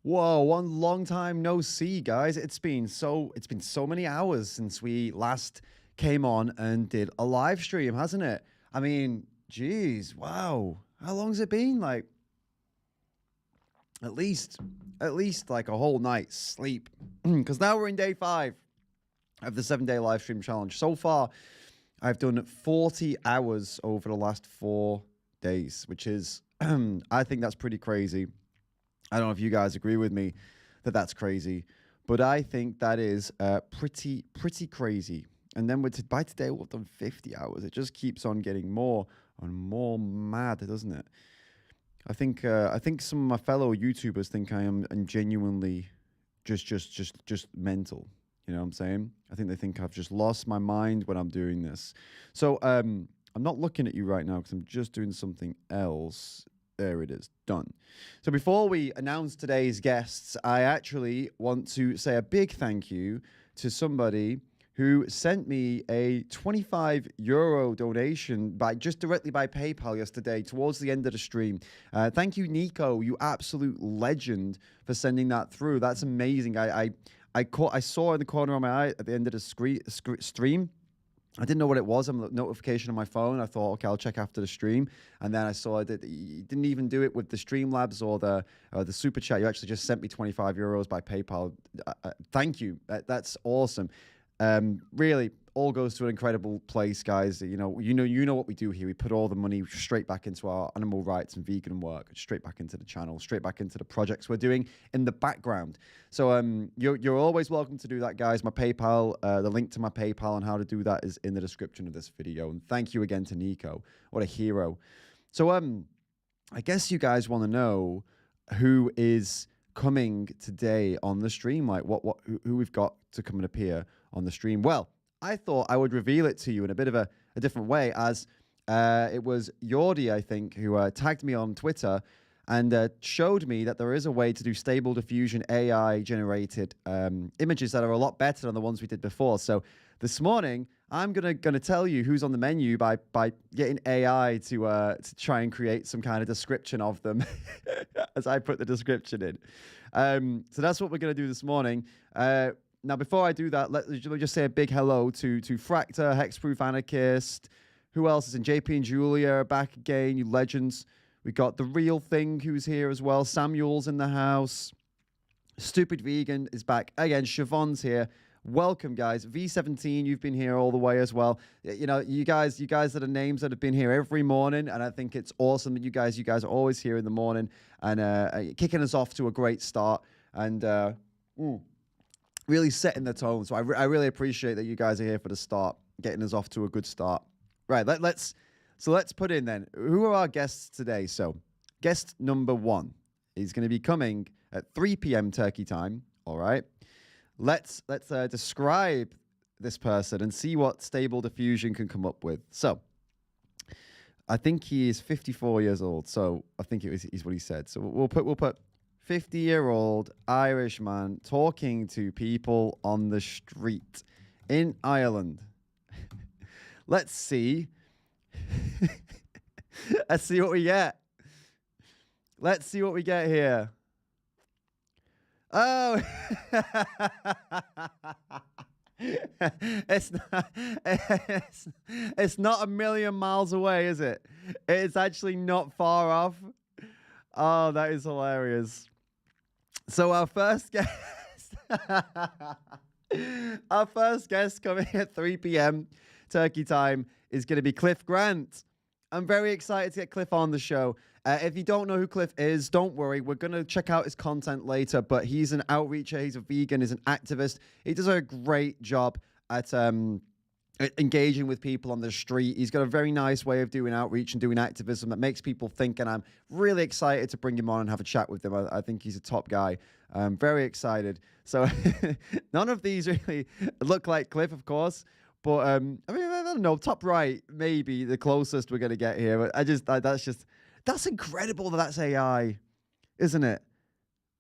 Whoa, one long time no see, guys. It's been so many hours since we last came on and did a live stream, hasn't it? I mean, geez, wow. How long's it been? Like at least like a whole night's sleep. Because now we're in day 5 of the 7-day live stream challenge. So far, I've done 40 hours over the last 4 days, which is I think that's pretty crazy. I don't know if you guys agree with me that that's crazy, but I think that is pretty crazy. And then by today, we've done 50 hours. It just keeps on getting more and more mad, doesn't it? I think some of my fellow YouTubers think I am genuinely just mental. You know what I'm saying? I think they think I've just lost my mind when I'm doing this. So I'm not looking at you right now because I'm just doing something else. There it is, done. So before we announce today's guests, I actually want to say a big thank you to somebody who sent me a €25 donation directly by PayPal yesterday towards the end of the stream. Thank you, Nico, you absolute legend, for sending that through. That's amazing. I saw in the corner of my eye at the end of the stream. I didn't know what it was. A notification on my phone. I thought, okay, I'll check after the stream. And then I saw that you didn't even do it with the Streamlabs or the super chat. You actually just sent me €25 by PayPal. Thank you. That's awesome. Really, all goes to an incredible place, guys. You know what we do here. We put all the money straight back into our animal rights and vegan work, straight back into the channel, straight back into the projects we're doing in the background. So you're always welcome to do that, guys. My PayPal, the link to my PayPal and how to do that is in the description of this video. And thank you again to Nico. What a hero. So I guess you guys want to know who is coming today on the stream, like who we've got to come and appear on the stream. Well, I thought I would reveal it to you in a bit of a different way, as it was Yordi, I think, who tagged me on Twitter and showed me that there is a way to do stable diffusion AI-generated images that are a lot better than the ones we did before. So this morning, I'm gonna tell you who's on the menu by getting AI to try and create some kind of description of them as I put the description in. So that's what we're gonna do this morning. Now, before I do that, let me just say a big hello to Fractor, Hexproof Anarchist. Who else is in? JP and Julia are back again, you legends. We got The Real Thing, who's here as well. Samuel's in the house. Stupid Vegan is back again. Siobhan's here. Welcome, guys. V17, you've been here all the way as well. You know, you guys are the names that have been here every morning, and I think it's awesome that you guys are always here in the morning and kicking us off to a great start and really setting the tone. So I really appreciate that you guys are here for the start, getting us off to a good start. Right, let's put in then, who are our guests today? So guest number 1 is going to be coming at 3 p.m. Turkey time. All right. Let's describe this person and see what Stable Diffusion can come up with. So I think he is 54 years old. So I think is what he said. So we'll put 50-year-old Irish man talking to people on the street in Ireland. Let's see. Let's see what we get. Let's see what we get here. Oh, it's not a million miles away, is it? It's actually not far off. Oh, that is hilarious. So our first guest, coming at 3 p.m. Turkey time is going to be Cliff Grant. I'm very excited to get Cliff on the show. If you don't know who Cliff is, don't worry. We're going to check out his content later, but he's an outreacher. He's a vegan. He's an activist. He does a great job at engaging with people on the street. He's got a very nice way of doing outreach and doing activism that makes people think, and I'm really excited to bring him on and have a chat with him. I think he's a top guy. I'm very excited. So none of these really look like Cliff, of course, but I mean, I don't know, top right, maybe the closest we're going to get here. But that's incredible that's AI, isn't it?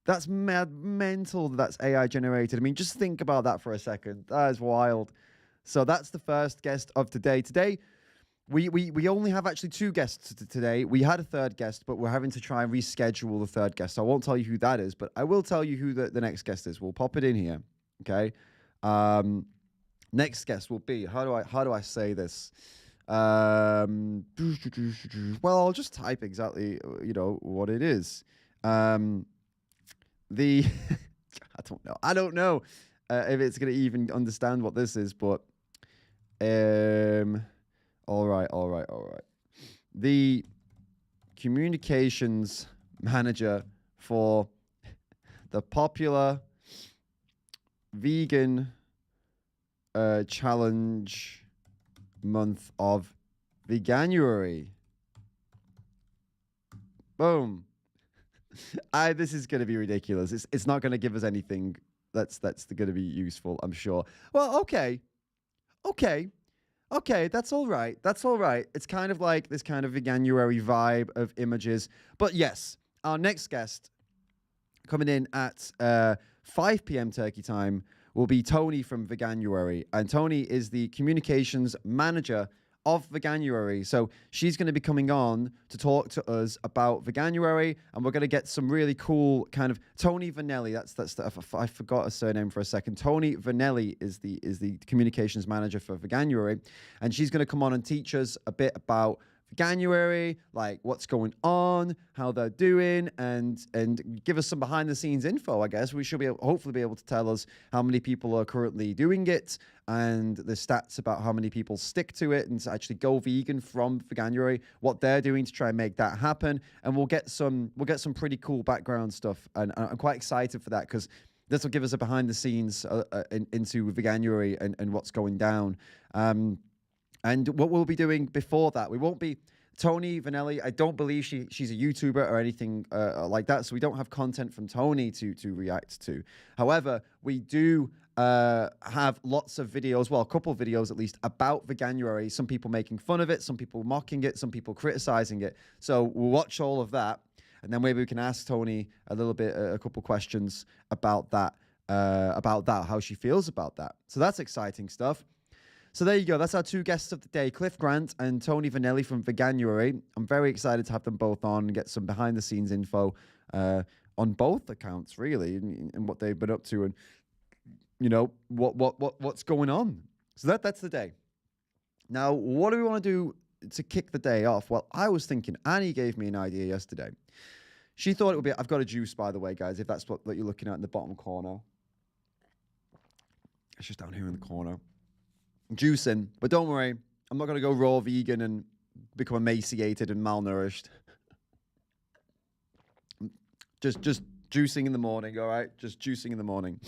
That's mental that's AI generated. I mean, just think about that for a second. That is wild. So that's the first guest of today. Today, we only have actually 2 guests today. We had a 3rd guest, but we're having to try and reschedule the 3rd guest. So I won't tell you who that is, but I will tell you who the next guest is. We'll pop it in here. Okay. Next guest will be, how do I say this? Well, I'll just type exactly, what it is. The I don't know if it's going to even understand what this is, but all right. The communications manager for the popular vegan challenge month of Veganuary. Boom. This is going to be ridiculous. It's not going to give us anything that's going to be useful, I'm sure. Well, okay, that's all right. It's kind of like this kind of Veganuary vibe of images. But yes, our next guest coming in at 5 p.m. Turkey time will be Toni from Veganuary. And Toni is the communications manager of Veganuary. So she's going to be coming on to talk to us about Veganuary, and we're going to get some really cool kind of Toni Vanelli. I forgot her surname for a second. Toni Vanelli is the communications manager for Veganuary, and she's going to come on and teach us a bit about Veganuary, like what's going on, how they're doing, and give us some behind the scenes info. I guess we should hopefully be able to tell us how many people are currently doing it, and the stats about how many people stick to it and actually go vegan from Veganuary, what they're doing to try and make that happen. And we'll get some pretty cool background stuff, and I'm quite excited for that because this will give us a behind the scenes into Veganuary and what's going down. And what we'll be doing before that, we won't be Toni Vanelli. I don't believe she's a YouTuber or anything like that, so we don't have content from Toni to react to. However, we do have lots of videos, well, a couple of videos at least, about Veganuary. Some people making fun of it, some people mocking it, some people criticizing it. So we'll watch all of that, and then maybe we can ask Toni a couple questions about that, how she feels about that. So that's exciting stuff. So there you go. That's our 2 guests of the day, Cliff Grant and Toni Vanelli from Veganuary. I'm very excited to have them both on and get some behind-the-scenes info on both accounts, really, and what they've been up to, and what's going on. So that's the day. Now, what do we want to do to kick the day off? Well, I was thinking, Annie gave me an idea yesterday. She thought it would be. I've got a juice, by the way, guys. If that's what you're looking at in the bottom corner, it's just down here in the corner. Juicing, but don't worry, I'm not going to go raw vegan and become emaciated and malnourished. just juicing in the morning, all right? Just juicing in the morning.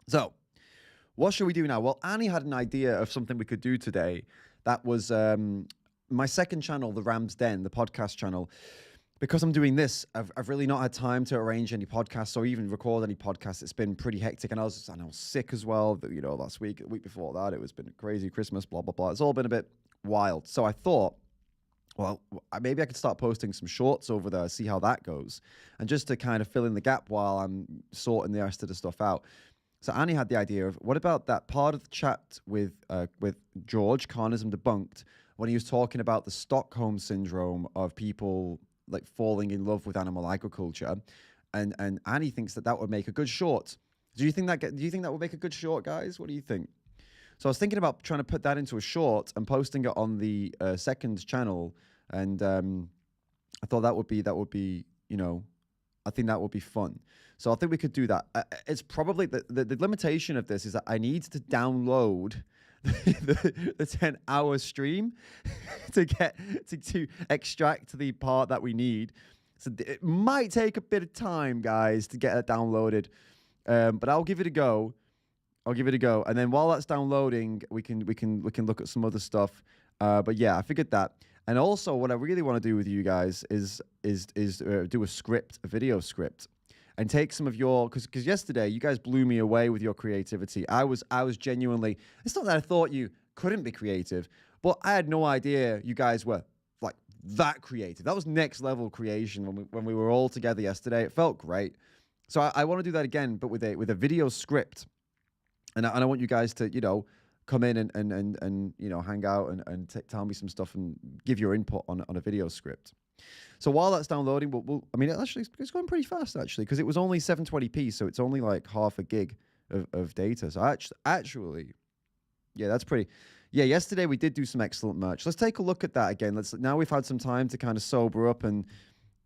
So, what should we do now? Well, Annie had an idea of something we could do today. That was my second channel, The Ram's Den, the podcast channel. Because I'm doing this, I've really not had time to arrange any podcasts or even record any podcasts. It's been pretty hectic, and I was sick as well. Last week, the week before that, it's been crazy. Christmas, blah blah blah. It's all been a bit wild. So I thought, well, maybe I could start posting some shorts over there, see how that goes, and just to kind of fill in the gap while I'm sorting the rest of the stuff out. So Annie had the idea of, what about that part of the chat with George, Carnism Debunked, when he was talking about the Stockholm syndrome of people like falling in love with animal agriculture, and Annie thinks that would make a good short. Do you think that would make a good short, guys? What do you think? So I was thinking about trying to put that into a short and posting it on the second channel, and I thought that would be I think that would be fun. So I think we could do that. It's probably the limitation of this is that I need to download the 10-hour stream to extract the part that we need. So it might take a bit of time, guys, to get it downloaded. But I'll give it a go. And then while that's downloading, we can look at some other stuff. But yeah, I figured that. And also, what I really want to do with you guys is do a video script, and take some of your, because yesterday you guys blew me away with your creativity. I was genuinely. It's not that I thought you couldn't be creative, but I had no idea you guys were like that creative. That was next level creation when we were all together yesterday. It felt great. So I want to do that again, but with a video script, and I want you guys to come in and you know, hang out and tell me some stuff and give your input on a video script. So while that's downloading, I mean, it's going pretty fast actually, because it was only 720p, so it's only like half a gig of data. So actually, yeah, that's pretty. Yeah, yesterday we did do some excellent merch. Let's take a look at that again. Now we've had some time to kind of sober up and,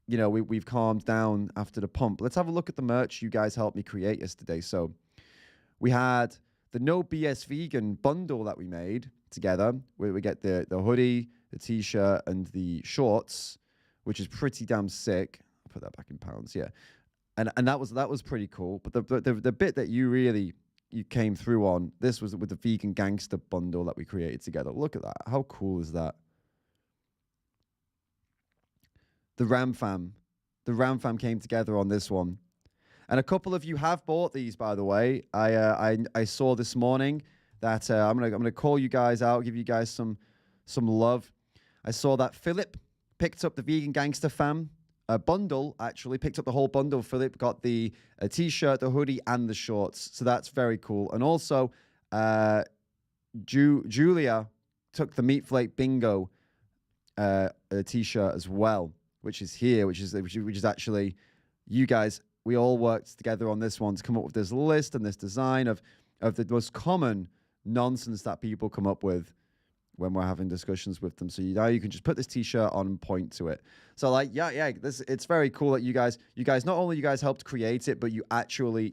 you know, we've calmed down after the pump. Let's have a look at the merch you guys helped me create yesterday. So we had the No BS Vegan bundle that we made together, where we get the hoodie, the t-shirt, and the shorts, which is pretty damn sick. I'll put that back in pounds, yeah. And that was pretty cool. But the bit that you came through on, this was with the vegan gangster bundle that we created together. Look at that. How cool is that? The Ram Fam came together on this one. And a couple of you have bought these, by the way. I saw this morning that I'm gonna call you guys out, give you guys some love. I saw that Philip picked up the Vegan Gangster Fam bundle, actually picked up the whole bundle. Philip got the t-shirt, the hoodie, and the shorts. So that's very cool. And also, Julia took the Meat Flake Bingo t-shirt as well, which is here, which is actually, you guys, we all worked together on this one to come up with this list and this design of the most common nonsense that people come up with when we're having discussions with them. So now you can just put this t-shirt on and point to it. So like, yeah, it's very cool that you guys, not only you guys helped create it, but you're actually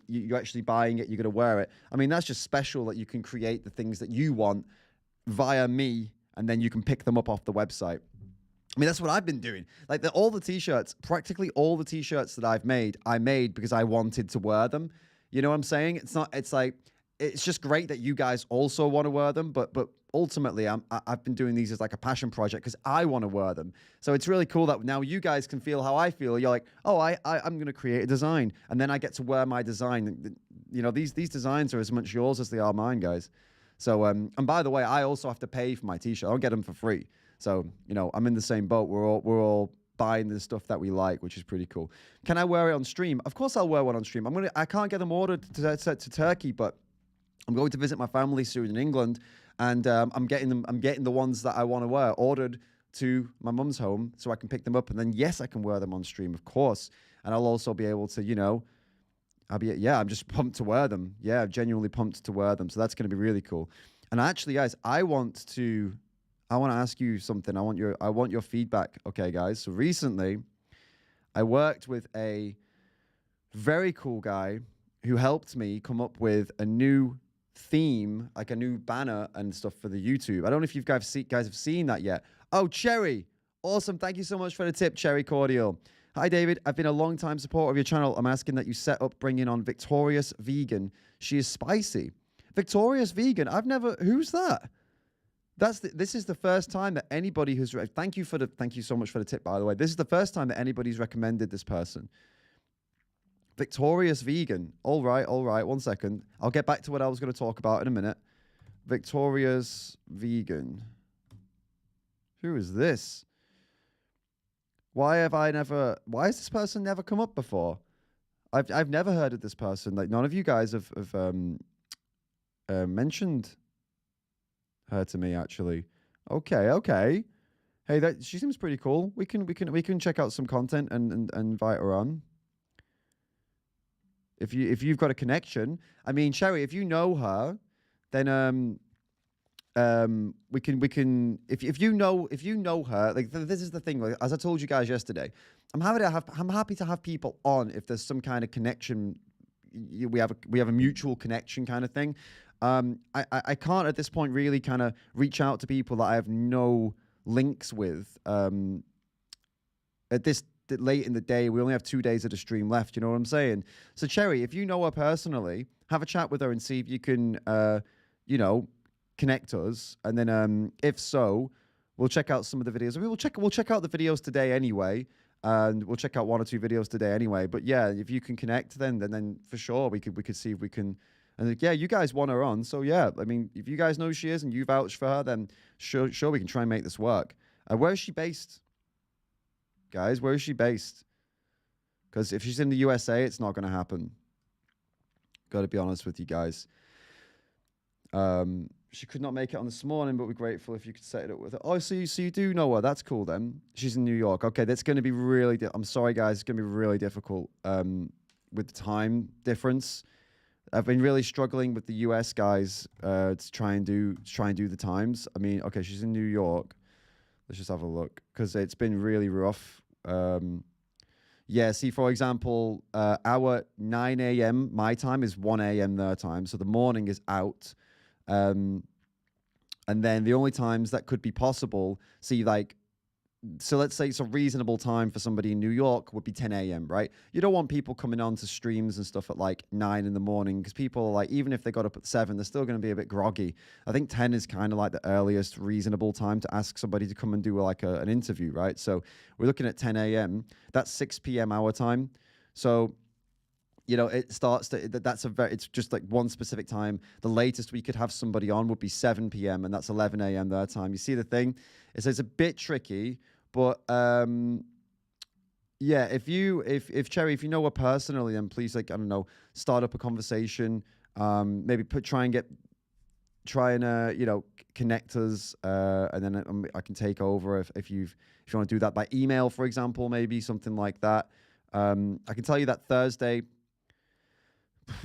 buying it, you're going to wear it. I mean, that's just special that you can create the things that you want via me, and then you can pick them up off the website. I mean, that's what I've been doing. Like all the t-shirts, practically all the t-shirts that I made because I wanted to wear them. You know what I'm saying? It's just great that you guys also want to wear them, but ultimately I've been doing these as like a passion project because I want to wear them. So it's really cool that now you guys can feel how I feel. You're like, oh, I'm going to create a design, and then I get to wear my design. You know, these designs are as much yours as they are mine, guys. So, and by the way, I also have to pay for my t-shirt. I don't get them for free. So, you know, I'm in the same boat. We're all buying the stuff that we like, which is pretty cool. Can I wear it on stream? Of course I'll wear one on stream. I can't get them ordered to Turkey, but I'm going to visit my family soon in England, and I'm getting the ones that I want to wear ordered to my mum's home so I can pick them up, and then yes, I can wear them on stream, of course. And I'll also be able to, you know, I'm just pumped to wear them. Yeah, I'm genuinely pumped to wear them. So that's going to be really cool. And actually, guys, I want to ask you something. I want your feedback. Okay, guys. So recently, I worked with a very cool guy who helped me come up with a new theme, like a new banner and stuff for the YouTube. I don't know if you guys have seen that yet. Oh, Cherry. Awesome. Thank you so much for the tip, Cherry Cordial. Hi, David. I've been a long-time supporter of your channel. I'm asking that you set up bringing on Victorious Vegan. She is spicy. Victorious Vegan? Who's that? This is the first time that anybody who's... Thank you so much for the tip, by the way. This is the first time that anybody's recommended this person. Victorious Vegan. All right. 1 second. I'll get back to what I was going to talk about in a minute. Victorious Vegan. Who is this? Why has this person never come up before? I've never heard of this person. Like, none of you guys have mentioned her to me, actually. Okay. Hey, she seems pretty cool. We can check out some content and invite her on. If you've got a connection, I mean, Cherry, if you know her, then we can if you know her, like this is the thing. Like, as I told you guys yesterday, I'm happy to have people on if there's some kind of connection. We have a mutual connection kind of thing. I can't at this point really kind of reach out to people that I have no links with. At this late in the day, we only have 2 days of the stream left. You know what I'm saying? So Cherry, if you know her personally, have a chat with her and see if you can, you know, connect us. And then if so, we'll check out some of the videos. We'll check out the videos today anyway. And we'll check out 1 or 2 videos today anyway. But yeah, if you can connect, then for sure we could see if we can. And yeah, you guys want her on, so yeah. I mean, if you guys know who she is and you vouch for her, then sure we can try and make this work. Where is she based, guys? Where is she based? Because if she's in the USA, it's not going to happen. Got to be honest with you guys. She could not make it on this morning, but we're grateful if you could set it up with her. Oh, so you do know her. That's cool then. She's in New York. Okay, that's going to be really... I'm sorry, guys. It's going to be really difficult with the time difference. I've been really struggling with the US guys to try and do the times. I mean, okay, she's in New York. Let's just have a look because it's been really rough. Yeah, see, for example, our 9 a.m. my time is 1 a.m. their time, so the morning is out. And then the only times that could be possible, see, like, so let's say it's a reasonable time for somebody in New York would be 10 a.m., right? You don't want people coming on to streams and stuff at like 9 in the morning because people are like, even if they got up at 7, they're still going to be a bit groggy. I think 10 is kind of like the earliest reasonable time to ask somebody to come and do like an interview, right? So we're looking at 10 a.m. That's 6 p.m. our time. So, you know, it starts to, it's just like one specific time. The latest we could have somebody on would be 7 p.m. and that's 11 a.m. their time. You see the thing? It's a bit tricky. But yeah, if Cherry, if you know her personally, then please, like, I don't know, start up a conversation. Maybe try and you know, connect us, and then I can take over if you want to do that by email, for example, maybe something like that. I can tell you that Thursday.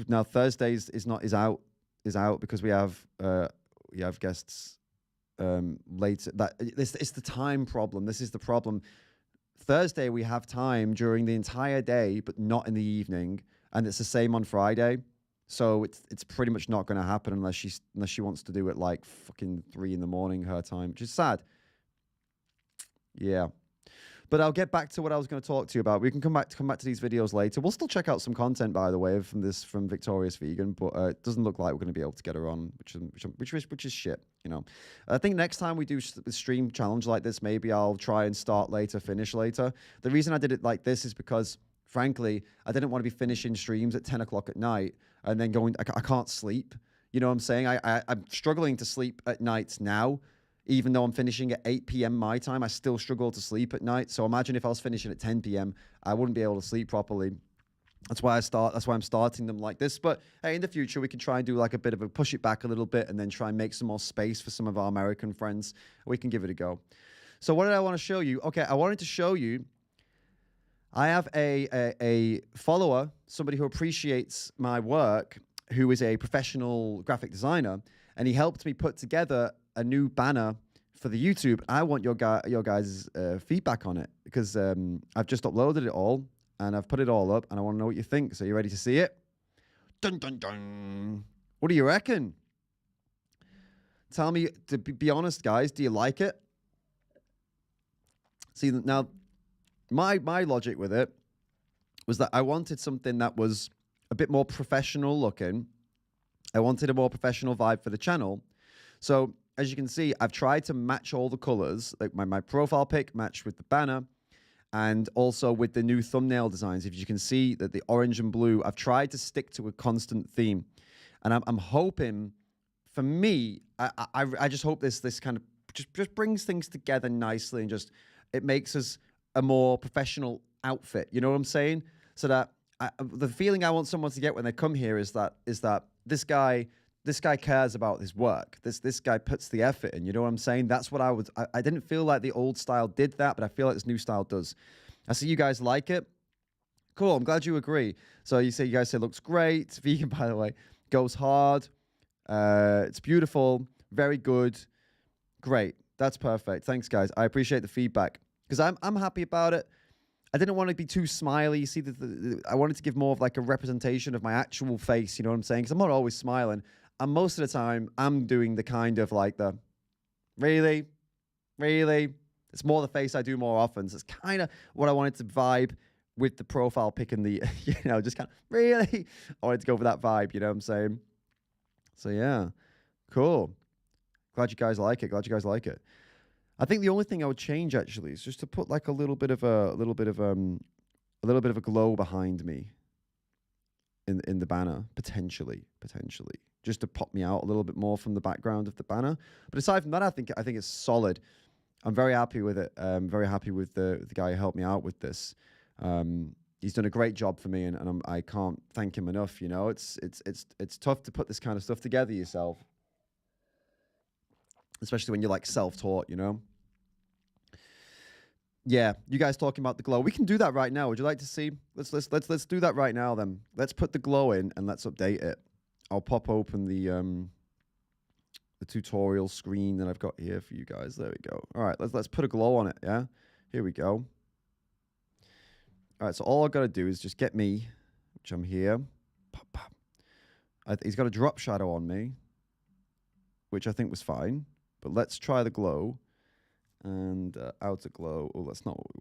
Now Thursdays is out because we have guests. Later, it's the time problem. This is the problem. Thursday we have time during the entire day, but not in the evening, and it's the same on Friday. So it's pretty much not going to happen unless she wants to do it like fucking 3 in the morning her time, which is sad. Yeah. But I'll get back to what I was going to talk to you about. We can come back to these videos later. We'll still check out some content, by the way, from Victorious Vegan, but it doesn't look like we're going to be able to get her on, which is shit, you know. I think next time we do a stream challenge like this, maybe I'll try and start later, finish later. The reason I did it like this is because, frankly, I didn't want to be finishing streams at 10 o'clock at night and then I can't sleep. You know what I'm saying? I'm struggling to sleep at nights now. Even though I'm finishing at 8 p.m. my time, I still struggle to sleep at night. So imagine if I was finishing at 10 p.m., I wouldn't be able to sleep properly. That's why I'm starting them like this. But hey, in the future, we can try and do like a bit of a push it back a little bit and then try and make some more space for some of our American friends. We can give it a go. So what did I want to show you? Okay, I wanted to show you, I have a follower, somebody who appreciates my work, who is a professional graphic designer, and he helped me put together a new banner for the YouTube. I want your guys' feedback on it because I've just uploaded it all and I've put it all up and I want to know what you think. So you ready to see it? Dun, dun, dun. What do you reckon? Tell me, to be honest, guys, do you like it? See, now, my logic with it was that I wanted something that was a bit more professional looking. I wanted a more professional vibe for the channel. So as you can see, I've tried to match all the colors, like my profile pic matched with the banner and also with the new thumbnail designs. If you can see that the orange and blue, I've tried to stick to a constant theme. And I'm hoping, for me, I just hope this kind of just brings things together nicely and just, it makes us a more professional outfit. You know what I'm saying? So that the feeling I want someone to get when they come here is that this guy cares about his work. This guy puts the effort in. You know what I'm saying? That's what I didn't feel like the old style did that, but I feel like this new style does. I see you guys like it. Cool. I'm glad you agree. So you guys say looks great. Vegan, by the way, goes hard. It's beautiful. Very good. Great. That's perfect. Thanks, guys. I appreciate the feedback because I'm happy about it. I didn't want to be too smiley. See, I wanted to give more of like a representation of my actual face. You know what I'm saying? Because I'm not always smiling. And most of the time, I'm doing the kind of like the, really? It's more the face I do more often. So it's kind of what I wanted to vibe with the profile pic and the, you know, just kind of, really? I wanted to go for that vibe, you know what I'm saying? So yeah, cool. Glad you guys like it. I think the only thing I would change actually is just to put like a little bit of a glow behind me in the banner, potentially, just to pop me out a little bit more from the background of the banner. But aside from that, I think it's solid. I'm very happy with it. I'm very happy with the guy who helped me out with this. He's done a great job for me, and I can't thank him enough. You know, it's tough to put this kind of stuff together yourself. especially when you're like self-taught, you know. Yeah, you guys talking about the glow. We can do that right now. Would you like to see? Let's do that right now then. Let's put the glow in and let's update it. I'll pop open the tutorial screen that I've got here for you guys. There we go. All right, let's put a glow on it, yeah? Here we go. All right, so all I've got to do is just get me, which I'm here. Pop, pop. He's got a drop shadow on me, which I think was fine. But let's try the glow. And outer glow. Oh, that's not what we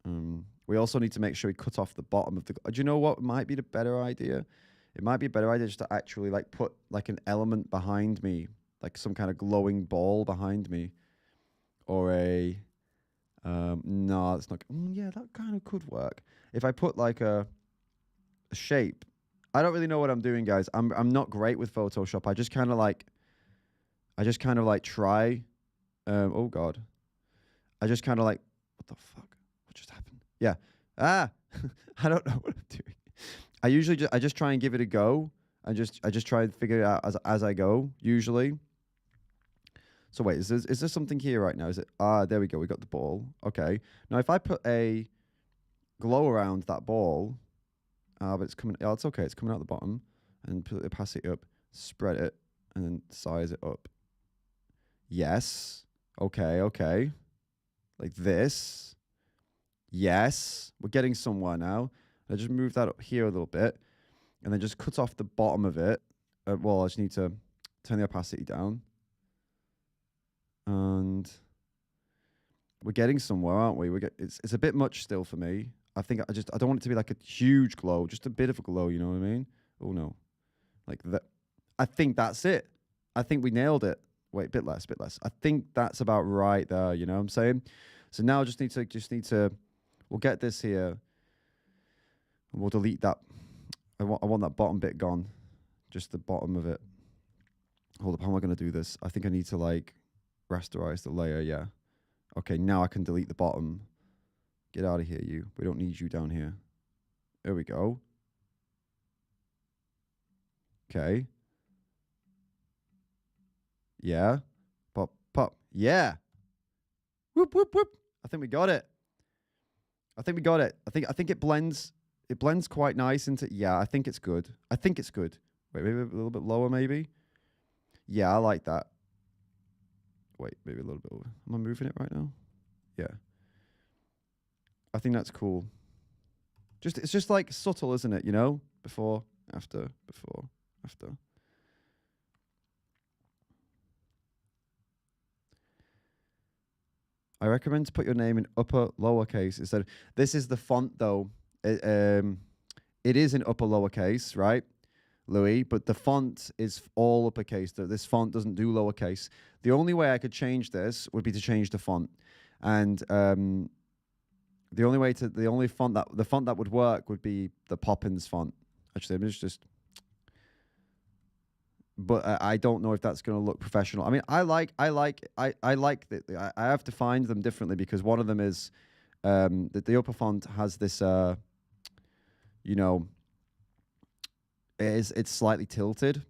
want. We also need to make sure we cut off the bottom of the... Do you know what might be the better idea? It might be a better idea just to actually like put like an element behind me, like some kind of glowing ball behind me. Or a... no, that's not... yeah, that kind of could work. If I put like a shape... I don't really know what I'm doing, guys. I'm not great with Photoshop. I just kind of like try... oh, God. I just kind of like... What the fuck? What just happened? Yeah. Ah! I don't know what I'm doing. I usually I just try and give it a go. I just try and figure it out as I go, usually. So wait, is there something here right now? Is it... Ah, there we go. We got the ball. Okay. Now, if I put a glow around that ball... but it's coming... Oh, it's okay. It's coming out the bottom. And pass it up. Spread it. And then size it up. Yes. Okay. Like this. Yes. We're getting somewhere now. I just move that up here a little bit. And then just cut off the bottom of it. Well, I just need to turn the opacity down. And we're getting somewhere, aren't we? It's a bit much still for me. I think I don't want it to be like a huge glow. Just a bit of a glow, you know what I mean? Oh, no. Like that. I think that's it. I think we nailed it. Wait, bit less. I think that's about right there, you know what I'm saying? So now I just need to, we'll get this here. And we'll delete that. I want that bottom bit gone. Just the bottom of it. Hold up, how am I going to do this? I think I need to like rasterize the layer, yeah. Okay, now I can delete the bottom. Get out of here, you. We don't need you down here. There we go. Okay. Yeah. Pop. Yeah. Whoop. I think we got it. I think it blends. It blends quite nice into... Yeah, I think it's good. Wait, maybe a little bit lower, maybe? Yeah, I like that. Wait, maybe a little bit over. Am I moving it right now? Yeah. I think that's cool. It's just like subtle, isn't it? You know? Before, after. I recommend to put your name in upper lowercase instead. This is the font, though. It is in upper lowercase, right, Louis? But the font is all uppercase. This font doesn't do lowercase. The only way I could change this would be to change the font, and the font that would work would be the Poppins font. Actually, I'm just. But I don't know if that's going to look professional. I mean, I like that. I have to find them differently because one of them is that the upper font has this, you know, it's slightly tilted.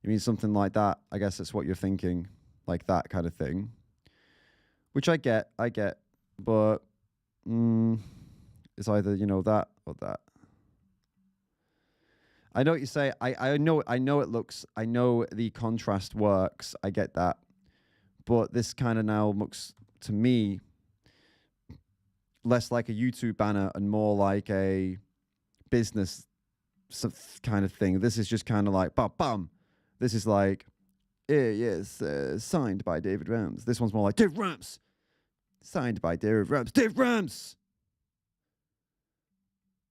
You mean something like that? I guess that's what you're thinking, like that kind of thing. Which I get, but it's either, you know, that or that. I know what you say. I know it looks. I know the contrast works. I get that, but this kind of now looks to me less like a YouTube banner and more like a business kind of thing. This is just kind of like bam, bam. This is like, yes, signed by David Rams. This one's more like Dave Rams, signed by David Rams. Dave Rams,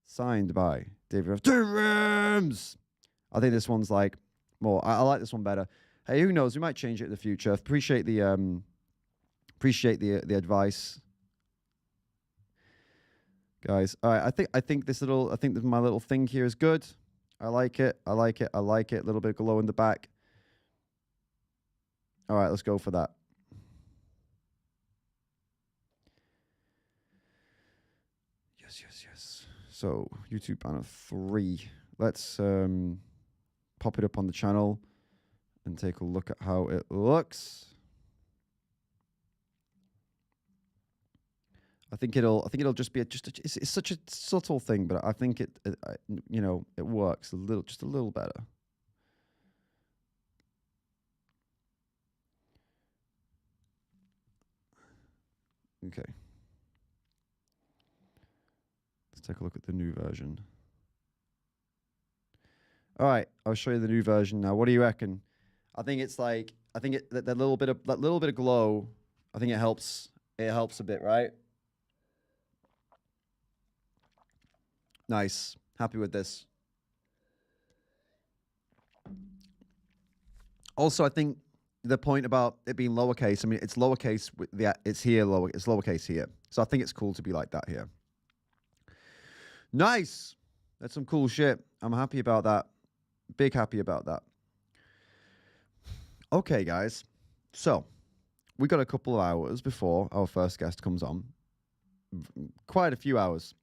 signed by David Rams. Dave Rams. I think this one's like more. I like this one better. Hey, who knows? We might change it in the future. Appreciate the advice, guys. All right, I think my little thing here is good. I like it. A little bit of glow in the back. All right, let's go for that. Yes. So YouTube banner 3. Let's pop it up on the channel and take a look at how it looks. I think it'll just be it's such a subtle thing, but I think it you know, it works just a little better. Okay. Let's take a look at the new version. All right, I'll show you the new version now. What do you reckon? I think it's like that little bit of glow. I think it helps. It helps a bit, right? Nice. Happy with this. Also, I think the point about it being lowercase. I mean, it's lowercase with it's here lower. It's lowercase here. So I think it's cool to be like that here. Nice. That's some cool shit. I'm happy about that. Big happy about that. Okay, guys. So we got a couple of hours before our first guest comes on. Quite a few hours.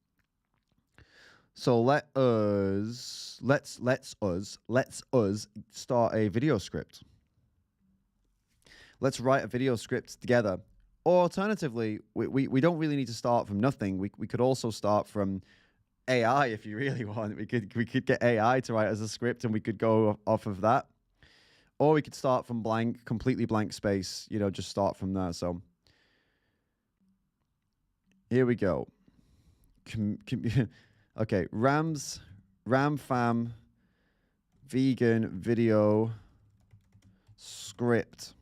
So let's start a video script. Let's write a video script together. Or alternatively, we don't really need to start from nothing. We could also start from AI if you really want. We could get AI to write as a script and we could go off of that. Or we could start from blank, completely blank space, you know, just start from there. So here we go. Okay, Ram Fam vegan video script.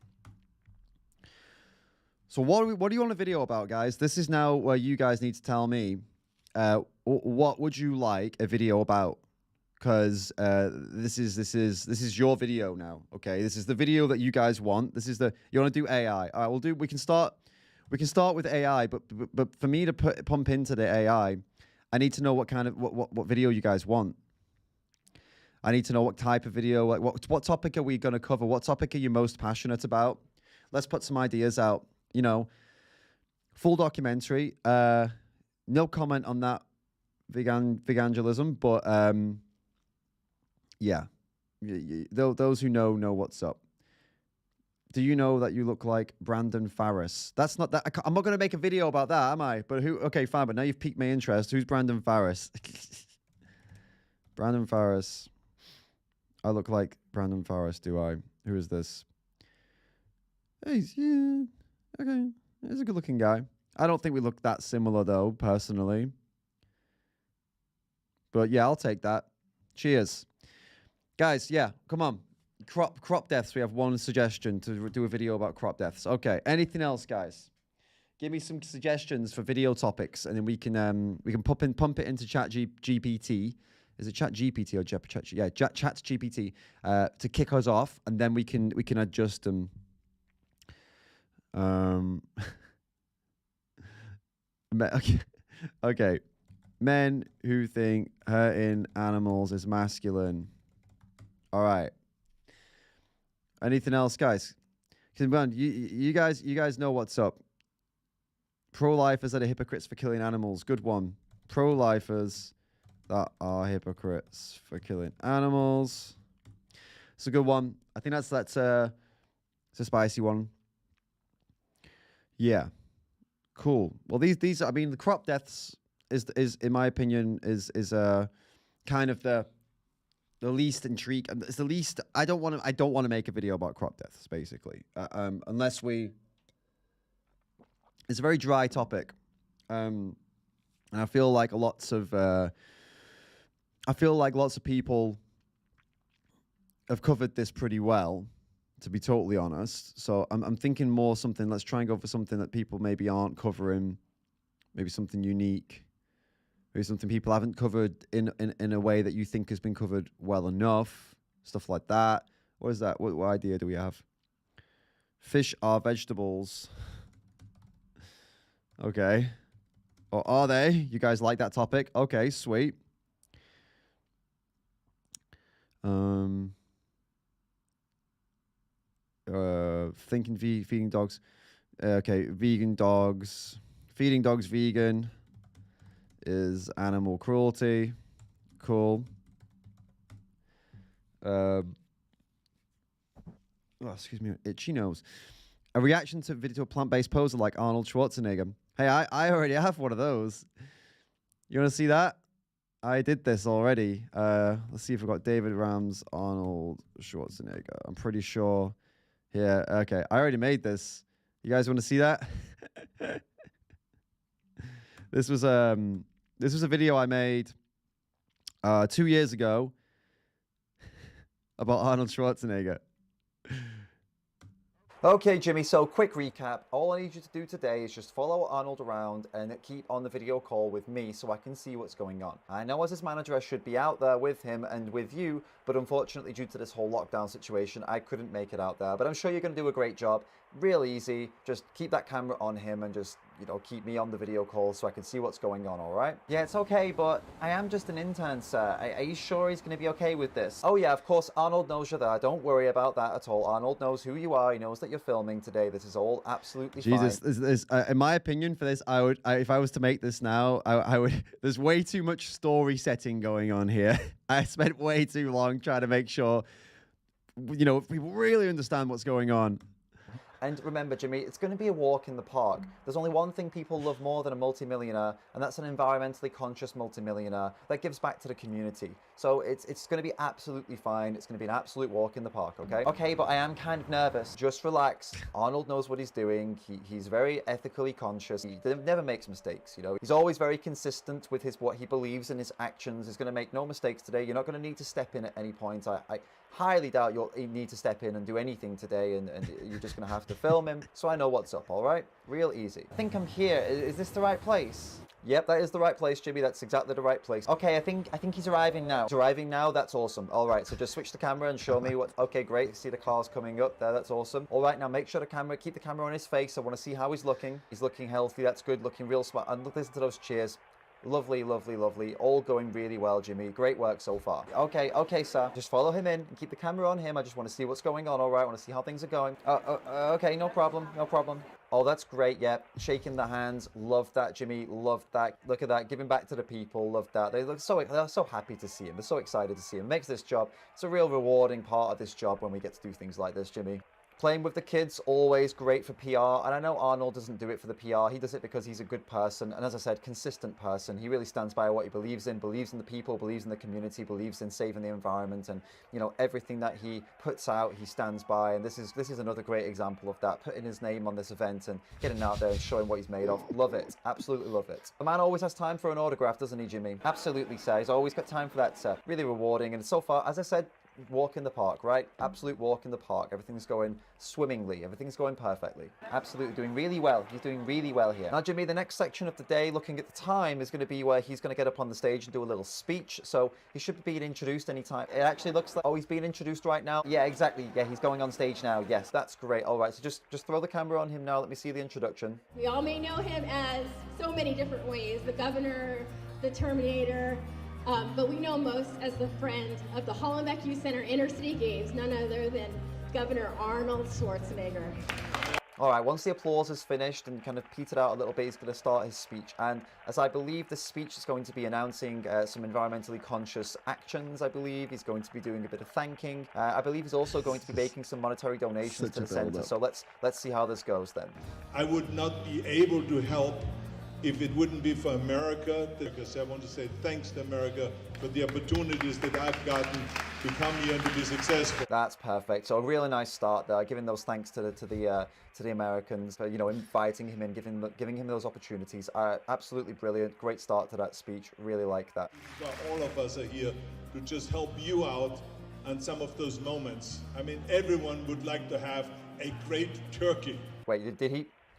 So what do you want a video about, guys? This is now where you guys need to tell me what would you like a video about? Because this is your video now. Okay, this is the video that you guys want. You want to do AI. All right, we can start with AI, but for me to pump into the AI, I need to know what kind of what video you guys want. I need to know what type of video, like what topic are we going to cover? What topic are you most passionate about? Let's put some ideas out. You know, full documentary. No comment on that veganism, but yeah, those who know what's up. Do you know that you look like Brandon Farris? That's not that. I'm not going to make a video about that, am I? But who? Okay, fine. But now you've piqued my interest. Who's Brandon Farris? Brandon Farris. I look like Brandon Farris, do I? Who is this? Hey, yeah. Okay. He's a good-looking guy. I don't think we look that similar, though, personally. But yeah, I'll take that. Cheers. Guys, yeah, come on. Crop deaths. We have one suggestion to do a video about crop deaths. Okay. Anything else, guys? Give me some suggestions for video topics, and then we can pump it into Chat GPT. Is it Chat GPT or Chat? Yeah, Chat GPT to kick us off, and then we can adjust them. Okay. Men who think hurting animals is masculine. All right. Anything else, guys? You guys know what's up. Pro-lifers that are hypocrites for killing animals. Good one. Pro-lifers that are hypocrites for killing animals. It's a good one. I think that's it's a spicy one. Yeah. Cool. Well, these I mean, the crop deaths is in my opinion is kind of the least intriguing. It's the least. I don't want to make a video about crop deaths, basically, unless we. It's a very dry topic, and I feel like lots of people have covered this pretty well, to be totally honest. So I'm thinking more something. Let's try and go for something that people maybe aren't covering, maybe something unique. Maybe something people haven't covered in a way that you think has been covered well enough. Stuff like that. What is that? What idea do we have? Fish are vegetables. Okay. Or are they? You guys like that topic? Okay, sweet. Feeding dogs. Okay, vegan dogs. Feeding dogs vegan is animal cruelty. Cool. Excuse me, itchy nose. A reaction to video to a plant-based poser like Arnold Schwarzenegger. Hey, I already have one of those. You want to see that? I did this already. Let's see if we've got David Rams, Arnold Schwarzenegger. I'm pretty sure. Yeah, okay. I already made this. You guys want to see that? This was a video I made 2 years ago about Arnold Schwarzenegger. Okay, Jimmy, so quick recap. All I need you to do today is just follow Arnold around and keep on the video call with me so I can see what's going on. I know as his manager I should be out there with him and with you, but unfortunately due to this whole lockdown situation, I couldn't make it out there. But I'm sure you're going to do a great job. Real easy. Just keep that camera on him and just, you know, keep me on the video call so I can see what's going on, all right? Yeah, it's okay, but I am just an intern, sir. Are you sure he's going to be okay with this? Oh yeah, of course, Arnold knows you're there. Don't worry about that at all. Arnold knows who you are. He knows that you're filming today. This is all absolutely fine. Jesus, in my opinion for this, if I was to make this now, I would, there's way too much story setting going on here. I spent way too long trying to make sure, you know, people really understand what's going on. And remember, Jimmy, it's going to be a walk in the park. There's only one thing people love more than a multimillionaire, and that's an environmentally conscious multimillionaire that gives back to the community. So it's going to be absolutely fine. It's going to be an absolute walk in the park, okay? Okay, but I am kind of nervous. Just relax. Arnold knows what he's doing. He's very ethically conscious. He never makes mistakes, you know. He's always very consistent with what he believes in his actions. He's going to make no mistakes today. You're not going to need to step in at any point. I highly doubt you'll need to step in and do anything today, and you're just going to have to film him. So I know what's up, all right? Real easy. I think I'm here. Is this the right place? Yep, that is the right place, Jimmy. That's exactly the right place. Okay, I think he's arriving now. He's arriving now? That's awesome. All right, so just switch the camera and show me what... Okay, great. See the cars coming up there. That's awesome. All right, now make sure keep the camera on his face. I want to see how he's looking. He's looking healthy. That's good. Looking real smart. And listen to those cheers. Lovely, lovely, lovely. All going really well, Jimmy. Great work so far. Okay, sir. Just follow him in and keep the camera on him. I just want to see what's going on, all right? I want to see how things are going. Okay, no problem, no problem. Oh, that's great, yeah. Shaking the hands. Love that, Jimmy. Love that. Look at that. Giving back to the people. Love that. They're so happy to see him. They're so excited to see him. Makes this job. It's a real rewarding part of this job when we get to do things like this, Jimmy. Playing with the kids, always great for PR. And I know Arnold doesn't do it for the PR. He does it because he's a good person. And as I said, consistent person. He really stands by what he believes in the people, believes in the community, believes in saving the environment. And, you know, everything that he puts out, he stands by. And this is another great example of that. Putting his name on this event and getting out there and showing what he's made of. Love it. Absolutely love it. The man always has time for an autograph, doesn't he, Jimmy? Absolutely, sir. He's always got time for that, sir. Really rewarding. And so far, as I said, walk in the park, right? Absolute walk in the park. Everything's going swimmingly. Everything's going perfectly. Absolutely doing really well. He's doing really well here. Now, Jimmy, the next section of the day, looking at the time, is going to be where he's going to get up on the stage and do a little speech. So he should be being introduced anytime. It actually looks like, oh, he's being introduced right now. Yeah, exactly. Yeah, he's going on stage now. Yes, that's great. All right, so just throw the camera on him now. Let me see the introduction. We all may know him as so many different ways. The Governor, the Terminator, but we know most as the friend of the Hollenbeck Youth Center Inner City Games, none other than Governor Arnold Schwarzenegger. All right, once the applause is finished and kind of petered out a little bit, he's going to start his speech. And as I believe this speech is going to be announcing some environmentally conscious actions, I believe. He's going to be doing a bit of thanking. I believe he's also going to be making some monetary donations to the center. So let's see how this goes then. I would not be able to help if it wouldn't be for America. Because I want to say thanks to America for the opportunities that I've gotten to come here and to be successful. That's perfect. So a really nice start there, giving those thanks to the Americans for, you know, inviting him in, giving him those opportunities. Absolutely brilliant. Great start to that speech. Really like that. Well, all of us are here to just help you out on some of those moments. I mean, everyone would like to have a great turkey. Wait,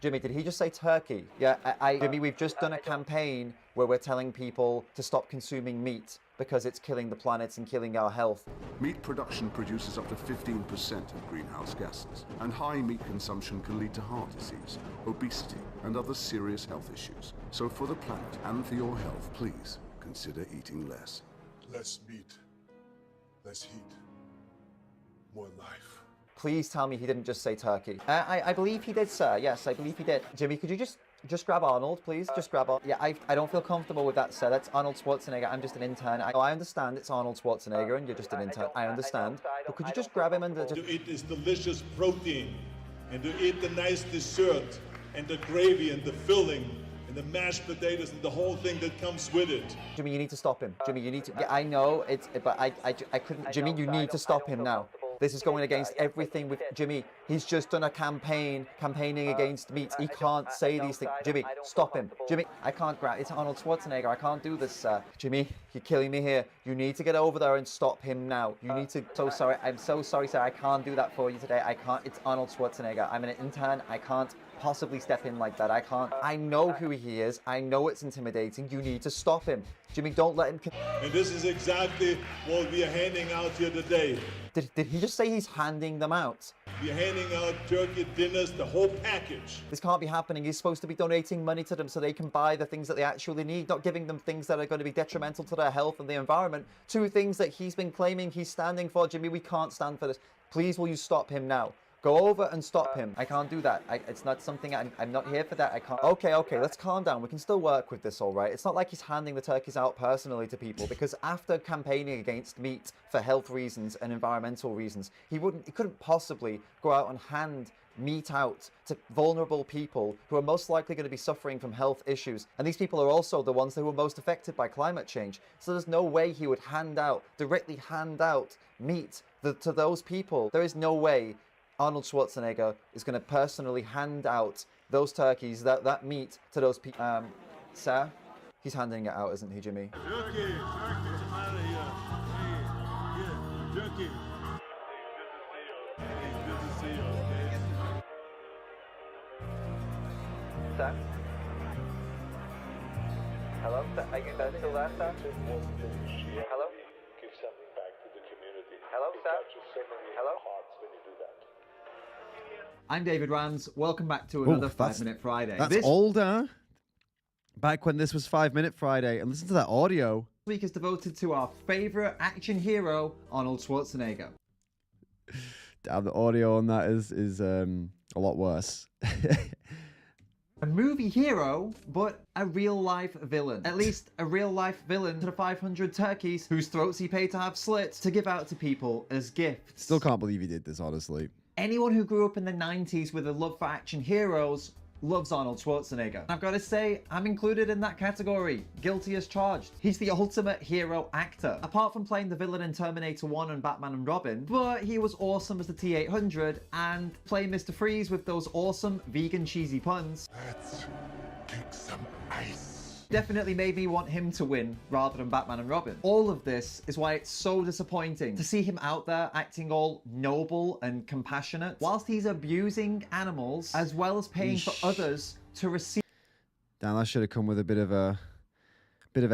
Jimmy, did he just say turkey? Yeah, Jimmy, we've just done a campaign where we're telling people to stop consuming meat because it's killing the planet and killing our health. Meat production produces up to 15% of greenhouse gases, and high meat consumption can lead to heart disease, obesity, and other serious health issues. So for the planet and for your health, please consider eating less. Less meat, less heat, more life. Please tell me he didn't just say turkey. I believe he did, sir. Yes, I believe he did. Jimmy, could you just grab Arnold, please? Just grab Arnold. Yeah, I don't feel comfortable with that, sir. That's Arnold Schwarzenegger. I'm just an intern. I understand it's Arnold Schwarzenegger and you're just an intern. I understand. But could you just grab him and just... To eat this delicious protein, and to eat the nice dessert, and the gravy, and the filling, and the mashed potatoes, and the whole thing that comes with it. Jimmy, you need to stop him. Jimmy, you need to... Yeah, I know, but I couldn't... Jimmy, you need to stop him now. This is going against everything with Jimmy. He's just done a campaigning against meat. He can't say these things. Jimmy, stop him. Jimmy, I can't grab. It's Arnold Schwarzenegger. I can't do this, sir. Jimmy, you're killing me here. You need to get over there and stop him now. You need to. So sorry. I'm so sorry, sir. I can't do that for you today. I can't. It's Arnold Schwarzenegger. I'm an intern. I can't possibly step in like that. I can't. I know who he is. I know it's intimidating. You need to stop him. Jimmy, don't let him... And this is exactly what we are handing out here today. Did he just say he's handing them out? We're handing out turkey dinners, the whole package. This can't be happening. He's supposed to be donating money to them so they can buy the things that they actually need, not giving them things that are going to be detrimental to their health and the environment. Two things that he's been claiming he's standing for. Jimmy, we can't stand for this. Please, will you stop him now? Go over and stop him. I can't do that. It's not something, I'm not here for that. I can't. Okay, let's calm down. We can still work with this, all right? It's not like he's handing the turkeys out personally to people, because after campaigning against meat for health reasons and environmental reasons, he couldn't possibly go out and hand meat out to vulnerable people who are most likely going to be suffering from health issues. And these people are also the ones who are most affected by climate change. So there's no way he would directly hand out meat to those people. There is no way Arnold Schwarzenegger is going to personally hand out those turkeys, that meat to those people. Sir, he's handing it out, isn't he, Jimmy? Turkey, come out of here. Hey, turkey. It's good to see you, okay? Sir? Hello? Are you still there, sir? Hello? Give something back to the community. Hello, It sir? touches so many Hello? hearts when you do that. I'm David Rams. Welcome back to another 5 Minute Friday. That's older. Back when this was 5 Minute Friday. And listen to that audio. This week is devoted to our favorite action hero, Arnold Schwarzenegger. Damn, the audio on that is a lot worse. A movie hero, but a real-life villain. At least a real-life villain to the 500 turkeys whose throats he paid to have slit to give out to people as gifts. Still can't believe he did this, honestly. Anyone who grew up in the 90s with a love for action heroes loves Arnold Schwarzenegger. I've got to say, I'm included in that category. Guilty as charged. He's the ultimate hero actor. Apart from playing the villain in Terminator 1 and Batman and Robin, but he was awesome as the T-800 and playing Mr. Freeze with those awesome vegan cheesy puns. Let's kick some ice. Definitely made me want him to win rather than Batman and Robin. All of this is why it's so disappointing to see him out there acting all noble and compassionate whilst he's abusing animals as well as paying for others to receive. Damn, that should have come with a bit of a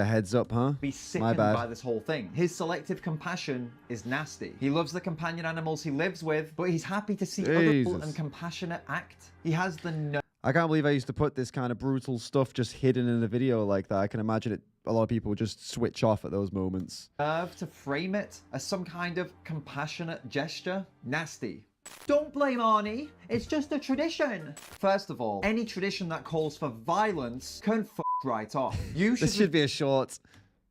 heads up, huh? Be sickened by this whole thing. His selective compassion is nasty. He loves the companion animals he lives with, but he's happy to see other people and compassionate act. He has the I can't believe I used to put this kind of brutal stuff just hidden in a video like that. I can imagine a lot of people would just switch off at those moments. nerve to frame it as some kind of compassionate gesture. Nasty. Don't blame Arnie, it's just a tradition. First of all, any tradition that calls for violence can f right off. You should This should be a short.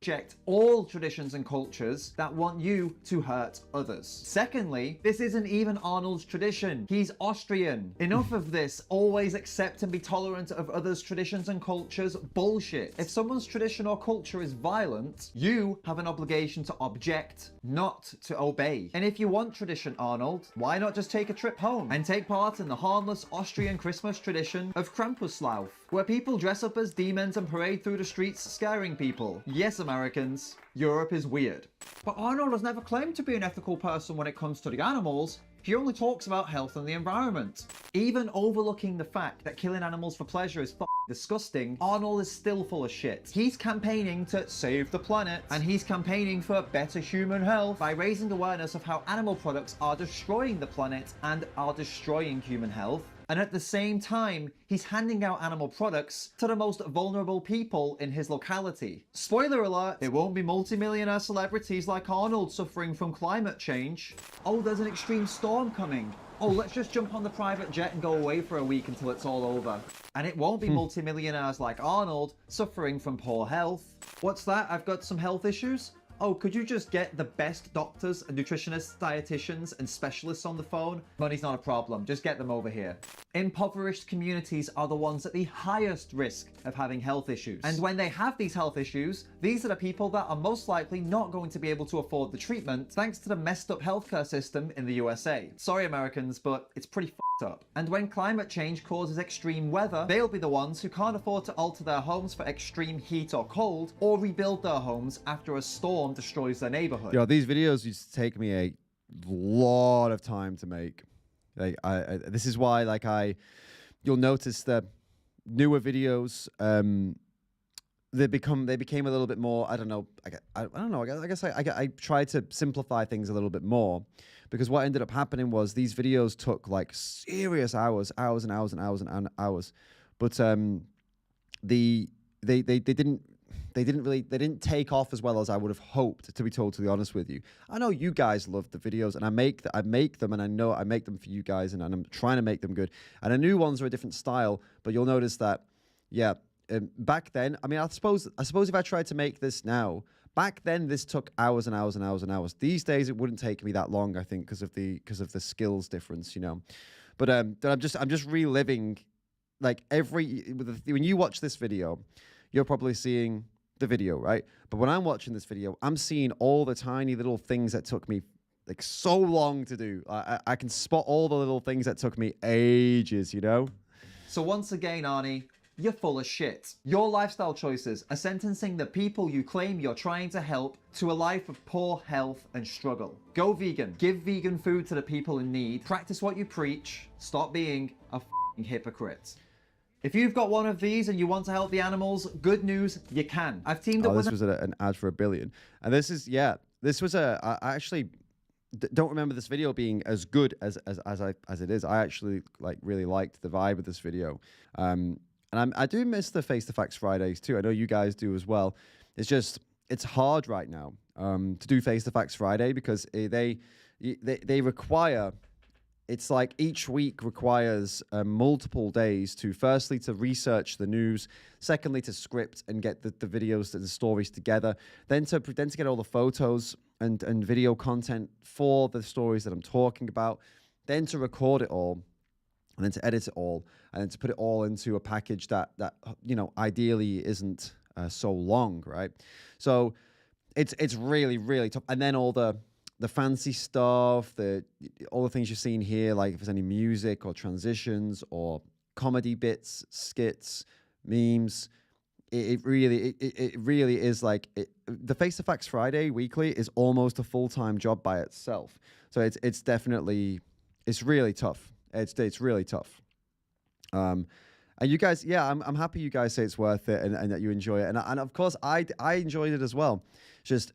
reject all traditions and cultures that want you to hurt others. Secondly, this isn't even Arnold's tradition. He's Austrian. Enough of this always accept and be tolerant of others' traditions and cultures bullshit. If someone's tradition or culture is violent, you have an obligation to object, not to obey. And if you want tradition, Arnold, why not just take a trip home and take part in the harmless Austrian Christmas tradition of Krampuslauf, where people dress up as demons and parade through the streets scaring people? Yes, Americans, Europe is weird. But Arnold has never claimed to be an ethical person when it comes to the animals. He only talks about health and the environment. Even overlooking the fact that killing animals for pleasure is disgusting, Arnold is still full of shit. He's campaigning to save the planet, and he's campaigning for better human health by raising awareness of how animal products are destroying the planet and are destroying human health. And at the same time, he's handing out animal products to the most vulnerable people in his locality. Spoiler alert, it won't be multimillionaire celebrities like Arnold suffering from climate change. Oh, there's an extreme storm coming. Oh, let's just jump on the private jet and go away for a week until it's all over. And it won't be multimillionaires like Arnold suffering from poor health. What's that? I've got some health issues? Oh, could you just get the best doctors and nutritionists, dietitians, and specialists on the phone? Money's not a problem. Just get them over here. Impoverished communities are the ones at the highest risk of having health issues. And when they have these health issues, these are the people that are most likely not going to be able to afford the treatment thanks to the messed up healthcare system in the USA. Sorry, Americans, but it's pretty f***ed up. And when climate change causes extreme weather, they'll be the ones who can't afford to alter their homes for extreme heat or cold, or rebuild their homes after a storm destroys their neighborhood. Yo, these videos used to take me a lot of time to make. Like, this is why, like, you'll notice that newer videos, they became a little bit more. I don't know. I don't know. I guess I tried to simplify things a little bit more, because what ended up happening was these videos took like serious hours and hours and hours and hours, but they didn't take off as well as I would have hoped, to be totally honest with you. I know you guys love the videos, and I make them, and I know I make them for you guys, and I'm trying to make them good. And the new ones are a different style, but you'll notice that, yeah, back then, I mean, I suppose if I tried to make this now, back then this took hours and hours and hours and hours. These days it wouldn't take me that long, I think, because of the skills difference, you know. But I'm just reliving, like, when you watch this video, you're probably seeing the video, right? But when I'm watching this video, I'm seeing all the tiny little things that took me like so long to do. I can spot all the little things that took me ages, you know? So once again, Arnie, you're full of shit. Your lifestyle choices are sentencing the people you claim you're trying to help to a life of poor health and struggle. Go vegan. Give vegan food to the people in need. Practice what you preach. Stop being a f***ing hypocrite. If you've got one of these and you want to help the animals, good news, you can. I've teamed up with... This was an ad for $1 billion. And this was I actually don't remember this video being as good as it is. I actually really liked the vibe of this video. And I do miss the Face the Facts Fridays too. I know you guys do as well. It's hard right now to do Face the Facts Friday, because they require... It's like each week requires multiple days to, firstly, to research the news, secondly, to script and get the videos and the stories together, then to get all the photos and video content for the stories that I'm talking about, then to record it all, and then to edit it all, and then to put it all into a package that you know, ideally isn't so long, right? So it's really, really tough. And then all the fancy stuff, all the things you're seeing here, like if there's any music or transitions or comedy bits, skits, memes, it really is like the Face the Facts Friday weekly is almost a full-time job by itself. So it's definitely, it's really tough. It's really tough. And you guys, yeah, I'm happy you guys say it's worth it and that you enjoy it. And of course I enjoyed it as well. Just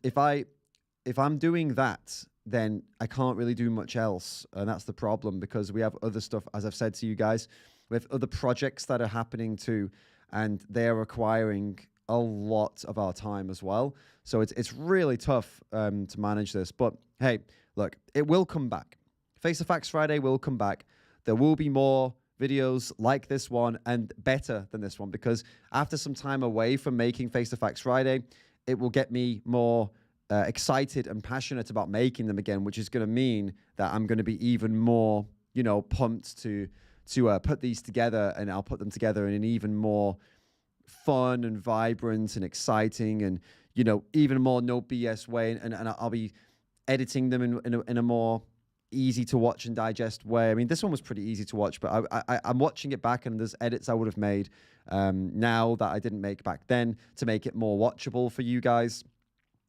if I'm doing that, then I can't really do much else. And that's the problem, because we have other stuff, as I've said to you guys, we have other projects that are happening too, and they're requiring a lot of our time as well. So it's really tough to manage this. But hey, look, it will come back. Face the Facts Friday will come back. There will be more videos like this one and better than this one, because after some time away from making Face the Facts Friday, it will get me more excited and passionate about making them again, which is going to mean that I'm going to be even more, you know, pumped to put these together, and I'll put them together in an even more fun and vibrant and exciting and, you know, even more no BS way, and I'll be editing them in a more easy to watch and digest way. I mean, this one was pretty easy to watch, but I'm watching it back, and there's edits I would have made now that I didn't make back then to make it more watchable for you guys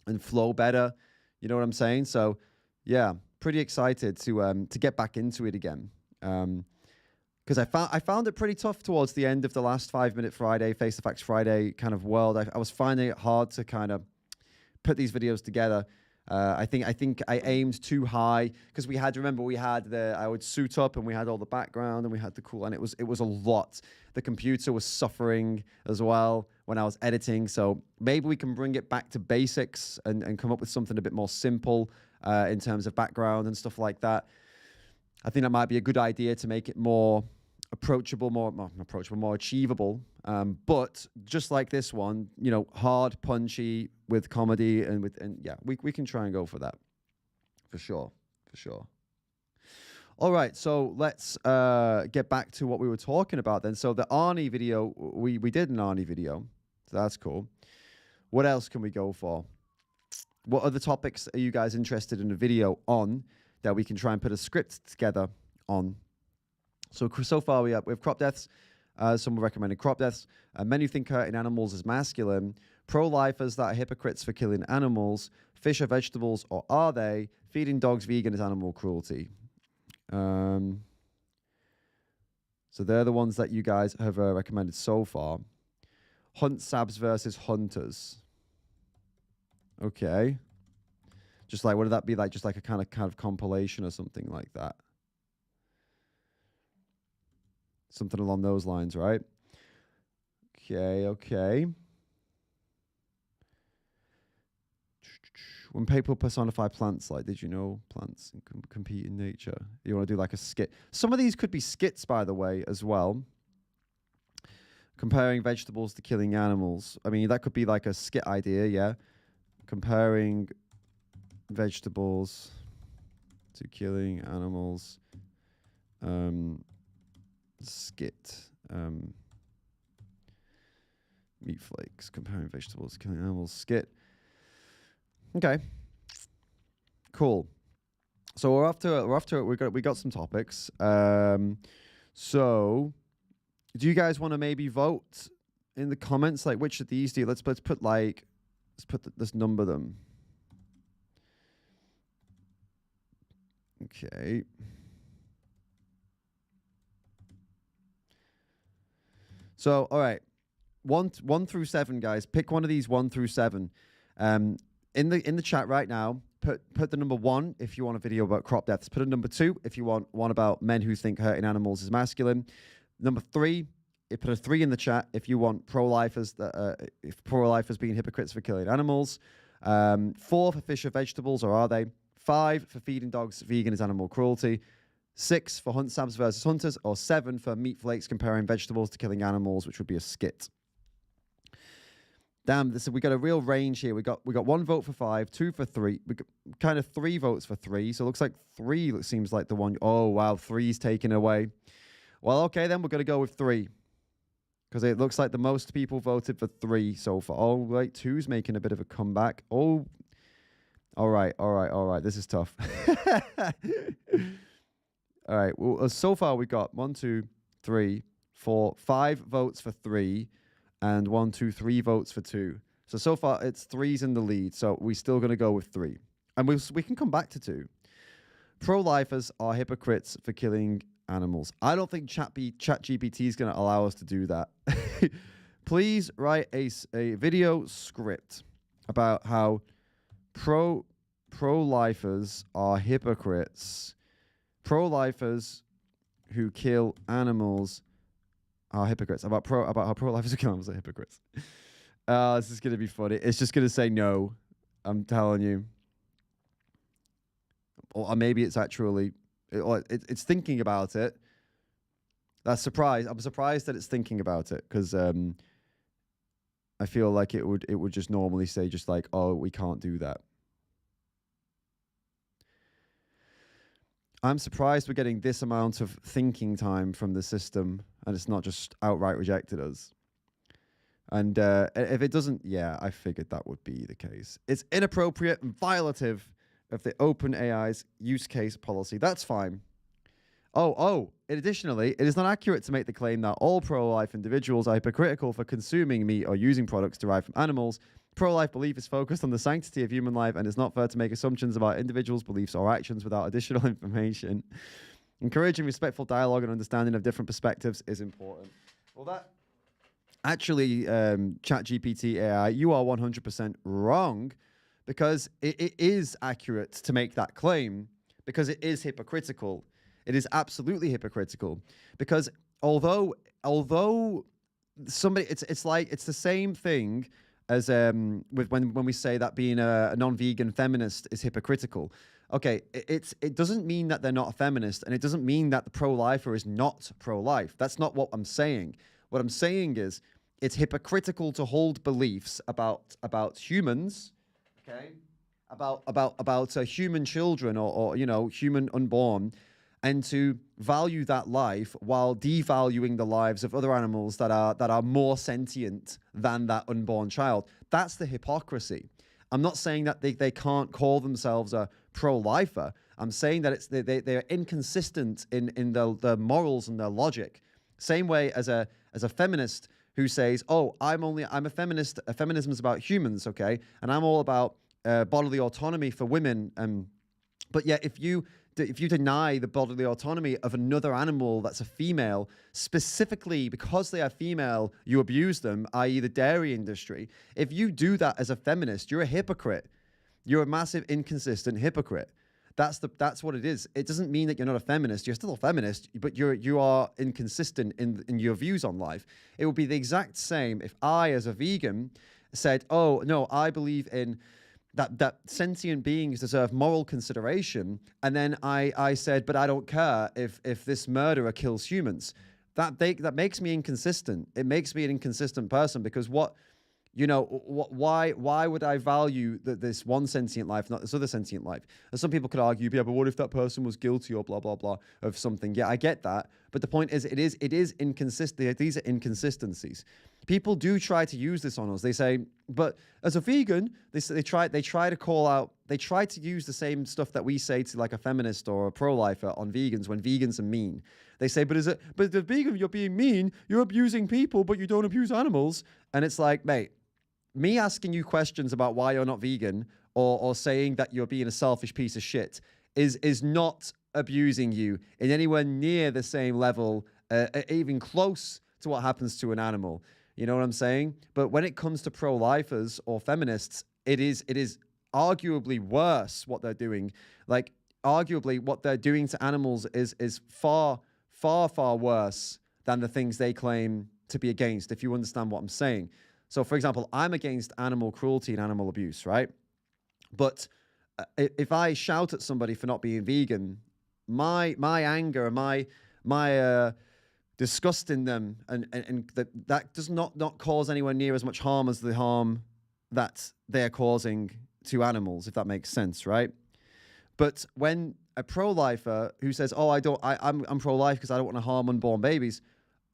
and flow better. You know what I'm saying? So yeah, pretty excited to get back into it again. Because I found it pretty tough towards the end of the last 5 Minute Friday, Face the Facts Friday kind of world. I was finding it hard to kind of put these videos together. I think I aimed too high because we had I would suit up and we had all the background and we had the cool, and it was a lot. The computer was suffering as well when I was editing, so maybe we can bring it back to basics and come up with something a bit more simple in terms of background and stuff like that. I think that might be a good idea to make it more approachable, more achievable. But just like this one, hard, punchy with comedy and yeah, we can try and go for that, for sure. All right, so let's get back to what we were talking about then. So the Arnie video, we did an Arnie video, so that's cool. What else can we go for? What other topics are you guys interested in a video on that we can try and put a script together on? So far we have crop deaths. Some recommended crop deaths. Men who think hurting animals is masculine. Pro-lifers that are hypocrites for killing animals. Fish are vegetables, or are they? Feeding dogs vegan is animal cruelty. So they're the ones that you guys have recommended so far. Hunt sabs versus hunters. Okay. Just like, what would that be like? Just like a kind of compilation or something like that. Something along those lines, right? Okay. When people personify plants, like, did you know plants compete in nature? You want to do like a skit. Some of these could be skits, by the way, as well. Comparing vegetables to killing animals. I mean, that could be like a skit idea, yeah. Comparing vegetables to killing animals. Skit. Meat flakes. Comparing vegetables to killing animals. Skit. Okay. Cool. So we're after we got some topics. So do you guys want to maybe vote in the comments, like, which of these do you, let's number them. Okay. So, all right, 1 through 7, guys. Pick one of these 1 through 7. In the chat right now, put the number 1 if you want a video about crop deaths. Put a number 2 if you want one about men who think hurting animals is masculine. Number 3, put a 3 in the chat if you want pro-lifers being hypocrites for killing animals. 4 for fish or vegetables, or are they? 5 for feeding dogs vegan is animal cruelty. 6 for hunt sabs versus hunters, or 7 for meat flakes comparing vegetables to killing animals, which would be a skit. Damn, we got a real range here. We got 1 vote for 5, 2 for 3. We got kind of 3 votes for 3. So it looks like 3 seems like the one. Oh wow, 3's taken away. Well, okay then, we're gonna go with 3 because it looks like the most people voted for 3 so far. Oh wait, 2's making a bit of a comeback. Oh, all right. This is tough. All right. Well, so far we got 1, 2, 3, 4, 5 votes for 3, and 1, 2, 3 votes for 2. So far it's 3's in the lead. So we're still going to go with 3, and we can come back to 2. Pro-lifers are hypocrites for killing animals. I don't think ChatGPT is going to allow us to do that. Please write a video script about how pro-lifers are hypocrites. Pro-lifers who kill animals are hypocrites. About how pro-lifers who kill animals are hypocrites. This is going to be funny. It's just going to say no. I'm telling you. Or maybe it's actually... It's thinking about it. I'm surprised that it's thinking about it, because I feel like it would just normally say just like, oh, we can't do that. I'm surprised we're getting this amount of thinking time from the system, and it's not just outright rejected us. And if it doesn't, yeah, I figured that would be the case. It's inappropriate and violative of the OpenAI's use case policy. That's fine. Additionally, it is not accurate to make the claim that all pro-life individuals are hypocritical for consuming meat or using products derived from animals. Pro-life belief is focused on the sanctity of human life, and it's not fair to make assumptions about individuals' beliefs or actions without additional information. Encouraging respectful dialogue and understanding of different perspectives is important. Well, that actually, ChatGPT AI, you are 100% wrong, because it is accurate to make that claim, because it is hypocritical. It is absolutely hypocritical, because although somebody, it's like, it's the same thing as with when we say that being a non-vegan feminist is hypocritical. Okay, it doesn't mean that they're not a feminist, and it doesn't mean that the pro-lifer is not pro-life. That's not what I'm saying. What I'm saying is it's hypocritical to hold beliefs about humans, okay, about human children or human unborn, and to value that life while devaluing the lives of other animals that are more sentient than that unborn child. That's the hypocrisy. I'm not saying that they can't call themselves a pro-lifer. I'm saying that they're inconsistent in their morals and their logic. Same way as a feminist who says, "Oh, I'm a feminist. Feminism is about humans, okay, and I'm all about bodily autonomy for women." But yet, if you deny the bodily autonomy of another animal that's a female, specifically because they are female, you abuse them, i.e. the dairy industry. If you do that as a feminist, you're a hypocrite. You're a massive, inconsistent hypocrite. That's what it is. It doesn't mean that you're not a feminist. You're still a feminist, but you are inconsistent in your views on life. It would be the exact same if I, as a vegan, said, "Oh, no, I believe in that sentient beings deserve moral consideration," and then I said, "But I don't care if this murderer kills humans." That makes me inconsistent. It makes me an inconsistent person, because why would I value this one sentient life, not this other sentient life? And some people could argue, "Yeah, but what if that person was guilty or blah blah blah of something?" Yeah, I get that, but the point is, it is inconsistent. These are inconsistencies. People do try to use this on us. They say, "But as a vegan," they try to use the same stuff that we say to like a feminist or a pro-lifer on vegans when vegans are mean. They say, "But the vegan, you're being mean. You're abusing people, but you don't abuse animals." And it's like, mate, me asking you questions about why you're not vegan or saying that you're being a selfish piece of shit is not abusing you in anywhere near the same level, even close to what happens to an animal. You know what I'm saying? But when it comes to pro-lifers or feminists, it is arguably worse what they're doing. Like, arguably what they're doing to animals is far, far, far worse than the things they claim to be against, if you understand what I'm saying. So, for example, I'm against animal cruelty and animal abuse, right? But if I shout at somebody for not being vegan, my anger and my disgust in them, and that does not cause anywhere near as much harm as the harm that they're causing to animals, if that makes sense, right? But when a pro-lifer who says, "Oh, I'm pro-life because I don't want to harm unborn babies,"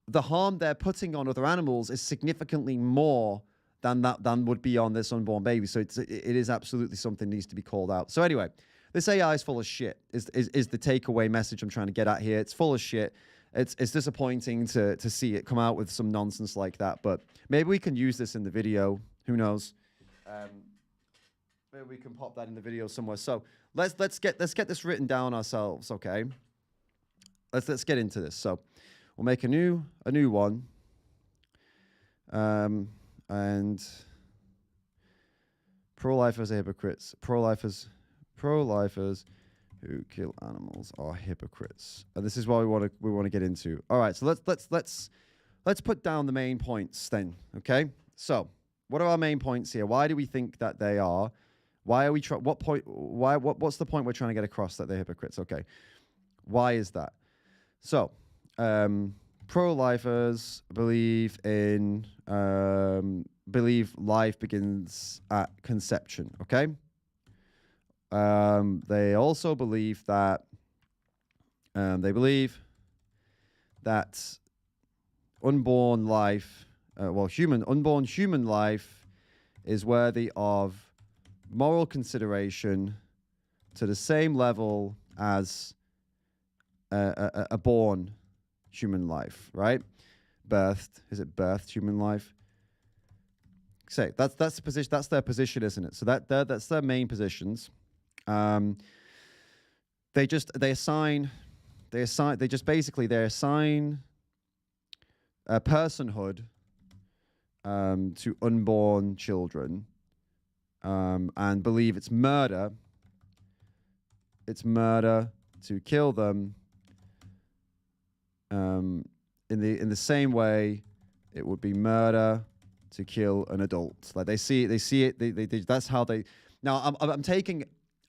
the harm they're putting on other animals is significantly more than would be on this unborn baby. So it is absolutely something that needs to be called out. So anyway, this AI is full of shit, is the takeaway message I'm trying to get at here. It's full of shit. It's disappointing to see it come out with some nonsense like that, but maybe we can use this in the video. Who knows? Maybe we can pop that in the video somewhere. So let's get this written down ourselves, okay? Let's get into this. So we'll make a new one. And pro-lifers are hypocrites. Pro-lifers who kill animals are hypocrites. And this is what we want to get into. All right, so let's put down the main points then, okay? So, what are our main points here? Why do we think that they are? Why are we what's the point we're trying to get across that they're hypocrites? Okay. Why is that? So, pro-lifers believe life begins at conception, okay? They also believe that unborn life, unborn human life is worthy of moral consideration to the same level as a born human life, right? Birthed human life? Say that's the position. That's their position, isn't it? So that's their main positions. They assign personhood to unborn children and believe it's murder. It's murder to kill them. In the same way, it would be murder to kill an adult. Like they see it. They that's how they. Now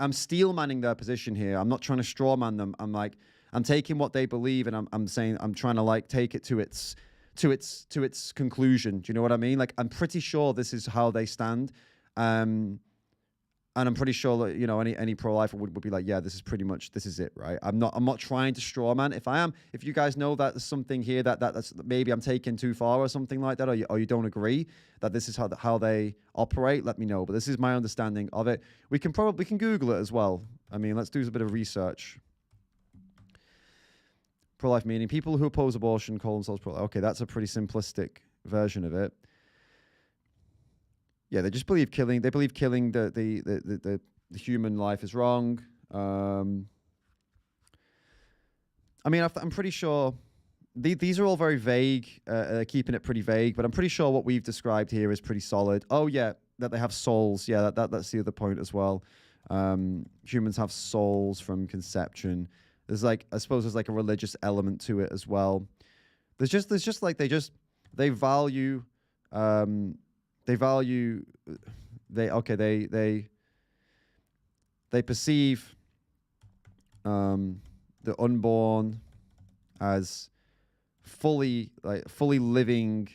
I'm steel manning their position here. I'm not trying to straw man them. I'm taking what they believe and I'm saying I'm trying to like take it to its conclusion. Do you know what I mean? Like I'm pretty sure this is how they stand. And I'm pretty sure that, you know, any pro-lifer would be like, yeah, this is it, right? I'm not trying to straw man. If you guys know that there's something here that's maybe I'm taking too far or something like that, or you don't agree that this is how they operate, let me know. But this is my understanding of it. We can Google it as well. I mean, let's do a bit of research. Pro-life meaning people who oppose abortion call themselves pro-life. Okay, that's a pretty simplistic version of it. Yeah, they just believe killing. They believe killing the human life is wrong. I mean, I'm pretty sure these are all very vague, keeping it pretty vague. But I'm pretty sure what we've described here is pretty solid. Oh yeah, that they have souls. Yeah, that's the other point as well. Humans have souls from conception. There's like, I suppose there's like a religious element to it as well. There's just like they value. They perceive the unborn as fully living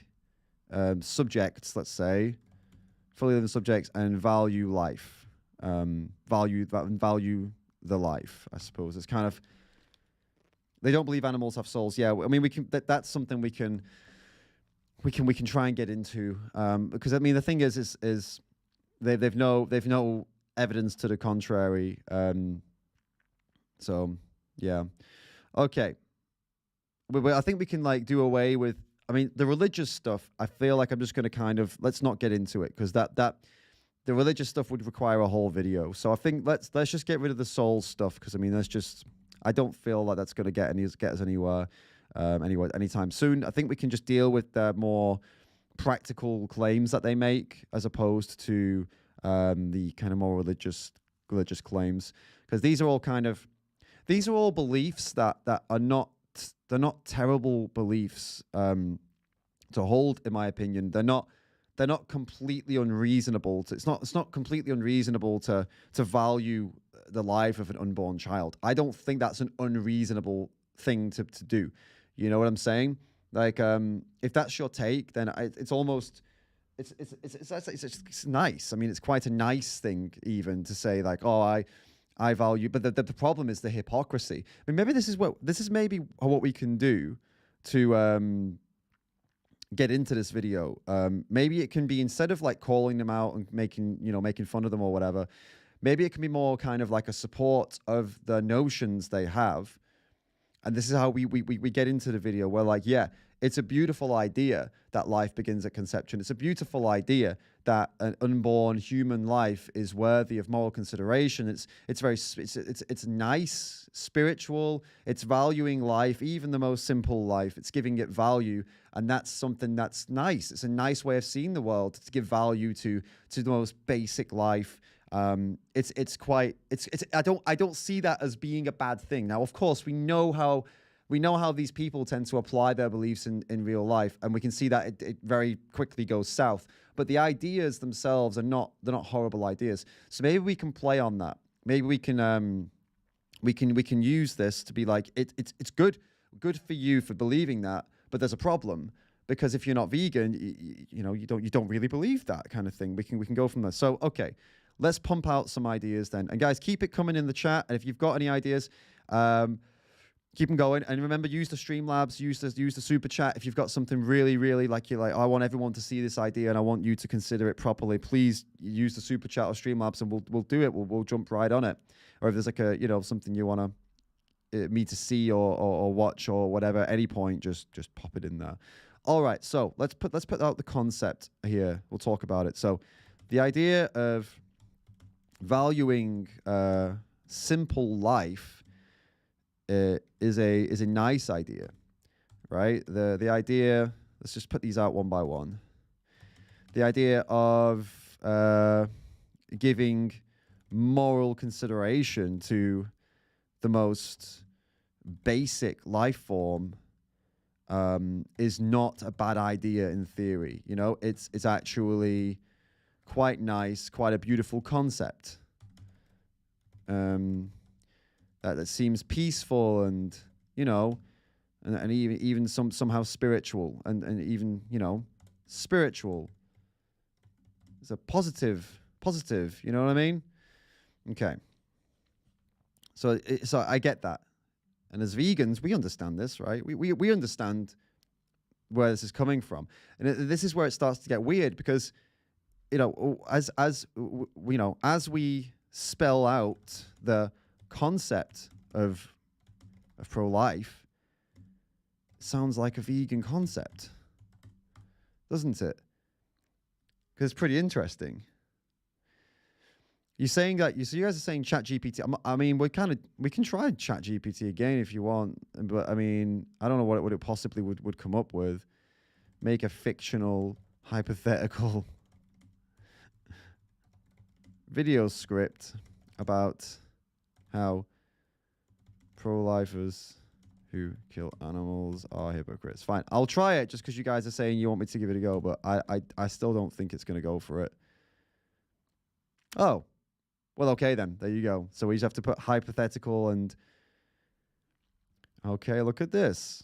subjects, let's say, fully living subjects, and value life, value the life. I suppose it's kind of, they don't believe animals have souls. Yeah, I mean that's something we can try and get into, because I mean the thing is they've no evidence to the contrary. So yeah, okay. But I think we can like do away with. I mean the religious stuff. I feel like I'm just going to kind of let's not get into it because that the religious stuff would require a whole video. So I think let's just get rid of the soul stuff because I mean I don't feel like that's going to get us anywhere. Anytime soon. I think we can just deal with the more practical claims that they make as opposed to the kind of more religious claims, because these are all beliefs that are not terrible beliefs to hold, in my opinion. They're not completely unreasonable. It's not completely unreasonable to value the life of an unborn child. I don't think that's an unreasonable thing to do. You know what I'm saying? Like, if that's your take, then it's almost, it's nice. I mean, it's quite a nice thing even to say like, oh, I value, but the problem is the hypocrisy. I mean, maybe this is maybe what we can do to get into this video. Maybe it can be, instead of like calling them out and making fun of them or whatever, maybe it can be more kind of like a support of the notions they have. And this is how we get into the video. We're like, yeah, it's a beautiful idea that life begins at conception. It's a beautiful idea that an unborn human life is worthy of moral consideration. It's nice, spiritual. It's valuing life, even the most simple life. It's giving it value, and that's something that's nice. It's a nice way of seeing the world, to give value to the most basic life. I don't see that as being a bad thing. Now, of course, we know how these people tend to apply their beliefs in real life, and we can see that it very quickly goes south. But the ideas themselves they're not horrible ideas. So maybe we can play on that. Maybe we can use this to be like it's good for you for believing that, but there's a problem. Because if you're not vegan, you don't really believe that kind of thing. We can go from there. So okay. Let's pump out some ideas then. And guys, keep it coming in the chat. And if you've got any ideas, keep them going. And remember, use the Streamlabs, use the super chat. If you've got something really, really like you're like, I want everyone to see this idea and I want you to consider it properly, please use the super chat or Streamlabs and we'll do it. We'll jump right on it. Or if there's like a something you want me to see or watch or whatever at any point, just pop it in there. All right, so let's put out the concept here. We'll talk about it. So the idea of valuing simple life is a nice idea, right? The idea, let's just put these out one by one. The idea of giving moral consideration to the most basic life form is not a bad idea in theory. You know, it's actually quite nice, quite a beautiful concept. That seems peaceful and, you know, and even somehow spiritual and even, you know, spiritual. It's a positive, you know what I mean? Okay. So I get that. And as vegans, we understand this, right? We understand where this is coming from. And this is where it starts to get weird because, you know, as we spell out the concept of pro-life, sounds like a vegan concept, doesn't it? Because it's pretty interesting. You're saying that you guys are saying ChatGPT. I mean, we can try ChatGPT again if you want, but I mean, I don't know what it possibly would come up with. Make a fictional, hypothetical video script about how pro-lifers who kill animals are hypocrites. Fine, I'll try it just because you guys are saying you want me to give it a go, but I still don't think it's going to go for it. Oh, well, okay then. There you go. So we just have to put hypothetical and... Okay, look at this.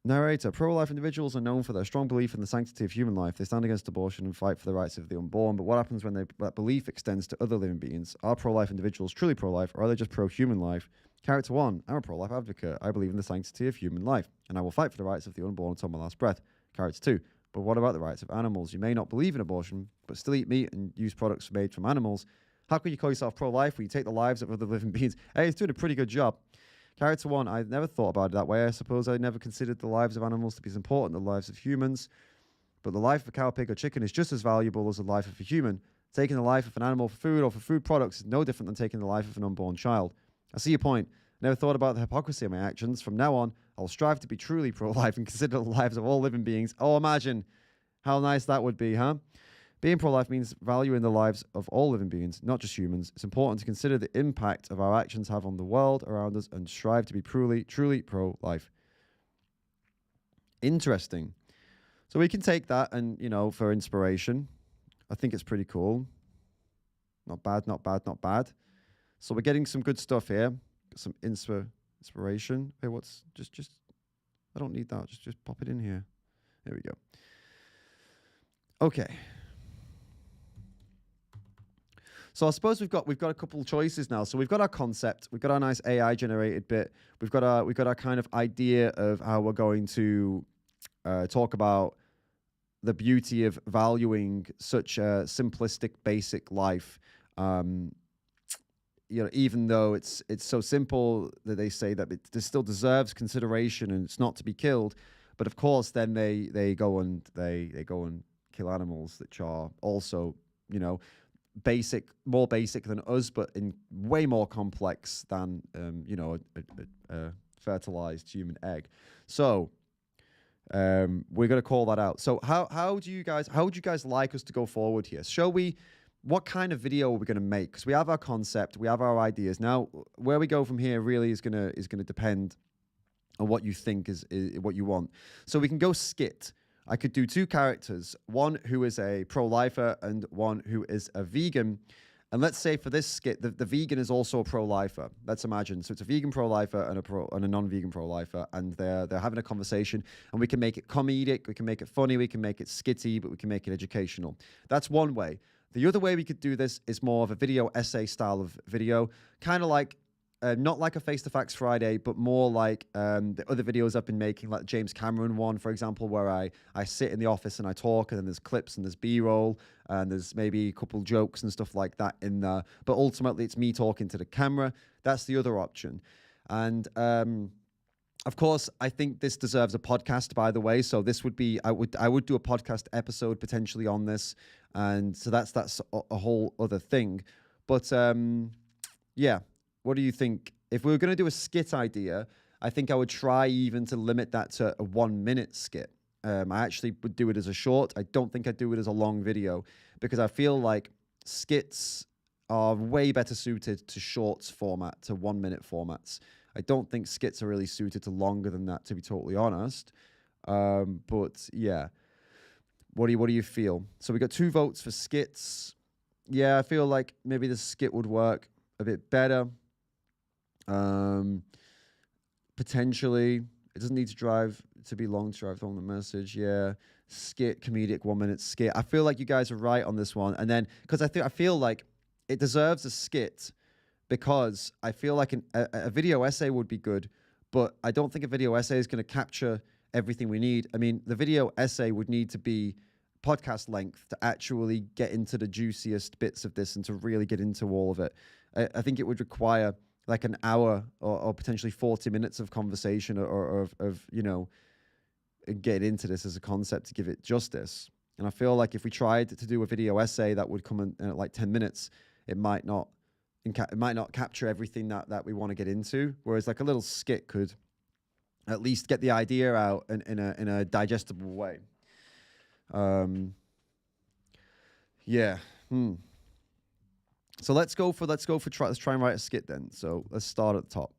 Narrator, pro-life individuals are known for their strong belief in the sanctity of human life. They stand against abortion and fight for the rights of the unborn. But what happens when that belief extends to other living beings? Are pro-life individuals truly pro-life, or are they just pro-human life? Character 1, I'm a pro-life advocate. I believe in the sanctity of human life, and I will fight for the rights of the unborn until my last breath. Character 2, but what about the rights of animals? You may not believe in abortion, but still eat meat and use products made from animals. How can you call yourself pro-life when you take the lives of other living beings? Hey, it's doing a pretty good job. Character 1, I never thought about it that way. I suppose I never considered the lives of animals to be as important as the lives of humans. But the life of a cow, pig, or chicken is just as valuable as the life of a human. Taking the life of an animal for food or for food products is no different than taking the life of an unborn child. I see your point. I never thought about the hypocrisy of my actions. From now on, I'll strive to be truly pro-life and consider the lives of all living beings. Oh, imagine how nice that would be, huh? Being pro-life means valuing the lives of all living beings, not just humans. It's important to consider the impact of our actions have on the world around us and strive to be truly pro-life. Interesting. So we can take that and, you know, for inspiration. I think it's pretty cool. Not bad, not bad, not bad. So we're getting some good stuff here. Some inspiration. Hey, what's just I don't need that. Just pop it in here. There we go. Okay. So I suppose we've got a couple choices now. So we've got our concept, we've got our nice AI generated bit, we've got our kind of idea of how we're going to talk about the beauty of valuing such a simplistic, basic life. You know, even though it's so simple that they say that it still deserves consideration and it's not to be killed, but of course then they go and kill animals that are also, you know, more basic than us, but in way more complex than you know, a fertilized human egg. So we're going to call that out. So how would you guys like us to go forward here? What kind of video are we going to make? Because we have our concept, we have our ideas. Now, where we go from here really is going to depend on what you think is what you want. So we can go skit. I could do two characters, one who is a pro-lifer and one who is a vegan. And let's say for this skit, the vegan is also a pro-lifer. Let's imagine. So it's a vegan pro-lifer and a non-vegan pro-lifer, and they're having a conversation, and we can make it comedic, we can make it funny, we can make it skitty, but we can make it educational. That's one way. The other way we could do this is more of a video essay style of video, kind of like not like a Face to Facts Friday, but more like the other videos I've been making, like James Cameron one, for example, where I sit in the office and I talk, and then there's clips and there's B-roll, and there's maybe a couple jokes and stuff like that in there. But ultimately, it's me talking to the camera. That's the other option. And of course, I think this deserves a podcast, by the way. So this would be, I would do a podcast episode potentially on this. And so that's a whole other thing. But yeah. What do you think? If we were going to do a skit idea, I think I would try even to limit that to a 1 minute skit. I actually would do it as a short. I don't think I'd do it as a long video because I feel like skits are way better suited to shorts format, to 1 minute formats. I don't think skits are really suited to longer than that, to be totally honest. But yeah, what do you feel? So we got 2 votes for skits. Yeah, I feel like maybe the skit would work a bit better. Potentially, it doesn't need to be long to drive home the message. Yeah, skit, comedic 1 minute skit. I feel like you guys are right on this one. And then because I feel like it deserves a skit because I feel like a video essay would be good, but I don't think a video essay is going to capture everything we need. I mean, the video essay would need to be podcast length to actually get into the juiciest bits of this and to really get into all of it. I think it would require like an hour or potentially 40 minutes of conversation or of you know, get into this as a concept to give it justice. And I feel like if we tried to do a video essay that would come in at like 10 minutes, it might not capture everything that we want to get into. Whereas like a little skit could at least get the idea out in a digestible way. Yeah. So let's try and write a skit then. So let's start at the top.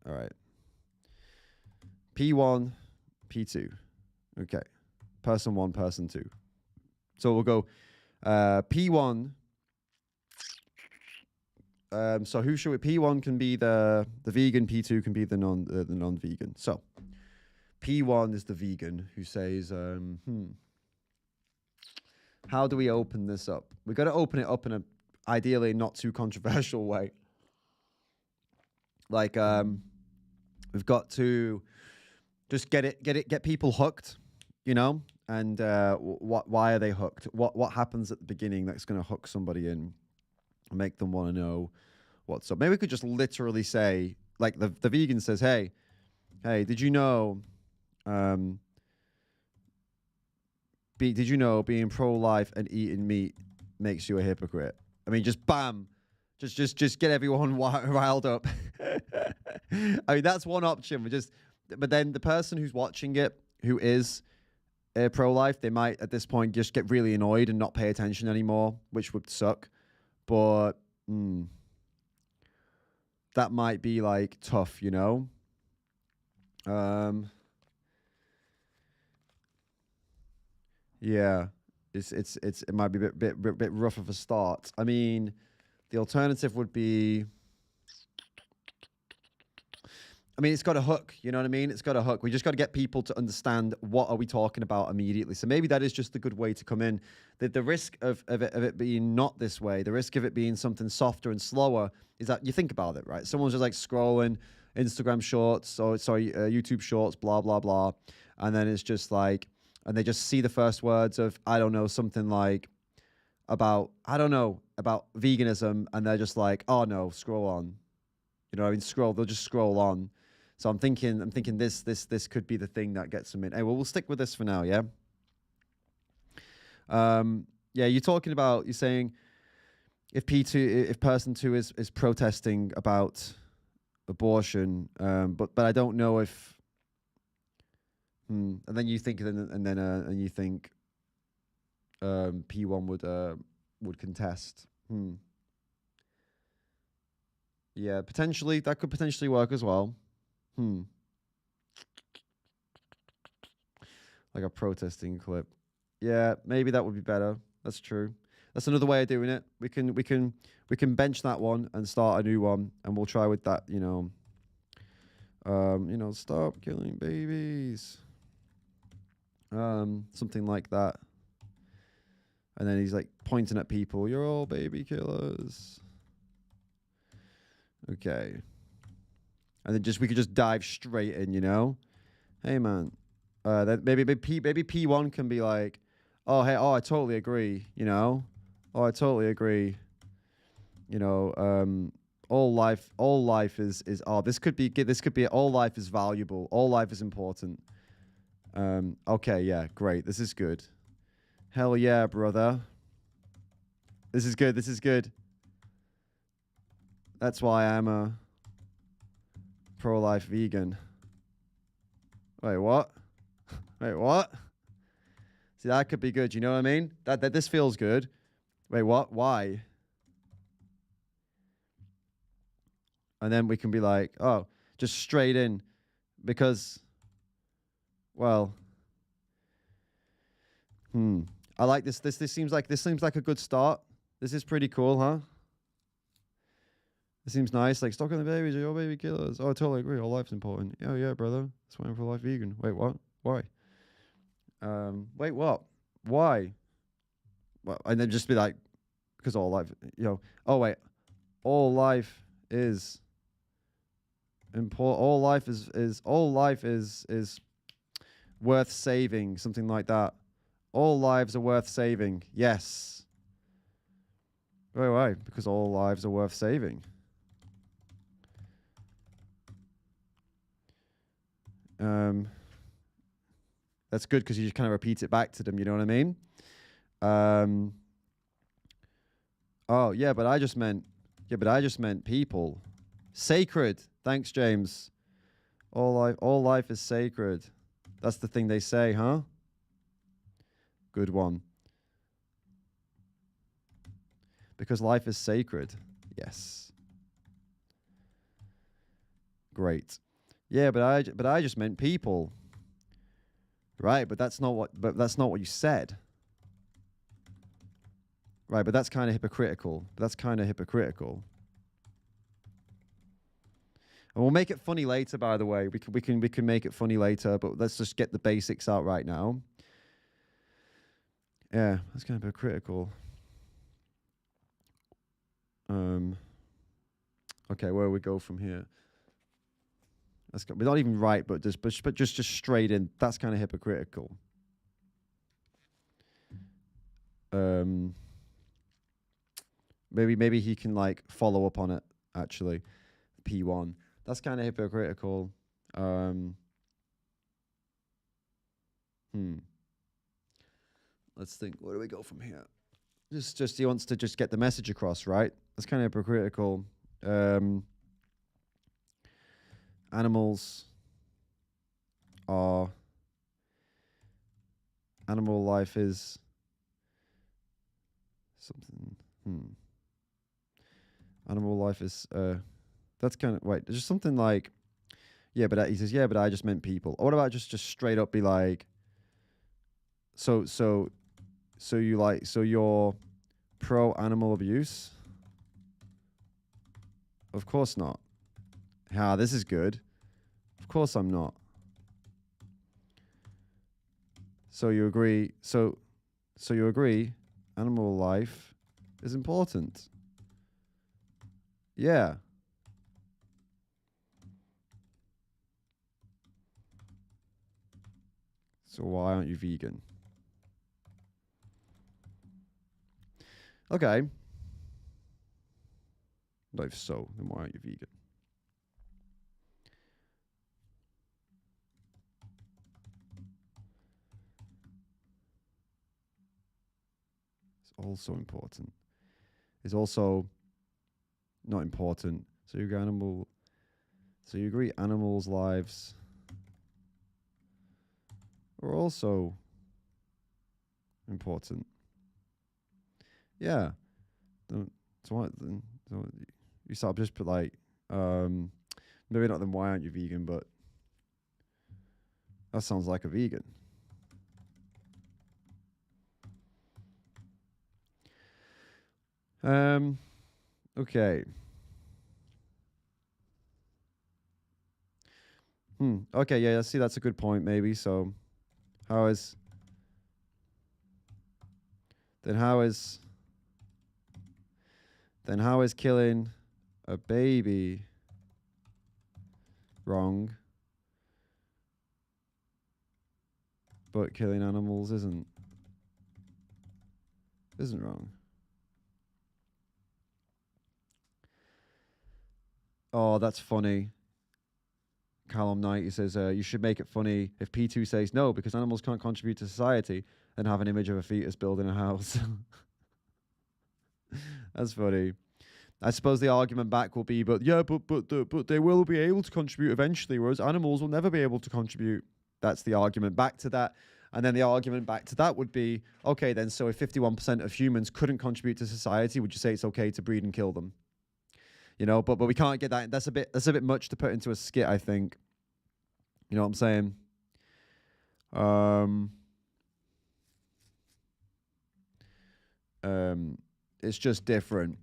All right. P1, P2. Okay. Person 1, person 2. So we'll go P1. So who should we? P1 can be the vegan. P2 can be the non-vegan. So P1 is the vegan who says, how do we open this up? We've got to open it up in a ideally not too controversial way. Like we've got to just get people hooked, you know. And why are they hooked? What happens at the beginning that's going to hook somebody in? Make them want to know what's up. Maybe we could just literally say, like the vegan says, hey, did you know being pro-life and eating meat makes you a hypocrite? I mean, just bam, just get everyone riled up. I mean, that's one option. But then the person who's watching it, who is pro-life, they might at this point just get really annoyed and not pay attention anymore, which would suck. But that might be like tough, you know. Yeah, it might be a bit rough of a start. I mean, the alternative would be. I mean, it's got a hook, you know what I mean? It's got a hook. We just got to get people to understand what are we talking about immediately. So maybe that is just a good way to come in. The risk of it being not this way, the risk of it being something softer and slower is that you think about it, right? Someone's just like scrolling Instagram shorts, YouTube shorts, blah, blah, blah. And then it's just like, and they just see the first words of, I don't know, something like about veganism. And they're just like, oh no, scroll on. You know what I mean? They'll just scroll on. So I'm thinking this could be the thing that gets them in. Hey, well, we'll stick with this for now, yeah? Yeah, you're saying if person 2 is protesting about abortion, but I don't know if and then you think and you think P1 would contest. Yeah, potentially that could potentially work as well. Like a protesting clip. Yeah, maybe that would be better. That's true. That's another way of doing it. We can bench that one and start a new one, and we'll try with that. Stop killing babies. Something like that. And then he's like pointing at people. You're all baby killers. Okay. And then we could just dive straight in, you know? Hey, man. Then maybe P1 can be like, oh, hey, I totally agree, you know? Oh, I totally agree. You know, all life is this could be all life is valuable. All life is important. Okay, yeah, great. This is good. Hell yeah, brother. This is good. That's why I'm a pro-life vegan. Wait, what? Wait, what? See, that could be good. You know what I mean? That this feels good. Wait, what? Why? And then we can be like, oh, just straight in, because, well, I like this. This seems like a good start. This is pretty cool, huh? It seems nice. Like, stock on the babies are your baby killers. Oh, I totally agree. All life's important. Oh yeah, brother. That's why I'm for life vegan. Wait, what? Why? Wait, what? Why? Well, and then just be like, because all life, oh wait, all life is important. All life is worth saving. Something like that. All lives are worth saving. Yes. Why? Because all lives are worth saving. That's good because you just kind of repeat it back to them. You know what I mean? Oh yeah, but I just meant people. Sacred. Thanks, James. All life is sacred. That's the thing they say, huh? Good one. Because life is sacred. Yes. Great. Yeah, but I just meant people. Right, but that's not what you said. Right, but that's kind of hypocritical. And we'll make it funny later, by the way. We can make it funny later, but let's just get the basics out right now. Yeah, that's kind of hypocritical. Okay, where do we go from here? Let's go. We're not even right, but just straight in. That's kind of hypocritical. Maybe he can like follow up on it. Actually, P1. That's kind of hypocritical. Let's think. Where do we go from here? Just he wants to just get the message across, right? That's kind of hypocritical. Animals are. Animal life is something. Animal life is. That's kind of wait. There's just something like. Yeah, but he says yeah, but I just meant people. Or what about just straight up be like. So you're pro animal abuse? Of course not. This is good. Of course I'm not. So you agree? So you agree? Animal life is important. Yeah. So why aren't you vegan? Okay. But if so, then why aren't you vegan? It's also important. It's also not important. So you agree animals' lives are also important. Yeah. So you start just put like, maybe not then why aren't you vegan, but that sounds like a vegan. Okay. Okay, yeah, I see that's a good point, maybe. So how is killing a baby wrong, but killing animals isn't wrong? Oh, that's funny. Callum Knight, he says, you should make it funny if P2 says no, because animals can't contribute to society, and have an image of a fetus building a house. That's funny. I suppose the argument back will be, but they will be able to contribute eventually, whereas animals will never be able to contribute. That's the argument back to that. And then the argument back to that would be, okay, then so if 51% of humans couldn't contribute to society, would you say it's okay to breed and kill them? You know, but we can't get that. That's a bit much to put into a skit, I think. You know what I'm saying? It's just different.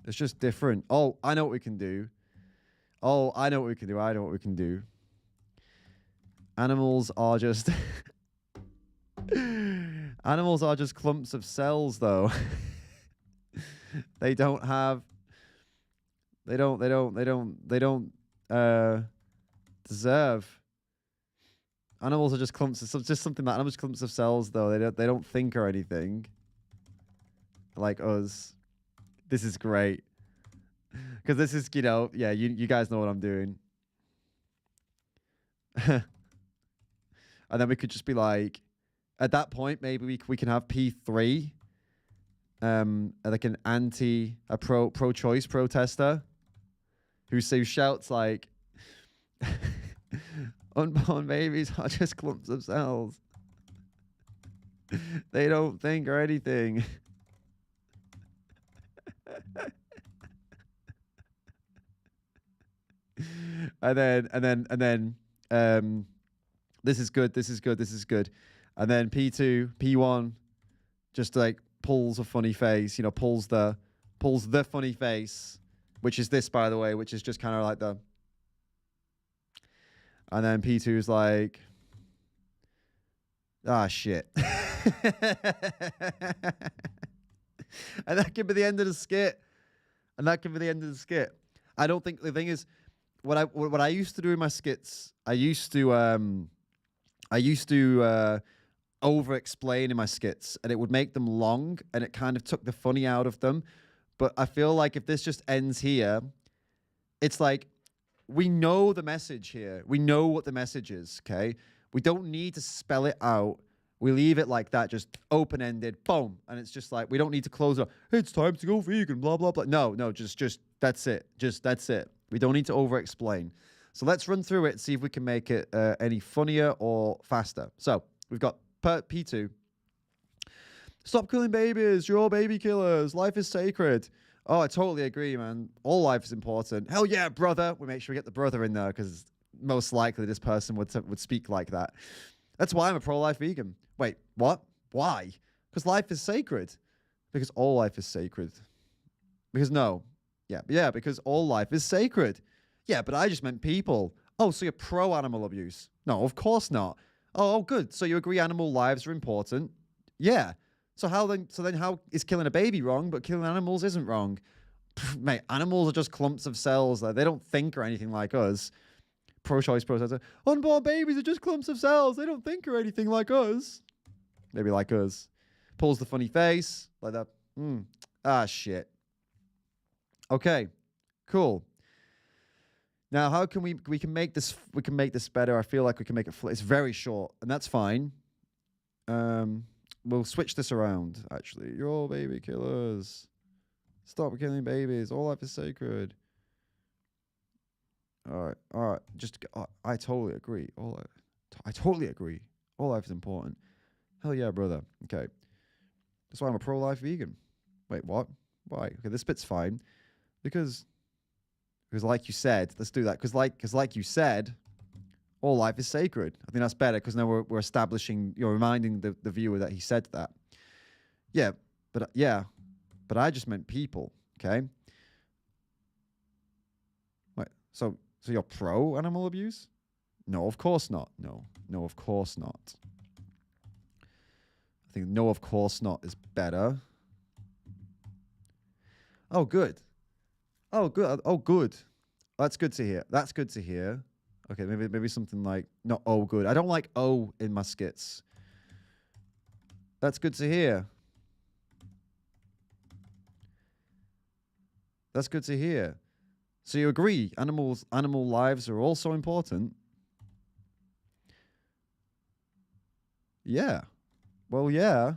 It's just different. Oh, I know what we can do. Oh, I know what we can do. I know what we can do. Animals are just animals are just clumps of cells, though. They don't have. They don't deserve. Animals are just clumps of, just something that animals clumps of cells, though. They don't think or anything. Like us. This is great. Because this is, you know, yeah, you guys know what I'm doing. And then we could just be like, at that point, maybe we can have P3, like a pro-choice protester who shouts like, unborn babies are just clumps of cells. They don't think or anything. and then this is good. And then P2, P1 just like pulls a funny face, you know, pulls the funny face, which is this, by the way, which is just kind of like the. And then P2 is like, ah, shit. And that could be the end of the skit. I don't think the thing is, what I used to do in my skits, I used to over-explain in my skits, and it would make them long, and it kind of took the funny out of them. But I feel like if this just ends here, it's like, we know the message here. We know what the message is, okay? We don't need to spell it out. We leave it like that, just open-ended, boom. And it's just like, we don't need to close it up. Hey, it's time to go vegan, blah, blah, blah. No, just that's it. That's it. We don't need to over-explain. So let's run through it and see if we can make it any funnier or faster. So we've got P2. Stop killing babies. You're all baby killers. Life is sacred. Oh, I totally agree, man. All life is important. Hell yeah, brother. We make sure we get the brother in there because most likely this person would speak like that. That's why I'm a pro-life vegan. Wait, what? Why? Because life is sacred. Because all life is sacred. Because no. Yeah, because all life is sacred. Yeah, but I just meant people. Oh, so you're pro-animal abuse? No, of course not. Oh, good. So you agree animal lives are important? Yeah. So then how is killing a baby wrong, but killing animals isn't wrong? Pff, mate, animals are just clumps of cells. They don't think or anything like us. Pro-choice protester. Unborn babies are just clumps of cells. They don't think or anything like us. Maybe like us. Pulls the funny face. Like that. Ah, shit. Okay. Cool. Now, how can we can make this better? I feel like we can make it it's very short, and that's fine. We'll switch this around, actually. You're all baby killers. Stop killing babies. All life is sacred. All right. I totally agree. I totally agree. All life is important. Hell yeah, brother. Okay. That's why I'm a pro-life vegan. Wait, what? Why? Okay, this bit's fine. Because like you said, let's do that. Because like you said, all life is sacred. I think that's better because now we're establishing, you're reminding the viewer that he said that. Yeah, but I just meant people, okay? Wait, so you're pro animal abuse? No, of course not. No, of course not. I think no, of course not is better. Oh, good. Oh, good. Oh, good. That's good to hear. Okay, maybe something like, not oh, good. I don't like oh in my skits. That's good to hear. That's good to hear. So you agree, animal lives are also important? Yeah. Well, yeah.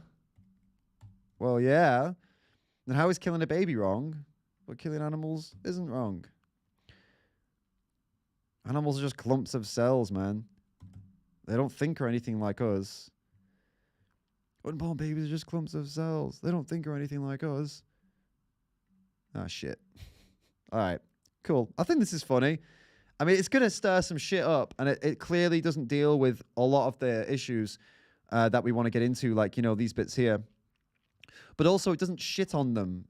Then how is killing a baby wrong? But killing animals isn't wrong. Animals are just clumps of cells, man. They don't think or anything like us. Unborn babies are just clumps of cells. They don't think or anything like us. Ah, shit. All right, cool. I think this is funny. I mean, it's going to stir some shit up, and it clearly doesn't deal with a lot of the issues that we want to get into, like, you know, these bits here. But also, it doesn't shit on them.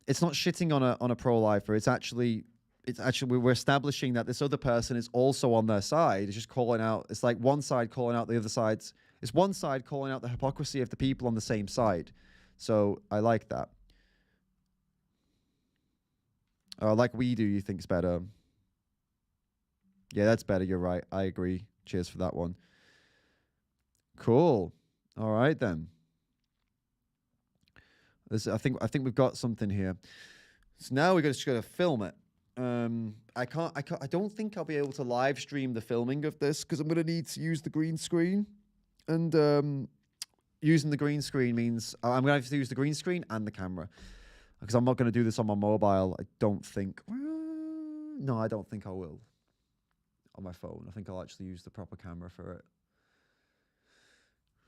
It's not shitting on a pro-lifer. It's actually we're establishing that this other person is also on their side. It's just calling out. It's like one side calling out the other side's. It's one side calling out the hypocrisy of the people on the same side. So I like that. Like we do, you think's better. Yeah, that's better. You're right. I agree. Cheers for that one. Cool. All right then. I think we've got something here. So now we're just going to film it. I don't think I'll be able to live stream the filming of this because I'm going to need to use the green screen. And using the green screen means I'm going to have to use the green screen and the camera because I'm not going to do this on my mobile. I don't think. No, I don't think I will on my phone. I think I'll actually use the proper camera for it.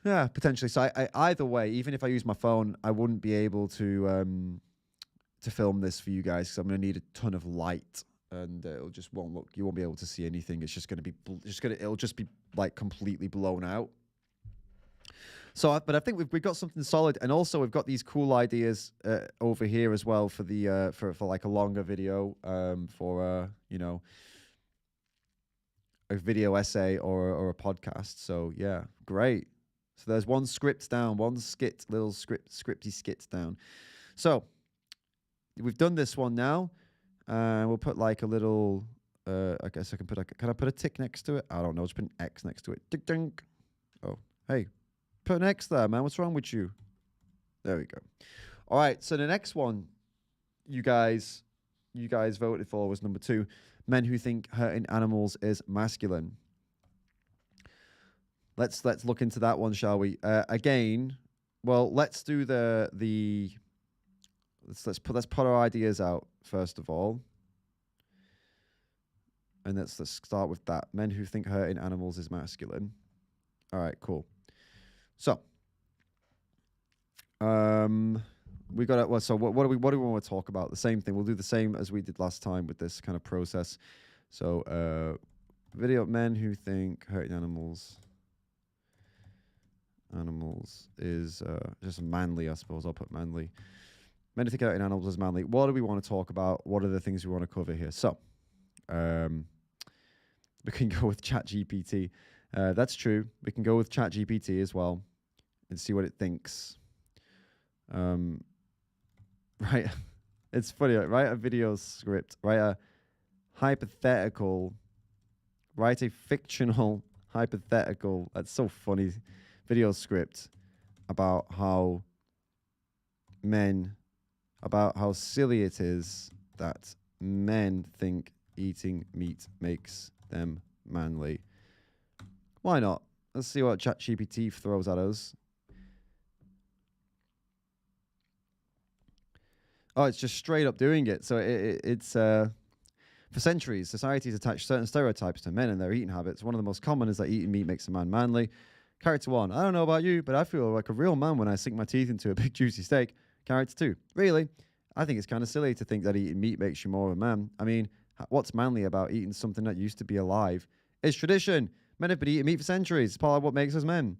Yeah, potentially. So I either way, even if I use my phone, I wouldn't be able to film this for you guys because I'm going to need a ton of light, and won't look. You won't be able to see anything. It's just going to be it'll just be like completely blown out. So, but I think we've got something solid, and also we've got these cool ideas over here as well for the for like a longer video, for you know, a video essay or a podcast. So yeah, great. So there's one script down, one little scripty skits down. So we've done this one now. We'll put like a little. I guess I can put. Can I put a tick next to it? I don't know. Just put an X next to it. Tick dink. Oh, hey. Put an X there, man. What's wrong with you? There we go. All right. So the next one you guys voted for was number 2. Men who think hurting animals is masculine. Let's look into that one, shall we? Again, well, let's do let's put our ideas out first of all. And let's start with that. Men who think hurting animals is masculine. All right, cool. So, we got it. Well, so what do we want to talk about? The same thing. We'll do the same as we did last time with this kind of process. So, video men who think hurting animals is just manly. I suppose I'll put manly. Men who think hurting animals is manly. What do we want to talk about? What are the things we want to cover here? So, we can go with ChatGPT. That's true. We can go with ChatGPT as well and see what it thinks. Right. It's funny. Write a video script. Write a fictional hypothetical. That's so funny. Video script about how silly it is that men think eating meat makes them manly. Why not? Let's see what ChatGPT throws at us. Oh, it's just straight up doing it. So it's for centuries, societies attached certain stereotypes to men and their eating habits. One of the most common is that eating meat makes a man manly. Character 1, I don't know about you, but I feel like a real man when I sink my teeth into a big juicy steak. Character 2, really? I think it's kind of silly to think that eating meat makes you more of a man. I mean, what's manly about eating something that used to be alive? It's tradition. Men have been eating meat for centuries. It's part of what makes us men.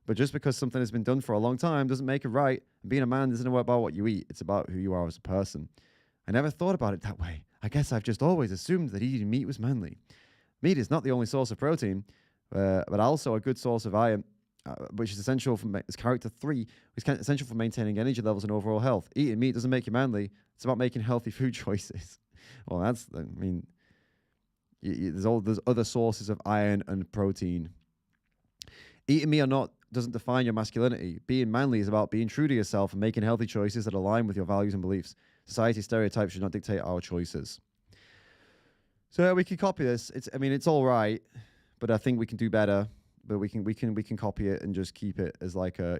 But just because something has been done for a long time doesn't make it right. And being a man isn't about what you eat. It's about who you are as a person. I never thought about it that way. I guess I've just always assumed that eating meat was manly. Meat is not the only source of protein, but also a good source of iron, which is essential for character 3, which is essential for maintaining energy levels and overall health. Eating meat doesn't make you manly. It's about making healthy food choices. Well, there's other sources of iron and protein. Eating meat or not doesn't define your masculinity. Being manly is about being true to yourself and making healthy choices that align with your values and beliefs. Society stereotypes should not dictate our choices. So we can copy this. It's all right, but I think we can do better. But we can copy it and just keep it as like a,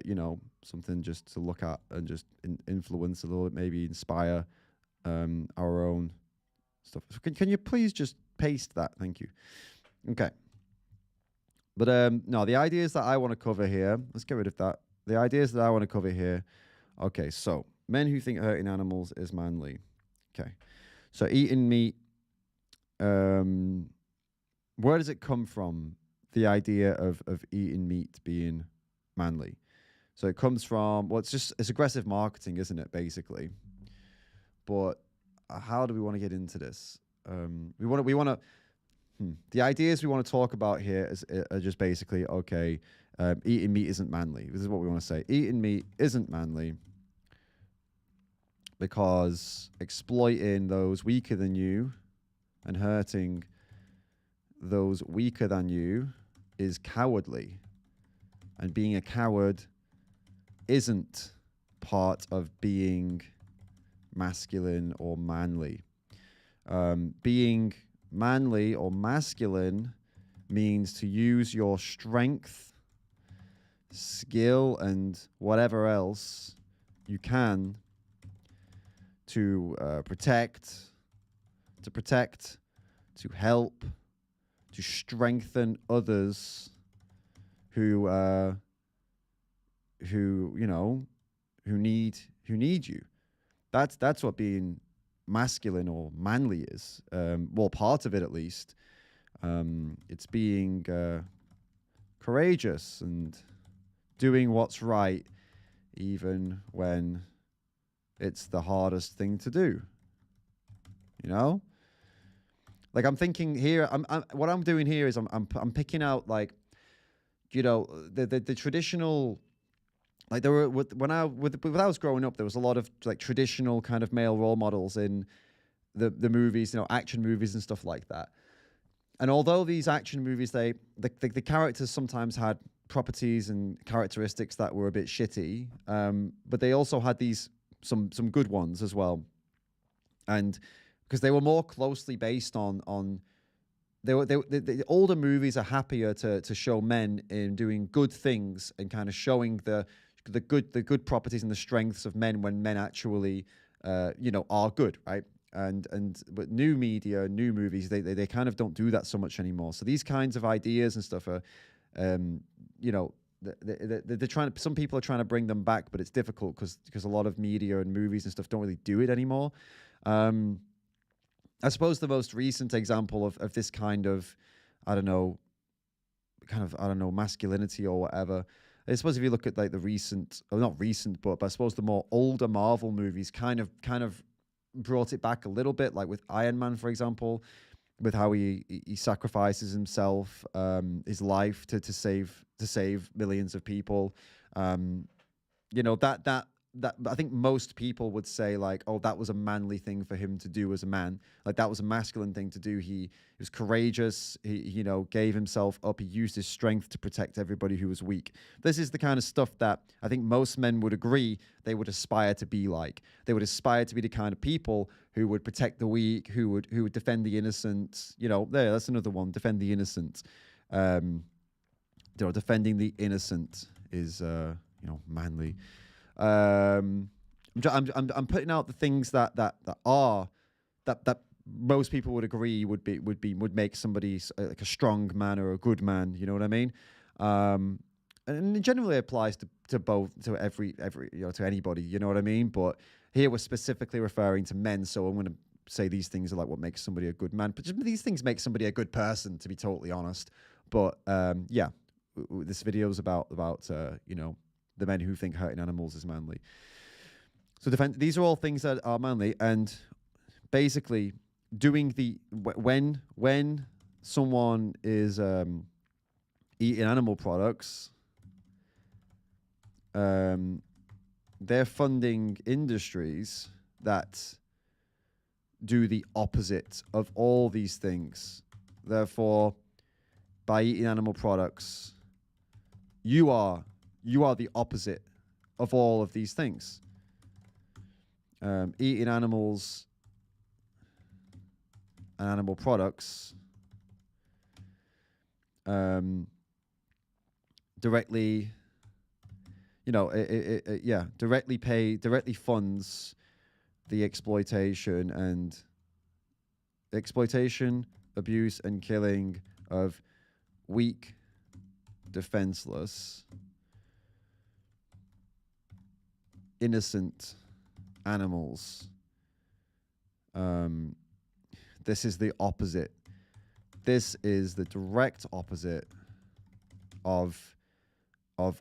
something just to look at and just influence a little bit, maybe inspire our own stuff. Can you please just paste that? Thank you. Okay. But no, the ideas that I want to cover here, let's get rid of that. The ideas that I want to cover here. Okay, so men who think hurting animals is manly. Okay. So eating meat, where does it come from? The idea of eating meat being manly. So it comes from, well, it's aggressive marketing, isn't it, basically? But how do we want to get into this? The ideas we want to talk about here are just basically, okay, eating meat isn't manly. This is what we want to say. Eating meat isn't manly because exploiting those weaker than you and hurting those weaker than you is cowardly. And being a coward isn't part of being masculine or manly. Being manly or masculine means to use your strength, skill, and whatever else you can to protect, to help, to strengthen others who need you. That's what being masculine or manly is. Well, part of it at least. It's being courageous and doing what's right, even when it's the hardest thing to do. You know, like I'm thinking here. What I'm doing here is I'm picking out, like, you know, the traditional. Like there were when I was growing up, there was a lot of like traditional kind of male role models in the movies, you know, action movies and stuff like that. And although these action movies, the characters sometimes had properties and characteristics that were a bit shitty, but they also had some good ones as well. And because they were more closely based on the older movies are happier to show men in doing good things and kind of showing the good properties and the strengths of men when men actually are good, right? But new media, new movies, they kind of don't do that so much anymore. So these kinds of ideas and stuff are, they're trying to. Some people are trying to bring them back, but it's difficult because a lot of media and movies and stuff don't really do it anymore. I suppose the most recent example of this kind of, masculinity or whatever. I suppose if you look at like the recent, or not recent, but I suppose the more older Marvel movies kind of brought it back a little bit, like with Iron Man, for example, with how he sacrifices himself, his life to save millions of people. That I think most people would say, like, oh, that was a manly thing for him to do as a man. Like that was a masculine thing to do. He was courageous. He gave himself up. He used his strength to protect everybody who was weak. This is the kind of stuff that I think most men would agree they would aspire to be like. They would aspire to be the kind of people who would protect the weak, who would defend the innocent. That's another one. Defend the innocent. Defending the innocent is manly. I'm putting out the things that most people would agree would make somebody like a strong man or a good man. You know what I mean? And it generally applies to both, to every to anybody. You know what I mean? But here we're specifically referring to men, so I'm going to say these things are like what makes somebody a good man. But just these things make somebody a good person, to be totally honest. But this video is about the men who think hurting animals is manly. So these are all things that are manly, and basically doing when someone is eating animal products, they're funding industries that do the opposite of all these things. Therefore, by eating animal products, you are the opposite of all of these things. Eating animals and animal products directly funds the exploitation, abuse, and killing of weak, defenseless, innocent animals. This is the opposite. This is the direct opposite of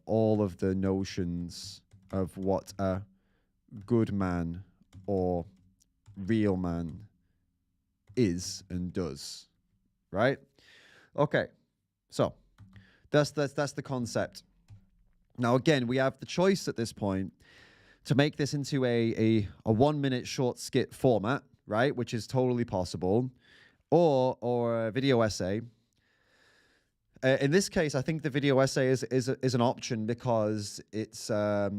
all of the notions of what a good man or real man is and does, right? Okay, so that's the concept. Now again, we have the choice at this point to make this into a 1 minute short skit format, right, which is totally possible, or a video essay. In this case, I think the video essay is an option because it's a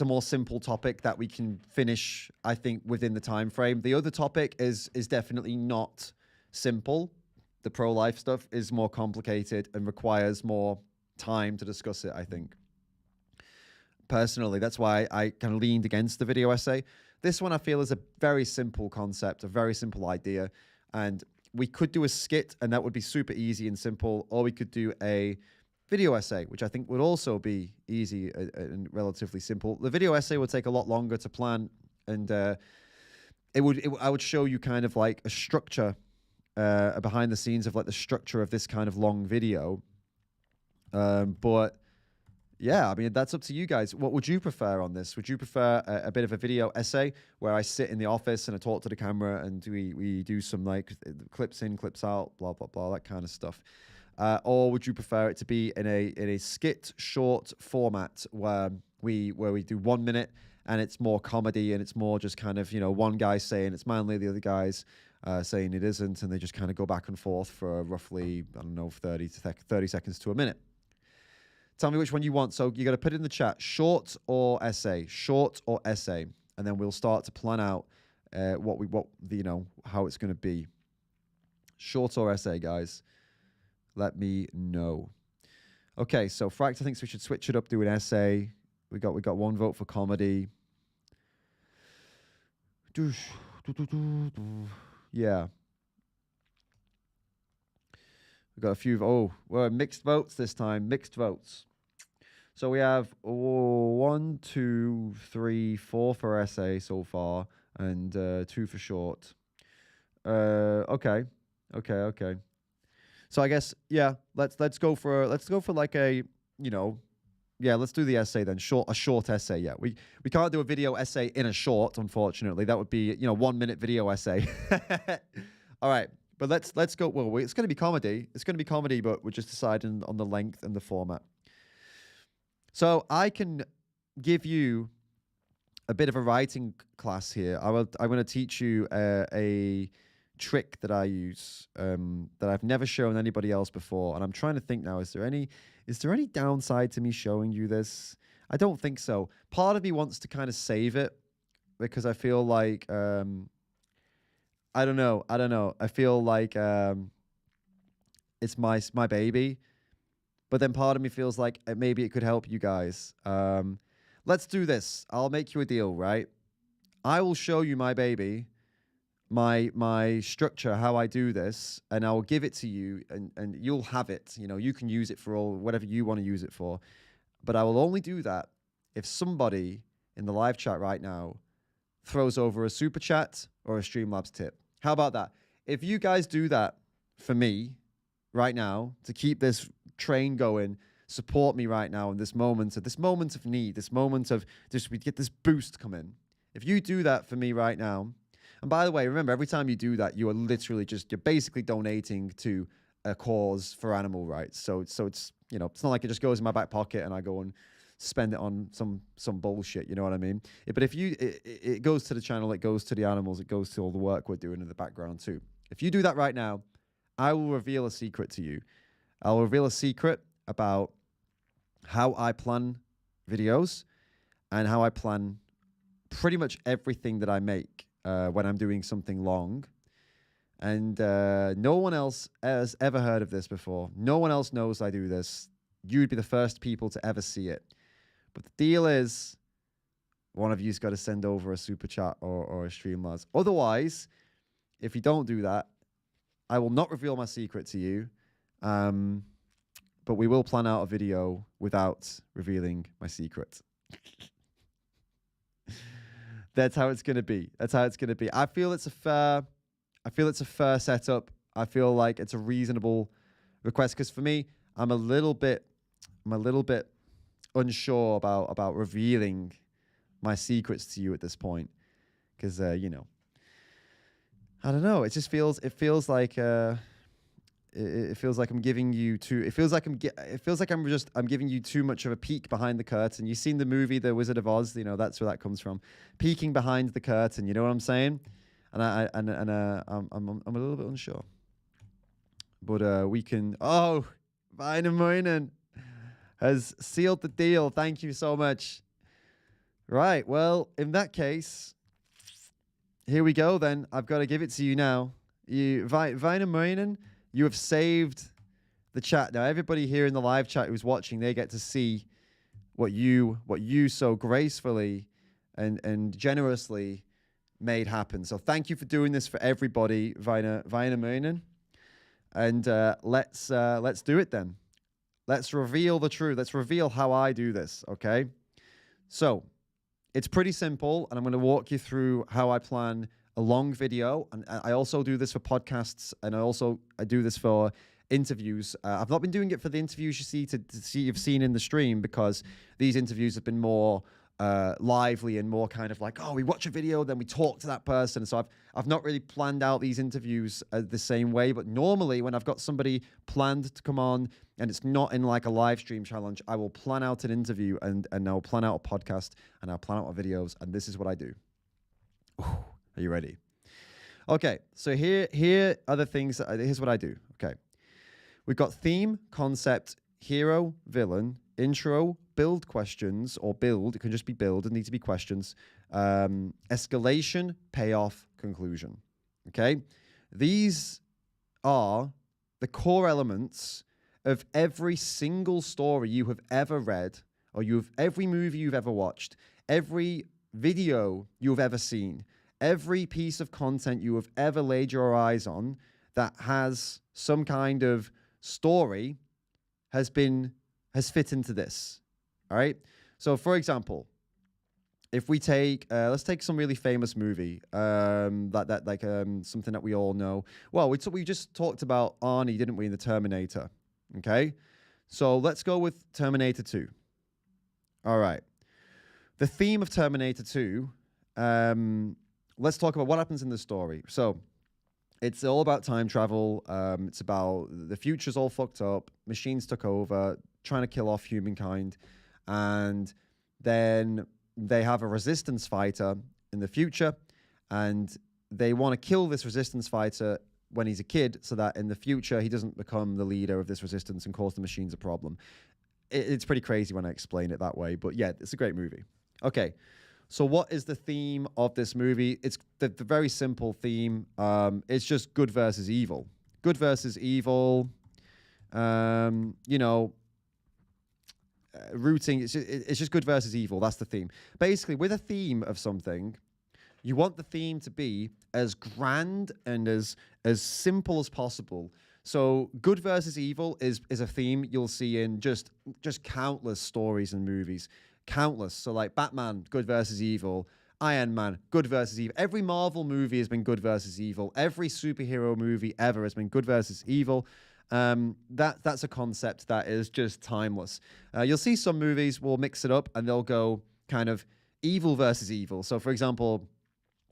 more simple topic that we can finish, I think, within the time frame. The other topic is definitely not simple. The pro-life stuff is more complicated and requires more time to discuss it, I think. Personally, that's why I kind of leaned against the video essay. This one I feel is a very simple concept, a very simple idea, and we could do a skit, and that would be super easy and simple, or we could do a video essay, which I think would also be easy and relatively simple. The video essay would take a lot longer to plan, and I would show you kind of like a structure, behind the scenes of like the structure of this kind of long video. But yeah, I mean, that's up to you guys. What would you prefer on this? Would you prefer a bit of a video essay where I sit in the office and I talk to the camera and we do some like clips in, clips out, blah, blah, blah, that kind of stuff? Or would you prefer it to be in a skit short format where we do 1 minute and it's more comedy and it's more just kind of, you know, one guy saying it's manly, the other guy's saying it isn't, and they just kind of go back and forth for roughly, I don't know, 30 seconds to a minute. Tell me which one you want. So you got to put it in the chat, short or essay, and then we'll start to plan out how it's going to be. Short or essay, guys. Let me know. Okay, so Fractor thinks we should switch it up, do an essay. We got one vote for comedy. Yeah. We've got a few. We're mixed votes this time. Mixed votes. So we have 1, 2, 3, 4 for essay so far, and 2 for short. Okay. So I guess let's go for like a, you know, yeah, let's do the essay then. A short essay. Yeah, we can't do a video essay in a short, unfortunately. That would be, you know, 1 minute video essay. All right. But let's go. Well, it's going to be comedy. It's going to be comedy, but we're just deciding on the length and the format. So I can give you a bit of a writing class here. I'm going to teach you a trick that I use that I've never shown anybody else before, and I'm trying to think now. Is there any downside to me showing you this? I don't think so. Part of me wants to kind of save it because I feel like. I don't know. I feel like it's my baby. But then part of me feels like maybe it could help you guys. Let's do this. I'll make you a deal, right? I will show you my baby, my structure, how I do this, and I will give it to you, and you'll have it. You know, you can use it for whatever you want to use it for. But I will only do that if somebody in the live chat right now throws over a super chat or a Streamlabs tip. How about that? If you guys do that for me right now to keep this train going, support me right now in this moment of need, this moment of just we get this boost coming. If you do that for me right now, and by the way, remember, every time you do that, you are literally you're basically donating to a cause for animal rights. So it's, you know, it's not like it just goes in my back pocket and I go and spend it on some bullshit, you know what I mean? But if it goes to the channel, it goes to the animals, it goes to all the work we're doing in the background too. If you do that right now, I will reveal a secret to you. I'll reveal a secret about how I plan videos and how I plan pretty much everything that I make when I'm doing something long. And no one else has ever heard of this before. No one else knows I do this. You'd be the first people to ever see it. But the deal is, one of you's got to send over a super chat or a Streamlabs. Otherwise, if you don't do that, I will not reveal my secret to you. but we will plan out a video without revealing my secret. That's how it's going to be. That's how it's going to be. I feel it's a fair setup. I feel like it's a reasonable request because for me, I'm a little bit unsure about revealing my secrets to you at this point because you know, I don't know. It feels like I'm giving you too. I'm giving you too much of a peek behind the curtain. You've seen the movie The Wizard of Oz. You know that's where that comes from. Peeking behind the curtain. You know what I'm saying? And I'm a little bit unsure. But we can. Oh, Venemoinen has sealed the deal. Thank you so much. Right. Well, in that case, here we go. Then I've got to give it to you now. Venemoinen, you have saved the chat. Now, everybody here in the live chat who's watching, they get to see what you so gracefully and generously made happen. So thank you for doing this for everybody, Venemoinen. And let's do it then. Let's reveal the truth. Let's reveal how I do this, okay? So it's pretty simple, and I'm going to walk you through how I plan a long video. And I also do this for podcasts, and I do this for interviews. I've not been doing it for the interviews you've seen in the stream because these interviews have been more lively and more kind of like, oh, we watch a video, then we talk to that person. So I've not really planned out these interviews the same way. But normally when I've got somebody planned to come on and it's not in like a live stream challenge, I will plan out an interview and I'll plan out a podcast and I'll plan out my videos. And this is what I do. Ooh, are you ready? Okay, so here are the things. Here's what I do. Okay, we've got theme, concept, hero, villain, intro, build questions, or build, it can just be build, it needs to be questions, escalation, payoff, conclusion. Okay? These are the core elements of every single story you have ever read, or every movie you've ever watched, every video you've ever seen, every piece of content you have ever laid your eyes on that has some kind of story has fit into this. All right. So, for example, if we take, let's take some really famous movie, something that we all know. Well, we just talked about Arnie, didn't we, in the Terminator? Okay. So let's go with Terminator 2. All right. The theme of Terminator 2. Let's talk about what happens in the story. So it's all about time travel. It's about the future's all fucked up. Machines took over, trying to kill off humankind. And then they have a resistance fighter in the future. And they want to kill this resistance fighter when he's a kid so that in the future he doesn't become the leader of this resistance and cause the machines a problem. It's pretty crazy when I explain it that way. But yeah, it's a great movie. Okay. So what is the theme of this movie? It's the very simple theme. It's just good versus evil. Good versus evil. Rooting. It's just good versus evil. That's the theme. Basically, with a theme of something, you want the theme to be as grand and as simple as possible. So good versus evil is a theme you'll see in just countless stories and movies. Countless. So like Batman, good versus evil. Iron Man, good versus evil. Every Marvel movie has been good versus evil. Every superhero movie ever has been good versus evil. That's a concept that is just timeless. You'll see some movies will mix it up and they'll go kind of evil versus evil. So for example,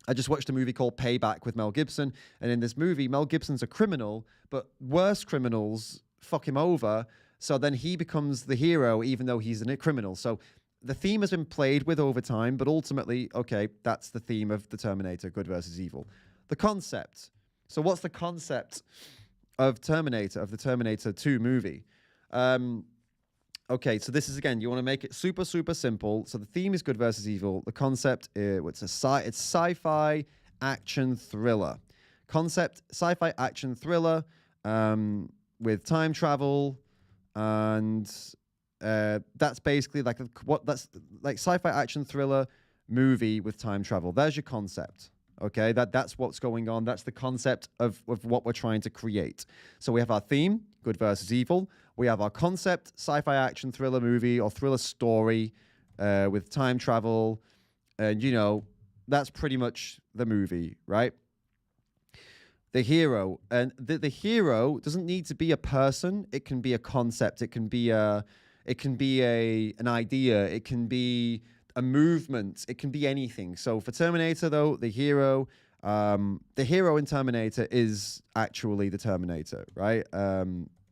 I just watched a movie called Payback with Mel Gibson. And in this movie, Mel Gibson's a criminal, but worse criminals fuck him over. So then he becomes the hero, even though he's a criminal. So the theme has been played with over time, but ultimately, okay, that's the theme of the Terminator, good versus evil. The concept. So what's the concept of the Terminator 2 movie? Okay, so this is, again, you want to make it super, super simple. So the theme is good versus evil. The concept, it's sci-fi action thriller. Concept, sci-fi action thriller with time travel, and that's basically that's like sci-fi action thriller movie with time travel. There's your concept. Okay, that's what's going on. That's the concept of what we're trying to create. So we have our theme, good versus evil. We have our concept sci-fi action thriller movie or thriller story with time travel, and you know that's pretty much the movie, right? The hero, and the hero doesn't need to be a person. It can be a concept. It can be an idea. It can be a movement. It can be anything. So for Terminator, though, the hero in Terminator is actually the Terminator, right?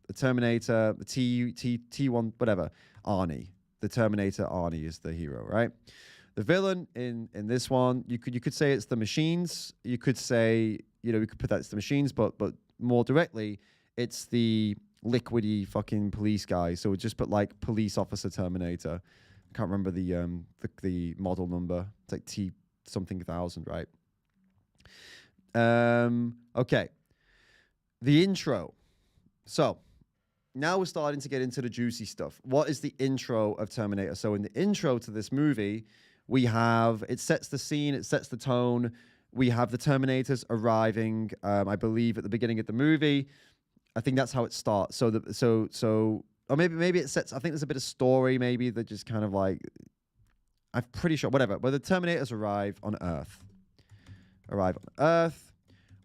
The Terminator, the T1, whatever, Arnie. The Terminator Arnie is the hero, right? The villain in this one, you could say it's the machines. You could say, you know, we could put that it's the machines, but more directly, it's the liquidy fucking police guy. So we just put like police officer Terminator. I can't remember the model number. It's like T something thousand, right? Okay. The intro. So now we're starting to get into the juicy stuff. What is the intro of Terminator? So in the intro to this movie, we have, it sets the scene, it sets the tone. We have the Terminators arriving, I believe, at the beginning of the movie. I think that's how it starts. So or maybe it sets, I think there's a bit of story maybe that just kind of like, I'm pretty sure, whatever. But the Terminators arrive on Earth.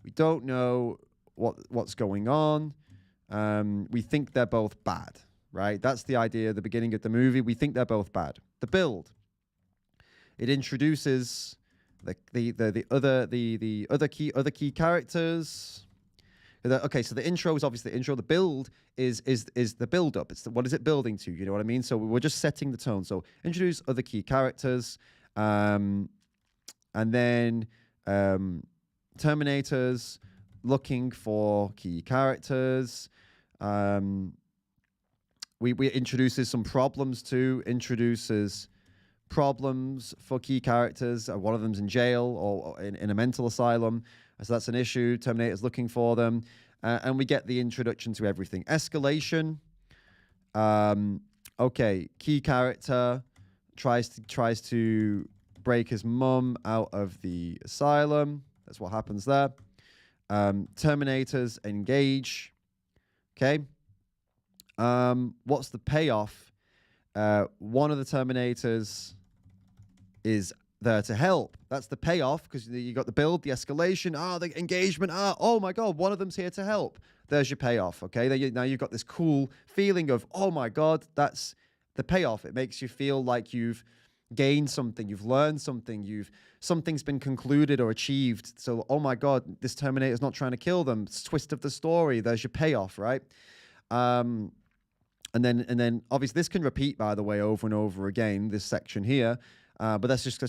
We don't know what's going on. We think they're both bad, right? That's the idea at the beginning of the movie. We think they're both bad. The build. It introduces the other key characters. Okay, so the intro is obviously the intro. The build is the build up. It's what is it building to? You know what I mean? So we're just setting the tone. So introduce other key characters, and then Terminators looking for key characters. We introduces some problems too. Introduces problems for key characters. One of them's in jail or in a mental asylum. So that's an issue. Terminator's looking for them. And we get the introduction to everything. Escalation. Okay, key character tries to break his mum out of the asylum. That's what happens there. Terminators engage. Okay. What's the payoff? One of the Terminators is there to help. That's the payoff, because you got the build, the escalation, the engagement, oh my God, one of them's here to help. There's your payoff, okay? Now you've got this cool feeling of, oh my God, that's the payoff. It makes you feel like you've gained something, you've learned something, something's been concluded or achieved. So, oh my God, this Terminator's not trying to kill them. It's twist of the story. There's your payoff, right? And then obviously this can repeat, by the way, over and over again, this section here. But let's just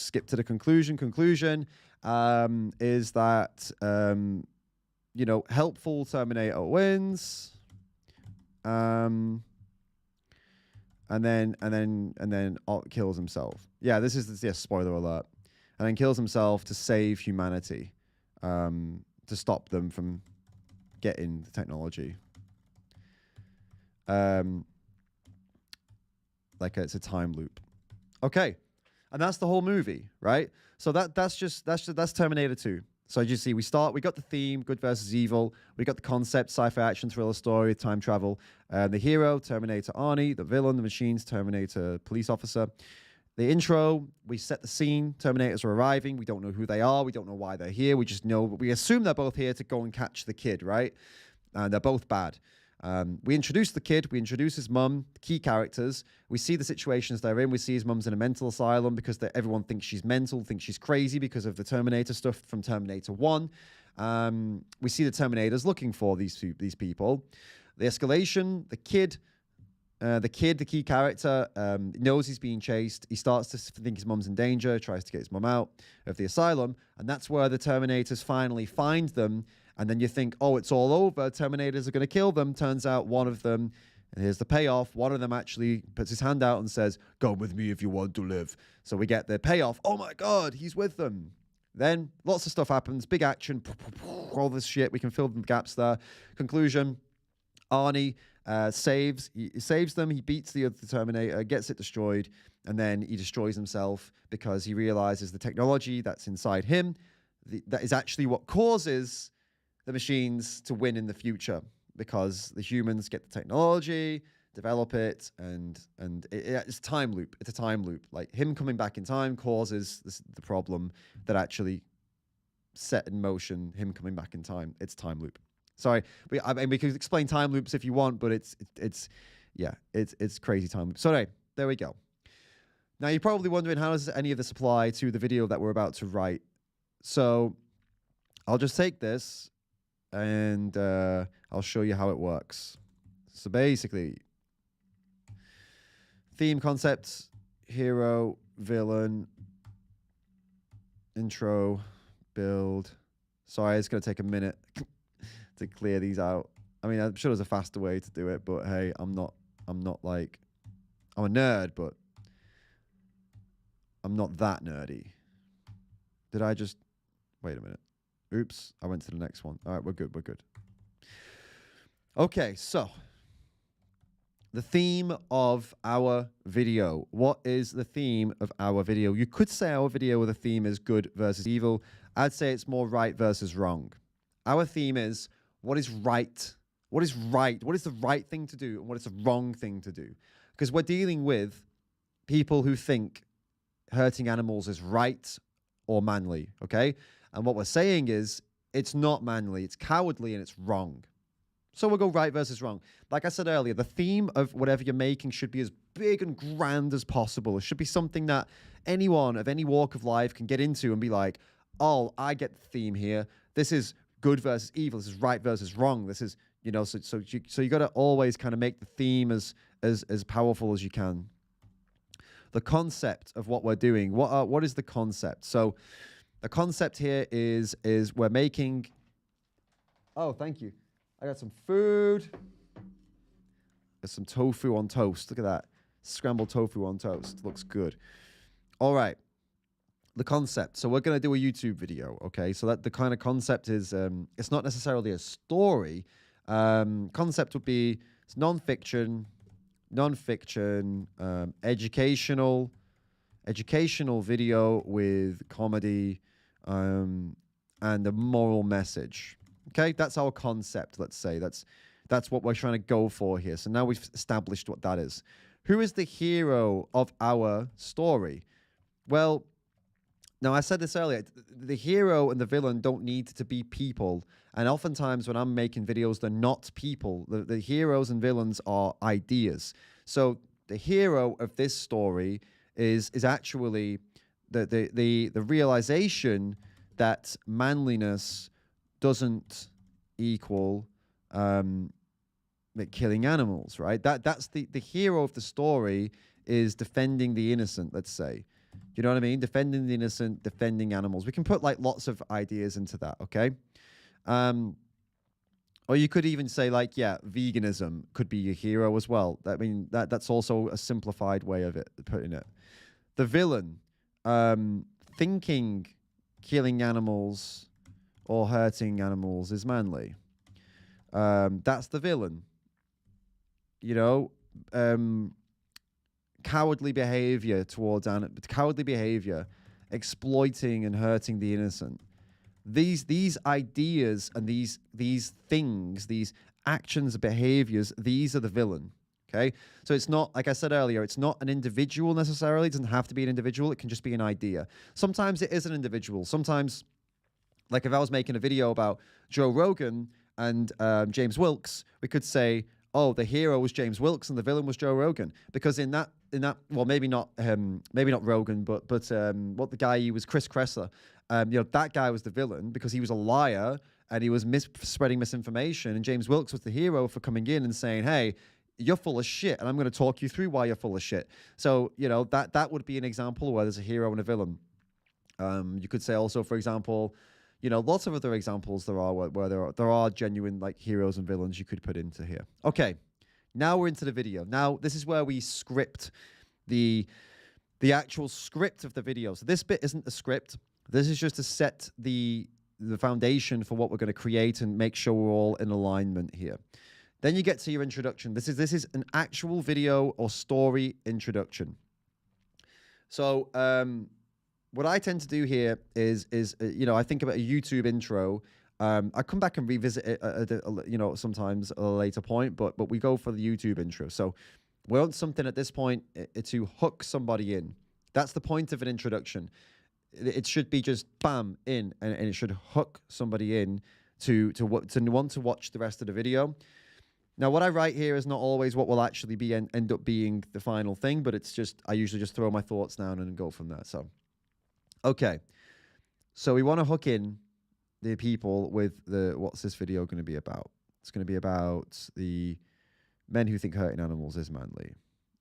skip to the conclusion. Conclusion is that helpful Terminator wins. And then kills himself. Yeah, this is spoiler alert. And then kills himself to save humanity, to stop them from getting the technology. Like it's a time loop. Okay, and that's the whole movie, right? So that's Terminator 2. So as you see, we got the theme, good versus evil. We got the concept, sci-fi action thriller story, time travel. The hero, Terminator Arnie. The villain, the machines, Terminator police officer. The intro, we set the scene. Terminators are arriving. We don't know who they are. We don't know why they're here. We assume they're both here to go and catch the kid, right? And they're both bad. We introduce the kid, we introduce his mum, the key characters. We see the situations they're in. We see his mum's in a mental asylum because everyone thinks she's mental, thinks she's crazy because of the Terminator stuff from Terminator 1. We see the Terminators looking for these people. The escalation, the key character, knows he's being chased. He starts to think his mum's in danger, tries to get his mum out of the asylum. And that's where the Terminators finally find them. And then you think, oh, it's all over. Terminators are going to kill them. Turns out one of them, and here's the payoff, one of them actually puts his hand out and says, "Go with me if you want to live." So we get the payoff. Oh my God, he's with them. Then lots of stuff happens. Big action. All this shit. We can fill the gaps there. Conclusion. Arnie saves them. He beats the other Terminator, gets it destroyed, and then he destroys himself because he realizes the technology that's inside him, that is actually what causes the machines to win in the future. because the humans get the technology, develop it, and it's time loop. It's a time loop. Like him coming back in time causes the problem that actually set in motion him coming back in time. It's time loop. Sorry, I mean, we could explain time loops if you want, but it's crazy time loop. So anyway, there we go. Now you're probably wondering, how does any of this apply to the video that we're about to write? So I'll just take this and I'll show you how it works. So basically, theme, concept, hero, villain, intro, build. Sorry, it's going to take a minute to clear these out. I mean, I'm sure there's a faster way to do it, but hey, I'm not like, I'm a nerd, but I'm not that nerdy. Did I just, wait a minute. Oops, I went to the next one. All right, we're good, we're good. Okay, so the theme of our video. What is the theme of our video? You could say our video with a theme is good versus evil. I'd say it's more right versus wrong. Our theme is, what is right? What is right? What is the right thing to do? And what is the wrong thing to do? Because we're dealing with people who think hurting animals is right or manly, okay? And what we're saying is, it's not manly, it's cowardly, and it's wrong. So we'll go right versus wrong. Like I said earlier, the theme of whatever you're making should be as big and grand as possible. It should be something that anyone of any walk of life can get into and be like, oh, I get the theme here. This is good versus evil. This is right versus wrong. This is, you know, so you got to always kind of make the theme as powerful as you can. The concept of what we're doing. What is the concept? So the concept here is we're making. Oh, thank you. I got some food. There's some tofu on toast. Look at that. Scrambled tofu on toast. Looks good. All right. The concept. So we're going to do a YouTube video, okay? So that the kind of concept is, it's not necessarily a story. Concept would be it's non-fiction, educational video with comedy, and a moral message. Okay, that's our concept, let's say. That's what we're trying to go for here. So now we've established what that is. Who is the hero of our story? Well, now I said this earlier. The hero and the villain don't need to be people. And oftentimes when I'm making videos, they're not people. The heroes and villains are ideas. So the hero of this story is actually the realization that manliness doesn't equal killing animals, right? That's the hero of the story is defending the innocent, let's say. You know what I mean? Defending the innocent, defending animals. We can put like lots of ideas into that, okay? Or you could even say like, yeah, veganism could be your hero as well. I mean, that's also a simplified way of it, putting it. The villain, thinking killing animals or hurting animals is manly. That's the villain. You know, cowardly behavior towards cowardly behavior, exploiting and hurting the innocent. These ideas and these things, these actions and behaviors, these are the villain. Okay, so it's not, like I said earlier, it's not an individual necessarily. It doesn't have to be an individual. It can just be an idea. Sometimes it is an individual. Sometimes, like if I was making a video about Joe Rogan and James Wilkes, we could say, oh, the hero was James Wilkes and the villain was Joe Rogan, because in that, well, maybe not Rogan, but what the guy he was, Chris Kressler, you know, that guy was the villain because he was a liar and he was spreading misinformation, and James Wilkes was the hero for coming in and saying, hey, you're full of shit, and I'm going to talk you through why you're full of shit. So, you know, that would be an example where there's a hero and a villain. You could say also, for example, you know, lots of other examples there are where there are genuine like heroes and villains you could put into here. Okay, now we're into the video. Now this is where we script the actual script of the video. So this bit isn't a script. This is just to set the foundation for what we're going to create and make sure we're all in alignment here. Then you get to your introduction. This is an actual video or story introduction. So what I tend to do here is you know, I think about a YouTube intro. I come back and revisit it, sometimes at a later point, but we go for the YouTube intro. So we want something at this point to hook somebody in. That's the point of an introduction. It should be just bam in, and it should hook somebody in to want to watch the rest of the video. Now, what I write here is not always what will actually be end up being the final thing, but it's just, I usually just throw my thoughts down and go from there. So, okay. So we want to hook in the people with what's this video going to be about? It's going to be about the men who think hurting animals is manly.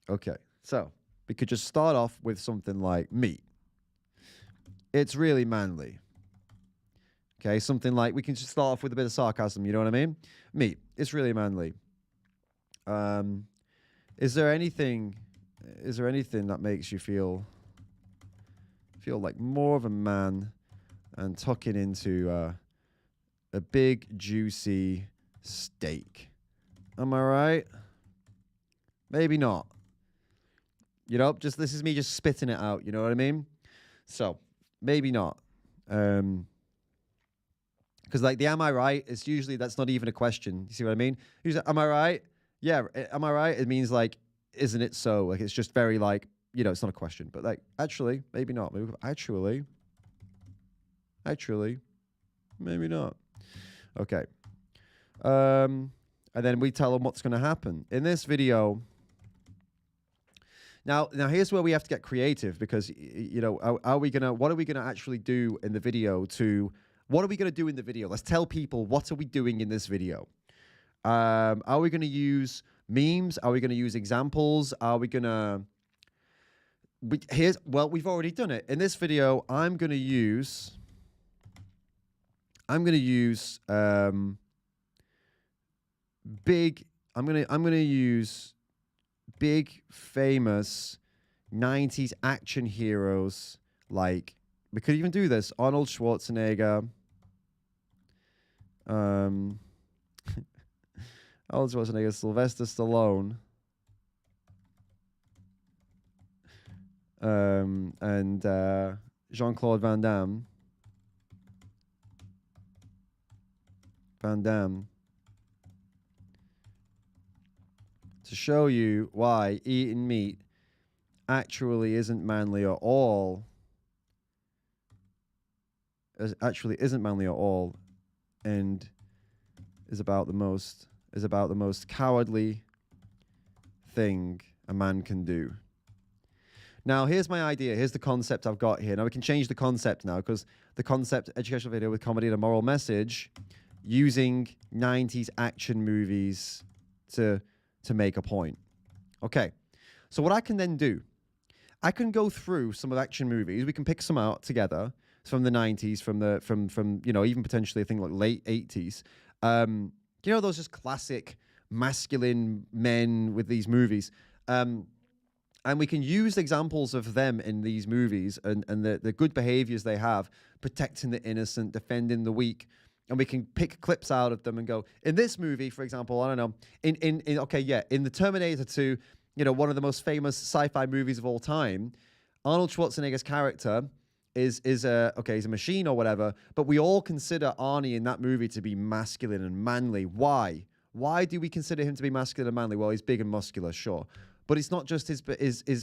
Okay. So we could just start off with something like meat. It's really manly. Okay. Something like, we can just start off with a bit of sarcasm. You know what I mean? Meat. It's really manly. Is there anything that makes you feel like more of a man and tucking into a big juicy steak? Am I right? Maybe not. You know, this is me just spitting it out, you know what I mean? So, maybe not. Because like the am I right, it's usually, that's not even a question. You see what I mean? Usually, am I right? Yeah, am I right? It means like, isn't it so? Like, it's just very like, you know, it's not a question. But like, actually, maybe not. Maybe, actually, maybe not. Okay. And then we tell them what's going to happen. In this video, now here's where we have to get creative, because, you know, what are we going to actually do in the video what are we going to do in the video? Let's tell people, what are we doing in this video? Are we going to use memes? Are we going to use examples? Are we going to... we've already done it. In this video, I'm going to use big famous 90s action heroes. Like, we could even do this. Arnold Schwarzenegger. Arnold Schwarzenegger, Sylvester Stallone. And Jean-Claude Van Damme. To show you why eating meat actually isn't manly at all. Actually isn't manly at all, and is about the most cowardly thing a man can do. Now, here's my idea. Here's the concept I've got here. Now, we can change the concept now, because the concept, educational video with comedy and a moral message, using 90s action movies to make a point. Okay. So what I can then do, I can go through some of the action movies. We can pick some out together from the 90s, from you know, even potentially a thing like late 80s. You know, those just classic masculine men with these movies. And we can use examples of them in these movies and the good behaviors they have, protecting the innocent, defending the weak. And we can pick clips out of them and go, in this movie, for example, I don't know, in the Terminator 2, you know, one of the most famous sci-fi movies of all time, Arnold Schwarzenegger's character is he's a machine or whatever, but we all consider Arnie in that movie to be masculine and manly. Why? Why do we consider him to be masculine and manly? Well, he's big and muscular, sure. But it's not just his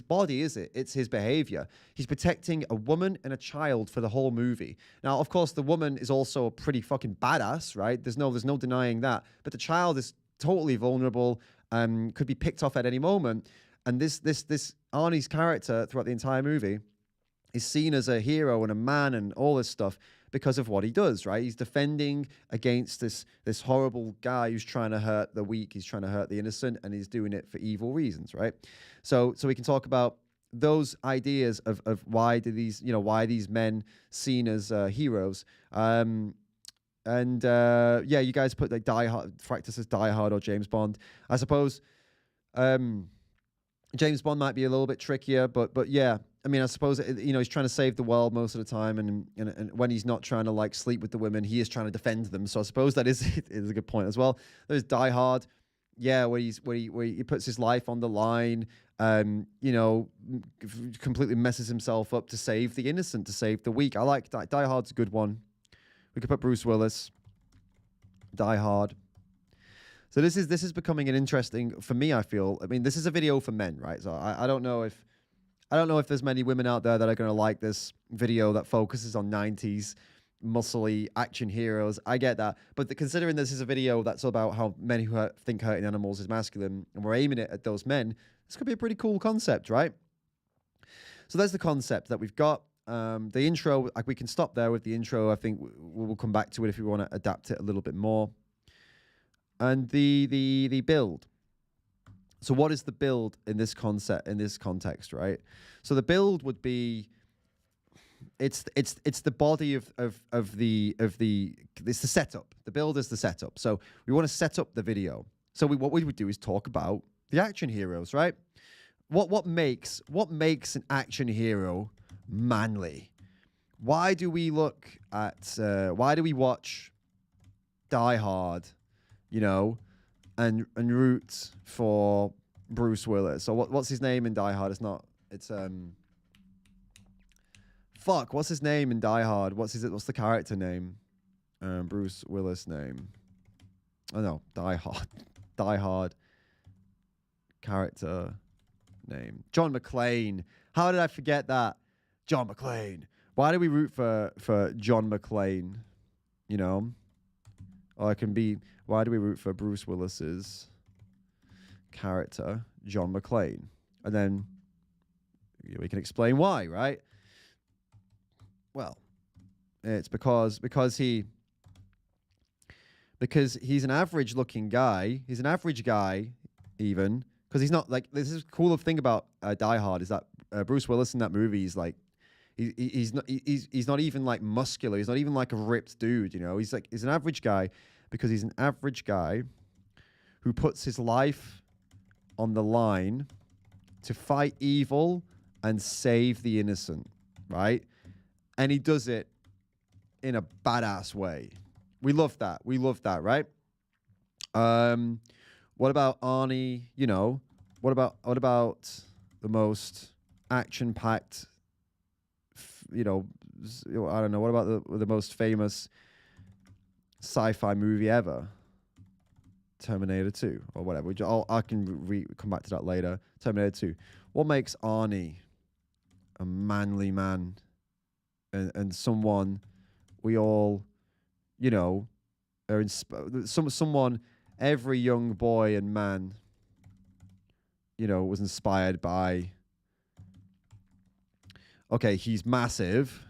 body, is it? It's his behavior. He's protecting a woman and a child for the whole movie. Now, of course, the woman is also a pretty fucking badass, right? There's no denying that. But the child is totally vulnerable, could be picked off at any moment. And this Arnie's character throughout the entire movie is seen as a hero and a man and all this stuff because of what he does, right? He's defending against this horrible guy who's trying to hurt the weak, he's trying to hurt the innocent, and he's doing it for evil reasons, right? So we can talk about those ideas of why these men seen as heroes. You guys put like Die Hard, practices Die Hard or James Bond. I suppose James Bond might be a little bit trickier, but yeah. I mean, I suppose, you know, he's trying to save the world most of the time, and when he's not trying to like sleep with the women, he is trying to defend them. So I suppose that is a good point as well. There's Die Hard, yeah, where he puts his life on the line, you know, completely messes himself up to save the innocent, to save the weak. I like Die Hard's a good one. We could put Bruce Willis. Die Hard. So this is becoming an interesting, for me, I feel. I mean, this is a video for men, right? So I don't know if there's many women out there that are going to like this video that focuses on 90s muscly action heroes. I get that. But considering this is a video that's about how men who think hurting animals is masculine, and we're aiming it at those men, this could be a pretty cool concept, right? So there's the concept that we've got. The intro, like, we can stop there with the intro. I think we'll come back to it if we want to adapt it a little bit more. And the build. So what is the build in this context, right? So the build would be, it's the body of the it's the setup. The build is the setup. So we want to set up the video. So what we would do is talk about the action heroes, right? What makes an action hero manly? Why do we look at why do we watch Die Hard, you know, and root for Bruce Willis? So what's his name in Die Hard? What's his name in Die Hard? What's the character name? Bruce Willis name. Oh no, Die Hard. Die Hard character name. John McClane. How did I forget that? John McClane. Why do we root for John McClane? You know? Or why do we root for Bruce Willis's character, John McClane? And then we can explain why, right? Well, it's because he's an average looking guy. He's an average guy, even, because he's not like, this is cool thing about Die Hard is that Bruce Willis in that movie is like, he's not even like muscular. He's not even like a ripped dude, you know. He's an average guy because he's an average guy who puts his life on the line to fight evil and save the innocent, right? And he does it in a badass way. We love that. We love that, right? What about Arnie? You know, what about the most action-packed? You know, I don't know. What about the most famous sci-fi movie ever? Terminator 2 or whatever. I can come back to that later. Terminator 2. What makes Arnie a manly man and someone we all, you know, are someone every young boy and man, you know, was inspired by? Okay, he's massive,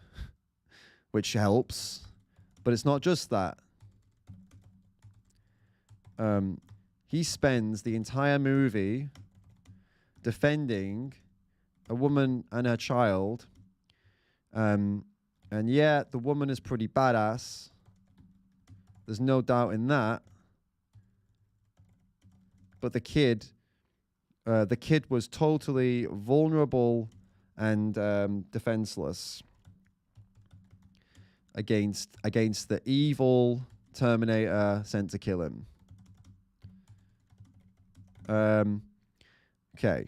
which helps, but it's not just that. He spends the entire movie defending a woman and her child. And yeah, the woman is pretty badass. There's no doubt in that. But the kid was totally vulnerable and defenseless against the evil Terminator sent to kill him. Okay.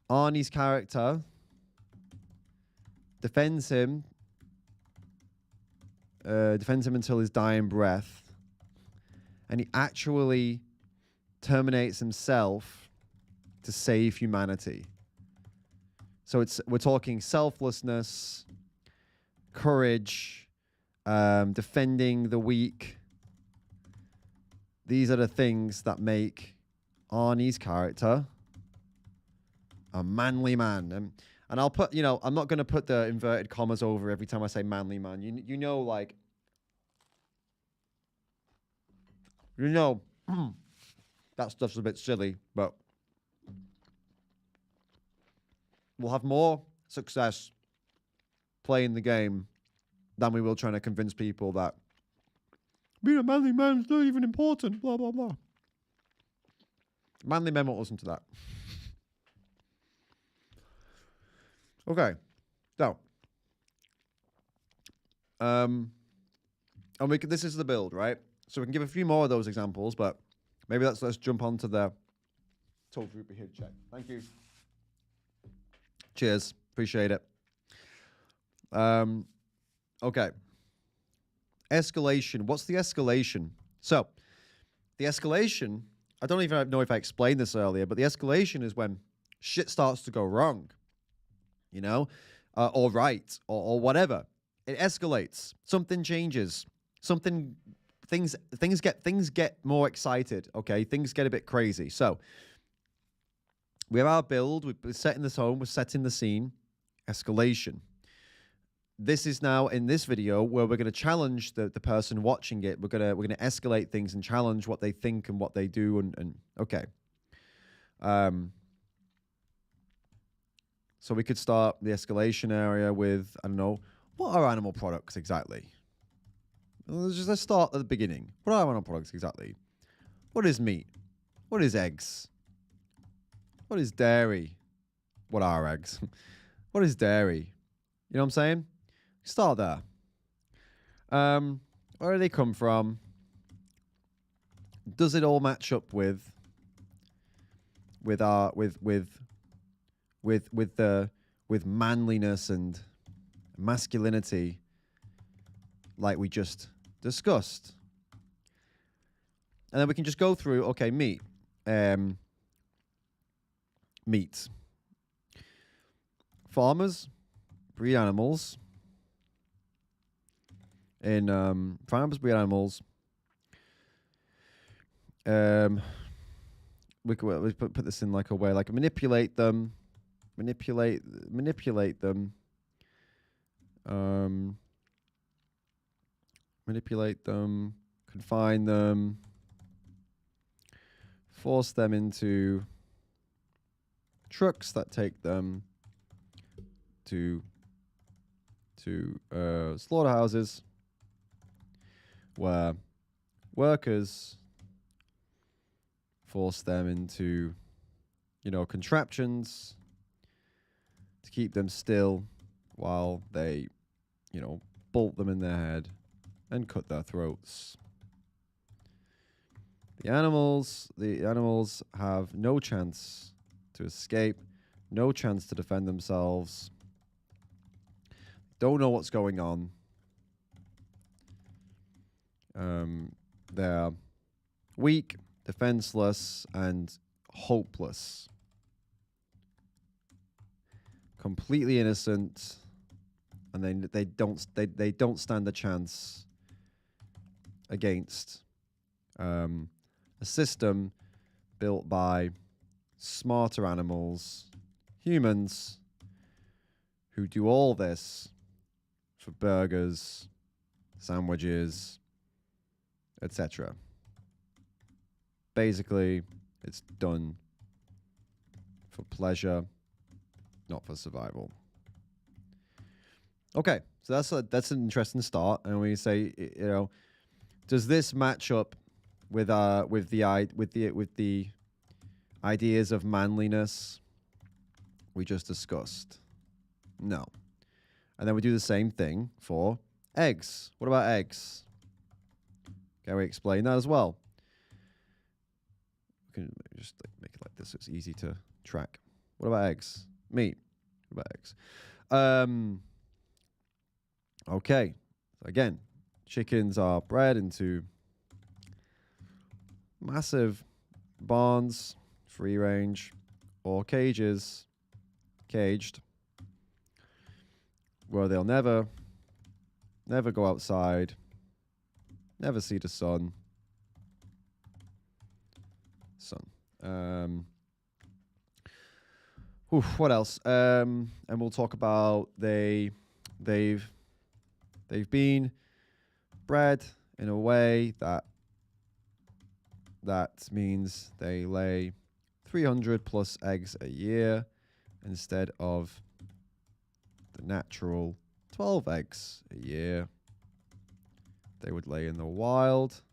Arnie's character defends him until his dying breath, and he actually terminates himself to save humanity. So we're talking selflessness, courage, defending the weak. These are the things that make Arnie's character a manly man. And I'll put, you know, I'm not going to put the inverted commas over every time I say manly man. You know, like, you know, that stuff's a bit silly, but we'll have more success playing the game than we will trying to convince people that being a manly man is not even important, blah, blah, blah. Manly men won't listen to that. Okay, so, and this is the build, right? So we can give a few more of those examples, but maybe let's jump on to the tofu here check. Thank you. Cheers, appreciate it. Okay. Escalation. What's the escalation So the escalation, I don't even know if I explained this earlier, but the escalation is when shit starts to go wrong, you know, or right, or whatever. It escalates. Something changes. Things get more excited. Okay, things get a bit crazy. So we have our build. We're setting this home. We're setting the scene. Escalation. This is now in this video where we're going to challenge the person watching it. We're gonna escalate things and challenge what they think and what they do. And okay. So we could start the escalation area with, I don't know, what are animal products exactly? Let's start at the beginning. What are animal products exactly? What is meat? What is eggs? What is dairy? What are eggs? What is dairy? You know what I'm saying? Start there. Where do they come from? Does it all match up with manliness and masculinity, like we just discussed? And then we can just go through. Okay, meat. Meat. Farmers breed animals. Farmers breed animals. We put this in like a way, like manipulate them, manipulate them, confine them, force them into trucks that take them to slaughterhouses where workers force them into, contraptions to keep them still while they, bolt them in their head and cut their throats. The animals have no chance to escape, no chance to defend themselves. Don't know what's going on. They're weak, defenseless, and hopeless. Completely innocent, and they don't stand a chance against a system built by smarter animals, humans, who do all this for burgers, sandwiches, etc. Basically, it's done for pleasure, not for survival. Okay, so that's an interesting start, and we say, does this match up with the ideas of manliness we just discussed? No. And then we do the same thing for eggs. What about eggs? Can we explain that as well? We can just make it like this so it's easy to track. What about eggs? Meat. What about eggs? Okay. Again, chickens are bred into massive barns, free range, or caged, where they'll never go outside, never see the sun. What else? And we'll talk about they've been bred in a way that means they lay 300 plus eggs a year instead of the natural 12 eggs a year they would lay in the wild.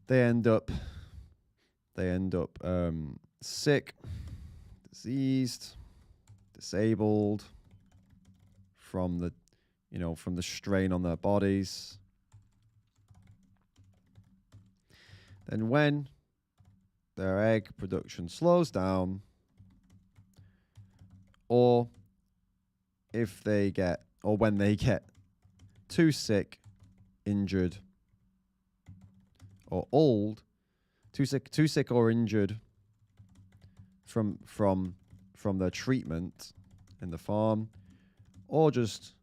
They end up sick, diseased, disabled from the strain on their bodies. Then when their egg production slows down, or or when they get too sick, injured, or old, too sick or injured from their treatment in the farm, or just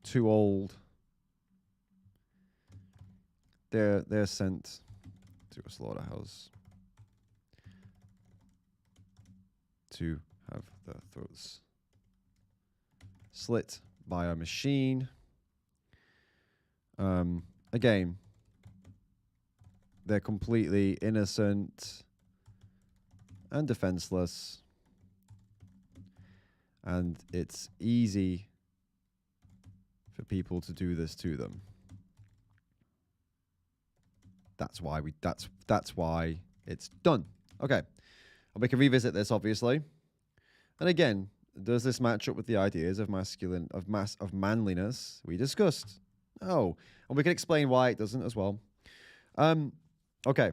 too old, they're sent to a slaughterhouse to have their throats slit by a machine. Again, they're completely innocent and defenseless, and it's easy for people to do this to them. That's why it's done. Okay, and we can revisit this obviously. And again, does this match up with the ideas of manliness we discussed? Oh, and we can explain why it doesn't as well. Okay,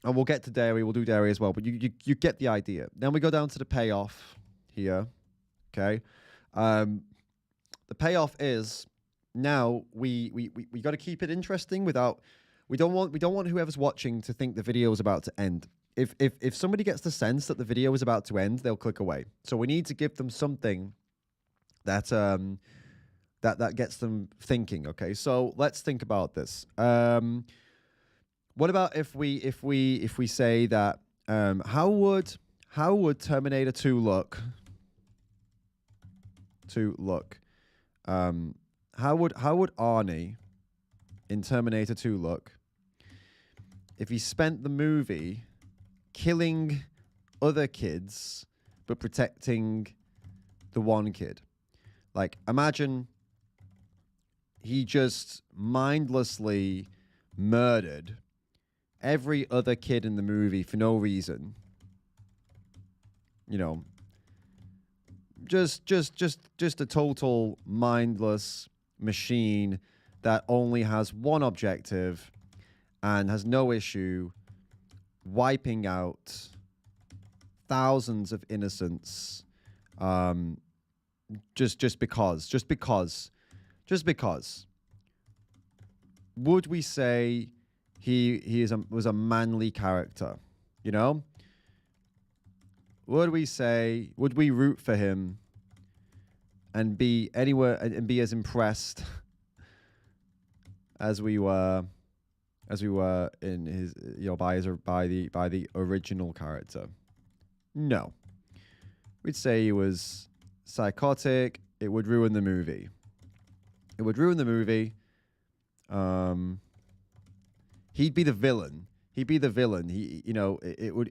and we'll get to dairy. We'll do dairy as well, but you get the idea. Then we go down to the payoff here. Okay, the payoff is now we got to keep it interesting without. We don't want whoever's watching to think the video is about to end. If somebody gets the sense that the video is about to end, they'll click away. So we need to give them something that that gets them thinking. Okay, so let's think about this. What about if we say that how would Terminator 2 look? How would Arnie in Terminator 2 look if he spent the movie killing other kids but protecting the one kid? Like, imagine he just mindlessly murdered every other kid in the movie for no reason. You know, just a total mindless machine that only has one objective and has no issue wiping out thousands of innocents, just because. Would we say he was a manly character? You know, would we root for him and be anywhere and be as impressed as we were in his, you know, by the original character? No. We'd say he was psychotic. It would ruin the movie. He'd be the villain. He, you know,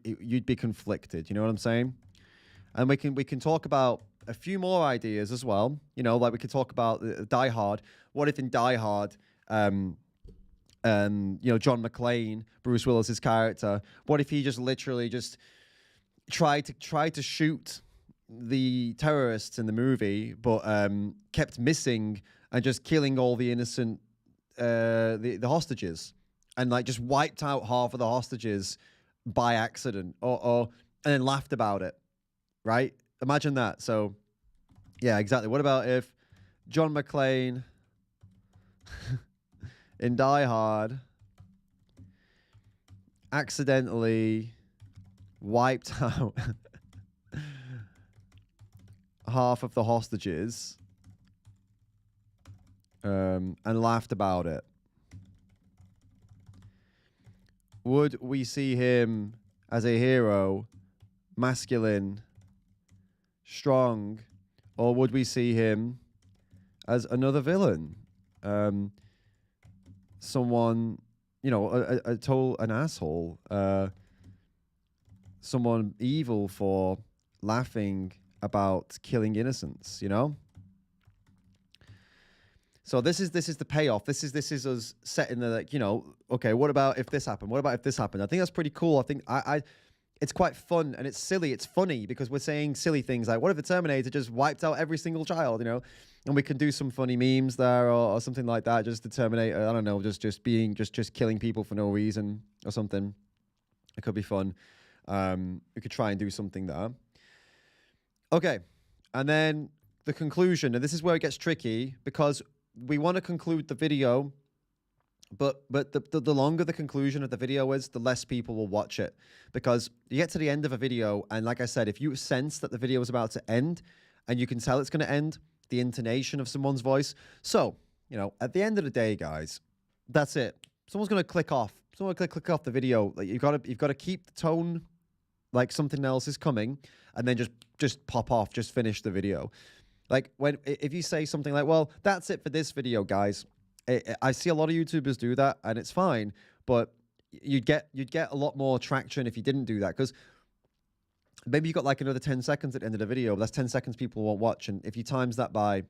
you'd be conflicted. You know what I'm saying? And we can talk about a few more ideas as well. You know, like we could talk about Die Hard. What if in Die Hard, you know, John McClane, Bruce Willis's character, what if he just literally just tried to shoot the terrorists in the movie, but kept missing and just killing all the innocent the hostages, and like just wiped out half of the hostages by accident, or and then laughed about it, right? Imagine that. So yeah, exactly. What about if John McClane in Die Hard accidentally wiped out half of the hostages and laughed about it? Would we see him as a hero, masculine, strong, or would we see him as another villain? Someone, you know, an asshole, someone evil for laughing about killing innocents, you know? So this is the payoff. This is us setting the, like, you know, okay, what about if this happened? What about if this happened? I think that's pretty cool. I think it's quite fun, and it's silly. It's funny because we're saying silly things like, what if the Terminator just wiped out every single child, you know? And we can do some funny memes there or something like that. Just the Terminator, I don't know, just killing people for no reason or something. It could be fun. We could try and do something there. Okay, and then the conclusion, and this is where it gets tricky because we want to conclude the video, but the longer the conclusion of the video is, the less people will watch it, because you get to the end of a video, and like I said, if you sense that the video is about to end, and you can tell it's going to end, the intonation of someone's voice. So, you know, at the end of the day, guys, that's it. Someone's going to click off. Someone's going to click off the video. Like, you've got to keep the tone like something else is coming, and then just pop off, just finish the video. Like, if you say something like, well, that's it for this video, guys. I see a lot of YouTubers do that, and it's fine, but you'd get a lot more traction if you didn't do that, because maybe you got like another 10 seconds at the end of the video, but that's 10 seconds people won't watch, and if you times that by,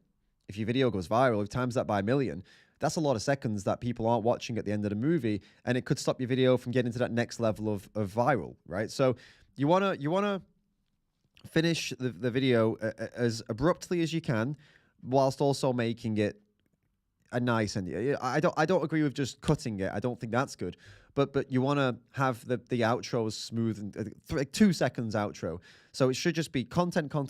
if your video goes viral, if you times that by a million, that's a lot of seconds that people aren't watching at the end of the movie, and it could stop your video from getting to that next level of viral, right? So you wanna finish the video as abruptly as you can, whilst also making it a nice ending. I don't agree with just cutting it. I don't think that's good. But you want to have the outros smooth and like 2 seconds outro. So it should just be content. Keep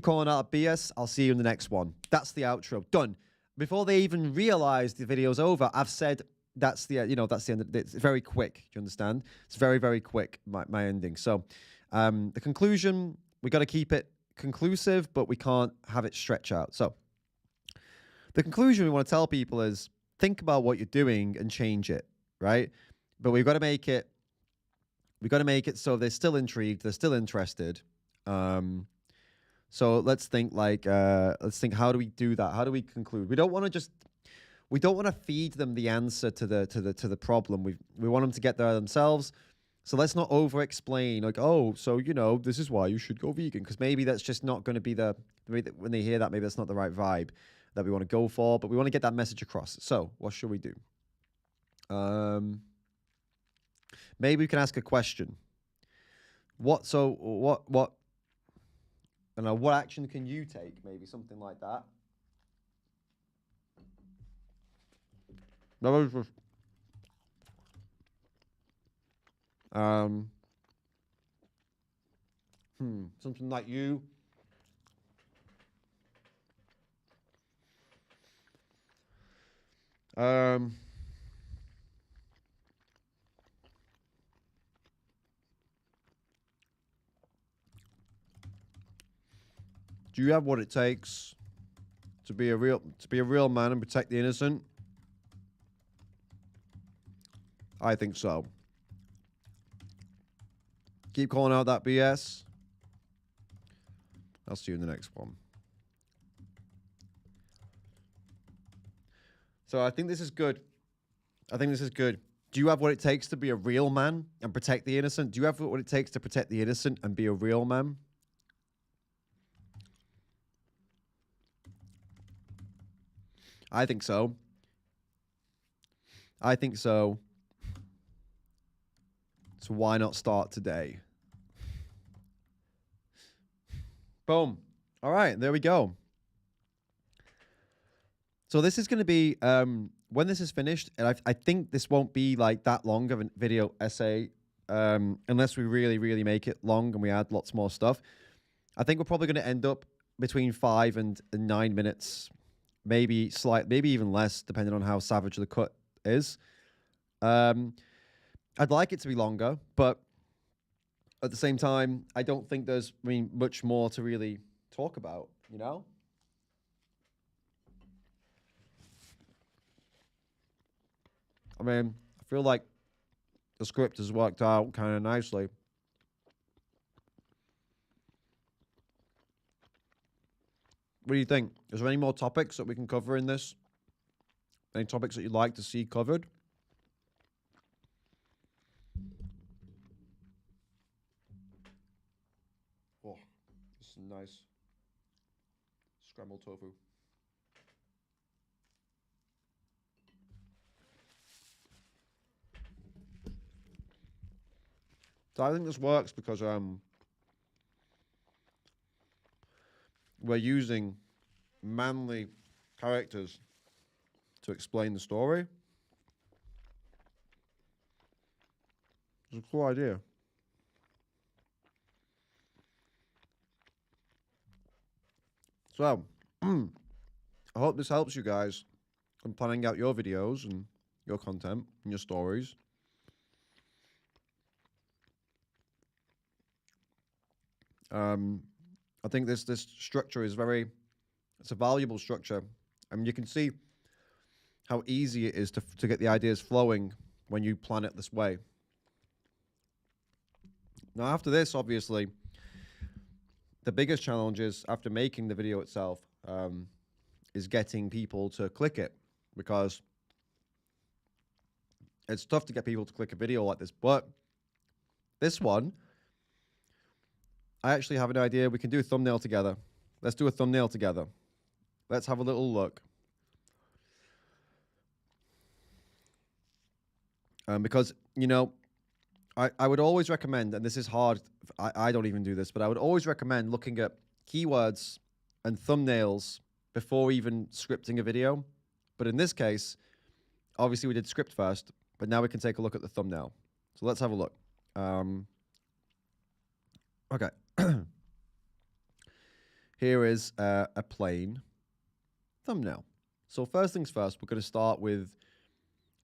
calling out BS. I'll see you in the next one. That's the outro. Done. Before they even realize the video's over, I've said that's the that's the end. It's very quick. Do you understand? It's very, very quick. My ending. So the conclusion, we got to keep it conclusive, but we can't have it stretch out. So the conclusion we want to tell people is, think about what you're doing and change it, right? But we've got to make it so they're still intrigued, they're still interested. So let's think how do we do that? How do we conclude? We don't want to feed them the answer to the problem. We want them to get there themselves. So let's not over-explain, like, oh, so, this is why you should go vegan, because maybe that's just not going to be when they hear that, maybe that's not the right vibe that we want to go for, but we want to get that message across. So what should we do? Maybe we can ask a question. What action can you take? Maybe something like that. That was just... something like you. Do you have what it takes to be a real man and protect the innocent? I think so. Keep calling out that BS. I'll see you in the next one. So I think this is good. Do you have what it takes to be a real man and protect the innocent? Do you have what it takes to protect the innocent and be a real man? I think so. So why not start today? Boom. All right, there we go. So this is going to be, when this is finished, and I think this won't be like that long of a video essay, unless we really, really make it long and we add lots more stuff. I think we're probably going to end up between 5 and 9 minutes, maybe even less, depending on how savage the cut is. I'd like it to be longer, but at the same time, I don't think there's much more to really talk about, I feel like the script has worked out kind of nicely. What do you think? Is there any more topics that we can cover in this? Any topics that you'd like to see covered? Oh, this is nice scrambled tofu. So I think this works because we're using manly characters to explain the story. It's a cool idea. So, I hope this helps you guys in planning out your videos and your content and your stories. I think this structure is it's a valuable structure. I mean, you can see how easy it is to get the ideas flowing when you plan it this way. Now, after this, obviously, the biggest challenge is, after making the video itself, is getting people to click it, because it's tough to get people to click a video like this. But this one, I actually have an idea. We can do a thumbnail together. Let's do a thumbnail together. Let's have a little look. Because, you know, I would always recommend, and this is hard, I don't even do this, but I would always recommend looking at keywords and thumbnails before even scripting a video. But in this case, obviously we did script first, but now we can take a look at the thumbnail. So let's have a look. Okay. Here is a plain thumbnail. So first things first, we're going to start with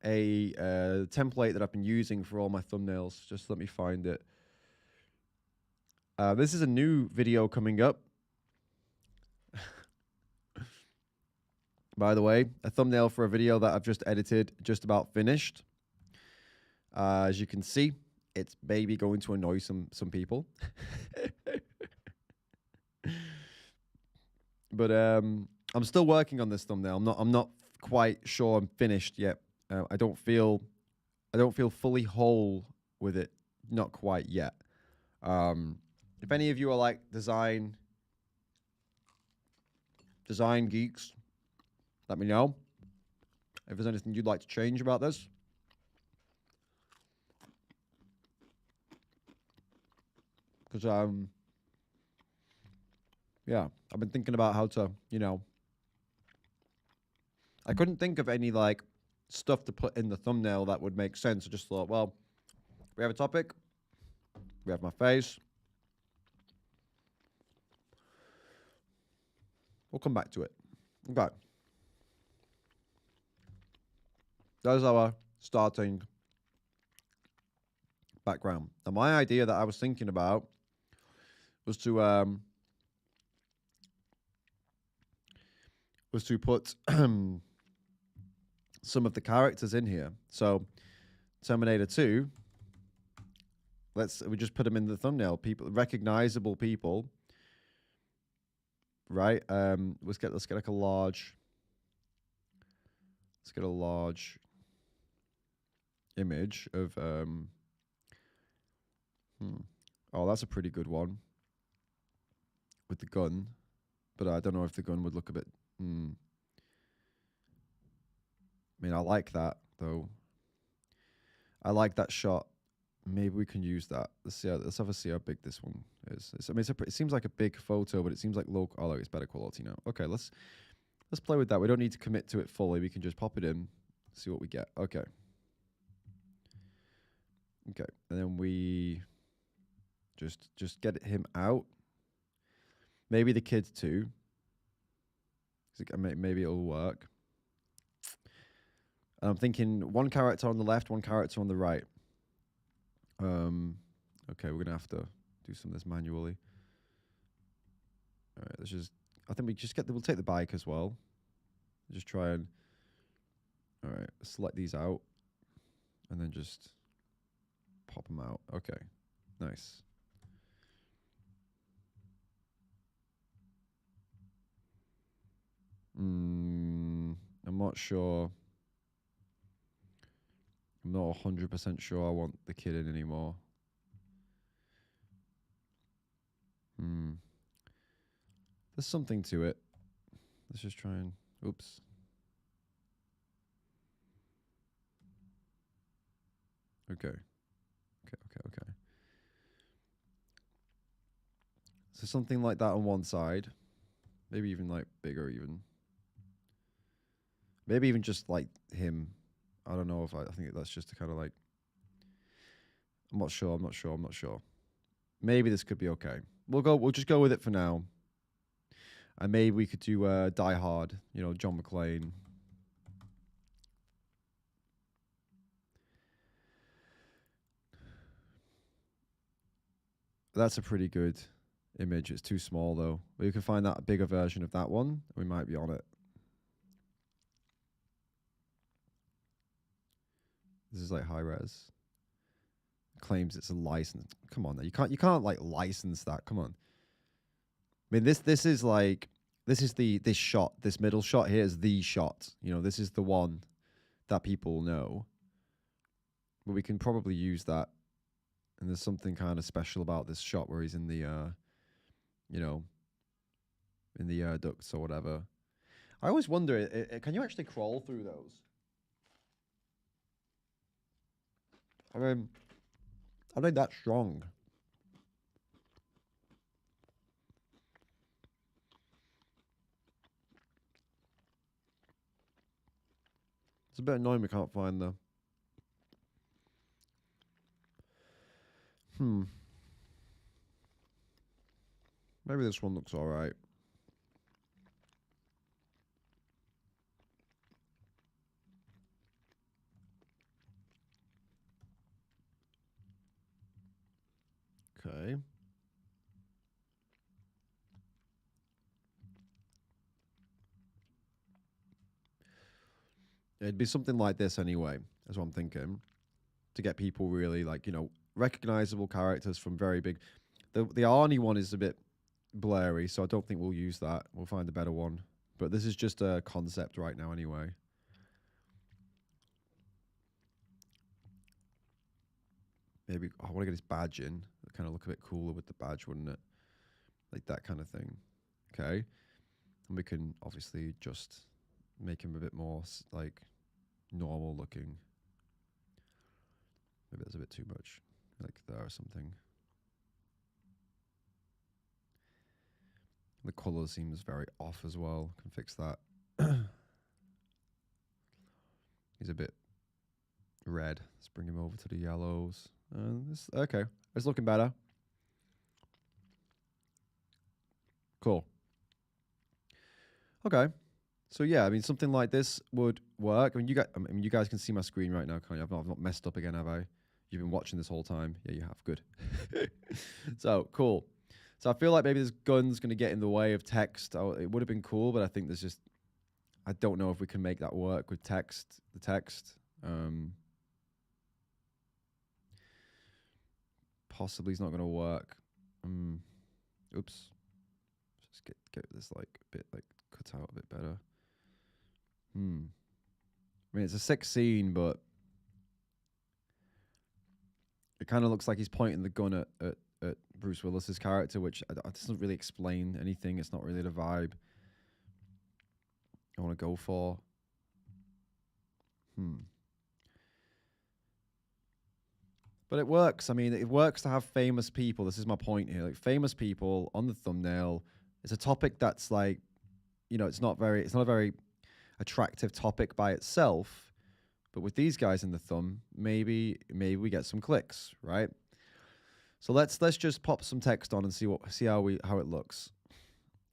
a template that I've been using for all my thumbnails. Just let me find it. This is a new video coming up. By the way, a thumbnail for a video that I've just edited, just about finished. As you can see, it's maybe going to annoy some people. But I'm still working on this thumbnail. I'm not quite sure I'm finished yet. I don't feel fully whole with it. Not quite yet. If any of you are like design geeks, let me know if there's anything you'd like to change about this. Because yeah, I've been thinking about how to, you know, I couldn't think of any like stuff to put in the thumbnail that would make sense. I just thought, well, we have a topic, we have my face. We'll come back to it. Okay. That's our starting background. Now, my idea that I was thinking about was to put some of the characters in here. So Terminator 2, we just put them in the thumbnail. People, recognizable people, right? Let's get like a large. Let's get a large image of Oh, that's a pretty good one with the gun, but I don't know if the gun would look a bit. I mean, I like that though. I like that shot. Maybe we can use that. Let's have a see how big this one is. I mean, it seems like a big photo, but it seems like low. Oh, it's better quality now. Okay, let's play with that. We don't need to commit to it fully. We can just pop it in, see what we get. Okay. Okay, and then we just get him out. Maybe the kids too. Maybe it'll work. I'm thinking one character on the left, one character on the right. Okay, we're gonna have to do some of this manually. All right, let's just. I think we'll take the bike as well. Just try and. All right, select these out, and then just pop them out. Okay, nice. I'm not sure. I'm not 100% sure I want the kid in anymore. There's something to it. Let's just try and... Oops. Okay. Okay. So something like that on one side. Maybe even like bigger even. Maybe even just like him. I don't know if I think that's just to kind of like... I'm not sure. Maybe this could be okay. We'll just go with it for now. And maybe we could do Die Hard, you know, John McClane. That's a pretty good image. It's too small though. But you can find that bigger version of that one. We might be on it. This is like high res. Claims it's a license. Come on, now. You can't like license that. Come on. I mean, this is like this shot. This middle shot here is the shot. You know, this is the one that people know. But we can probably use that. And there's something kind of special about this shot where he's in the, you know, in the ducts or whatever. I always wonder, can you actually crawl through those? I mean, I think that's strong. It's a bit annoying we can't find the... Maybe this one looks all right. Okay. It'd be something like this anyway, that's what I'm thinking. To get people really, like, you know, recognizable characters from very big... The Arnie one is a bit blurry, so I don't think we'll use that. We'll find a better one. But this is just a concept right now anyway. Maybe... I want to get his badge in. It'd kind of look a bit cooler with the badge, wouldn't it? Like that kind of thing. Okay. And we can obviously just make him a bit more, like, normal looking. Maybe that's a bit too much. Like there or something. The color seems very off as well. Can fix that. He's a bit red. Let's bring him over to the yellows. Okay, it's looking better. Cool. Okay. So yeah, I mean, something like this would work. I mean, you guys can see my screen right now, can't you? I've not messed up again, have I? You've been watching this whole time. Yeah, you have. Good. So cool. So I feel like maybe this gun's going to get in the way of text. Oh, it would have been cool, but I think there's just... I don't know if we can make that work with text. The text. Possibly it's not going to work. Oops. Just get this like a bit like cut out a bit better. I mean, it's a sick scene, but it kind of looks like he's pointing the gun at Bruce Willis's character, which doesn't really explain anything. It's not really the vibe I want to go for. But it works. I mean, it works to have famous people. This is my point here. Like famous people on the thumbnail. It's a topic that's like, you know, it's not a very attractive topic by itself. But with these guys in the thumb, maybe we get some clicks, right? So let's just pop some text on and see how it looks.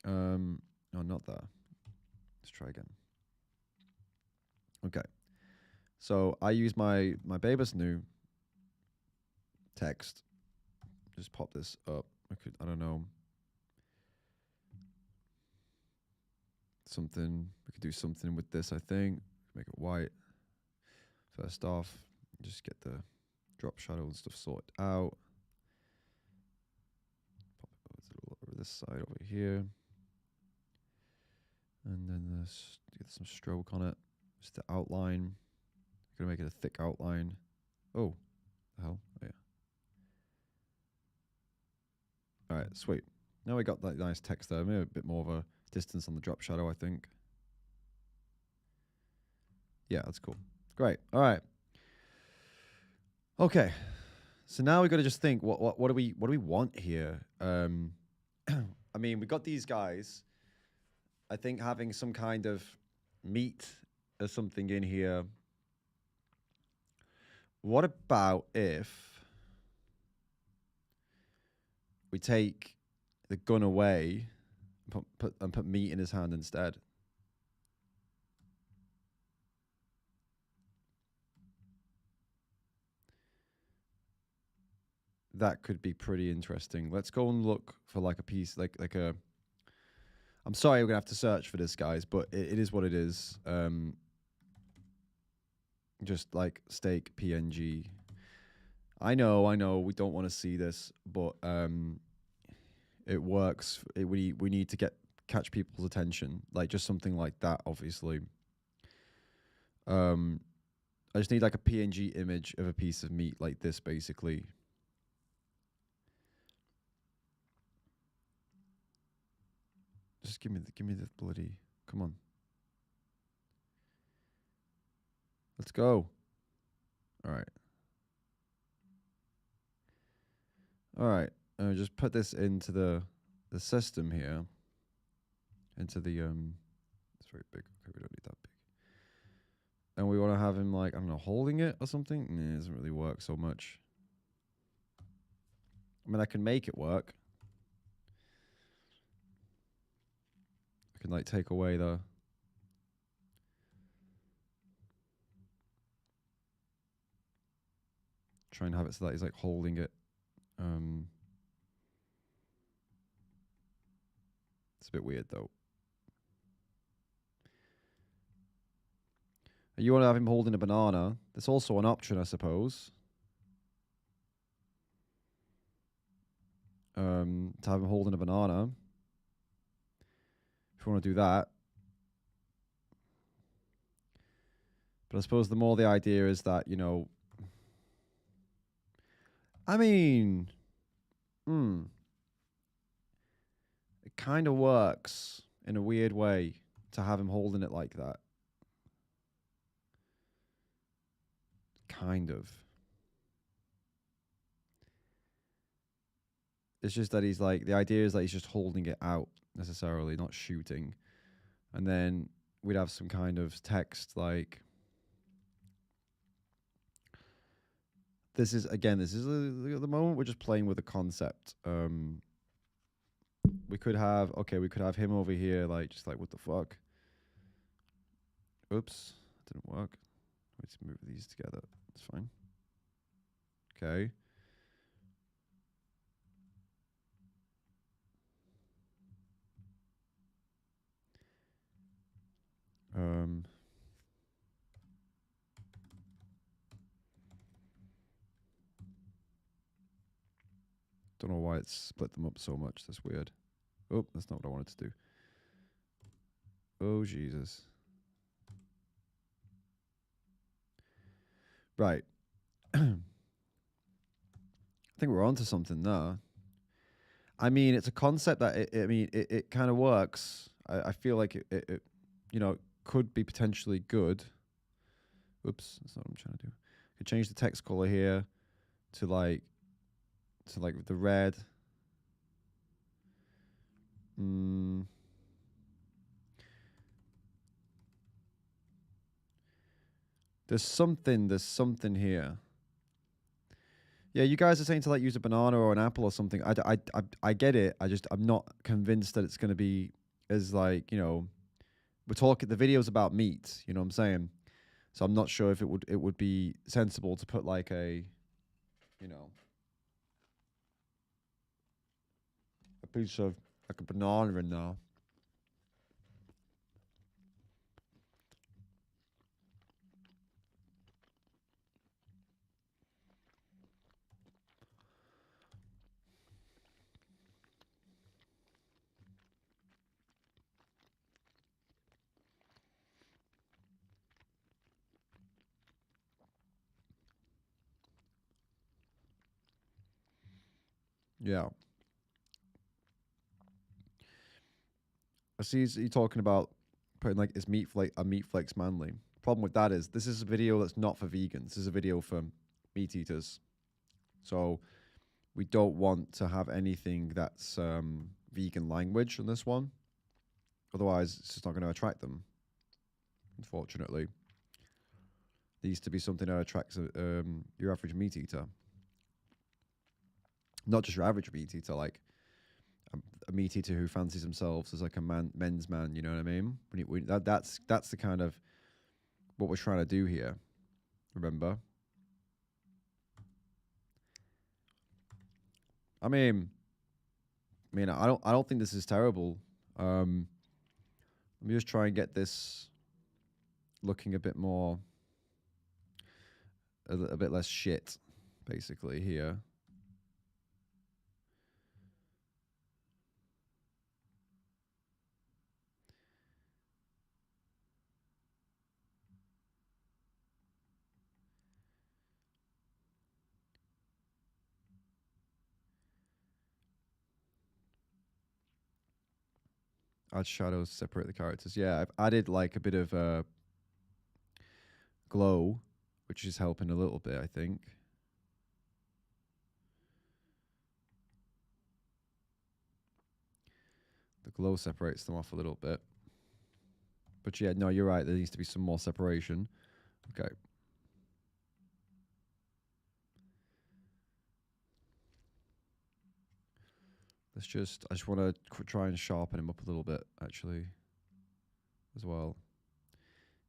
No, not there. Let's try again. Okay. So I use my Babus new text. Just pop this up. I don't know. We could do something with this, I think. Make it white. First off, just get the drop shadow and stuff sorted out. Pop it over to this side over here. And then get some stroke on it. Just the outline. Gonna make it a thick outline. Oh, the hell? Oh, yeah. All right, sweet. Now we got that nice text there. Maybe a bit more of a distance on the drop shadow, I think. Yeah, that's cool. Great. All right. Okay. So now we got to just think. What do we want here? I mean, we got these guys. I think having some kind of meat or something in here. What about if we take the gun away, put meat in his hand instead. That could be pretty interesting. Let's go and look for like a piece, like a. I'm sorry, we're gonna have to search for this, guys, but it is what it is. Just like steak PNG. I know, we don't want to see this, but it works. We need to catch people's attention, like just something like that. Obviously, I just need like a PNG image of a piece of meat like this, basically. Just give me the bloody. Come on. Let's go. All right. All right. Just put this into the system here. Into the It's very big. Okay, we don't need that big. And we want to have him like, I don't know, holding it or something. Nah, it doesn't really work so much. I mean, I can make it work. I can like take away the. Try and have it so that he's like holding it. It's a bit weird though. You want to have him holding a banana. That's also an option, I suppose. To have him holding a banana. If you want to do that. But I suppose the more the idea is that, you know, I mean, it kind of works in a weird way to have him holding it like that. Kind of. It's just that he's like, the idea is that he's just holding it out necessarily, not shooting. And then we'd have some kind of text like, this is at the moment we're just playing with the concept. We could have him over here, like, just like, what the fuck? Oops, didn't work. Let's move these together. It's fine. Okay. Don't know why it's split them up so much. That's weird. Oh, that's not what I wanted to do. Oh, Jesus. Right. I think we're onto something there. I mean, it's a concept that it kind of works. I feel like it you know, could be potentially good. Oops, that's not what I'm trying to do. Could change the text color here to like the red. There's something here. Yeah, you guys are saying to like use a banana or an apple or something. I get it. I'm not convinced that it's going to be as like, you know, we're talking, the video's about meat, you know what I'm saying? So I'm not sure if it would be sensible to put like a, you know, a piece of like a banana in there. Yeah. I see you talking about putting like is meat flakes manly. Problem with that is this is a video that's not for vegans. This is a video for meat eaters. So we don't want to have anything that's vegan language in this one. Otherwise, it's just not going to attract them. Unfortunately, it needs to be something that attracts your average meat eater. Not just your average meat eater, like a meat eater who fancies themselves as like a men's man. You know what I mean? That's the kind of what we're trying to do here. Remember? I mean, I don't think this is terrible. Let me just try and get this looking a bit more, a bit less shit, basically here. Add shadows, separate the characters. Yeah, I've added like a bit of glow, which is helping a little bit, I think. The glow separates them off a little bit. But yeah, no, you're right. There needs to be some more separation. Okay. I just want to try and sharpen him up a little bit, actually, as well.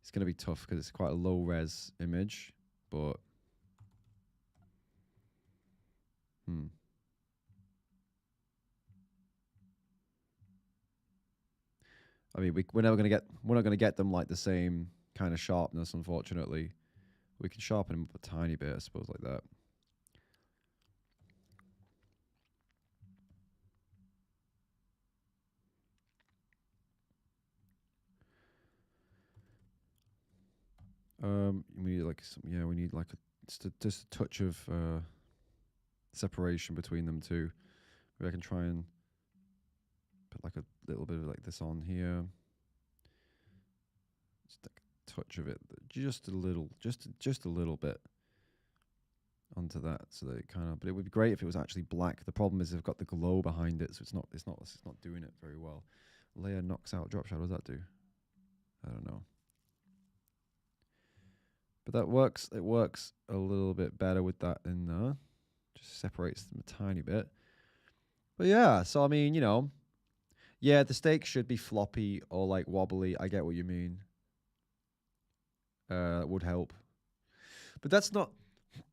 It's going to be tough because it's quite a low res image, but I mean, we're not going to get them like the same kind of sharpness, unfortunately. We can sharpen them up a tiny bit, I suppose, like that. We need like we need like just a touch of separation between them two. Maybe I can try and put like a little bit of like this on here. Just like a touch of it, just a little bit onto that, so that it kind of. But it would be great if it was actually black. The problem is I've got the glow behind it, so it's not doing it very well. Layer knocks out drop shadow. What does that do? I don't know. But that works. It works a little bit better with that in there. Just separates them a tiny bit. But yeah, so I mean, yeah, the steak should be floppy or like wobbly. I get what you mean. It would help. But that's not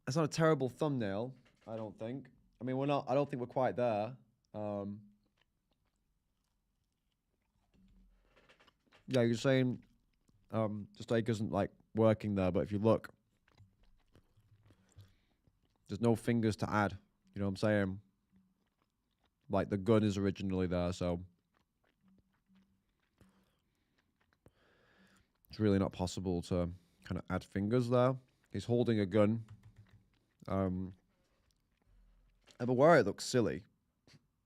a terrible thumbnail, I don't think. I mean, I don't think we're quite there. Yeah, you're saying the steak isn't like working there, but if you look, there's no fingers to add. You know what I'm saying? Like the gun is originally there, so it's really not possible to kind of add fingers there. He's holding a gun. I'm aware it looks silly.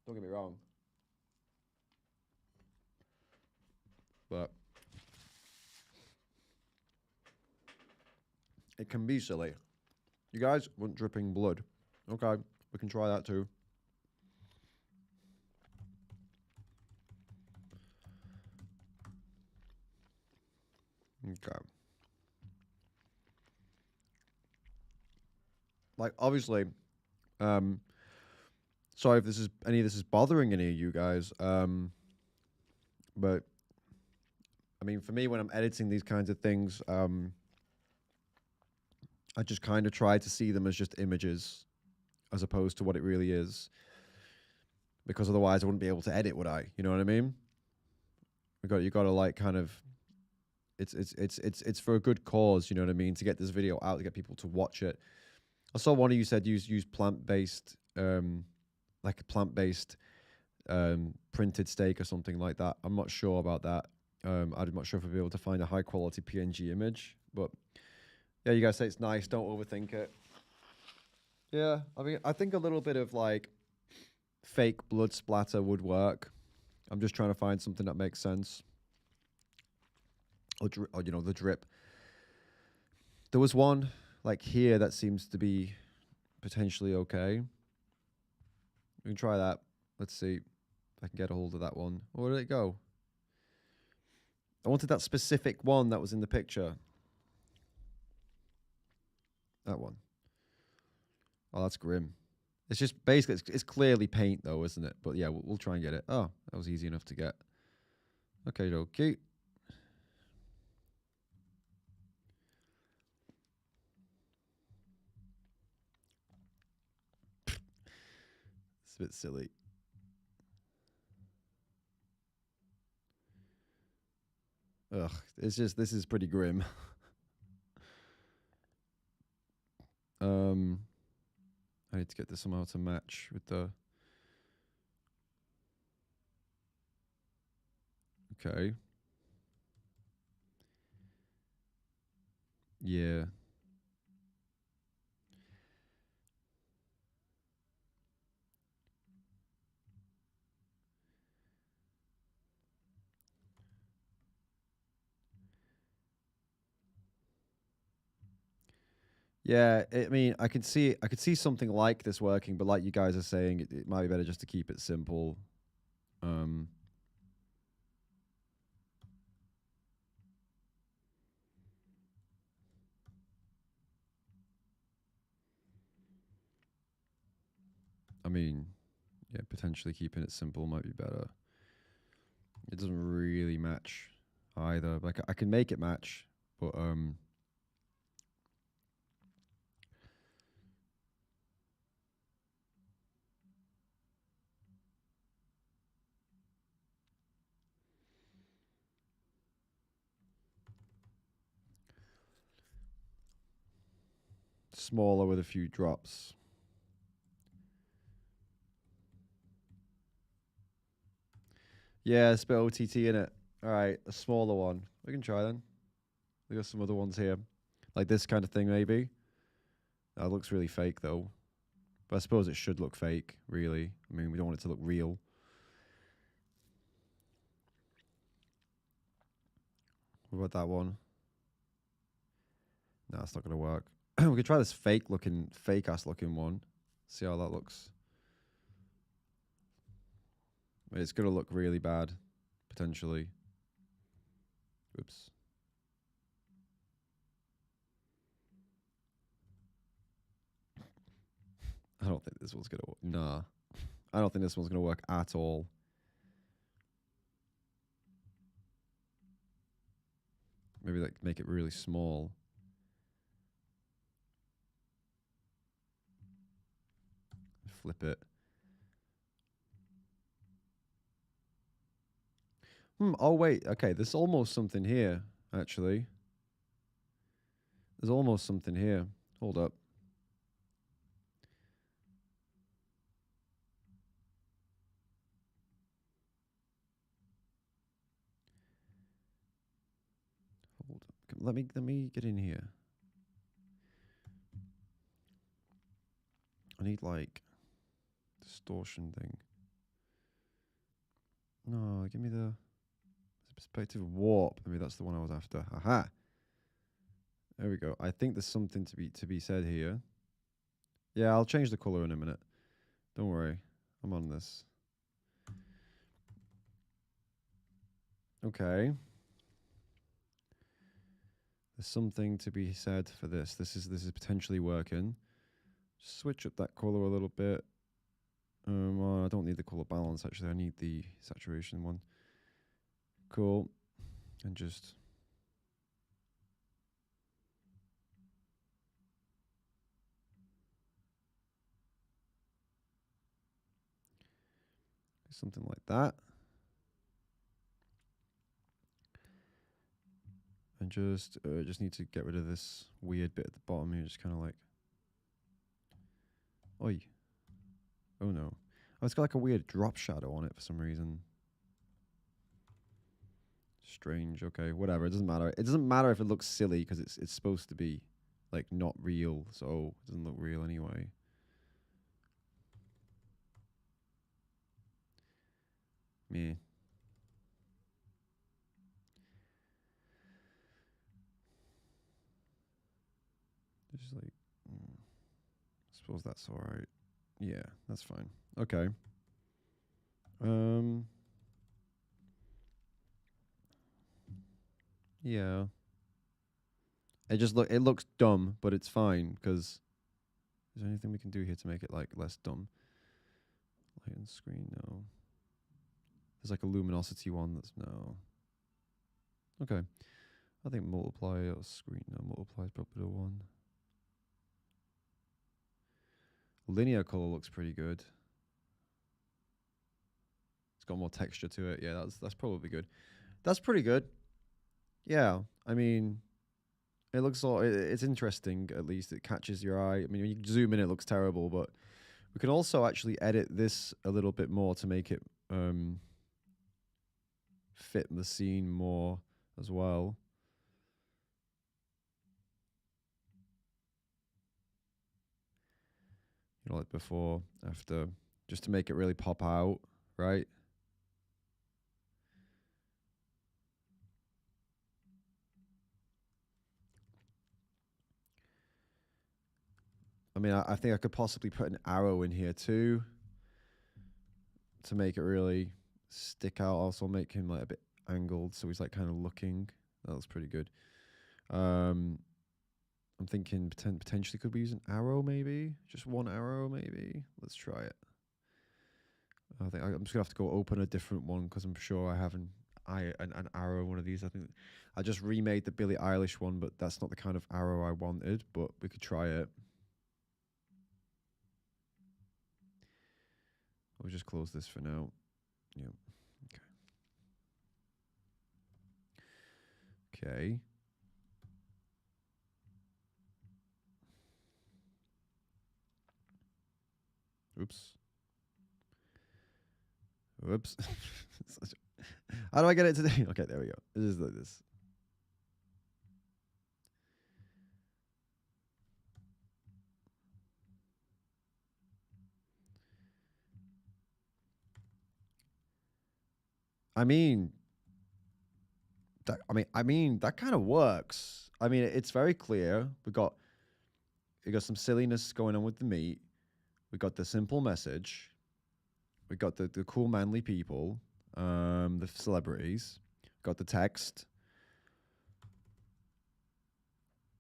Don't get me wrong. But it can be silly. You guys want dripping blood. Okay, we can try that too. Okay. Like, obviously, sorry if any of this is bothering any of you guys, but I mean, for me, when I'm editing these kinds of things, I just kind of try to see them as just images as opposed to what it really is, because otherwise I wouldn't be able to edit, would I? You know what I mean? You got to like kind of, it's for a good cause, you know what I mean? To get this video out, to get people to watch it. I saw one of you said use plant-based, like a plant-based printed steak or something like that. I'm not sure about that. I'm not sure if I'll be able to find a high-quality PNG image, but yeah, you guys say it's nice. Don't overthink it. Yeah, I mean, I think a little bit of like fake blood splatter would work. I'm just trying to find something that makes sense. Or the drip. There was one like here that seems to be potentially okay. We can try that. Let's see if I can get a hold of that one. Where did it go? I wanted that specific one that was in the picture. That one. Oh, that's grim. It's just basically, it's clearly paint though, isn't it? But yeah, we'll try and get it. Oh, that was easy enough to get. Okay, okay. It's a bit silly. Ugh, it's just, this is pretty grim. I need to get this somehow to match with the... Okay. Yeah. Yeah, I mean, I could see something like this working, but like you guys are saying, it might be better just to keep it simple. I mean, yeah, potentially keeping it simple might be better. It doesn't really match either. Like I can make it match, but smaller with a few drops. Yeah, it's a bit OTT in it. All right, a smaller one. We can try then. We got some other ones here, like this kind of thing maybe. That looks really fake though, but I suppose it should look fake, really. I mean, we don't want it to look real. What about that one? No, it's not gonna work. We could try this fake ass looking one. See how that looks. It's gonna look really bad, potentially. Oops. I don't think this one's gonna work. Nah. I don't think this one's gonna work at all. Maybe like make it really small. Flip it. Oh wait, okay, there's almost something here, actually. There's almost something here. Hold up. Hold up. Let me get in here. I need like distortion thing. No, give me the perspective warp. Maybe that's the one I was after. Aha. There we go. I think there's something to be said here. Yeah, I'll change the color in a minute. Don't worry. I'm on this. Okay. There's something to be said for this. This is potentially working. Switch up that color a little bit. Well, I don't need the color balance actually. I need the saturation one. Cool. And just something like that. And just need to get rid of this weird bit at the bottom here. Just kind of like, oi. Oh no. Oh, it's got like a weird drop shadow on it for some reason. Strange. Okay, whatever. It doesn't matter. It doesn't matter if it looks silly because it's supposed to be like not real, so it doesn't look real anyway. Meh. Just like, I suppose that's all right. Yeah, that's fine. Okay. Yeah. It looks dumb, but it's fine because Is there anything we can do here to make it like less dumb? Light and screen, no. There's like a luminosity one that's no. Okay. I think multiply or screen, no, multiply is probably the one. Linear color looks pretty good. It's got more texture to it. Yeah, that's probably good. That's pretty good. Yeah, I mean, it looks all, it's interesting. At least it catches your eye. I mean, when you zoom in, it looks terrible, but we can also actually edit this a little bit more to make it fit the scene more as well. You know, like before, after, just to make it really pop out, right? I mean, I think I could possibly put an arrow in here too to make it really stick out. Also make him like a bit angled, so he's like kind of looking. That looks pretty good. I'm thinking potentially could we use an arrow maybe? Just one arrow maybe? Let's try it. I think I'm just gonna have to go open a different one because I'm sure I have an arrow, one of these. I think I just remade the Billie Eilish one, but that's not the kind of arrow I wanted, but we could try it. We'll just close this for now. Yep. Okay. Okay. Oops. Whoops. How do I get it today? Okay, there we go. It is like this. I mean, that kind of works. I mean, it's very clear. We got some silliness going on with the meat. We got the simple message. We got the cool manly people, the celebrities. Got the text.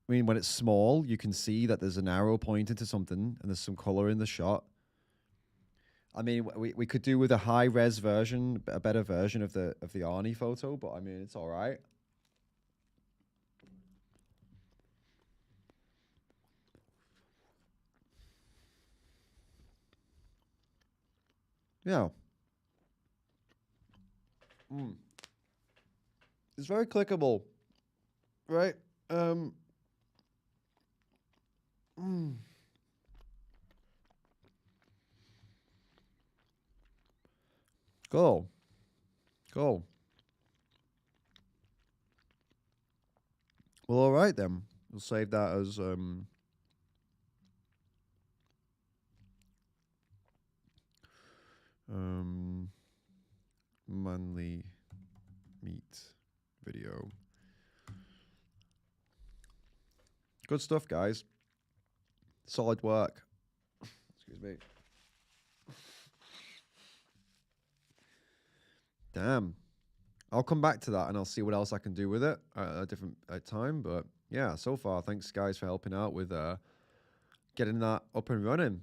I mean, when it's small, you can see that there's an arrow pointing to something, and there's some color in the shot. I mean, we could do with a high res version, a better version of the Arnie photo, but I mean, it's all right. Yeah. It's very clickable, right? Cool. Cool. Well, all right then. We'll save that as manly meat video. Good stuff, guys. Solid work. Excuse me. Damn. I'll come back to that and I'll see what else I can do with it at a different time. But yeah, so far, thanks guys for helping out with getting that up and running.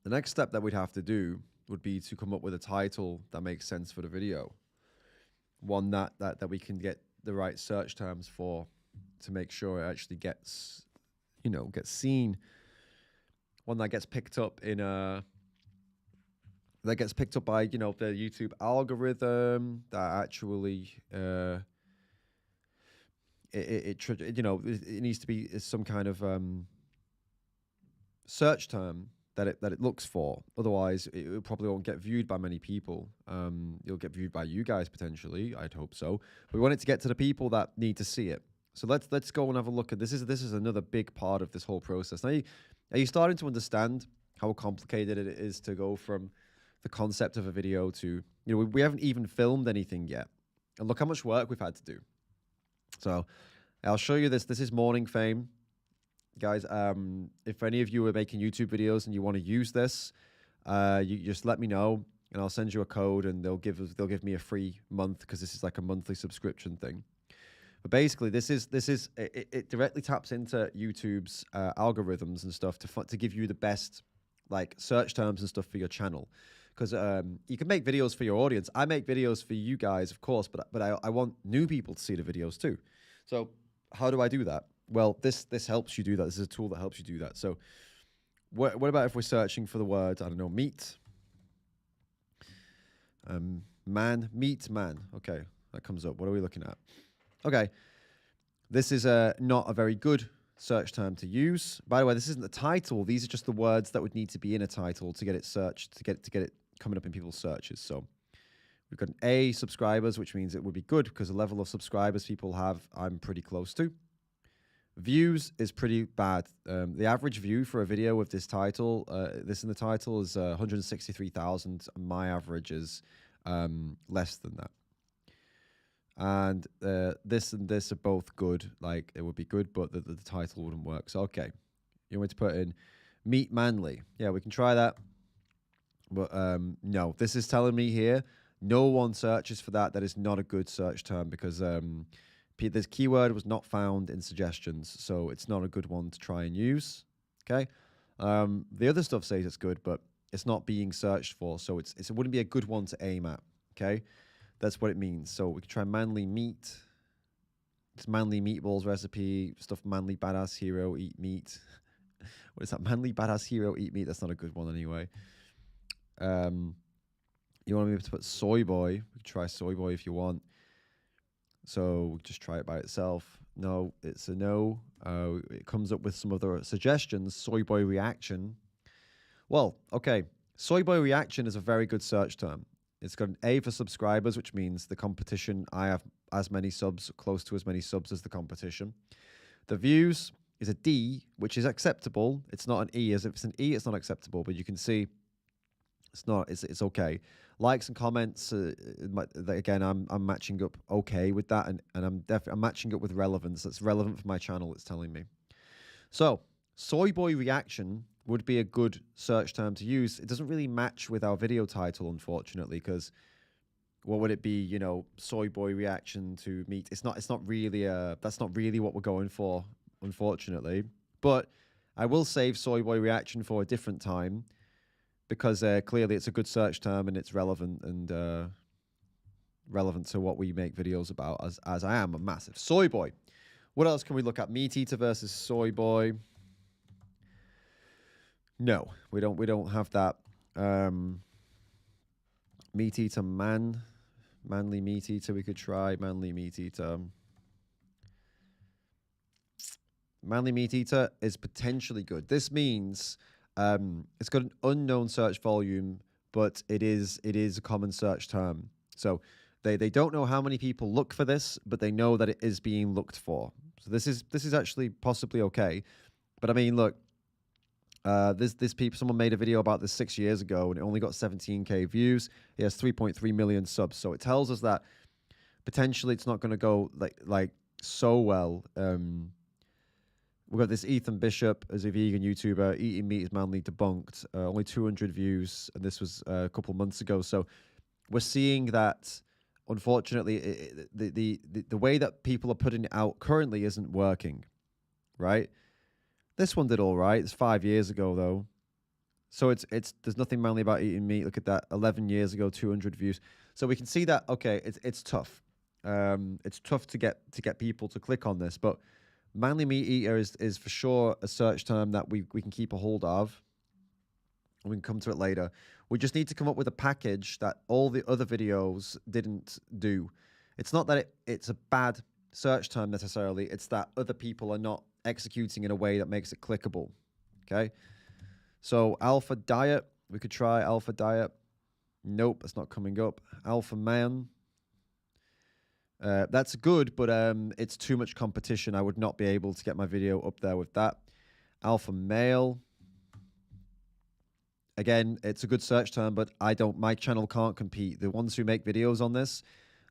The next step that we'd have to do would be to come up with a title that makes sense for the video. One that we can get the right search terms for to make sure it actually gets, gets seen. One that gets picked up in that gets picked up by, the YouTube algorithm, that actually, it needs to be some kind of search term that it looks for. Otherwise, it probably won't get viewed by many people. It'll get viewed by you guys potentially. I'd hope so. But we want it to get to the people that need to see it. So let's go and have a look at this. This is another big part of this whole process. Now, are you starting to understand how complicated it is to go from the concept of a video to, we haven't even filmed anything yet. And look how much work we've had to do. So I'll show you this. This is Morning Fame. Guys, if any of you are making YouTube videos and you want to use this, you just let me know and I'll send you a code and they'll give me a free month because this is like a monthly subscription thing. But basically, it directly taps into YouTube's algorithms and stuff to give you the best like search terms and stuff for your channel. Because you can make videos for your audience. I make videos for you guys, of course, but I want new people to see the videos too. So how do I do that? Well, this helps you do that. This is a tool that helps you do that. So what about if we're searching for the word, I don't know, meat? Meat man. Okay, that comes up. What are we looking at? Okay, this is not a very good search term to use. By the way, this isn't the title. These are just the words that would need to be in a title to get it searched, to get it coming up in people's searches. So we've got an A, subscribers, which means it would be good because the level of subscribers people have, I'm pretty close to. Views is pretty bad. The average view for a video with this title, this in the title, is 163,000. My average is less than that. And this and this are both good. Like, it would be good, but the title wouldn't work. So, okay. You want to put in meat manly. Yeah, we can try that. But no, this is telling me here, no one searches for that. That is not a good search term because this keyword was not found in suggestions. So it's not a good one to try and use. Okay. The other stuff says it's good, but it's not being searched for. So it wouldn't be a good one to aim at. Okay. That's what it means. So we can try manly meat. It's manly meatballs recipe. Stuff manly badass hero eat meat. What is that? Manly badass hero eat meat. That's not a good one anyway. You want me to put soy boy? We can try soy boy if you want. So just try it by itself. No, it's a no. It comes up with some other suggestions. Soy boy reaction. Well, okay. Soy boy reaction is a very good search term. It's got an A for subscribers, which means the competition. I have as many subs, close to as many subs as the competition. The views is a D, which is acceptable. It's not an E. As if it's an E, it's not acceptable. But you can see it's not. It's okay. Likes and comments. Again, I'm matching up okay with that, and I'm matching up with relevance. That's relevant for my channel. It's telling me. So soy boy reaction would be a good search term to use. It doesn't really match with our video title, unfortunately, because what would it be? You know, soy boy reaction to meat. It's not really that's not really what we're going for, unfortunately. But I will save soy boy reaction for a different time because clearly it's a good search term and it's relevant and relevant to what we make videos about. As I am a massive soy boy. What else can we look at? Meat eater versus soy boy. No, we don't have that. Meat eater manly meat eater. We could try manly meat eater. Manly meat eater is potentially good. This means it's got an unknown search volume, but it is a common search term. So they don't know how many people look for this, but they know that it is being looked for. So this is actually possibly okay. But I mean, look. Someone made a video about this 6 years ago and it only got 17k views. He has 3.3 million subs. So it tells us that potentially it's not going to go like so well. We've got this Ethan Bishop as a vegan YouTuber. Eating meat is manly debunked. Only 200 views, and this was a couple months ago. So we're seeing that, unfortunately, the way that people are putting it out currently isn't working, right? This one did all right. It's 5 years ago, though. So there's nothing manly about eating meat. Look at that. 11 years ago, 200 views. So we can see that, okay, it's tough. It's tough to get people to click on this. But manly meat eater is for sure a search term that we can keep a hold of. We can come to it later. We just need to come up with a package that all the other videos didn't do. It's not that it's a bad search term necessarily. It's that other people are not executing in a way that makes it clickable. Okay, so alpha diet, we could try alpha diet. Nope, that's not coming up. Alpha man, that's good, but it's too much competition. I would not be able to get my video up there with that. Alpha male, again, it's a good search term, but my channel can't compete. The ones who make videos on this,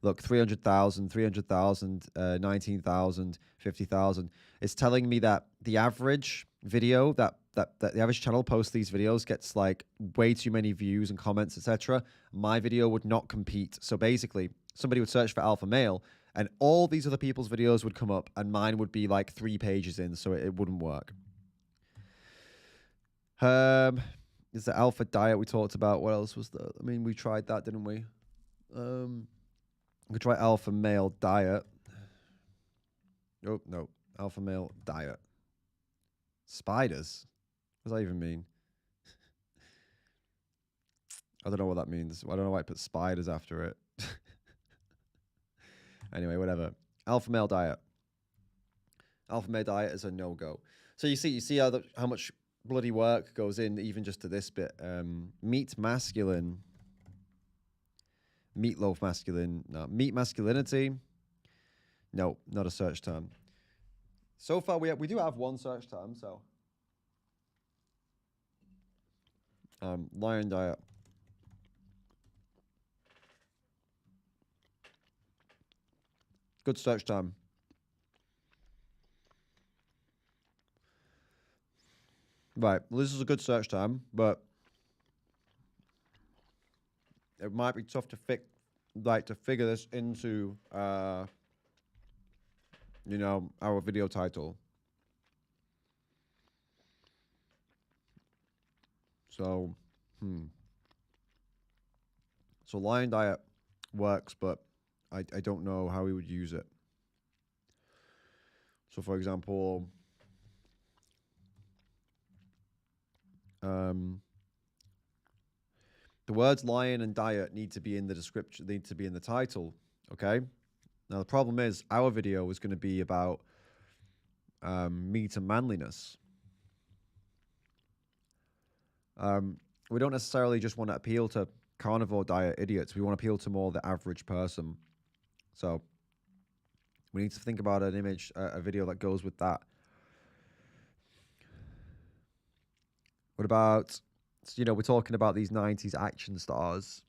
look, 300,000, 300,000, 19,000, 50,000. It's telling me that the average video that the average channel posts these videos gets like way too many views and comments, etc. My video would not compete. So basically, somebody would search for alpha male and all these other people's videos would come up, and mine would be like 3 pages in, so it wouldn't work. Is the alpha diet we talked about? What else was there? I mean, we tried that, didn't we? We could try alpha male diet. Oh, no. Alpha male diet. Spiders? What does that even mean? I don't know what that means. I don't know why I put spiders after it. Anyway, whatever. Alpha male diet. Alpha male diet is a no-go. So you see how much bloody work goes in even just to this bit. Meat masculine. Meatloaf masculine. No. Meat masculinity. No, not a search term. So far, we do have one search term, so. Lion diet. Good search term. Right, well, this is a good search term, but it might be tough to figure this into, you know, our video title. So, So lion diet works, but I don't know how we would use it. So, for example, the words lion and diet need to be in the description, need to be in the title, okay? Now, the problem is our video is going to be about meat and manliness. We don't necessarily just want to appeal to carnivore diet idiots. We want to appeal to more the average person. So we need to think about an image, a video that goes with that. What about, you know, we're talking about these 90s action stars.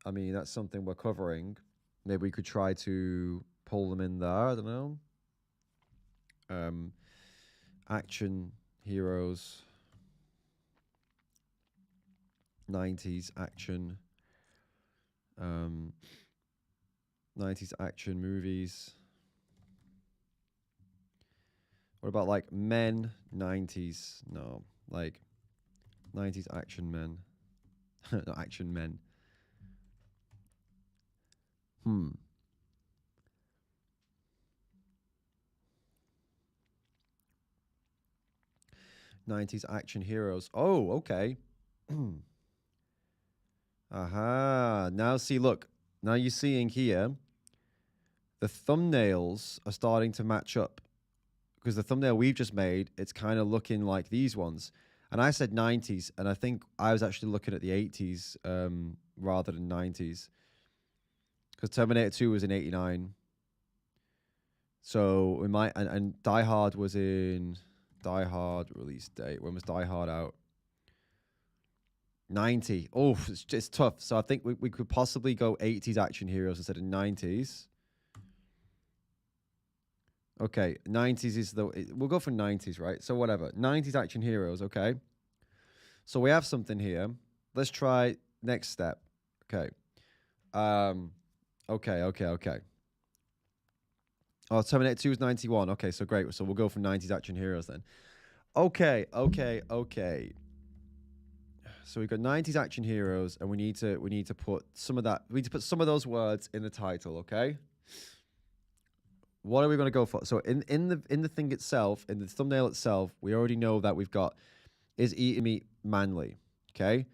I mean, that's something we're covering. Maybe we could try to pull them in there. I don't know. Action heroes. 90s action. 90s action movies. What about like men 90s? No, like 90s action men. Not action men. 90s action heroes. Oh, okay. Aha. Now see, look. Now you're seeing here, the thumbnails are starting to match up. Because the thumbnail we've just made, it's kind of looking like these ones. And I said 90s, and I think I was actually looking at the 80s rather than 90s. Because Terminator 2 was in 89. So we might, and Die Hard was in, Die Hard release date. When was Die Hard out? 90. Oh, it's tough. So I think we could possibly go 80s action heroes instead of 90s. Okay, 90s is we'll go for 90s, right? So whatever, 90s action heroes, okay? So we have something here. Let's try next step. Okay. Okay. Oh, Terminator 2 is 91. Okay, so great. So we'll go for 90s action heroes then. Okay. So we've got 90s action heroes, and we need to put some of that. We need to put some of those words in the title, okay? What are we going to go for? So in the thing itself, in the thumbnail itself, we already know that we've got is eating meat manly, okay?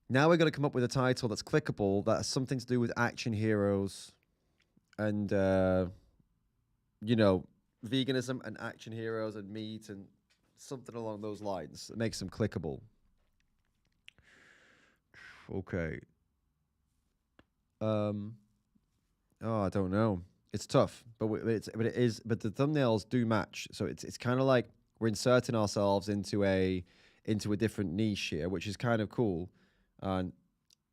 Now we're going to come up with a title that's clickable, that has something to do with action heroes and, you know, veganism and action heroes and meat and something along those lines that makes them clickable. Okay. Oh, I don't know. It's tough, but the thumbnails do match. So it's kind of like we're inserting ourselves into a different niche here, which is kind of cool. And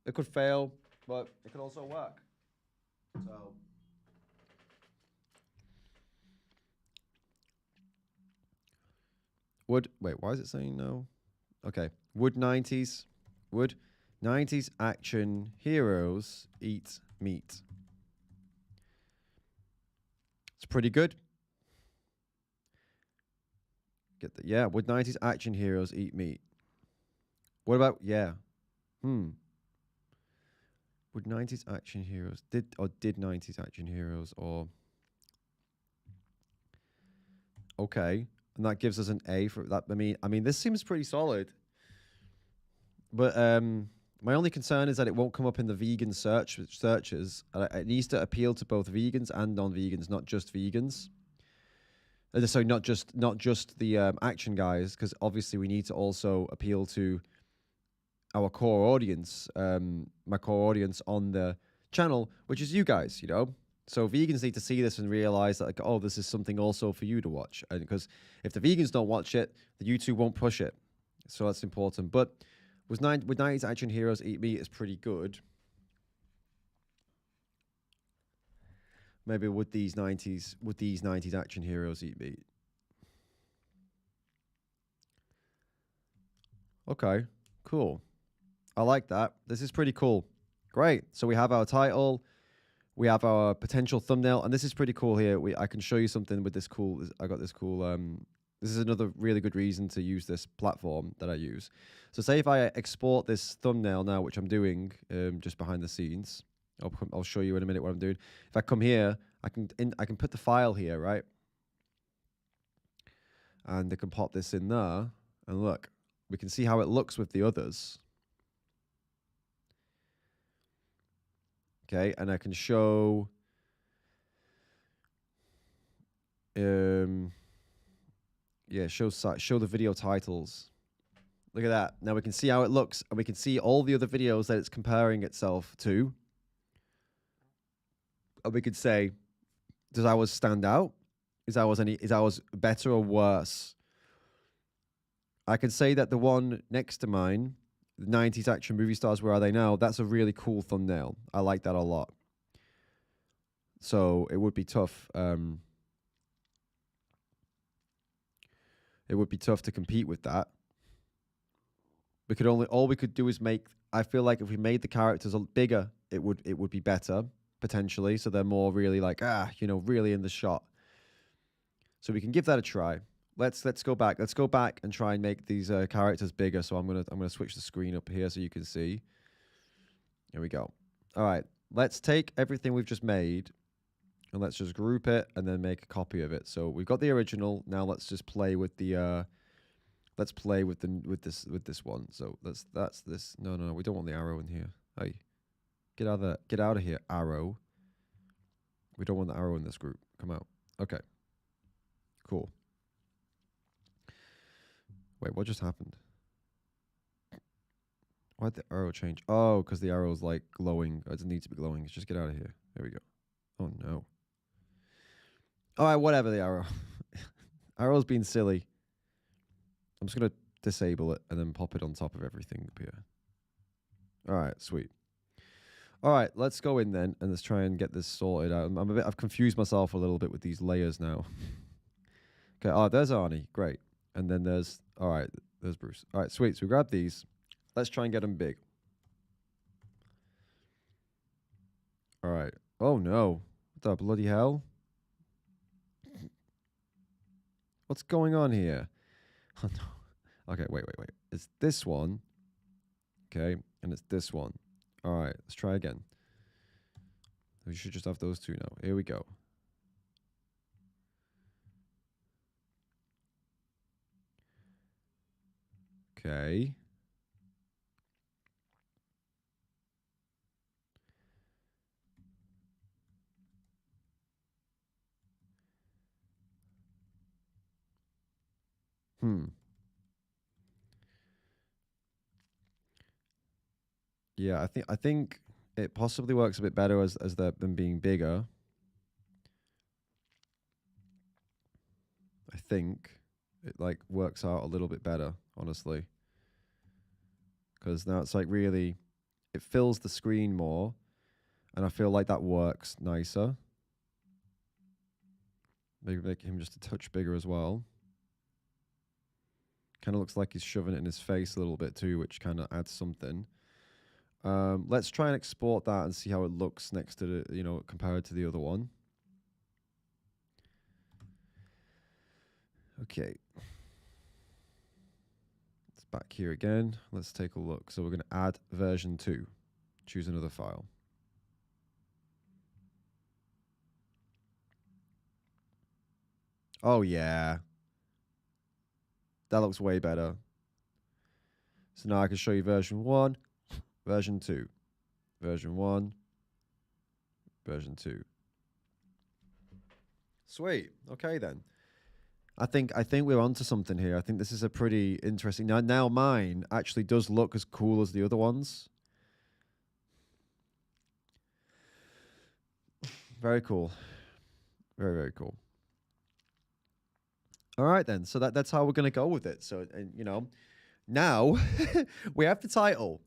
it could fail, but it could also work. So why is it saying no? Okay. Would 90s action heroes eat meat? pretty good. Get the, yeah, would 90s action heroes eat meat? What about, yeah. Would 90s action heroes, did 90s action heroes, or... Okay, and that gives us an A for that. I mean, this seems pretty solid. But my only concern is that it won't come up in the vegan searches. It needs to appeal to both vegans and non-vegans, not just vegans. Sorry, not just the action guys, because obviously we need to also appeal to our core audience, my core audience on the channel, which is you guys, you know. So vegans need to see this and realize that, like, oh, this is something also for you to watch. And because if the vegans don't watch it, the YouTube won't push it. So that's important. But would 90s action heroes eat meat is pretty good. Maybe would these 90s action heroes eat meat? Okay, cool. I like that. This is pretty cool. Great. So we have our title. We have our potential thumbnail, and this is pretty cool here. I can show you something with this cool. I got this cool. This is another really good reason to use this platform that I use. So say if I export this thumbnail now, which I'm doing just behind the scenes. I'll show you in a minute what I'm doing. If I come here, I can put the file here, right? And I can pop this in there, and look, we can see how it looks with the others. Okay, and I can show show the video titles. Look at that. Now we can see how it looks, and we can see all the other videos that it's comparing itself to. And we could say, does ours stand out? Is ours better or worse? I can say that the one next to mine, the 90s action movie stars, where are they now? That's a really cool thumbnail. I like that a lot. So it would be tough. It would be tough to compete with that. All we could do is make. I feel like if we made the characters bigger, it would be better potentially. So they're more really like really in the shot. So we can give that a try. Let's go back. Let's go back and try and make these characters bigger. So I'm gonna switch the screen up here so you can see. Here we go. All right. Let's take everything we've just made, and let's just group it and then make a copy of it. So we've got the original. Now let's just play with the. Let's play with this one. So that's this. No, we don't want the arrow in here. Hey, get out of here, arrow. We don't want the arrow in this group. Come out. Okay. Cool. Wait, what just happened? Why'd the arrow change? Oh, because the arrow's like glowing. It doesn't need to be glowing. Just get out of here. There we go. Oh, no. All right, whatever the arrow. Arrow's being silly. I'm just going to disable it and then pop it on top of everything up here. All right, sweet. All right, let's go in then and let's try and get this sorted out. I've confused myself a little bit with these layers now. Okay, oh, there's Arnie. Great. And then there's Bruce. All right, sweet. So we grab these. Let's try and get them big. All right. Oh, no. What the bloody hell? What's going on here? Oh, no. Okay, wait. It's this one. Okay, and it's this one. All right, let's try again. We should just have those two now. Here we go. Okay. Yeah, I think it possibly works a bit better as them being bigger. I think it like works out a little bit better, honestly. Because now it's like really, it fills the screen more, and I feel like that works nicer. Maybe make him just a touch bigger as well. Kind of looks like he's shoving it in his face a little bit too, which kind of adds something. Let's try and export that and see how it looks next to the, compared to the other one. Okay. It's back here again. Let's take a look. So we're going to add version 2. Choose another file. Oh, yeah. That looks way better. So now I can show you version 1, version 2, version 1, version 2. Sweet. Okay, then. I think we're onto something here. I think this is a pretty interesting. Now mine actually does look as cool as the other ones. Very cool. Very, very cool. All right, then. So that's how we're going to go with it. So, and, you know, now we have the title.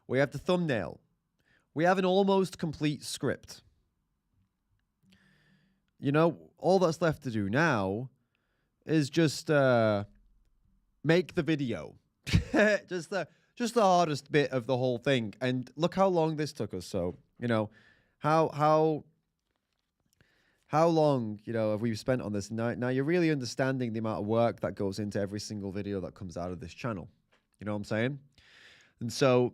We have the thumbnail. We have an almost complete script. You know, all that's left to do now is just make the video. just the hardest bit of the whole thing. And look how long this took us. So, you know, how long, you know, have we spent on this? Now you're really understanding the amount of work that goes into every single video that comes out of this channel. You know what I'm saying? And so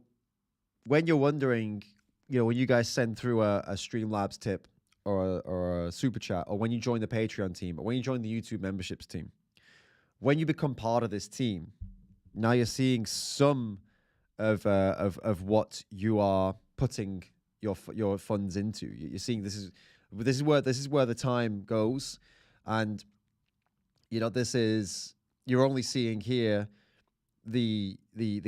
when you're wondering, you know, when you guys send through a Streamlabs tip or a super chat, or when you join the Patreon team, or when you join the YouTube memberships team, when you become part of this team, now you're seeing some of what you are putting your funds into. You're seeing this is where the time goes, and you know you're only seeing here the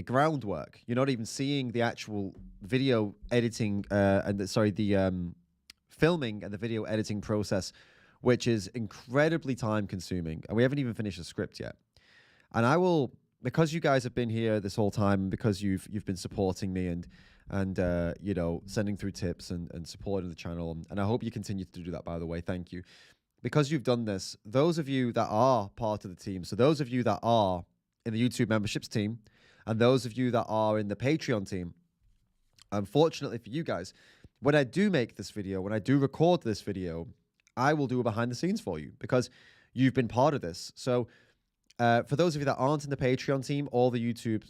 groundwork. You're not even seeing the actual video editing the filming and the video editing process, which is incredibly time consuming, and we haven't even finished the script yet. And I will, because you guys have been here this whole time, because you've been supporting me and you know, sending through tips and supporting the channel, and I hope you continue to do that, by the way. Thank you. Because you've done this, those of you that are part of the team, so those of you that are in the YouTube memberships team, and those of you that are in the Patreon team, unfortunately for you guys, when I do make this video, when I do record this video, I will do a behind the scenes for you because you've been part of this. So for those of you that aren't in the Patreon team or the YouTube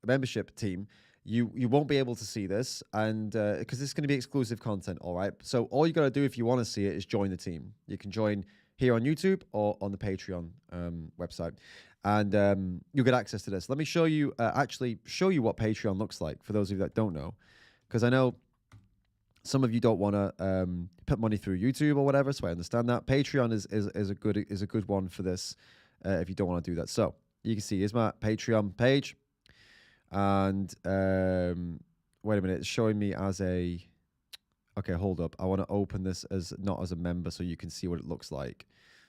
membership team, you won't be able to see this, and because this is going to be exclusive content, all right? So all you got to do if you want to see it is join the team. You can join here on YouTube or on the Patreon website, and you'll get access to this. Let me show you, actually show you what Patreon looks like for those of you that don't know, because I know some of you don't want to put money through YouTube or whatever, so I understand that. Patreon is a good one for this if you don't want to do that. So you can see here's my Patreon page. And wait a minute, it's showing me as a, okay, hold up, I want to open this as not as a member so you can see what it looks like.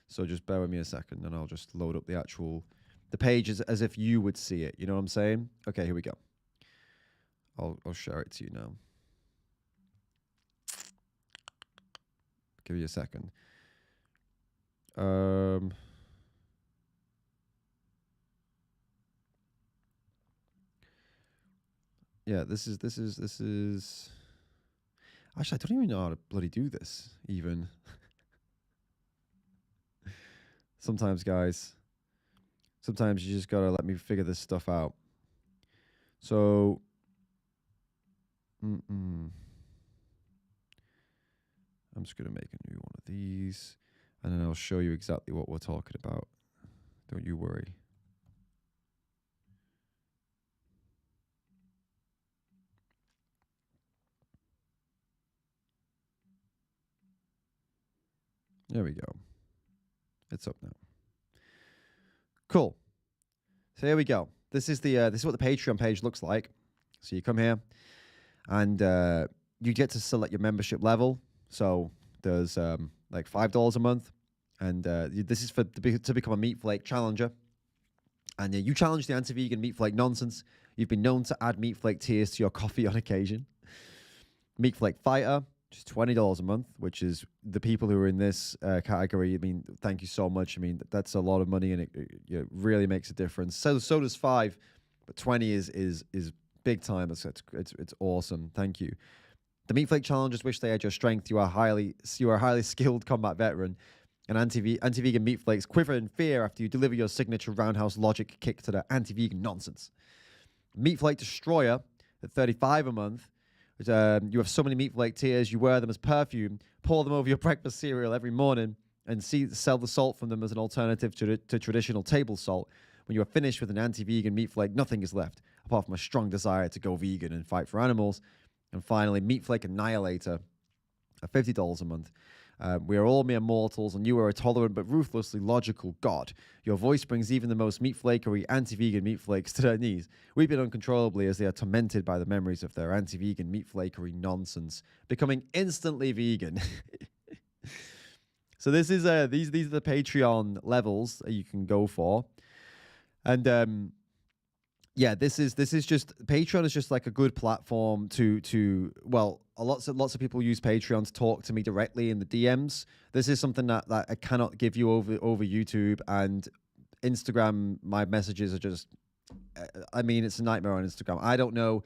So just bear with me a second and I'll just load up the page as if you would see it. You know what I'm saying? Okay, here we go. I'll share it to you now. Give you a second. Yeah, this is actually, I don't even know how to bloody do this even. Sometimes, guys, sometimes you just gotta let me figure this stuff out. So I'm just gonna make a new one of these and then I'll show you exactly what we're talking about. Don't you worry. There we go. It's up now. Cool. So here we go. This is what the Patreon page looks like. So you come here, and you get to select your membership level. So there's like $5 a month, and this is to become a meat flake challenger. And you challenge the anti-vegan meat flake nonsense. You've been known to add meat flake tears to your coffee on occasion. Meat flake fighter. Just $20 a month, which is the people who are in this category. I mean, thank you so much. I mean, that's a lot of money, and it really makes a difference. So does 5, but 20 is big time. It's awesome. Thank you. The Meat Flake Challengers wish they had your strength. You are a highly skilled combat veteran and anti-vegan meat flakes quiver in fear after you deliver your signature roundhouse logic kick to the anti-vegan nonsense. Meat Flake Destroyer at $35 a month. You have so many meat flake tears, you wear them as perfume, pour them over your breakfast cereal every morning, and sell the salt from them as an alternative to traditional table salt. When you are finished with an anti-vegan meat flake, nothing is left, apart from a strong desire to go vegan and fight for animals. And finally, Meat Flake Annihilator at $50 a month. We are all mere mortals, and you are a tolerant but ruthlessly logical god. Your voice brings even the most meat flakery, anti-vegan meat flakes to their knees, weeping uncontrollably as they are tormented by the memories of their anti-vegan meat flakery nonsense, becoming instantly vegan. So this is these are the Patreon levels that you can go for, and yeah, this is just Patreon is just like a good platform to well, lots of people use Patreon to talk to me directly in the DMs. This is something that I cannot give you over YouTube and Instagram. My messages are just, I mean, it's a nightmare on Instagram. I don't know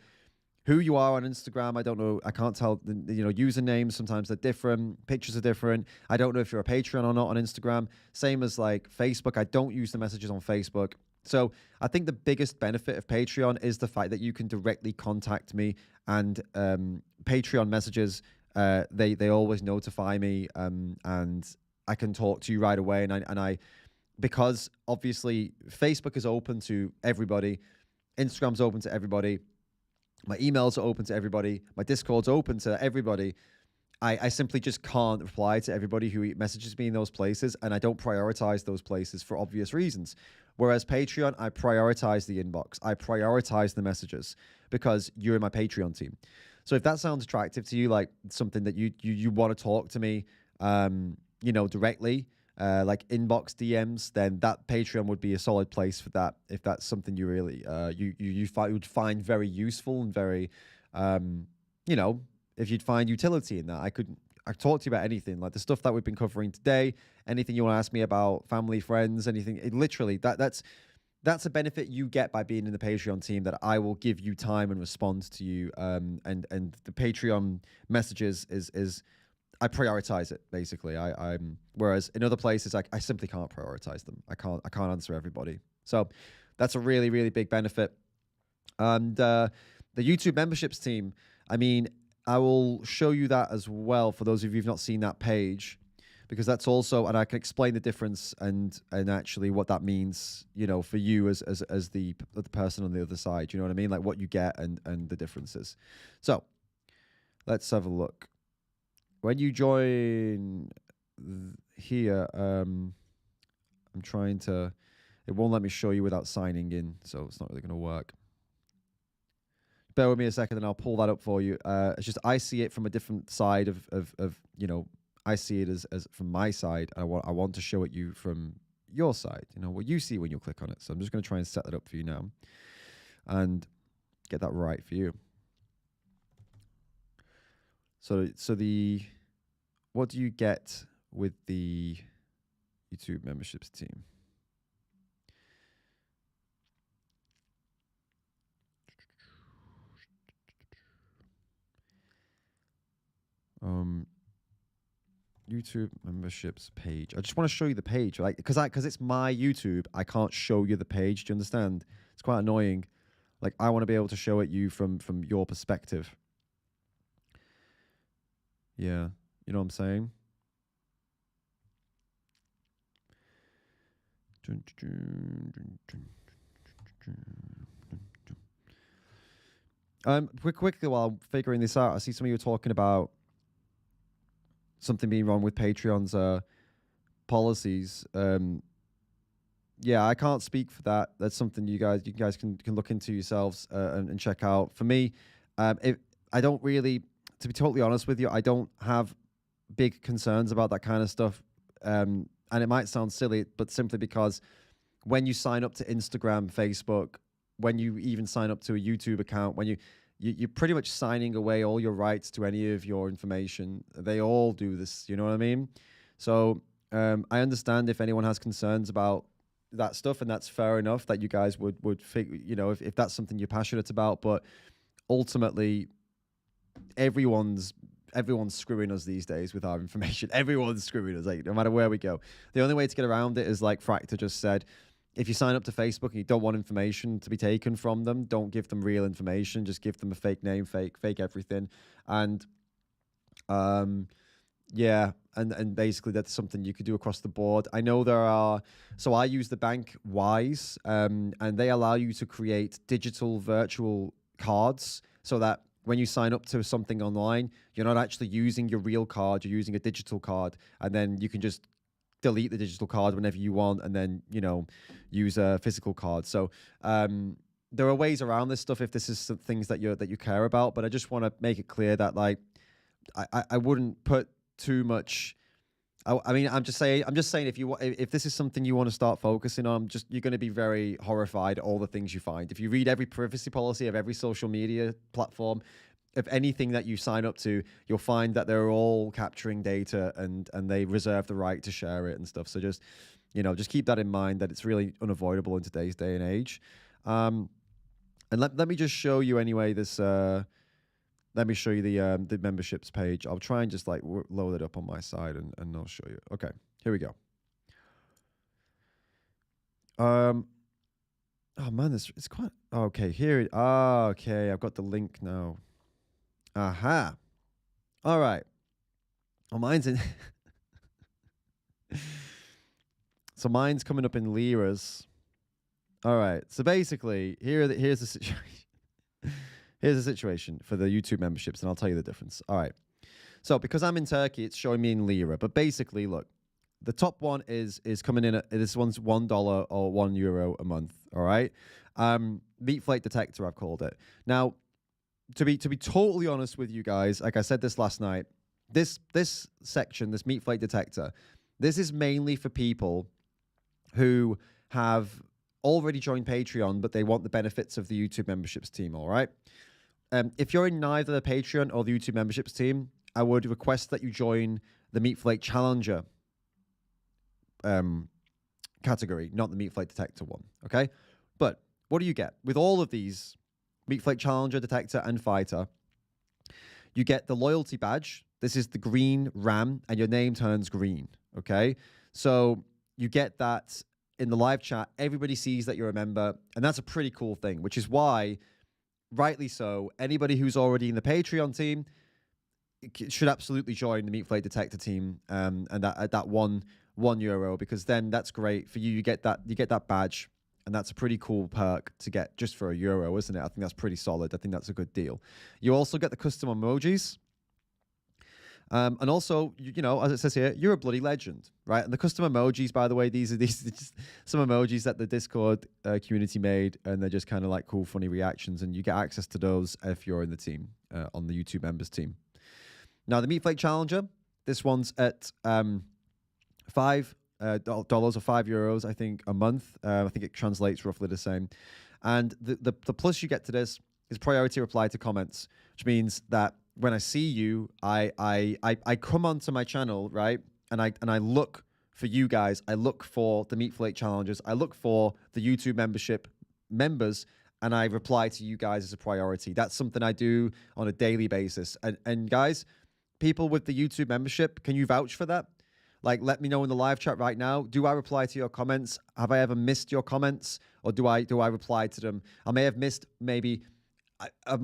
who you are on Instagram. I don't know. I can't tell the usernames. Sometimes they're different. Pictures are different. I don't know if you're a Patreon or not on Instagram. Same as like Facebook. I don't use the messages on Facebook. So I think the biggest benefit of Patreon is the fact that you can directly contact me, and Patreon messages, they always notify me, and I can talk to you right away. And I because obviously Facebook is open to everybody, Instagram's open to everybody, my emails are open to everybody, my Discord's open to everybody. I simply just can't reply to everybody who messages me in those places, and I don't prioritize those places for obvious reasons. Whereas Patreon, I prioritize the inbox. I prioritize the messages because you're in my Patreon team. So if that sounds attractive to you, like something that you want to talk to me, directly, like inbox DMs, then that Patreon would be a solid place for that. If that's something you really would find very useful and very, if you'd find utility in that. I talk to you about anything, like the stuff that we've been covering today, anything you want to ask me about, family, friends, anything. Literally, that's a benefit you get by being in the Patreon team, that I will give you time and respond to you. And the Patreon messages is I prioritize it basically. I'm whereas in other places I simply can't prioritize them. I can't answer everybody. So that's a really, really big benefit. And the YouTube memberships team, I mean, I will show you that as well for those of you who've not seen that page, because that's also, and I can explain the difference and actually what that means, for you as the person on the other side. You know what I mean? Like what you get and the differences. So let's have a look. When you join here, I'm trying to, it won't let me show you without signing in, so it's not really going to work. Bear with me a second and I'll pull that up for you. It's just I see it from a different side of I see it as from my side. I want to show it you from your side, what you see when you click on it. So I'm just going to try and set that up for you now and get that right for you. So what do you get with the YouTube memberships team? YouTube memberships page. I just want to show you the page, like because it's my YouTube. I can't show you the page. Do you understand? It's quite annoying. Like I want to be able to show it you from your perspective. Yeah, you know what I'm saying? Quickly while I'm figuring this out, I see some of you talking about something being wrong with Patreon's policies. Yeah, I can't speak for that. That's something you guys can look into yourselves and check out. For me, I don't really, to be totally honest with you, I don't have big concerns about that kind of stuff. And it might sound silly, but simply because when you sign up to Instagram, Facebook, when you even sign up to a YouTube account, when you're pretty much signing away all your rights to any of your information. They all do this, you know what I mean? So I understand if anyone has concerns about that stuff, and that's fair enough that you guys would figure, if that's something you're passionate about. But ultimately, everyone's everyone's screwing us these days with our information. Everyone's screwing us, like, no matter where we go. The only way to get around it is, like Fractor just said, if you sign up to Facebook and you don't want information to be taken from them, don't give them real information. Just give them a fake name, fake everything. And yeah, and basically that's something you could do across the board. I know there are, so I use the bank Wise, and they allow you to create digital virtual cards so that when you sign up to something online, you're not actually using your real card, you're using a digital card, and then you can just delete the digital card whenever you want, and then, you know, use a physical card. So there are ways around this stuff if this is some things that you care about, but I just want to make it clear that, like, I wouldn't put too much. I mean, I'm just saying if this is something you want to start focusing on, you're going to be very horrified at all the things you find. If you read every privacy policy of every social media platform, if anything that you sign up to, you'll find that they're all capturing data and they reserve the right to share it and stuff. So just, you know, just keep that in mind, that it's really unavoidable in today's day and age. And let me just show you anyway this. Let me show you the memberships page. I'll try and just like load it up on my side and I'll show you. Okay, here we go. Oh man, it's quite okay. Here, okay, I've got the link now. Aha. All right. Well, mine's in. So mine's coming up in liras. All right. So basically, here's the situation. Here's the situation for the YouTube memberships, and I'll tell you the difference. All right. So because I'm in Turkey, it's showing me in lira. But basically, look, the top one is coming in at, this one's $1 or €1 a month. All right. Meat flake detector, I've called it. Now, to be totally honest with you guys, like I said this last night, this section, this meat flake detector, this is mainly for people who have already joined Patreon, but they want the benefits of the YouTube memberships team. All right. If you're in neither the Patreon or the YouTube memberships team, I would request that you join the Meat Flake Challenger category, not the Meat Flake Detector one, okay? But what do you get? With all of these, Meat Flake Challenger, Detector, and Fighter, you get the loyalty badge. This is the green ram, and your name turns green, okay? So you get that in the live chat. Everybody sees that you're a member, and that's a pretty cool thing, which is why, rightly so, anybody who's already in the Patreon team should absolutely join the Meat Flake Detector team, and that at that €1, because then that's great for you. You get that badge, and that's a pretty cool perk to get just for €1, isn't it? I think that's pretty solid. I think that's a good deal. You also get the custom emojis. And also, you know, as it says here, you're a bloody legend, right? And the custom emojis, by the way, these are just some emojis that the Discord community made, and they're just kind of like cool, funny reactions, and you get access to those if you're in the team, on the YouTube members team. Now, the Meat Flake Challenger, this one's at $5 or €5, I think, a month. I think it translates roughly the same. And the plus you get to this is priority reply to comments, which means that when I see you, I come onto my channel, right? And I look for you guys. I look for the Meat Flake Challengers. I look for the YouTube membership members, and I reply to you guys as a priority. That's something I do on a daily basis. And guys, people with the YouTube membership, can you vouch for that? Like, let me know in the live chat right now. Do I reply to your comments? Have I ever missed your comments, or do I reply to them? I may have missed maybe I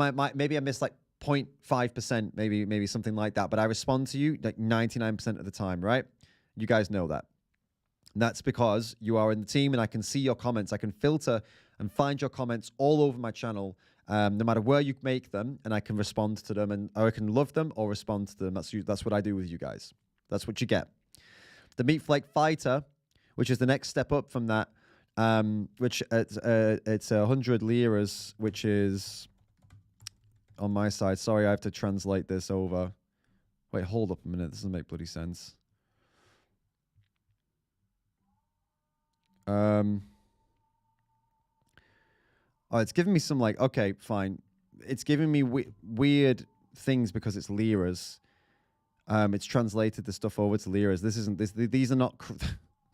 missed like 0.5%, maybe something like that. But I respond to you like 99% of the time, right? You guys know that. And that's because you are in the team, and I can see your comments. I can filter and find your comments all over my channel, no matter where you make them, and I can respond to them, and I can love them or respond to them. That's what I do with you guys. That's what you get. The Meat Flake Fighter, which is the next step up from that, which it's 100 liras, which is on my side. Sorry, I have to translate this over. Wait, hold up a minute. This doesn't make bloody sense. Oh, it's giving me some like, okay, fine. It's giving me weird things because it's liras. It's translated the stuff over to liras. These are not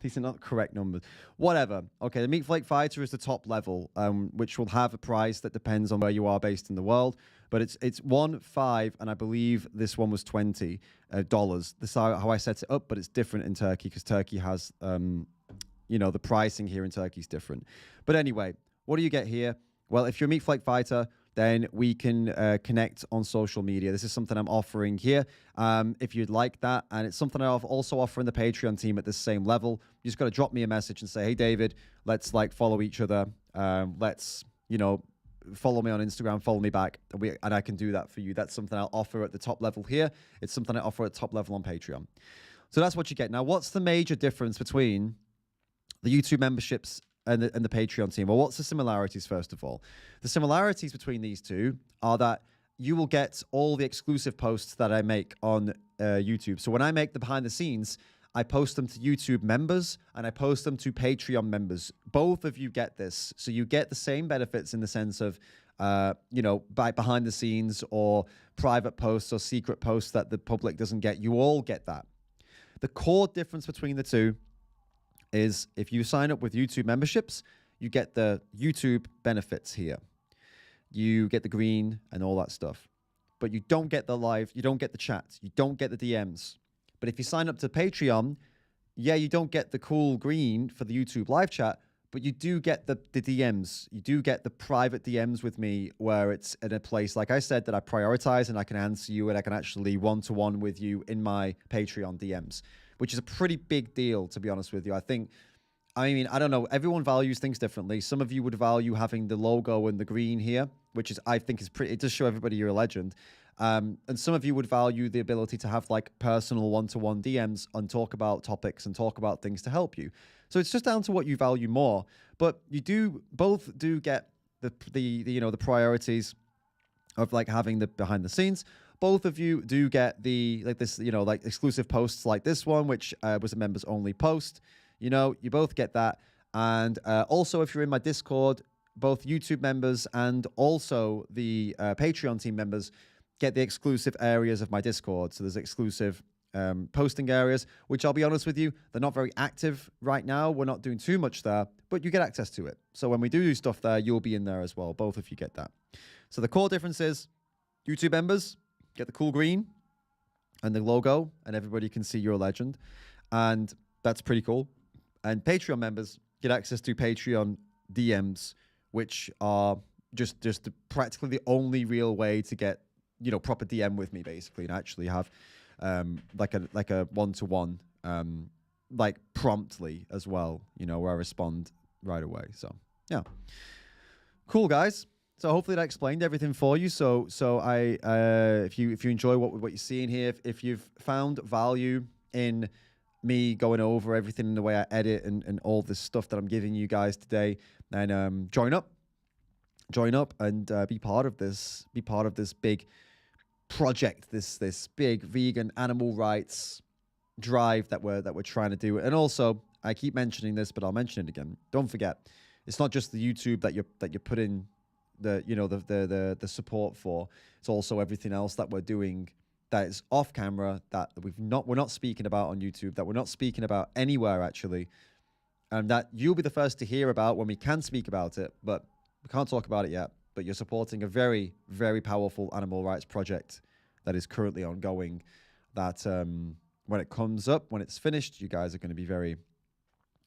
These are not correct numbers. Whatever. Okay, the Meat Flake Fighter is the top level, which will have a price that depends on where you are based in the world. But it's 1.5, and I believe this one was $20. This is how I set it up, but it's different in Turkey because Turkey has, the pricing here in Turkey is different. But anyway, what do you get here? Well, if you're a Meat Flake Fighter, then we can connect on social media. This is something I'm offering here. If you'd like that, and it's something I also offer in the Patreon team at the same level. You just got to drop me a message and say, hey, David, let's follow each other. Let's, follow me on Instagram, follow me back, and I can do that for you. That's something I'll offer at the top level here. It's something I offer at top level on Patreon. So that's what you get. Now, what's the major difference between the YouTube memberships and the Patreon team? Well, what's the similarities, first of all? The similarities between these two are that you will get all the exclusive posts that I make on YouTube. So when I make the behind the scenes, I post them to YouTube members and I post them to Patreon members. Both of you get this. So you get the same benefits in the sense of, by behind the scenes or private posts or secret posts that the public doesn't get. You all get that. The core difference between the two is if you sign up with YouTube memberships, you get the YouTube benefits here. You get the green and all that stuff. But you don't get the live, you don't get the chats, you don't get the DMs. But if you sign up to Patreon, you don't get the cool green for the YouTube live chat, but you do get the DMs. You do get the private DMs with me where it's in a place, like I said, that I prioritize and I can answer you and I can actually one-to-one with you in my Patreon DMs, which is a pretty big deal, to be honest with you. I don't know. Everyone values things differently. Some of you would value having the logo and the green here, which I think is pretty, it does show everybody you're a legend. And some of you would value the ability to have personal one-to-one DMs and talk about topics and talk about things to help you. So it's just down to what you value more. But you both do get the priorities of having the behind the scenes. Both of you do get the exclusive posts like this one, which was a members only post. You both get that. And also, if you're in my Discord, both YouTube members and also the Patreon team members get the exclusive areas of my Discord. So there's exclusive posting areas, which I'll be honest with you, they're not very active right now. We're not doing too much there, but you get access to it. So when we do stuff there, you'll be in there as well. Both of you get that. So the core difference is YouTube members get the cool green and the logo, and everybody can see you're a legend. And that's pretty cool. And Patreon members get access to Patreon DMs, which are just practically the only real way to get proper DM with me, basically, and actually have like a one-to-one promptly as well, where I respond right away. So yeah, cool, guys. So hopefully that explained everything for you. So I if you enjoy what you're seeing here, if you've found value in me going over everything in the way I edit and all this stuff that I'm giving you guys today, then join up and be part of this big project, this big vegan animal rights drive that we're trying to do. And also, I keep mentioning this, but I'll mention it again. Don't forget, it's not just the YouTube that you put in the support for. It's also everything else that we're doing that is off camera, that we're not speaking about on YouTube, that we're not speaking about anywhere actually, and that you'll be the first to hear about when we can speak about it, but we can't talk about it yet. But you're supporting a very, very powerful animal rights project that is currently ongoing, that when it comes up, when it's finished, you guys are going to be very,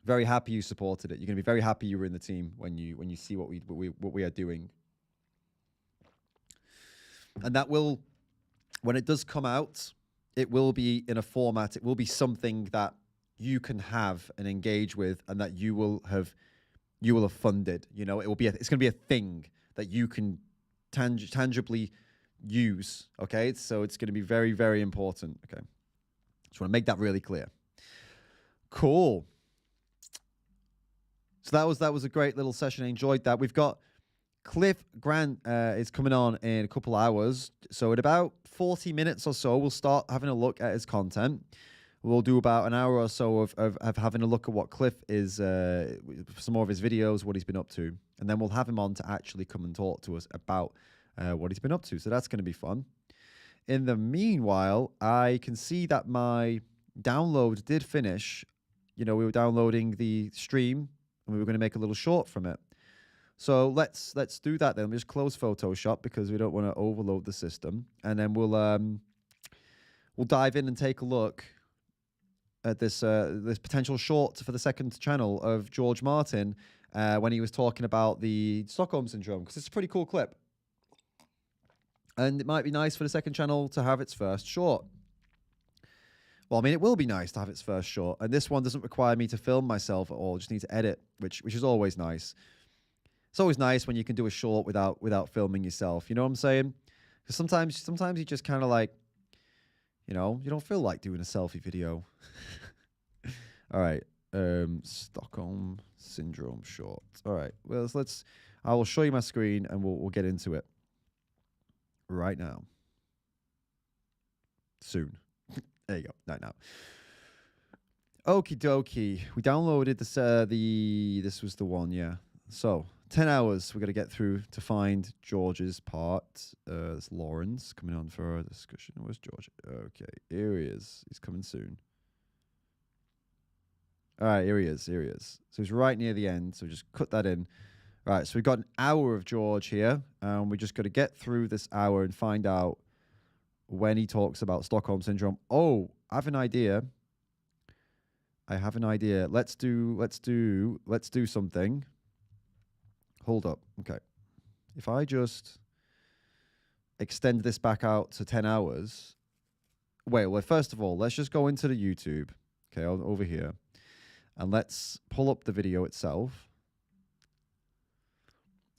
very happy you supported it. You're going to be very happy you were in the team when you see what we are doing. And that will, when it does come out, it will be in a format, it will be something that you can have and engage with, and that you will have funded. It's going to be a thing that you can tangibly use. Okay, so it's going to be very, very important. Okay, just want to make that really clear. Cool. So that was a great little session. I enjoyed that. We've got Cliff Grant is coming on in a couple hours. So in about 40 minutes or so, we'll start having a look at his content. We'll do about an hour or so of having a look at what Cliff is, some more of his videos, what he's been up to. And then we'll have him on to actually come and talk to us about what he's been up to. So that's going to be fun. In the meanwhile, I can see that my download did finish you know, we were downloading the stream and we were going to make a little short from it. So let's do that then. We just close Photoshop because we don't want to overload the system, and then we'll dive in and take a look at this this potential short for the second channel of George Martin when he was talking about the Stockholm syndrome, because it's a pretty cool clip, and it might be nice for the second channel to have its first short. Well, I mean, it will be nice to have its first short, and this one doesn't require me to film myself at all. Just need to edit, which is always nice. It's always nice when you can do a short without filming yourself. You know what I'm saying? Because sometimes you just kind of like, you know, you don't feel like doing a selfie video. All right, Stockholm syndrome short. All right, well I will show you my screen and we'll get into it right now. Soon. There you go. Right now. Okie dokie. We downloaded this. This was the one, yeah. So 10 hours we got to get through to find George's part. There's Lawrence coming on for our discussion. Where's George? Okay, here he is. He's coming soon. All right, here he is. Here he is. So he's right near the end. So just cut that in. All right, so we've got an hour of George here, and we just got to get through this hour and find out when he talks about Stockholm syndrome. Oh, I have an idea. Let's do something. Hold up. Okay. If I just extend this back out to 10 hours. Well, first of all, let's just go into the YouTube. Okay, over here. And let's pull up the video itself.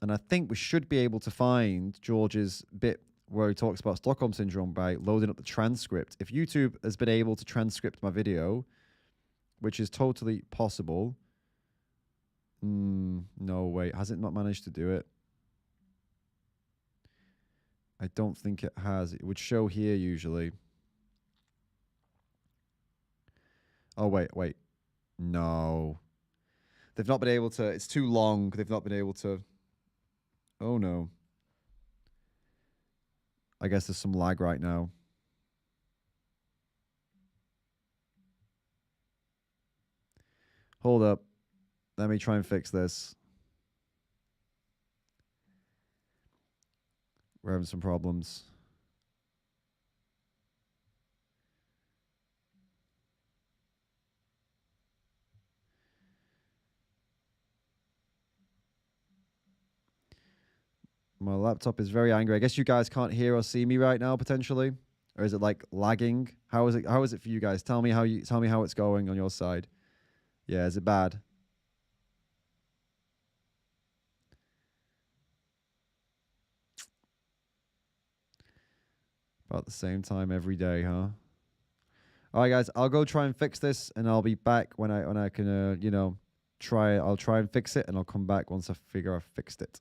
And I think we should be able to find George's bit where he talks about Stockholm syndrome by loading up the transcript. If YouTube has been able to transcript my video, which is totally possible. No, wait. Has it not managed to do it? I don't think it has. It would show here usually. Oh, wait. No. They've not been able to. It's too long. They've not been able to. Oh, no. I guess there's some lag right now. Hold up. Let me try and fix this. We're having some problems. My laptop is very angry. I guess you guys can't hear or see me right now, potentially. Or is it like lagging? How is it for you guys? Tell me how it's going on your side. Yeah, is it bad? About the same time every day, huh? All right, guys, I'll go try and fix this, and I'll be back when I can, you know, try. I'll try and fix it, and I'll come back once I figure I've fixed it.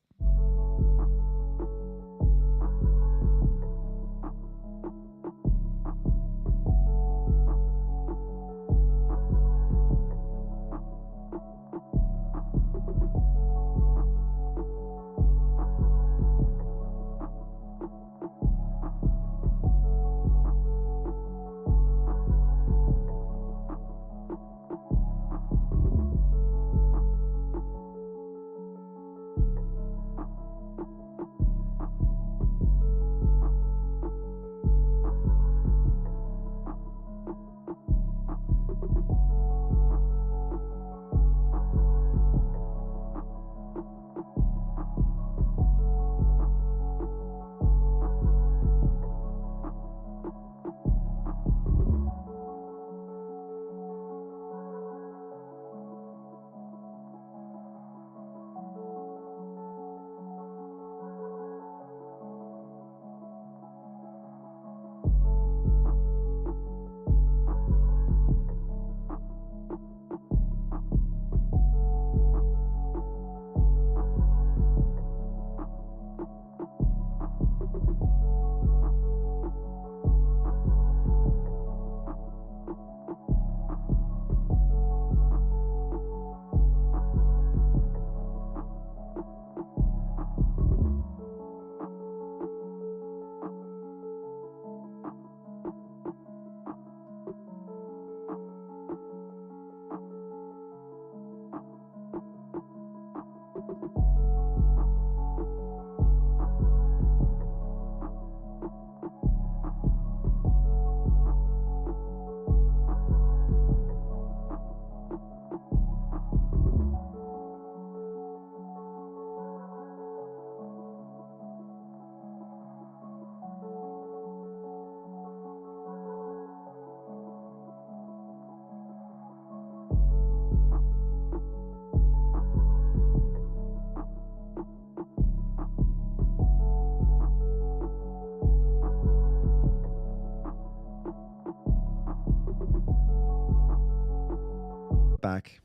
back.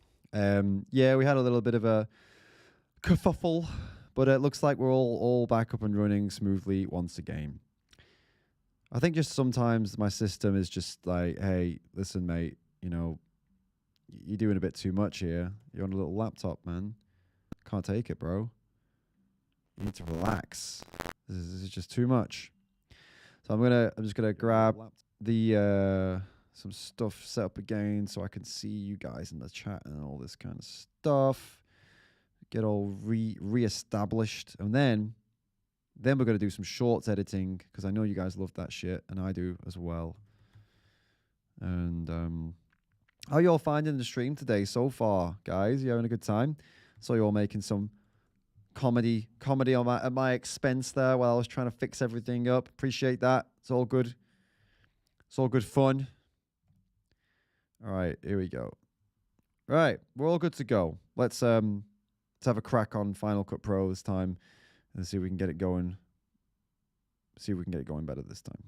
Yeah, we had a little bit of a kerfuffle, but it looks like we're all back up and running smoothly once again. I think just sometimes my system is just like, hey, listen, mate, you know, you're doing a bit too much here. You're on a little laptop, man. Can't take it, bro. You need to relax. This is just too much. So I'm just gonna grab the some stuff set up again so I can see you guys in the chat and all this kind of stuff. Get all re-established, and then we're gonna do some shorts editing because I know you guys love that shit, and I do as well. And how you all finding the stream today so far, guys? You having a good time? So you all making some comedy on at my expense there while I was trying to fix everything up. Appreciate that. It's all good. It's all good fun. All right, here we go. Right, we're all good to go. Let's have a crack on Final Cut Pro this time and see if we can get it going. See if we can get it going better this time.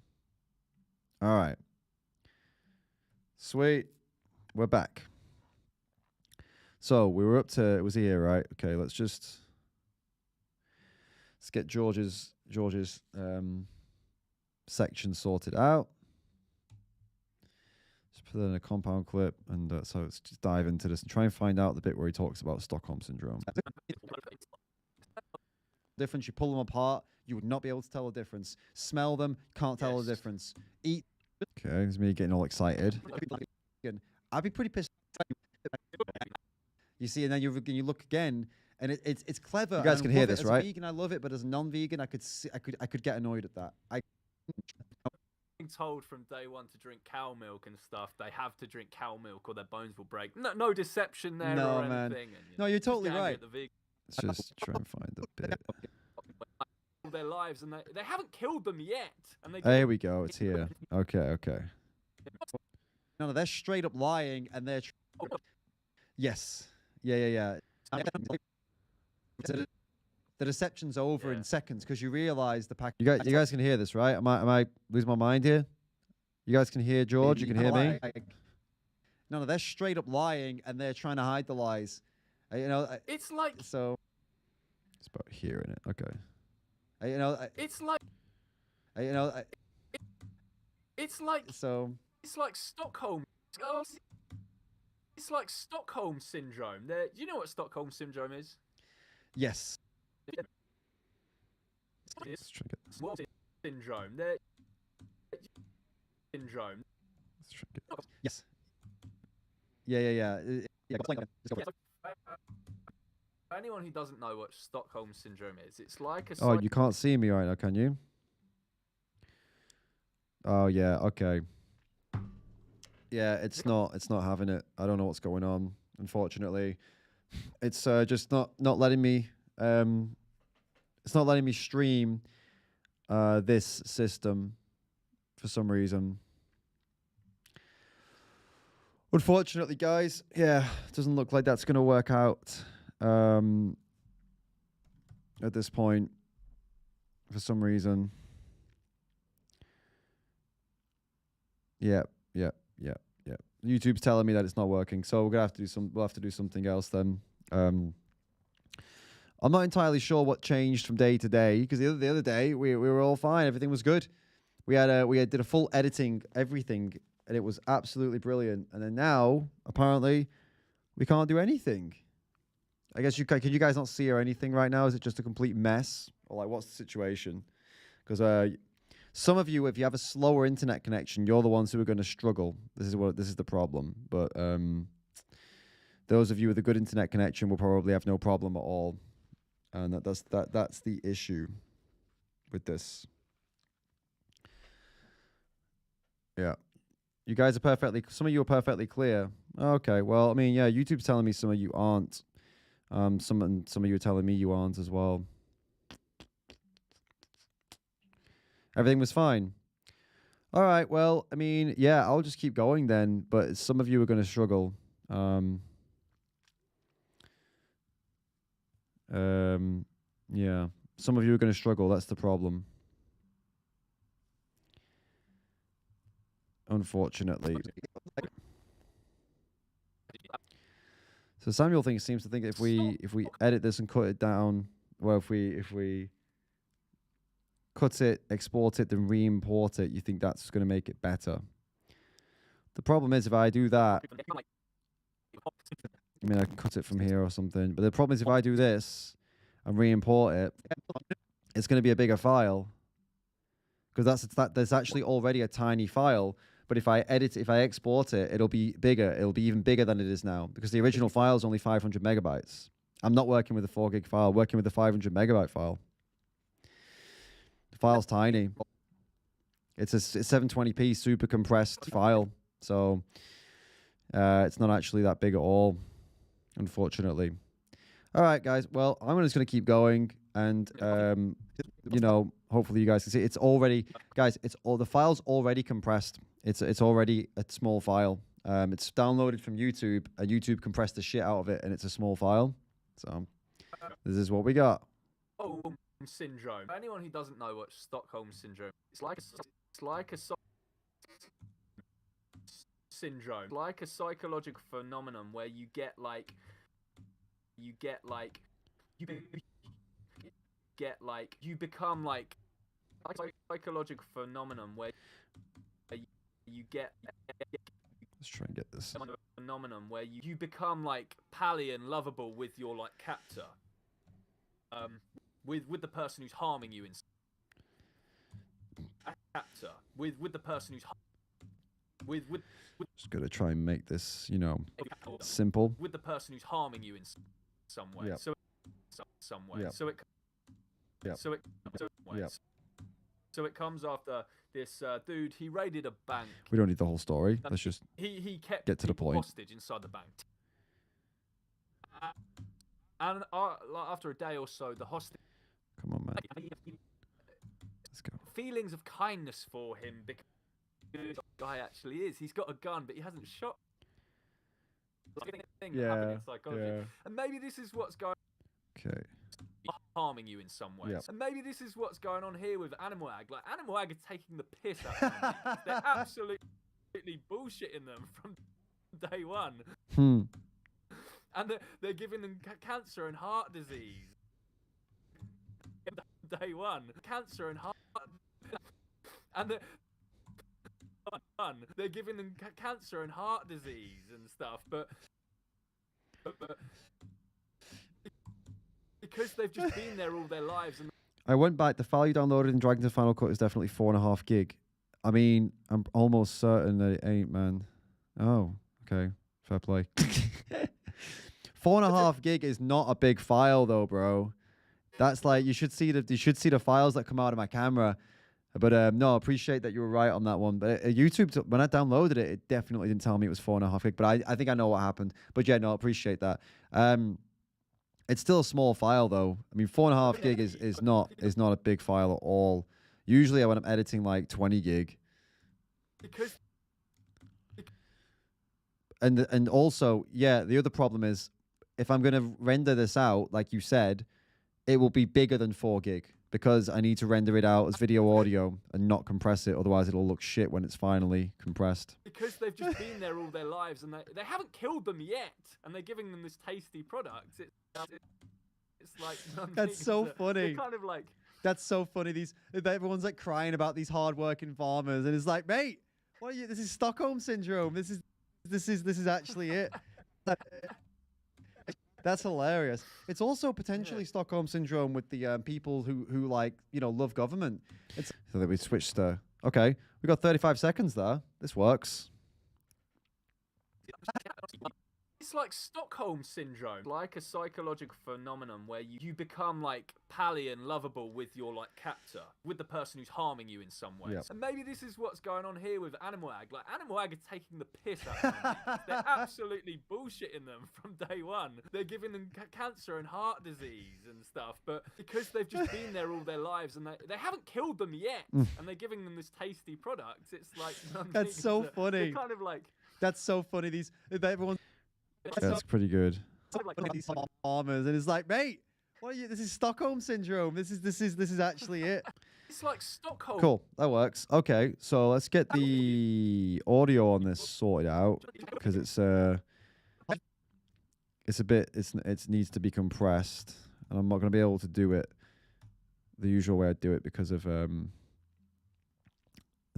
All right. Sweet. We're back. So we were up to, it was here, right? Okay, let's get George's section sorted out. Just put it in a compound clip, and so let's just dive into this and try and find out the bit where he talks about Stockholm syndrome. Difference, you pull them apart, you would not be able to tell the difference. Smell them, can't tell the difference. Eat. Okay, it's me getting all excited. I'd be pretty pissed. You see, and then you look again, and it's clever. You guys can hear this, right? As a vegan, I love it, but as a non-vegan, I could get annoyed at that. Being told from day one to drink cow milk and stuff, they have to drink cow milk or their bones will break. No deception there no, or man. anything. And, no, you're totally right. Let's just try and find the bit. Their lives, and they haven't killed them yet. And here we go. It's here. Okay. No, they're straight up lying, and they're. Yes. Yeah. The deception's over in seconds because you realize the pack. You guys can hear this, right? Am I losing my mind here? You guys can hear George. You can hear me. No, they're straight up lying, and they're trying to hide the lies. It's like so. It's about hearing it. Okay. It's like It's like so. It's like Stockholm. It's like Stockholm syndrome. Do you know what Stockholm syndrome is? Yes. It's what syndrome? Syndrome. Yes. Yeah. For anyone who doesn't know what Stockholm syndrome is, it's like a. Oh, you can't see me right now, can you? Oh yeah. Okay. Yeah, it's not having it. I don't know what's going on. Unfortunately, it's just not letting me. It's not letting me stream this system for some reason. Unfortunately, guys, yeah, it doesn't look like that's going to work out at this point for some reason. Yep. YouTube's telling me that it's not working, so we're gonna have to do we'll have to do something else then. I'm not entirely sure what changed from day to day because the other day we were all fine, everything was good. We did a full editing, everything, and it was absolutely brilliant. And then now apparently we can't do anything. I guess can you guys not see or anything right now? Is it just a complete mess, or like what's the situation? Because some of you, if you have a slower internet connection, you're the ones who are going to struggle. This is the problem. But those of you with a good internet connection will probably have no problem at all, and that's the issue with this. Yeah, you guys are some of you are perfectly clear. Okay, well, I mean, yeah, YouTube's telling me some of you aren't. Some of you are telling me you aren't as well. Everything was fine. All right, well, I mean, yeah, I'll just keep going then, but some of you are going to struggle. Yeah, some of you are going to struggle. That's the problem. Unfortunately. So Samuel seems to think if we edit this and cut it down, well, if we cut it, export it, then re-import it, you think that's going to make it better. The problem is if I do that, I mean, I can cut it from here or something. But the problem is if I do this and re-import it, it's going to be a bigger file because there's actually already a tiny file. But if I edit it, if I export it, it'll be bigger. It'll be even bigger than it is now because the original file is only 500 megabytes. I'm not working with a 4 gig file. I'm working with a 500 megabyte file. The file's tiny. It's a 720p super compressed file. So it's not actually that big at all, unfortunately. All right, guys. Well, I'm just going to keep going. And, you know, hopefully you guys can see it's already, guys, the file's already compressed. It's already a small file. It's downloaded from YouTube, and YouTube compressed the shit out of it, and it's a small file. So this is what we got. Stockholm syndrome. For anyone who doesn't know what Stockholm syndrome, it's like a syndrome, like a psychological phenomenon where you become like a psychological phenomenon where you get. Let's try and get this. Phenomenon where you become like pally and lovable with your like captor, with the person who's harming you in captor, with the person who's with just gonna try and make this, you know, simple. With the person who's harming you in some way. Yep. Some way. Yep. So it comes after this dude. He raided a bank. We don't need the whole story. Let's just he kept get to the point. Hostage inside the bank. And after a day or so, the hostage. Come on, man. Let's go. Feelings of kindness for him because the guy actually is. He's got a gun, but he hasn't shot. Yeah. And maybe this is what's going. Okay. Harming you in some ways. Yep. And maybe this is what's going on here with Animal Ag. Like, Animal Ag are taking the piss out of them. They're absolutely bullshitting them from day one. And they're giving them cancer and heart disease. Day one. Cancer and heart. And they're giving them cancer and heart disease and stuff. But because they've just been there all their lives. And I went back. The file you downloaded in Dragon to Final Cut is definitely 4.5 gig. I mean, I'm almost certain that it ain't, man. Oh, okay. Fair play. 4.5 gig is not a big file, though, bro. That's like you should see the files that come out of my camera. But no, I appreciate that you were right on that one. But YouTube, when I downloaded it, it definitely didn't tell me it was 4.5 gig. But I think I know what happened. But yeah, no, I appreciate that. It's still a small file, though. I mean, 4.5 gig is not a big file at all. Usually, when I'm editing like 20 gig. And also, yeah, the other problem is if I'm going to render this out, like you said, it will be bigger than 4 gig because I need to render it out as video audio and not compress it. Otherwise, it'll look shit when it's finally compressed. Because they've just been there all their lives and they haven't killed them yet, and they're giving them this tasty product. It's like that's so funny. Kind of like that's so funny. Everyone's like crying about these hardworking farmers, and it's like, mate, what are you? This is Stockholm syndrome. This is actually it. That's hilarious. It's also potentially Stockholm syndrome with the people who like, you know, love government. So that we switched to, okay, we got 35 seconds there. This works. It's like Stockholm syndrome, like a psychological phenomenon where you become like pally and lovable with your like captor, with the person who's harming you in some ways. Yep. And maybe this is what's going on here with Animal Ag. Like, Animal Ag are taking the piss out of them. They're absolutely bullshitting them from day one. They're giving them cancer and heart disease and stuff. But because they've just been there all their lives and they haven't killed them yet, and they're giving them this tasty product, it's like that's so funny. Kind of like that's so funny. Everyone. That's pretty good. These farmers, and it's like, mate, what are you? This is Stockholm syndrome. This is actually it. It's like Stockholm. Cool, that works. Okay, so let's get the audio on this sorted out because it's it's a bit, it needs to be compressed, and I'm not going to be able to do it the usual way I do it because of the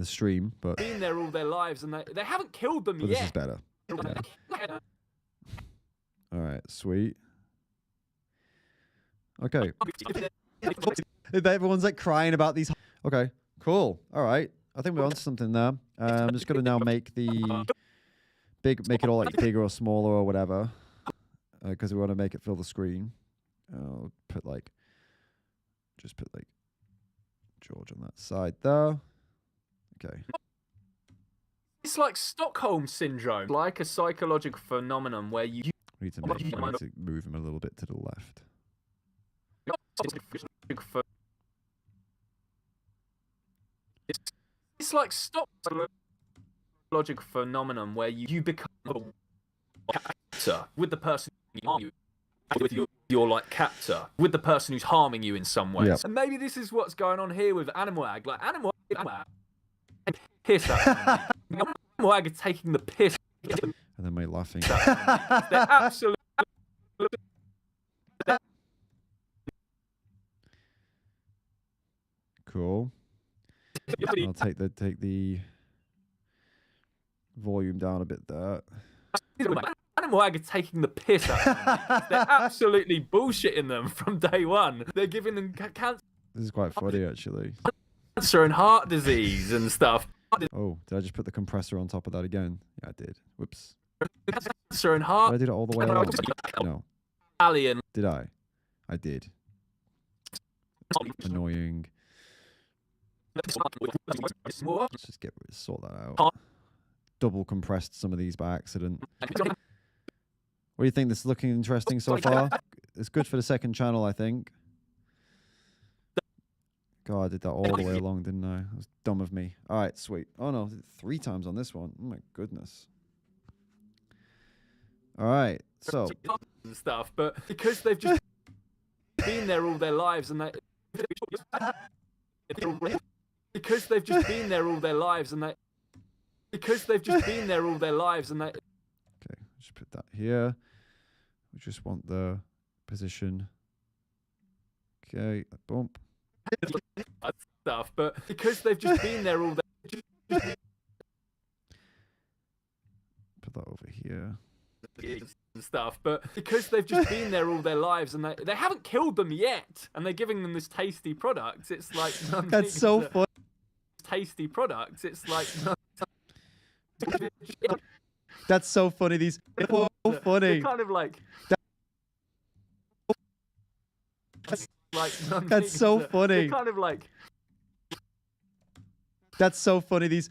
stream. But been there all their lives, and they haven't killed them this yet. is better. Yeah. All right, sweet. Okay. Everyone's like crying about these. Okay, cool. All right, I think we're on to something there. I'm just gonna now make the make it all like bigger or smaller or whatever, because we want to make it fill the screen. I'll just put like George on that side there. Okay. It's like Stockholm syndrome, like a psychological phenomenon where you We need to move him a little bit to the left. It's like psychological phenomenon where you become a captor with the person you with your like captor with the person who's harming you in some way. Yep. And maybe this is what's going on here with Animal Ag. Like Animal piss at me. Animal Ag are taking the piss. And then my laughing. They're absolutely. Cool. I'll take the volume down a bit there. Animal Ag are taking the piss out of them. They're absolutely bullshitting them from day one. They're giving them cancer This is quite funny, actually. and heart disease and stuff. Oh, did I just put the compressor on top of that again? Yeah, I did. Whoops. Cancer and Did heart. I do it all the way around? No. Alien. Did I? I did. Annoying. Let's just sort that out. Double compressed some of these by accident. What do you think? This is looking interesting so far? It's good for the second channel, I think. God, I did that all the way along, didn't I? That was dumb of me. All right, sweet. Oh, no, 3 times on this one. Oh, my goodness. All right, so. And stuff, but because they've just been there all their lives and because they've just been there all their lives and because they've just been there all their lives and Okay, just put that here. We just want the position. Okay, bump. stuff, but because they've just been there all their Put that over here. and stuff, but because they've just been there all their lives and they haven't killed them yet, and they're giving them this tasty product. It's like That's so funny. Tasty products. It's like That's so funny. These so funny. kind of like That's so funny. Kind of like That's so funny. These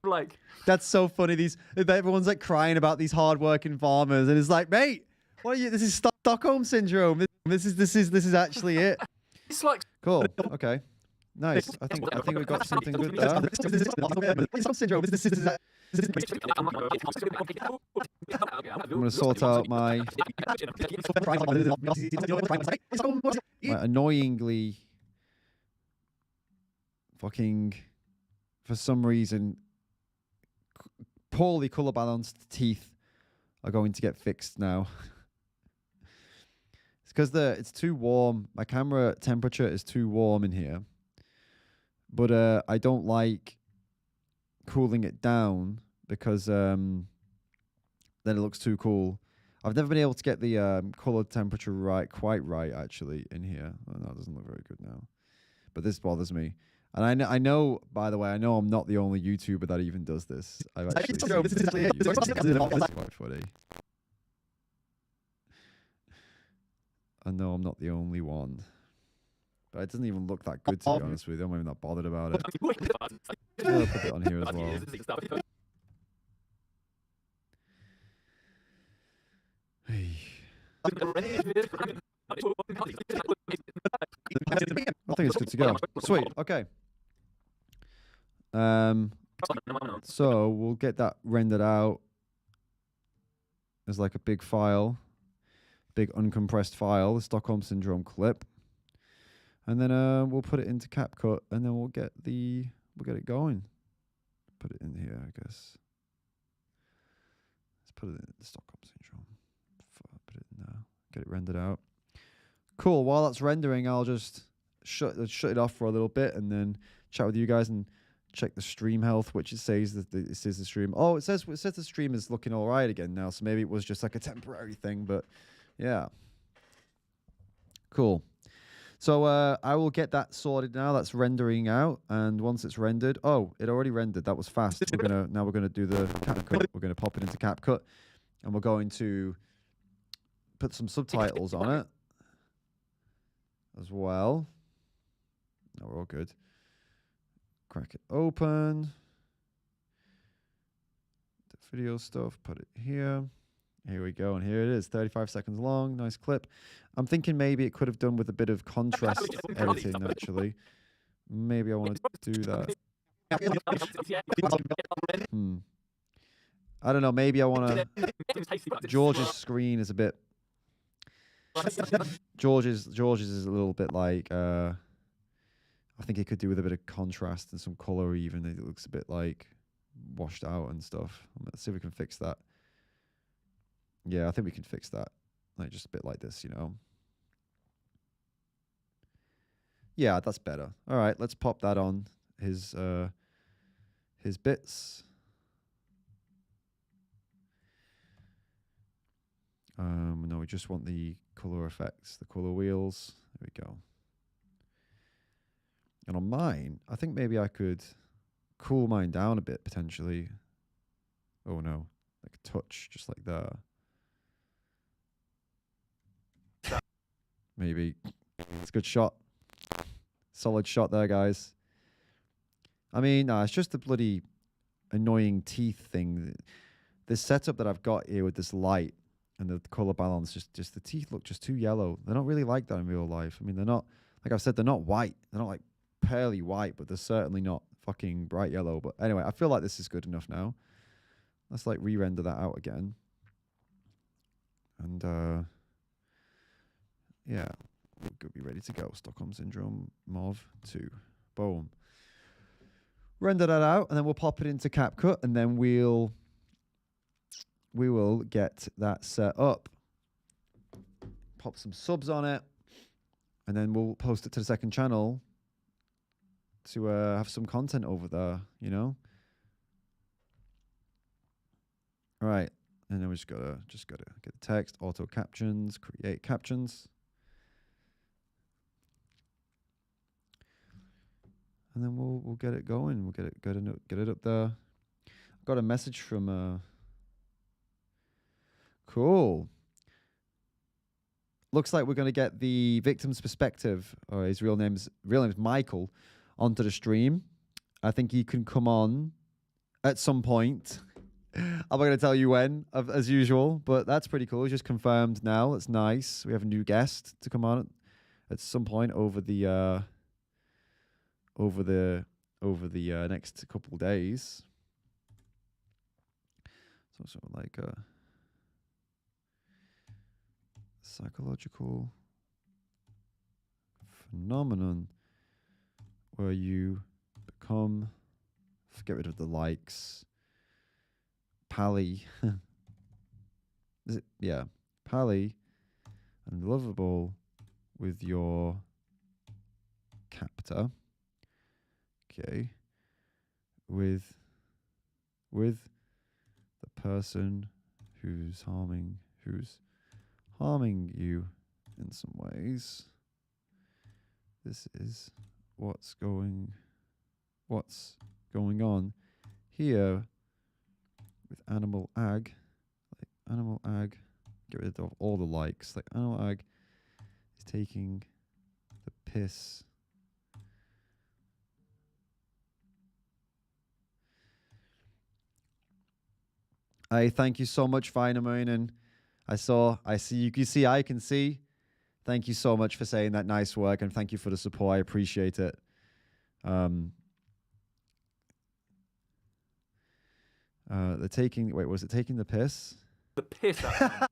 like That's so funny. These everyone's like crying about these hardworking farmers, and it's like, mate, what are you? This is Stockholm syndrome. This is actually it. It's like Cool. Okay. Nice. I think we got something good there. Stockholm syndrome. I'm gonna sort out my annoyingly fucking, for some reason, poorly color balanced teeth are going to get fixed now. It's because it's too warm. My camera temperature is too warm in here, but I don't like cooling it down because then it looks too cool. I've never been able to get the color temperature quite right actually in here. Oh, no, it doesn't look very good now, but this bothers me. And I know, by the way, I know I'm not the only YouTuber that even does this. I've actually seen it's quite funny. I know I'm not the only one. But it doesn't even look that good, to be honest with you. I'm even not bothered about it. I'll put it on here as well. Hey. I think it's good to go. Sweet. Okay. So we'll get that rendered out as like a big file, big uncompressed file, the Stockholm Syndrome clip, and then we'll put it into CapCut, and then we'll get it going. Put it in here, I guess. put it in the Stockholm syndrome. Put it in there. Get it rendered out. Cool. While that's rendering, I'll just shut it off for a little bit and then chat with you guys and check the stream health, which it says that it says the stream. Oh, it says the stream is looking all right again now. So maybe it was just like a temporary thing, but yeah. Cool. So I will get that sorted now. That's rendering out, and once it's rendered, oh, it already rendered. That was fast. We're gonna do the CapCut. We're gonna pop it into CapCut, and we're going to put some subtitles on it as well. No, we're all good. Crack it open. The video stuff. Put it here. Here we go, and here it is, 35 seconds long, nice clip. I'm thinking maybe it could have done with a bit of contrast editing, actually. Maybe I want to do that. I don't know, maybe I want to... George's screen is a bit... George's is a little bit like... I think it could do with a bit of contrast and some color even. It looks a bit like washed out and stuff. Let's see if we can fix that. Yeah, I think we can fix that. Like just a bit like this, you know. Yeah, that's better. All right, let's pop that on his bits. No, we just want the color effects, the color wheels. There we go. And on mine, I think maybe I could cool mine down a bit potentially. Oh no, like a touch, just like that. Maybe. It's a good shot. Solid shot there, guys. I mean, nah, it's just the bloody annoying teeth thing. This setup that I've got here with this light and the color balance, just the teeth look just too yellow. They're not really like that in real life. I mean, they're not, like I've said, they're not white. They're not like pearly white, but they're certainly not fucking bright yellow. But anyway, I feel like this is good enough now. Let's like re-render that out again. And yeah, we'll be ready to go. Stockholm Syndrome MOV 2. Boom. Render that out, and then we'll pop it into CapCut, and then we will get that set up. Pop some subs on it, and then we'll post it to the second channel to have some content over there, you know? All right, and then we just gotta get the text, auto captions, create captions. And then we'll get it going. We'll get it up there. I've got a message from cool. Looks like we're gonna get the victim's perspective, or his real name is Michael, onto the stream. I think he can come on at some point. I'm not gonna tell you when, as usual, but that's pretty cool. It's just confirmed now. That's nice. We have a new guest to come on at some point over the next couple days. So sort of like a psychological phenomenon where you become, get rid of the likes, pally. Is it? Yeah, pally and lovable with your captor. Okay, with the person who's harming you in some ways. This is what's going on here with Animal Ag. Like Animal Ag, get rid of all the likes. Like Animal Ag is taking the piss. I thank you so much, Finemoon, and I can see. Thank you so much for saying that nice work, and thank you for the support. I appreciate it. They're taking. Wait, was it taking the piss? The piss out of me.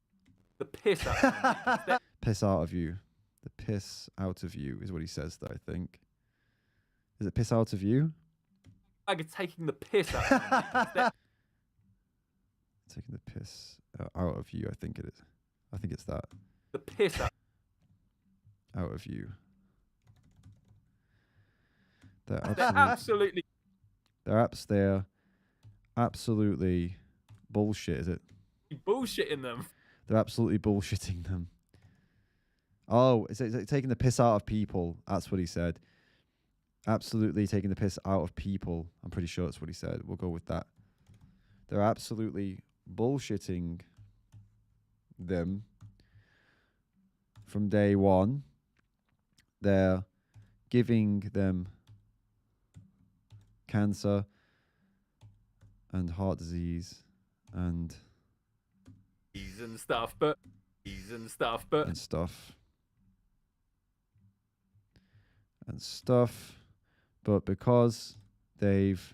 The piss out of me. Piss out of you. The piss out of you is what he says, though, I think. Is it piss out of you? I'm taking the piss out of me. Taking the piss out of you, I think it is. I think it's that. The piss out. Out of you. They're They're absolutely they're absolutely bullshit, is it? bullshitting them. They're absolutely bullshitting them. Oh, is it taking the piss out of people? That's what he said. Absolutely taking the piss out of people. I'm pretty sure that's what he said. We'll go with that. They're absolutely bullshitting them from day one. They're giving them cancer and heart disease and stuff, but but because they've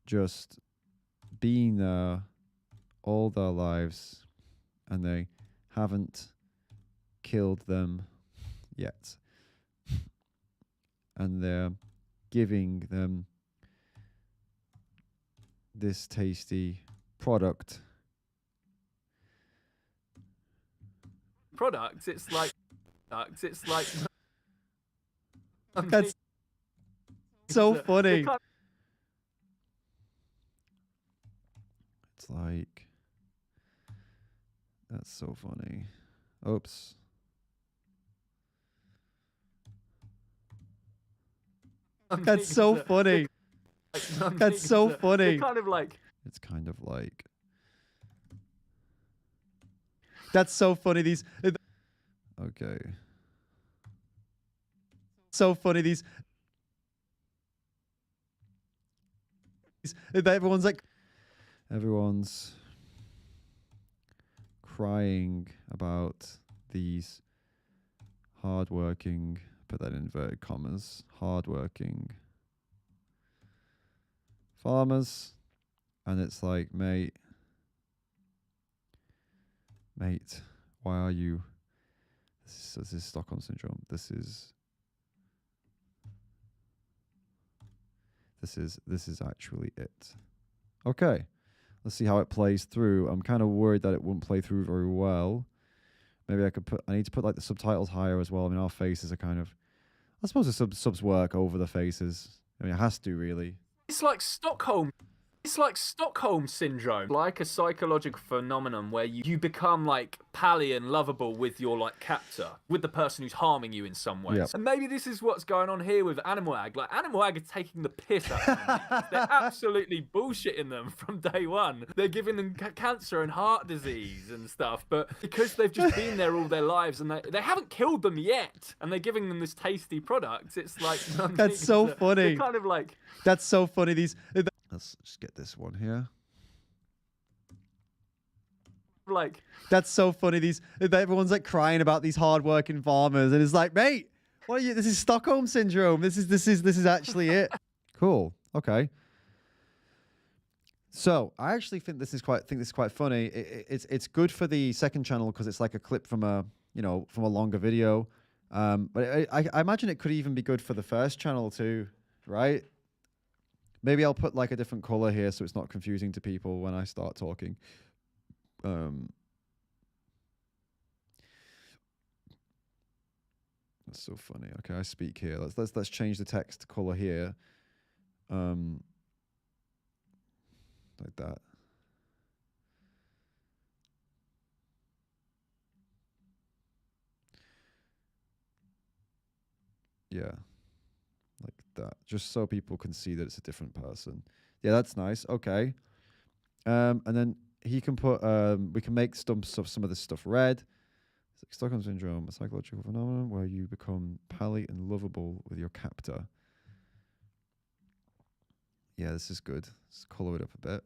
just been there all their lives and they haven't killed them yet, and they're giving them this tasty product. It's like That's so funny. It's like, that's so funny. Oops. That's so funny. That's so funny. Kind of like. It's kind of like. That's so funny. These. Okay. So funny. These. Everyone's like. Everyone's crying about these hardworking, put that in inverted commas, hardworking farmers. And it's like, mate, why are you, this is Stockholm Syndrome. This is actually it. Okay. Let's see how it plays through. I'm kind of worried that it won't play through very well. Maybe I need to put like the subtitles higher as well. I mean, our faces are kind of, I suppose the subs work over the faces. I mean, it has to really. It's like Stockholm syndrome, like a psychological phenomenon where you become like pally and lovable with your like captor, with the person who's harming you in some way. Yep. And maybe this is what's going on here with Animal Ag. Like Animal Ag are taking the piss out of them. They're absolutely bullshitting them from day one. They're giving them cancer and heart disease and stuff, but because they've just been there all their lives and they haven't killed them yet, and they're giving them this tasty product, it's like That's so funny. Kind of like That's so funny. Let's just get this one here. Like that's so funny. Everyone's like crying about these hardworking farmers, and it's like, mate, what are you? This is Stockholm Syndrome. This is actually it. Cool. Okay. So I actually think this is quite funny. It's good for the second channel because it's like a clip from a longer video. But I imagine it could even be good for the first channel too, right? Maybe I'll put like a different color here so it's not confusing to people when I start talking. That's so funny. Okay, I speak here. Let's change the text color here. Like that. Yeah. Like that. Just so people can see that it's a different person. Yeah, that's nice. Okay. And then he can put we can make some of this stuff red. It's like Stockholm Syndrome, a psychological phenomenon where you become pally and lovable with your captor. Yeah, this is good. Let's color it up a bit.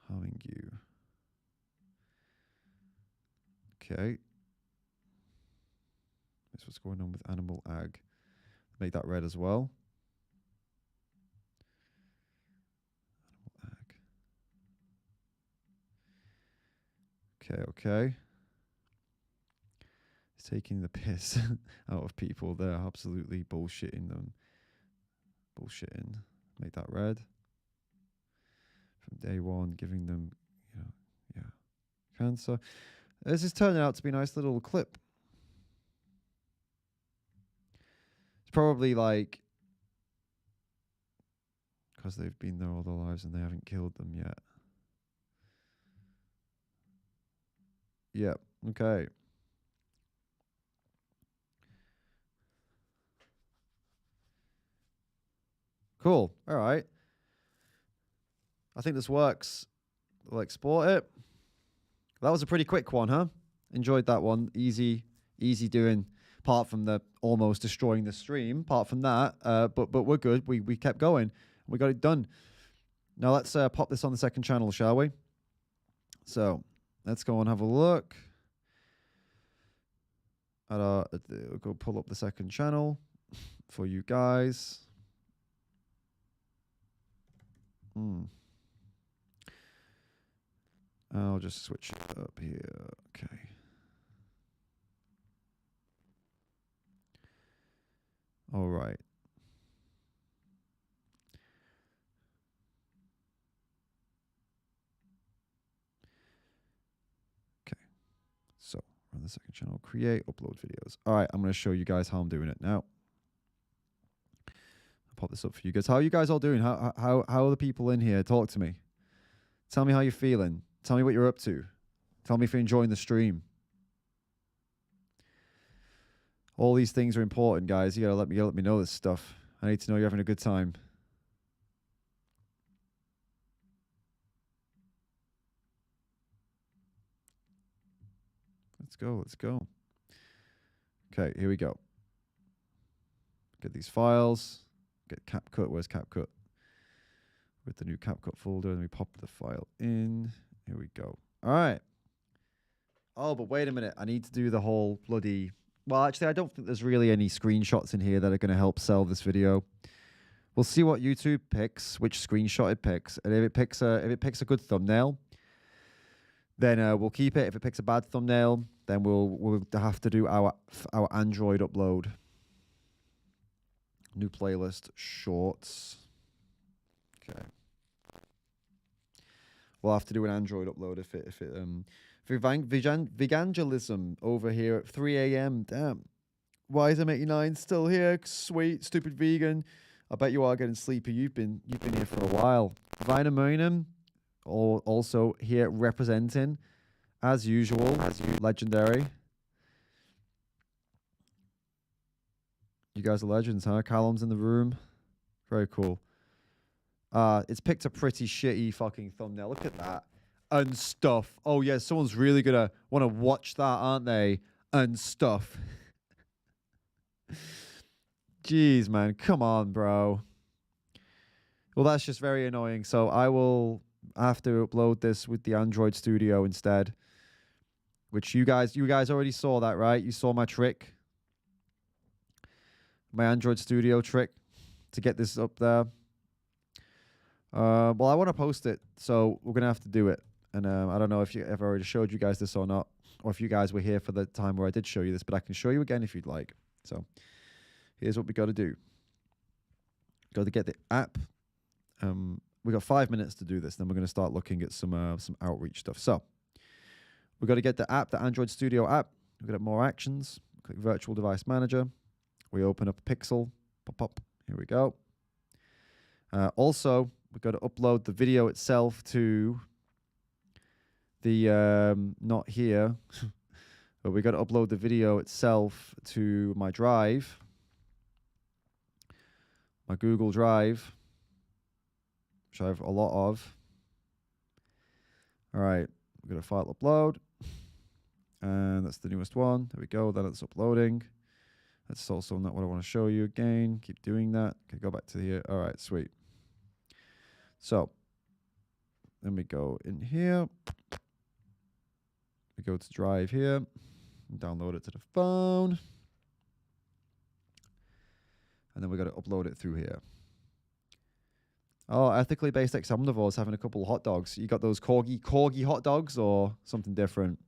Harming you. Okay. That's what's going on with Animal Ag. Make that red as well. Animal Ag. Okay. He's taking the piss out of people. They're absolutely bullshitting them. Bullshitting. Make that red. from day one, giving them, you know, yeah, cancer. This is turning out to be a nice little clip. It's probably like because they've been there all their lives and they haven't killed them yet. Yep. Okay. Cool. All right. I think this works. We'll export it. That was a pretty quick one, huh? Enjoyed that one. Easy doing. Apart from the almost destroying the stream. Apart from that, but we're good. We kept going. We got it done. Now let's pop this on the second channel, shall we? So let's go and have a look. We'll go pull up the second channel for you guys. I'll just switch it up here. Okay. All right. Okay. So run the second channel, create, upload videos. All right, I'm going to show you guys how I'm doing it now. I'll pop this up for you guys. How are you guys all doing? How are the people in here? Talk to me. Tell me how you're feeling. Tell me what you're up to. Tell me if you're enjoying the stream. All these things are important, guys. You gotta let me know this stuff. I need to know you're having a good time. Let's go. Let's go. Okay, here we go. Get these files. Get CapCut. Where's CapCut? With the new CapCut folder, and we pop the file in. Here we go. All right. Oh, but wait a minute. I need to do the whole bloody... Well, actually, I don't think there's really any screenshots in here that are going to help sell this video. We'll see what YouTube picks, which screenshot it picks, and if it picks a good thumbnail, then we'll keep it. If it picks a bad thumbnail, then we'll have to do our Android upload. New playlist, shorts. Okay. We'll have to do an Android upload if veganism over here at 3 a.m. Damn. Why is M89 still here? Sweet, stupid vegan. I bet you are getting sleepy. You've been here for a while. Venemonum, also here representing, as usual, legendary. You guys are legends, huh? Callum's in the room. Very cool. It's picked a pretty shitty fucking thumbnail. Look at that. And stuff. Oh, yeah, someone's really going to want to watch that, aren't they? And stuff. Jeez, man. Come on, bro. Well, that's just very annoying. So I will have to upload this with the Android Studio instead. Which you guys already saw that, right? You saw my trick. My Android Studio trick to get this up there. Well, I want to post it, so we're going to have to do it. And I don't know if I've already showed you guys this or not, or if you guys were here for the time where I did show you this, but I can show you again if you'd like. So here's what we got to do. Got to get the app. We got 5 minutes to do this. Then we're going to start looking at some outreach stuff. So we've got to get the app, the Android Studio app. We've got more actions. Click Virtual Device Manager. We open up a Pixel. Pop. Here we go. Also, we've got to upload the video itself to the, not here, but we've got to upload the video itself to my drive, my Google Drive, which I have a lot of. All right, we've got a file upload, and that's the newest one. There we go, then it's uploading. That's also not what I want to show you again. Keep doing that. Okay, go back to here. All right, sweet. So, then we go in here. We go to Drive here. And download it to the phone. And then we got to upload it through here. Oh, ethically based omnivores having a couple of hot dogs. You got those corgi hot dogs or something different?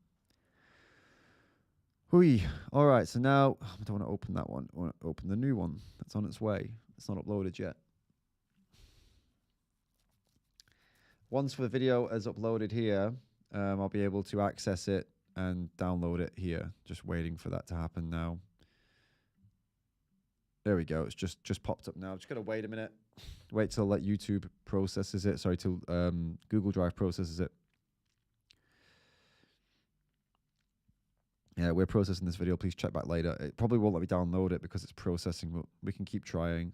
Hui. All right, so now I don't want to open that one. I want to open the new one that's on its way. It's not uploaded yet. once the video is uploaded here, I'll be able to access it and download it here. Just waiting for that to happen now. There we go. It's just popped up now. Just gotta wait a minute. Wait till like YouTube processes it. Sorry, till Google Drive processes it. Yeah, we're processing this video. Please check back later. It probably won't let me download it because it's processing, but we can keep trying.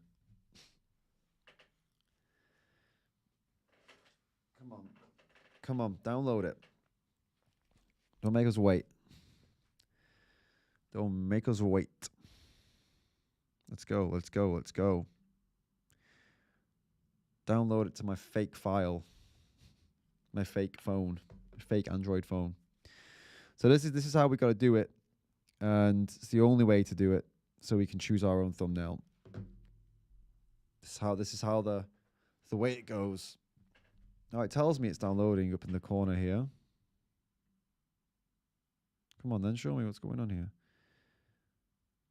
Come on. Come on, download it. Don't make us wait. Don't make us wait. Let's go, let's go, let's go. Download it to my fake file. My fake phone. Fake Android phone. So this is how we got to do it, and it's the only way to do it. So we can choose our own thumbnail. This is how the way it goes. Oh, it tells me it's downloading up in the corner here. Come on, then show me what's going on here.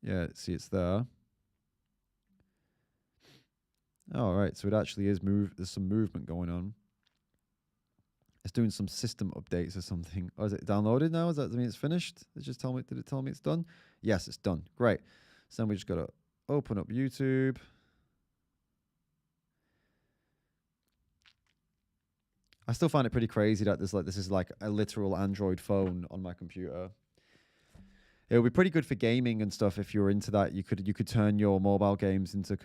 Yeah, see, it's there. All right, so it actually is there's some movement going on. It's doing some system updates or something. Oh, is it downloaded now? Does that mean it's finished? Did it tell me it's done? Yes, it's done. Great. So then we just got to open up YouTube. I still find it pretty crazy that this is like a literal Android phone on my computer. It would be pretty good for gaming and stuff if you were into that. You could turn your mobile games into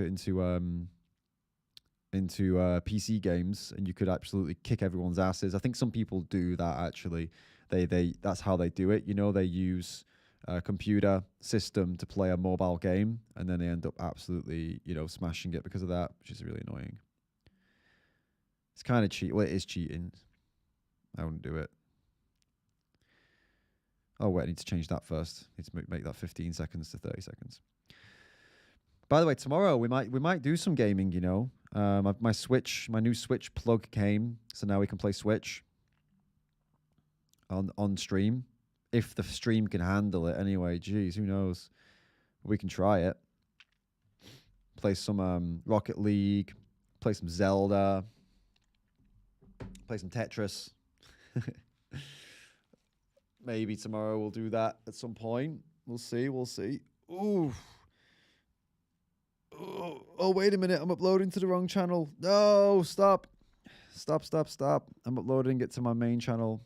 PC games, and you could absolutely kick everyone's asses. I think some people do that actually. That's how they do it. You know, they use a computer system to play a mobile game, and then they end up absolutely, smashing it because of that, which is really annoying. It's kind of cheat. Well, it is cheating. I wouldn't do it. Oh wait, I need to change that first. I need to make that 15 seconds to 30 seconds. By the way, tomorrow we might do some gaming. My new Switch plug came, so now we can play Switch on stream, if the stream can handle it. Anyway, geez, who knows? We can try it. Play some Rocket League, play some Zelda, play some Tetris. Maybe tomorrow we'll do that at some point. We'll see. Ooh. Oh, wait a minute. I'm uploading to the wrong channel. No, stop. Stop. I'm uploading it to my main channel.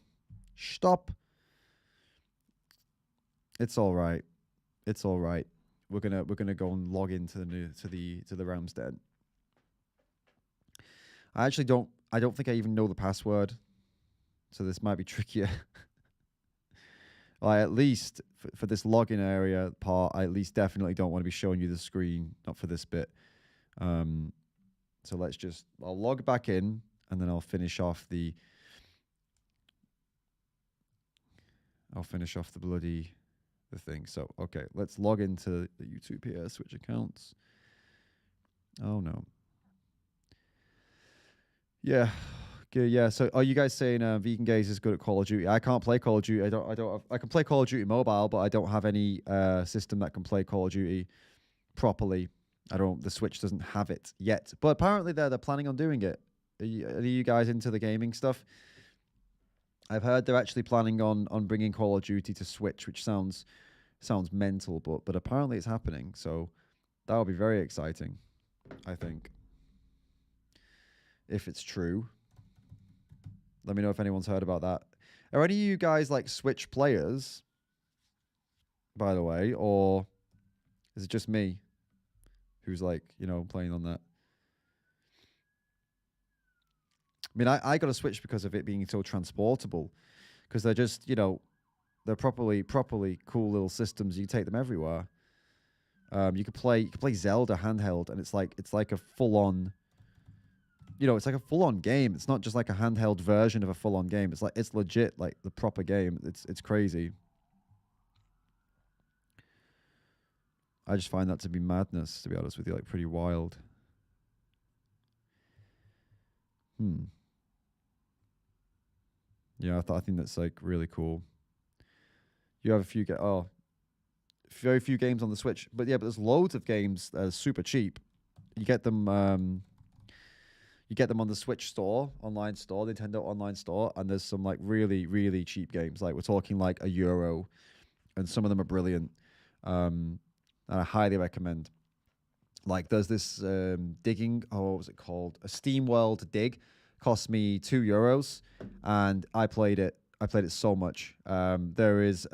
Stop. It's all right. We're gonna go and log into the Ram's Den. I don't think I even know the password, so this might be trickier. At least for this login area part, I at least definitely don't want to be showing you the screen, not for this bit. So I'll log back in, and then I'll finish off the thing. So, okay, let's log into the YouTube here, switch accounts. Oh, no. Yeah. Yeah, so are you guys saying Vegan Gaze is good at Call of Duty? I can't play Call of Duty. I can play Call of Duty mobile, but I don't have any system that can play Call of Duty properly. The Switch doesn't have it yet. But apparently they're planning on doing it. Are you guys into the gaming stuff? I've heard they're actually planning on bringing Call of Duty to Switch, which sounds mental, but apparently it's happening. So that would be very exciting, I think. If it's true. Let me know if anyone's heard about that. Are any of you guys like Switch players, by the way, or is it just me who's playing on that? I mean, I got a Switch because of it being so transportable, because they're just, they're properly cool little systems. You can take them everywhere. You could play Zelda handheld, and it's like a full-on. It's like a full-on game. It's not just like a handheld version of a full-on game. It's legit like the proper game. It's crazy. I just find that to be madness, to be honest with you, like pretty wild. Yeah, I think that's like really cool. You have very few games on the Switch, but there's loads of games that are super cheap. You get them. You get them on the Switch store, online store, Nintendo online store, and there's some like really, really cheap games. Like we're talking like €1, and some of them are brilliant. And I highly recommend. Like there's this digging, what was it called? A Steam World Dig. Cost me €2, and I played it. I played it so much. There is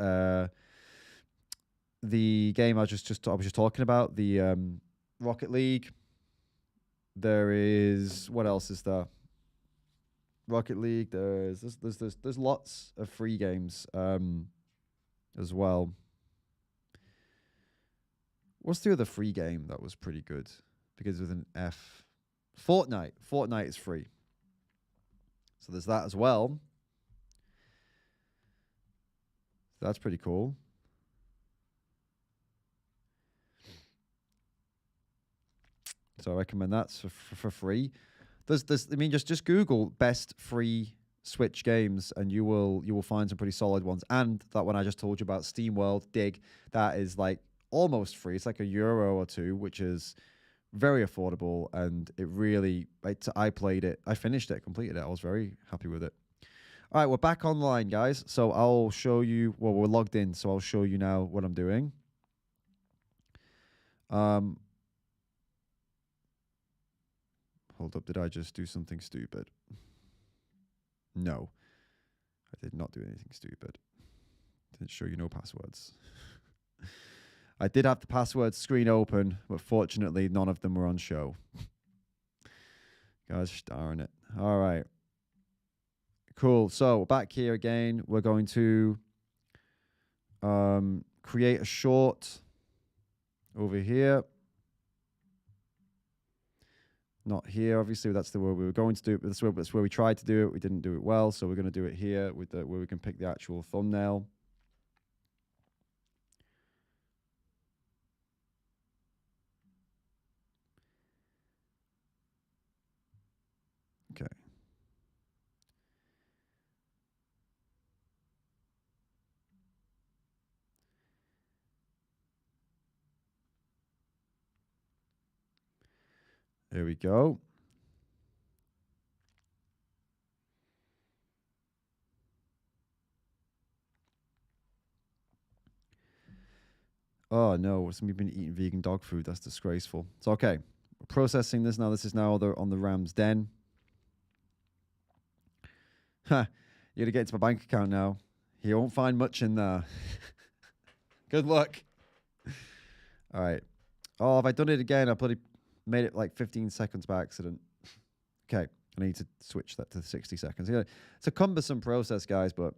the game I was just talking about, the Rocket League. There is, what else is there? Rocket League. There's lots of free games as well. What's the other free game that was pretty good? Because with an F. Fortnite. Fortnite is free. So there's that as well. That's pretty cool. So I recommend that for free. I mean, just Google best free Switch games, and you will find some pretty solid ones. And that one I just told you about, Steam World Dig, that is like almost free. It's like €1 or €2, which is very affordable, and it really. I played it. I finished it, completed it. I was very happy with it. All right, we're back online, guys. So I'll show you. Well, we're logged in, so I'll show you now what I'm doing. Hold up, did I just do something stupid? No, I did not do anything stupid. Didn't show you no passwords. I did have the password screen open, but fortunately none of them were on show. Gosh darn it. All right. Cool. So back here again, we're going to create a short over here. Not here, obviously. That's the way we were going to do it. But that's where we tried to do it. We didn't do it well, so we're going to do it here with where we can pick the actual thumbnail. Okay. There we go. Oh no, we've been eating vegan dog food. That's disgraceful. It's okay. We're processing this now. This is now on the Ram's Den. Ha! You gotta get into my bank account now. You won't find much in there. Good luck. All right. Oh, have I done it again? I bloody made it like 15 seconds by accident. Okay. I need to switch that to 60 seconds. Yeah, it's a cumbersome process, guys, but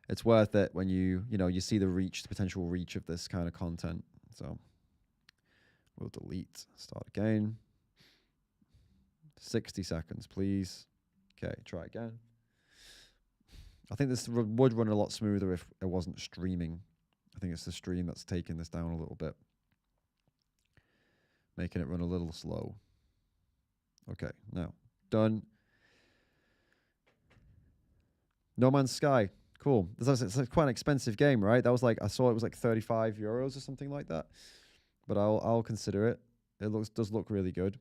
it's worth it when you see the potential reach of this kind of content. So we'll delete, start again. 60 seconds, please. Okay, try again. I think this would run a lot smoother if it wasn't streaming. I think it's the stream that's taking this down a little bit, making it run a little slow. Okay, now done. No Man's Sky. Cool. It's quite an expensive game, right? That was like, I saw it was like €35 or something like that. But I'll consider it. It does look really good.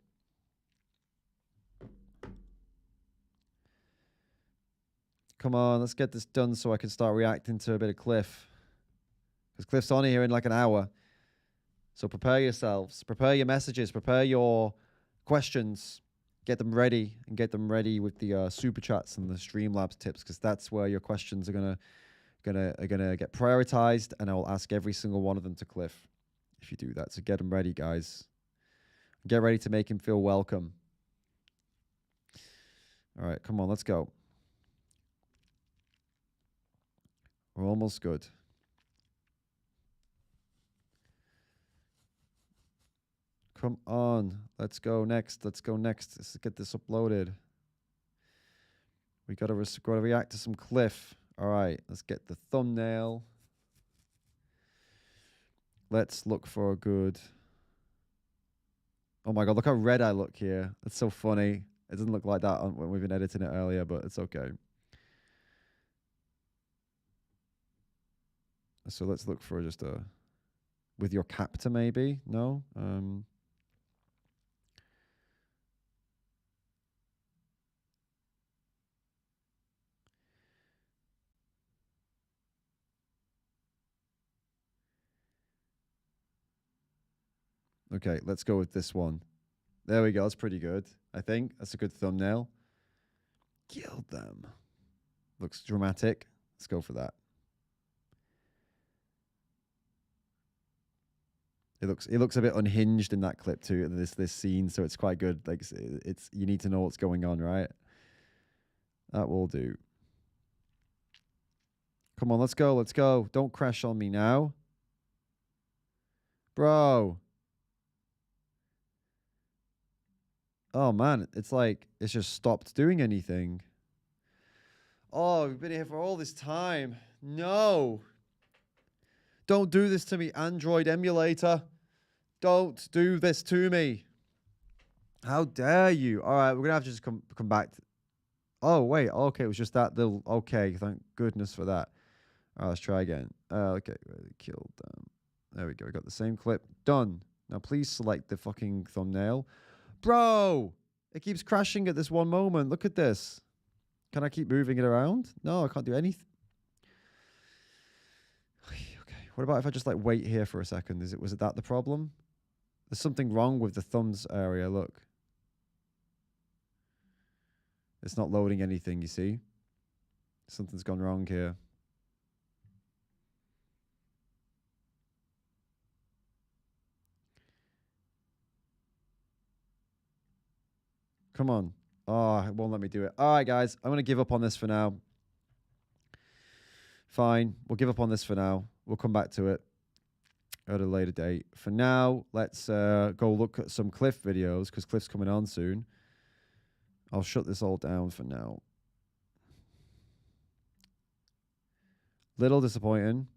Come on, let's get this done so I can start reacting to a bit of Cliff. Because Cliff's on here in like an hour. So prepare yourselves. Prepare your messages. Prepare your questions. Get them ready, and get them ready with the super chats and the Streamlabs tips, because that's where your questions are gonna get prioritized, and I will ask every single one of them to Cliff if you do that. So get them ready, guys. Get ready to make him feel welcome. All right, come on, let's go. We're almost good. Come on. Let's go next. Let's go next. Let's get this uploaded. We got to react to some Cliff. All right. Let's get the thumbnail. Let's look for a good... Oh my God, look how red I look here. That's so funny. It doesn't look like that when we've been editing it earlier, but it's okay. So let's look for just a... With your captor, maybe? No? Okay, let's go with this one. There we go. That's pretty good. I think that's a good thumbnail. Killed them. Looks dramatic. Let's go for that. It looks a bit unhinged in that clip too. This scene, so it's quite good. Like it's you need to know what's going on, right? That will do. Come on, let's go. Let's go. Don't crash on me now, bro. Oh man, it's like it's just stopped doing anything. Oh, we've been here for all this time. No. Don't do this to me, Android emulator. Don't do this to me. How dare you? All right, we're going to have to just come back. Oh, wait. Okay, it was just that little... Okay, thank goodness for that. All right, let's try again. Okay, killed them. There we go. We got the same clip. Done. Now, please select the fucking thumbnail. Bro! It keeps crashing at this one moment. Look at this. Can I keep moving it around? No, I can't do anything. What about if I just like wait here for a second? Was it that the problem? There's something wrong with the thumbs area, look. It's not loading anything, you see? Something's gone wrong here. Come on. Oh, it won't let me do it. All right, guys. I'm going to give up on this for now. Fine. We'll give up on this for now. We'll come back to it at a later date. For now, let's go look at some Cliff videos, because Cliff's coming on soon. I'll shut this all down for now. Little disappointing,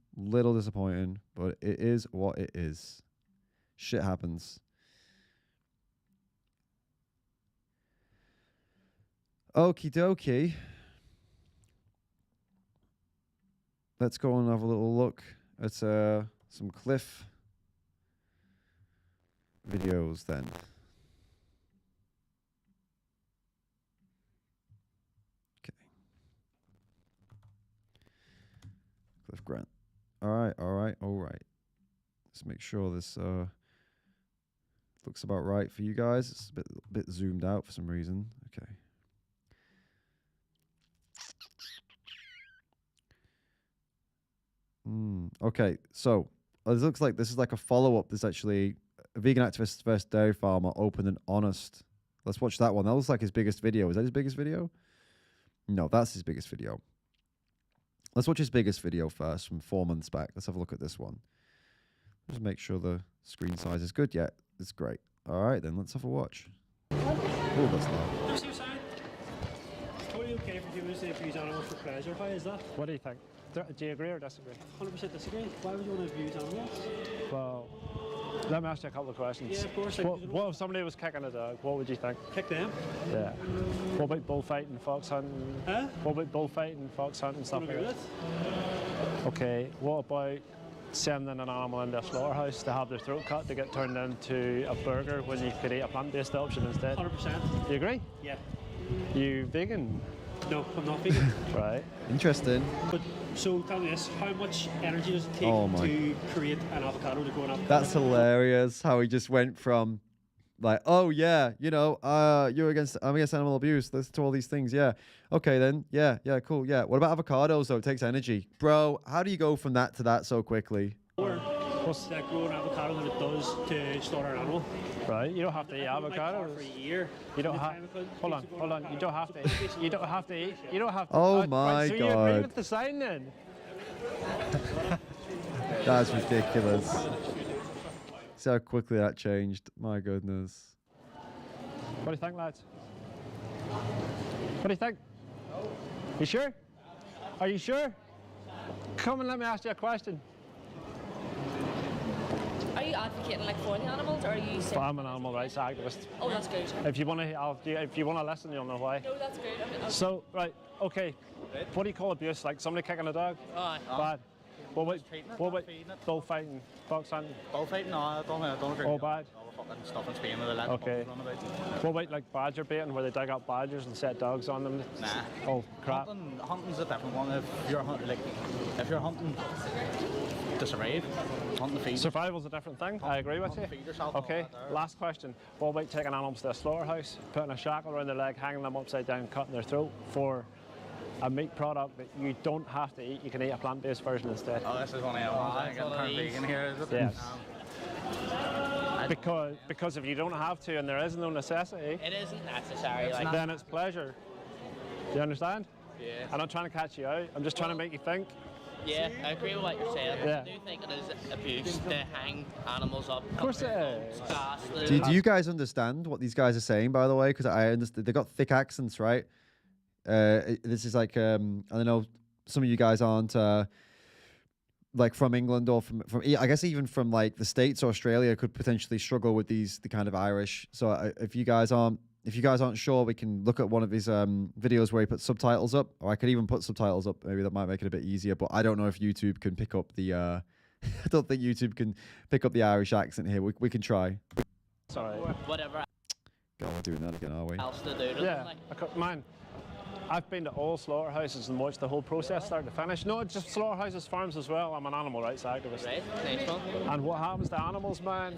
but it is what it is. Shit happens. Okie dokie. Let's go and have a little look at some Cliff videos then. Okay. Cliff Grant. All right. Let's make sure this looks about right for you guys. It's a bit zoomed out for some reason. Okay. Okay, so it looks like this is like a follow-up. There's actually a vegan activist versus dairy farmer, open and honest. Let's watch that one. That looks like his biggest video. Is that his biggest video? No, that's his biggest video. Let's watch his biggest video first from 4 months back. Let's have a look at this one. Just make sure the screen size is good. Yeah, it's great. All right, then let's have a watch. Oh, that's loud. It's totally okay for humans to abuse animals for pleasure. How is that? What do you think? Do you agree or disagree? 100% disagree. Why would you want to abuse animals? Well, let me ask you a couple of questions. Yeah, of course. What if somebody was kicking a dog? What would you think? Kick them. Yeah. What about bullfighting, fox hunting? Huh? What about bullfighting, fox hunting, stuff like that? Okay. What about sending an animal into a slaughterhouse to have their throat cut to get turned into a burger when you could eat a plant-based option instead? 100%. Do you agree? Yeah. You vegan? No, I'm not vegan. Right. Interesting. But so tell me this: how much energy does it take to create an avocado to grow an avocado? That's hilarious. How he just went from like, oh yeah, you know, I'm against animal abuse. Let's do all these things. Yeah. Okay then. Yeah. Cool. Yeah. What about avocados though? It takes energy, bro. How do you go from that to that so quickly? What's that grow an avocado than it does to slaughter an animal? Right. You don't have to eat avocados. For a year. You don't have. Hold on. You don't have to. You don't have to eat. You don't have to. Oh my right, so God. you agree with the sign then? That's ridiculous. See how quickly that changed. My goodness. What do you think, lads? What do you think? You sure? Are you sure? Come and let me ask you a question. Are you advocating like for the animals, or are you? I'm an animal rights activist. Oh, that's good. If you want to listen, you'll know why. No, that's good. So, right, okay. What do you call abuse? Like somebody kicking a dog? Aye. Bad. What about bullfighting, fox hunting? Bullfighting? No, I don't agree. All bad? All fucking stuff in Spain where they let Okay. run about. What about like badger baiting, where they dig up badgers and set dogs on them? Nah. Oh crap. Hunting's a different one. If you're hunting to survive, hunting to feed. Survival's a different thing. I agree with you. Feed yourself. Okay. Last question. What about taking animals to a slaughterhouse, putting a shackle around their leg, hanging them upside down, cutting their throat for a meat product that you don't have to eat? You can eat a plant-based version instead. Oh, this is one of the ones I can turn vegan here, is it? Yes. Because if you don't have to and there is no necessity, it isn't necessary. Then it's pleasure. Do you understand? Yeah. I'm not trying to catch you out. I'm just trying to make you think. Yeah, I agree with what you're saying. Yeah. I do think it is abuse to hang animals up. Of course it is. Do you guys understand what these guys are saying, by the way? Because I understand they got thick accents, right? This is like I don't know. Some of you guys aren't like from England or from I guess even from like the States or Australia could potentially struggle with the kind of Irish. So if you guys aren't sure, we can look at one of his videos where he puts subtitles up, or I could even put subtitles up. Maybe that might make it a bit easier. But I don't know if YouTube can pick up the. I don't think YouTube can pick up the Irish accent here. We can try. Sorry. Whatever. God, we're doing that again, are we? Else to do to Yeah. them, Man, I've been to all slaughterhouses and watched the whole process start to finish. Not just slaughterhouses, farms as well. I'm an animal rights activist. Right, nice one. And what happens to animals, man?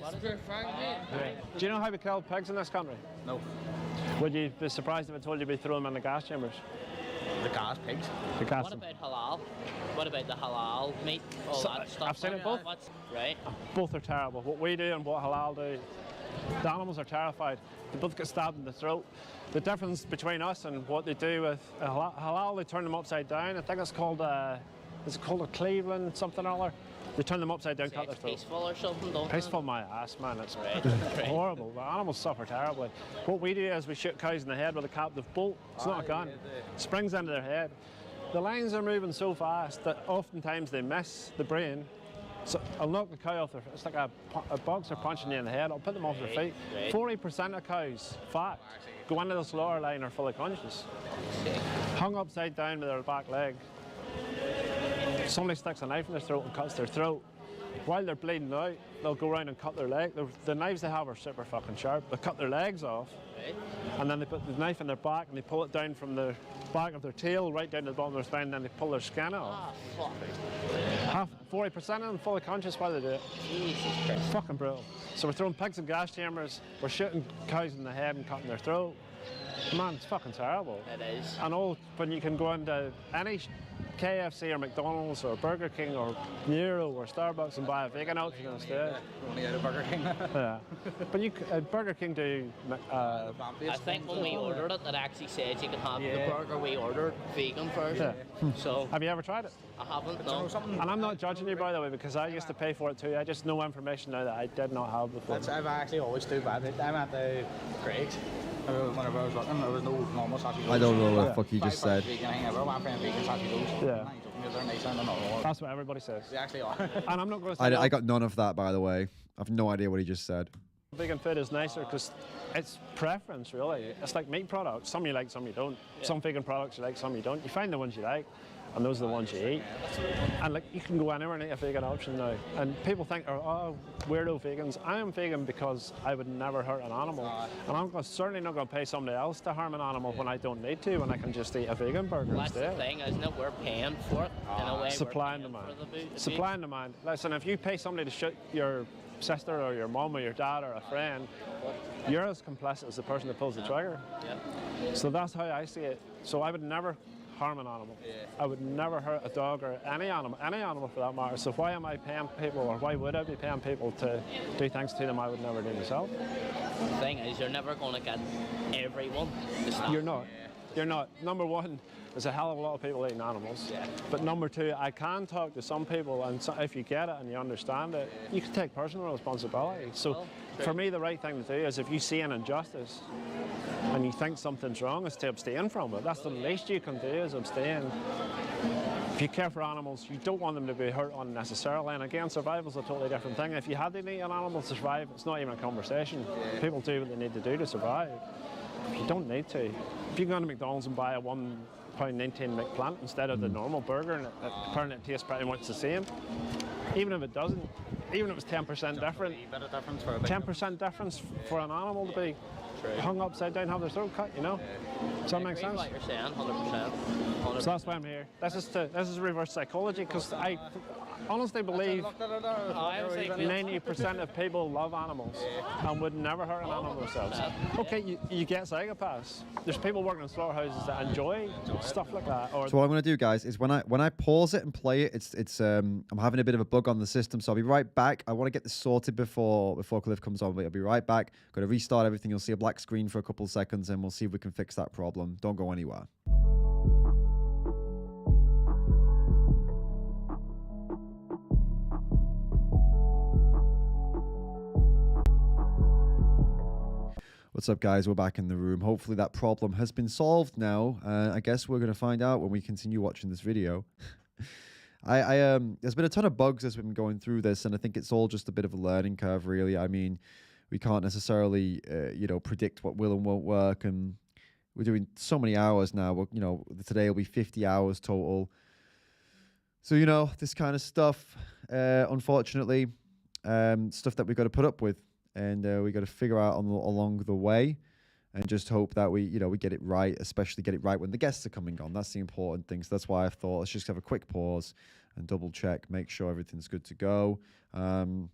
Do you know how we kill pigs in this country? No. Would you be surprised if I told you we throw them in the gas chambers? The gas pigs? The gas. What about halal? What about the halal meat? All that stuff. I've seen it both. Right. Both are terrible. What we do and what halal do. The animals are terrified. They both get stabbed in the throat. The difference between us and what they do with halal, they turn them upside down. I think it's called a Cleveland something or other. They turn them upside down, cut their throat. Peaceful or something, don't Peaceful, my ass, man. It's right. horrible. The animals suffer terribly. What we do is we shoot cows in the head with a captive bolt. It's not a gun. Springs into their head. The lines are moving so fast that oftentimes they miss the brain. So I'll knock the cow off their feet. It's like a boxer punching you in the head. I'll put them off their feet. 40% of cows, fat, go into the slaughter line are fully conscious. Hung upside down with their back leg. Somebody sticks a knife in their throat and cuts their throat. While they're bleeding out, they'll go around and cut their leg. The knives they have are super fucking sharp. They cut their legs off, and then they put the knife in their back and they pull it down from the back of their tail right down to the bottom of their spine, and then they pull their skin off. 40% of them fully conscious while they do it. Jesus Christ. Fucking brutal. So we're throwing pigs in gas chambers, we're shooting cows in the head and cutting their throat. Man, it's fucking terrible. It is. And all when you can go into any KFC or McDonald's or Burger King or Euro or Starbucks and buy a vegan outfit instead. Only out of Burger King. Yeah. But Burger King do. I think when we ordered it, it actually said you can have the burger we ordered vegan version. Yeah. So. Have you ever tried it? I haven't, no. And I'm not judging you, by the way, because I used to pay for it too. I just know information now that I did not have before. I've actually always do bad. I'm at the Greg's. Whenever I was working, there was no normal sausage rolls. I don't know what the fuck you just said. Yeah. That's what everybody says. They actually are. And I'm not going to say I got none of that, by the way. I've no idea what he just said. Vegan food is nicer because it's preference, really. It's like meat products. Some you like, some you don't. Yeah. Some vegan products you like, some you don't. You find the ones you like, and those are the ones you eat. And like, you can go anywhere and eat a vegan option now. And people think, oh, weirdo vegans. I am vegan because I would never hurt an animal. And I'm certainly not going to pay somebody else to harm an animal when I don't need to, when I can just eat a vegan burger instead. That's the thing, isn't it? We're paying for it in a way. Supply and demand. Supply and demand. Listen, if you pay somebody to shoot your sister or your mum or your dad or a friend, you're as complicit as the person that pulls the trigger. Yeah. So that's how I see it. So I would never harm an animal. Yeah. I would never hurt a dog or any animal for that matter. So why am I paying people, or why would I be paying people to do things to them I would never do myself? The thing is, you're never going to get everyone to stop. You're not. Yeah. You're not. Number one, there's a hell of a lot of people eating animals. Yeah. But number two, I can talk to some people, and so if you get it and you understand it, you can take personal responsibility. So for me, the right thing to do is if you see an injustice and you think something's wrong, is to abstain from it. That's the least you can do, is abstain. If you care for animals, you don't want them to be hurt unnecessarily. And again, survival's a totally different thing. If you had to eat an animal to survive, it's not even a conversation. Yeah. People do what they need to do to survive. You don't need to. If you go to McDonald's and buy a $1 £1.19 McPlant instead of the normal burger, and apparently it tastes pretty much the same. Even if it doesn't, even if it's 10% different, 10% difference for an animal to be hung upside down, have their throat cut, you know? Does that make sense? What you're saying, 100%. So that's why I'm here. This is reverse psychology, because I honestly believe 90% of people love animals and would never hurt an animal themselves. Okay, you get psychopaths. There's people working in slaughterhouses that enjoy stuff like that. Or So what I'm going to do, guys, is when I pause it and play it, it's I'm having a bit of a bug on the system, so I'll be right back. I want to get this sorted before Cliff comes on, but I'll be right back. Going to restart everything. You'll see a black screen for a couple of seconds, and we'll see if we can fix that problem. Don't go anywhere. What's up, guys? We're back in the room. Hopefully that problem has been solved now. I guess we're going to find out when we continue watching this video. There's been a ton of bugs as we've been going through this, and I think it's all just a bit of a learning curve, really. I mean, we can't necessarily, predict what will and won't work, and we're doing so many hours now. Today will be 50 hours total. So, this kind of stuff, unfortunately, stuff that we've got to put up with. And we got to figure out along the way, and just hope that we get it right, especially get it right when the guests are coming on. That's the important thing. So that's why I thought let's just have a quick pause and double check, make sure everything's good to go. I'm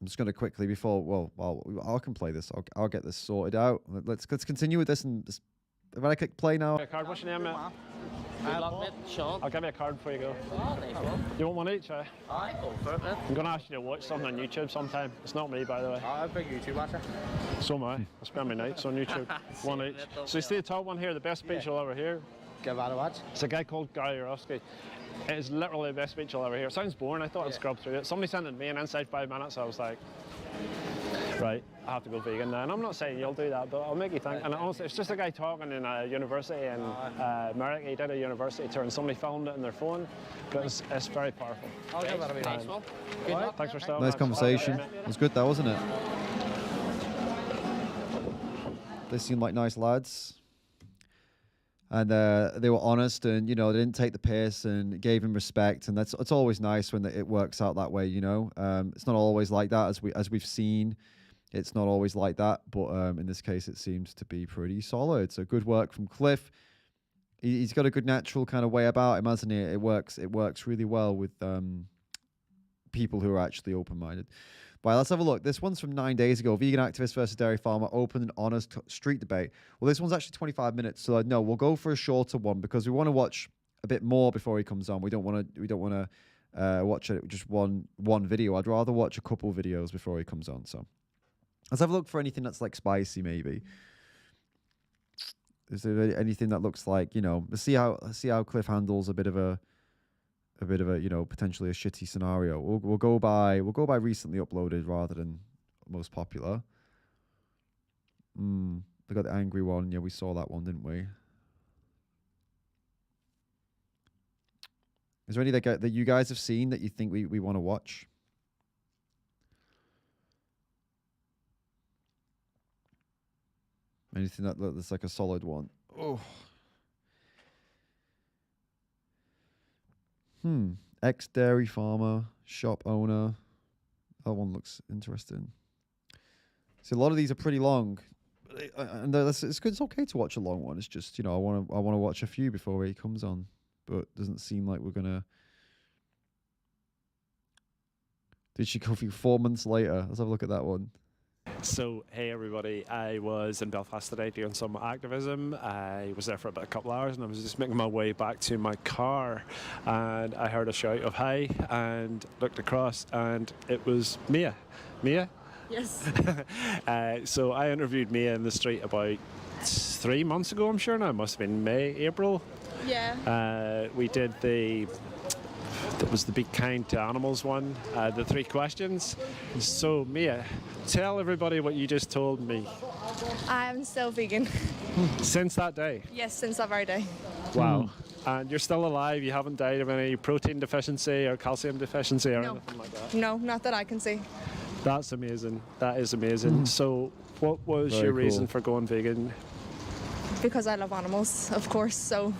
just going to quickly I can play this. I'll get this sorted out. Let's continue with this. And if I click play now. Card, what's your name, mate? Good luck, mate. Sean. I'll give you a card before you go. Oh, nice one. You want one each, eh? Aye, go for it, mate. I'm going to ask you to watch something on YouTube sometime. It's not me, by the way. I'm a big YouTube watcher. So am I. I spend my nights on YouTube. One each. So you see the top one here, the best speech you'll ever hear? Give that a watch. It's a guy called Gary Orofsky. It is literally the best speech you'll ever hear. It sounds boring. I thought I'd scrub through it. Somebody sent it to me, and inside 5 minutes I was like, right, I have to go vegan now. And I'm not saying you'll do that, but I'll make you think. And honestly, it's just a guy talking in a university in America. He did a university tour, and somebody filmed it in their phone. But it's very powerful. I'll give that a Nice one. Good luck. Thanks for stopping. Nice conversation. It was good, though, wasn't it? They seemed like nice lads. And they were honest, and they didn't take the piss, and gave him respect, and it's always nice when it works out that way. It's not always like that, as we've seen. It's not always like that, but in this case, it seems to be pretty solid. So good work from Cliff. He's got a good natural kind of way about him, hasn't he? It works really well with people who are actually open-minded. Right, let's have a look. This one's from 9 days ago. Vegan activist versus dairy farmer, open and honest street debate. Well, this one's actually 25 minutes, so no, we'll go for a shorter one because we want to watch a bit more before he comes on. We don't want to watch just one video. I'd rather watch a couple videos before he comes on. So let's have a look for anything that's like spicy, maybe. Is there anything that looks like let's see how Cliff handles a bit of a potentially a shitty scenario. We'll go by recently uploaded rather than most popular. We got the angry one. Yeah, we saw that one, didn't we? Is there any that you guys have seen that you think we want to watch? Anything that's like a solid one? Oh. Ex-dairy farmer, shop owner. That one looks interesting. So a lot of these are pretty long, and it's good. It's okay to watch a long one. It's just I want to watch a few before he comes on, but it doesn't seem like we're gonna. Did she go for 4 months later? Let's have a look at that one. So, hey everybody, I was in Belfast today doing some activism. I was there for about a couple hours, and I was just making my way back to my car, and I heard a shout of hi, and looked across, and it was Mia. Mia? Yes. So I interviewed Mia in the street about 3 months ago, I'm sure now. It must have been May, April. Yeah. We did that was the Be Kind to Animals one, the 3 questions. So, Mia, tell everybody what you just told me. I'm still vegan. Since that day? Yes, since that very day. Wow. And you're still alive? You haven't died of any protein deficiency or calcium deficiency or anything like that? No, not that I can see. That's amazing. That is amazing. So, what was your reason for going vegan? Because I love animals, of course, so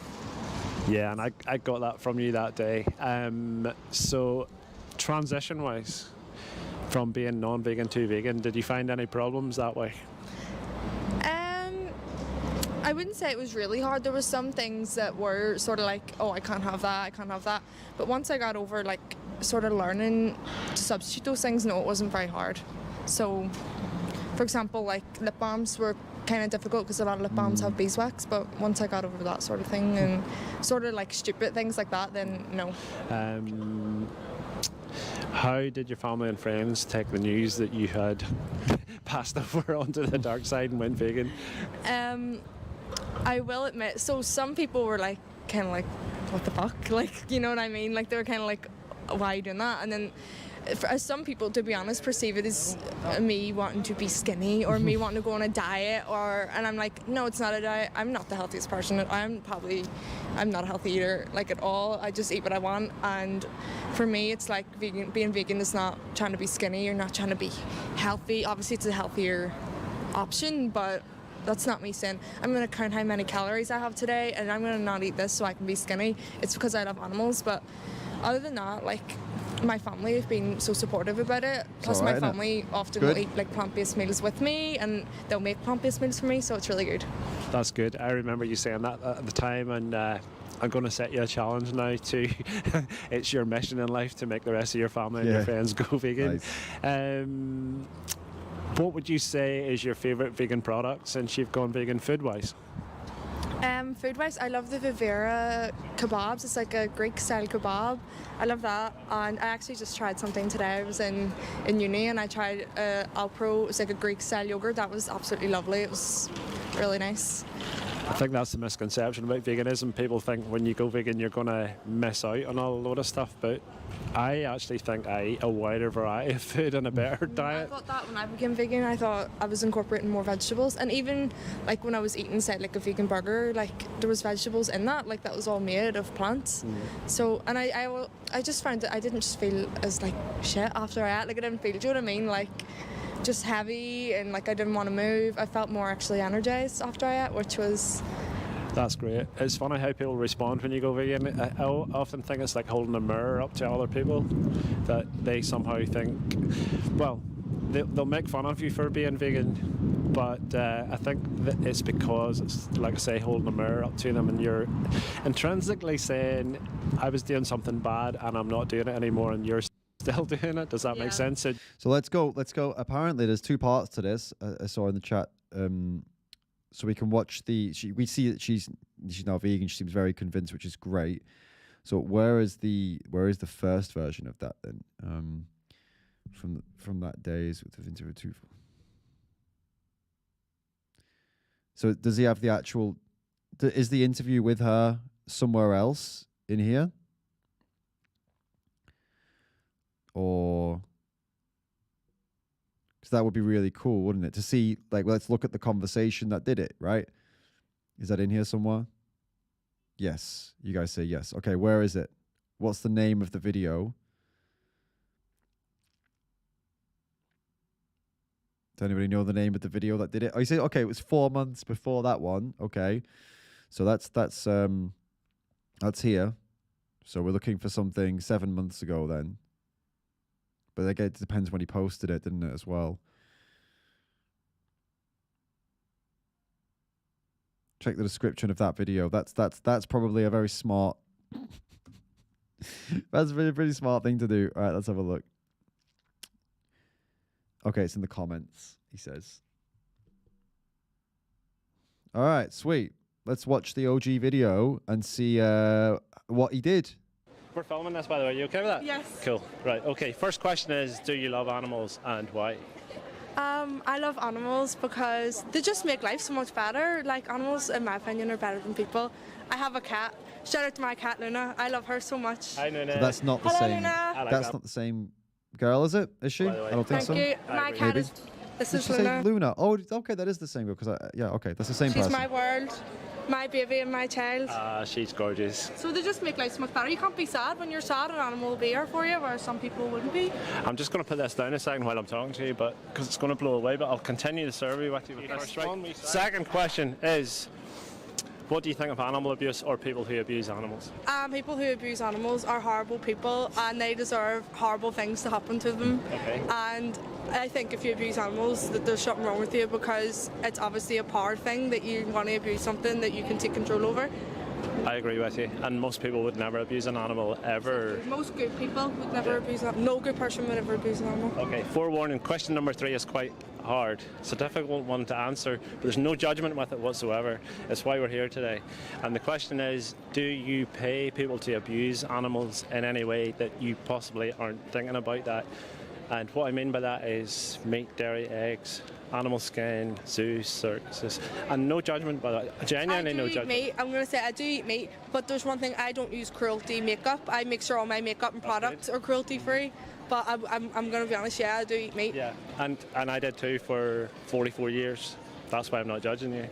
Yeah, and I got that from you that day. So, transition-wise, from being non-vegan to vegan, did you find any problems that way? I wouldn't say it was really hard. There were some things that were sort of like, oh, I can't have that. But once I got over like sort of learning to substitute those things, no, it wasn't very hard. So, for example, like lip balms were kind of difficult because a lot of lip balms have beeswax, but once I got over that sort of thing and sort of like stupid things like that, then no. How did your family and friends take the news that you had passed over onto the dark side and went vegan? I will admit, so some people were like, kind of like, what the fuck? Like, you know what I mean? Like, they were kind of like, why are you doing that? And then as some people, to be honest, perceive it as me wanting to be skinny or me wanting to go on a diet, and I'm like, no, it's not a diet. I'm not the healthiest person. I'm not a healthy eater, like, at all. I just eat what I want, and for me, it's like being vegan is not trying to be skinny. You're not trying to be healthy. Obviously, it's a healthier option, but that's not me saying, I'm going to count how many calories I have today, and I'm going to not eat this so I can be skinny. It's because I love animals, but other than that, like, my family have been so supportive about it. Plus, my family often will eat like plant-based meals with me, and they'll make plant-based meals for me, so it's really good. That's good. I remember you saying that at the time, and I'm going to set you a challenge now to it's your mission in life to make the rest of your family and your friends go vegan. Nice. What would you say is your favourite vegan product since you've gone vegan food-wise? Food-wise, I love the Vivera kebabs. It's like a Greek-style kebab. I love that. And I actually just tried something today. I was in uni and I tried Alpro. It's like a Greek-style yogurt. That was absolutely lovely. It was really nice. I think that's the misconception about veganism. People think when you go vegan you're going to miss out on a load of stuff, but I actually think I eat a wider variety of food and a better diet. I thought that when I became vegan, I thought I was incorporating more vegetables, and even like when I was eating, say, like a vegan burger, like there was vegetables in that, like that was all made of plants. So, and I just found that I didn't just feel as like shit after I ate. Like I didn't feel, do you know what I mean? Like just heavy, and like I didn't want to move. I felt more actually energized after I ate, which was... That's great. It's funny how people respond when you go vegan. I often think it's like holding a mirror up to other people, that they somehow think, well, they'll make fun of you for being vegan, but I think that it's because it's, like I say, holding a mirror up to them, and you're intrinsically saying, I was doing something bad and I'm not doing it anymore, and you're still doing it. Does that make sense? So let's go. Apparently there's two parts to this. I saw in the chat. So we can watch we see that she's now vegan. She seems very convinced, which is great. So where is the first version of that then? From that days with the Vintage 2. So does he have the actual? Is the interview with her somewhere else in here? Or, because that would be really cool, wouldn't it? To see, like, let's look at the conversation that did it, right? Is that in here somewhere? Yes. You guys say yes. Okay, where is it? What's the name of the video? Does anybody know the name of the video that did it? Oh, you say, okay, it was 4 months before that one. Okay. So that's here. So we're looking for something 7 months ago then. But again, it depends when he posted it, didn't it, as well? Check the description of that video. That's probably a very smart... That's a pretty smart thing to do. All right, let's have a look. Okay, it's in the comments, he says. All right, sweet. Let's watch the OG video and see what he did. We're filming this, by the way. You okay with that? Yes. Cool. Right. Okay. First question is, do you love animals and why? I love animals because they just make life so much better. Like, animals, in my opinion, are better than people. I have a cat. Shout out to my cat, Luna. I love her so much. Hi, Luna. So that's not the same. Luna. That's not the same girl, is it? Is she? I don't think so. Thank you. My cat is... This is Did she say Luna? Oh, okay, that is the same girl. Yeah, okay, that's the same person. She's my world, my baby and my child. She's gorgeous. So they just make life so much better. You can't be sad. When you're sad, an animal will be here for you, whereas some people wouldn't be. I'm just going to put this down a second while I'm talking to you, but because it's going to blow away, but I'll continue the survey with you. First, right? Second question is, what do you think of animal abuse or people who abuse animals? People who abuse animals are horrible people, and they deserve horrible things to happen to them. Okay. And I think if you abuse animals, that there's something wrong with you, because it's obviously a power thing that you want to abuse something that you can take control over. I agree with you, and most people would never abuse an animal ever. Most good people would never abuse an animal. No good person would ever abuse an animal. Okay, forewarning, question number 3 is quite hard. It's a difficult one to answer, but there's no judgment with it whatsoever. It's why we're here today. And the question is, do you pay people to abuse animals in any way that you possibly aren't thinking about that? And what I mean by that is meat, dairy, eggs, animal skin, zoos, circuses, and no judgment by that. Genuinely no judgment. Meat. I'm going to say I do eat meat, but there's one thing: I don't use cruelty makeup. I make sure all my makeup and products are cruelty free. But I'm going to be honest, yeah, I do eat meat. Yeah, and I did too for 44 years. That's why I'm not judging you.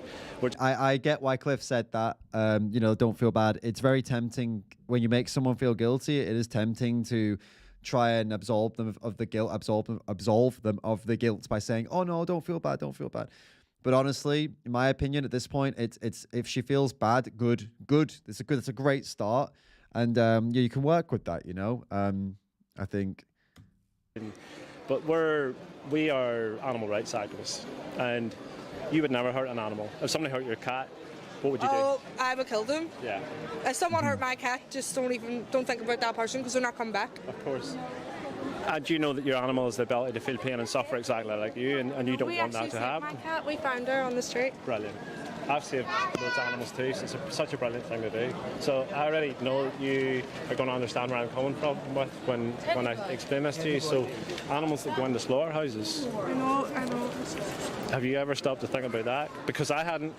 I get why Cliff said that. You know, don't feel bad. It's very tempting when you make someone feel guilty. It is tempting to try and absolve them of the guilt, absolve them of the guilt by saying, "Oh no, don't feel bad, don't feel bad." But honestly, in my opinion, at this point, it's if she feels bad, good. It's a great start, and yeah, you can work with that. You know, I think. But we are animal rights activists, and you would never hurt an animal. If somebody hurt your cat, what would you do? I would kill them. Yeah. If someone hurt my cat, just don't think about that person, because they're not coming back. Of course. And you know that your animal has the ability to feel pain and suffer exactly like you, and you don't want that to happen. My cat, we found her on the street. Brilliant. I've saved those animals too, so it's such a brilliant thing to do. So I already know that you are going to understand where I'm coming from when I explain this to you. So animals that go into slaughterhouses. I know. Have you ever stopped to think about that? Because I hadn't.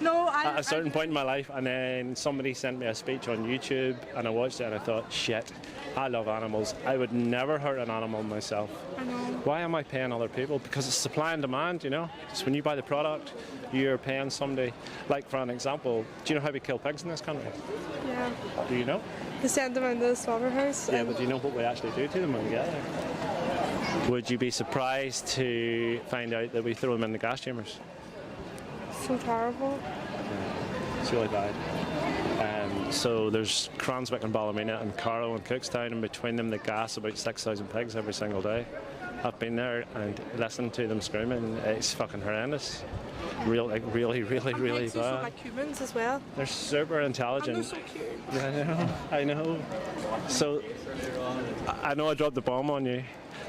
No, at a certain point in my life, and then somebody sent me a speech on YouTube, and I watched it, and I thought, shit, I love animals. I would never hurt an animal myself. I know. Why am I paying other people? Because it's supply and demand, you know? So when you buy the product, you're paying somebody. Like, for an example, do you know how we kill pigs in this country? Yeah. Do you know? They send them into the slaughterhouse. Yeah, but do you know what we actually do to them when we get there? Would you be surprised to find out that we throw them in the gas chambers? So terrible. Yeah, it's really bad. So there's Cranswick and Ballymena and Carlow and Cookstown, and between them they gas about 6,000 pigs every single day. I've been there and listened to them screaming. It's fucking horrendous. Really pigs bad. are like humans as well. They're super intelligent. And they're so cute. Yeah, I know. So I know I dropped the bomb on you,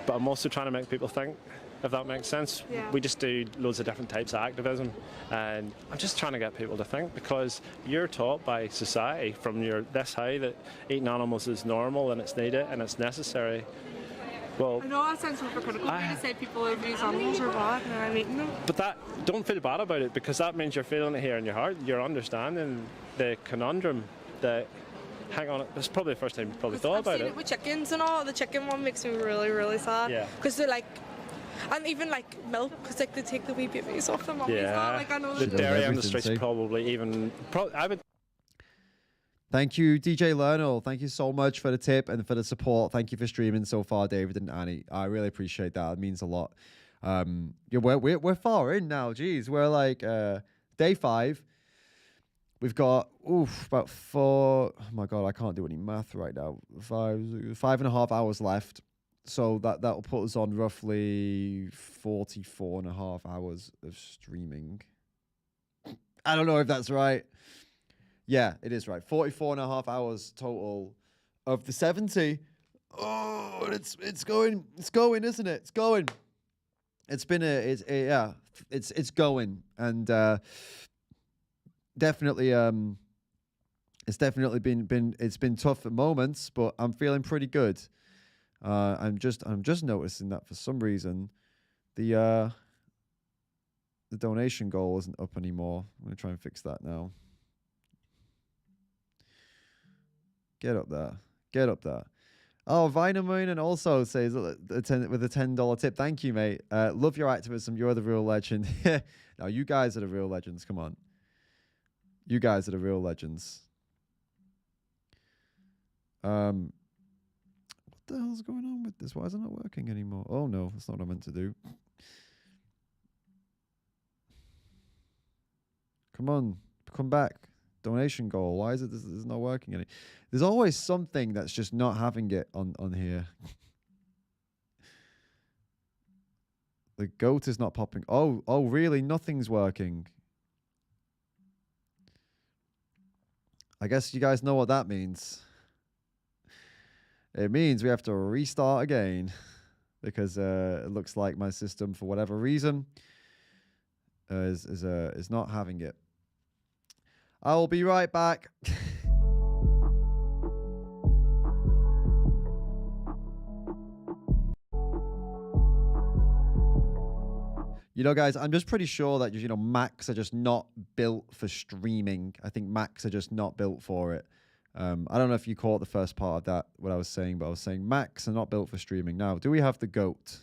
but I'm also trying to make people think, if that makes sense. Yeah. We just do loads of different types of activism, and I'm just trying to get people to think, because you're taught by society from this high that eating animals is normal and it's needed and it's necessary. Well, I know that sounds hypocritical to say people abuse animals or bad and I'm eating them. But don't feel bad about it, because that means you're feeling it here in your heart. You're understanding the conundrum that, hang on, it's probably the first time you've probably thought about it. With chickens and all, the chicken one makes me really sad. Yeah. Because they're like, and even like milk, because like they take the wee babies off the mummies. Yeah. Like, I know the dairy industry's probably even. I would. Thank you, DJ Lernal. Thank you so much for the tip and for the support. Thank you for streaming so far, David and Annie. I really appreciate that. It means a lot. Yeah, we're far in now. Jeez, we're like day 5. We've got about 4. Oh my god, I can't do any math right now. 5.5 hours left. So that'll put us on roughly 44.5 hours of streaming. I don't know if that's right. Yeah, it is right. 44.5 hours total of the 70. Oh, it's going, isn't it? It's going. It's been it's going, and definitely it's definitely been tough at moments, but I'm feeling pretty good. I'm just noticing that for some reason the donation goal isn't up anymore. I'm gonna try and fix that now. Get up there. Oh, Vinemoon also says with a $10 tip. Thank you, mate. Love your activism. You're the real legend. No, you guys are the real legends. Come on. You guys are the real legends. What the hell's going on with this? Why is it not working anymore? Oh no, that's not what I meant to do. Come on, come back. donation goal. Why is it this is not working any? There's always something that's just not having it on here. The goat is not popping. Oh, really? Nothing's working. I guess you guys know what that means. It means we have to restart again because it looks like my system, for whatever reason, is not having it. I will be right back. You know, guys, I'm just pretty sure that, you know, Macs are just not built for streaming. I think Macs are just not built for it. I don't know if you caught the first part of that, what I was saying, but I was saying Macs are not built for streaming. Now, do we have the goat?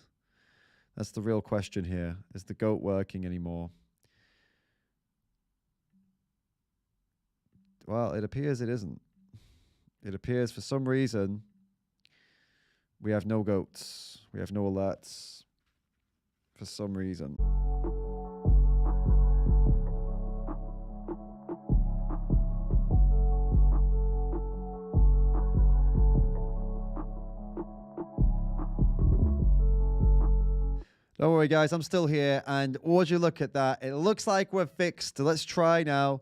That's the real question here. Is the goat working anymore? Well, it appears it isn't. It appears for some reason we have no goats. We have no alerts. For some reason. Don't worry, guys, I'm still here, and would you look at that? It looks like we're fixed. Let's try now.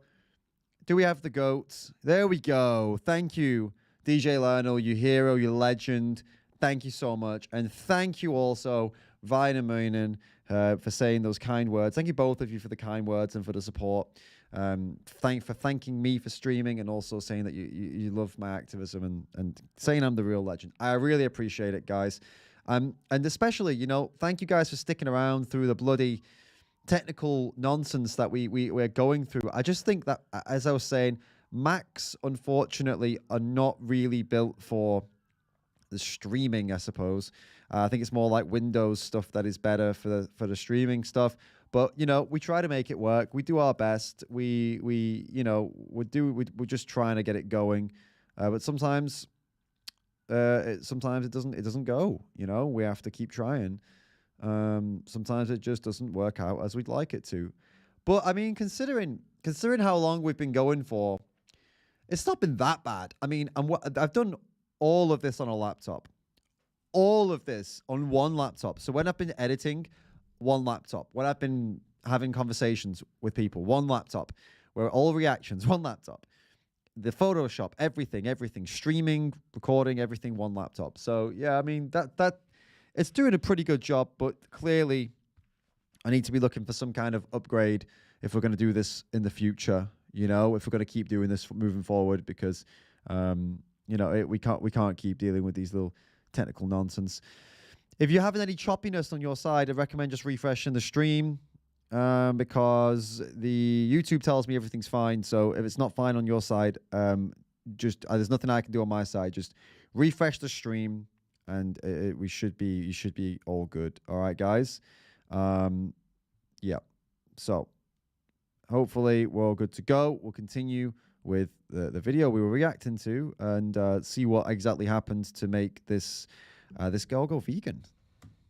Do we have the goats? There we go. Thank you, DJ Lionel, you hero, you legend. Thank you so much, and thank you also, Venerli, for saying those kind words. Thank you both of you for the kind words and for the support. For thanking me for streaming and also saying that you love my activism and saying I'm the real legend. I really appreciate it, guys. And especially, you know, thank you guys for sticking around through the bloody technical nonsense that we're going through. I just think that, as I was saying, Macs, unfortunately, are not really built for the streaming, I suppose. I think it's more like Windows stuff that is better for the streaming stuff. But, you know, we try to make it work. We do our best. We're just trying to get it going. But sometimes it doesn't go. You know, we have to keep trying. Sometimes it just doesn't work out as we'd like it to. But I mean, considering how long we've been going for, it's not been that bad. I mean, I've done all of this on a laptop. All of this on one laptop. So when I've been editing, one laptop. When I've been having conversations with people, one laptop. Where all reactions, one laptop. The Photoshop, everything. Streaming, recording, everything, one laptop. So yeah, I mean, that it's doing a pretty good job, but clearly I need to be looking for some kind of upgrade if we're going to do this in the future, you know, if we're going to keep doing this moving forward, because, you know, we can't keep dealing with these little technical nonsense. If you're having any choppiness on your side, I recommend just refreshing the stream, because the YouTube tells me everything's fine. So if it's not fine on your side, there's nothing I can do on my side. Just refresh the stream, and you should be all good. All right, guys. Yeah. So hopefully we're all good to go. We'll continue with the video we were reacting to and see what exactly happened to make this girl go vegan.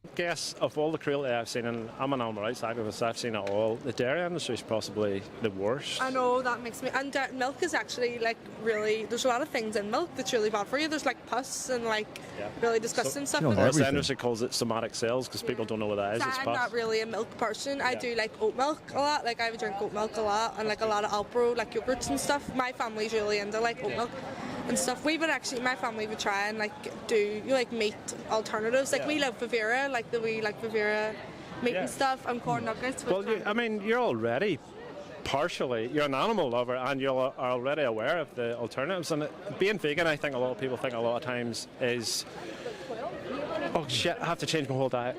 I guess of all the cruelty I've seen, and I'm an animal rights activist, I've seen it all. The dairy industry is possibly the worst. I know, that makes me... And milk is actually, like, really... There's a lot of things in milk that's really bad for you. There's, like, pus and, like, really disgusting stuff. You know, in The industry calls it somatic cells because people don't know what that is. So It's I'm pus. not really a milk person. I do, like, oat milk a lot. Like, I would drink oat milk a lot, and, like, a lot of Alpro, like, yogurts and stuff. My family's really into, like, oat milk and stuff. We would actually... My family would try and, like, do, like, meat alternatives. Like, we love Vivera, like, Vivera meat and stuff, and corn nuggets. Well, I mean, you're already partially, you're an animal lover, and you are already aware of the alternatives. And being vegan, I think a lot of people think a lot of times is, oh shit, I have to change my whole diet.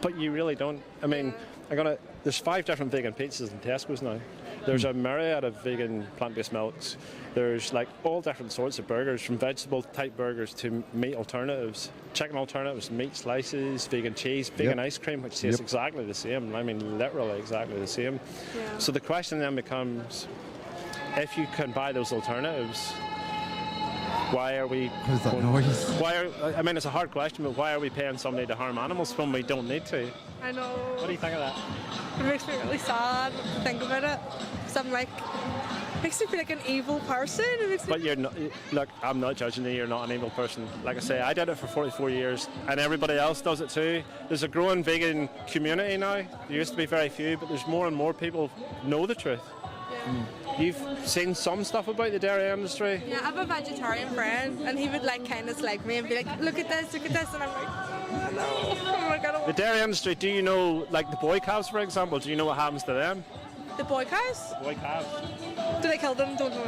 But you really don't. I mean, there's 5 different vegan pizzas in Tesco's now. There's a myriad of vegan plant-based milks. There's like all different sorts of burgers, from vegetable type burgers to meat alternatives, chicken alternatives, meat slices, vegan cheese, vegan ice cream, which tastes exactly the same. I mean, literally exactly the same. Yeah. So the question then becomes, if you can buy those alternatives, why are we... What is that noise? I mean, it's a hard question, but why are we paying somebody to harm animals when we don't need to? I know. What do you think of that? It makes me really sad to think about it. Because I'm like, makes me feel like an evil person. It makes me But you're not. Look, I'm not judging you. You're not an evil person. Like I say, I did it for 44 years, and everybody else does it too. There's a growing vegan community now. There used to be very few, but there's more and more people know the truth. You've seen some stuff about the dairy industry. Yeah, I have a vegetarian friend, and he would like kind of slag me and be like, look at this, and I'm like, oh no, oh my god. The dairy industry, do you know, like the boy calves, for example, do you know what happens to them? The boy cows? Boy calves. Do they kill them? Don't know.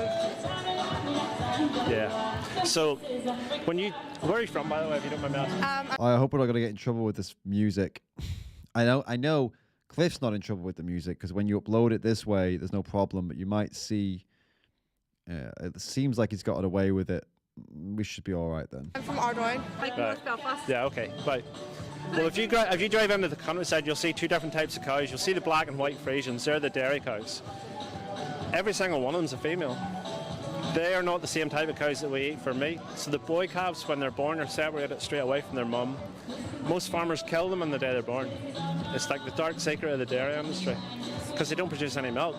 Yeah. So, where are you from, by the way, if you don't mind me asking? I hope we're not going to get in trouble with this music. I know Cliff's not in trouble with the music because when you upload it this way, there's no problem, but you might see it seems like he's gotten away with it. We should be all right then. I'm from Ardoyne, like North Belfast. Yeah, okay, right. Well, if you drive into the countryside, you'll see two different types of cows. You'll see the black and white Friesians. They're the dairy cows. Every single one of them's a female. They are not the same type of cows that we eat for meat. So the boy calves, when they're born, are separated straight away from their mum. Most farmers kill them on the day they're born. It's like the dark secret of the dairy industry because they don't produce any milk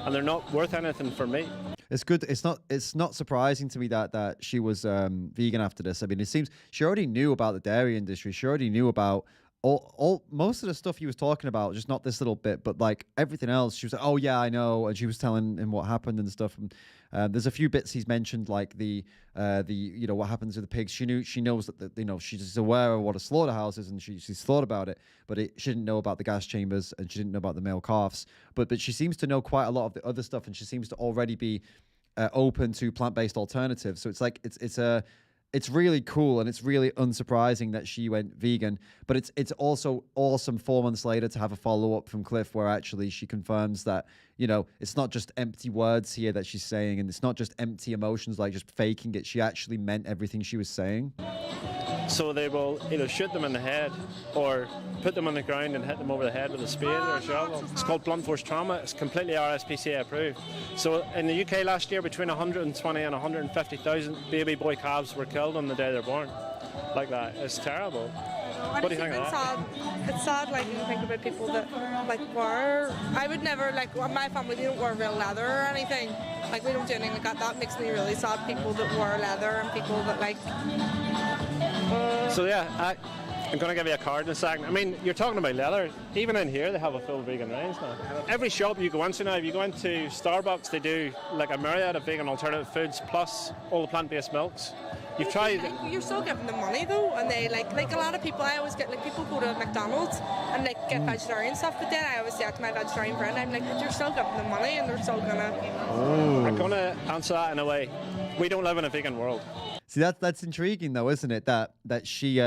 and they're not worth anything for meat. It's good. It's not surprising to me that she was vegan after this. I mean, it seems she already knew about the dairy industry. She already knew about all most of the stuff he was talking about, just not this little bit, but like everything else. She was like, "Oh yeah, I know," and she was telling him what happened and stuff. And there's a few bits he's mentioned, like the what happens with the pigs. She knows that she's aware of what a slaughterhouse is, and she's thought about it, but she didn't know about the gas chambers and she didn't know about the male calves. But she seems to know quite a lot of the other stuff, and she seems to already be open to plant-based alternatives. So it's like it's really cool, and it's really unsurprising that she went vegan. But it's also awesome 4 months later to have a follow-up from Cliff where actually she confirms that, it's not just empty words here that she's saying, and it's not just empty emotions, like just faking it. She actually meant everything she was saying. So they will either shoot them in the head or put them on the ground and hit them over the head with a spade or a shovel. It's called blunt force trauma. It's completely RSPCA approved. So in the UK last year, between 120 and 150,000 baby boy calves were killed on the day they're born. Like that. It's terrible. What do you think of that? It's sad, like, you think about people that, like, wear... I would never, like, my family, we don't wear real leather or anything. Like, we don't do anything like that. That makes me really sad, people that wear leather and people that, like... So, yeah, I'm going to give you a card in a second. I mean, you're talking about leather. Even in here, they have a full vegan range now. Every shop you go into now, if you go into Starbucks, they do, like, a myriad of vegan alternative foods, plus all the plant-based milks. You've tried... You're still giving them money though, and they like a lot of people. I always get like people go to McDonald's and like get vegetarian stuff, but then I always say to my vegetarian friend, I'm like, but you're still giving them money, and they're still gonna. I'm gonna answer that in a way. We don't live in a vegan world. See, that's intriguing though, isn't it? That she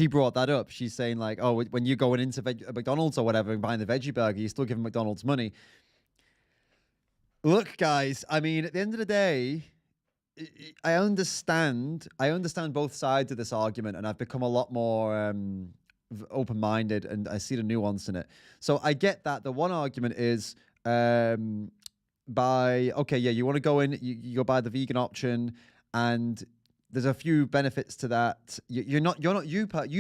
brought that up. She's saying like, oh, when you're going into McDonald's or whatever and buying the veggie burger, you're still giving McDonald's money. Look, guys. I mean, at the end of the day. I understand both sides of this argument, and I've become a lot more open-minded, and I see the nuance in it. So I get that. The one argument is you want to go in, you go buy the vegan option, and there's a few benefits to that. You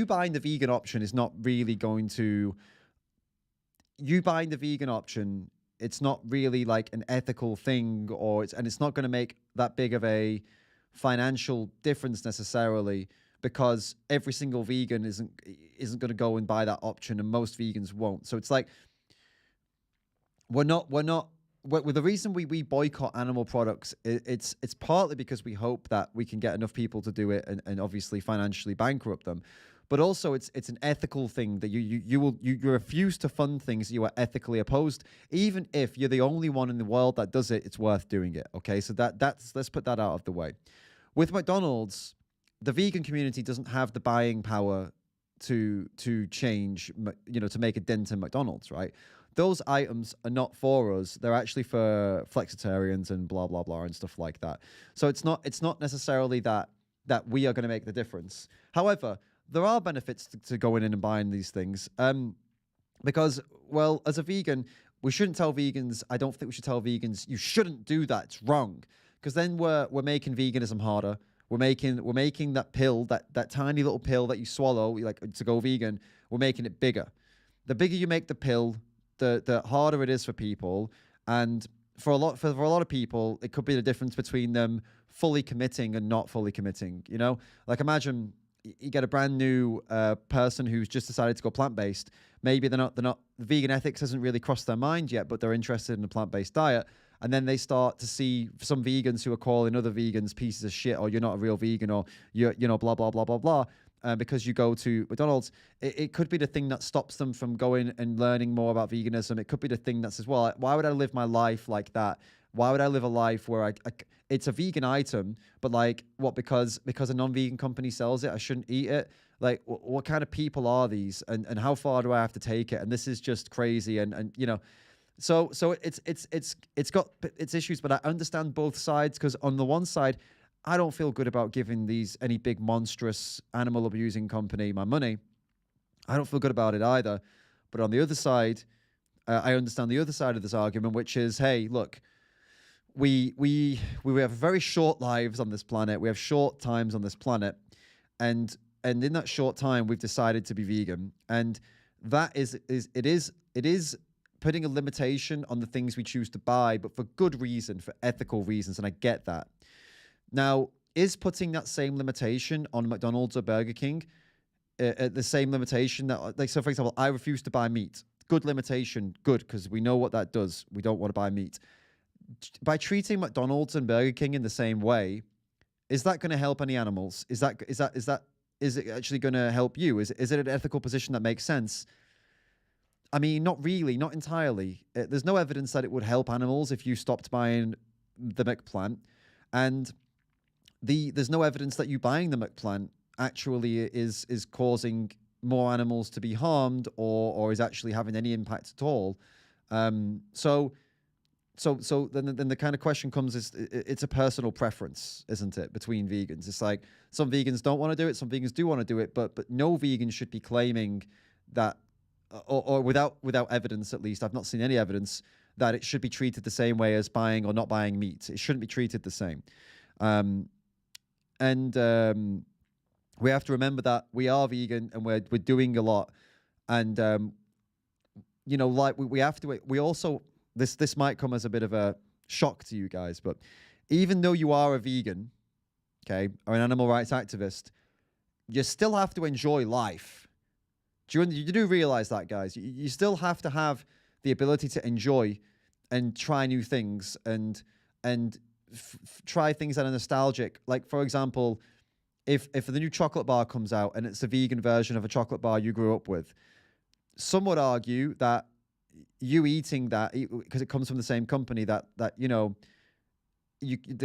buying the vegan option is not really going to. You buying the vegan option. It's not really like an ethical thing, and it's not going to make that big of a financial difference necessarily, because every single vegan isn't going to go and buy that option, and most vegans won't. So it's like the reason we boycott animal products, it's partly because we hope that we can get enough people to do it and obviously financially bankrupt them. But also, it's an ethical thing that you refuse to fund things you are ethically opposed. Even if you're the only one in the world that does it, it's worth doing it. Okay, so let's put that out of the way. With McDonald's, the vegan community doesn't have the buying power to change, to make a dent in McDonald's, right? Those items are not for us. They're actually for flexitarians and blah blah blah and stuff like that. So it's not necessarily that we are going to make the difference. However, there are benefits to going in and buying these things, because, well, as a vegan, we shouldn't tell vegans. I don't think we should tell vegans you shouldn't do that. It's wrong, because then we're making veganism harder. We're making that pill, that tiny little pill that you swallow, like to go vegan. We're making it bigger. The bigger you make the pill, the harder it is for people. And for a lot of people, it could be the difference between them fully committing and not fully committing. You know, like imagine you get a brand new person who's just decided to go plant-based. Maybe they're not vegan ethics hasn't really crossed their mind yet, but they're interested in a plant-based diet. And then they start to see some vegans who are calling other vegans pieces of shit, or you're not a real vegan, or you're, you know, blah, blah, blah, blah, blah. Because you go to McDonald's, it could be the thing that stops them from going and learning more about veganism. It could be the thing that says, well, why would I live my life like that? Why would I live a life where it's a vegan item, but like, what, because a non-vegan company sells it, I shouldn't eat it? Like, what kind of people are these? And how far do I have to take it? And this is just crazy. And you know, so it's got its issues, but I understand both sides, because on the one side, I don't feel good about giving any big monstrous animal abusing company my money. I don't feel good about it either. But on the other side, I understand the other side of this argument, which is, hey, look, we have very short lives on this planet. We have short times on this planet, and in that short time, we've decided to be vegan, and that is putting a limitation on the things we choose to buy, but for good reason, for ethical reasons, and I get that. Now, is putting that same limitation on McDonald's or Burger King the same limitation that, like, so for example, I refuse to buy meat. Good limitation, good, because we know what that does. We don't want to buy meat. By treating McDonald's and Burger King in the same way, is that going to help any animals? Is it actually going to help you? Is it an ethical position that makes sense? I mean, not really, not entirely. There's no evidence that it would help animals if you stopped buying the McPlant, and there's no evidence that you buying the McPlant actually is causing more animals to be harmed, or is actually having any impact at all. So then the kind of question comes is, it's a personal preference, isn't it, between vegans? It's like some vegans don't want to do it, some vegans do want to do it, but no vegan should be claiming that, or without evidence, at least I've not seen any evidence that it should be treated the same way as buying or not buying meat. It shouldn't be treated the same. We have to remember that we are vegan and we're doing a lot, and you know, like we have to. We also, this might come as a bit of a shock to you guys, but even though you are a vegan, okay, or an animal rights activist, you still have to enjoy life. You do realize that, guys? You still have to have the ability to enjoy and try new things and try things that are nostalgic. Like, for example, if the new chocolate bar comes out and it's a vegan version of a chocolate bar you grew up with, some would argue that you eating that, because it comes from the same company, that you know,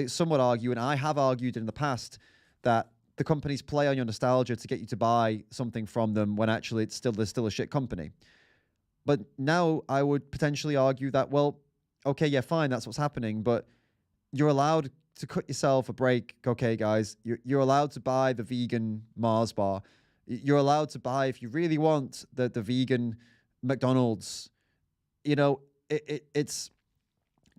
some would argue, and I have argued in the past, that the companies play on your nostalgia to get you to buy something from them when actually they're still a shit company. But now I would potentially argue that, well, okay, yeah, fine, that's what's happening, but you're allowed to cut yourself a break. Okay, guys, you're allowed to buy the vegan Mars bar. You're allowed to buy, if you really want, the vegan McDonald's. You know, it's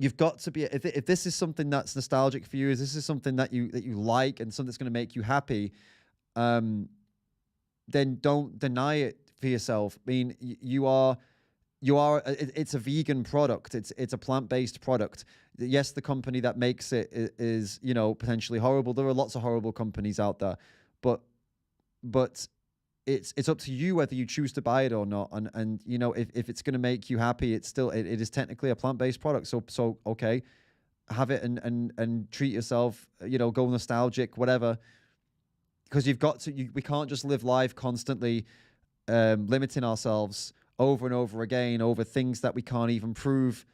you've got to be, if this is something that's nostalgic for you, if this is something that you like and something that's going to make you happy, then don't deny it for yourself. I mean, it's a vegan product. It's a plant-based product. Yes, the company that makes it is, you know, potentially horrible. There are lots of horrible companies out there, but it's up to you whether you choose to buy it or not. And you know, if it's going to make you happy, it is technically a plant-based product. So okay, have it and treat yourself. You know, go nostalgic, whatever. Because you've got to. We can't just live life constantly limiting ourselves over and over again over things that we can't even prove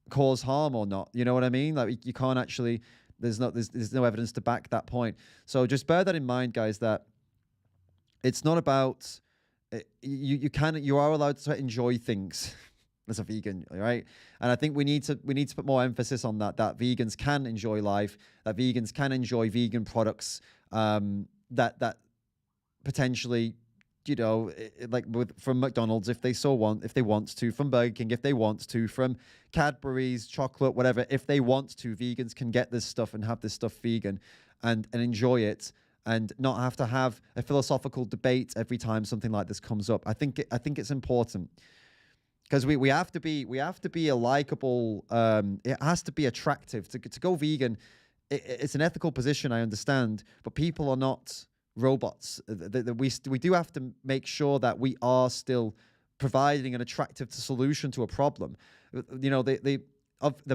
cause harm or not. You know what I mean? Like, you can't actually. There's no evidence to back that point. So just bear that in mind, guys. That it's not about you are allowed to enjoy things as a vegan, right? And I think we need to put more emphasis on that vegans can enjoy life, that vegans can enjoy vegan products, that potentially, you know, like from McDonald's if they want to, from Burger King if they want to, from Cadbury's chocolate, whatever, if they want to, vegans can get this stuff and have this stuff vegan and enjoy it, and not have to have a philosophical debate every time something like this comes up. I think it's important, because we have to be a likable. It has to be attractive to go vegan. It's an ethical position, I understand, but people are not robots. We do have to make sure that we are still providing an attractive solution to a problem. You know, the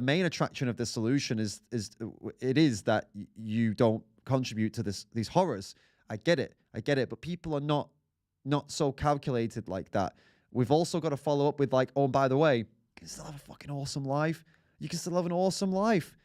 main attraction of this solution is that you don't contribute to these horrors. I get it, but people are not so calculated like that. We've also got to follow up with like, oh, and by the way, you can still have a fucking awesome life. You can still have an awesome life.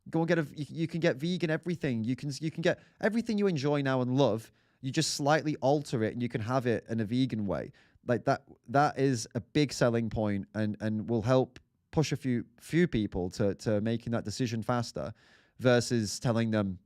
Go and get you can get vegan everything. You can get everything you enjoy now and love. You just slightly alter it and you can have it in a vegan way. Like that is a big selling point and will help push a few people to making that decision faster versus telling them,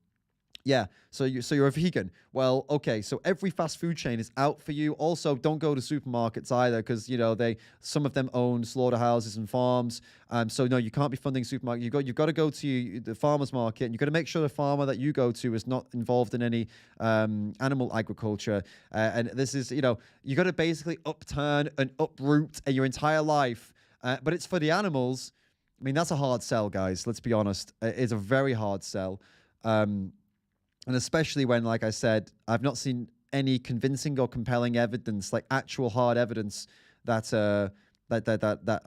yeah, so you're a vegan. Well, okay, so every fast food chain is out for you. Also, don't go to supermarkets either because, you know, some of them own slaughterhouses and farms. So no, you can't be funding supermarkets. You've got to go to the farmer's market, and you've got to make sure the farmer that you go to is not involved in any animal agriculture. And this is, you know, you got to basically upturn and uproot your entire life. But it's for the animals. I mean, that's a hard sell, guys. Let's be honest. It's a very hard sell. And especially when, like I said, I've not seen any convincing or compelling evidence, like actual hard evidence that a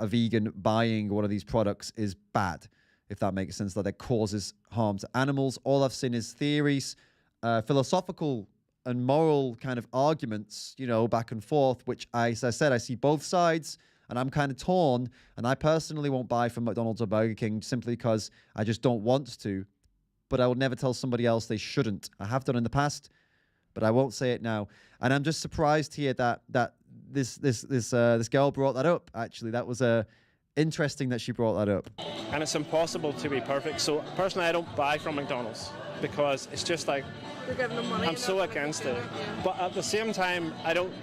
vegan buying one of these products is bad, if that makes sense, that it causes harm to animals. All I've seen is theories, philosophical and moral kind of arguments, you know, back and forth, which as I said, I see both sides. And I'm kind of torn, and I personally won't buy from McDonald's or Burger King simply because I just don't want to. But I will never tell somebody else they shouldn't. I have done in the past, but I won't say it now. And I'm just surprised here that this girl brought that up. Actually, that was interesting that she brought that up. And it's impossible to be perfect. So personally, I don't buy from McDonald's because it's just like You're giving them money. I'm so against it. Yeah. But at the same time, I don't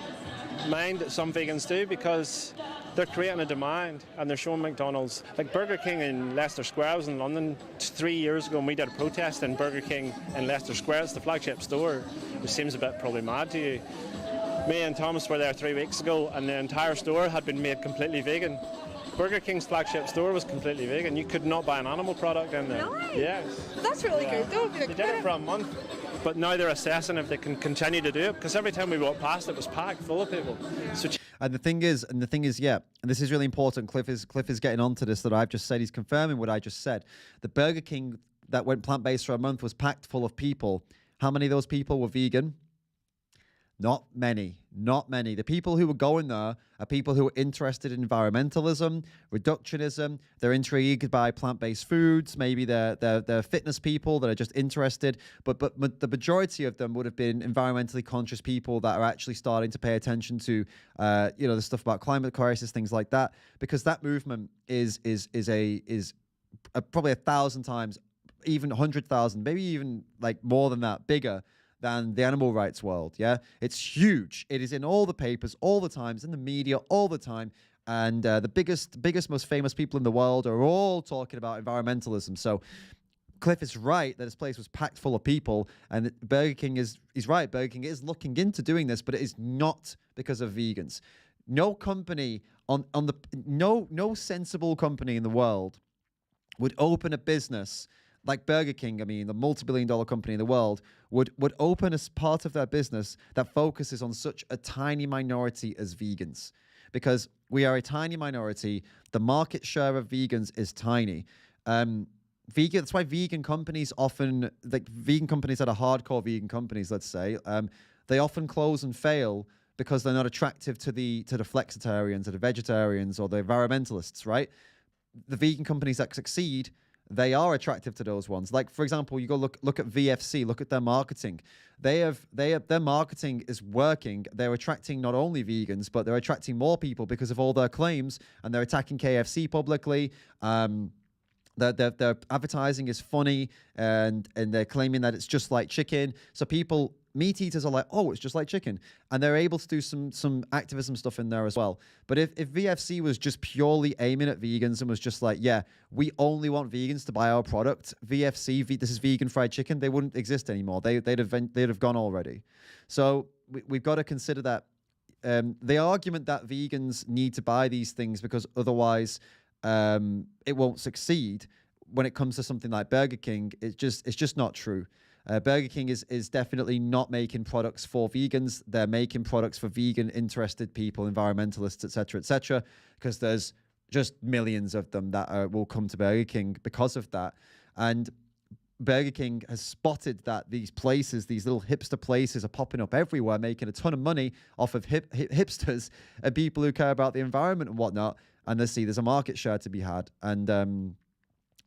mind that some vegans do because they're creating a demand and they're showing McDonald's. Like Burger King in Leicester Square, I was in London 3 years ago and we did a protest in Burger King in Leicester Square. It's the flagship store, which seems a bit probably mad to you. Me and Thomas were there 3 weeks ago and the entire store had been made completely vegan. Burger King's flagship store was completely vegan. You could not buy an animal product in there. Really? Yes. That's really good though. They did it for a month. But now they're assessing if they can continue to do it because every time we walked past it was packed full of people. So And the thing is, yeah, and this is really important. Cliff is getting onto this that I've just said. He's confirming what I just said. The Burger King that went plant-based for a month was packed full of people. How many of those people were vegan? Not many. The people who were going there are people who are interested in environmentalism, reductionism. They're intrigued by plant-based foods. Maybe they're fitness people that are just interested. But the majority of them would have been environmentally conscious people that are actually starting to pay attention to, the stuff about climate crisis, things like that. Because that movement is probably 1,000 times, even 100,000, maybe even like more than that, bigger than the animal rights world. Yeah, it's huge. It is in all the papers all the time. It's in the media all the time. And the biggest, most famous people in the world are all talking about environmentalism. So Cliff is right that this place was packed full of people, and Burger King he's right. Burger King is looking into doing this, but it is not because of vegans. No company no sensible company in the world would open a business like Burger King, I mean, the multi-billion-dollar company in the world, would open as part of their business that focuses on such a tiny minority as vegans. Because we are a tiny minority. The market share of vegans is tiny. That's why vegan companies often, like vegan companies that are hardcore vegan companies, let's say, they often close and fail because they're not attractive to the flexitarians, to the vegetarians, or the environmentalists, right? The vegan companies that succeed, they are attractive to those ones. Like, for example, you go look at VFC, look at their marketing. Their marketing is working. They're attracting not only vegans, but they're attracting more people because of all their claims, and they're attacking KFC publicly. Their advertising is funny, and they're claiming that it's just like chicken. So meat eaters are like, oh, it's just like chicken. And they're able to do some activism stuff in there as well. But if VFC was just purely aiming at vegans and was just like, yeah, we only want vegans to buy our product, VFC, this is vegan fried chicken, they wouldn't exist anymore. They'd have gone already. So we've got to consider that the argument that vegans need to buy these things because otherwise it won't succeed when it comes to something like Burger King, it's just not true. Burger King is definitely not making products for vegans. They're making products for vegan interested people, environmentalists, etc., because there's just millions of them that will come to Burger King because of that. And Burger King has spotted that these places, these little hipster places, are popping up everywhere, making a ton of money off of hipsters and people who care about the environment and whatnot. And they see there's a market share to be had, and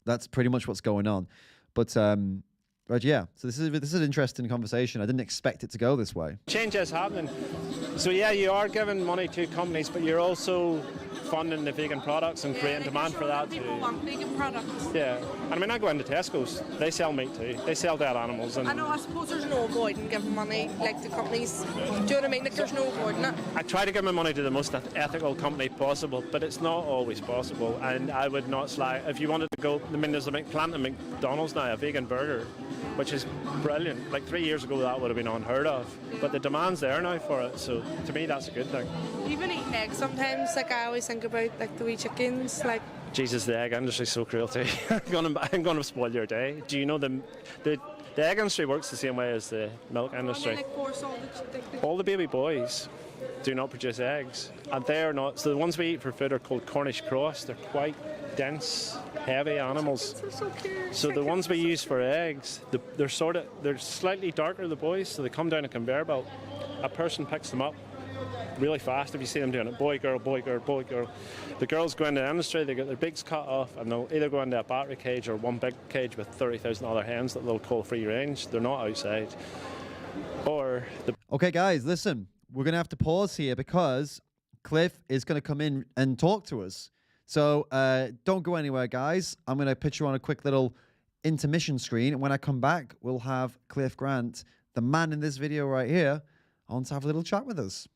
that's pretty much what's going on. But yeah, so this is an interesting conversation. I didn't expect it to go this way. Change is happening. So yeah, you are giving money to companies, but you're also funding the vegan products and creating demand for that too. People want vegan products. Yeah, and I mean, I go into Tesco's, they sell meat too. They sell dead animals. And I know, I suppose there's no avoiding giving money, like, to companies. Do you know what I mean? Like, there's no avoiding it. I try to give my money to the most ethical company possible, but it's not always possible. And I would not slag. If you wanted to go, I mean, there's a plant at McDonald's now, a vegan burger, which is brilliant. Like 3 years ago, that would have been unheard of. But the demand's there now for it, so to me, that's a good thing. Even eating eggs sometimes, like, I always think about, like, the wee chickens, like... Jesus, the egg industry's so cruel too. I'm going to spoil your day. Do you know the egg industry works the same way as the milk industry? Like, force all the baby boys do not produce eggs, and they're not. So the ones we eat for food are called Cornish cross. They're quite dense, heavy animals. So the ones we use for eggs, they're slightly darker, the boys. So they come down a conveyor belt. A person picks them up really fast if you see them doing it. Boy, girl, boy, girl, boy, girl. The girls go into the industry, they get their beaks cut off, and they'll either go into a battery cage or one big cage with 30,000 other hens that they'll call free range. They're not outside. Okay, guys, listen. We're going to have to pause here because Cliff is going to come in and talk to us. So don't go anywhere, guys. I'm going to put you on a quick little intermission screen. And when I come back, we'll have Cliff Grant, the man in this video right here, on to have a little chat with us.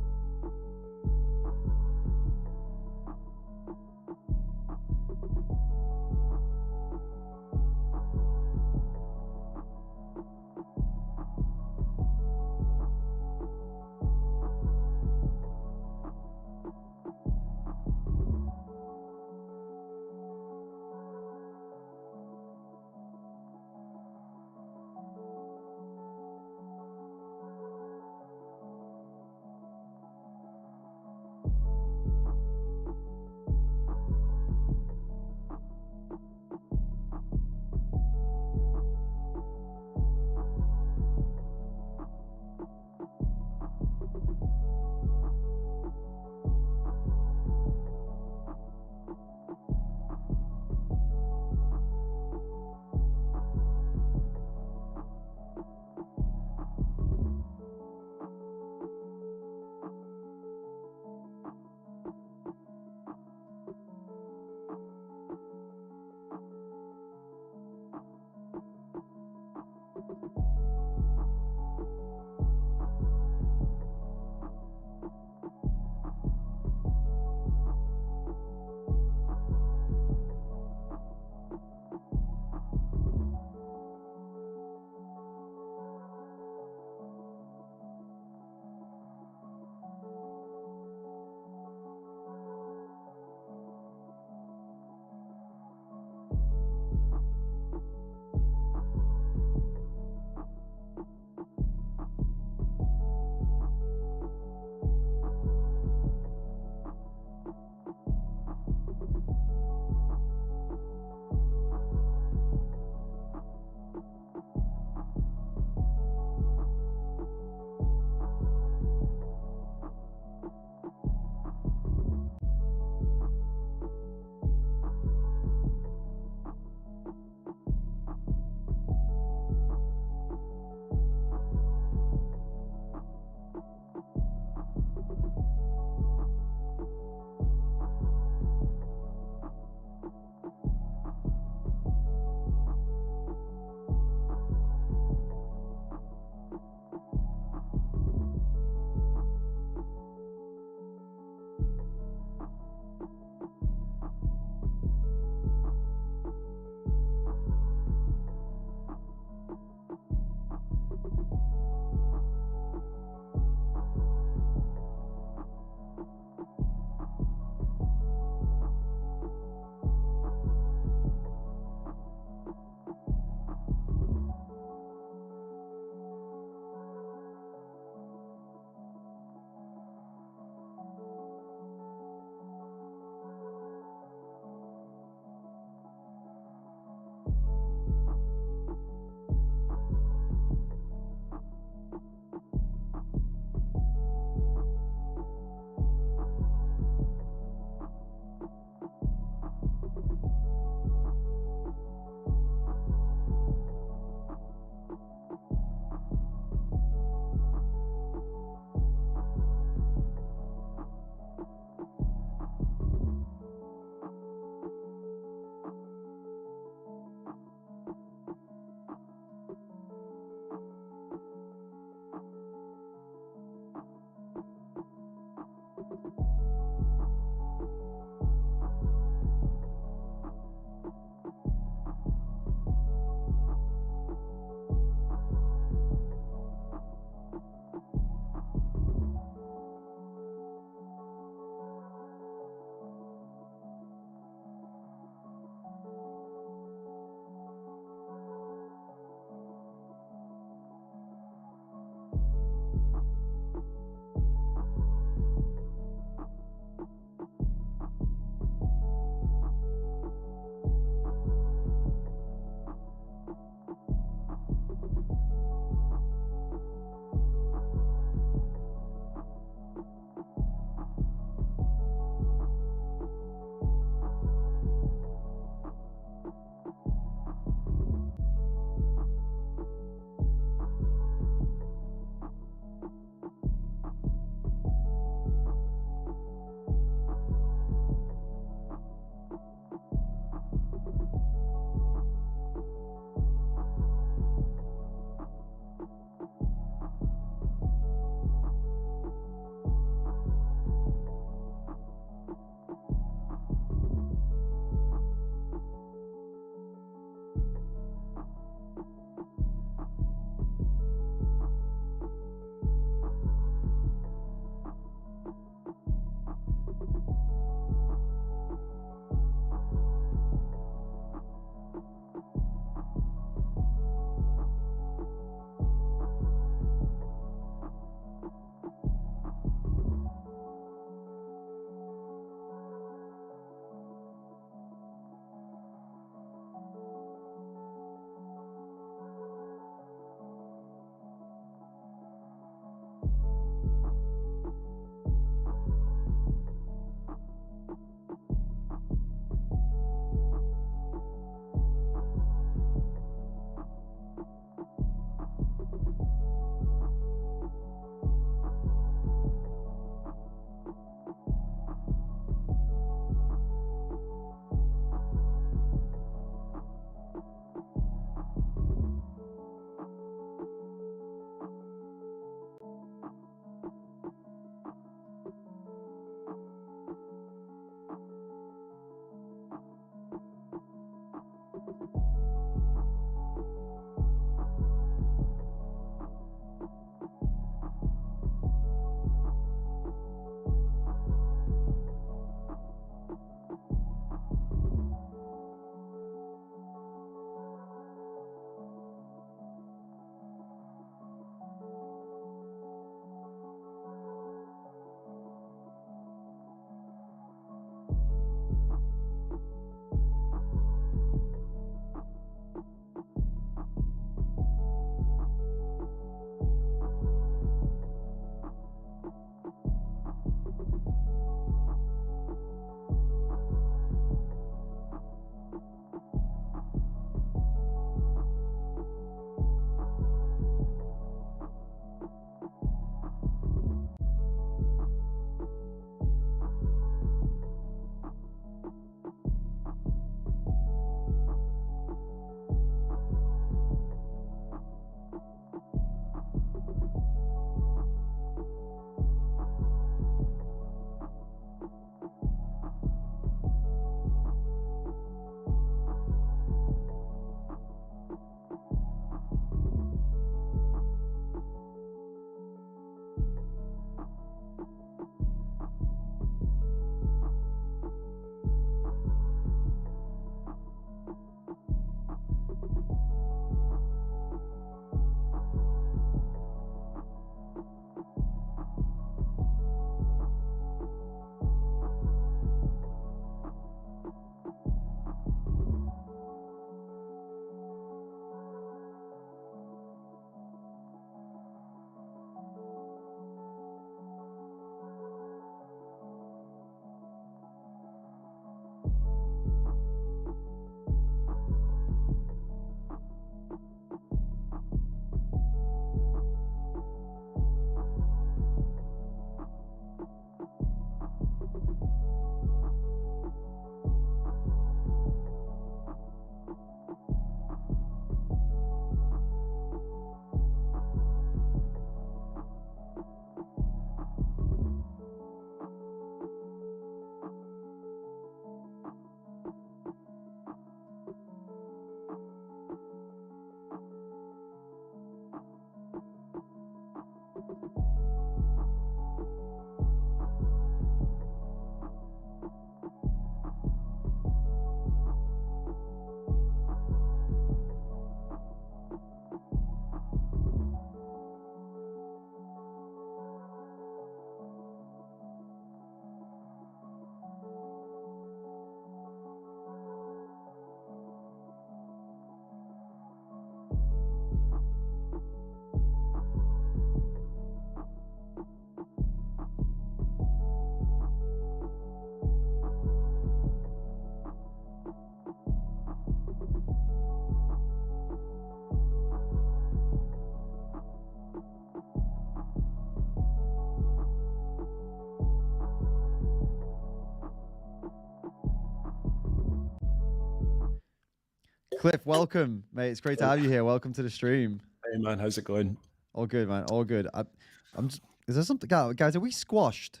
Cliff, welcome, mate. It's great to have you here. Welcome to the stream. Hey man, how's it going? All good, man. All good. I'm just. Is there something, guys? Are we squashed?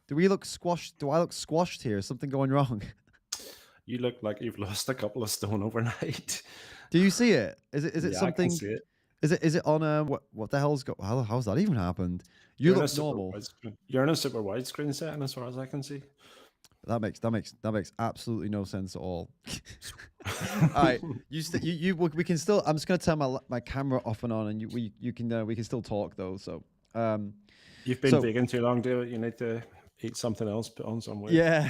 Do we look squashed? Do I look squashed here? Is something going wrong? You look like you've lost a couple of stone overnight. Do you see it? Is it Yeah, something? I can see it. Is it on what the hell's got? How's that even happened? You look normal. You're in a super widescreen setting, as far as I can see. That makes absolutely no sense at all. All right, we can still. I'm just gonna turn my camera off and on, and we can still talk though. So, you've been vegan too long, David. You need to eat something else, put on some weight. Yeah.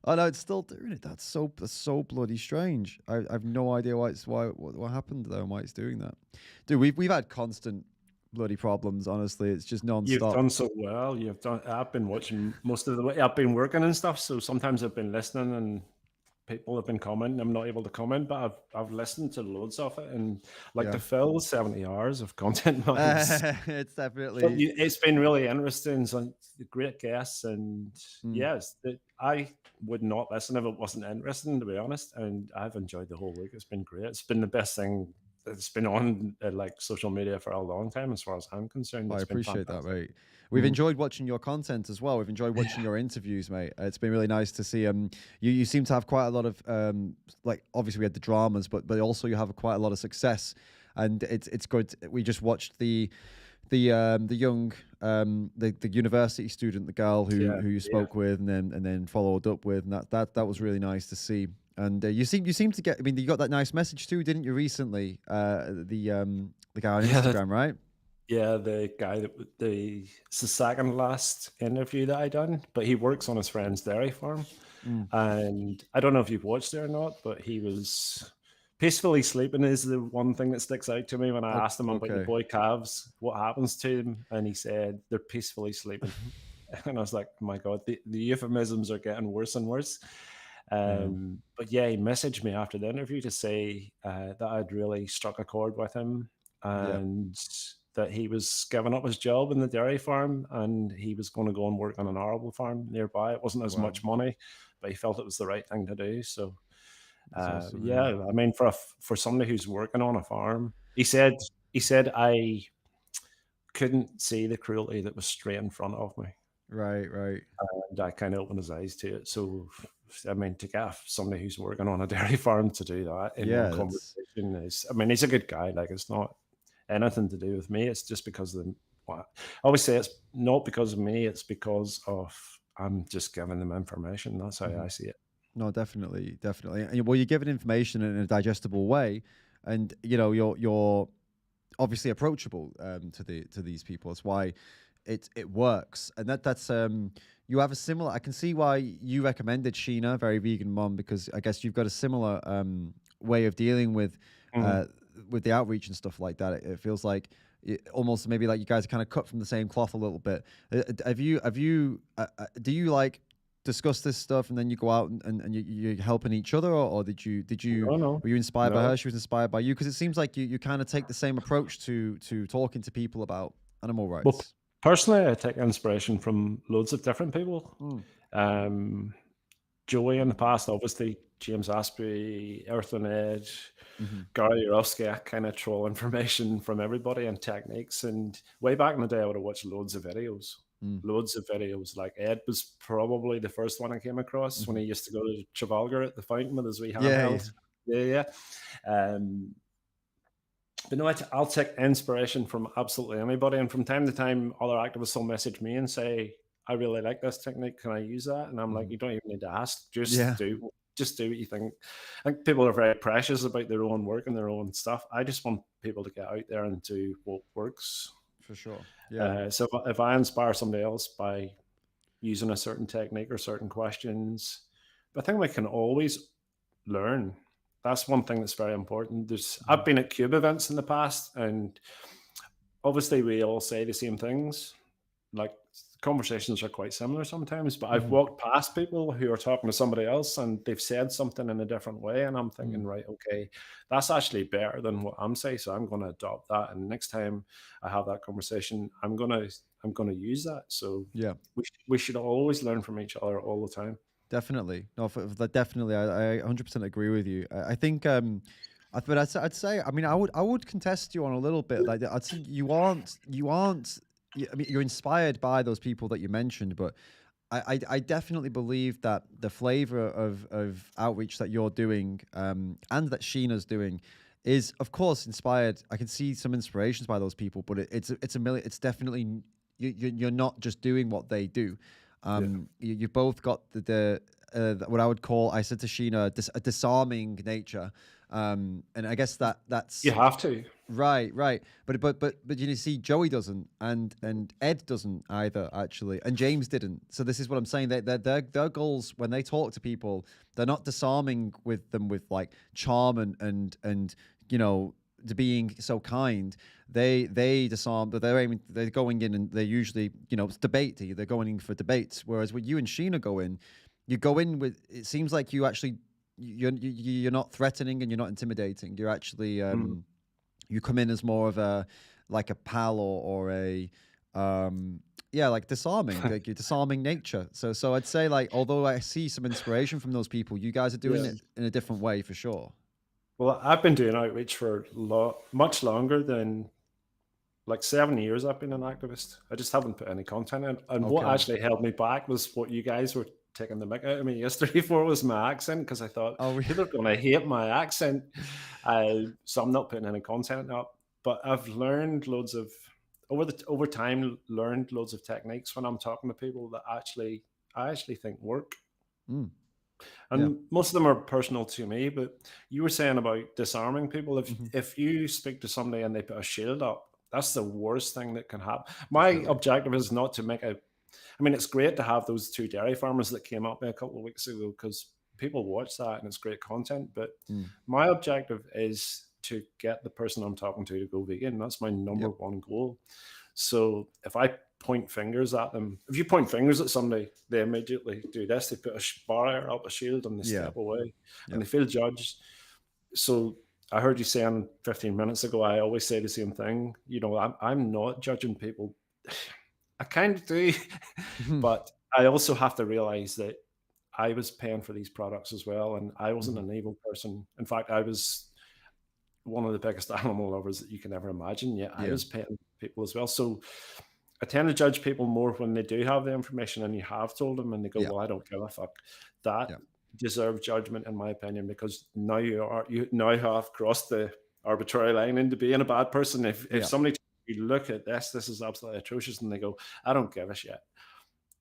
Oh no, it's still doing it. That's so bloody strange. I've no idea what happened there and why it's doing that. Dude, we've had constant bloody problems. Honestly, it's just non-stop. You've done so well. I've been watching most of the way. I've been working and stuff, so sometimes I've been listening and people have been commenting. I'm not able to comment, but I've listened to loads of it, and like to fill 70 hours of content. It's definitely. It's been really interesting. So great guests, and yes, I would not listen if it wasn't interesting, to be honest. And I've enjoyed the whole week. It's been great. It's been the best thing. It's been on like social media for a long time, as far as I'm concerned. I appreciate that, mate. We've enjoyed watching your content as well. We've enjoyed watching your interviews, mate. It's been really nice to see. You seem to have quite a lot of like obviously we had the dramas, but also you have quite a lot of success, and it's good. We just watched the young the university student, the girl who you spoke with, and then followed up with, and that was really nice to see. And you seem to get. I mean, you got that nice message too, didn't you, recently? The guy on Instagram, right? Yeah, the guy it's the second last interview that I done, but he works on his friend's dairy farm, and I don't know if you've watched it or not, but he was peacefully sleeping is the one thing that sticks out to me when I asked him about the boy calves, what happens to them, and he said they're peacefully sleeping, and I was like, oh my God, the euphemisms are getting worse and worse. But yeah, he messaged me after the interview to say that I'd really struck a chord with him, and that he was giving up his job in the dairy farm and he was going to go and work on an arable farm nearby. It wasn't as much money, but he felt it was the right thing to do. So awesome, yeah, I mean, for somebody who's working on a farm, he said I couldn't see the cruelty that was straight in front of me. Right. And I kind of opened his eyes to it. So, I mean, to get somebody who's working on a dairy farm to do that in one conversation is, I mean, he's a good guy. Like, it's not anything to do with me. It's just because of I always say it's not because of me. It's because of I'm just giving them information. That's how I see it. No, definitely. And, well, you're giving information in a digestible way, and you're obviously approachable to these people. That's why it works, and that's you have a similar. I can see why you recommended Sheena, Very Vegan Mom, because I guess you've got a similar way of dealing with the outreach and stuff like that. It feels like almost maybe like you guys are kind of cut from the same cloth a little bit. Do you like discuss this stuff and then you go out and you're helping each other, or did you no. Were you inspired by her? She was inspired by you? Because it seems like you kind of take the same approach to talking to people about animal rights. Well, personally, I take inspiration from loads of different people. Joey in the past, obviously, James Asprey, Earthling Ed, Gary Yourofsky. I kind of troll information from everybody and techniques. And way back in the day, I would have watched loads of videos. Like Ed was probably the first one I came across when he used to go to Trafalgar at the fountain with his wee handheld. Yeah. But no, I'll take inspiration from absolutely anybody. And from time to time, other activists will message me and say, I really like this technique. Can I use that? And I'm like, you don't even need to ask. Just do what you think. I think people are very precious about their own work and their own stuff. I just want people to get out there and do what works. For sure. Yeah. So if I inspire somebody else by using a certain technique or certain questions, I think we can always learn. That's one thing that's very important. I've been at Cube events in the past, and obviously we all say the same things. Like, conversations are quite similar sometimes, but I've walked past people who are talking to somebody else and they've said something in a different way, and I'm thinking, right, okay, that's actually better than what I'm saying, so I'm going to adopt that, and next time I have that conversation, I'm going to use that. So yeah, we should always learn from each other all the time. Definitely. No, definitely. I 100% agree with you. I think, but I'd say, I mean, I would contest you on a little bit. Like, I'd say you aren't, I mean, you're inspired by those people that you mentioned, but I definitely believe that the flavor of outreach that you're doing, and that Sheena's doing, is of course inspired. I can see some inspirations by those people, but it's definitely, you're not just doing what they do. You both got the what I would call, I said to Sheena, a disarming nature, and I guess that's You have to. right, but you see, Joey doesn't, and Ed doesn't either, actually, and James didn't. So this is what I'm saying. Their goals when they talk to people, they're not disarming with them with like charm and to being so kind. They disarm, but they're going in, and they're usually, it's debate. They're going in for debates. Whereas with you and Sheena you go in with, it seems like you actually, you're not threatening and you're not intimidating. You're actually you come in as more of a pal or a like disarming, like your disarming nature. So I'd say, like, although I see some inspiration from those people, you guys are doing it in a different way for sure. Well, I've been doing outreach for much longer than, like, 7 years. I've been an activist. I just haven't put any content in. And what actually held me back was what you guys were taking the mick out of me yesterday for, was my accent, because I thought people are going to hate my accent. So I'm not putting any content up. But I've learned loads of, over time, learned loads of techniques when I'm talking to people that I actually think work. And most of them are personal to me. But you were saying about disarming people. If you speak to somebody and they put a shield up, that's the worst thing that can happen. My objective is not to make I mean, it's great to have those 2 dairy farmers that came up a couple of weeks ago, because people watch that and it's great content. But my objective is to get the person I'm talking to go vegan. That's my number one goal. So if I point fingers at them, if you point fingers at somebody, they immediately do this. They put a barrier up, a shield, and they step away, and they feel judged. So I heard you saying 15 minutes ago, I always say the same thing. I'm not judging people. I kind of do, but I also have to realize that I was paying for these products as well, and I wasn't an evil person. In fact, I was one of the biggest animal lovers that you can ever imagine. Yet I was paying people as well. So I tend to judge people more when they do have the information and you have told them, and they go, well, I don't give a fuck. That deserves judgment, in my opinion, because now you now have crossed the arbitrary line into being a bad person. If somebody, you look at this is absolutely atrocious, and they go, I don't give a shit.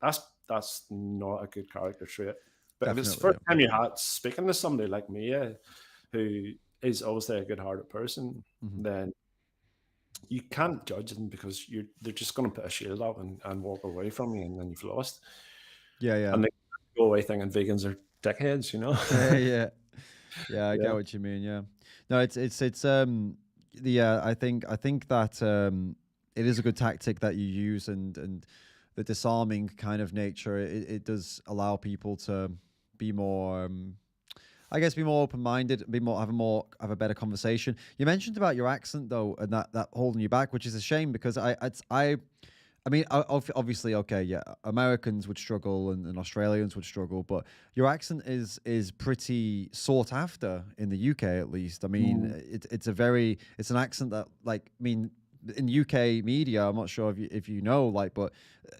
That's not a good character trait. But if it's the first time you had speaking to somebody like me, who is obviously a good-hearted person, then you can't judge them, because they're just going to put a shield up and walk away from you, and then you've lost. And they go away thinking vegans are dickheads, I get what you mean. No, it's I think that it is a good tactic that you use, and the disarming kind of nature, it does allow people to be more I guess be more open-minded, have a better conversation. You mentioned about your accent though, and that holding you back, which is a shame, because I mean, obviously, Americans would struggle and Australians would struggle, but your accent is pretty sought after in the UK, at least. I mean, it's an accent that, like, I mean, in UK media, I'm not sure if you know, like, but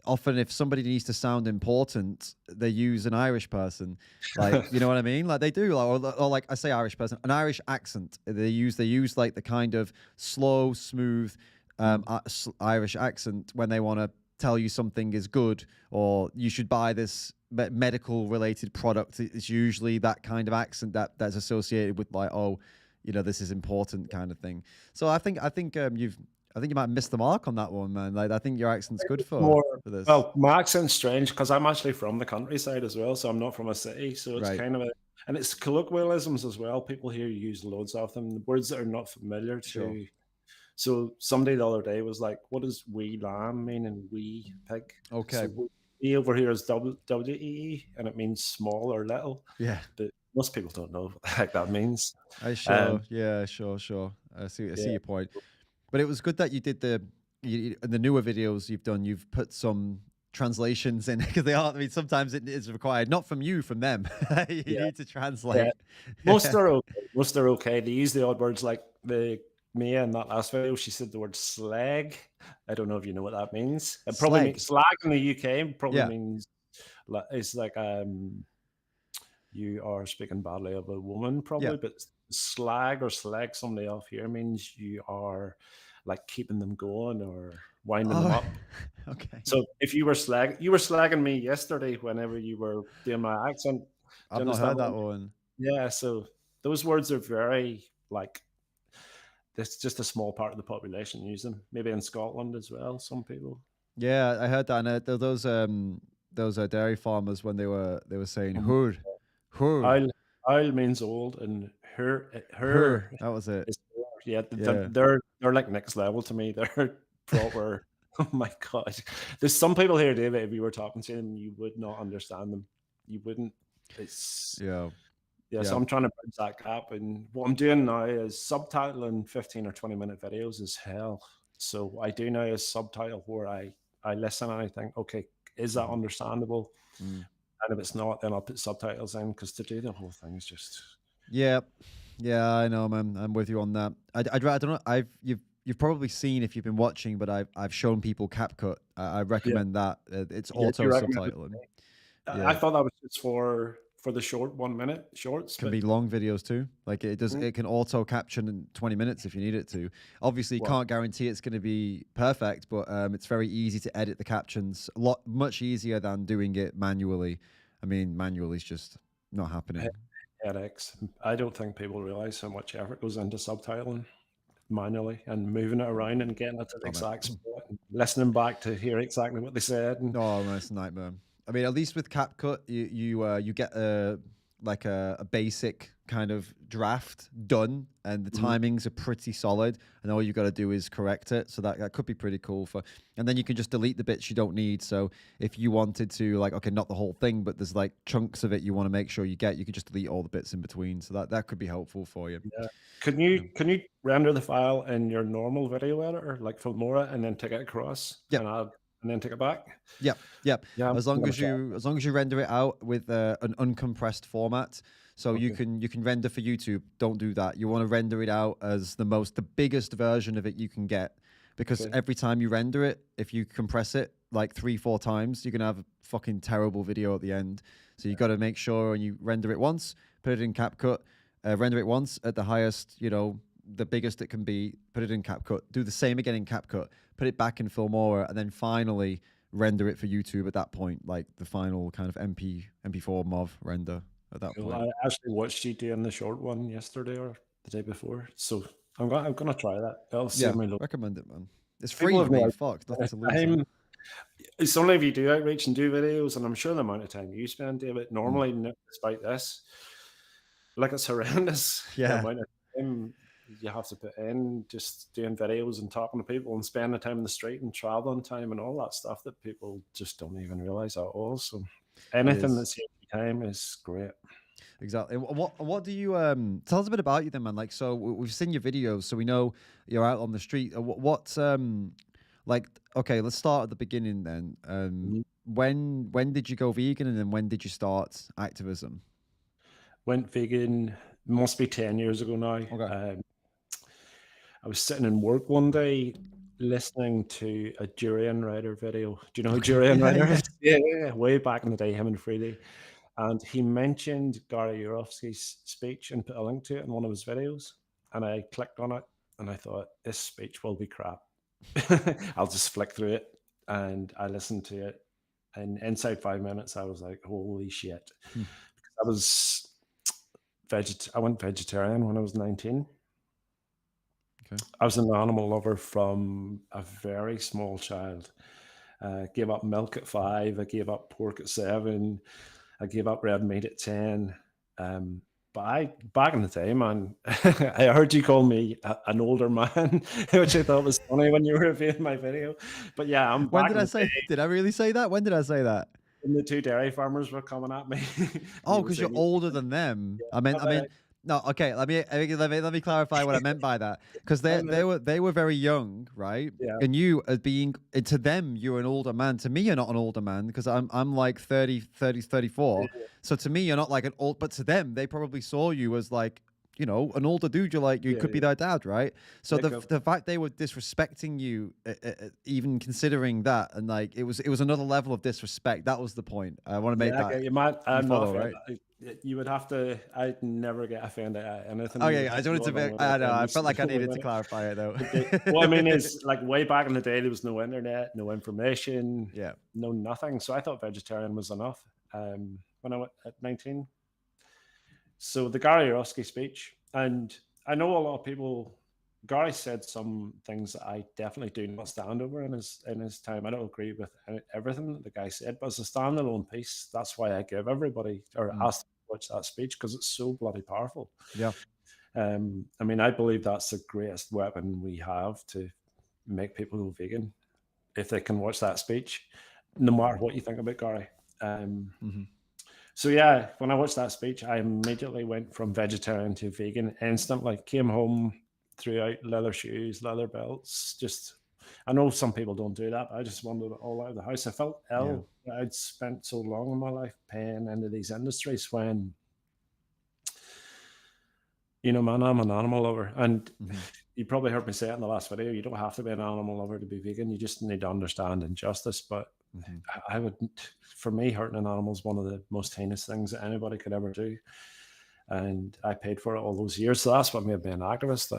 often if somebody needs to sound important, they use an Irish person, like, you know what I mean? Like they do, like, or like I say Irish person, an Irish accent. They use like the kind of slow, smooth Irish accent when they want to tell you something is good, or you should buy this medical related product. It's usually that kind of accent that's associated with, like, oh, this is important kind of thing. So I think you might miss the mark on that one, man. Like, I think your accent's good for this. Well, my accent's strange because I'm actually from the countryside as well, so I'm not from a city. So it's kind of and it's colloquialisms as well. People here use loads of them, words that are not familiar to. So somebody the other day was like, "What does wee lamb mean in wee pig?" Okay. So wee over here is W-E, and it means small or little. Yeah. But most people don't know what the heck that means. Sure. I see your point. But it was good that you did the newer videos you've done. You've put some translations in because they are. I mean, sometimes it is required, not from you, from them. You need to translate. Most are okay. Most are okay. They use the odd words like Mia in that last video. She said the word slag. I don't know if you know what that means. It probably means slag in the UK. Probably means it's like you are speaking badly of a woman, probably. But slag or slag somebody off here means you are like keeping them going or winding them up. Okay. So if you were slagging me yesterday whenever you were doing my accent. I've not heard that one. Yeah, so those words are very like it's just a small part of the population use them. Maybe in Scotland as well, some people. Yeah, I heard that. And those dairy farmers when they were saying hur. Owl means old, and her. That was it. Yeah, they're like next level to me. They're proper. Oh my god! There's some people here, David. If you were talking to them, you would not understand them. You wouldn't. It's yeah. So I'm trying to bridge that gap, and what I'm doing now is subtitling 15 or 20-minute videos is hell. So I do now a subtitle where I listen and I think, okay, is that understandable? And if it's not, then I'll put subtitles in because to do the whole thing is just. Yeah, I know, man. I'm with you on that. I don't know. You've probably seen if you've been watching, but I've shown people CapCut. I recommend that. It's auto subtitling. I thought that was just for the short 1 minute shorts. Can be long videos too. Like it does. It can auto caption in 20 minutes if you need it to. Obviously, you can't guarantee it's going to be perfect, but it's very easy to edit the captions. Much easier than doing it manually. I mean, manually is just not happening. Headaches. I don't think people realize how much effort goes into subtitling manually and moving it around and getting it to the exact spot and listening back to hear exactly what they said. Oh, that's a nightmare. I mean, at least with CapCut, you get a basic kind of draft done, and the timings are pretty solid, and all you got to do is correct it. So that could be pretty cool and then you can just delete the bits you don't need. So if you wanted to, like, okay, not the whole thing, but there's like chunks of it you want to make sure you get, you could just delete all the bits in between. So that could be helpful for you. Yeah. Can you render the file in your normal video editor, like Filmora, and then take it across? Yeah. And then take it back. Yep. As long as you render it out with an uncompressed format, so you can render for YouTube. Don't do that. You want to render it out as the biggest version of it you can get, because every time you render it, if you compress it like 3-4 times, you're gonna have a fucking terrible video at the end. So you got to make sure when you render it once, put it in CapCut, render it once at the highest, the biggest it can be, put it in CapCut, do the same again in CapCut, put it back in Filmora, and then finally render it for YouTube at that point, like the final kind of MP4 MOV render at that point. I actually watched you doing the short one yesterday or the day before, so I'm gonna try that. I'll recommend it, man. It's free. Fuck, nothing to lose. It's only if you do outreach and do videos, and I'm sure the amount of time you spend, David, normally, despite this, like it's horrendous. Yeah. The amount of time you have to put in just doing videos and talking to people and spending time in the street and traveling time and all that stuff that people just don't even realize at all. So anything that's time is great. Exactly. What do you tell us a bit about you then, man? Like, so we've seen your videos, so we know you're out on the street. What's like? Okay, let's start at the beginning then. When did you go vegan, and then when did you start activism? Went vegan must be 10 years ago now. Okay. I was sitting in work one day listening to a Durian Rider video. Do you know who Durian Rider is? Yeah, way back in the day, him and Freddie. And he mentioned Gary Yourofsky's speech and put a link to it in one of his videos. And I clicked on it and I thought, this speech will be crap. I'll just flick through it. And I listened to it. And inside 5 minutes, I was like, holy shit. Because I went vegetarian when I was 19. Okay. I was an animal lover from a very small child. Gave up milk at 5. I gave up pork at 7. I gave up red meat at 10. But back in the day, man, I heard you call me an older man, which I thought was funny when you were reviewing my video. But yeah, I'm When back did I say? Did I really say that? When did I say that? When the two dairy farmers were coming at me. Oh, because you're older than them. Yeah, I mean, No, okay. Let me clarify what I meant by that, because they were very young, right? Yeah. And you, as being to them, you're an older man. To me, you're not an older man, because I'm like 34. So to me, you're not like an old. But to them, they probably saw you as like, you know, an older dude. You're like, you could be their dad, right? So the fact they were disrespecting you, even considering that, and like it was another level of disrespect. That was the point. I want to make that. You might. I'm not right? You would have to. I'd never get offended at anything. Okay, I just wanted to be. I know. I felt like I needed to clarify it though. What I mean is, like way back in the day, there was no internet, no information, yeah, no nothing. So I thought vegetarian was enough. When I went at 19. So the Gary Yourofsky speech, and I know a lot of people. Gary said some things that I definitely do not stand over in his time. I don't agree with everything that the guy said, but as a standalone piece, that's why I give everybody or ask them to watch that speech, because it's so bloody powerful. Yeah. I mean, I believe that's the greatest weapon we have to make people go vegan, if they can watch that speech, no matter what you think about Gary. So yeah, when I watched that speech, I immediately went from vegetarian to vegan instantly. Came home, threw out leather shoes, leather belts. Just, I know some people don't do that, but I just wanted it all out of the house. I felt ill. Yeah. I'd spent so long in my life paying into these industries when, you know, man, I'm an animal lover. And you probably heard me say it in the last video. You don't have to be an animal lover to be vegan. You just need to understand injustice. But I would, for me, hurting an animal is one of the most heinous things that anybody could ever do. And I paid for it all those years. So that's what made me an activist.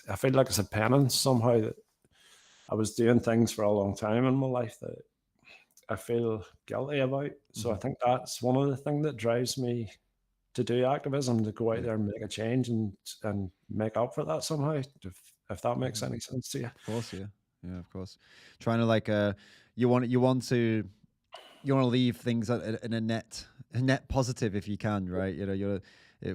I feel like it's a penance somehow that I was doing things for a long time in my life that I feel guilty about. So I think that's one of the things that drives me to do activism, to go out there and make a change and make up for that somehow, if that makes any sense to you. Of course, yeah, of course. Trying to like you want to leave things in a net positive if you can, right? You know,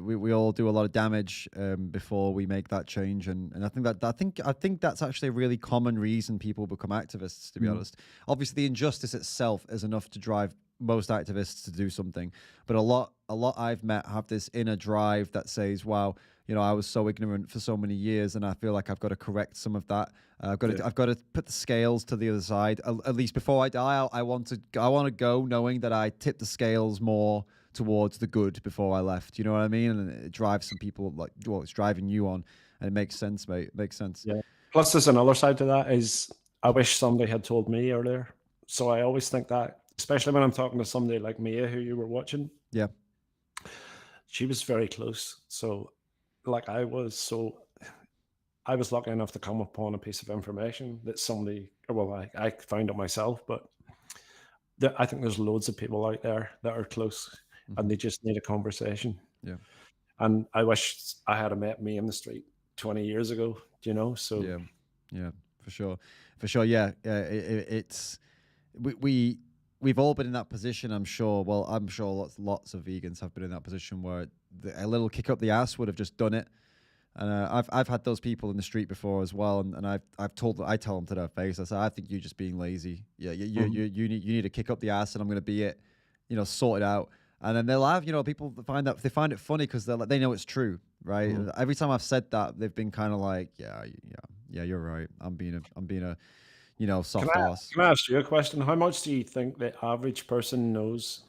we all do a lot of damage before we make that change, and I think that's actually a really common reason people become activists, to be honest. Obviously, the injustice itself is enough to drive most activists to do something, but a lot I've met have this inner drive that says, wow, you know, I was so ignorant for so many years, and I feel like I've got to correct some of that. I've got to put the scales to the other side. At least before I die, I want to go knowing that I tipped the scales more towards the good before I left. You know what I mean? And it drives some people, like, well, it's driving you on, and it makes sense, mate. It makes sense. Yeah. Plus, there's another side to that is I wish somebody had told me earlier. So I always think that, especially when I'm talking to somebody like Mia, who you were watching. Yeah. She was very close. So, like, I was lucky enough to come upon a piece of information that I found it myself, but I think there's loads of people out there that are close and they just need a conversation. Yeah. And I wish I had met me in the street 20 years ago, you know? So yeah, for sure. Yeah. We've all been in that position, I'm sure. Well, I'm sure lots of vegans have been in that position where a little kick up the ass would have just done it. And I've had those people in the street before as well, and I tell them to their face. I say, I think you're just being lazy. Yeah, you need to kick up the ass, and I'm going to be it, you know, sort it out. And then they'll have, you know, people find it funny because they know it's true, right? Every time I've said that, they've been kind of like, yeah, you're right. I'm being a you know, soft ass. Can I ask you a question? How much do you think the average person knows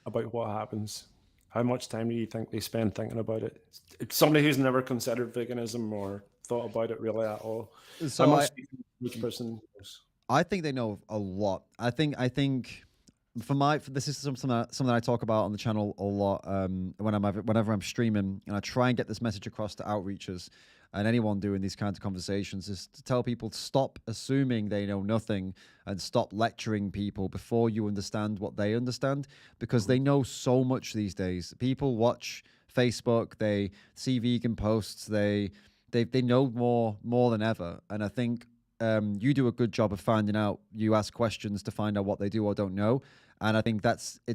about what happens? How much time do you think they spend thinking about it? Somebody who's never considered veganism or thought about it really at all. So how much do you think each person knows? I think they know a lot. I think this is something I talk about on the channel a lot whenever I'm streaming, and I try and get this message across to outreachers and anyone doing these kinds of conversations, is to tell people to stop assuming they know nothing and stop lecturing people before you understand what they understand, because they know so much these days. People watch Facebook, they see vegan posts, they know more than ever. And I think you do a good job of finding out. You ask questions to find out what they do or don't know. And I think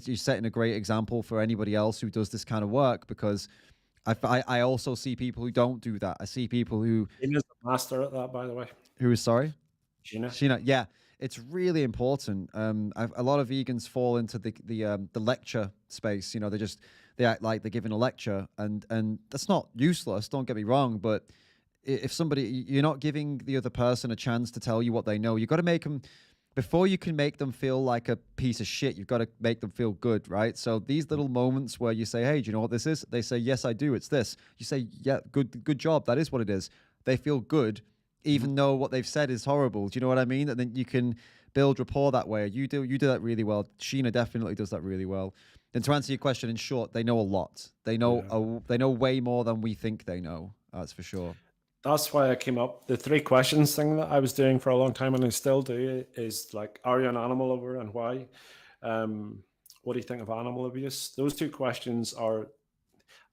you're setting a great example for anybody else who does this kind of work, because I also see people who don't do that. I see people who... Gina's a master at that, by the way. Who is, sorry? Gina. Yeah. it's really important. A lot of vegans fall into the lecture space. You know, they act like they're giving a lecture, and that's not useless. Don't get me wrong, but if you're not giving the other person a chance to tell you what they know, you've got to make them. Before you can make them feel like a piece of shit, you've got to make them feel good, right? So these little moments where you say, hey, do you know what this is? They say, yes, I do. It's this. You say, yeah, good job. That is what it is. They feel good, even though what they've said is horrible. Do you know what I mean? And then you can build rapport that way. You do that really well. Sheena definitely does that really well. And to answer your question in short, they know a lot. They know they know way more than we think they know. That's for sure. That's why I came up. The 3 questions thing that I was doing for a long time, and I still do, is like, are you an animal lover and why? What do you think of animal abuse? Those 2 questions are,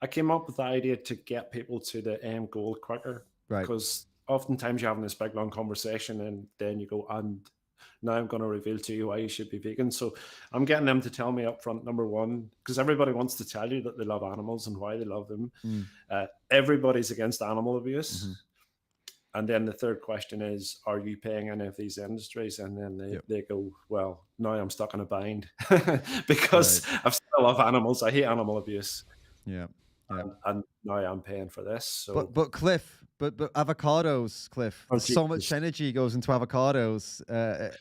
I came up with the idea to get people to the end goal quicker. Right. Because oftentimes you're having this big long conversation and then you go, and now I'm going to reveal to you why you should be vegan. So I'm getting them to tell me up front, number one, because everybody wants to tell you that they love animals and why they love them. Everybody's against animal abuse. And then the 3rd question is, are you paying any of these industries? And then they go, well, now I'm stuck in a bind because I still love animals. I hate animal abuse. Yeah. And now I'm paying for this. So, but Cliff, but avocados, Cliff. Oh, so much energy goes into avocados.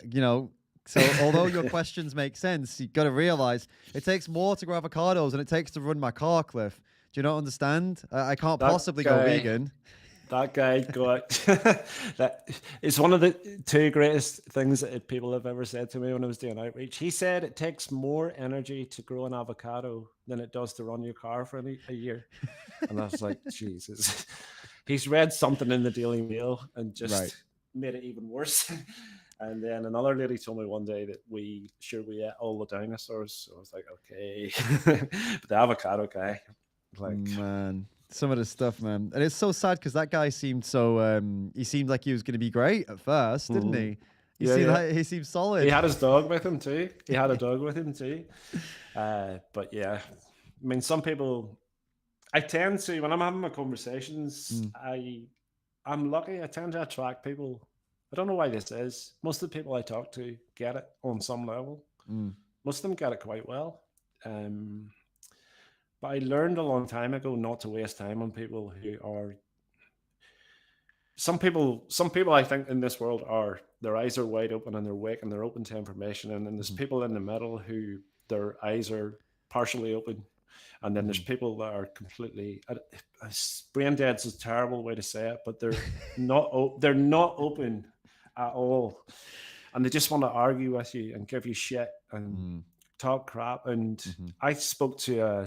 You know, so although your questions make sense, you got to realize it takes more to grow avocados than it takes to run my car, Cliff. Do you not understand? I can't possibly go vegan. That guy got that. It's one of the 2 greatest things that people have ever said to me when I was doing outreach. He said it takes more energy to grow an avocado than it does to run your car for a year. And I was like, Jesus. He's read something in the Daily Mail and just made it even worse. And then another lady told me one day that we ate all the dinosaurs. So I was like, okay. But the avocado guy, like, man. Some of the stuff, man. And it's so sad because that guy seemed so, he seemed like he was going to be great at first, didn't he? He seemed solid. He had his dog with him too. But yeah, I mean, some people, I tend to, when I'm having my conversations, I'm lucky. I tend to attract people. I don't know why this is. Most of the people I talk to get it on some level. Most of them get it quite well. But I learned a long time ago not to waste time on people who are. Some people I think in this world their eyes are wide open and they're awake and they're open to information. And then there's people in the middle who their eyes are partially open. And then there's people that are completely, brain dead's a terrible way to say it, but they're not open at all. And they just want to argue with you and give you shit and talk crap. And I spoke to a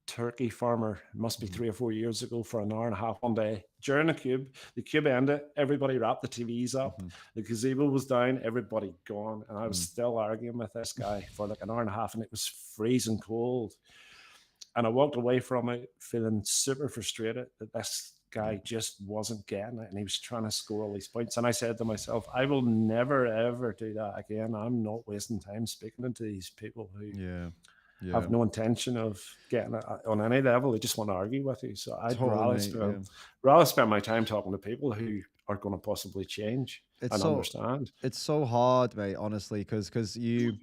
turkey farmer, it must be 3 or 4 years ago, for an hour and a half one day during the cube ended, everybody wrapped the TVs up, the gazebo was down, everybody gone, and I was still arguing with this guy for like an hour and a half, and it was freezing cold, and I walked away from it feeling super frustrated that this guy just wasn't getting it, and he was trying to score all these points. And I said to myself, I will never ever do that again. I'm not wasting time speaking to these people who have no intention of getting it on any level. They just want to argue with you. So I'd rather spend my time talking to people who are going to possibly change and understand. It's so hard, mate, honestly, because you...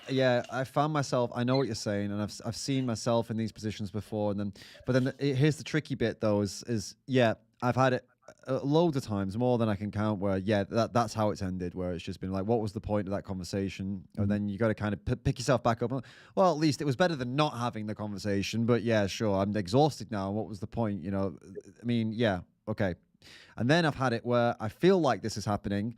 Yeah, I found myself. I know what you're saying, and I've seen myself in these positions before. But then here's the tricky bit, though: is I've had it loads of times, more than I can count. Where that's how it's ended. Where it's just been like, what was the point of that conversation? And then you got to kind of pick yourself back up. Well, at least it was better than not having the conversation. But yeah, sure, I'm exhausted now. What was the point? You know, I mean, yeah, okay. And then I've had it where I feel like this is happening.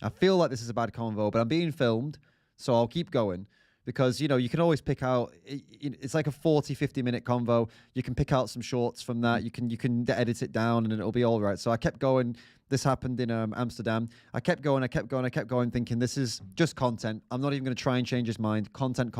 I feel like this is a bad convo, but I'm being filmed. So I'll keep going because, you know, you can always pick out, it's like a 40-50 minute convo. You can pick out some shorts from that. You can edit it down and it'll be all right. So I kept going. This happened in Amsterdam. I kept going, thinking this is just content. I'm not even going to try and change his mind. Content.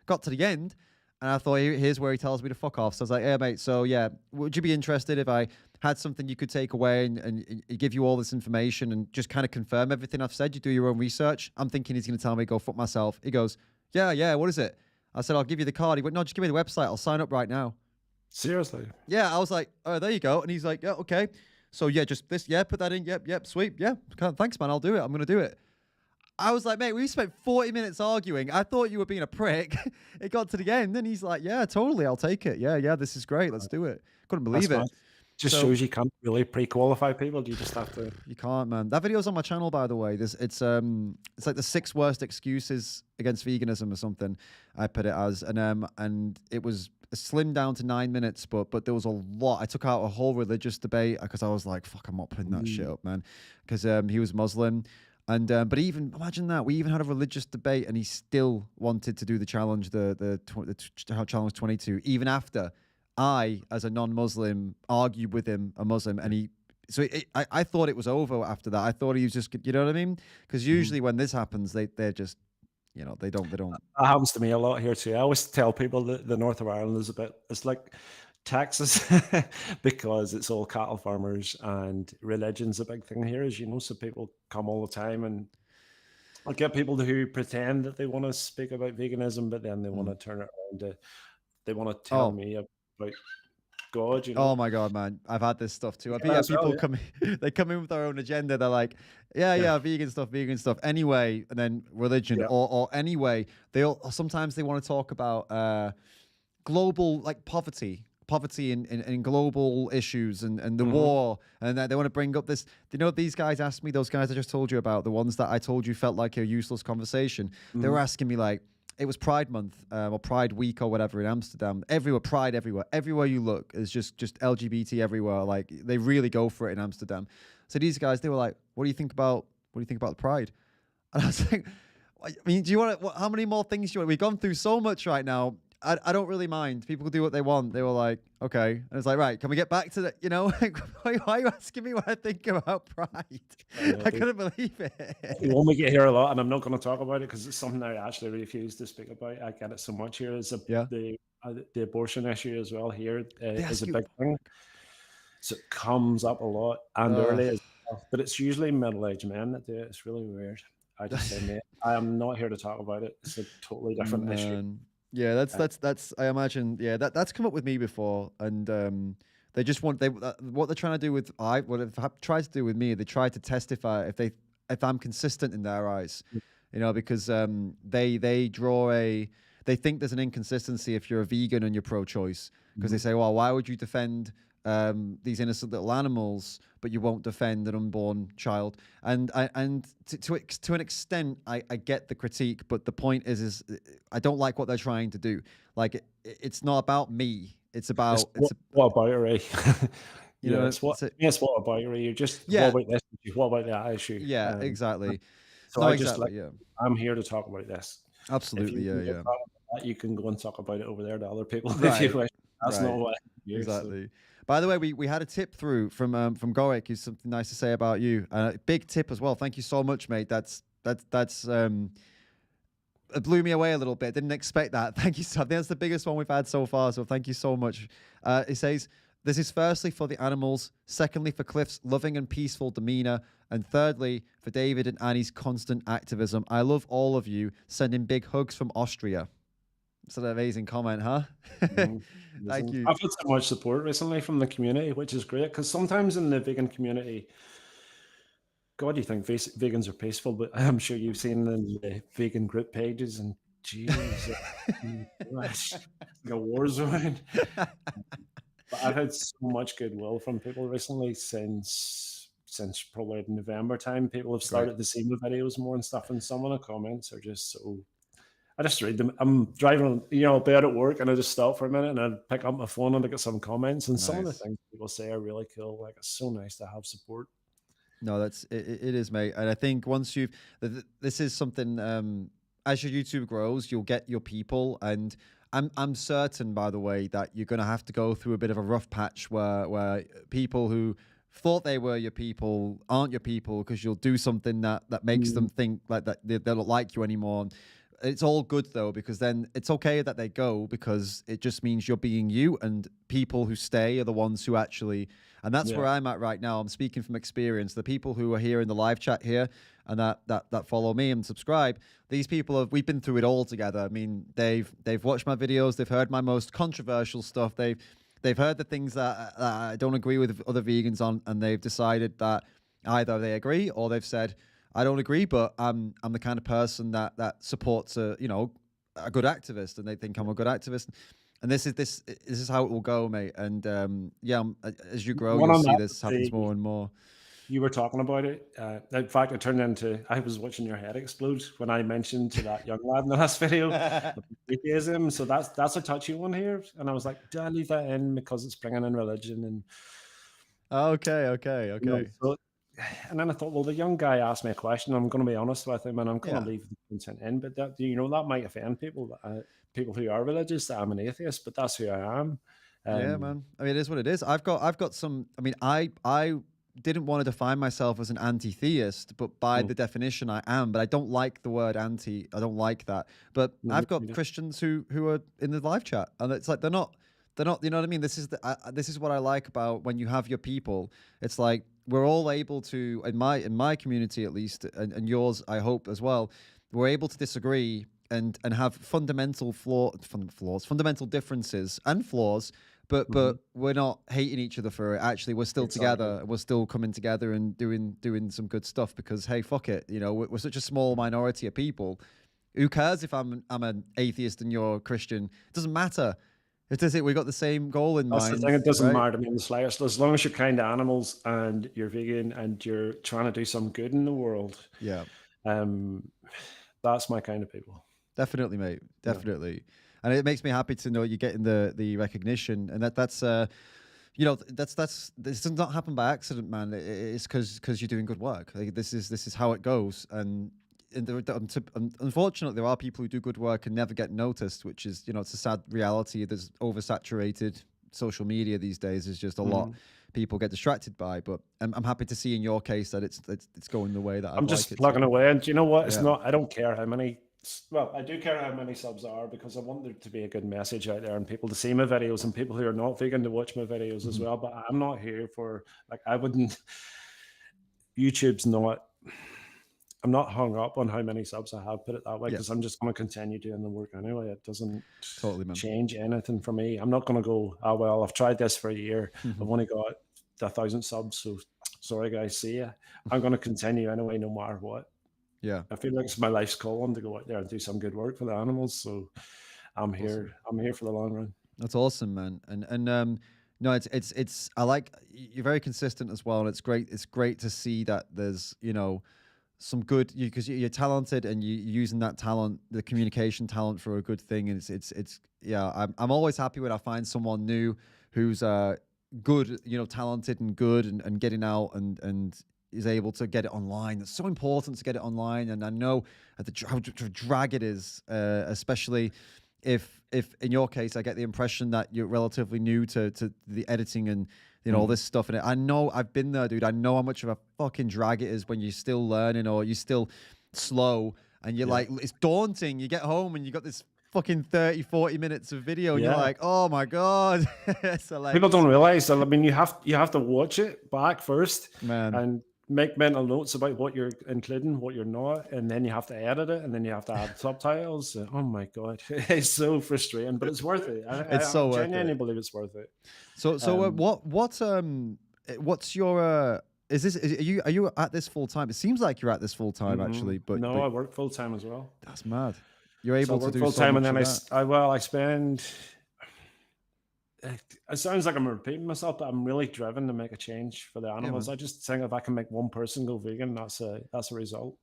Got to the end and I thought, here's where he tells me to fuck off. So I was like, hey, mate, so yeah, would you be interested if I had something you could take away and give you all this information and just kind of confirm everything I've said? You do your own research. I'm thinking he's going to tell me, go fuck myself. He goes, yeah, what is it? I said, I'll give you the card. He went, no, just give me the website. I'll sign up right now. Seriously? Yeah, I was like, oh, there you go. And he's like, yeah, okay. So yeah, just this, yeah, put that in. Yep, sweet. Yeah, thanks, man. I'll do it. I'm going to do it. I was like, mate, we spent 40 minutes arguing. I thought you were being a prick. It got to the end, and he's like, yeah, totally, I'll take it. Yeah, this is great. Let's do it. Couldn't believe it. Just shows you can't really pre-qualify people. You just have to. You can't, man. That video's on my channel, by the way. It's like the 6 worst excuses against veganism or something. I put it as, and it was slimmed down to 9 minutes, but there was a lot. I took out a whole religious debate because I was like, fuck, I'm not putting that shit up, man. Because he was Muslim. And but even imagine that we even had a religious debate, and he still wanted to do the challenge, the challenge 22, even after I, as a non-Muslim, argued with him, a Muslim, and he. So I thought it was over after that. I thought he was just, you know what I mean? Because usually when this happens, they're just, you know, they don't. That happens to me a lot here too. I always tell people that the north of Ireland is it's like Texas because it's all cattle farmers, and religion's a big thing here, as you know. So people come all the time, and I get people who pretend that they want to speak about veganism, but then they want to turn it around to, they want to tell me about God, you know? Oh my God, man. I've had this stuff too. I've had people come in, they come in with their own agenda. They're like, yeah, vegan stuff. Anyway, and then religion or anyway, sometimes they want to talk about global, like poverty in global issues and the war. And they want to bring up this, you know, these guys asked me, those guys I just told you about, the ones that I told you felt like a useless conversation. They were asking me like, it was Pride Month or Pride Week or whatever in Amsterdam. Everywhere, Pride everywhere. Everywhere you look is just LGBT everywhere. Like they really go for it in Amsterdam. So these guys, they were like, "What do you think about the Pride?" And I was like, "I mean, do you want to? How many more things do you want? We've gone through so much right now. I don't really mind. People can do what they want." They were like, "Okay." And it's like, "Right, can we get back to the? You know, like, why are you asking me what I think about Pride?" I couldn't believe it. When we get here a lot, and I'm not going to talk about it because it's something I actually refuse to speak about. I get it so much here. Is the abortion issue as well here is a big thing. So it comes up a lot and early as well. But it's usually middle-aged men that do it. It's really weird. I just say, mate, I am not here to talk about it. It's a totally different issue. Yeah, that's. I imagine. Yeah, that's come up with me before, and they just want what they're trying to do with what they've tried to do with me. They try to testify if I'm consistent in their eyes, you know, because they draw they think there's an inconsistency if you're a vegan and you're pro-choice, because they say, well, why would you defend these innocent little animals, but you won't defend an unborn child? And to an extent, I get the critique, but the point is I don't like what they're trying to do. Like it's not about me. It's about what about it? You know, it's what about it? You're just what about this issue? What about that issue? Yeah, exactly. So I'm here to talk about this. Absolutely, yeah. You can go and talk about it over there to other people right. if you wish. That's not what I do, exactly. So. By the way, we had a tip through from Gorik, who's something nice to say about you. Big tip as well. Thank you so much, mate. That's it blew me away a little bit. Didn't expect that. Thank you. I think that's the biggest one we've had so far. So thank you so much. It says, this is firstly for the animals, secondly for Cliff's loving and peaceful demeanor, and thirdly for David and Annie's constant activism. I love all of you. Sending big hugs from Austria. It's an amazing comment, huh? Thank you. I've had so much support recently from the community, which is great, because sometimes in the vegan community, God, you think vegans are peaceful, but I'm sure you've seen the vegan group pages, and jeez, it's like a war zone. But I've had so much goodwill from people recently since probably November time. People have started to see my videos more and stuff, and some of the comments are just so. I just read them. I'm driving, bed at work, and I just stop for a minute and I pick up my phone and look at some comments, and some of the things people say are really cool. Like, it's so nice to have support. No, it is, mate. And I think once this is something, as your YouTube grows, you'll get your people. And I'm certain, by the way, that you're going to have to go through a bit of a rough patch where people who thought they were your people aren't your people, because you'll do something that makes them think like that they don't like you anymore. It's all good though, because then it's okay that they go, because it just means you're being you, and people who stay are the ones who actually, and that's where I'm at right now. I'm speaking from experience. The people who are here in the live chat here and that follow me and subscribe, these people we've been through it all together. I mean, they've watched my videos, they've heard my most controversial stuff, they've heard the things that I don't agree with other vegans on, and they've decided that either they agree or they've said, I don't agree, but I'm the kind of person that supports a good activist, and they think I'm a good activist. And this is how it will go, mate. And as you grow, you'll see this happens more and more. You were talking about it. In fact, it turned into, I was watching your head explode when I mentioned to that young lad in the last video atheism. So that's a touchy one here. And I was like, do I leave that in because it's bringing in religion? And okay. So, and then I thought, well, the young guy asked me a question. I'm going to be honest with him, and I'm going to leave the content in. But that might offend people, people who are religious. That I'm an atheist, but that's who I am. Yeah, man. I mean, it is what it is. I've got some. I mean, I didn't want to define myself as an anti-theist, but by the definition I am. But I don't like the word anti. I don't like that. But I've got Christians who are in the live chat, and it's like they're not. You know what I mean? This is what I like about when you have your people. It's like we're all able to, in my community at least, and yours I hope as well. We're able to disagree and have fundamental fundamental differences and flaws. But we're not hating each other for it. Actually, we're still together. We're still coming together and doing some good stuff because, hey, fuck it. You know, we're such a small minority of people. Who cares if I'm an atheist and you're a Christian? It doesn't matter. It is it. We got the same goal in mind. That's the thing. It doesn't matter to me in the slightest. As long as you're kind to animals and you're vegan and you're trying to do some good in the world. Yeah. That's my kind of people. Definitely, mate. Definitely. Yeah. And it makes me happy to know you're getting the recognition, and that's this does not happen by accident, man. It's because you're doing good work. Like, this is how it goes, and unfortunately, there are people who do good work and never get noticed, which is it's a sad reality. There's oversaturated social media these days. Is just a lot people get distracted by. But I'm happy to see in your case that it's going the way that I'm just plugging away. And you know what? It's not. I don't care how many. Well, I do care how many subs are because I want there to be a good message out there and people to see my videos and people who are not vegan to watch my videos as well. But I'm not here for I wouldn't. YouTube's not. I'm not hung up on how many subs I have, put it that way, because I'm just going to continue doing the work anyway. It doesn't change anything for me. I'm not going to go, oh, well, I've tried this for a year. I've only got 1,000 subs, so sorry, guys, see ya. I'm going to continue anyway, no matter what. Yeah. I feel like it's my life's calling to go out there and do some good work for the animals. So I'm here. I'm here for the long run. That's awesome, man. And no, it's I like you're very consistent as well, and it's great. It's great to see that there's some good because you're talented and you're using that talent, the communication talent, for a good thing. And it's I'm always happy when I find someone new who's good, talented and good and getting out and is able to get it online. It's so important to get it online, and I know how drag it is, especially if in your case I get the impression that you're relatively new to the editing and all this stuff. And I know I've been there, dude. I know how much of a fucking drag it is when you're still learning or you're still slow and you're like, it's daunting. You get home and you got this fucking 30-40 minutes of video and you're like, oh my god. So people don't realize that. I mean, you have to watch it back first, man, and make mental notes about what you're including, what you're not, and then you have to edit it, and then you have to add subtitles. Oh my god, it's so frustrating, but it's worth it. I genuinely believe it's worth it. So what's your are you at this full time? It seems like you're at this full time actually, but no, I work full time as well. That's mad. You're able to do full time, and then I spend. It sounds like I'm repeating myself, but I'm really driven to make a change for the animals. I just think if I can make one person go vegan, that's a result.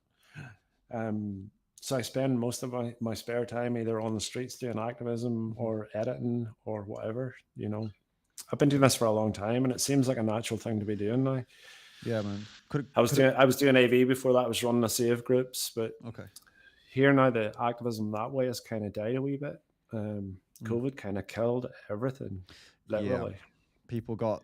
So I spend most of my spare time either on the streets doing activism or editing or whatever. I've been doing this for a long time, and it seems like a natural thing to be doing now. Yeah, man. I was doing AV before that. I was running the save groups, but here now the activism that way has kind of died a wee bit. COVID kind of killed everything, literally. Yeah. People got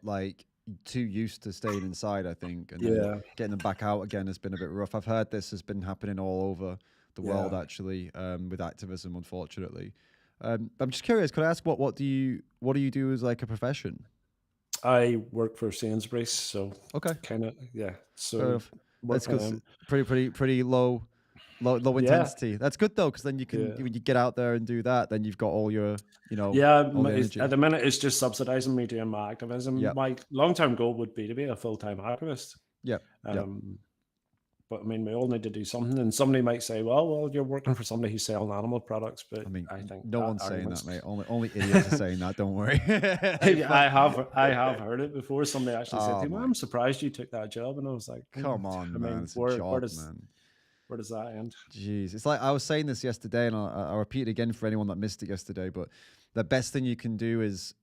too used to staying inside, I think, and then getting them back out again has been a bit rough. I've heard this has been happening all over the world actually, with activism, unfortunately. I'm just curious. Could I ask what do you do as a profession? I work for Sainsbury's, so kind of So that's pretty low intensity. That's good though, because then you can when you get out there and do that, then you've got all your at the minute it's just subsidizing me doing my activism. My long-term goal would be to be a full-time activist. But I mean, we all need to do something. And somebody might say, well, you're working for somebody who's selling animal products. But I mean, I think no that one's saying argument's- that, mate. Only idiots are saying that. Don't worry. I have heard it before. Somebody actually said to me, my- I'm surprised you took that job. And I was like, Come on, I man. mean, It's a job, man. Where does that end? Jeez, it's like I was saying this yesterday, and I'll repeat it again for anyone that missed it yesterday. But the best thing you can do is,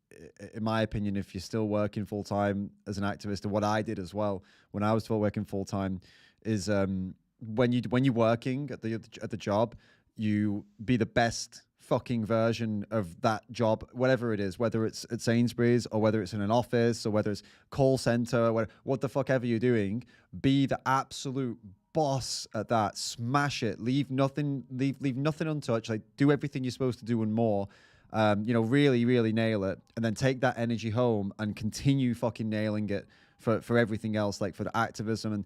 in my opinion, if you're still working full time as an activist, and what I did as well when I was still working full time, is when you're working at the job, you be the best fucking version of that job, whatever it is, whether it's at Sainsbury's or whether it's in an office or whether it's call center, what the fuck ever you're doing, be the absolute boss at that. Smash it. Leave nothing untouched. Like, do everything you're supposed to do and more. Really, really nail it, and then take that energy home and continue fucking nailing it for everything else, like for the activism. And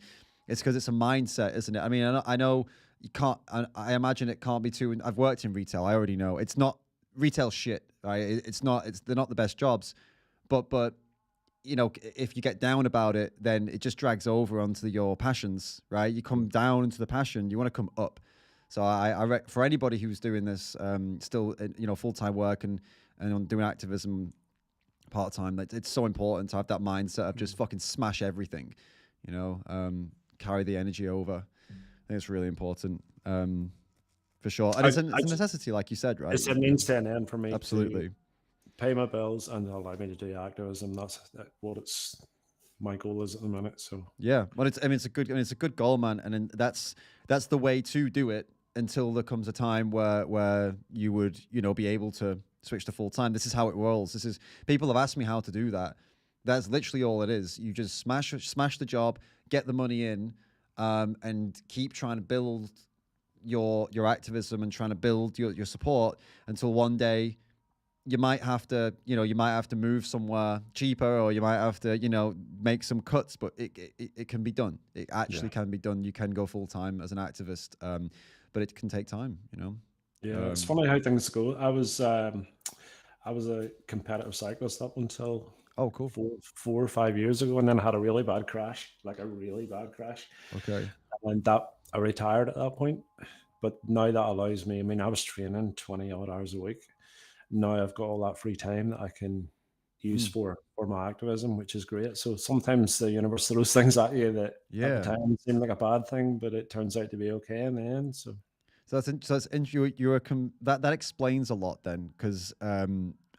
it's because it's a mindset, isn't it? I mean, I know you can't. I imagine it can't be too. I've worked in retail. I already know it's not retail shit. Right? It's not. They're not the best jobs, but if you get down about it, then it just drags over onto your passions. Right? You come down into the passion. You want to come up. So I for anybody who's doing this still, full-time work and doing activism part-time, it's so important to have that mindset of just fucking smash everything, carry the energy over. I think it's really important, for sure. And it's a necessity, like you said, right? It's a means to an end for me. Absolutely. To pay my bills and allow me to do activism. That's what my goal is at the minute. So yeah, well, it's a good goal, man. And then that's the way to do it until there comes a time where you would, be able to switch to full time. This is how it rolls. People have asked me how to do that. That's literally all it is. You just smash the job, get the money in, and keep trying to build your activism and trying to build your support until one day you might have to move somewhere cheaper, or you might have to, make some cuts, but it can be done. It actually can be done. You can go full time as an activist, but it can take time, Yeah, it's funny how things go. I was a competitive cyclist up until 4 or 5 years ago, and then had a really bad crash, Okay. And I retired at that point. But now that allows me, I mean, I was training 20 odd hours a week. Now I've got all that free time that I can use for my activism, which is great. So sometimes the universe throws things at you that at the time seem like a bad thing, but it turns out to be okay in the end. So that explains a lot then, because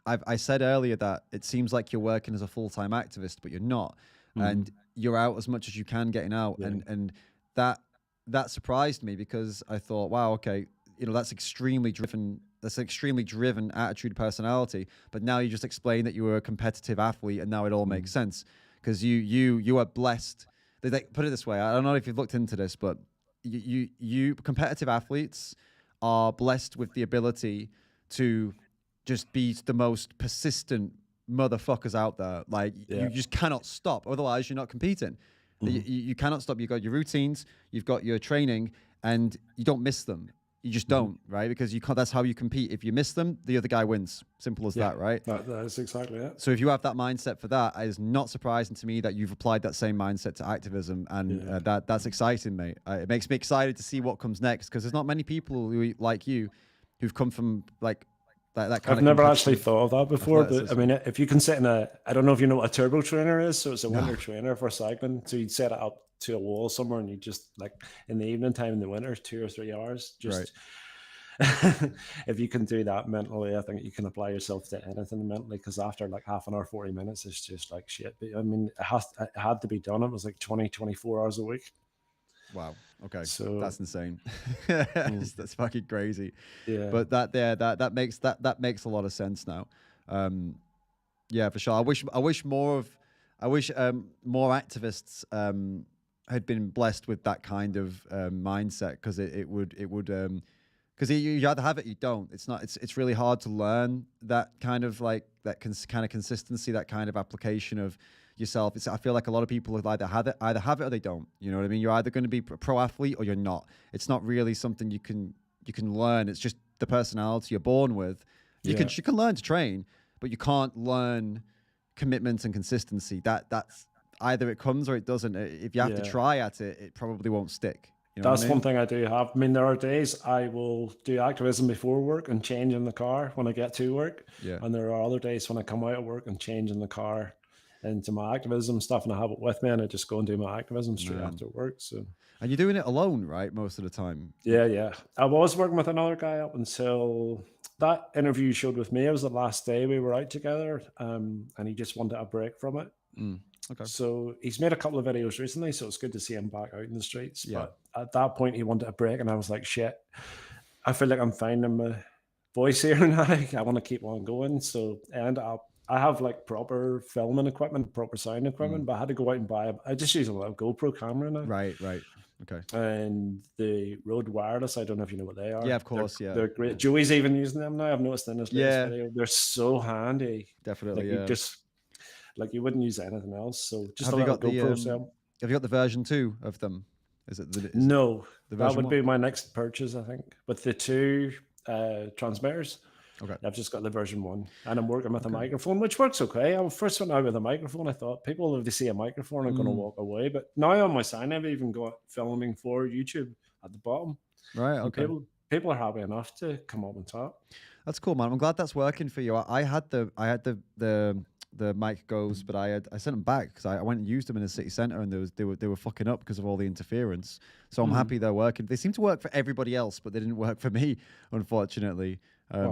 I said earlier that it seems like you're working as a full-time activist, but you're not, and you're out as much as you can getting out, and that surprised me, because I thought, wow, okay, that's extremely driven. That's an extremely driven attitude, personality. But now you just explained that you were a competitive athlete, and now it all makes sense, because you are blessed. They put it this way. I don't know if you've looked into this, but you competitive athletes are blessed with the ability to just be the most persistent motherfuckers out there. Like you just cannot stop. Otherwise, you're not competing. You cannot stop. You've got your routines, you've got your training, and you don't miss them. You just don't, right? Because you can't. That's how you compete. If you miss them, the other guy wins. Simple as that, right? That's exactly it. So if you have that mindset for that, it is not surprising to me that you've applied that same mindset to activism, and that's exciting, mate. It makes me excited to see what comes next, because there's not many people like you who've come from that kind of. I've never actually thought of that before, but I mean, if you can sit in I don't know if you know what a turbo trainer is. So it's a winter trainer for cycling. So you'd set it up to a wall somewhere, and you just, like, in the evening time in the winter, 2 or 3 hours, just if you can do that mentally, I think you can apply yourself to anything mentally, because after like half an hour, 40 minutes, it's just like shit. But I mean, it had to be done. It was like 24 hours a week. Wow. Okay. So that's insane. That's fucking crazy. Yeah. But that makes a lot of sense now. Yeah, for sure. I wish more activists had been blessed with that kind of mindset, because it would because you either have it, you don't. It's really hard to learn that kind of kind of consistency, that kind of application of yourself. I feel like a lot of people either have it or they don't. You know what I mean? You're either going to be a pro athlete or you're not. It's not really something you can learn. It's just the personality you're born with. You can learn to train, but you can't learn commitment and consistency. either it comes or it doesn't. If you have to try at it, it probably won't stick. You know That's what I mean? one thing I do have. I mean, there are days I will do activism before work and change in the car when I get to work. Yeah. And there are other days when I come out of work and change in the car into my activism stuff, and I have it with me, and I just go and do my activism straight after work. So. And you're doing it alone, right? Most of the time. Yeah. I was working with another guy up until that interview you showed with me. It was the last day we were out together, and he just wanted a break from it. Okay. So he's made a couple of videos recently, so it's good to see him back out in the streets. Yeah. But at that point, he wanted a break, and I was like, shit, I feel like I'm finding my voice here now. I want to keep on going. So I ended up, I have like proper filming equipment, proper sound equipment, but I had to go out and buy I just use a little GoPro camera now. Right. Okay. And the Rode Wireless, I don't know if you know what they are. Yeah, of course. They're great. Joey's even using them now. I've noticed in his latest video. They're so handy. Definitely. Like you wouldn't use anything else. So just have a you little got GoPro cell. Have you got the version 2 of them? No, the that would one? be my next purchase, I think. With the 2 transmitters. Okay. I've just got the version 1, and I'm working with a microphone, which works okay. I first went out with a microphone. I thought people, if they see a microphone, are going to walk away. But now on my sign, I've even got filming for YouTube at the bottom. Right. Okay. People are happy enough to come up and talk. That's cool, man. I'm glad that's working for you. I had the mic goes, but I sent them back because I went and used them in the city center, and they were fucking up because of all the interference. So I'm happy they're working. They seem to work for everybody else, but they didn't work for me, unfortunately.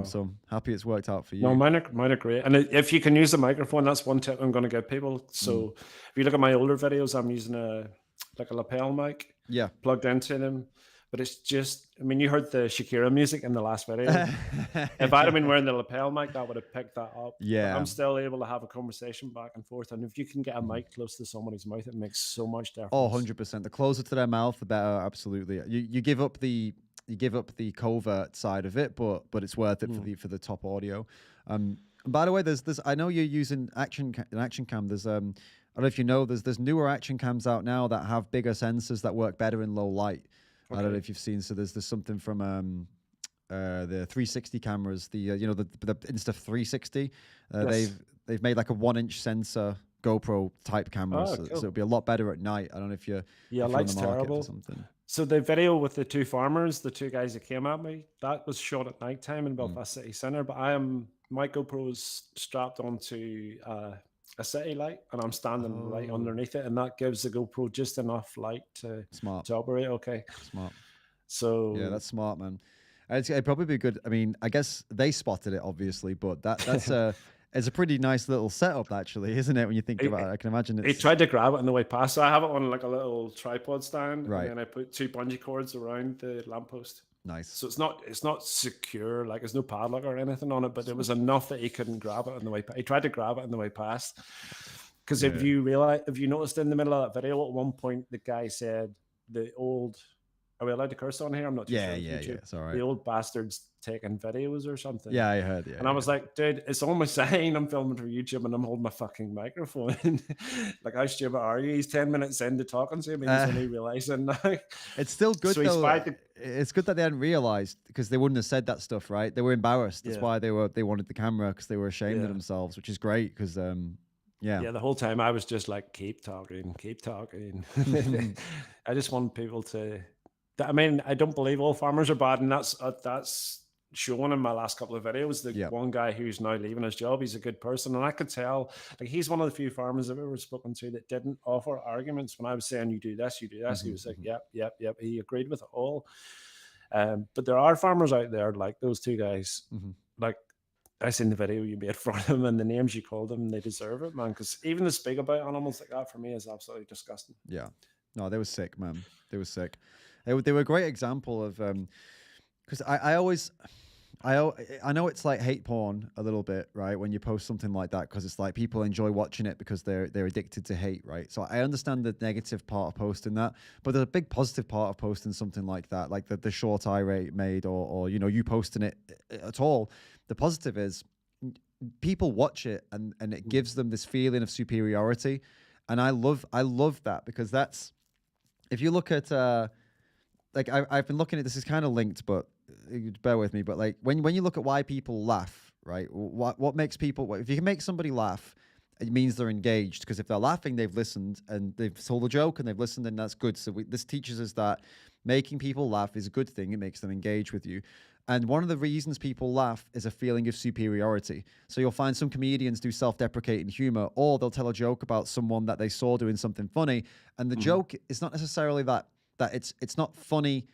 So I'm happy it's worked out for you. No, mine are great. And if you can use the microphone, that's one tip I'm going to give people. So if you look at my older videos, I'm using a lapel mic, plugged into them. But it's just, I mean, you heard the Shakira music in the last video. If I'd have been wearing the lapel mic, that would have picked that up. Yeah. But I'm still able to have a conversation back and forth. And if you can get a mic close to somebody's mouth, it makes so much difference. Oh, 100%. The closer to their mouth, the better. Absolutely. You give up the covert side of it, but it's worth it for the top audio. By the way, there's I know you're using an action cam. There's I don't know if you know, there's newer action cams out now that have bigger sensors that work better in low light. Okay. I don't know if you've seen. So there's something from the 360 cameras, the Insta360. Yes. They've made like a 1-inch sensor GoPro type camera, so it'll be a lot better at night. I don't know if you're light's on the market terrible. for something. So the video with the 2 farmers, the 2 guys that came at me, that was shot at nighttime in Belfast City Centre. But my GoPro is strapped onto a city light, and I'm standing right underneath it, and that gives the GoPro just enough light to operate. Okay, smart. So yeah, that's smart, man. It'd probably be good. I mean, I guess they spotted it obviously, but that's it's a pretty nice little setup, actually, isn't it? When you think about it, I can imagine he tried to grab it on the way past, so I have it on like a little tripod stand, right? And then I put 2 bungee cords around the lamppost. Nice. So it's not secure, like there's no padlock or anything on it, but it was enough that he couldn't grab it on the way. He tried to grab it on the way past. Because if you noticed in the middle of that video, at one point the guy said, are we allowed to curse on here? I'm not too sure. Yeah. It's all right. The old bastard's taking videos or something. Yeah, I heard. Yeah. And I was like, dude, it's on my sign. I'm filming for YouTube and I'm holding my fucking microphone. Like, how stupid are you? He's 10 minutes into talking to me. He's only realizing now. It's still good, so though. It's good that they hadn't realized, because they wouldn't have said that stuff, right? They were embarrassed. That's why they wanted the camera, because they were ashamed of themselves, which is great, because yeah, the whole time I was just like, keep talking. I just want people to. I mean, I don't believe all farmers are bad, and that's shown in my last couple of videos. The one guy who's now leaving his job, he's a good person, and I could tell, like, he's one of the few farmers I've ever spoken to that didn't offer arguments when I was saying, you do this. He was like, yep. He agreed with it all. But there are farmers out there like those 2 guys. Like, I seen the video you made for them, and the names you called them, they deserve it, man. Because even to speak about animals like that for me is absolutely disgusting. Yeah, no, they were sick, man. They were sick. They were a great example of because I know it's like hate porn a little bit, right? When you post something like that, because it's like people enjoy watching it because they're addicted to hate, right? So I understand the negative part of posting that, but there's a big positive part of posting something like that, like the short I made, or you posting it at all. The positive is people watch it and it gives them this feeling of superiority, and I love that, because that's, if you look at like I've been looking at, this is kind of linked, but bear with me. But like when you look at why people laugh, right? What makes people? If you can make somebody laugh, it means they're engaged, because if they're laughing, they've listened and they've told a joke and they've listened, and that's good. So this teaches us that making people laugh is a good thing. It makes them engage with you. And one of the reasons people laugh is a feeling of superiority. So you'll find some comedians do self-deprecating humor, or they'll tell a joke about someone that they saw doing something funny. And the joke is not necessarily that it's not funny,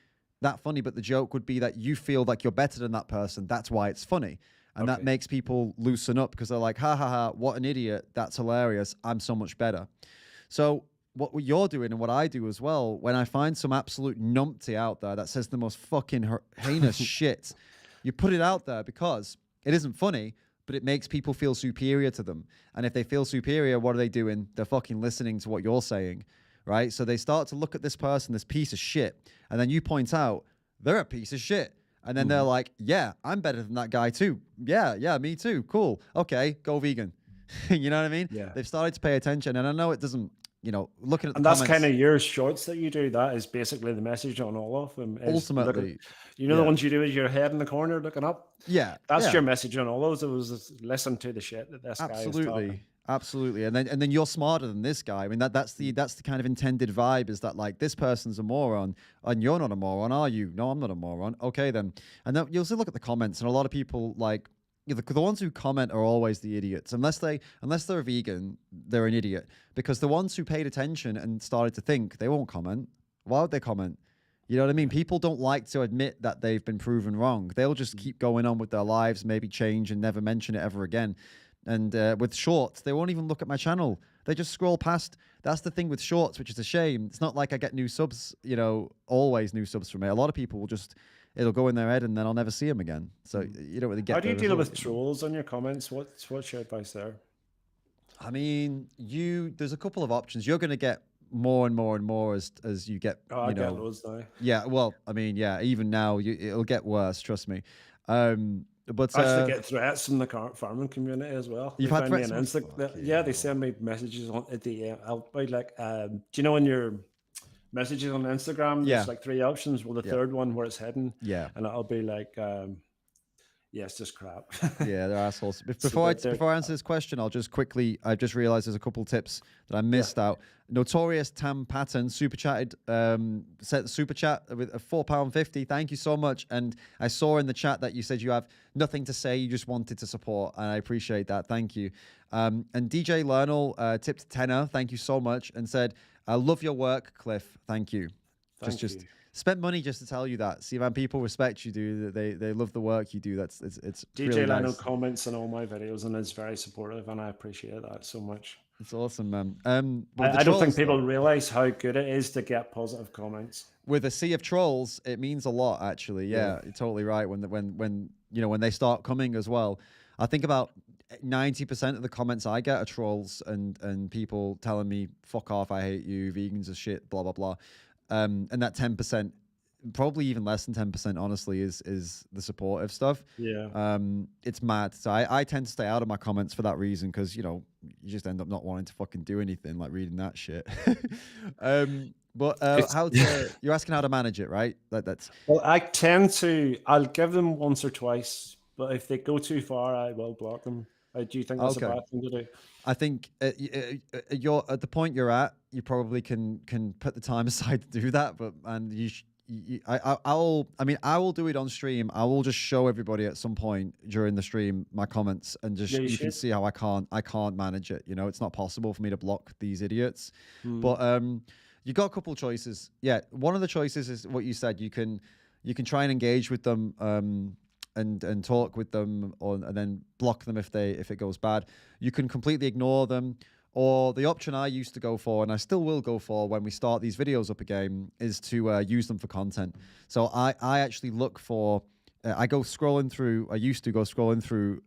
but the joke would be that you feel like you're better than that person. That's why it's funny. And that makes people loosen up, because they're like, ha ha ha, what an idiot. That's hilarious. I'm so much better. So what you're doing and what I do as well, when I find some absolute numpty out there that says the most fucking heinous shit, you put it out there because it isn't funny, but it makes people feel superior to them. And if they feel superior, what are they doing? They're fucking listening to what you're saying, right? So they start to look at this person, this piece of shit, and then you point out, they're a piece of shit. And then they're like, yeah, I'm better than that guy too. Yeah, me too. Cool. Okay, go vegan. You know what I mean? Yeah. They've started to pay attention. And I know it doesn't, looking at the and that's comments, kind of your shorts that you do. That is basically the message on all of them. Ultimately, the ones you do with your head in the corner looking up. Yeah, that's your message on all those. It was listen to the shit that this guy is talking. Absolutely. And then you're smarter than this guy. I mean, that's the kind of intended vibe, is that like, this person's a moron and you're not a moron, are you? No, I'm not a moron. Okay, then. And then you'll still look at the comments, and a lot of people, like, the ones who comment are always the idiots. Unless they're a vegan, they're an idiot. Because the ones who paid attention and started to think, they won't comment. Why would they comment? You know what I mean? People don't like to admit that they've been proven wrong. They'll just keep going on with their lives, maybe change and never mention it ever again. And with shorts, they won't even look at my channel. They just scroll past. That's the thing with shorts, which is a shame. It's not like I get new subs, always new subs from it. A lot of people will just, it'll go in their head and then I'll never see them again. So you don't really get. How do you deal with trolls on your comments? What's your advice there? I mean, there's a couple of options. You're going to get more and more and more as you get. Oh, I get those now. Yeah, well, I mean, yeah, even now it'll get worse. Trust me. But I actually get threats from the farming community as well. You've had threats? Yeah, they send me messages on at the I'll be like, do you know in your messages on Instagram, there's like 3 options. Well, the third one where it's hidden, and I'll be like, yeah, it's just crap. Yeah, they're assholes. Before I answer this question, I've just realized there's a couple tips that I missed out. Notorious Tam Patton super chatted, sent super chat with a £4.50. Thank you so much. And I saw in the chat that you said you have nothing to say, you just wanted to support, and I appreciate that. Thank you. And DJ Lernal tipped tenner. Thank you so much, and said, "I love your work, Cliff. Thank you." Thank you. Spent money just to tell you that. See, man, people respect you, do. They love the work you do. It's DJ really Leno nice. comments on all my videos and is very supportive, and I appreciate that so much. It's awesome, man. I don't think people realize how good it is to get positive comments. With a sea of trolls, it means a lot, actually. Yeah, you're totally right. When they start coming as well, I think about 90% of the comments I get are trolls and people telling me, "Fuck off, I hate you, vegans are shit, blah blah blah." And that 10%, probably even less than 10%, honestly, is the supportive stuff. Yeah. It's mad. So I tend to stay out of my comments for that reason, because you just end up not wanting to fucking do anything, like reading that shit. But you're asking how to manage it, right? That's. Well, I'll give them once or twice, but if they go too far, I will block them. Do you think that's a bad thing to do? I think you're at the point you're at. You probably can put the time aside to do that, I will do it on stream. I will just show everybody at some point during the stream my comments, and just you can see how I can't manage it. It's not possible for me to block these idiots. But you got a couple of choices. Yeah, one of the choices is what you said. You can try and engage with them. And talk with them, and then block them if it goes bad. You can completely ignore them, or the option I used to go for, and I still will go for when we start these videos up again, is to use them for content. So I actually look for. I go scrolling through. I used to go scrolling through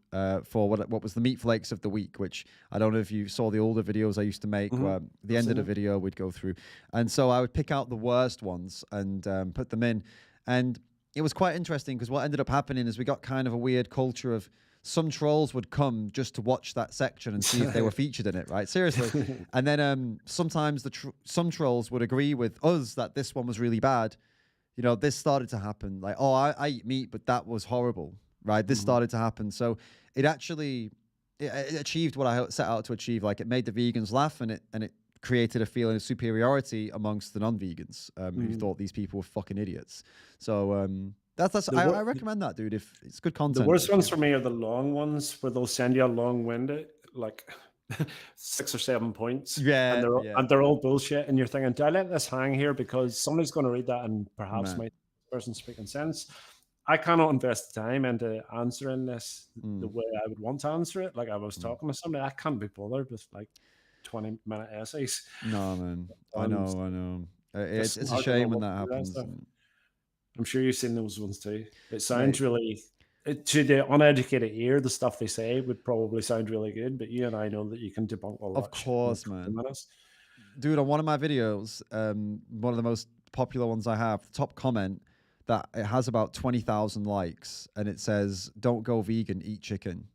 for what was the meat flakes of the week, which I don't know if you saw the older videos I used to make. Where the end of the video we'd go through, and so I would pick out the worst ones and put them in, and it was quite interesting, because what ended up happening is we got kind of a weird culture of some trolls would come just to watch that section and see if they were featured in it, right? Seriously. And then sometimes some trolls would agree with us that this one was really bad. This started to happen. Like, oh, I eat meat, but that was horrible, right? This started to happen. So it actually it achieved what I set out to achieve. Like it made the vegans laugh, and it created a feeling of superiority amongst the non-vegans who thought these people were fucking idiots. So I recommend that, dude. If it's good content. The worst ones for me are the long ones where they'll send you a long-winded, like 6 or 7 points. Yeah, and they're all bullshit, and you're thinking, do I let this hang here because somebody's going to read that and perhaps my person speaking sense? I cannot invest the time into answering this the way I would want to answer it. Like I was talking to somebody, I can't be bothered with like 20-minute essays. No, man. I know. It's a shame when that happens. I'm sure you've seen those ones too. It sounds really, to the uneducated ear, the stuff they say would probably sound really good, but you and I know that you can debunk all that. Of course, man. Minutes. Dude, on one of my videos, one of the most popular ones I have, top comment, that it has about 20,000 likes, and it says, "Don't go vegan, eat chicken."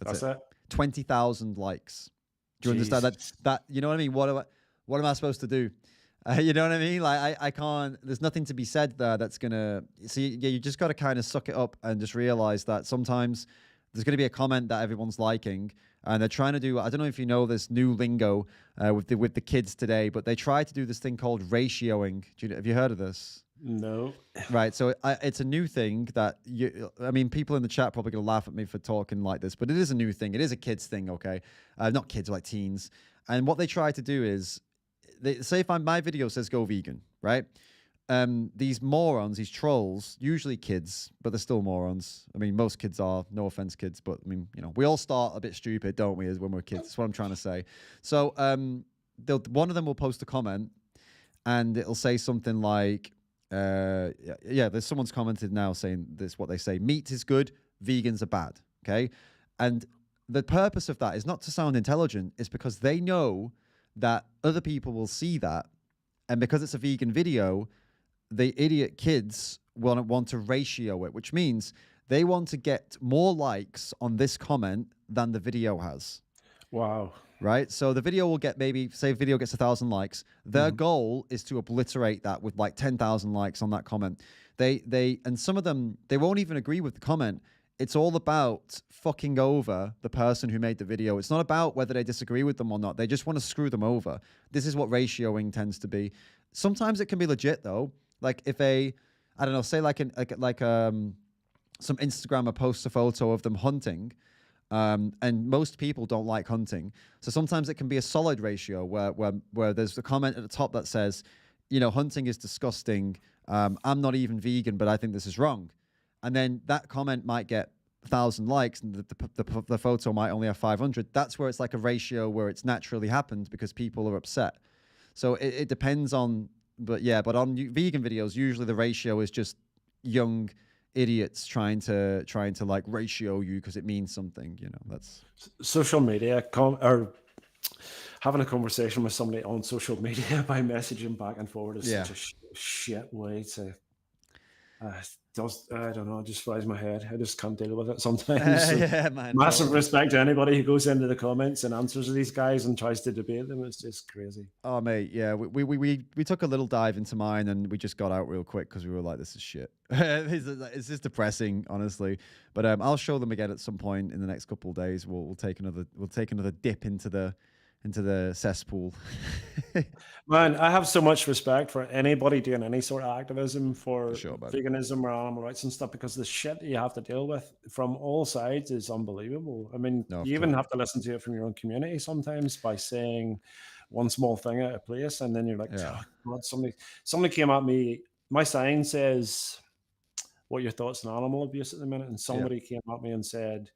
That's it. 20,000 likes. Do you understand that? That, you know what I mean? What am I supposed to do? You know what I mean? Like I can't. There's nothing to be said there that's gonna. See, yeah, you just got to kind of suck it up and just realize that sometimes there's going to be a comment that everyone's liking, and they're trying to do. I don't know if you know this new lingo with the kids today, but they try to do this thing called ratioing. Have you heard of this? No. Right. So it's a new thing that people in the chat probably going to laugh at me for talking like this, but it is a new thing. It is a kids thing. Okay. Not kids, like teens. And what they try to do is say if my video says go vegan, right? These morons, these trolls, usually kids, but they're still morons. I mean, most kids are, no offense kids, but I mean, we all start a bit stupid, don't we, when we're kids? That's what I'm trying to say. So one of them will post a comment and it'll say something like, there's someone's commented now saying this, what they say: meat is good, vegans are bad. Okay. And the purpose of that is not to sound intelligent, it's because they know that other people will see that. And because it's a vegan video, the idiot kids want to ratio it, which means they want to get more likes on this comment than the video has. Wow. Right? So the video will get, maybe, say video gets 1,000 likes. Their goal is to obliterate that with like 10,000 likes on that comment. And some of them, they won't even agree with the comment. It's all about fucking over the person who made the video. It's not about whether they disagree with them or not. They just want to screw them over. This is what ratioing tends to be. Sometimes it can be legit though. Like if I don't know, say some Instagrammer posts a photo of them hunting, and most people don't like hunting. So sometimes it can be a solid ratio where there's a comment at the top that says, hunting is disgusting. I'm not even vegan, but I think this is wrong. And then that comment might get 1,000 likes and the photo might only have 500. That's where it's like a ratio where it's naturally happened because people are upset. So it depends on, but on vegan videos, usually the ratio is just young idiots trying to like ratio you because it means something, that's social media or having a conversation with somebody on social media by messaging back and forward is such a shit way to I don't know, it just flies my head. I just can't deal with it sometimes. So man, massive respect to anybody who goes into the comments and answers these guys and tries to debate them. It's just crazy. Oh mate, yeah, we took a little dive into mine and we just got out real quick because we were like, this is shit. It's just depressing, honestly. But I'll show them again at some point in the next couple of days. We'll take another dip into the cesspool. Man, I have so much respect for anybody doing any sort of activism for veganism or animal rights and stuff, because the shit that you have to deal with from all sides is unbelievable. I mean, you even have to listen to it from your own community sometimes by saying one small thing out of place, and then you're like, oh, God, somebody came at me. My sign says, "What are your thoughts on animal abuse at the minute?" And somebody came at me and said,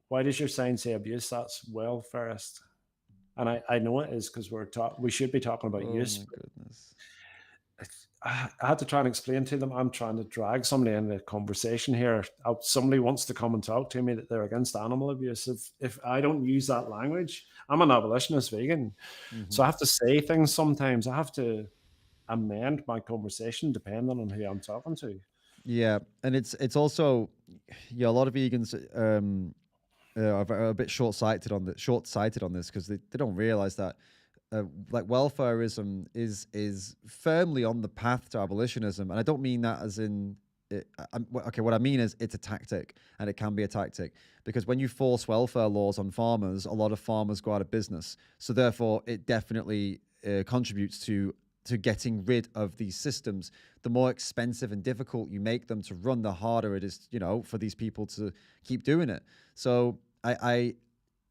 "Why does your sign say abuse? That's welfareist." And I know it is because we should be talking about use. Oh, my goodness. I had to try and explain to them, I'm trying to drag somebody into the conversation here. Somebody wants to come and talk to me that they're against animal abuse. If I don't use that language, I'm an abolitionist vegan. So I have to say things sometimes. I have to amend my conversation depending on who I'm talking to. Yeah, and it's also, a lot of vegans are a bit short-sighted on this because they don't realize that like welfareism is firmly on the path to abolitionism. And I don't mean that as in okay, what I mean is it's a tactic, and it can be a tactic, because when you force welfare laws on farmers, a lot of farmers go out of business. So therefore, it definitely contributes to getting rid of these systems. The more expensive and difficult you make them to run, the harder it is, for these people to keep doing it. So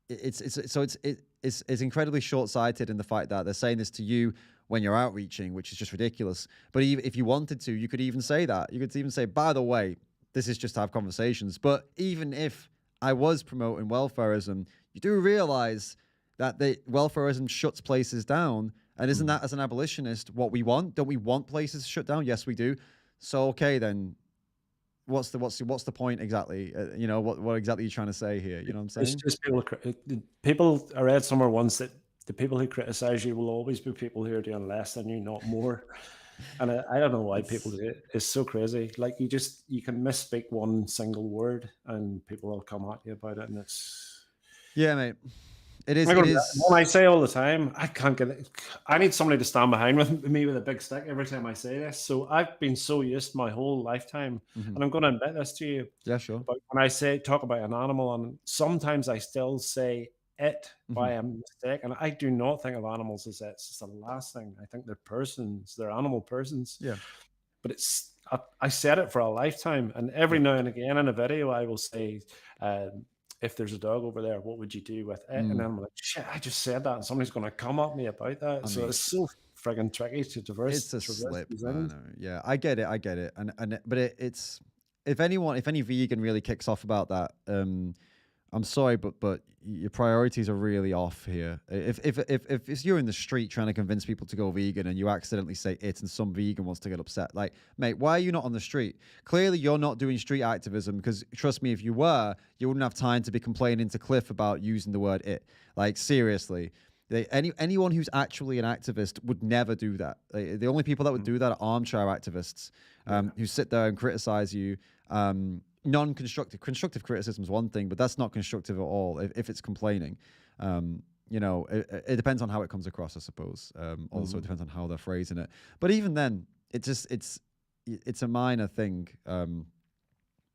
it's incredibly short-sighted in the fact that they're saying this to you when you're outreaching, which is just ridiculous. But even if you wanted to, you could even say that. You could even say, by the way, this is just to have conversations. But even if I was promoting welfareism, you do realize that the welfareism shuts places down. And isn't that, as an abolitionist, what we want? Don't we want places shut down? Yes, we do. So, okay, then what's the point exactly? What exactly are you trying to say here? You know what I'm saying? It's just people. I read somewhere once that the people who criticize you will always be people who are doing less than you, not more. And I don't know why people do it. It's so crazy. Like you can misspeak one single word and people will come at you about it, and it's mate. It is. When I say all the time, I can't get it. I need somebody to stand behind me with a big stick every time I say this. So I've been so used my whole lifetime, and I'm going to admit this to you. Yeah, sure. But when I talk about an animal, and sometimes I still say it by a mistake, and I do not think of animals as it's just the last thing. I think they're persons. They're animal persons. Yeah. But I said it for a lifetime, and every now and again in a video I will say, if there's a dog over there, what would you do with it? And then I'm like, shit, I just said that, and somebody's going to come at me about that. So it's so friggin' tricky to traverse. It's a slip. Yeah, I get it. But it's if any vegan really kicks off about that, I'm sorry, but your priorities are really off here. If it's you're in the street trying to convince people to go vegan and you accidentally say it and some vegan wants to get upset, like, mate, why are you not on the street? Clearly you're not doing street activism, because trust me, if you were, you wouldn't have time to be complaining to Cliff about using the word it. Like, seriously. Anyone who's actually an activist would never do that. The only people that would do that are armchair activists who sit there and criticize you. Constructive criticism is one thing, but that's not constructive at all if it's complaining. It depends on how it comes across, I suppose. Also, it depends on how they're phrasing it. But even then, it's a minor thing,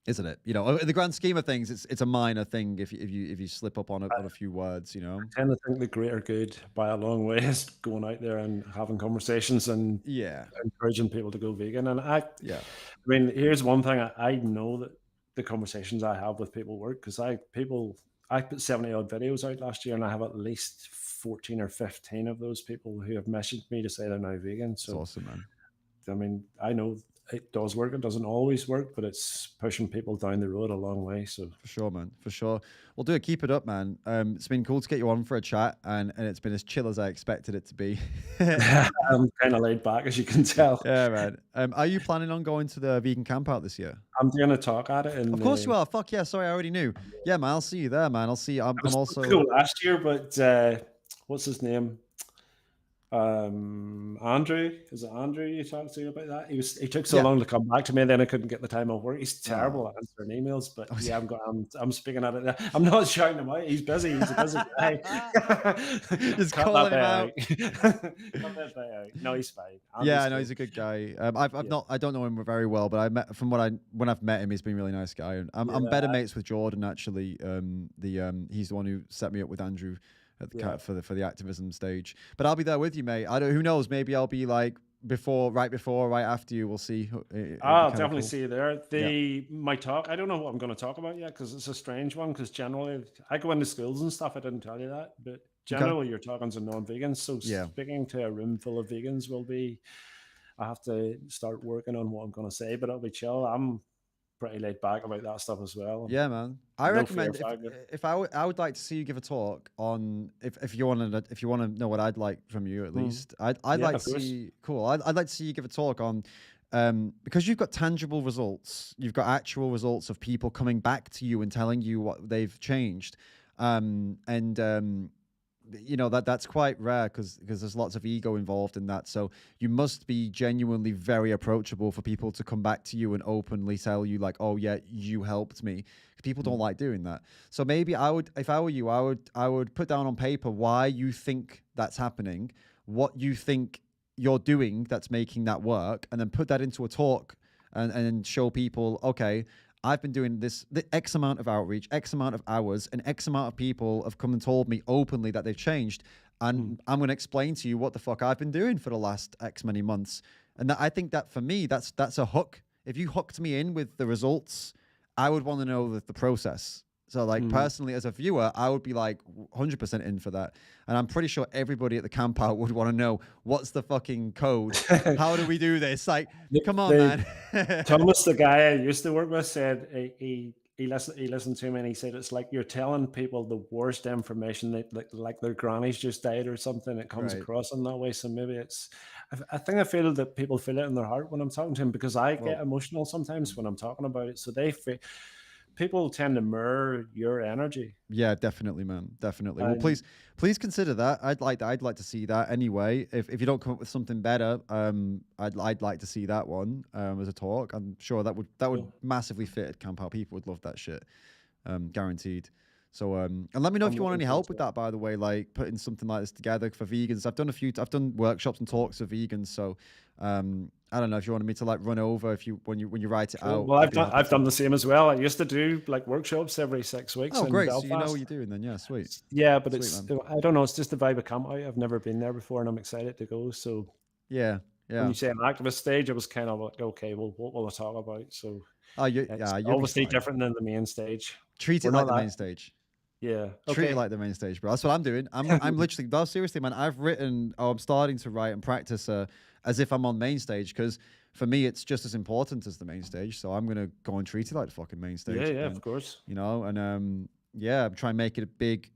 isn't it? In the grand scheme of things, it's a minor thing if you slip up on a few words. I tend to think the greater good by a long way is going out there and having conversations and encouraging people to go vegan. And I mean, here's one thing I know that the conversations I have with people work, because I put 70 odd videos out last year, and I have at least 14 or 15 of those people who have messaged me to say they're now vegan. So that's awesome, man. I mean, I know it does work. It doesn't always work, but it's pushing people down the road a long way. So for sure, man, for sure. Well, do it. Keep it up, man. It's been cool to get you on for a chat, and it's been as chill as I expected it to be. I'm kind of laid back, as you can tell. Yeah, man. Are you planning on going to the vegan camp out this year? I'm doing a talk at it. Of course you are. Fuck yeah. Sorry, I already knew. Yeah, man. I'll see you there, man. I'll see you. I'm also cool last year, but what's his name? Andrew, is it Andrew you talked to about that? He took so long to come back to me, and then I couldn't get the time off work. He's terrible at answering emails, but yeah, I'm speaking at it. I'm not shouting him out. He's busy. He's a busy guy. Just calling him out. No, he's fine. I know he's a good guy. I don't know him very well, but when I've met him, he's been a really nice guy. And I'm better mates with Jordan, actually. He's the one who set me up with Andrew for the activism stage. But I'll be there with you, mate. Who knows? Maybe I'll be like right after you. We'll see. I'll definitely see you there. My talk, I don't know what I'm going to talk about yet, because it's a strange one, because generally I go into schools and stuff. I didn't tell you that, but generally you're talking to non-vegans. So speaking to a room full of vegans I have to start working on what I'm going to say, but it'll be chill. I'm pretty laid back about that stuff as well. Yeah, man. I recommend if I would like to see you give a talk on if you want to know what I'd like from you, at least. I'd like to see I'd like to see you give a talk on because you've got tangible results. You've got actual results of people coming back to you and telling you what they've changed. That's quite rare, because there's lots of ego involved in that. So you must be genuinely very approachable for people to come back to you and openly tell you, like, oh yeah, you helped me. People don't like doing that. So maybe if I were you, I would put down on paper why you think that's happening, what you think you're doing that's making that work, and then put that into a talk and show people, okay, I've been doing this the X amount of outreach, X amount of hours, and X amount of people have come and told me openly that they've changed. And I'm going to explain to you what the fuck I've been doing for the last X many months. And I think that for me, that's a hook. If you hooked me in with the results, I would want to know the process. So like personally as a viewer, I would be like 100% in for that. And I'm pretty sure everybody at the camp out would want to know, what's the fucking code? How do we do this? Like, come on, man. Thomas, the guy I used to work with, said he listened to me and he said it's like you're telling people the worst information, that like their granny's just died or something. It comes across in that way. So maybe it's, I think I feel that people feel it in their heart when I'm talking to him, because I get emotional sometimes when I'm talking about it. So they feel, people tend to mirror your energy. Yeah, definitely, man. Definitely. Well, please consider that. I'd like to see that anyway. If you don't come up with something better, I'd like to see that one as a talk. I'm sure that would massively fit at Camp Out. People would love that shit, guaranteed. So and let me know if you want any help with that, by the way, like putting something like this together for vegans. I've done workshops and talks for vegans, so I don't know if you wanted me to like run over when you write it out. Well, I've done the same as well. I used to do like workshops every 6 weeks. Oh, great! Belfast. So you know what you're doing then? Yeah, sweet. Yeah, but sweet, I don't know. It's just the vibe of Camp Out. I've never been there before, and I'm excited to go. So yeah. When you say an activist stage, I was kind of like, okay, well, what will I talk about? So you're obviously different than the main stage. Treat it like the main stage. Yeah. Treat it like the main stage, bro. That's what I'm doing. I'm literally, no, seriously, man. I'm starting to write and practice as if I'm on main stage, because for me, it's just as important as the main stage. So I'm gonna go and treat it like the fucking main stage. Yeah, of course. You know, and I'm trying to make it a big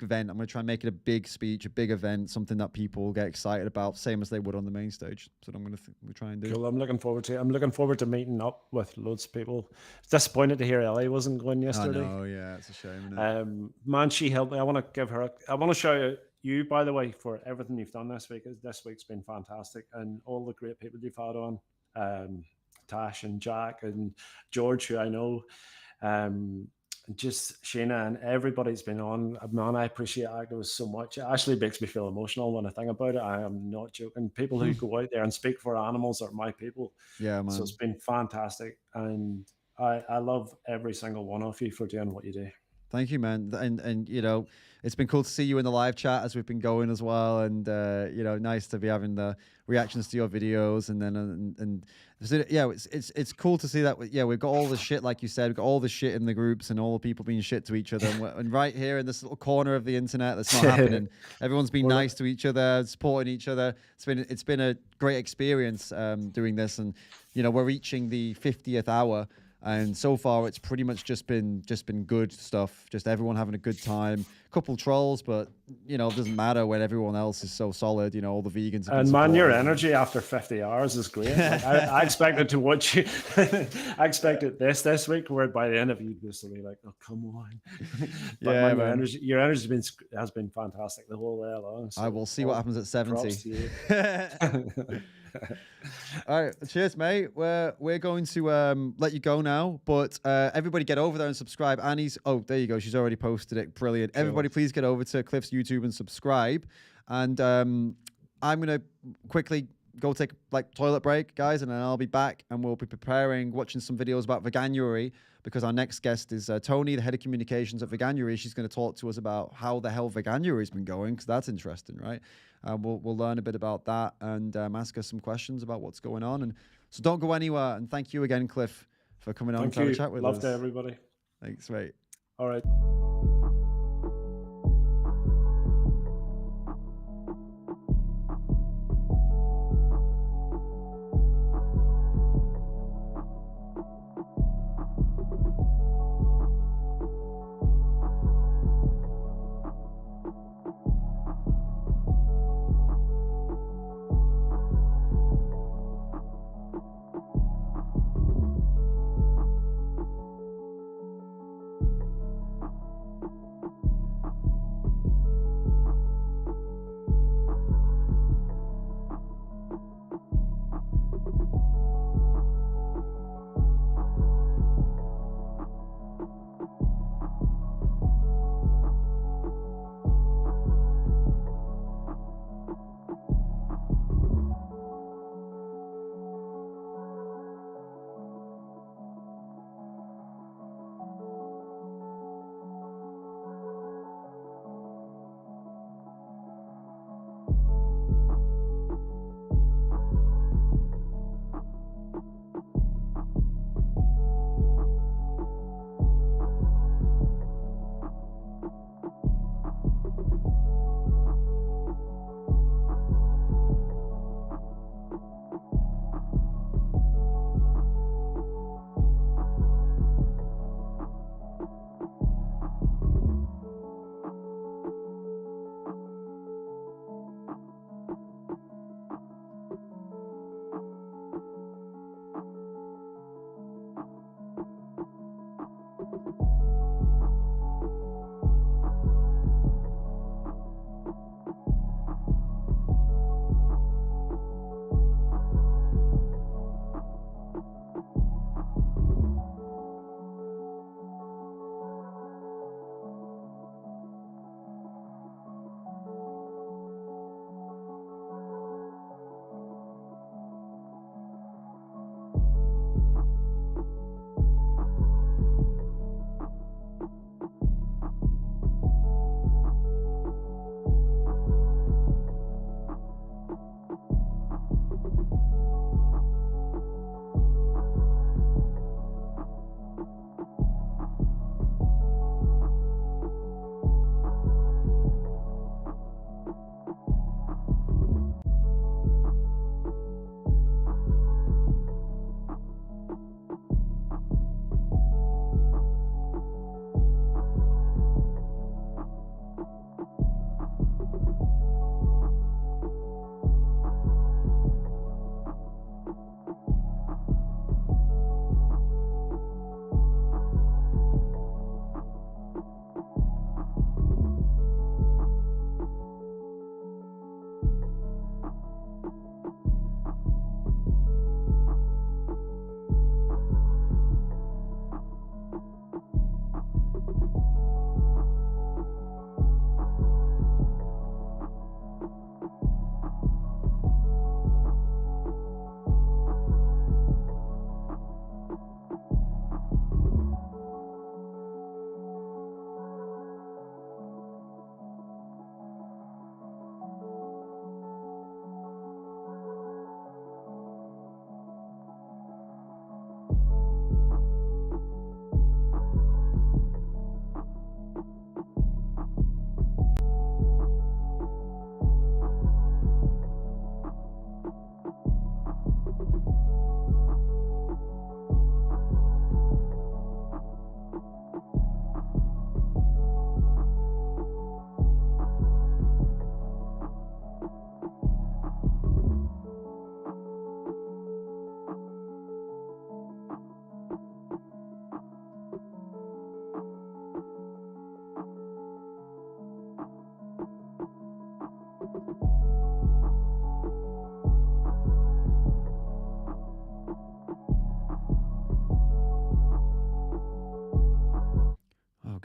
event. I'm gonna try and make it a big speech, a big event, something that people get excited about, same as they would on the main stage. So I'm gonna try and do. Cool. I'm looking forward to it. I'm looking forward to meeting up with loads of people. Disappointed to hear Ellie wasn't going yesterday. Oh yeah, it's a shame, isn't it? Man, she helped me. I want to give her. I want to shout out you, by the way, for everything you've done this week. This week's been fantastic, and all the great people you've had on. Tash and Jack and George, who I know, just Shayna and everybody's been on. Man, I appreciate Activism so much. It actually makes me feel emotional when I think about it. I am not joking. People who go out there and speak for animals are my people. Yeah, man. So it's been fantastic, and I love every single one of you for doing what you do. Thank you, man. And you know, it's been cool to see you in the live chat as we've been going as well. And you know, nice to be having the reactions to your videos. And then yeah, it's cool to see that. Yeah, we've got all the shit, like you said, we've got all the shit in the groups and all the people being shit to each other. And right here in this little corner of the internet, that's not happening. Everyone's been nice to each other, supporting each other. It's been a great experience doing this. And you know, we're reaching the 50th hour. And so far, it's pretty much just been good stuff. Just everyone having a good time. Couple trolls, but you know, it doesn't matter when everyone else is so solid. You know, all the vegans. And man, your energy after 50 hours is great. Like, I expected to watch you. I expected this week, where by the end of you, just to be like, oh come on. But yeah, man, your energy has been fantastic the whole way along. So I will see what happens at 70. All right, cheers, mate. We're going to let you go now, but everybody get over there and subscribe. Annie's, oh, there you go. She's already posted it. Brilliant. Cool. Everybody, please get over to Cliff's YouTube and subscribe. And I'm gonna quickly go take like toilet break, guys, and then I'll be back and we'll be watching some videos about Veganuary, because our next guest is Toni, the head of communications at Veganuary. She's going to talk to us about how the hell Veganuary's been going, because that's interesting, right? We'll learn a bit about that and ask us some questions about what's going on. And so don't go anywhere. And thank you again, Cliff, for coming on and having a chat with us. Love to everybody. Thanks, mate. All right.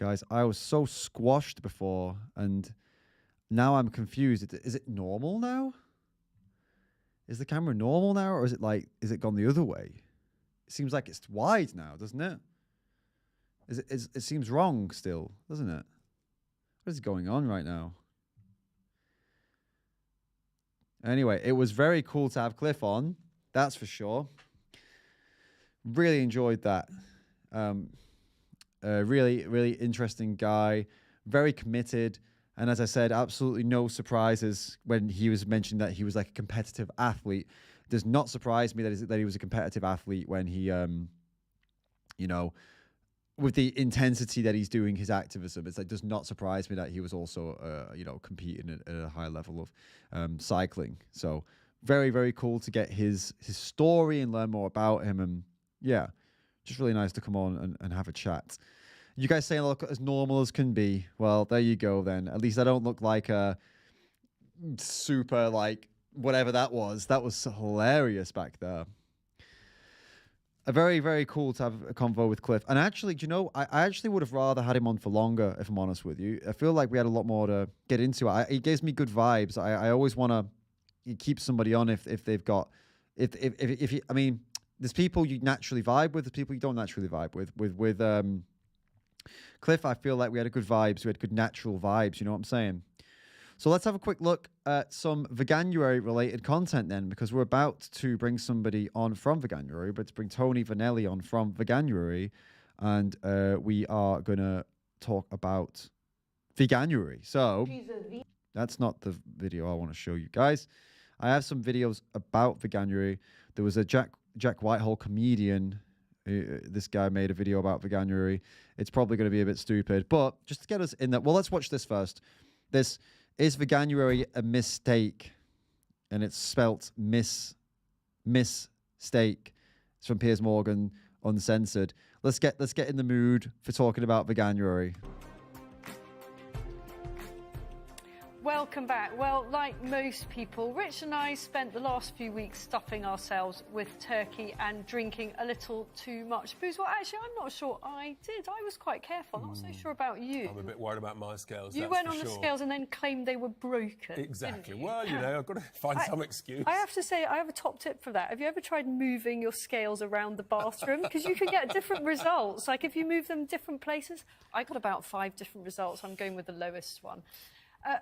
guys. I was so squashed before, and now I'm confused. Is it normal now? Is the camera normal now, or is it gone the other way? It seems like it's wide now, doesn't it? It seems wrong still, doesn't it? What is going on right now? Anyway, it was very cool to have Cliff on. That's for sure. Really enjoyed that. Really, really interesting guy. Very committed. And as I said, absolutely no surprises when he was mentioning that he was like a competitive athlete. It does not surprise me that he was a competitive athlete when he, with the intensity that he's doing his activism. It does not surprise me that he was also, competing at a high level of cycling. So very, very cool to get his story and learn more about him. And yeah, just really nice to come on and have a chat. You guys saying I look as normal as can be. Well, there you go then. At least I don't look like a super, whatever that was. That was hilarious back there. Very, very cool to have a convo with Cliff. And actually, do you know, I actually would have rather had him on for longer, if I'm honest with you. I feel like we had a lot more to get into. He gives me good vibes. I always want to keep somebody on if they've got... I mean, there's people you naturally vibe with, there's people you don't naturally vibe with. With Cliff, I feel like we had good vibes. We had good natural vibes, you know what I'm saying? So let's have a quick look at some Veganuary-related content then, because we're about to bring somebody on from Veganuary, but to bring Toni Vernelli on from Veganuary, and we are going to talk about Veganuary. So that's not the video I want to show you guys. I have some videos about Veganuary. There was a Jack Whitehall comedian. This guy made a video about Veganuary. It's probably going to be a bit stupid, but just to get us in that, well, let's watch this first. This is Veganuary a mistake, and it's spelt mistake. It's from Piers Morgan, uncensored. Let's get in the mood for talking about Veganuary. Welcome back. Well, like most people, Rich and I spent the last few weeks stuffing ourselves with turkey and drinking a little too much booze. Well, actually, I'm not sure I did. I was quite careful. I'm not so sure about you. I'm a bit worried about my scales. You went on the scales and then claimed they were broken. Exactly. Well, I've got to find some excuse. I have to say, I have a top tip for that. Have you ever tried moving your scales around the bathroom? Because you can get different results. Like if you move them different places. I got about 5 different results. I'm going with the lowest one.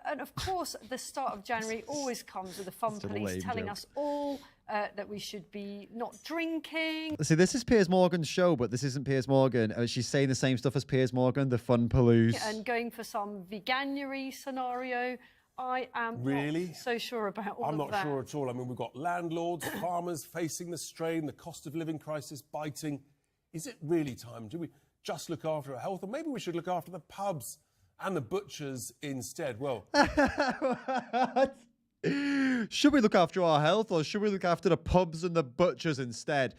And of course, the start of January always comes with the fun police telling us all that we should be not drinking. See, this is Piers Morgan's show, but this isn't Piers Morgan. She's saying the same stuff as Piers Morgan, the fun police. And going for some Veganuary scenario. I am really not so sure about all I'm of not that. sure at all. I mean, we've got landlords, farmers facing the strain, the cost of living crisis biting. Is it really time? Do we just look after our health? Or maybe we should look after the pubs and the butchers instead? Well, should we look after our health, or should we look after the pubs and the butchers instead?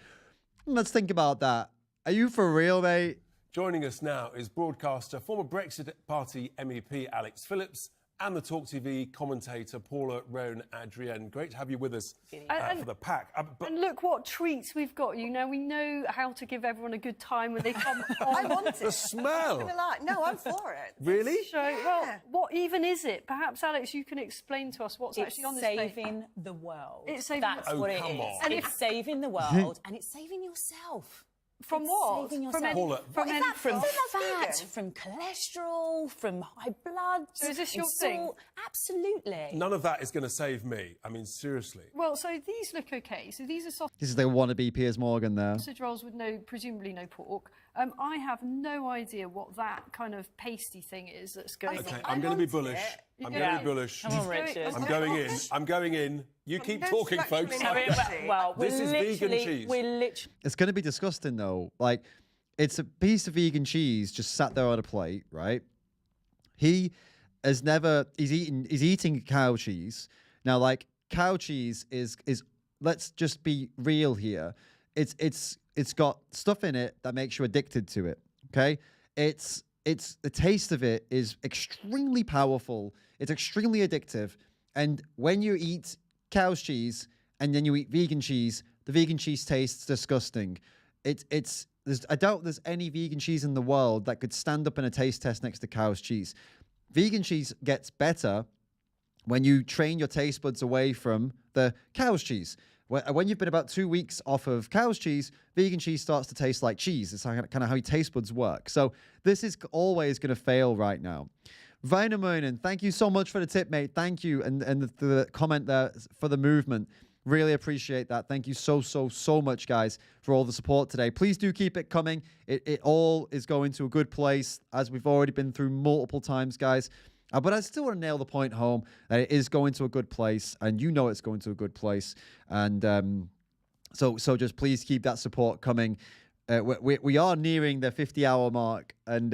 Let's think about that. Are you for real, mate? Joining us now is broadcaster, former Brexit Party MEP Alex Phillips, and the Talk TV commentator Paula Roan Adrienne. Great to have you with us for the pack. And look what treats we've got you. Now we know how to give everyone a good time when they come on. I want it. The smell. No, I'm for it. Really? So, well, what even is it? Perhaps, Alex, you can explain to us what's actually on this plate. It's saving the world. It's saving That's what it is. On. And it's saving the world, and it's saving yourself. From what? Saving From yourself. Paula, from fat, from cholesterol, from high blood. So is this your thing? Absolutely. none of that is going to save me. I mean, seriously. Well, so these look okay. So these are This is the wannabe Piers Morgan there. sausage rolls with presumably no pork. I have no idea what that kind of pasty thing is that's going on. Okay, I'm going to be bullish. I'm going to be bullish. Come on, Richard. I'm going in. I'm going in. You keep talking, folks. Well, This is vegan cheese. We're literally... It's going to be disgusting, though. Like, it's a piece of vegan cheese just sat there on a plate, right? He's eating cow cheese. Now, like, cow cheese is let's just be real here. It's got stuff in it that makes you addicted to it, okay? It's the taste of it is extremely powerful. It's extremely addictive. And when you eat cow's cheese and then you eat vegan cheese, the vegan cheese tastes disgusting. It's I doubt there's any vegan cheese in the world that could stand up in a taste test next to cow's cheese. Vegan cheese gets better when you train your taste buds away from the cow's cheese. When you've been about 2 weeks off of cow's cheese, vegan cheese starts to taste like cheese. It's kind of how your taste buds work. So this is always going to fail right now. Veinomoinen, thank you so much for the tip, mate. Thank you. And the comment there for the movement. Really appreciate that. Thank you so much, guys, for all the support today. Please do keep it coming. It all is going to a good place, as we've already been through multiple times, guys. But I still want to nail the point home that it is going to a good place, and you know it's going to a good place. And so just please keep that support coming. We are nearing the 50-hour mark, and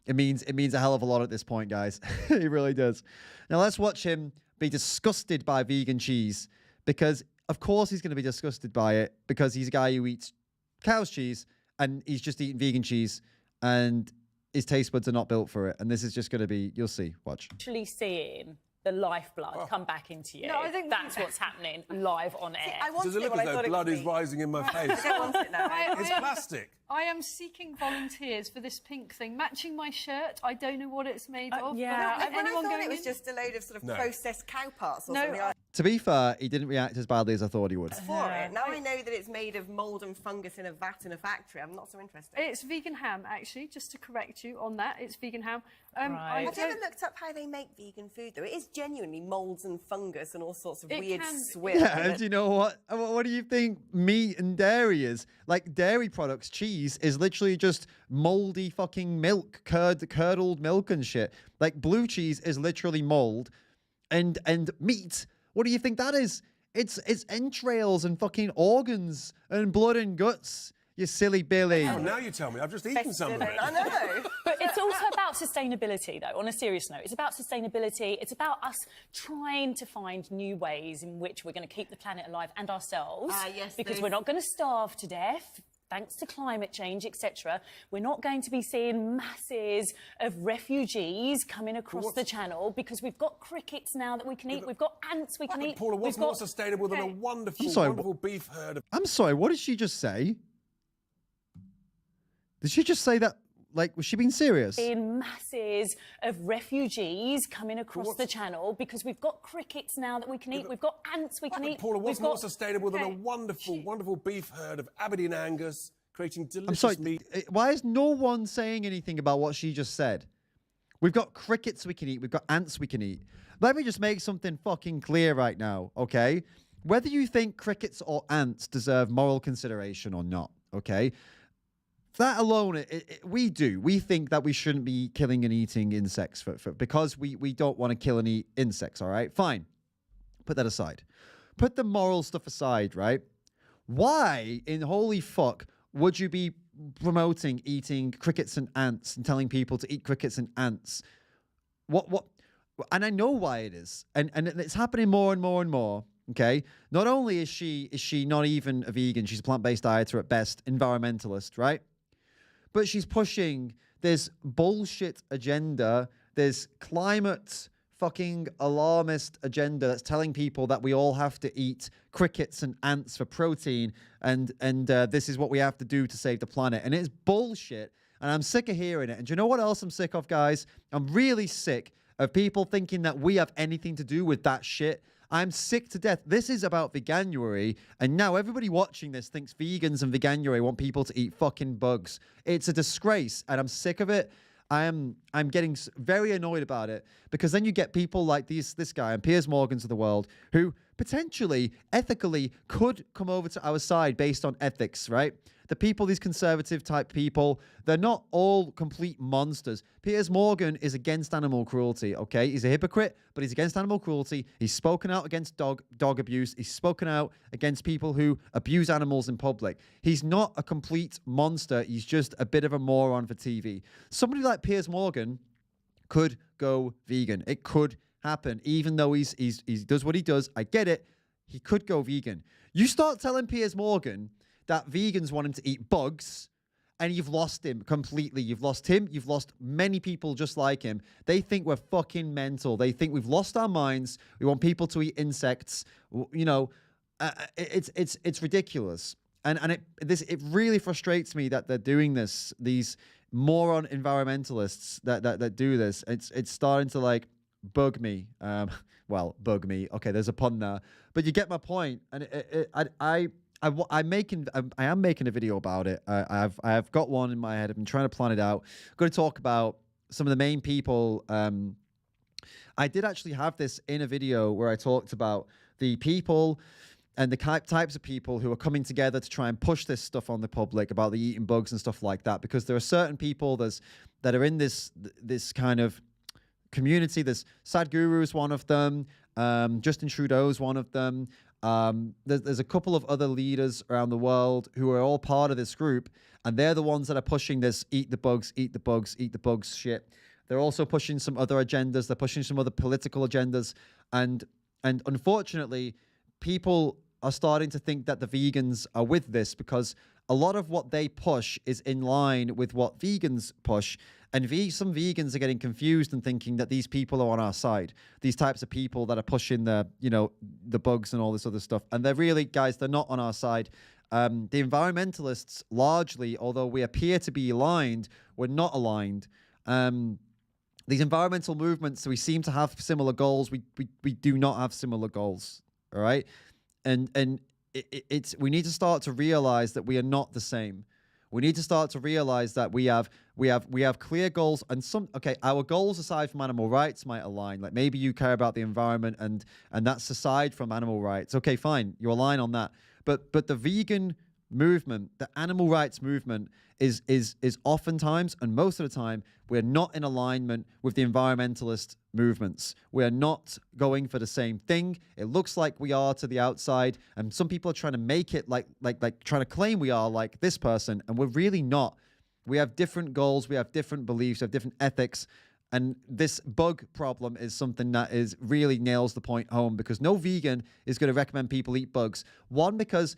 it means a hell of a lot at this point, guys. It really does. Now let's watch him be disgusted by vegan cheese, because of course he's going to be disgusted by it, because he's a guy who eats cow's cheese and he's just eating vegan cheese, and his taste buds are not built for it. And this is just going to be, you'll see, watch. Actually seeing the lifeblood come back into you. No, I think that's what's happening live on air. Does it look as though blood is rising in my face? I don't want it now. It's plastic. I am seeking volunteers for this pink thing, matching my shirt. I don't know what it's made of. Yeah, but when I anyone thought going it was in? just a load of sort of No. processed cow parts or No, something. To be fair, he didn't react as badly as I thought he would. For it. Now I know that it's made of mould and fungus in a vat in a factory. I'm not so interested. It's vegan ham, actually, just to correct you on that. It's vegan ham. Have you ever looked up how they make vegan food, though? It is genuinely moulds and fungus and all sorts of It weird can- swill. Yeah, do you know what? What do you think meat and dairy is? Like dairy products, cheese is literally just moldy fucking milk, curdled milk and shit. Like blue cheese is literally mold, and meat. What do you think that is? It's entrails and fucking organs and blood and guts. You silly Billy. Oh, now you tell me. I've just eaten some of it. I know. But it's also about sustainability, though, on a serious note. It's about sustainability. It's about us trying to find new ways in which we're going to keep the planet alive and ourselves. Yes, because those- we're not going to starve to death. Thanks to climate change, etc., we're not going to be seeing masses of refugees coming across the channel, because we've got crickets now that we can eat. We've got ants we can eat. Paula, what's We've more got- sustainable than a wonderful, I'm sorry, wonderful beef herd of... I'm sorry, what did she just say? Did she just say that? Like, was she being serious? In masses of refugees coming across the channel, because we've got crickets now that we can eat. We've got ants we can eat. Paula, what's We've more got- sustainable than a wonderful, wonderful beef herd of Aberdeen Angus, creating delicious I'm sorry, meat? why is no one saying anything about what she just said? We've got crickets we can eat. We've got ants we can eat. Let me just make something fucking clear right now, okay? Whether you think crickets or ants deserve moral consideration or not, okay? That alone, we do. We think that we shouldn't be killing and eating insects because we don't want to kill and eat insects, all right? Fine. Put that aside. Put the moral stuff aside, right? Why in holy fuck would you be promoting eating crickets and ants and telling people to eat crickets and ants? What? And I know why it is. And it's happening more and more and more. Okay. Not only is she not even a vegan, she's a plant-based dieter at best, environmentalist, right? But she's pushing this bullshit agenda, this climate fucking alarmist agenda that's telling people that we all have to eat crickets and ants for protein, and this is what we have to do to save the planet. And it's bullshit, and I'm sick of hearing it. And do you know what else I'm sick of, guys? I'm really sick of people thinking that we have anything to do with that shit. I'm sick to death. This is about veganuary, and now everybody watching this thinks vegans and veganuary want people to eat fucking bugs. It's a disgrace, and I'm sick of it. I'm getting very annoyed about it, because then you get people like this guy and Piers Morgans of the world who potentially, ethically, could come over to our side based on ethics, right? The people, these conservative type people, they're not all complete monsters. Piers Morgan is against animal cruelty, okay? He's a hypocrite, but he's against animal cruelty. He's spoken out against dog abuse. He's spoken out against people who abuse animals in public. He's not a complete monster. He's just a bit of a moron for TV. Somebody like Piers Morgan could go vegan. It could happen, even though he does what he does. I get it. He could go vegan. You start telling Piers Morgan that vegans want him to eat bugs, and you've lost him completely. You've lost him. You've lost many people just like him. They think we're fucking mental. They think we've lost our minds. We want people to eat insects. You know, it's ridiculous. And it really frustrates me that they're doing this. These moron environmentalists that do this. It's starting to like bug me. Well, bug me. Okay, there's a pun there, but you get my point. And I am making a video about it. I have got one in my head. I've been trying to plan it out. I'm going to talk about some of the main people. I did actually have this in a video where I talked about the people and the types of people who are coming together to try and push this stuff on the public about the eating bugs and stuff like that. Because there are certain people that are in this kind of community. There's Sadhguru is one of them. Justin Trudeau is one of them. There's a couple of other leaders around the world who are all part of this group, and they're the ones that are pushing this eat the bugs, eat the bugs, eat the bugs shit. They're also pushing some other agendas. They're pushing some other political agendas. And unfortunately, people are starting to think that the vegans are with this because a lot of what they push is in line with what vegans push. And some vegans are getting confused and thinking that these people are on our side. These types of people that are pushing the bugs and all this other stuff. And they're really, guys, they're not on our side. The environmentalists, largely, although we appear to be aligned, we're not aligned. These environmental movements, we seem to have similar goals. We do not have similar goals. All right. And we need to start to realize that we are not the same. We need to start to realize that we have clear goals, and our goals aside from animal rights might align. Like maybe you care about the environment and that's aside from animal rights. Okay, fine, you align on that. But the vegan movement, the animal rights movement is oftentimes, and most of the time, we're not in alignment with the environmentalist movements. We're not going for the same thing. It looks like we are to the outside, and some people are trying to make it like trying to claim we are like this person, and we're really not. We have different goals, we have different beliefs, we have different ethics, and this bug problem is something that really nails the point home, because no vegan is going to recommend people eat bugs. One, because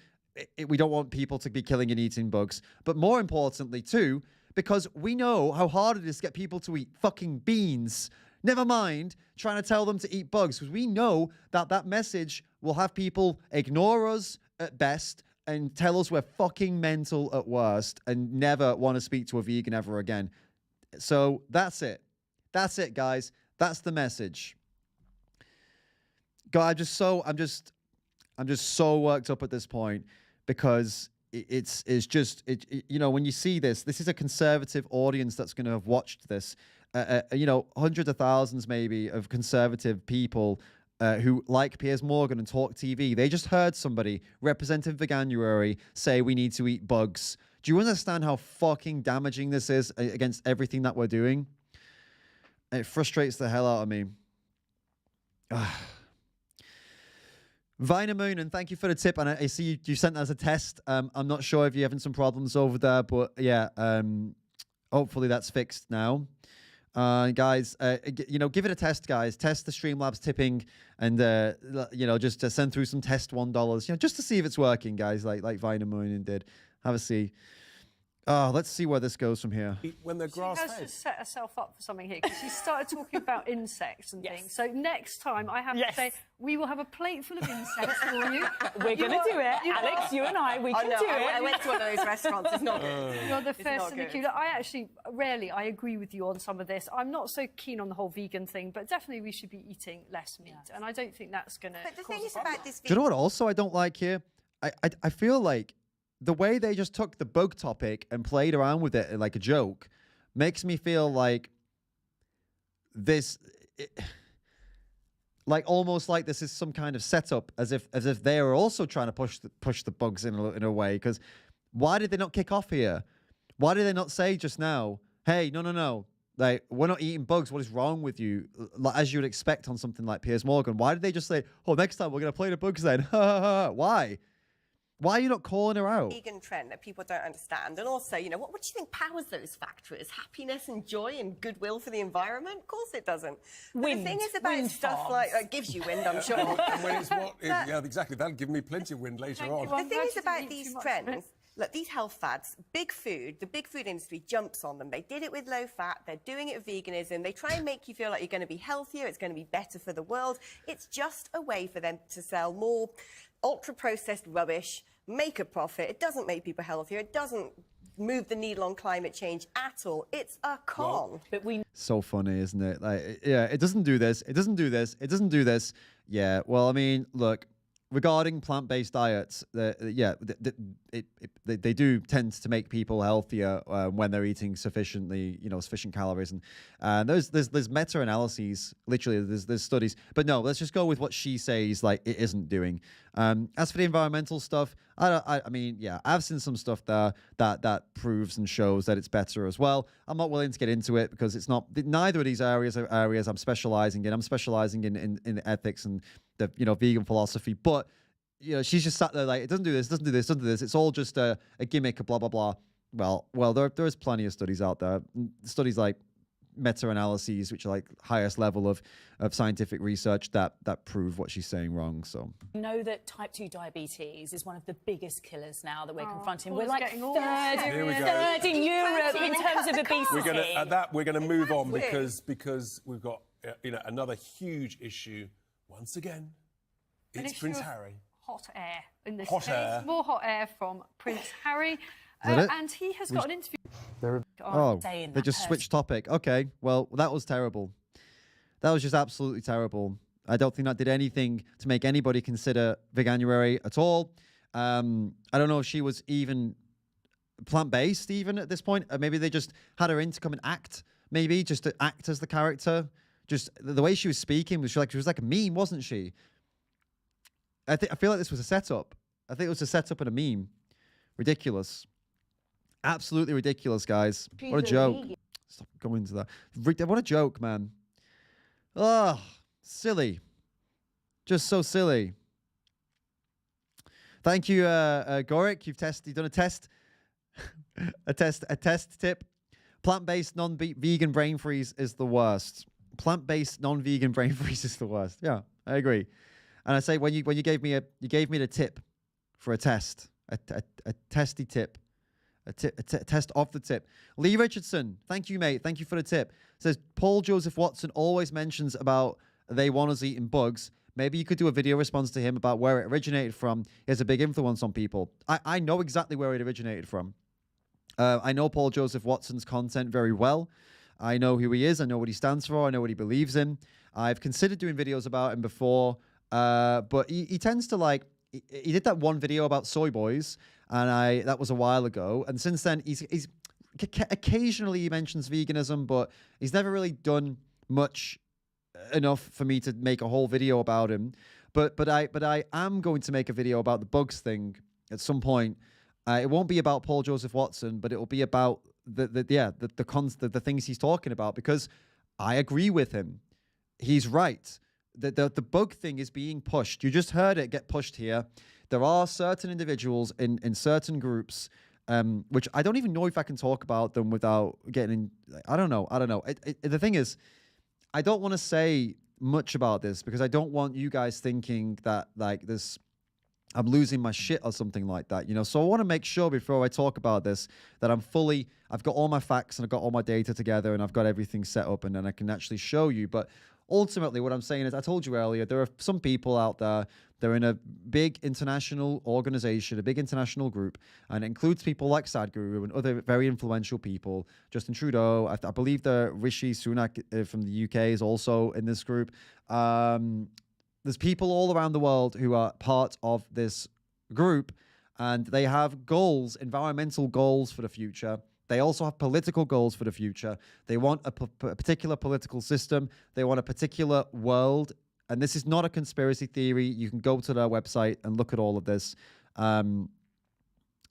we don't want people to be killing and eating bugs. But more importantly, too, because we know how hard it is to get people to eat fucking beans. Never mind trying to tell them to eat bugs, because we know that message will have people ignore us at best and tell us we're fucking mental at worst and never want to speak to a vegan ever again. So that's it. That's it, guys. That's the message. God, I'm just so worked up at this point, because it's just when you see this is a conservative audience that's going to have watched this. Hundreds of thousands maybe of conservative people who like Piers Morgan and Talk TV. They just heard somebody, Representative Veganuary, say we need to eat bugs. Do you understand how fucking damaging this is against everything that we're doing? It frustrates the hell out of me. Vinamoon, and thank you for the tip. And I see you sent that as a test. I'm not sure if you're having some problems over there, but yeah, hopefully that's fixed now. Guys, give it a test, guys. Test the Streamlabs tipping, and just to send through some test $1, just to see if it's working, guys. Like Vinamoon did. Have a see. Let's see where this goes from here. When they're grass-fed. She has just set herself up for something here, because she started talking about insects and things. So next time, I have to say, we will have a plate full of insects for you. We're going to do it. Alex, you and I, we can do it. I went to one of those restaurants. It's not good. You're the first in the queue. I actually, I agree with you on some of this. I'm not so keen on the whole vegan thing, but definitely we should be eating less meat. And I don't think that's going to But the thing is about this... Do you know what also I don't like here? I feel like the way they just took the bug topic and played around with it like a joke makes me feel like this, almost like this is some kind of setup, as if they are also trying to push the bugs in a way. Because why did they not kick off here? Why did they not say just now, hey, no, like, we're not eating bugs. What is wrong with you? As you would expect on something like Piers Morgan. Why did they just say, oh, next time we're going to play the bugs then? Why? Why are you not calling her out? Vegan trend that people don't understand. And also, what do you think powers those factors? Happiness and joy and goodwill for the environment? Of course it doesn't. Wind. The thing is about stuff like... It gives you wind, I'm sure. And when it's yeah, exactly. That'll give me plenty of wind later on. The thing is about these trends... Look, these health fads, the big food industry jumps on them. They did it with low fat. They're doing it with veganism. They try and make you feel like you're going to be healthier. It's going to be better for the world. It's just a way for them to sell more ultra-processed rubbish make a profit. It doesn't make people healthier. It doesn't move the needle on climate change at all. It's a con. But we So funny, isn't it? Like, yeah, it doesn't do this. It doesn't do this. It doesn't do this. Yeah. Well, I mean, look, regarding plant-based diets, they do tend to make people healthier when they're eating sufficiently, sufficient calories. And there's meta-analyses, literally, there's studies. But no, let's just go with what she says, like, it isn't doing. As for the environmental stuff, I mean, yeah, I've seen some stuff there that proves and shows that it's better as well. I'm not willing to get into it because it's not, neither of these areas are areas I'm specializing in. I'm specializing in ethics and the vegan philosophy, but she's just sat there like, it doesn't do this, doesn't do this, doesn't do this. It's all just a gimmick, blah blah blah. Well, there is plenty of studies out there, studies like meta-analyses, which are like highest level of scientific research that prove what she's saying wrong. So know that type 2 diabetes is one of the biggest killers now that we're confronting. Paul's We're like getting all third in Europe in terms of obesity. We're going to move on because we've got another huge issue once again. It's Prince Harry. Hot air in this Hot case. air. More hot air from Prince Harry. that it? And he has got an interview. They just switched topic. Okay, well, that was terrible. That was just absolutely terrible. I don't think that did anything to make anybody consider veganuary at all. I don't know if she was even plant-based even at this point. Maybe they just had her in to come and act, maybe just to act as the character. Just the way she was speaking was she was like a meme, wasn't she? I feel like this was a setup. I think it was a setup and a meme. Ridiculous. Absolutely ridiculous, guys. What a joke. Stop going into that. What a joke, man. Oh, silly. Just so silly. Thank you, Goric. You've done a test. a test tip. Plant-based non-vegan brain freeze is the worst. Plant-based non-vegan brain freeze is the worst. Yeah, I agree. And I say when you gave me the tip for a test, a testy tip, a test of the tip. Lee Richardson, thank you, mate. Thank you for the tip. Says Paul Joseph Watson always mentions about they want us eating bugs. Maybe you could do a video response to him about where it originated from. He has a big influence on people. I know exactly where it originated from. I know Paul Joseph Watson's content very well. I know who he is. I know what he stands for. I know what he believes in. I've considered doing videos about him before. But he tends to he did that one video about soy boys, and that was a while ago. And since then, he's occasionally he mentions veganism, but he's never really done much enough for me to make a whole video about him. But I am going to make a video about the bugs thing at some point. It won't be about Paul Joseph Watson, but it will be about the things he's talking about, because I agree with him. He's right. The bug thing is being pushed. You just heard it get pushed here. There are certain individuals in certain groups, which I don't even know if I can talk about them without getting in. I don't know. The thing is, I don't want to say much about this because I don't want you guys thinking that I'm losing my shit or something like that, So I want to make sure before I talk about this that I've got all my facts and I've got all my data together and I've got everything set up and then I can actually show you. But ultimately, what I'm saying is, I told you earlier, there are some people out there, they're in a big international organization, a big international group, and it includes people like Sadhguru and other very influential people. Justin Trudeau, I believe the Rishi Sunak from the UK is also in this group. There's people all around the world who are part of this group, and they have goals, environmental goals for the future. They also have political goals for the future. They want a particular political system. They want a particular world. And this is not a conspiracy theory. You can go to their website and look at all of this. And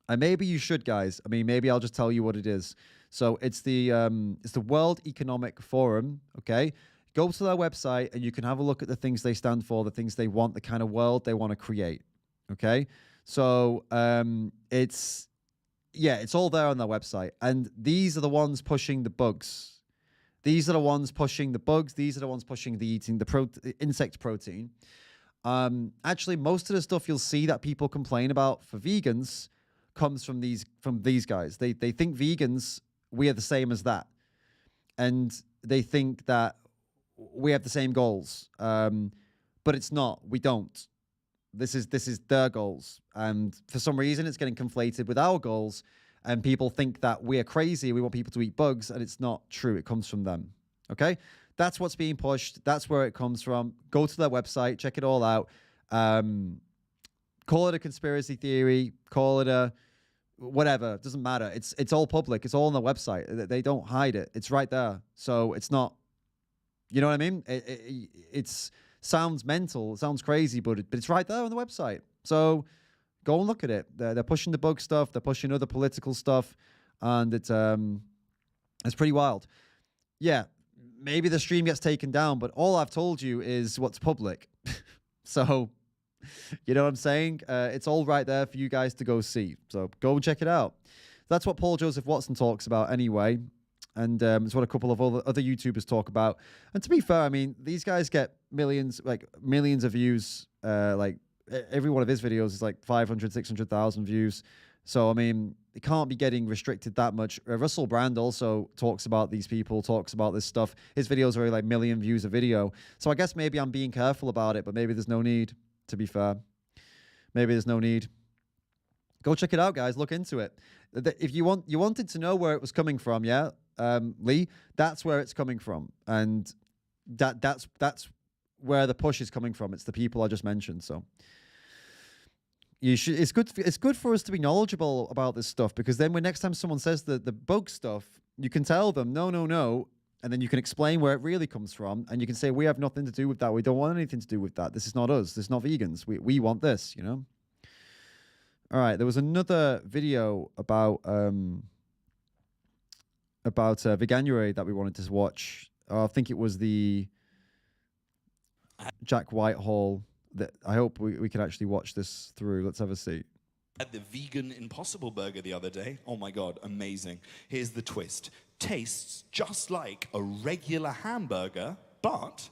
maybe you should, guys. I mean, maybe I'll just tell you what it is. So it's the World Economic Forum, okay? Go to their website and you can have a look at the things they stand for, the things they want, the kind of world they want to create, okay? So it's all there on their website. And these are the ones pushing the bugs. These are the ones pushing the bugs. These are the ones pushing the eating the insect protein. Actually, most of the stuff you'll see that people complain about for vegans comes from these guys. They think vegans, we are the same as that. And they think that we have the same goals. But it's not. We don't. This is their goals, and for some reason, it's getting conflated with our goals, and people think that we're crazy. We want people to eat bugs, and it's not true. It comes from them. Okay, that's what's being pushed. That's where it comes from. Go to their website, check it all out. Call it a conspiracy theory. Call it a whatever. It doesn't matter. It's all public. It's all on their website. They don't hide it. It's right there. So it's not. You know what I mean? It's sounds mental. It sounds crazy, but it's right there on the website. So go and look at it. They're pushing the bug stuff. They're pushing other political stuff, and it's pretty wild. Yeah, maybe the stream gets taken down, but all I've told you is what's public. So, you know what I'm saying? It's all right there for you guys to go see. So go check it out. That's what Paul Joseph Watson talks about anyway. And it's what a couple of other YouTubers talk about. And to be fair, I mean, these guys get millions of views. Like every one of his videos is like 500, 600,000 views. So, I mean, it can't be getting restricted that much. Russell Brand also talks about these people, talks about this stuff. His videos are like million views a video. So I guess maybe I'm being careful about it, but maybe there's no need, to be fair. Maybe there's no need. Go check it out, guys. Look into it. If you wanted to know where it was coming from, yeah, Lee, that's where it's coming from. And that's where the push is coming from. It's the people I just mentioned. So you should. It's good for us to be knowledgeable about this stuff, because then when next time someone says the bug stuff, you can tell them no, and then you can explain where it really comes from, and you can say we have nothing to do with that. We don't want anything to do with that. This is not us. This is not vegans. We want this. You know. All right. There was another video about Veganuary that we wanted to watch. I think it was the Jack Whitehall. That I hope we can actually watch this through. Let's have a seat. Had the vegan Impossible Burger the other day. Oh my God, amazing. Here's the twist. Tastes just like a regular hamburger, but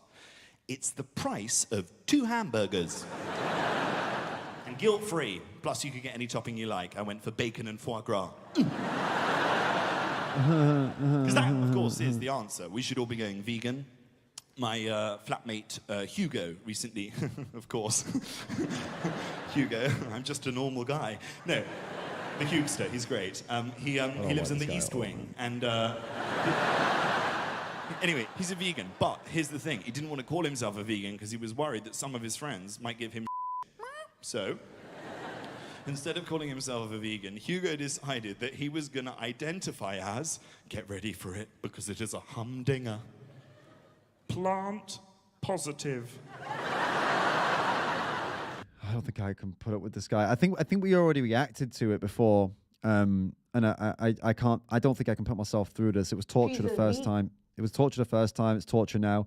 it's the price of 2 hamburgers. And guilt-free. Plus you could get any topping you like. I went for bacon and foie gras. Because that, of course, is the answer. We should all be going vegan. My flatmate Hugo recently, of course. Hugo, I'm just a normal guy. No, the Hugester, he's great. He lives in the East Wing, and anyway, he's a vegan. But here's the thing: he didn't want to call himself a vegan because he was worried that some of his friends might give him. So, instead of calling himself a vegan, Hugo decided that he was going to identify as, get ready for it, because it is a humdinger, plant positive. I don't think I can put up with this guy. I think we already reacted to it before, and I can't. I don't think I can put myself through this. It was torture the first time. It was torture the first time. It's torture now.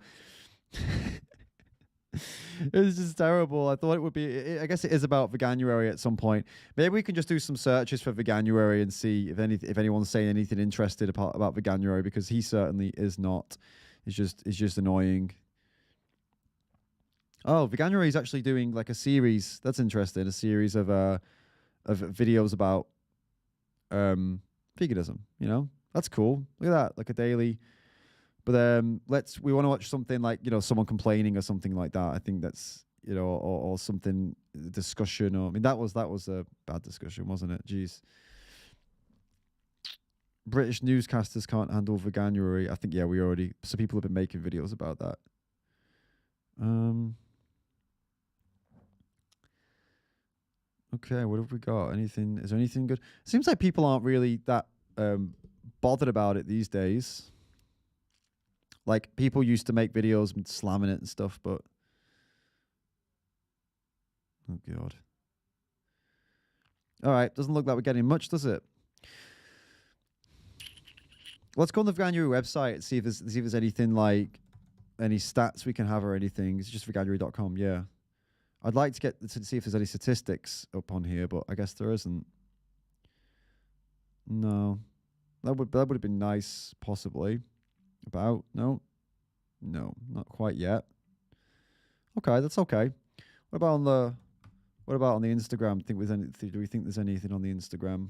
It was just terrible. I thought it would be. I guess it is about Veganuary at some point. Maybe we can just do some searches for Veganuary and see if anyone's saying anything interested about Veganuary, because he certainly is not. It's just annoying. Oh, Veganuary is actually doing like a series. That's interesting. A series of videos about veganism. You know, that's cool. Look at that, like a daily. But we want to watch something like, you know, someone complaining or something like that. I think that's, you know, or something, discussion. Or I mean, that was a bad discussion, wasn't it? Jeez. British newscasters can't handle Veganuary. I think, yeah, so people have been making videos about that. Okay, what have we got? Anything? Is there anything good? Seems like people aren't really that bothered about it these days. Like, people used to make videos and slamming it and stuff, but... Oh, God. All right, doesn't look like we're getting much, does it? Let's go on the Veganuary website and see if there's anything like... any stats we can have or anything. It's just veganuary.com, yeah. I'd like to see if there's any statistics up on here, but I guess there isn't. No. That would have been nice, possibly. No, not quite yet. Okay, that's okay. What about on the Instagram? Do we think there's anything on the Instagram?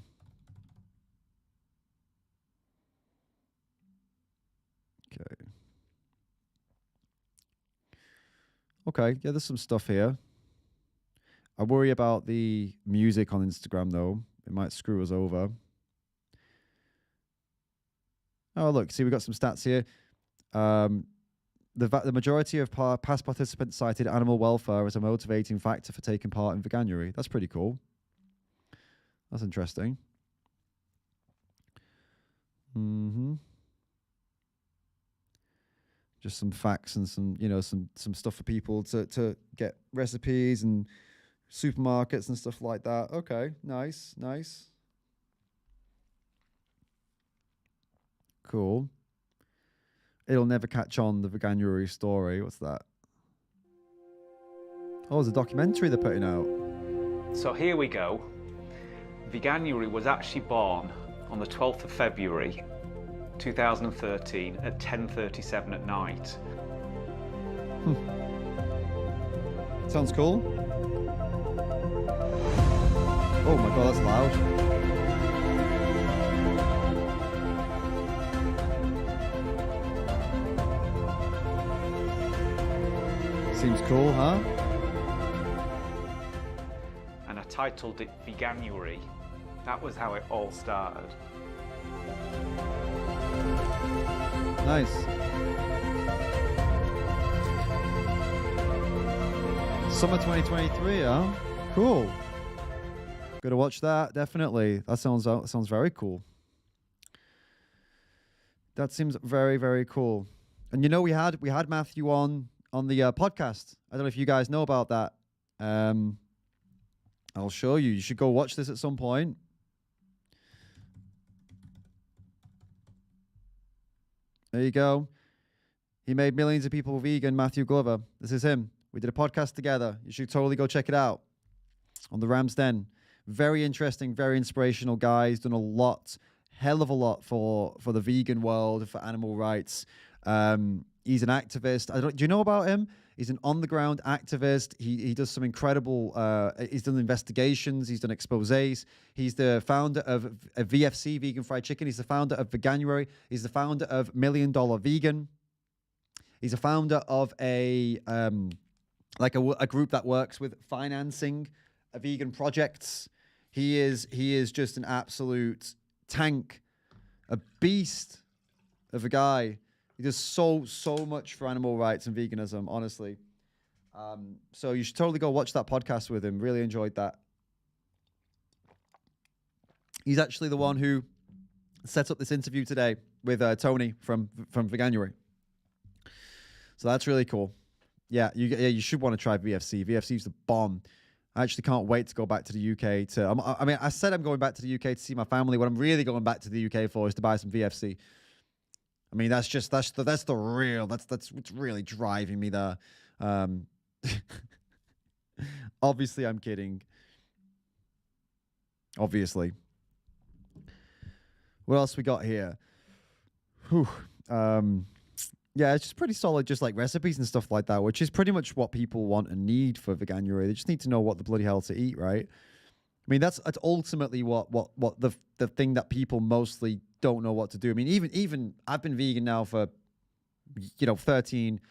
Okay, yeah, there's some stuff here. I worry about the music on Instagram, though. It might screw us over. Oh, look, see, we got some stats here. The majority of past participants cited animal welfare as a motivating factor for taking part in Veganuary. That's pretty cool. That's interesting. Just some facts and some, you know, some stuff for people to get recipes and supermarkets and stuff like that. Okay, nice. Cool. It'll never catch on, the Veganuary story. What's that? Oh, it's a documentary they're putting out. So here we go. Veganuary was actually born on the 12th of February 2013 at 10:37 at night. Sounds cool. Oh my god, that's loud. Seems cool, huh? And I titled it Veganuary. That was how it all started. Nice. Summer 2023, huh? Cool. Gotta watch that, definitely. That sounds very cool. That seems very, very cool. And you know, we had Matthew on the podcast. I don't know if you guys know about that. I'll show you. You should go watch this at some point. There you go. He made millions of people vegan, Matthew Glover. This is him. We did a podcast together. You should totally go check it out on the Ram's Den. Very interesting, very inspirational guy. He's done a lot, hell of a lot for the vegan world, for animal rights. He's an activist. Do you know about him? He's an on-the-ground activist. He does some incredible, he's done investigations, he's done exposés. He's the founder of a VFC, Vegan Fried Chicken. He's the founder of Veganuary. He's the founder of $1 Million Vegan. He's a founder of a group that works with financing vegan projects. He is just an absolute tank, a beast of a guy. He does so much for animal rights and veganism, honestly. So you should totally go watch that podcast with him. Really enjoyed that. He's actually the one who set up this interview today with Toni from Veganuary. So that's really cool. Yeah, you should want to try VFC. VFC's the bomb. I actually can't wait to go back to the UK. I said I'm going back to the UK to see my family. What I'm really going back to the UK for is to buy some VFC. I mean, that's what's really driving me there. Obviously, I'm kidding. Obviously. What else we got here? Whew. Yeah, it's just pretty solid, just like recipes and stuff like that, which is pretty much what people want and need for Veganuary. They just need to know what the bloody hell to eat, right? I mean, that's ultimately what the thing that people mostly don't know what to do. I mean, even I've been vegan now for 13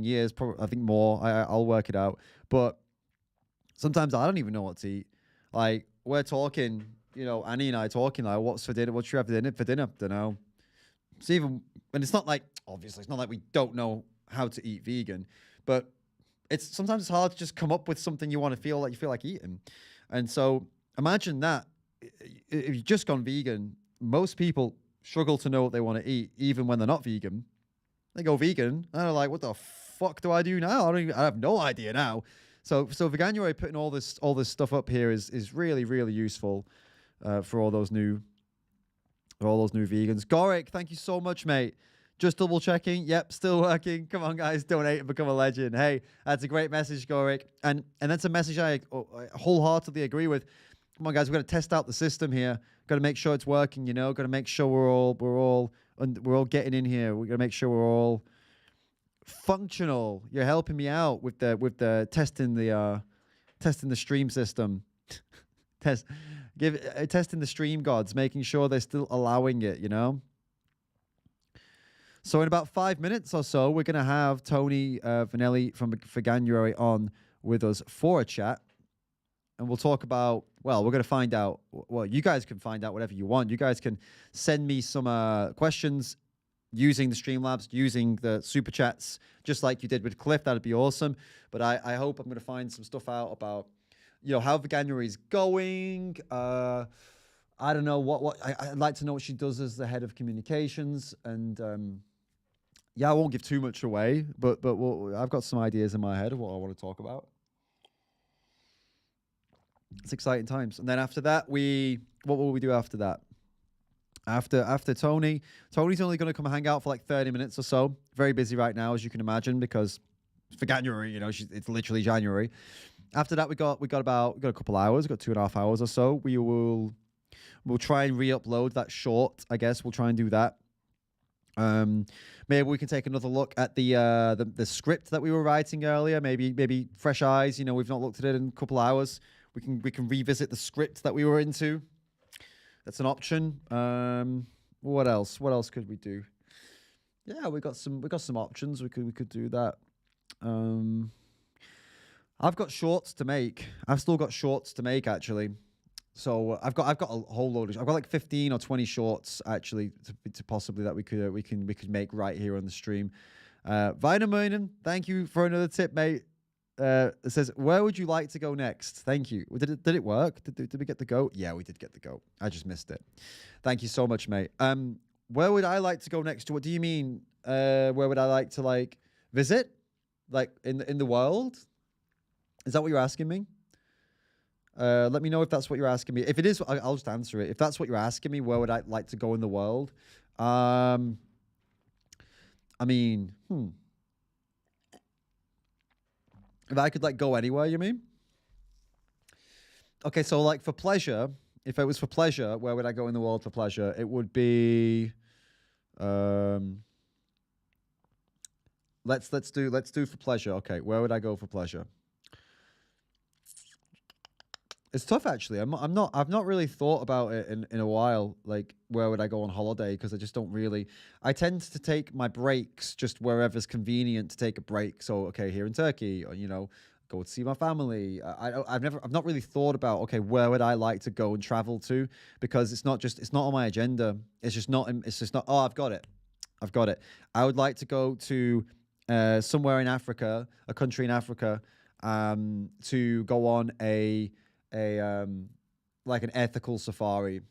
years, probably, I think more. I'll work it out, but sometimes I don't even know what to eat. Like, we're talking, Annie and I talking, like, what's for dinner? What should we have for dinner? Don't know. So even, and it's not like, obviously, it's not like we don't know how to eat vegan, but sometimes it's hard to just come up with something you feel like eating. And so imagine that if you've just gone vegan, most people struggle to know what they want to eat, even when they're not vegan. They go vegan, and they're like, what the fuck do I do now? I have no idea now. So Veganuary putting all this stuff up here is really, really useful for all those new vegans. Goric, thank you so much, mate. Just double checking. Yep, still working. Come on, guys, donate and become a legend. Hey, that's a great message, Goric. And that's a message I wholeheartedly agree with. Come on, guys, we've got to test out the system here. Got to make sure it's working, Got to make sure we're all getting in here. We're going to make sure we're all functional. You're helping me out with the testing the stream system. Testing the stream gods, making sure they're still allowing it, So in about 5 minutes or so, we're going to have Toni Vanelli from Veganuary on with us for a chat. and we'll talk about, well, we're going to find out, well, you guys can find out whatever you want. You guys can send me some questions using the Streamlabs, using the super chats, just like you did with Cliff. That'd be awesome. But I hope I'm going to find some stuff out about, how Veganuary is going. I don't know I'd like to know what she does as the head of communications. And yeah, I won't give too much away, but I've got some ideas in my head of what I want to talk about. It's exciting times. And then after that, what will we do after that? After Toni's only going to come hang out for like 30 minutes or so. Very busy right now, as you can imagine, because for January, it's literally January. After that, we got a couple hours. We got 2.5 hours or so. We'll try and re-upload that short. I guess we'll try and do that. Maybe we can take another look at the script that we were writing earlier. Maybe fresh eyes. We've not looked at it in a couple hours. We can revisit the script that we were into. That's an option. What else? What else could we do? Yeah, we got some options. We could do that. I've got shorts to make. I've still got shorts to make actually. So I've got a whole load of. I've got like 15 or 20 shorts actually to possibly that we could make right here on the stream. Vitamin, thank you for another tip, mate. It says, where would you like to go next? Thank you. Did it work? Did we get the goat? Yeah, we did get the goat. I just missed it. Thank you so much, mate. Where would I like to go next? What do you mean? Where would I like to visit? Like in the world? Is that what you're asking me? Let me know if that's what you're asking me. If it is, I'll just answer it. If that's what you're asking me, where would I like to go in the world? I mean, If I could go anywhere, you mean? Okay, so for pleasure, if it was for pleasure, where would I go in the world for pleasure? It would be let's do for pleasure. Okay, where would I go for pleasure? It's tough actually. I've not really thought about it in a while. Like, where would I go on holiday? Because I just don't really. I tend to take my breaks just wherever's convenient to take a break. So okay, here in Turkey, or go to see my family. I've not really thought about where would I like to go and travel to, because it's not on my agenda. It's just not. Oh, I've got it. I would like to go to somewhere in Africa, a country in Africa, to go on an ethical safari.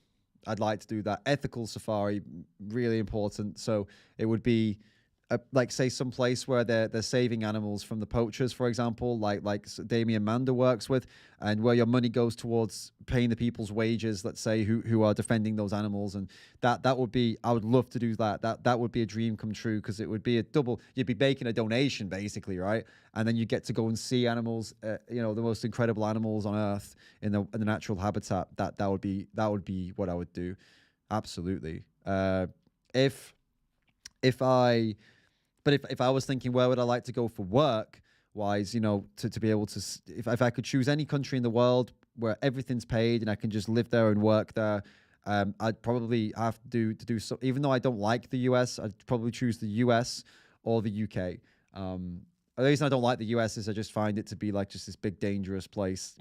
I'd like to do that. Ethical safari, really important. So it would be say some place where they're saving animals from the poachers, for example, like Damien Mander works with, and where your money goes towards paying the people's wages, let's say, who are defending those animals. And that would be, I would love to do that. That would be a dream come true, because it would be you'd be making a donation basically, right? And then you get to go and see animals, the most incredible animals on earth in the natural habitat. That would be what I would do. Absolutely. If I was thinking, where would I like to go for work wise, to be able to, if I could choose any country in the world where everything's paid and I can just live there and work there, I'd probably have to do so. Even though I don't like the US, I'd probably choose the US or the UK. The reason I don't like the US is I just find it to be just this big dangerous place.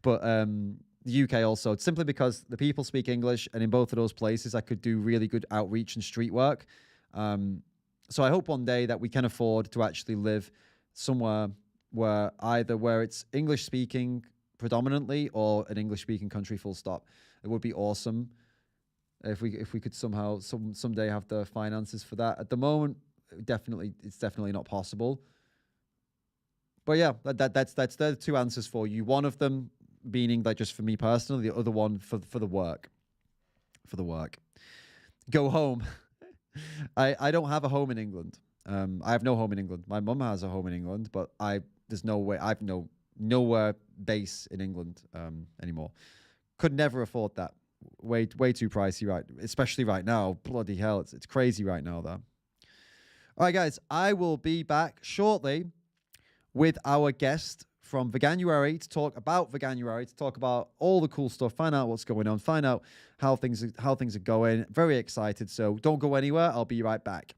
But the UK also, simply because the people speak English, and in both of those places I could do really good outreach and street work. So I hope one day that we can afford to actually live somewhere where it's English speaking predominantly, or an English speaking country full stop. It would be awesome if we could somehow someday have the finances for that. At the moment, it's definitely not possible. But yeah, that's the two answers for you. One of them meaning just for me personally, the other one for the work. For the work. Go home. I don't have a home in England. I have no home in England. My mum has a home in England, but there's no way. I've nowhere base in England anymore. Could never afford that. Way too pricey, right? Especially right now. Bloody hell, it's crazy right now, though. All right, guys, I will be back shortly with our guest from Veganuary to talk about Veganuary, to talk about all the cool stuff, find out what's going on, find out how things are going. Very excited, so don't go anywhere. I'll be right back.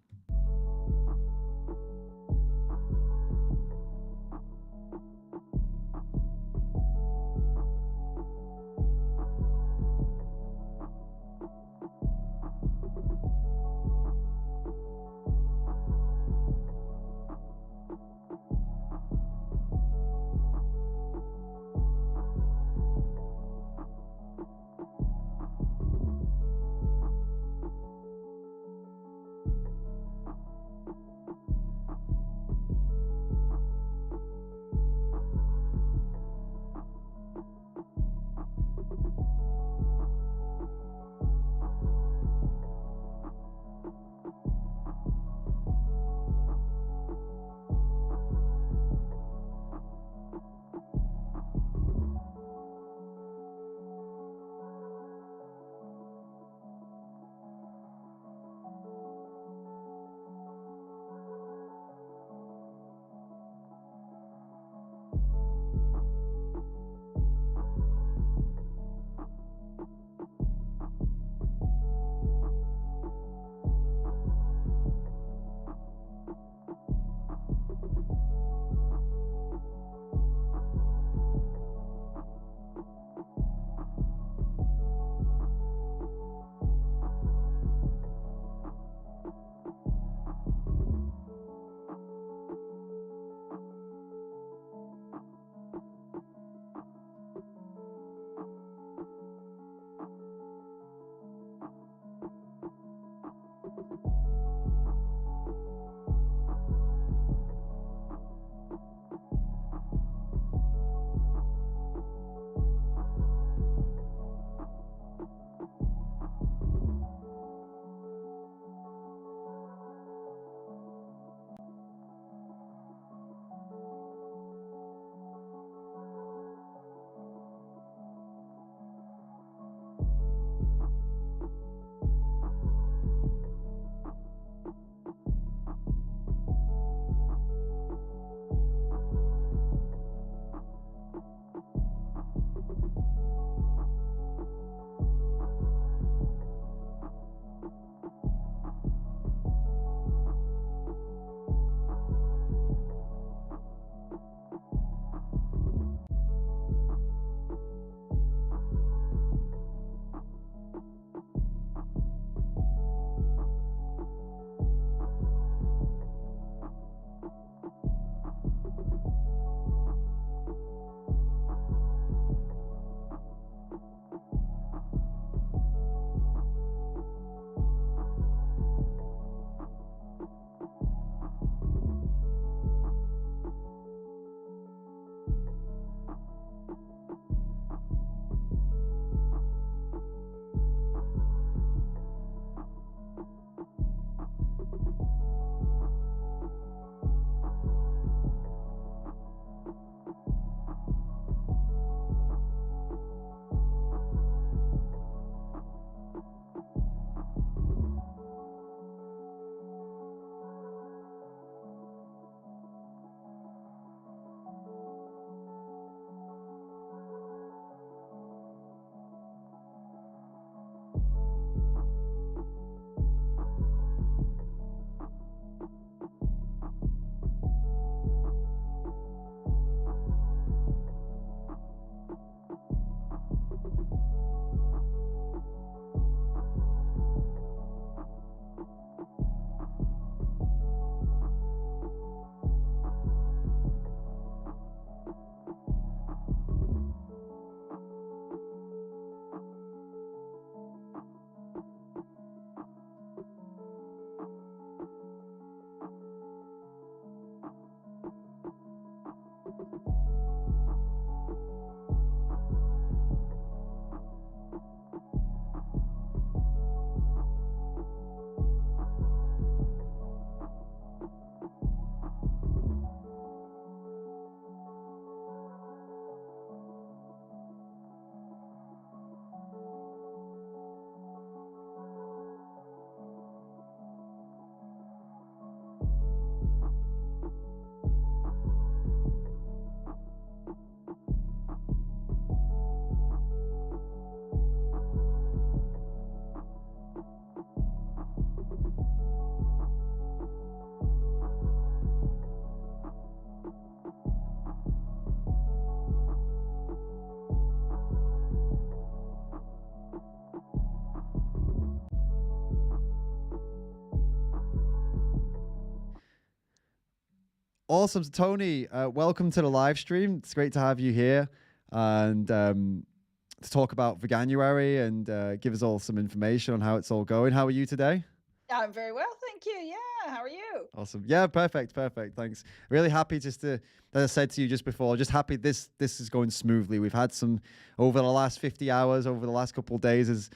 Awesome. So, Toni, welcome to the live stream. It's great to have you here and to talk about Veganuary and give us all some information on how it's all going. How are you today? I'm very well, thank you. Yeah, how are you? Awesome. Yeah, perfect. Thanks. Really happy just to, as I said to you just before, just happy this is going smoothly. We've had some over the last 50 hours, over the last couple of days,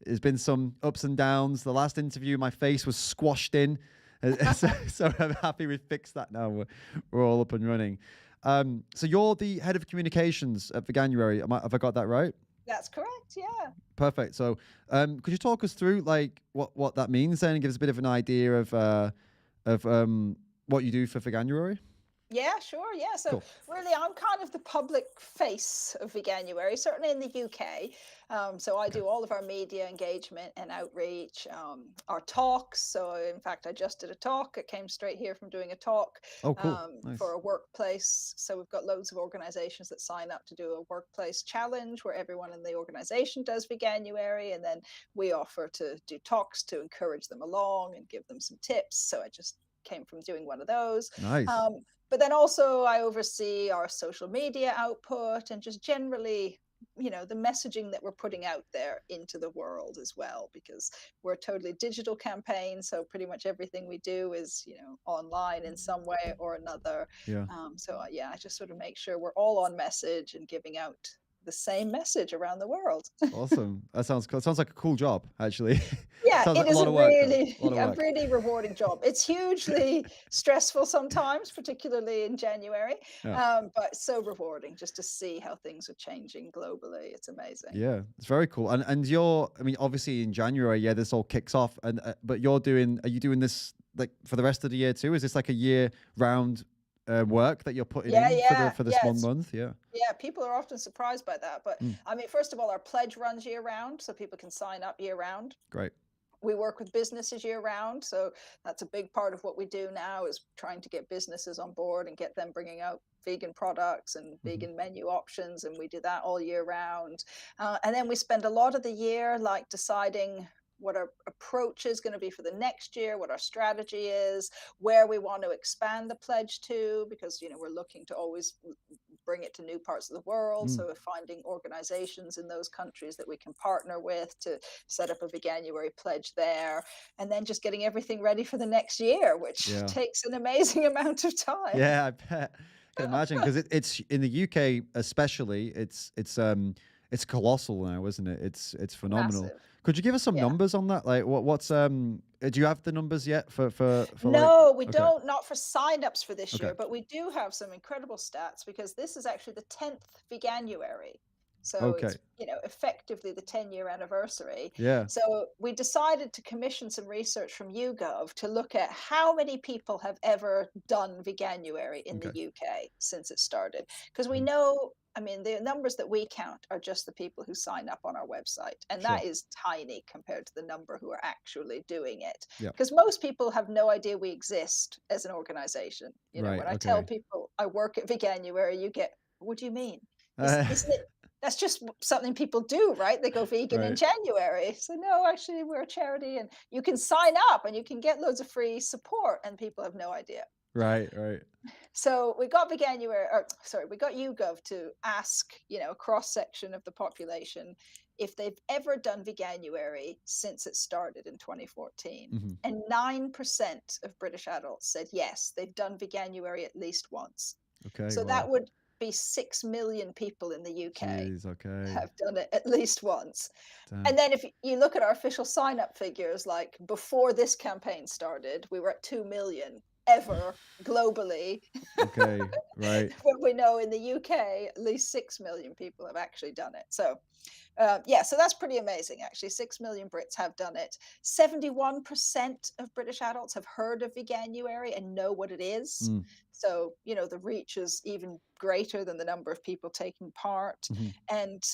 there's been some ups and downs. The last interview, my face was squashed in. So I'm happy we fixed that now. We're all up and running. So you're the head of communications at Veganuary. Have I got that right? That's correct, yeah. Perfect. So could you talk us through like what that means then and give us a bit of an idea of what you do for Veganuary? Yeah, sure. Yeah. So Cool. really, I'm kind of the public face of Veganuary, certainly in the UK. So I do all of our media engagement and outreach, our talks. So in fact, I just did a talk. It came straight here from doing a talk Nice. for a workplace. So we've got loads of organizations that sign up to do a workplace challenge where everyone in the organization does Veganuary. And then we offer to do talks to encourage them along and give them some tips. So I just came from doing one of those. Nice. But then also I oversee our social media output and just generally, the messaging that we're putting out there into the world as well, because we're a totally digital campaign. So pretty much everything we do is, online in some way or another. Yeah. I just sort of make sure we're all on message and giving out the same message around the world. Awesome. That sounds cool. Sounds like a cool job, actually. Yeah, Sounds it like is lot a of work, though. really, Lot of a work. really rewarding job. It's hugely stressful sometimes, particularly in January, Yeah. but so rewarding just to see how things are changing globally. It's amazing. Yeah, it's very cool. And obviously in January, yeah, this all kicks off. And but are you doing this like for the rest of the year too? Is this like a year round work that you're putting in for this one month? Yeah. Yeah, people are often surprised by that. But I mean, first of all, our pledge runs year round, so people can sign up year round. Great. We work with businesses year round. So that's a big part of what we do now is trying to get businesses on board and get them bringing out vegan products and vegan menu options. And we do that all year round. And then we spend a lot of the year like deciding what our approach is going to be for the next year, what our strategy is, where we want to expand the pledge to, because, we're looking to always bring it to new parts of the world. So we're finding organizations in those countries that we can partner with to set up a Veganuary pledge there, and then just getting everything ready for the next year, which takes an amazing amount of time. Yeah, I bet. I can imagine because it's in the UK especially. It's colossal now, isn't it? It's phenomenal. Massive. Could you give us some numbers on that? Like what's do you have the numbers yet for No, like... we Okay. don't, not for sign-ups for this year, Okay. but we do have some incredible stats because this is actually the 10th Veganuary. So Okay. it's, effectively the 10-year anniversary. Yeah. So we decided to commission some research from YouGov to look at how many people have ever done Veganuary in the UK since it started. Because we know, the numbers that we count are just the people who sign up on our website. And that Sure. is tiny compared to the number who are actually doing it. Yeah. Because most people have no idea we exist as an organization. Right, When I tell okay. people I work at Veganuary, you get, what do you mean? Isn't it? That's just something people do, right? They go vegan in Right. January. So no, actually we're a charity and you can sign up and you can get loads of free support and people have no idea. Right. So we got we got YouGov to ask, a cross section of the population if they've ever done Veganuary since it started in 2014. And 9% of British adults said yes, they've done Veganuary at least once. Okay. So wow. that would be 6 million people in the UK Jeez, okay. have done it at least once. Damn. And then if you look at our official sign-up figures, like before this campaign started, we were at 2 million ever globally. Okay. Right. But we know in the UK, at least 6 million people have actually done it. So so that's pretty amazing, actually. 6 million Brits have done it. 71% of British adults have heard of Veganuary and know what it is. So, the reach is even greater than the number of people taking part. And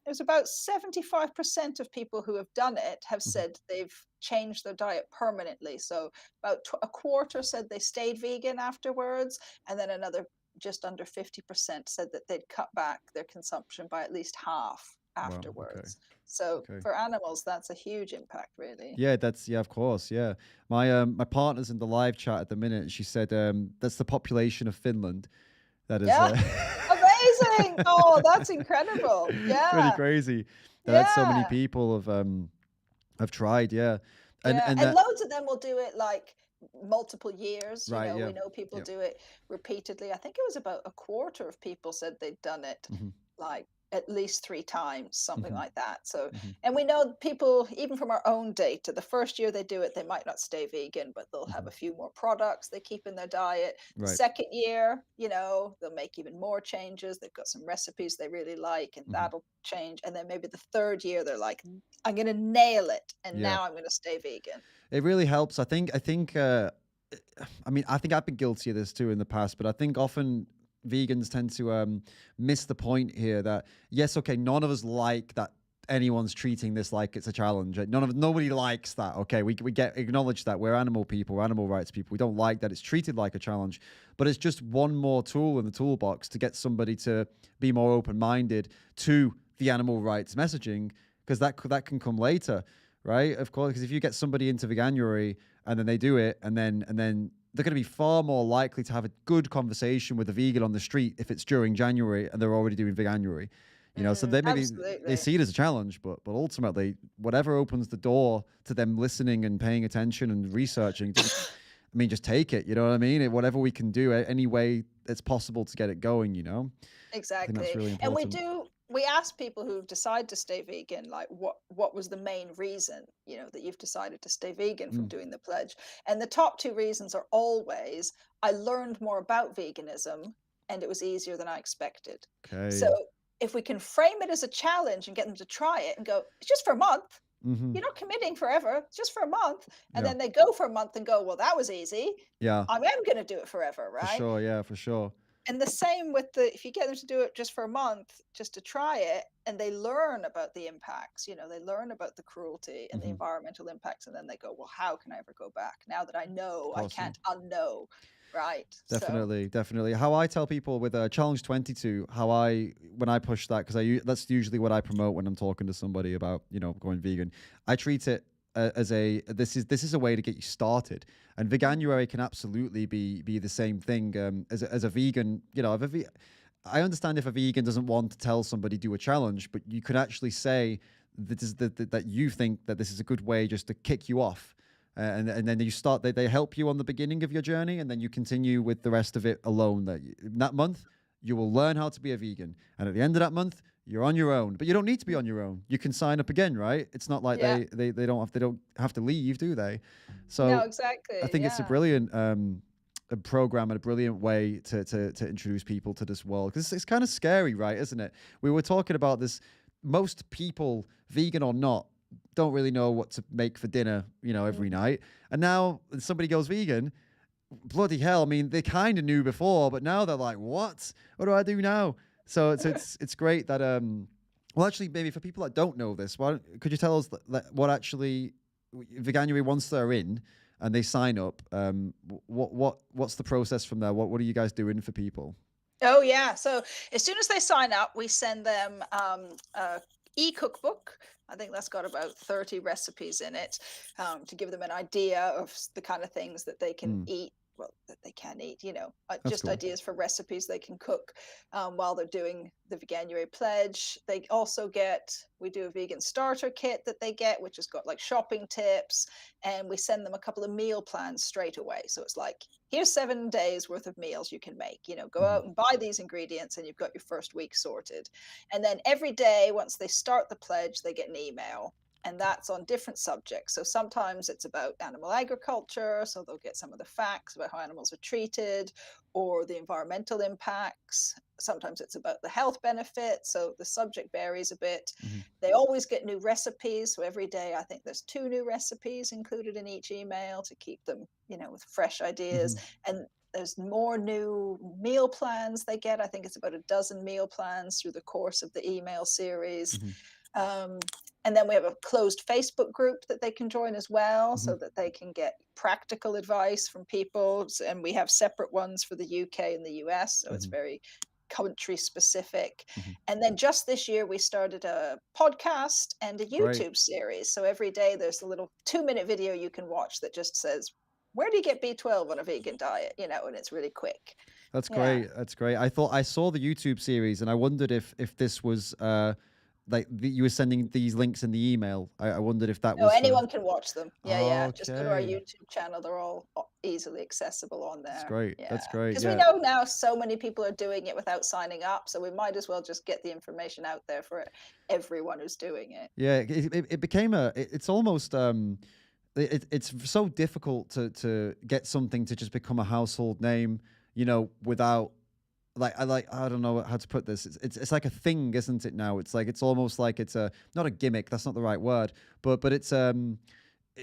there's about 75% of people who have done it have said they've changed their diet permanently. So about a quarter said they stayed vegan afterwards. And then another just under 50% said that they'd cut back their consumption by at least half afterwards. So for animals, that's a huge impact, really. Yeah, of course, yeah. My partner's in the live chat at the minute. She said that's the population of Finland. That is Amazing. Oh, that's incredible. Yeah. pretty crazy. That so many people have tried, yeah. And that, loads of them will do it like multiple years. Right, You know, yeah. we know people do it repeatedly. I think it was about a quarter of people said they'd done it like at least 3 times, something like that. So, and we know people, even from our own data, the first year they do it, they might not stay vegan, but they'll have a few more products they keep in their diet. The Right. second year, you know, they'll make even more changes. They've got some recipes they really like, and that'll change. And then maybe the third year, they're like, I'm going to nail it. And Yeah. now I'm going to stay vegan. It really helps. I think I mean, I think I've been guilty of this too in the past, but I think often vegans tend to miss the point here that yes, okay, none of us like that anyone's treating this like it's a challenge. Nobody likes that. Okay, we get acknowledge that we're animal people, we're animal rights people. We don't like that it's treated like a challenge, but it's just one more tool in the toolbox to get somebody to be more open-minded to the animal rights messaging, because that can come later, right? Of course, because if you get somebody into veganuary and then they do it, and then they're going to be far more likely to have a good conversation with a vegan on the street if it's during January and they're already doing veganuary. You know, so they maybe they see it as a challenge, but ultimately, whatever opens the door to them listening and paying attention and researching, just take it. You know what I mean? Whatever we can do, any way it's possible to get it going. You know, exactly. I think that's really important. And we ask people who decide to stay vegan, like what was the main reason, you know, that you've decided to stay vegan from doing the pledge. And the top 2 reasons are always, I learned more about veganism and it was easier than I expected. Okay. So if we can frame it as a challenge and get them to try it and go, it's just for a month. You're not committing forever, it's just for a month. And then they go for a month and go, well, that was easy. Yeah. I am going to do it forever, right? For sure. Yeah, for sure. And the same with if you get them to do it just for a month, just to try it, and they learn about the impacts, you know, they learn about the cruelty and the environmental impacts, and then they go, well, how can I ever go back now that I know I can't unknow, right? Definitely. How I tell people with Challenge 22, when I push that, because that's usually what I promote when I'm talking to somebody about, you know, going vegan. I treat it as this is a way to get you started, and veganuary can absolutely be the same thing. As a vegan, you know, I understand if a vegan doesn't want to tell somebody do a challenge, but you could actually say that you think that this is a good way just to kick you off, and then you start. They help you on the beginning of your journey, and then you continue with the rest of it alone. That month you will learn how to be a vegan, and at the end of that month, you're on your own, but you don't need to be on your own. You can sign up again, right? It's not like they don't have to leave, do they? So no, exactly. I think it's a brilliant a program and a brilliant way to introduce people to this world, because it's kind of scary, right? Isn't it? We were talking about this. Most people, vegan or not, don't really know what to make for dinner, you know, every night. And now somebody goes vegan, bloody hell! I mean, they kind of knew before, but now they're like, what? What do I do now? So it's great that well, actually, maybe for people that don't know this, could you tell us what actually veganuary, once they're in and they sign up, what's the process from there? What are you guys doing for people? Oh yeah, so as soon as they sign up, we send them e-cookbook. I think that's got about 30 recipes in it, to give them an idea of the kind of things that they can eat. Well, that they can eat, you know, just cool. Ideas for recipes they can cook while they're doing the veganuary pledge. They also we do a vegan starter kit that they get, which has got like shopping tips, and we send them a couple of meal plans straight away. So it's like, here's 7 days worth of meals you can make, you know, go out and buy these ingredients and you've got your first week sorted. And then every day, once they start the pledge, they get an email. And that's on different subjects. So sometimes it's about animal agriculture, so they'll get some of the facts about how animals are treated, or the environmental impacts. Sometimes it's about the health benefits, so the subject varies a bit. They always get new recipes, so every day I think there's 2 new recipes included in each email to keep them, you know, with fresh ideas. And there's more new meal plans they get. I think it's about a dozen meal plans through the course of the email series. And then we have a closed Facebook group that they can join as well, so that they can get practical advice from people. And we have separate ones for the UK and the US, so it's very country specific. Mm-hmm. And then just this year, we started a podcast and a Great. YouTube series. So every day there's a little 2-minute video you can watch that just says, where do you get B12 on a vegan diet? You know, and it's really quick. That's Yeah. great. That's great. I thought I saw the YouTube series and I wondered if this was you were sending these links in the email. I wondered if that No, was anyone can watch them. Yeah. Just go to our Okay. YouTube channel. They're all easily accessible on there. That's great. Yeah. That's great. Because Yeah. we know now so many people are doing it without signing up, so we might as well just get the information out there for everyone who's doing it. Yeah, it became it's almost it's so difficult to get something to just become a household name, you know, without I don't know how to put this. It's like a thing, isn't it now? It's like it's almost like it's not a gimmick, that's not the right word, but it's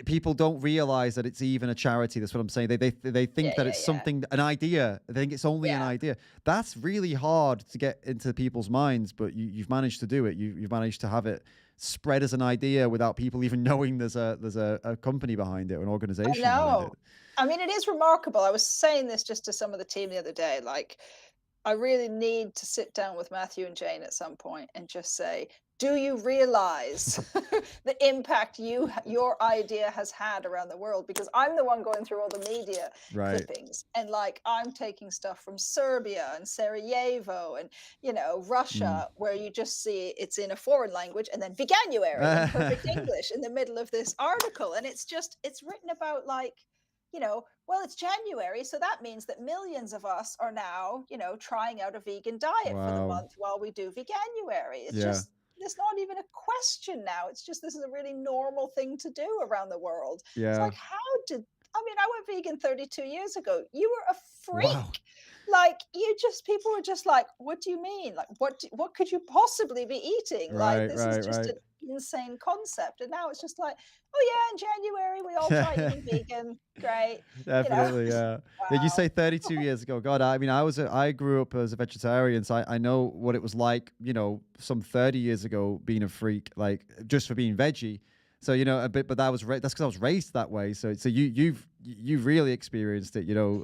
people don't realize that it's even a charity. That's what I'm saying. They think that it's something, an idea. They think it's only an idea. That's really hard to get into people's minds, but you've managed to do it. You've managed to have it spread as an idea without people even knowing there's a company behind it or an organization behind it. I mean, it is remarkable. I was saying this just to some of the team the other day, like, I really need to sit down with Matthew and Jane at some point and just say, do you realize the impact your idea has had around the world? Because I'm the one going through all the media clippings, and like I'm taking stuff from Serbia and Sarajevo and, you know, Russia, where you just see it's in a foreign language and then veganuary in perfect English in the middle of this article. And it's written about like, you know, well, it's January, so that means that millions of us are now, you know, trying out a vegan diet for the month while we do veganuary. It's just, it's not even a question now. It's just, this is a really normal thing to do around the world. Yeah. It's like, I mean, I went vegan 32 years ago. You were a freak. Wow. Like, people were just like, what do you mean? Like, what could you possibly be eating? Like, this is just an insane concept. And now it's just like, oh yeah, in January we all try eating vegan. Great. Definitely, you know? yeah. Wow. Did you say 32 years ago? God, I mean, I grew up as a vegetarian, so I know what it was like, you know, some 30 years ago being a freak, like just for being veggie. So, you know, a bit, but that's because I was raised that way. So you've really experienced it, you know,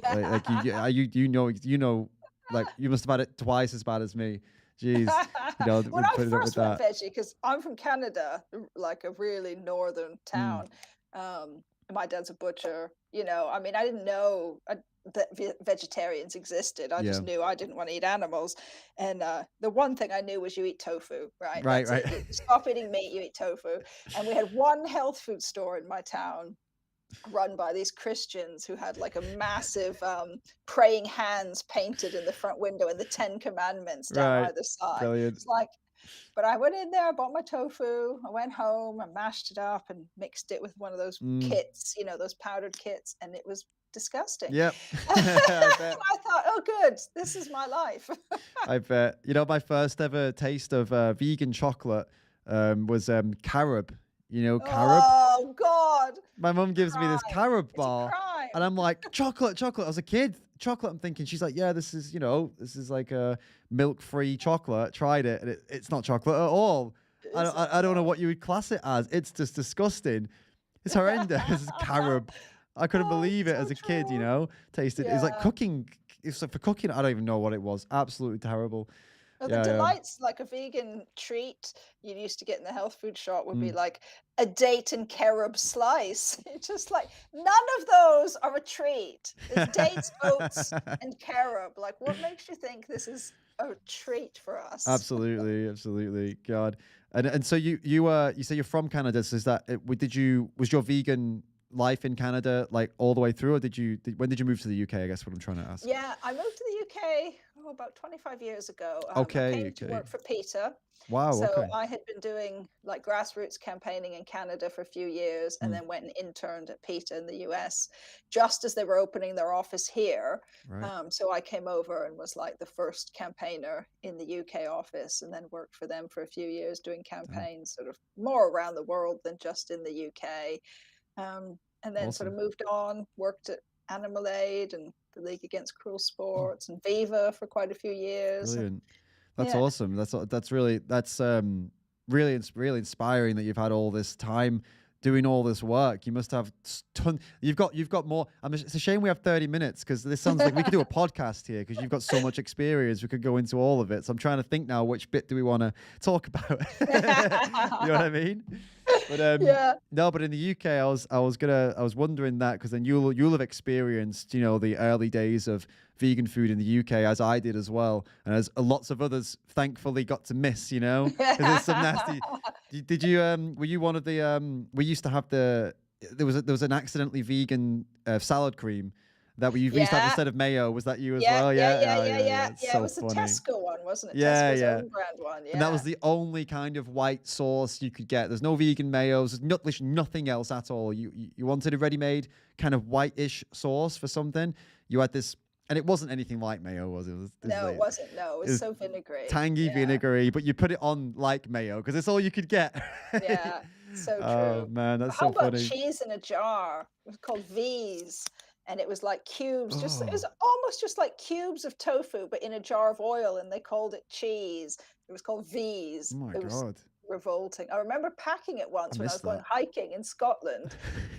you know, like you must have had it twice as bad as me. Jeez, you know, when I first went veggie, because I'm from Canada, like a really northern town. My dad's a butcher. You know, I mean, I didn't know that vegetarians existed. I just knew I didn't want to eat animals. And the one thing I knew was you eat tofu, right? Right. You stop eating meat, you eat tofu. And we had one health food store in my town run by these Christians who had like a massive praying hands painted in the front window and the 10 commandments down either side. Brilliant. It's like, but I went in there, I bought my tofu, I went home, I mashed it up and mixed it with one of those kits, you know, those powdered kits, and it was disgusting. Yep. I thought, oh good, this is my life. I bet. You know, my first ever taste of vegan chocolate was carob. You know, carob? Oh God. My mum gives me this carob bar and I'm like, chocolate. I was a kid. Chocolate. I'm thinking, she's like, yeah, this is like a milk-free chocolate. Tried it and it's not chocolate at all. I don't know what you would class it as. It's just disgusting. It's horrendous. It's carob. I couldn't believe it as a kid, you know. Tasted it's like cooking. It's like for cooking. I don't even know what it was. Absolutely terrible. Well, the delights, like a vegan treat you used to get in the health food shop would be like a date and carob slice. It's just like, none of those are a treat. It's dates, oats, and carob. Like, what makes you think this is a treat for us? Absolutely. God. And so you say you're from Canada. So is that, was your vegan life in Canada like all the way through, or when did you move to the UK? I guess what I'm trying to ask. Yeah, I moved to the UK about 25 years ago. Okay. I came to work for PETA. Wow. So okay. I had been doing like grassroots campaigning in Canada for a few years, and then went and interned at PETA in the US just as they were opening their office here. Right. So I came over and was like the first campaigner in the UK office, and then worked for them for a few years doing campaigns sort of more around the world than just in the UK. And then sort of moved on, worked at Animal Aid and the League Against Cruel Sports and Viva for quite a few years. Brilliant. That's awesome. That's really really inspiring that you've had all this time doing all this work. You must have You've got more. It's a shame we have 30 minutes because this sounds like we could do a podcast here because you've got so much experience. We could go into all of it. So I'm trying to think now, which bit do we want to talk about? You know what I mean? But no, but in the UK, I was wondering that because then you'll have experienced, you know, the early days of vegan food in the UK as I did as well, and as lots of others thankfully got to miss, you know. 'Cause there's some nasty. Did you were you one of the we used to have there was an accidentally vegan salad cream that we used to have instead of mayo. Was that you as well? Yeah. So It was the funny. Tesco one, wasn't it? Yeah, Tesco's yeah. own brand one. Yeah. And that was the only kind of white sauce you could get. There's no vegan mayos. There's literally nothing else at all. You wanted a ready-made kind of whitish sauce for something. You had this, and it wasn't anything like mayo, was it? No, it wasn't. No, it was so vinegary. Tangy vinegary, but you put it on like mayo because it's all you could get. Yeah, so true. Oh man, that's How so about funny. cheese in a jar? It was called V's, and it was like cubes. It was almost just like cubes of tofu, but in a jar of oil, and they called it cheese. It was called V's. Oh my It was God. revolting. I remember packing it once when I missed was going that. hiking in Scotland,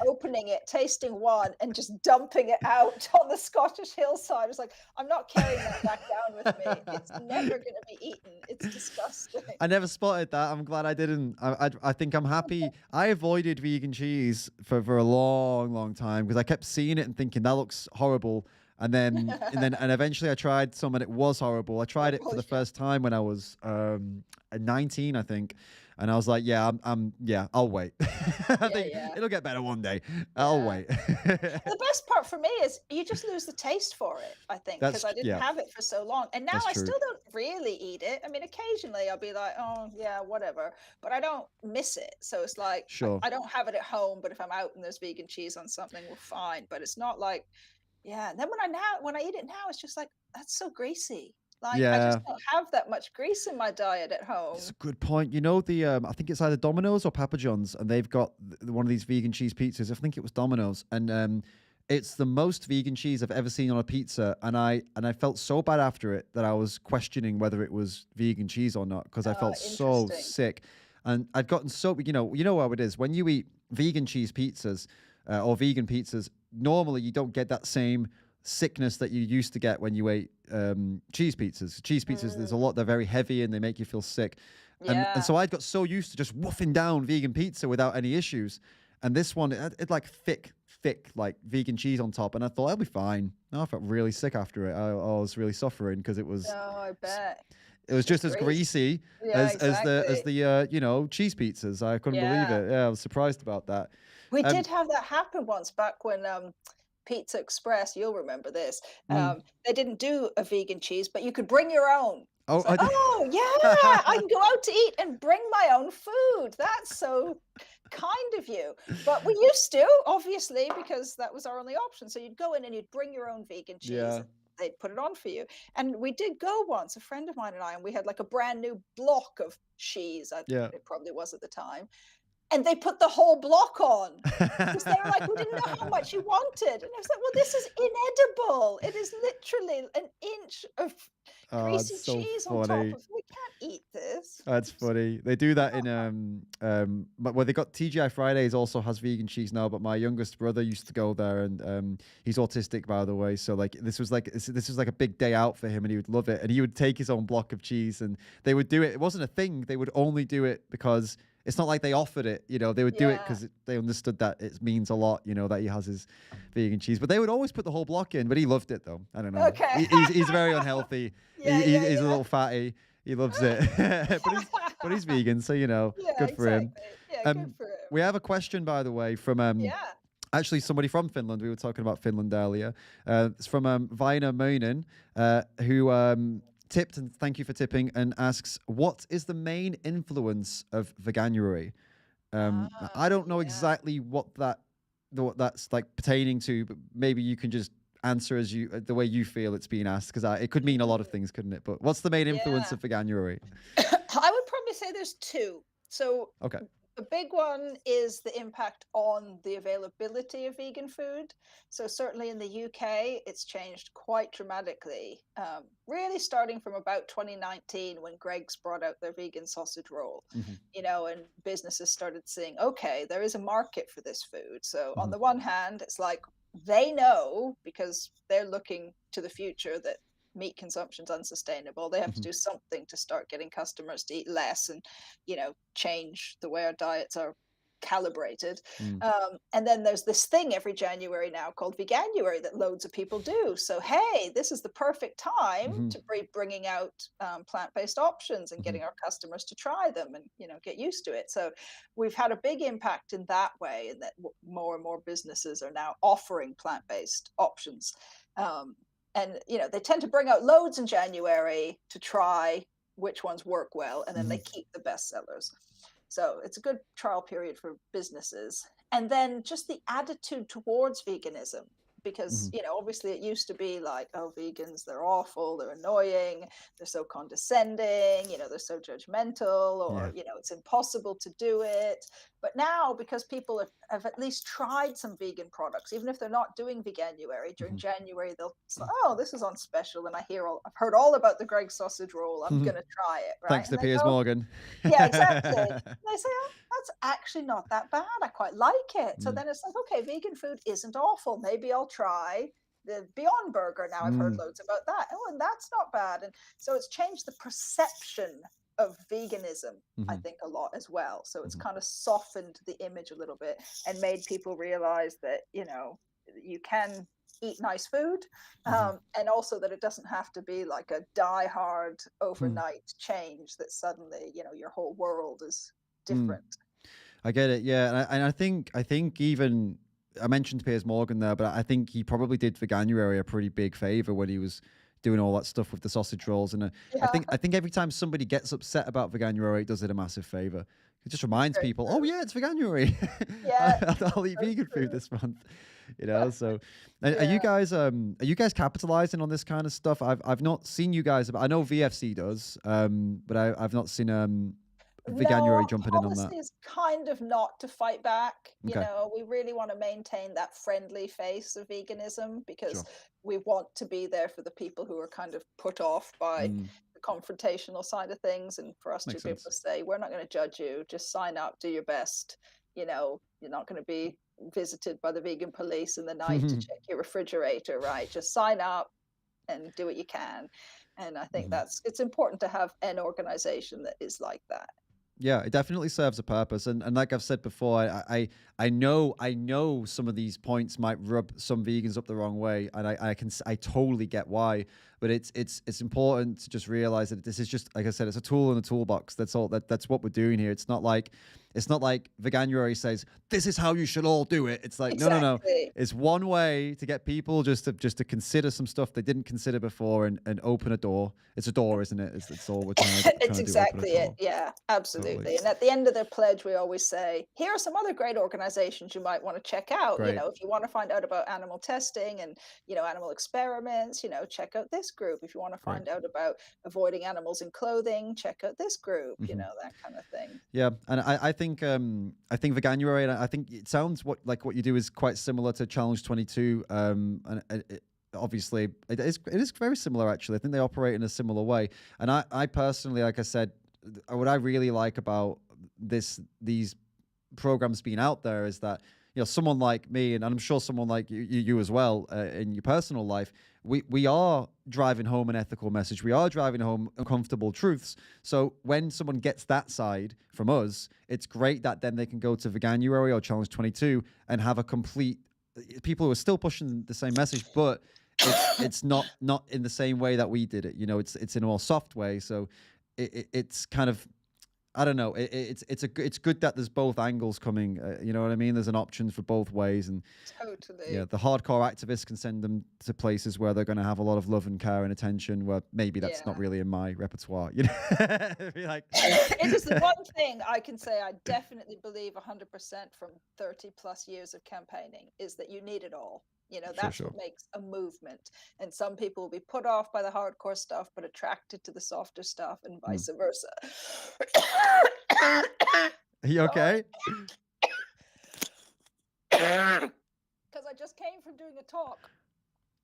opening it, tasting one, and just dumping it out on the Scottish hillside. I was like, I'm not carrying that back down with me. It's never going to be eaten. It's disgusting. I never spotted that. I'm glad I didn't. I think I'm happy. I avoided vegan cheese for a long time because I kept seeing it and thinking that looks horrible. And then eventually I tried some and it was horrible. I tried it for the first time when I was 19, I think. And I was like, I'll wait. I think it'll get better one day. I'll wait. The best part for me is you just lose the taste for it, I think, because I didn't have it for so long. And now I still don't really eat it. I mean, occasionally I'll be like, oh, yeah, whatever. But I don't miss it. So it's like, I don't have it at home, but if I'm out and there's vegan cheese on something, we're fine. But it's not like, and then when I eat it now, it's just like, that's so greasy. Like, I just don't have that much grease in my diet at home. It's a good point. You know, I think it's either Domino's or Papa John's, and they've got one of these vegan cheese pizzas. I think it was Domino's, and it's the most vegan cheese I've ever seen on a pizza. And I felt so bad after it that I was questioning whether it was vegan cheese or not because I felt so sick. And I'd gotten so, you know how it is when you eat vegan cheese pizzas or vegan pizzas. Normally, you don't get that same sickness that you used to get when you ate cheese pizzas. Cheese pizzas, there's a lot, they're very heavy and they make you feel sick. And so I got so used to just woofing down vegan pizza without any issues. And this one, it like thick, like vegan cheese on top. And I thought, I'll be fine. No, I felt really sick after it. I was really suffering because it was... Oh, I bet. It was just as greasy as the cheese pizzas. I couldn't believe it. Yeah, I was surprised about that. We did have that happen once back when Pizza Express, you'll remember this. They didn't do a vegan cheese, but you could bring your own. Oh, like, I can go out to eat and bring my own food. That's so kind of you. But we used to, obviously, because that was our only option. So you'd go in and you'd bring your own vegan cheese. Yeah. They'd put it on for you. And we did go once, a friend of mine and I, and we had like a brand new block of cheese. It probably was at the time. And they put the whole block on because they were like, we didn't know how much you wanted. And I was like, well, this is inedible. It is literally an inch of greasy cheese on top of it. We can't eat this. That's funny. They do that in but they got TGI Fridays also has vegan cheese now, but my youngest brother used to go there and he's autistic, by the way. So like this was like a big day out for him and he would love it. And he would take his own block of cheese and they would do it. It wasn't a thing. They would only do it because it's not like they offered it, they would do it because they understood that it means a lot, that he has his vegan cheese. But they would always put the whole block in, but he loved it though. I don't know. Okay. He's very unhealthy. He's a little fatty. He loves it. but he's vegan, so good for him. Yeah, good for him. We have a question, by the way, from actually somebody from Finland. We were talking about Finland earlier. It's from Vaina Moinen, who tipped, and thank you for tipping, and asks, what is the main influence of veganuary? I don't know exactly what that's like pertaining to, but maybe you can just answer the way you feel it's being asked, because it could mean a lot of things, couldn't it? But what's the main influence of veganuary? I would probably say there's two. So The big one is the impact on the availability of vegan food. So certainly in the UK, it's changed quite dramatically. Really starting from about 2019 when Greggs brought out their vegan sausage roll, you know, and businesses started seeing, okay, there is a market for this food. So on the one hand, it's like they know because they're looking to the future that meat consumption is unsustainable. They have to do something to start getting customers to eat less and, you know, change the way our diets are calibrated. And then there's this thing every January now called Veganuary that loads of people do. So, hey, this is the perfect time to be bringing out plant-based options and getting our customers to try them and, you know, get used to it. So we've had a big impact in that way, and that more and more businesses are now offering plant-based options. And, you know, they tend to bring out loads in January to try which ones work well, and then they keep the best sellers. So it's a good trial period for businesses. And then just the attitude towards veganism, because, you know, obviously it used to be like, oh, vegans, they're awful, they're annoying, they're so condescending, you know, they're so judgmental, or, you know, it's impossible to do it. But now, because people have at least tried some vegan products, even if they're not doing Veganuary, during January, they'll say, oh, this is on special, and I've heard all about the Greggs sausage roll, I'm going to try it, right? Thanks to Piers Morgan. Yeah, exactly. And they say, oh, that's actually not that bad. I quite like it. So then it's like, okay, vegan food isn't awful. Maybe I'll try the Beyond Burger. Now I've heard loads about that. Oh, and that's not bad. And so it's changed the perception of veganism, I think, a lot as well. So it's kind of softened the image a little bit and made people realize that, you know, you can eat nice food, and also that it doesn't have to be like a die-hard overnight change that suddenly, you know, your whole world is different. I get it, yeah, and I think even I mentioned Piers Morgan there, but I think he probably did Veganuary a pretty big favor when he was doing all that stuff with the sausage rolls, and I think every time somebody gets upset about Veganuary, it does it a massive favor. It just reminds people, oh yeah, it's Veganuary. Yeah, I'll eat vegan food this month. You know, so are you guys capitalizing on this kind of stuff? I've not seen you guys, I know VFC does, but I've not seen Veganuary jumping in on that. Is kind of not to fight back. You know, we really want to maintain that friendly face of veganism, because we want to be there for the people who are kind of put off by the confrontational side of things, and for us to be able to say, we're not going to judge you, just sign up, do your best. You know, you're not going to be visited by the vegan police in the night to check your refrigerator, right? Just sign up and do what you can. And I think it's important to have an organization that is like that. Yeah, it definitely serves a purpose, and like I've said before, I know some of these points might rub some vegans up the wrong way, and I totally get why. But it's important to just realize that this is just, like I said, it's a tool in the toolbox. That's all. That's what we're doing here. It's not like Veganuary says this is how you should all do it. It's like no. It's one way to get people just to consider some stuff they didn't consider before, and open a door. It's a door, isn't it? It's all we're trying to It's exactly it. Yeah, absolutely. Totally. And at the end of their pledge, we always say, here are some other great organizations you might want to check out. Great. You know, if you want to find out about animal testing and, you know, animal experiments, you know, check out this group. If you want to find out about avoiding animals in clothing, check out this group. You know, that kind of thing. Yeah, and I think Veganuary, and I think it sounds like what you do is quite similar to Challenge 22. And obviously it is very similar, actually. I think they operate in a similar way. And I personally, like I said, what I really like about these programs being out there is that, you know, someone like me, and I'm sure someone like you as well, in your personal life, we are driving home an ethical message. We are driving home uncomfortable truths. So when someone gets that side from us, it's great that then they can go to Veganuary or Challenge 22 and have a complete people who are still pushing the same message, but it's not in the same way that we did it. You know, it's in a more soft way. So it's kind of, I don't know. It's good that there's both angles coming. You know what I mean? There's an option for both ways, and totally. Yeah, the hardcore activists can send them to places where they're going to have a lot of love and care and attention. Where maybe that's not really in my repertoire. You know, like it is the one thing I can say I definitely believe 100% from 30+ years of campaigning is that you need it all. You know, that's what makes a movement. And some people will be put off by the hardcore stuff, but attracted to the softer stuff, and vice versa. Are you okay? Because I just came from doing a talk.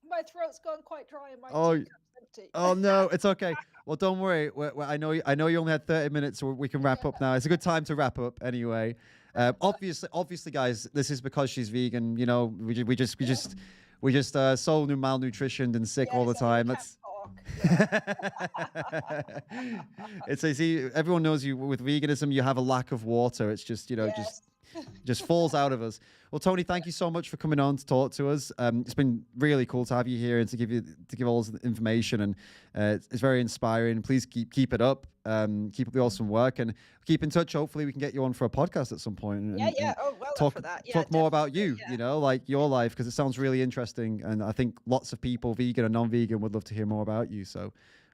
My throat's gone quite dry and my teacup's empty. Oh no, it's okay. Well, don't worry. I know you only had 30 minutes, so we can wrap up now. It's a good time to wrap up anyway. Obviously, guys, this is because she's vegan. You know, we just so malnutritioned and sick all the time. That's it's see, everyone knows you with veganism. You have a lack of water. It's just just falls out of us. Well, Toni, thank you so much for coming on to talk to us. It's been really cool to have you here and to give all this information, and it's very inspiring. Please keep it up. Keep up the awesome work, and keep in touch. Hopefully, we can get you on for a podcast at some point. And, talk more about you. You know, like your life, because it sounds really interesting, and I think lots of people, vegan and non-vegan, would love to hear more about you. So.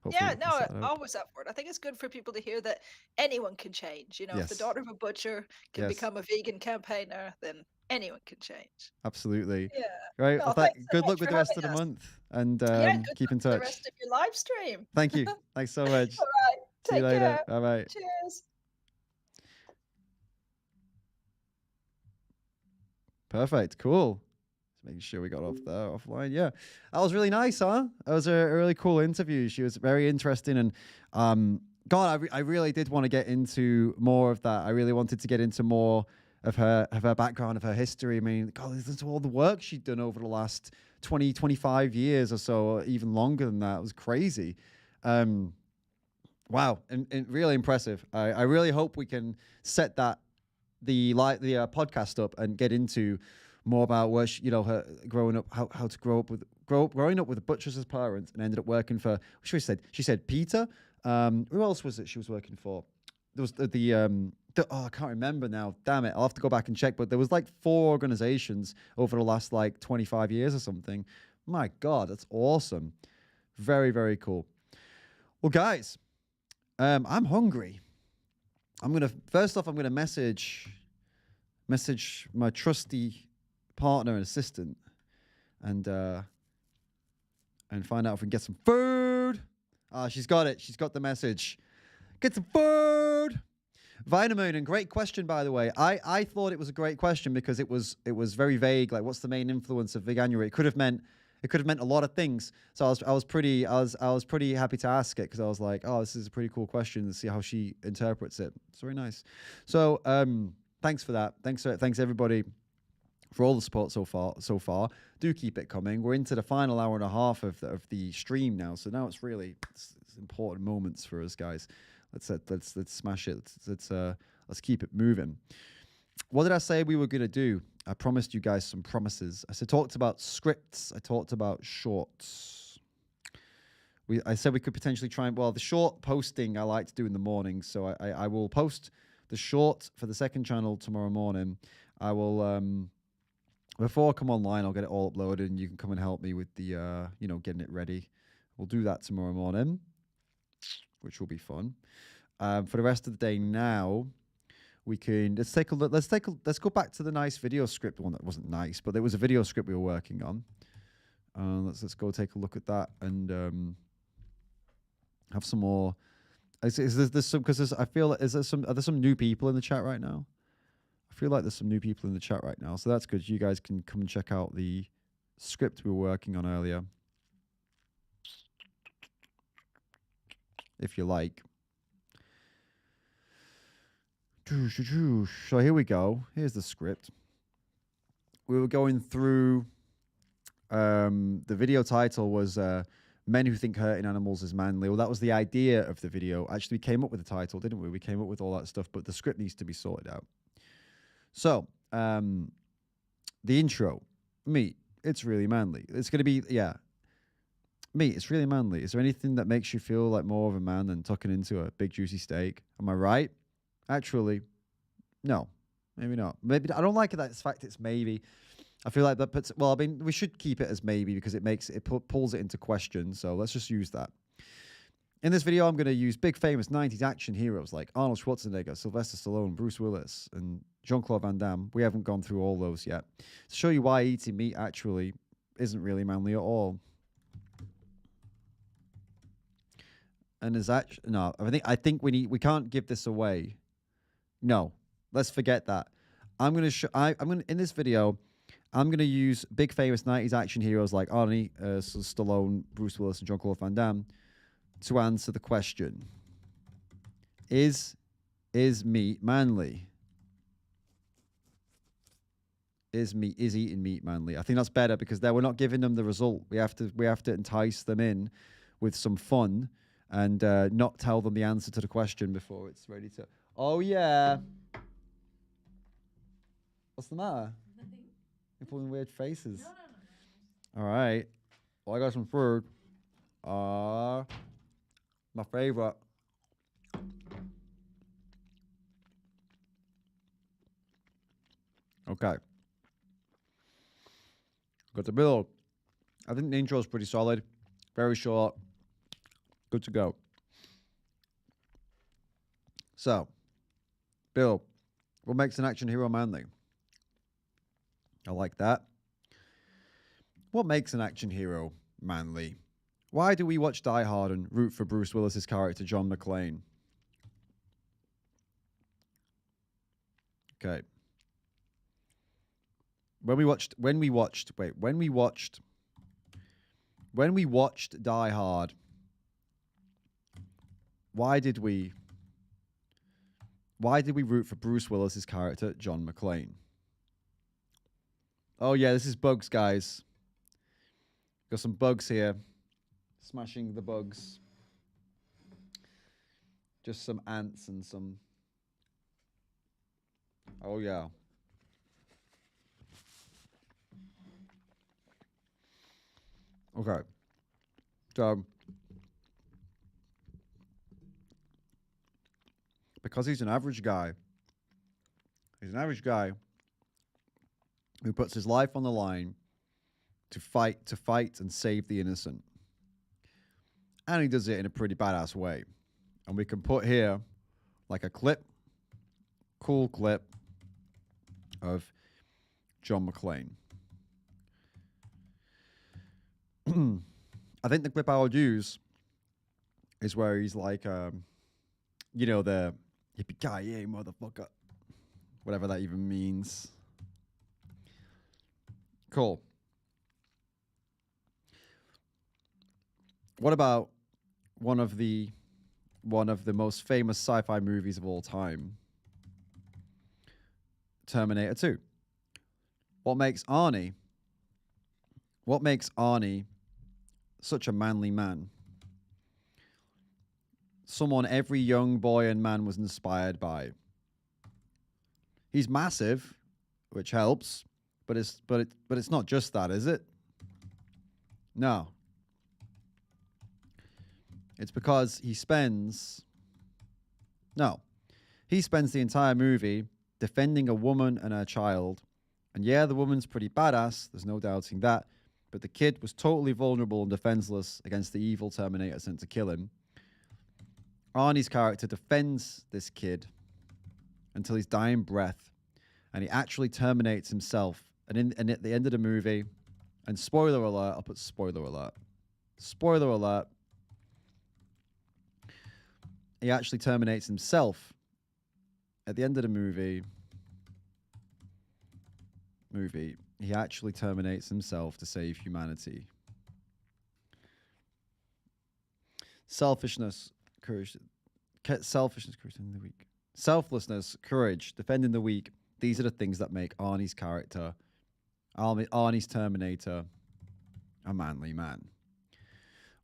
Yeah, no, always up for it. I think it's good for people to hear that anyone can change. You know, if the daughter of a butcher can become a vegan campaigner, then anyone can change. Absolutely. Yeah. Right. No, Well, thanks so good much luck with for the rest of having the us. month, and Good keep in luck with touch. the rest of your live stream. Thank you. Thanks so much. All right. See you Take later. care. Bye bye. Cheers. Perfect. Cool. Just making sure we got off there offline. Yeah, that was really nice, huh? That was a really cool interview. She was very interesting, and God, I really did want to get into more of that. I really wanted to get into more of her background, of her history. I mean, God, listen to all the work she'd done over the last 20, 25 years or so, or even longer than that. It was crazy. Wow, and really impressive. I really hope we can set the podcast up and get into more about where she, her growing up, how to growing up with butchers as parents, and ended up working for. She said Peter. Who else was it she was working for? There was I can't remember now. Damn it, I'll have to go back and check. But there was like 4 organizations over the last like 25 years or something. My God, that's awesome. Very, very cool. Well, guys, I'm hungry. I'm gonna message my trusty partner and assistant, and find out if we can get some food. She's got it. She's got the message. Get some food. Vitamin, and great question, by the way. I thought it was a great question because it was very vague. Like, what's the main influence of veganuary? It could have meant a lot of things. So I was pretty happy to ask it, because I was like, oh, this is a pretty cool question to see how she interprets it. It's very nice. So thanks for that. Thanks everybody for all the support so far. Do keep it coming. We're into the final hour and a half of the stream now. So now it's important moments for us, guys. Let's smash it. Let's keep it moving. What did I say we were gonna do? I promised you guys some promises. I talked about scripts. I talked about shorts. I said we could potentially try and, the short posting I like to do in the morning. So I will post the short for the second channel tomorrow morning. I will before I come online, I'll get it all uploaded, and you can come and help me with the getting it ready. We'll do that tomorrow morning, which will be fun. For the rest of the day now, we can let's go back to the nice video script one that wasn't nice, but there was a video script we were working on. Let's go take a look at that and have some more. Is there some, because I feel like are there some new people in the chat right now? I feel like there's some new people in the chat right now, so that's good. You guys can come and check out the script we were working on earlier, if you like. So here we go. Here's the script. We were going through. The video title was "Men Who Think Hurting Animals Is Manly." Well, that was the idea of the video. Actually, we came up with the title, didn't we? We came up with all that stuff, but the script needs to be sorted out. So, the intro. Meat, it's really manly. It's going to be, meat, it's really manly. Is there anything that makes you feel like more of a man than tucking into a big juicy steak? Am I right? Actually, no. Maybe not. Maybe I don't like that fact it's maybe. I feel like that puts, well, I mean, we should keep it as maybe because it pulls it into question. So let's just use that. In this video, I'm going to use big famous 90s action heroes like Arnold Schwarzenegger, Sylvester Stallone, Bruce Willis, and Jean-Claude Van Damme. We haven't gone through all those yet. To show you why eating meat actually isn't really manly at all. And there's actually, no, I think we can't give this away. No, Let's forget that. I'm gonna in this video, I'm gonna use big famous 90s action heroes like Arnie, Stallone, Bruce Willis, and Jean-Claude Van Damme to answer the question: Is meat manly? Is eating meat manly? I think that's better because then we're not giving them the result. We have to entice them in with some fun and not tell them the answer to the question before it's ready to. Oh yeah. What's the matter? Nothing. You're pulling weird faces. No. All right. Well, I got some food. My favorite. Okay. Got the build. I think the intro is pretty solid. Very short. Good to go. So, Bill, what makes an action hero manly? I like that. What makes an action hero manly? Why do we watch Die Hard and root for Bruce Willis's character, John McClane? Okay. When we watched Die Hard, why did we root for Bruce Willis's character, John McClane? Oh yeah, this is bugs, guys. Got some bugs here. Smashing the bugs. Just some ants and some... Oh yeah. Okay. So, because he's an average guy who puts his life on the line to fight and save the innocent. And he does it in a pretty badass way. And we can put here like a cool clip of John McClane. I think the clip I would use is where he's like, you know, the yippee-ki-yay, motherfucker. Whatever that even means. Cool. What about one of the most famous sci-fi movies of all time? Terminator 2. What makes Arnie such a manly man? Someone every young boy and man was inspired by. He's massive, which helps, but it's not just that, is it? No. It's because he spends the entire movie defending a woman and her child. And yeah, the woman's pretty badass, there's no doubting that. But the kid was totally vulnerable and defenseless against the evil Terminator sent to kill him. Arnie's character defends this kid until his dying breath. And he actually terminates himself. And at the end of the movie, and spoiler alert, I'll put spoiler alert. Spoiler alert. He actually terminates himself at the end of the movie. He actually terminates himself to save humanity. Selfishness, courage. Selfishness, courage, defending the weak. Selflessness, courage, defending the weak. These are the things that make Arnie's character, Arnie's Terminator, a manly man.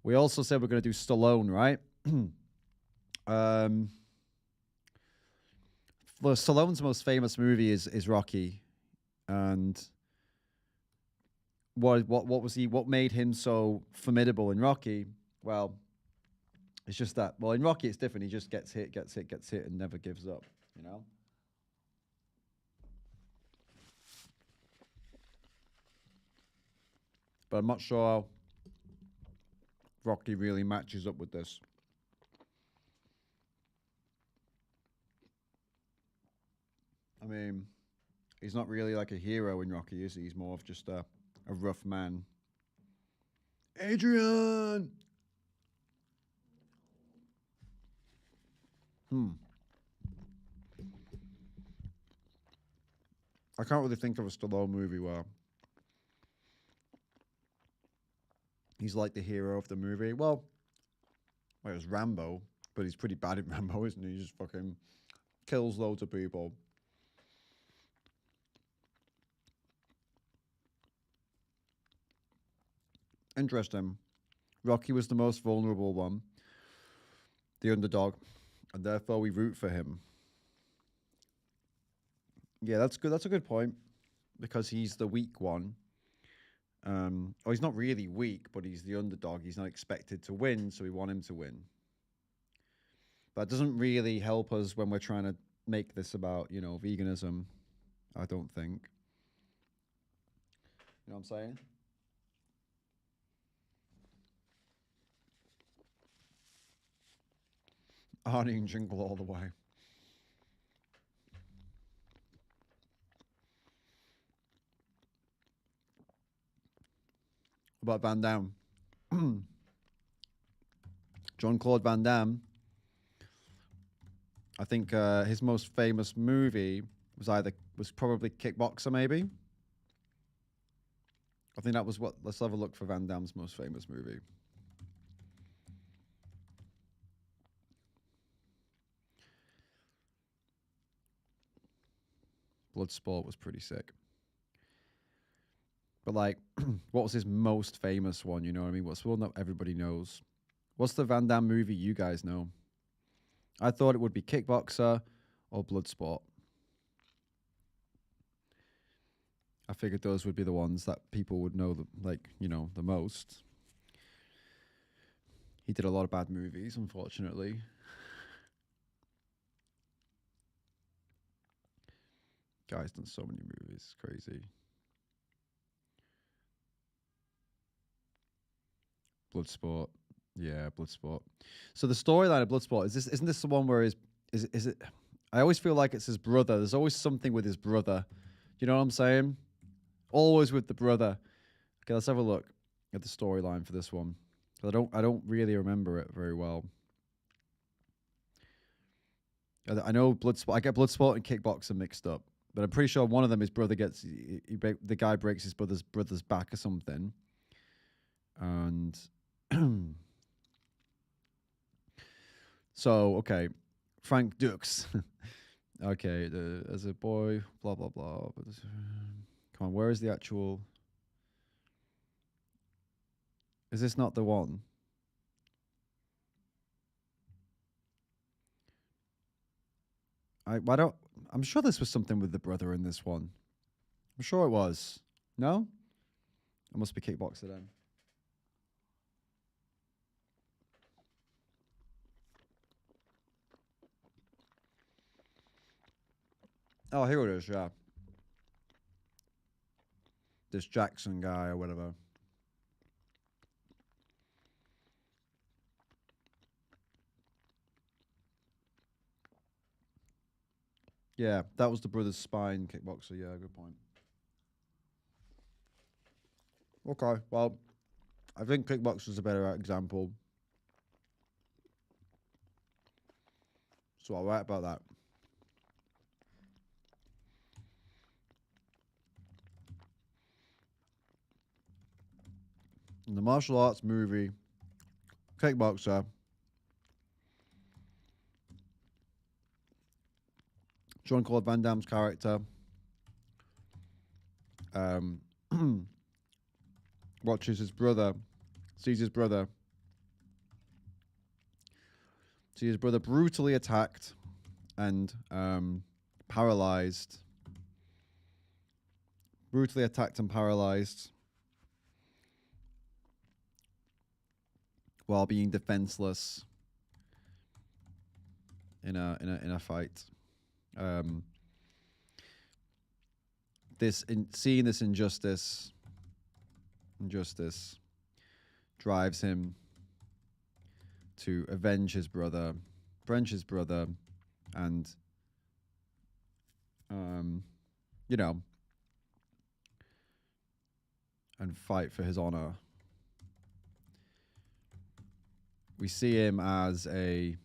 We also said we're going to do Stallone, right? Stallone's most famous movie is Rocky, and what made him so formidable in Rocky? Well, it's just that. Well, in Rocky it's different. He just gets hit, and never gives up. You know. But I'm not sure Rocky really matches up with this. I mean, he's not really like a hero in Rocky, is he? He's more of just a rough man. Adrian! I can't really think of a Stallone movie where he's like the hero of the movie. Well, it was Rambo, but he's pretty bad in Rambo, isn't he? He just fucking kills loads of people. Interesting. Rocky was the most vulnerable one, the underdog, and therefore we root for him. Yeah, that's good. That's a good point, because he's the weak one. Or he's not really weak, but he's the underdog. He's not expected to win, so we want him to win. That doesn't really help us when we're trying to make this about, you know, veganism, I don't think. You know what I'm saying? Arnie and Jingle all the way. About Van Damme. Jean-Claude Van Damme. I think his most famous movie was probably Kickboxer, maybe. I think that was what. Let's have a look for Van Damme's most famous movie. Bloodsport was pretty sick. But like, what was his most famous one? You know what I mean? What's one that everybody knows? What's the Van Damme movie you guys know? I thought it would be Kickboxer or Bloodsport. I figured those would be the ones that people would know, the most. He did a lot of bad movies, unfortunately. Guy's done so many movies, it's crazy. Bloodsport. Yeah, Bloodsport. So the storyline of Bloodsport, isn't this the one where is it I always feel like it's his brother. There's always something with his brother. You know what I'm saying? Always with the brother. Okay, let's have a look at the storyline for this one. I don't really remember it very well. I know Bloodsport. I get Bloodsport and Kickboxer mixed up, but I'm pretty sure one of them his brother gets. The guy breaks his brother's back or something, and so okay, Frank Dux. Okay, as a boy, blah blah blah. But come on, where is the actual? Is this not the one? I'm sure this was something with the brother in this one. I'm sure it was. No? It must be Kickboxer then. Oh, here it is, yeah. This Jackson guy or whatever. Yeah, that was the brother's spine Kickboxer. Yeah, good point. Okay, well, I think Kickboxer's a better example. So I'll write about that. In the martial arts movie, Kickboxer, Jean-Claude Van Damme's character watches his brother, sees his brother brutally attacked and paralyzed. Brutally attacked and paralyzed while being defenseless in a fight. Seeing this injustice drives him to avenge his brother, and and fight for his honor. We see him as a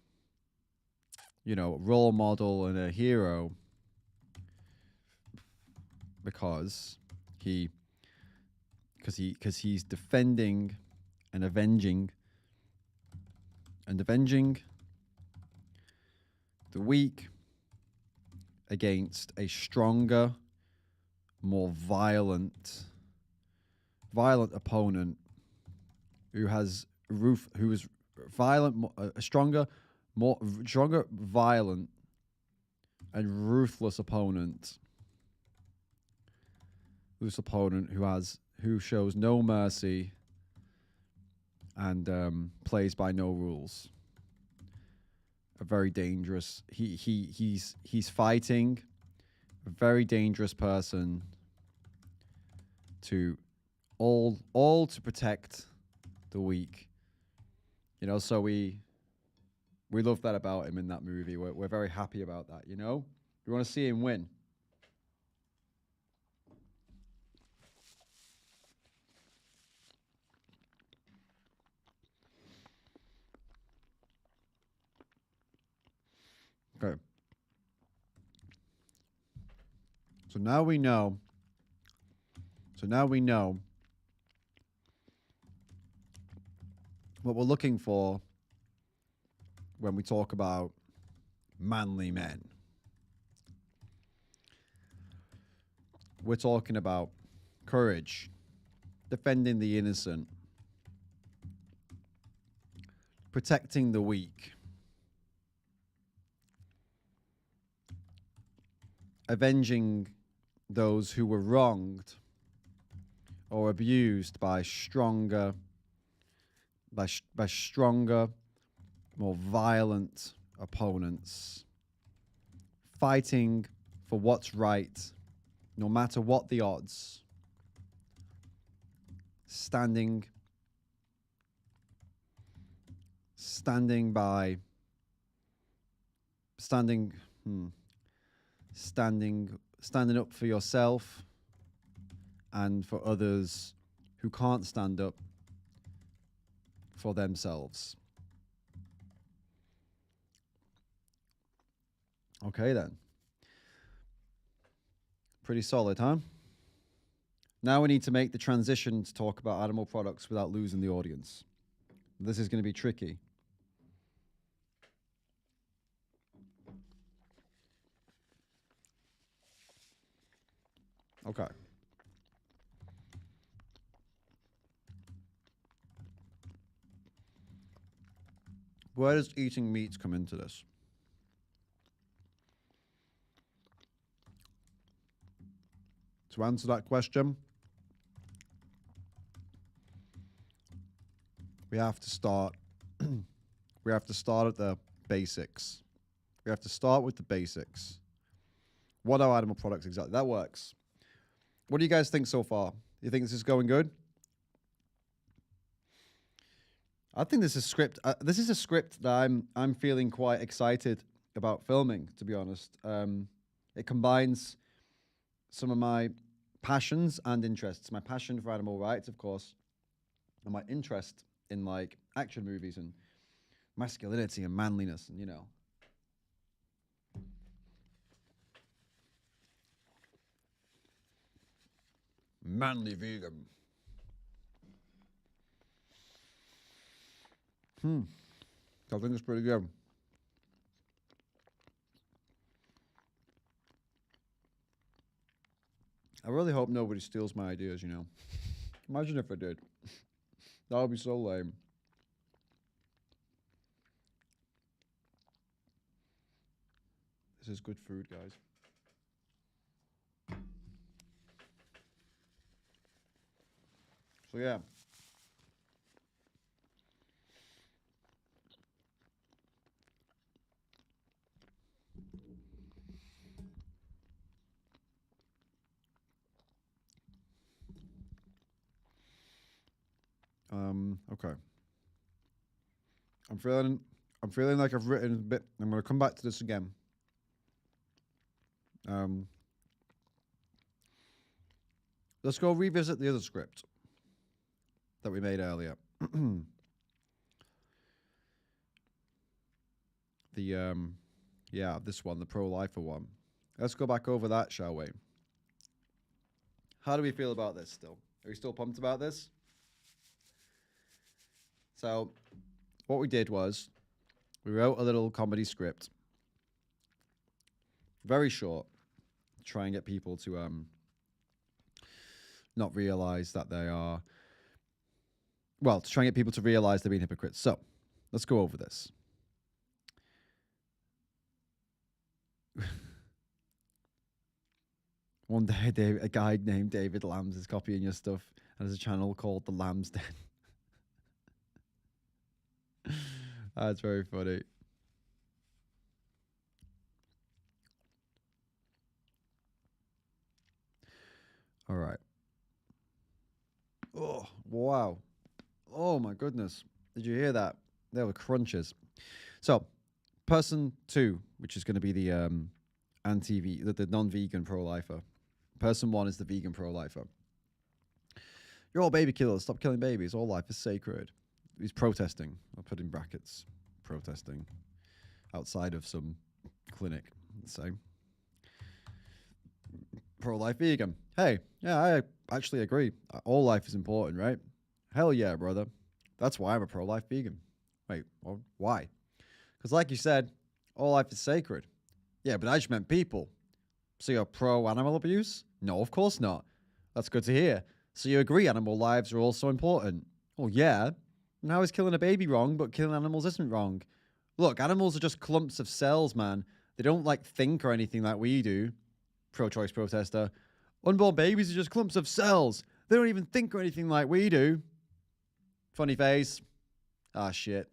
role model and a hero because he's defending and avenging the weak against a stronger, more violent opponent who is violent, a stronger, violent, and ruthless opponent. Ruthless opponent who shows no mercy and plays by no rules. A very dangerous. He's fighting a very dangerous person to all to protect the weak. You know, so we love that about him in that movie. We're very happy about that, you know? We want to see him win. Okay. So now we know what we're looking for when we talk about manly men. We're talking about courage, defending the innocent, protecting the weak, avenging those who were wronged or abused by stronger, more violent opponents, fighting for what's right, no matter what the odds, standing up for yourself and for others who can't stand up for themselves. Okay then. Pretty solid, huh? Now we need to make the transition to talk about animal products without losing the audience. This is going to be tricky. Okay. Where does eating meat come into this? To answer that question, we have to start at the basics. We have to start with the basics. What are animal products exactly? That works. What do you guys think so far? You think this is going good? I think this is script. This is a script that I'm feeling quite excited about filming, to be honest. It combines some of my passions and interests. My passion for animal rights, of course, and my interest in like action movies and masculinity and manliness, and you know. Manly vegan. I think it's pretty good. I really hope nobody steals my ideas, you know. Imagine if I did. That would be so lame. This is good food, guys. So yeah. Okay. I'm feeling like I've written a bit. I'm going to come back to this again. Let's go revisit the other script that we made earlier. Yeah, this one, the pro-lifer one. Let's go back over that, shall we? How do we feel about this still? Are we still pumped about this? So, what we did was, we wrote a little comedy script. Very short. To try and get people to not realize that they are... Well, to try and get people to realize they're being hypocrites. So, let's go over this. One day, a guy named David Lambs is copying your stuff and has a channel called The Lambs Den. That's very funny. All right. Oh, wow. Oh, my goodness. Did you hear that? They were crunches. So, person 2, which is going to be the the non-vegan pro-lifer. Person 1 is the vegan pro-lifer. You're all baby killers. Stop killing babies. All life is sacred. He's protesting. I'll put in brackets. Protesting. Outside of some clinic. Let's say. Pro-life vegan. Hey, yeah, I actually agree. All life is important, right? Hell yeah, brother. That's why I'm a pro-life vegan. Wait, well, why? Because like you said, all life is sacred. Yeah, but I just meant people. So you're pro-animal abuse? No, of course not. That's good to hear. So you agree animal lives are also important? Well, yeah. And how is killing a baby wrong, but killing animals isn't wrong? Look, animals are just clumps of cells, man. They don't, like, think or anything like we do. Pro-choice protester. Unborn babies are just clumps of cells. They don't even think or anything like we do. Funny face. Ah, shit.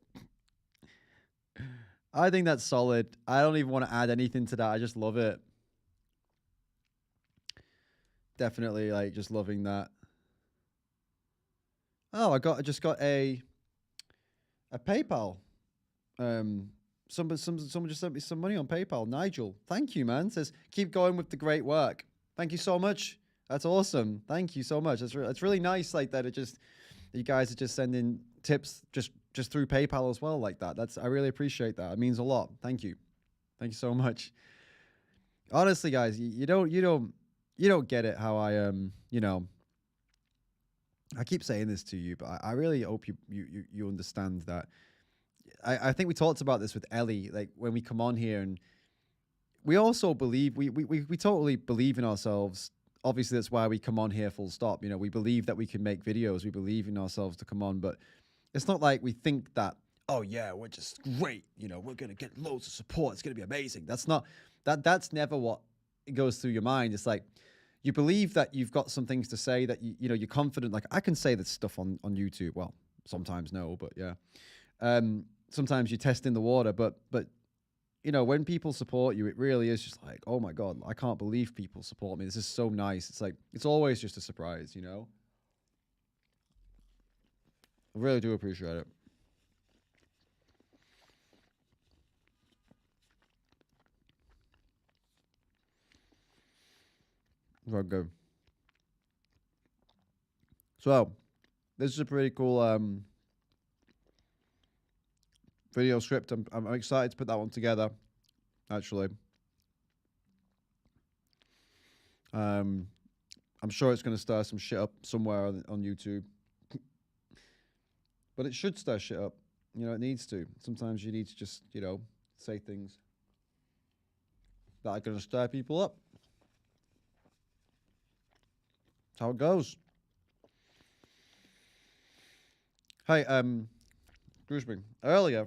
I think that's solid. I don't even want to add anything to that. I just love it. Definitely, like, just loving that. Oh, I just got a PayPal. Someone just sent me some money on PayPal. Nigel, thank you, man. Says keep going with the great work. Thank you so much. That's awesome. Thank you so much. It's really nice, like that. You guys are just sending tips just through PayPal as well, like that. I really appreciate that. It means a lot. Thank you. Thank you so much. Honestly, guys, you don't get it how I I keep saying this to you, but I really hope you understand that. I think we talked about this with Ellie, like when we come on here, and we also believe we totally believe in ourselves. Obviously, that's why we come on here. Full stop. You know, we believe that we can make videos. We believe in ourselves to come on, but it's not like we think that. Oh yeah, we're just great. You know, we're gonna get loads of support. It's gonna be amazing. That's not that. That's never what goes through your mind. It's like you believe that you've got some things to say that you know you're confident. Like I can say this stuff on YouTube. Well, sometimes no, but yeah. Sometimes you're testing the water, but you know when people support you, it really is just like, oh my god, I can't believe people support me. This is so nice. It's like it's always just a surprise, you know. I really do appreciate it. Very good. So, this is a pretty cool video script. I'm excited to put that one together, actually. I'm sure it's going to stir some shit up somewhere on YouTube. But it should stir shit up. You know, it needs to. Sometimes you need to just, you know, say things that are going to stir people up. That's how it goes. Hey, excuse me. Earlier,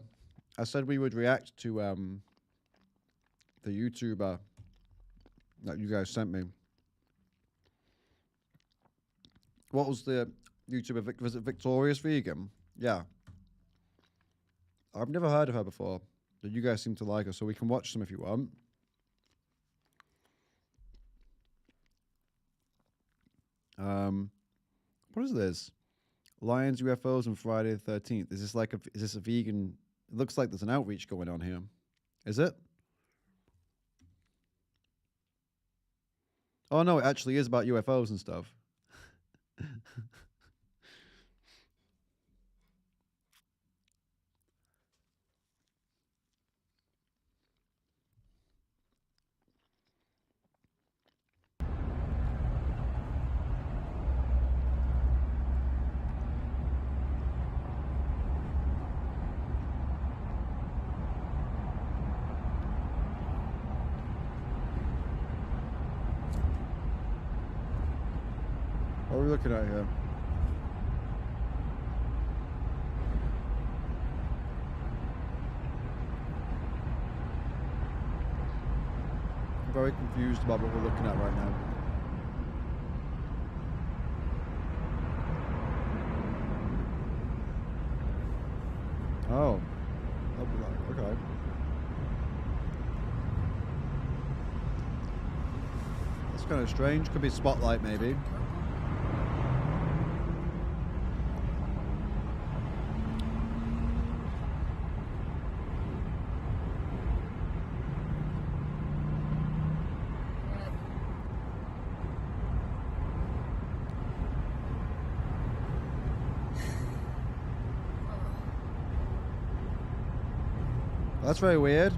I said we would react to the YouTuber that you guys sent me. What was the YouTuber? Was it Victorious Vegan? Yeah. I've never heard of her before. But you guys seem to like her, so we can watch some if you want. What is this? Lions, UFOs, and Friday the 13th. Is this a vegan? It looks like there's an outreach going on here. Is it? Oh no, it actually is about UFOs and stuff. What are we looking at here? I'm very confused about what we're looking at right now. Oh. Okay. That's kind of strange. Could be spotlight, maybe. That's very weird.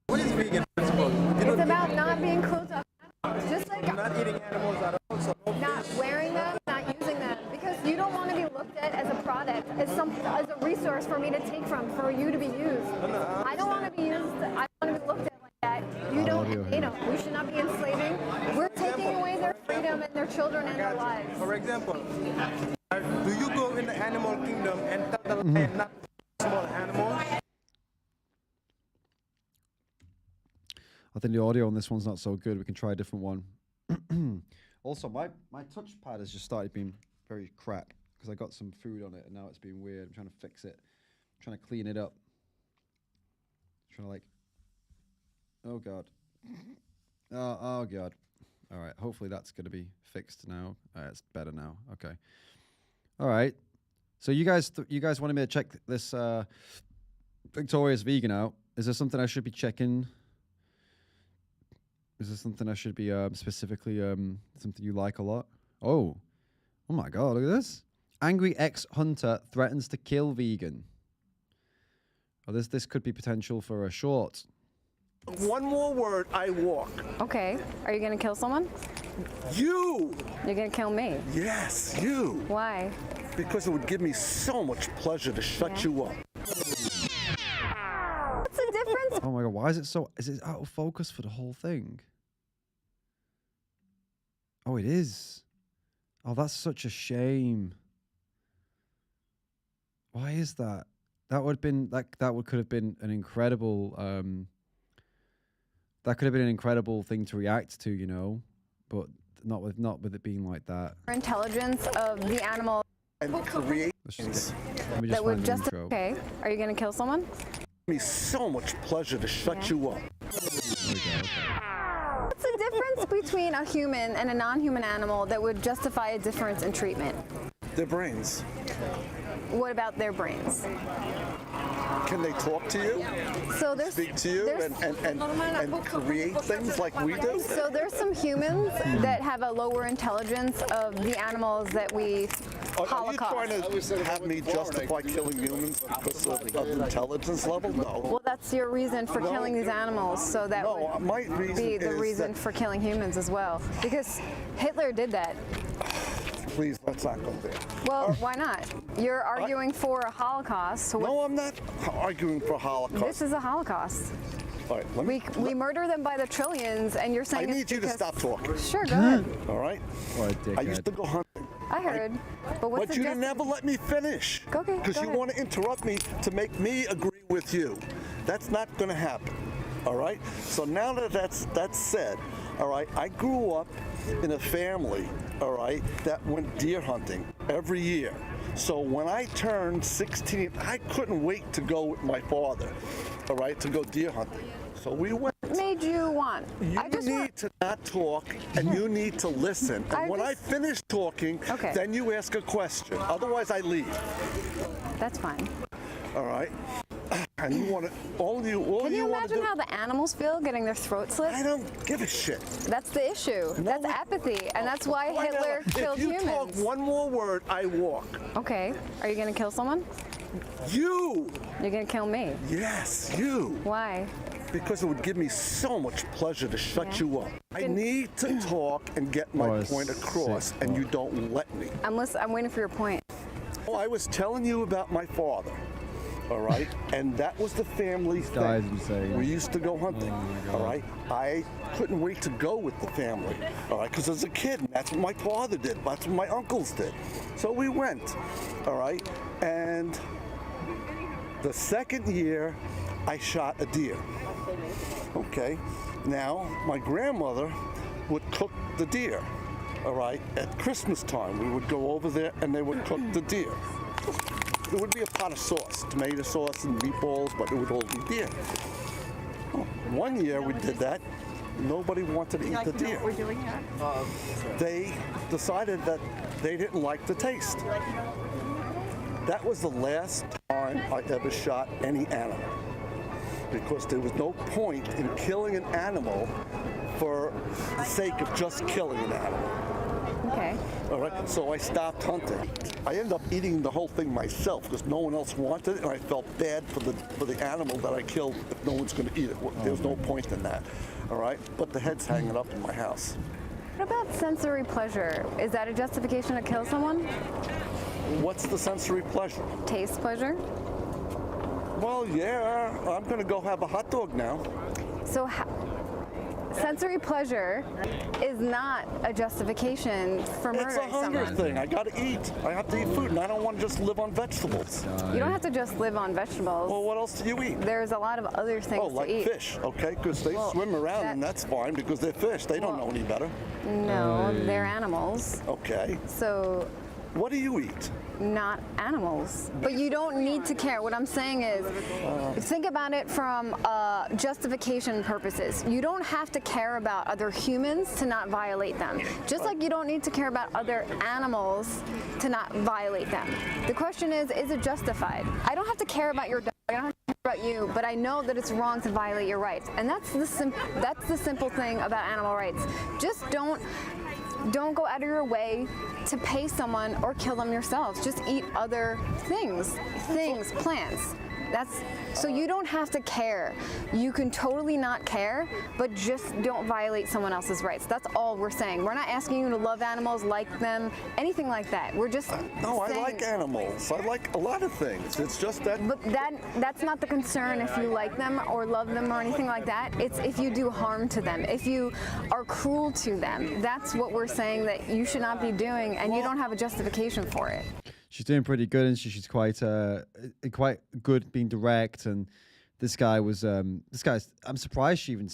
What is vegan principle? It's about not being cruel to animals. Just like not eating animals at all. So not wearing them, not using them, because you don't want to be looked at as a product, as a resource for me to take from, for you to be used. I don't want to be used. I want to be looked at like that. You don't. They don't. We should not be enslaving. We're taking away their freedom and their children and their lives. For example, do you go in the animal kingdom and tell the lion not to small animals? I think the audio on this one's not so good. We can try a different one. Also, my touchpad has just started being very crap because I got some food on it and now it's being weird. I'm trying to fix it. I'm trying to clean it up. I'm trying to like... Oh, God. Oh, God. All right. Hopefully that's going to be fixed now. It's better now. Okay. All right. So you guys wanted me to check this Victoria's Vegan out. Is there something I should be checking? Is there something I should be specifically something you like a lot? Oh my God! Look at this. Angry ex-hunter threatens to kill vegan. Oh, this could be potential for a short. One more word, I walk. Okay. Are you going to kill someone? You! You're going to kill me? Yes, you. Why? Because it would give me so much pleasure to shut you up. What's the difference? Oh my God! Why is it so? Is it out of focus for the whole thing? Oh, it is. Oh, that's such a shame. Why is that? That would have been could have been an incredible. That could have been an incredible thing to react to, you know, but not with it being like that. Intelligence of the animal And create that would just okay. Are you going to kill someone? me so much pleasure to shut you up. What's the difference between a human and a non-human animal that would justify a difference in treatment? Their brains. What about their brains? Can they talk to you? So there's speak to you and create things like we do? So there's some humans that have a lower intelligence of the animals that we holocaust. Are you trying to have me justify killing humans because of intelligence level? No. Well, that's your reason for killing these animals, so that would be the reason for killing humans as well. Because Hitler did that. Please, let's not go there. Well, why not? You're arguing for a Holocaust. So no, I'm not arguing for a Holocaust. This is a Holocaust. All right, we murder them by the trillions, and you're saying I need you to stop talking. Sure, go ahead. All right? I used to go hunting. I heard. But what's But you never let me finish. Okay, because you want to interrupt me to make me agree with you. That's not going to happen. All right? So now that that's said, all right, I grew up in a family, all right, that went deer hunting every year. So when I turned 16, I couldn't wait to go with my father, all right, to go deer hunting. So we went. What made you want? You need to not talk, and you need to listen. And when I finish talking, then you ask a question. Otherwise, I leave. That's fine. All right. And you want to, Can you imagine how the animals feel getting their throats slit? I don't give a shit. That's the issue. That's apathy, and that's why Hitler killed humans. If you talk one more word, I walk. Okay. Are you going to kill someone? You. You're going to kill me? Yes, you. Why? Because it would give me so much pleasure to shut you up. I need to talk and get my point across, and you don't let me. I'm waiting for your point. Oh, I was telling you about my father. all right? And that was the family thing. guy's insane. We used to go hunting, all right? I couldn't wait to go with the family, all right? Because as a kid, that's what my father did. That's what my uncles did. So we went, all right? And the second year, I shot a deer, okay? Now, my grandmother would cook the deer, all right? At Christmas time, we would go over there and they would cook the deer. There would be a pot of sauce, tomato sauce and meatballs, but it would all be deer. Oh, one year we did that. Nobody wanted to eat the deer. We're doing here. They decided that they didn't like the taste. That was the last time I ever shot any animal, because there was no point in killing an animal for the sake of just killing an animal. Okay. All right, so I stopped hunting. I ended up eating the whole thing myself because no one else wanted it, and I felt bad for the animal that I killed if no one's going to eat it. There was no point in that. All right, but the head's hanging up in my house. What about sensory pleasure? Is that a justification to kill someone? What's the sensory pleasure? Taste pleasure? Well, yeah, I'm going to go have a hot dog now. So sensory pleasure is not a justification for murdering It's a hunger someone. thing. I got to eat. I have to eat food, and I don't want to just live on vegetables. You don't have to just live on vegetables. Well, what else do you eat? There's a lot of other things like to eat. fish, okay? Because they swim around, and that's fine because they're fish. They don't know any better. No, they're animals. Okay. So. What do you eat? Not animals. But you don't need to care. What I'm saying is, think about it from justification purposes. You don't have to care about other humans to not violate them. Just like you don't need to care about other animals to not violate them. The question is it justified? I don't have to care about your dog. I don't have to care about you, but I know that it's wrong to violate your rights. And that's the simple thing about animal rights. Just don't go out of your way to pay someone or kill them yourselves. Just eat other things, plants. So you don't have to care. You can totally not care, but just don't violate someone else's rights. That's all we're saying. We're not asking you to love animals, like them, anything like that. We're just No, saying, I like animals. I like a lot of things. It's just that. But that's not the concern if you like them or love them or anything like that. It's if you do harm to them, if you are cruel to them. That's what we're saying that you should not be doing, and you don't have a justification for it. She's doing pretty good, and she's quite good being direct. And this guy was I'm surprised she even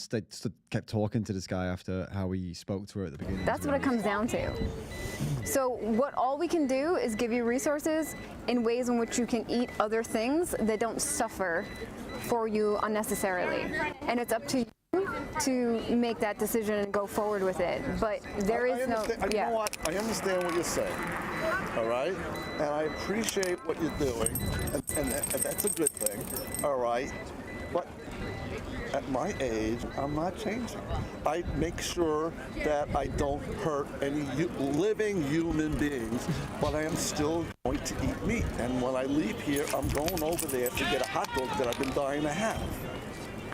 kept talking to this guy after how he spoke to her at the beginning. That's what it comes down to. So all we can do is give you resources in ways in which you can eat other things that don't suffer for you unnecessarily, and it's up to you to make that decision and go forward with it. But there is no. You know what? I understand what you're saying. All right, and I appreciate what you're doing, and that's a good thing. All right, but at my age, I'm not changing. I make sure that I don't hurt any living human beings, but I am still going to eat meat. And when I leave here, I'm going over there to get a hot dog that I've been dying to have.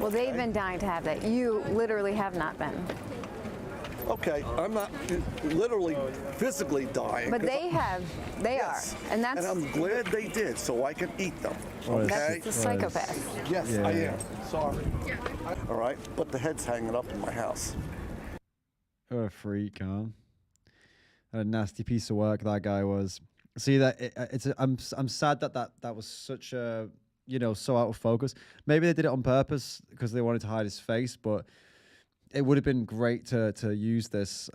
Well, they've been dying to have that. You literally have not been. Okay, I'm not literally physically dying. But they have. They are. And that's. And I'm glad they did, so I can eat them. Okay? That's a psychopath. Yes, Yeah. I am. Sorry. All right, but the head's hanging up in my house. What a freak, huh? A nasty piece of work that guy was. See that I'm sad that was such a so out of focus. Maybe they did it on purpose because they wanted to hide his face, but it would have been great to use this.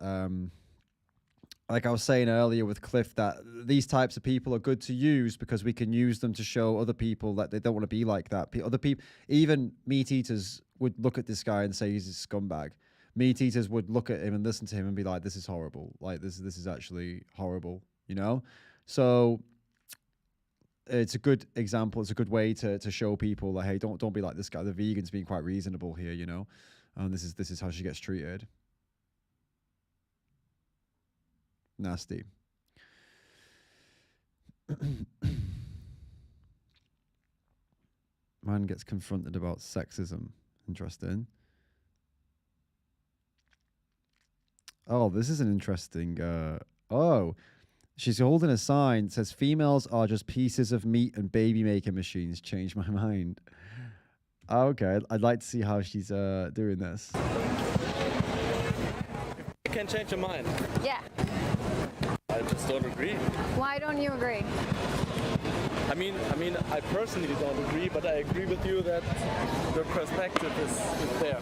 Like I was saying earlier with Cliff, that these types of people are good to use because we can use them to show other people that they don't want to be like that. Other people, even meat eaters, would look at this guy and say he's a scumbag. Meat eaters would look at him and listen to him and be like, "This is horrible. Like this is actually horrible." So it's a good example. It's a good way to show people that, hey, don't be like this guy. The vegan's being quite reasonable here, and this is how she gets treated. Nasty. Man gets confronted about sexism. Interesting. Oh, this is an interesting. She's holding a sign that says, "Females are just pieces of meat and baby making machines." Change my mind. Okay, I'd like to see how she's doing this. You can change your mind. Yeah. I just don't agree. Why don't you agree? I mean, I personally don't agree, but I agree with you that the perspective is there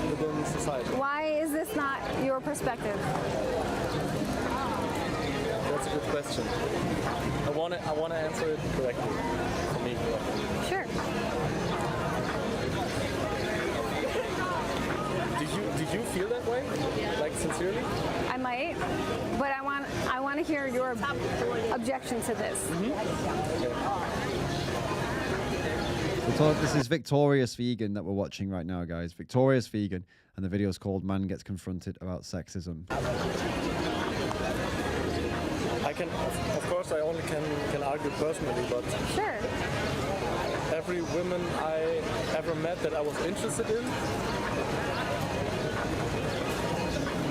within society. Why is this not your perspective? That's a good question. I wanna answer it correctly. For me. Sure. Did you feel that way? Like sincerely? I might, but I want to hear your objection to this. This is Victorious Vegan that we're watching right now, guys. Victorious Vegan, and the video is called "Man Gets Confronted About Sexism." I can, of course, I only can argue personally, but sure. Every woman I ever met that I was interested in,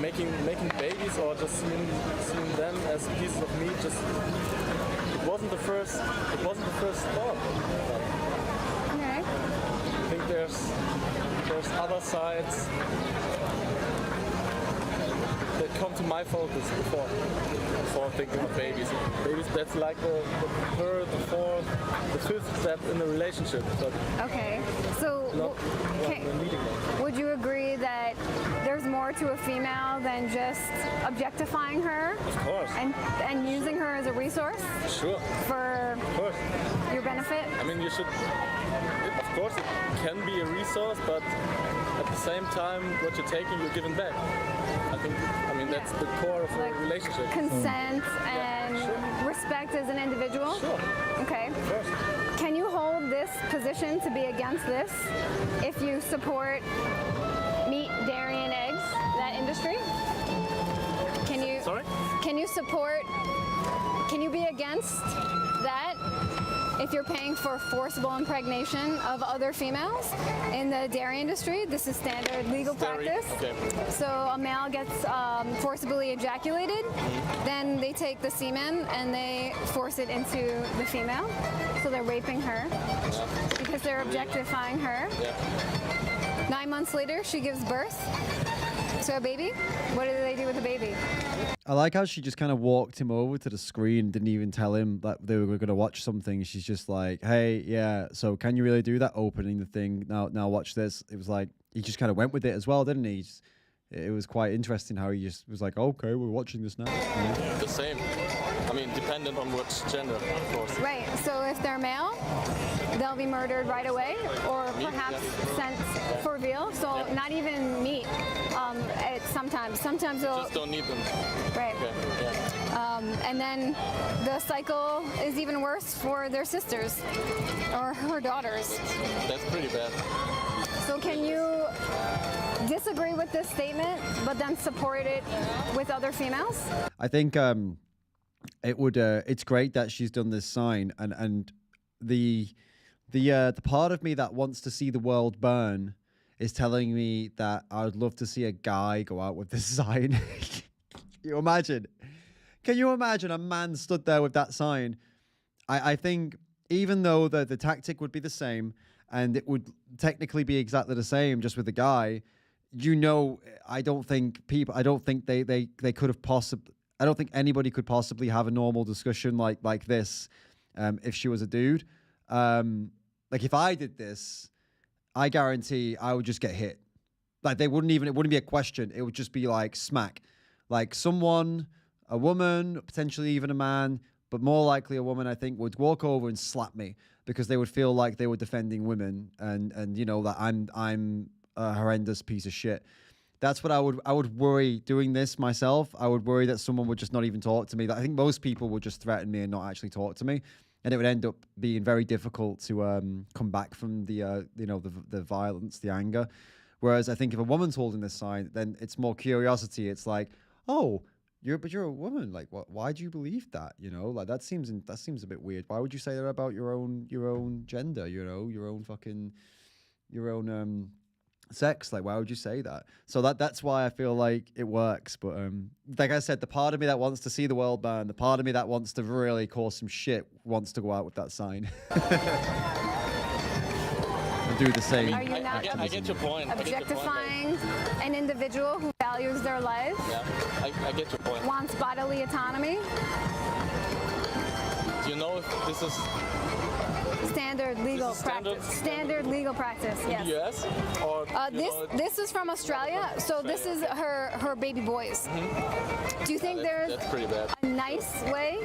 making babies or just seeing them as pieces of meat, just it wasn't the first thought. Okay. I think there's other sides that come to my focus before thinking of babies. Babies, that's like the third, the fourth, the fifth step in the relationship. But okay, so would you agree that there's more to a female than just objectifying her? Of course. And using her as a resource? Sure. For your benefit? I mean, you should. Of course, it can be a resource, but at the same time, what you're taking, you're giving back. I mean, that's the core of a relationship. Consent and respect as an individual? Sure. Okay. Of course. Can you hold this position to be against this if you support meat, dairy, and eggs, that industry? Sorry? Can you be against that if you're paying for forcible impregnation of other females in the dairy industry? This is standard legal practice. Okay. So a male gets forcibly ejaculated, then they take the semen and they force it into the female. So they're raping her because they're objectifying her. 9 months later, she gives birth to a baby. What do they do with the baby? I like how she just kind of walked him over to the screen, didn't even tell him that they were going to watch something. She's just like, "Hey, yeah, so can you really do that, opening the thing? Now watch this." It was like, he just kind of went with it as well, didn't he? It was quite interesting how he just was like, "Okay, we're watching this now." The same. I mean, dependent on which gender, of course. Right, so if they're male, they'll be murdered right away, or perhaps sent for veal. So not even meat. Sometimes they'll Just don't need them. Right. Okay. Yeah. And then the cycle is even worse for their sisters or her daughters. That's pretty bad. So can you disagree with this statement, but then support it with other females? I think it would. It's great that she's done this sign, and the part of me that wants to see the world burn is telling me that I would love to see a guy go out with this sign. Can you imagine? Can you imagine a man stood there with that sign? I think even though the tactic would be the same and it would technically be exactly the same just with the guy, I don't think they could have possibly, I don't think anybody could possibly have a normal discussion like this if she was a dude. Like if I did this, I guarantee I would just get hit. Like it wouldn't be a question. It would just be like smack. Like someone, a woman, potentially even a man, but more likely a woman, I think, would walk over and slap me because they would feel like they were defending women and that I'm a horrendous piece of shit. That's what I would worry doing this myself. I would worry that someone would just not even talk to me. I think most people would just threaten me and not actually talk to me. And it would end up being very difficult to come back from the violence, the anger. Whereas I think if a woman's holding this sign, then it's more curiosity. It's like, oh, you're a woman. Like, what? Why do you believe that? Like that seems a bit weird. Why would you say that about your own gender? Your own sex. Like, why would you say that? So that's why I feel like it works. But like I said, the part of me that wants to see the world burn, the part of me that wants to really cause some shit, wants to go out with that sign. And do the same. Are you not I get your point. objectifying an individual who values their life? Yeah, I get your point. Wants bodily autonomy? Do you know if this is Standard legal practice. Standard legal practice. Yes. in the US? Or This is from Australia. So this is her baby boys. Do you think there's that's pretty bad. a nice way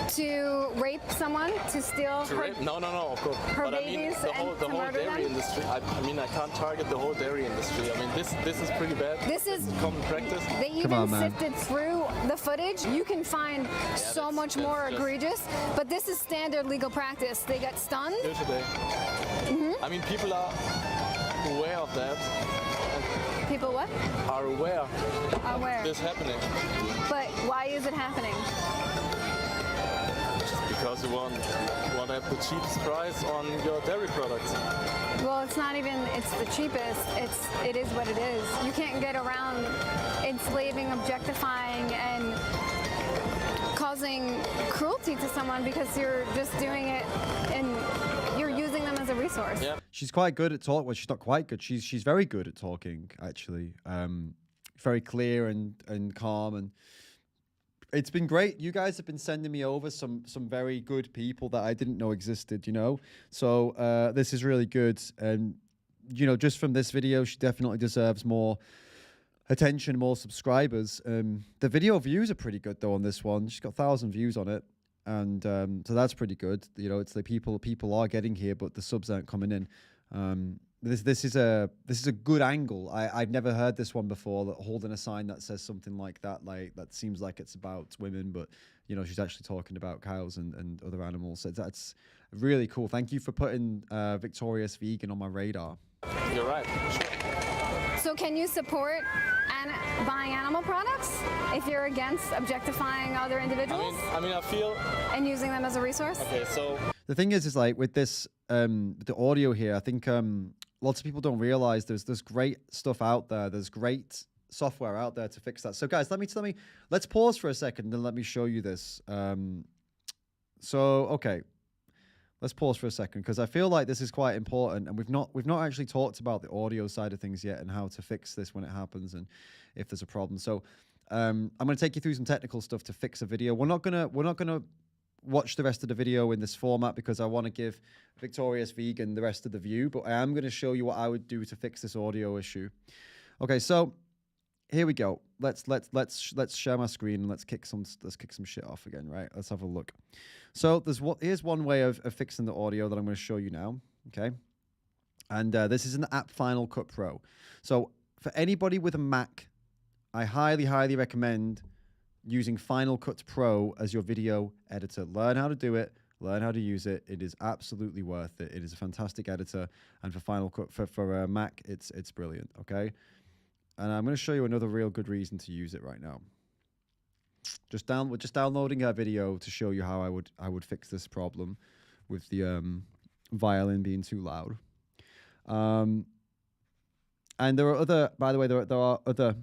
to rape someone, to steal To her? rape? No, of course. her But I mean, babies the and whole to murder dairy them? industry. I mean, I can't target the whole dairy industry. I mean, this is pretty bad. This is common practice. They even sifted through the footage. You can find so much more just- egregious, but this is standard legal practice. They get stunned. Here today. I mean, people are aware of that. People what? Are aware. Aware. This happening. But why is it happening? Just because you want to have the cheapest price on your dairy products. Well, it's not even, it's the cheapest. It is what it is. You can't get around enslaving, objectifying, and causing cruelty to someone because you're just doing it and you're using them as a resource. Yeah. She's quite good at talk. Well, she's not quite good. She's very good at talking, actually. Very clear and calm, and it's been great. You guys have been sending me over some very good people that I didn't know existed, you know? So this is really good. And, you know, just from this video, she definitely deserves more attention, more subscribers. The video views are pretty good, though, on this one. She's got 1,000 views on it. And so that's pretty good. You know, it's like people are getting here, but the subs aren't coming in. This is a good angle. I've never heard this one before, that holding a sign that says something like that. Like, that seems like it's about women, but you know, she's actually talking about cows and other animals. So that's really cool. Thank you for putting Victorious Vegan on my radar. You're right. So can you support buying animal products if you're against objectifying other individuals? I mean, I feel. And using them as a resource? Okay, so. The thing is like with this, the audio here, I think lots of people don't realize there's great stuff out there. There's great software out there to fix that. So guys, let's pause for a second and let me show you this. Okay, let's pause for a second because I feel like this is quite important, and we've not actually talked about the audio side of things yet and how to fix this when it happens and if there's a problem. So I'm going to take you through some technical stuff to fix a video. We're not gonna watch the rest of the video in this format because I want to give Victorious Vegan the rest of the view, but I am going to show you what I would do to fix this audio issue. Okay, so here we go. Let's share my screen and let's kick some shit off again, right? Let's have a look. So here's one way of fixing the audio that I'm going to show you now. Okay, and this is in the app Final Cut Pro. So for anybody with a Mac, I highly recommend using Final Cut Pro as your video editor. Learn how to do it. Learn how to use it. It is absolutely worth it. It is a fantastic editor, and for Final Cut for Mac, it's brilliant. Okay, and I'm going to show you another real good reason to use it right now. Just downloading a video to show you how I would fix this problem with the violin being too loud. And there are other, by the way, there are other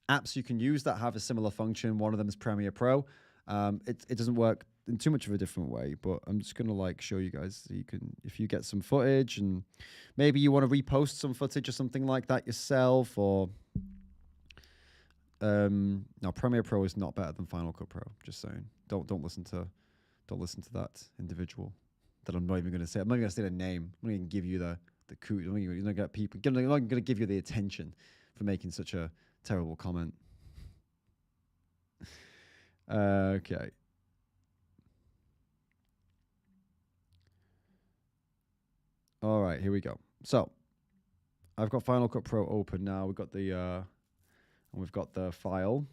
apps you can use that have a similar function. One of them is Premiere Pro. It doesn't work in too much of a different way, but I'm just gonna like show you guys so you can, if you get some footage and maybe you want to repost some footage or something like that yourself, or no, Premiere Pro is not better than Final Cut Pro. Just saying. Don't listen to that individual that I'm not even gonna say. I'm not gonna say the name. I'm not gonna give you the coup. You're not gonna people. I'm not gonna give you the attention for making such a terrible comment. Okay. All right, here we go. So I've got Final Cut Pro open now. We've got the file.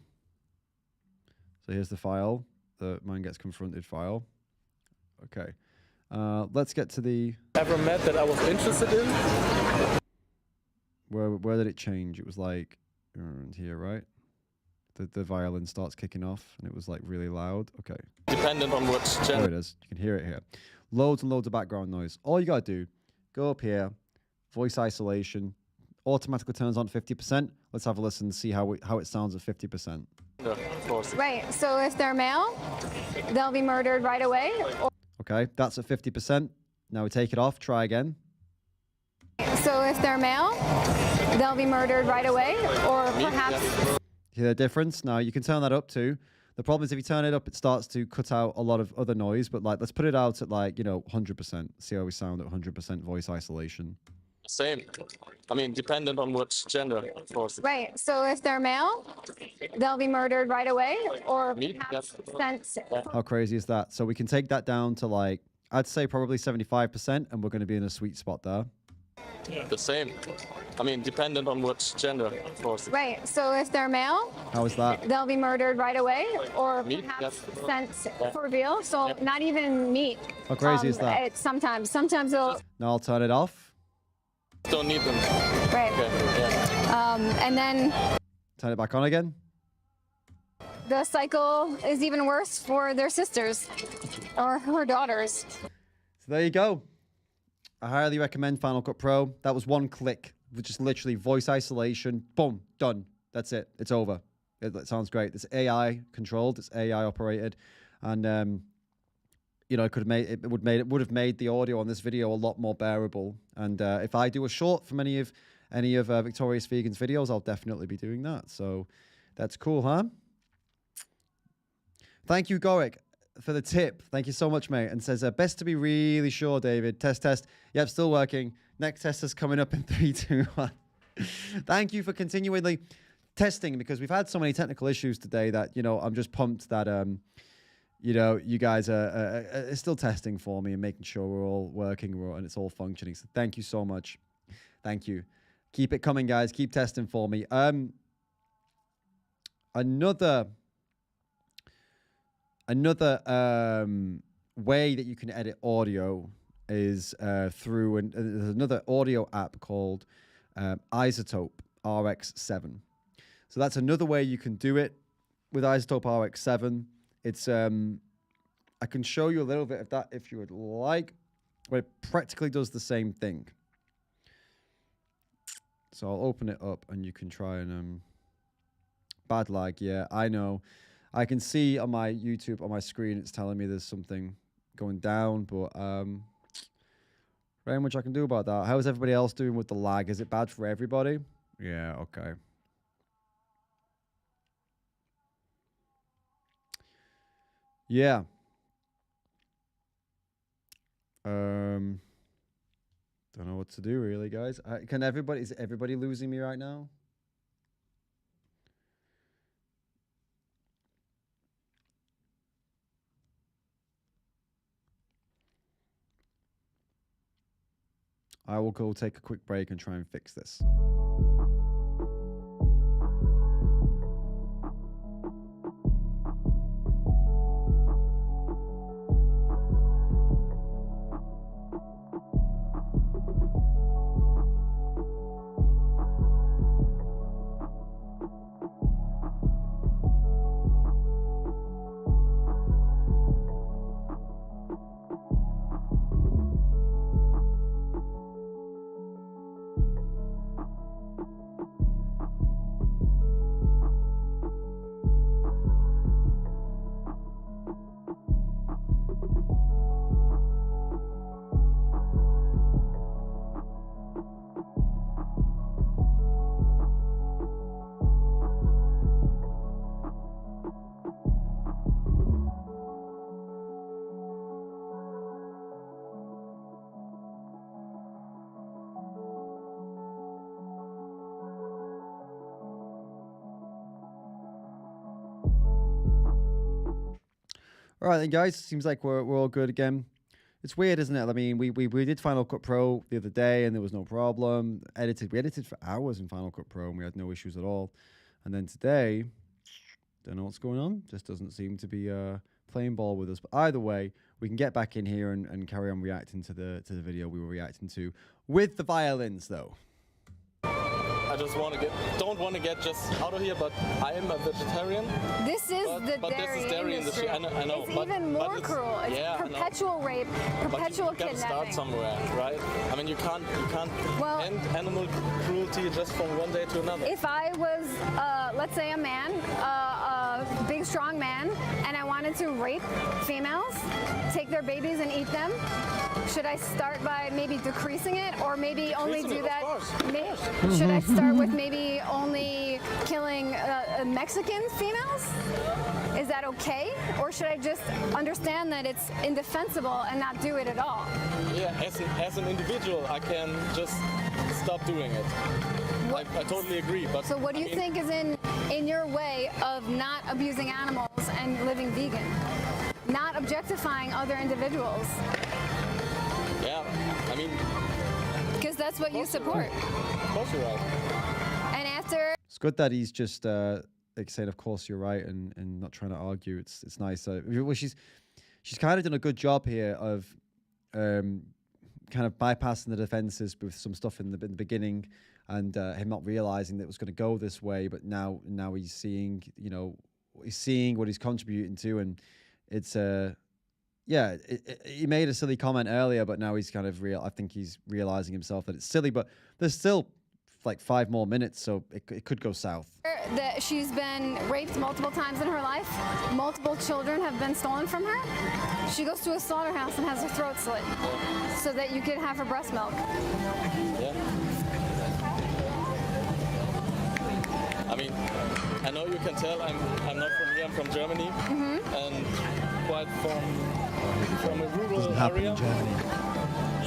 So here's the file, the man gets confronted file. Okay. Let's get to the Ever met that I was interested in? Where did it change? It was like around here, right? The violin starts kicking off and it was like really loud. Okay. Dependent on which channel. There it is. You can hear it here. Loads and loads of background noise. All you gotta do, go up here, voice isolation, automatically turns on 50%. Let's have a listen and see how it sounds at 50%. Right. So if they're male, they'll be murdered right away. Okay, that's at 50%. Now we take it off. Try again. So if they're male, they'll be murdered right away, or perhaps. Hear the difference? Now you can turn that up too. The problem is if you turn it up, it starts to cut out a lot of other noise. But like, let's put it out at like 100%. See how we sound at 100% voice isolation. Same. I mean, dependent on what gender, of course. Right. So if they're male, they'll be murdered right away, or perhaps sent. How crazy is that? So we can take that down to like, I'd say probably 75%, and we're going to be in a sweet spot there. The same. I mean, dependent on what gender, of course. Right. So if they're male, how is that? They'll be murdered right away, or perhaps sent for reveal. So not even meat. How crazy is that? It's sometimes they'll. Now I'll turn it off. Don't need them. Right. Okay, yeah. And then Turn it back on again. the cycle is even worse for their sisters or her daughters. So there you go. I highly recommend Final Cut Pro. That was one click, which is literally voice isolation. Boom, done. That's it. It's over. It sounds great. It's AI controlled. It's AI operated, and it would have made the audio on this video a lot more bearable. And if I do a short from any of Victorious Vegan's videos, I'll definitely be doing that. So that's cool, huh? Thank you, Gorick, for the tip. Thank you so much, mate. And says, best to be really sure, David. Test. Yep, still working. Next test is coming up in 3, 2, 1. Thank you for continually testing, because we've had so many technical issues today that, I'm just pumped that, you guys are still testing for me and making sure we're all working and it's all functioning. So thank you so much. Thank you. Keep it coming, guys. Keep testing for me. Another way that you can edit audio is through there's another audio app called Isotope RX7. So that's another way you can do it with Isotope RX7. It's I can show you a little bit of that if you would like, but it practically does the same thing. So I'll open it up and you can try and bad lag. Yeah, I know. I can see on my YouTube on my screen it's telling me there's something going down, but very much I can do about that. How is everybody else doing with the lag? Is it bad for everybody? Yeah, okay. Yeah. Don't know what to do really, guys. Is everybody losing me right now? I will go take a quick break and try and fix this. All right then, guys. Seems like we're all good again. It's weird, isn't it? I mean, we did Final Cut Pro the other day, and there was no problem. We edited for hours in Final Cut Pro, and we had no issues at all. And then today, don't know what's going on. Just doesn't seem to be playing ball with us. But either way, we can get back in here and carry on reacting to the video we were reacting to with the violins, though. I just don't want to get just out of here, but I am a vegetarian. This is the but dairy, this is dairy industry. I know. It's but, even more cruel. It's yeah, perpetual rape, perpetual but you gotta start kidnapping. somewhere, right? I mean, you can't end animal cruelty just from one day to another. If I was, let's say, a man, a big strong man, and I wanted to rape females, take their babies and eat them, should I start by maybe decreasing it, or maybe only do that? Should I start with maybe only killing Mexican females? Is that okay? Or should I just understand that it's indefensible and not do it at all? Yeah, as an individual, I can just stop doing it. I totally agree. But so what do you think is in your way of not abusing animals and living vegan? Not objectifying other individuals? Yeah, I mean... Because that's what you support. Of course you're right. And after... It's good that he's just like saying, of course you're right, and not trying to argue. It's nice. Well, she's kind of done a good job here of kind of bypassing the defenses with some stuff in the beginning, and him not realizing that it was going to go this way. But now he's seeing, he's seeing what he's contributing to, and it's yeah, he made a silly comment earlier, but now he's kind of I think he's realizing himself that it's silly, but there's still like 5 more minutes, so it could go south. That she's been raped multiple times in her life. Multiple children have been stolen from her. She goes to a slaughterhouse and has her throat slit so that you could have her breast milk. Yeah. I mean, I know you can tell I'm not from here, I'm from Germany, and quite from a rural area.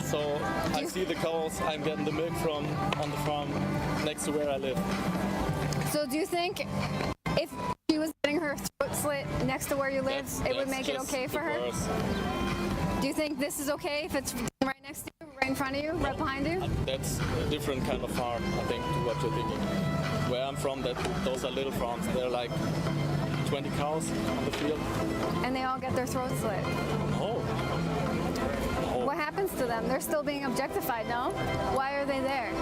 So I see the cows, I'm getting the milk from on the farm next to where I live. So do you think if she was getting her throat slit next to where you live, it would make it okay for her? Do you think this is okay if it's right next to you, right in front of you, right behind you? That's a different kind of farm, I think, to what you're thinking. Where I'm from, those are little farms. They're like 20 cows on the field. And they all get their throats slit. Oh. What happens to them? They're still being objectified, no? Why are they there?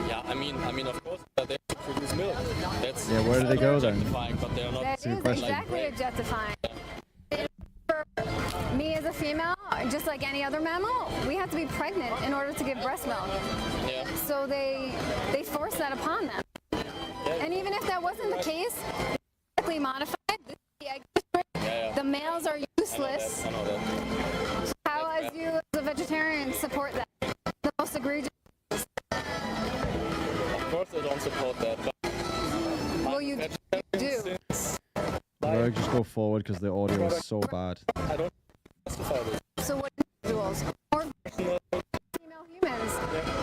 Yeah, I mean, of course, they're there to produce milk. That's where do they go then? But they're not. That is exactly objectifying. For me as a female, just like any other mammal, we have to be pregnant in order to give breast milk. Yeah. So they force that upon them. And even if that wasn't the case, genetically modified, the males are useless. I know that. How, as you as a vegetarian, support that? The most egregious. Of course, I don't support that. But well, you do. I'll just go forward because the audio is so bad. I don't justify this. So what individuals? More female humans.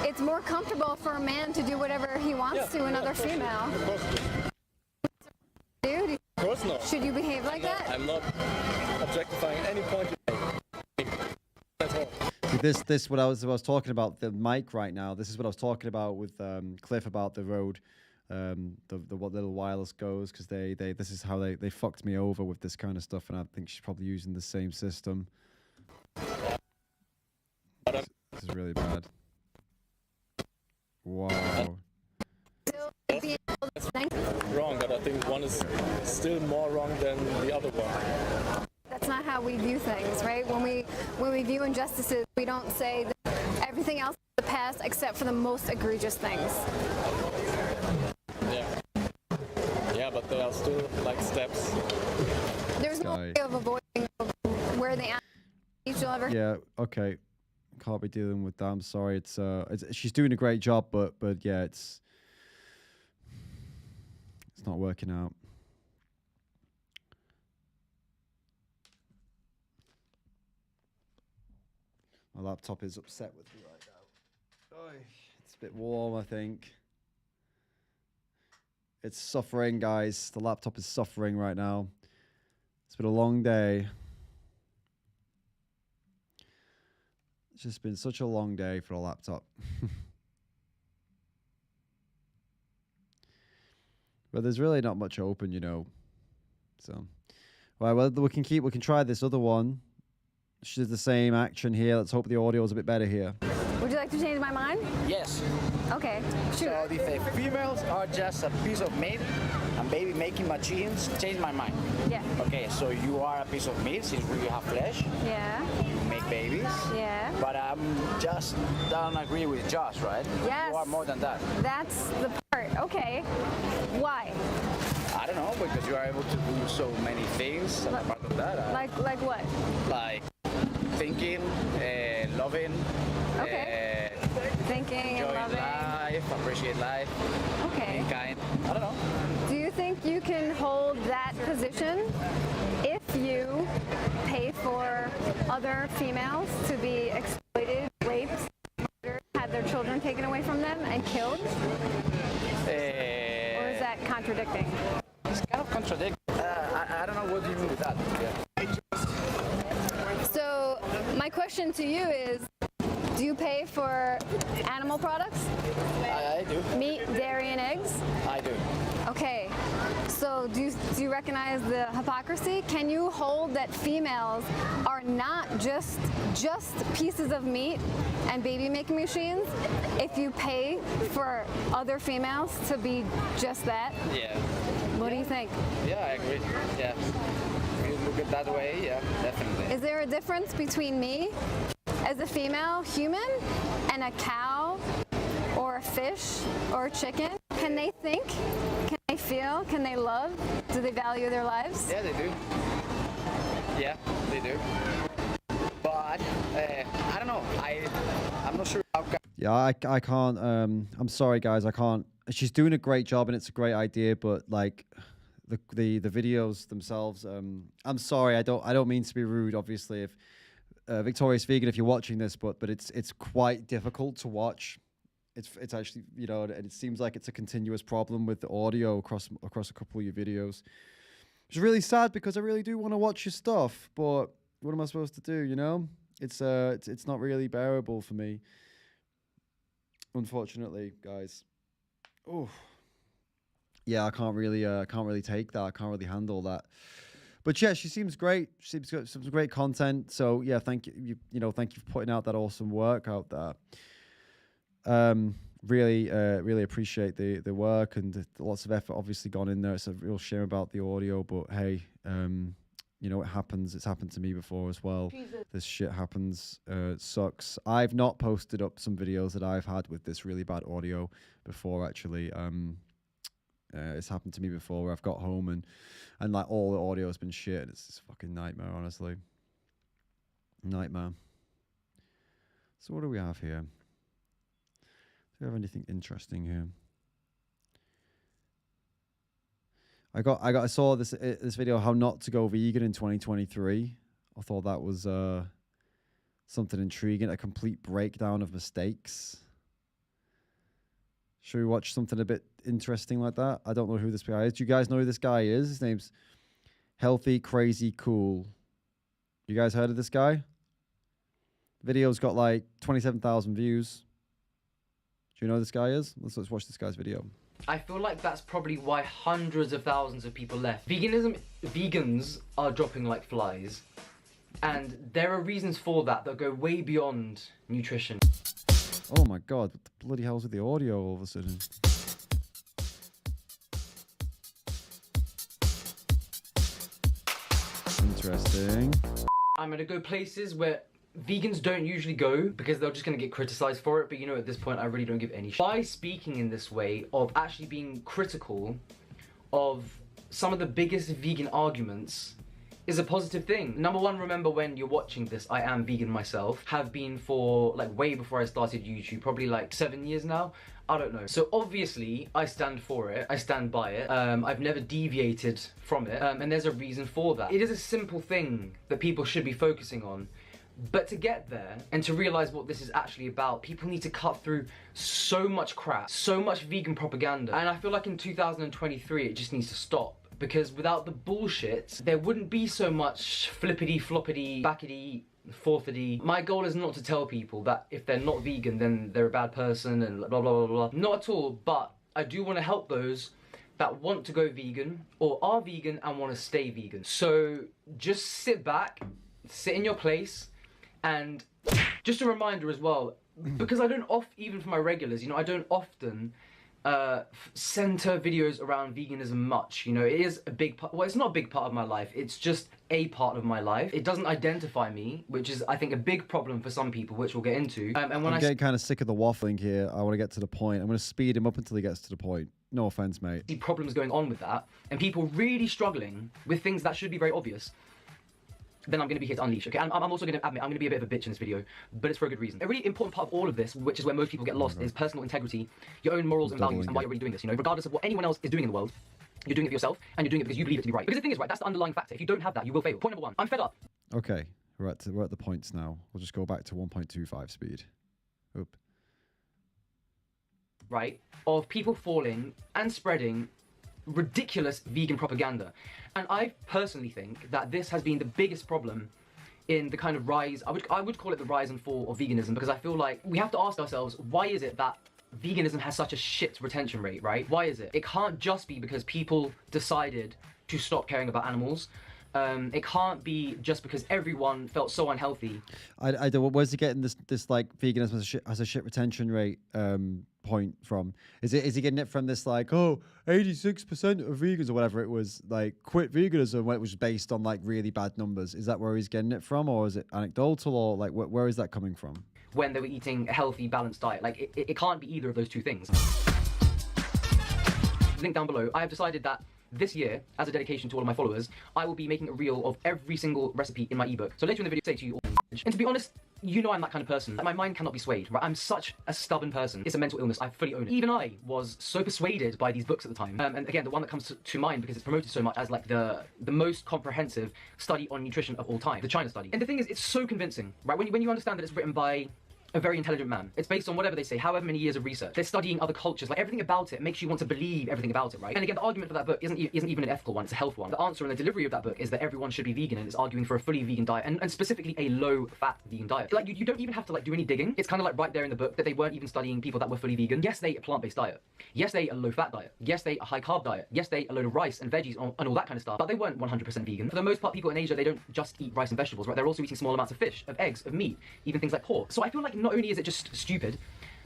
It's more comfortable for a man to do whatever he wants to another female. Dude, of course not. Should you behave like that? I'm not objectifying any point you make. That's all. This what I was talking about the mic right now. This is what I was talking about with Cliff about the road, the what little wireless goes, because this is how they fucked me over with this kind of stuff, and I think she's probably using the same system. This is really bad. Wow. Wrong, but I think one is still more wrong than the other one. That's not how we view things, right? When we view injustices, we don't say that everything else is the past except for the most egregious things. Yeah, but there are still like steps. There's no way of avoiding where the each will ever. Yeah. Okay. Can't be dealing with that. I'm sorry. It's she's doing a great job, but yeah, it's not working out. My laptop is upset with me right now. It's a bit warm, I think. It's suffering, guys. The laptop is suffering right now. It's been a long day. It's just been such a long day for a laptop. But there's really not much open, So, well, we can try this other one. She did the same action here. Let's hope the audio is a bit better here. Would you like to change my mind? Yes. Okay, shoot. So if the females are just a piece of meat and baby making machines, change my mind. Yeah. Okay, so you are a piece of meat since you have flesh. Yeah. You make babies. Yeah. But just don't agree with Josh, right? Yes. You are more than that. That's the part. Okay. Why? I don't know, because you are able to do so many things as a part of that. Like what? Like thinking, loving. Okay. Thinking and enjoy loving. life, appreciate life. Okay. Being kind. I don't know. Do you think you can hold that position if you pay for other females to be exploited, raped, murdered, had their children taken away from them and killed? Or is that contradicting? It's kind of contradicting. I don't know what you mean with that. Yeah. So my question to you is, do you pay for animal products? I do. Meat, dairy, and eggs? I do. Okay, so do you recognize the hypocrisy? Can you hold that females are not just pieces of meat and baby making machines if you pay for other females to be just that? Yeah. What do you think? Yeah, I agree. Yeah. If you look at it that way, yeah, definitely. Is there a difference between me as a female human and a cow or a fish or a chicken? Can they think? Can they feel? Can they love? Do they value their lives? Yeah, they do. Yeah, they do. But I don't know. I'm not sure how. Yeah, I can't. I'm sorry, guys. I can't. She's doing a great job, and it's a great idea. But like, the videos themselves. I'm sorry. I don't mean to be rude. Obviously, if Victorious Vegan, if you're watching this, but it's quite difficult to watch. It's actually, you know, and it seems like it's a continuous problem with the audio across a couple of your videos. It's really sad because I really do want to watch your stuff, but what am I supposed to do? You know, it's not really bearable for me, unfortunately, guys. Oh, yeah, I can't really take that. I can't really handle that. But yeah, she seems great. She seems got some great content. So yeah, thank you. Thank you for putting out that awesome work out there. Really appreciate the work, and lots of effort obviously gone in there. It's a real shame about the audio, but hey, it happens. It's happened to me before as well. Jesus. This shit happens. It sucks. I've not posted up some videos that I've had with this really bad audio before, actually. It's happened to me before where I've got home and like all the audio has been shit. It's just a fucking nightmare, honestly. Nightmare. So what do we have here? Do we have anything interesting here? I saw this video, how not to go vegan in 2023. I thought that was something intriguing, a complete breakdown of mistakes. Should we watch something a bit interesting like that? I don't know who this guy is. Do you guys know who this guy is? His name's Healthy Crazy Cool. You guys heard of this guy? Video's got like 27,000 views. Do you know who this guy is? Let's watch this guy's video. I feel like that's probably why hundreds of thousands of people left. Vegans are dropping like flies. And there are reasons for that that go way beyond nutrition. Oh my god, what the bloody hell's with the audio all of a sudden? Interesting. I'm gonna go places where vegans don't usually go because they're just gonna get criticized for it, but you know, at this point I really don't give any shit. By speaking in this way of actually being critical of some of the biggest vegan arguments is a positive thing. Number one, remember when you're watching this, I am vegan myself, have been for like way before I started YouTube, probably like 7 years now. I don't know. So obviously I stand for it, I stand by it. I've never deviated from it, and there's a reason for that. It is a simple thing that people should be focusing on. But to get there and to realize what this is actually about, people need to cut through so much crap, so much vegan propaganda. And I feel like in 2023, it just needs to stop. Because without the bullshit, there wouldn't be so much flippity, floppity, backity, forthity. My goal is not to tell people that if they're not vegan, then they're a bad person and blah, blah, blah, blah. Not at all, but I do want to help those that want to go vegan or are vegan and want to stay vegan. So just sit back, sit in your place, and just a reminder as well, because I don't even for my regulars, you know, I don't often center videos around veganism much. You know, it is a big part. Well, it's not a big part of my life. It's just a part of my life. It doesn't identify me, which is, I think, a big problem for some people, which we'll get into. And when I'm getting kind of sick of the waffling here. I want to get to the point. I'm going to speed him up until he gets to the point. No offense, mate. See problems going on with that, and people really struggling with things that should be very obvious, then I'm going to be here to unleash, okay? I'm also going to admit I'm going to be a bit of a bitch in this video, but it's for a good reason. A really important part of all of this, which is where most people get lost, is personal integrity, your own morals and values, and why you're really doing this, you know? Regardless of what anyone else is doing in the world, you're doing it for yourself, and you're doing it because you believe it to be right. Because the thing is, right, that's the underlying factor. If you don't have that, you will fail. Point number one, I'm fed up. Okay, we're at the points now. We'll just go back to 1.25 speed. Oop. Right, of people falling and spreading ridiculous vegan propaganda. And I personally think that this has been the biggest problem in the kind of rise, I would call it the rise and fall of veganism, because I feel like we have to ask ourselves, why is it that veganism has such a shit retention rate, right? Why is it? It can't just be because people decided to stop caring about animals. It can't be just because everyone felt so unhealthy. I don't. Where's he getting this like veganism has a shit retention rate point from? Is he getting it from this like 86% of vegans or whatever it was like quit veganism when it was based on like really bad numbers? Is that where he's getting it from, or is it anecdotal, or like where is that coming from? When they were eating a healthy, balanced diet, like it can't be either of those two things. Link down below. I have decided that this year, as a dedication to all of my followers, I will be making a reel of every single recipe in my ebook. So later in the video, say to you, and to be honest, you know I'm that kind of person. My mind cannot be swayed, right? I'm such a stubborn person. It's a mental illness. I fully own it. Even I was so persuaded by these books at the time. And again, the one that comes to mind because it's promoted so much as like the most comprehensive study on nutrition of all time, the China study. And the thing is, it's so convincing, right? When you understand that it's written by a very intelligent man. It's based on whatever they say, however many years of research. They're studying other cultures. Like everything about it makes you want to believe everything about it, right? And again, the argument for that book isn't even an ethical one, it's a health one. The answer and the delivery of that book is that everyone should be vegan, and it's arguing for a fully vegan diet, and specifically a low-fat vegan diet. Like you don't even have to like do any digging. It's kind of like right there in the book that they weren't even studying people that were fully vegan. Yes, they ate a plant-based diet. Yes, they ate a low-fat diet. Yes, they ate a high-carb diet. Yes, they ate a load of rice and veggies and all that kind of stuff. But they weren't 100% vegan. For the most part, people in Asia, they don't just eat rice and vegetables, right? They're also eating small amounts of fish, of eggs, of meat, even things like pork. So I feel like not only is it just stupid,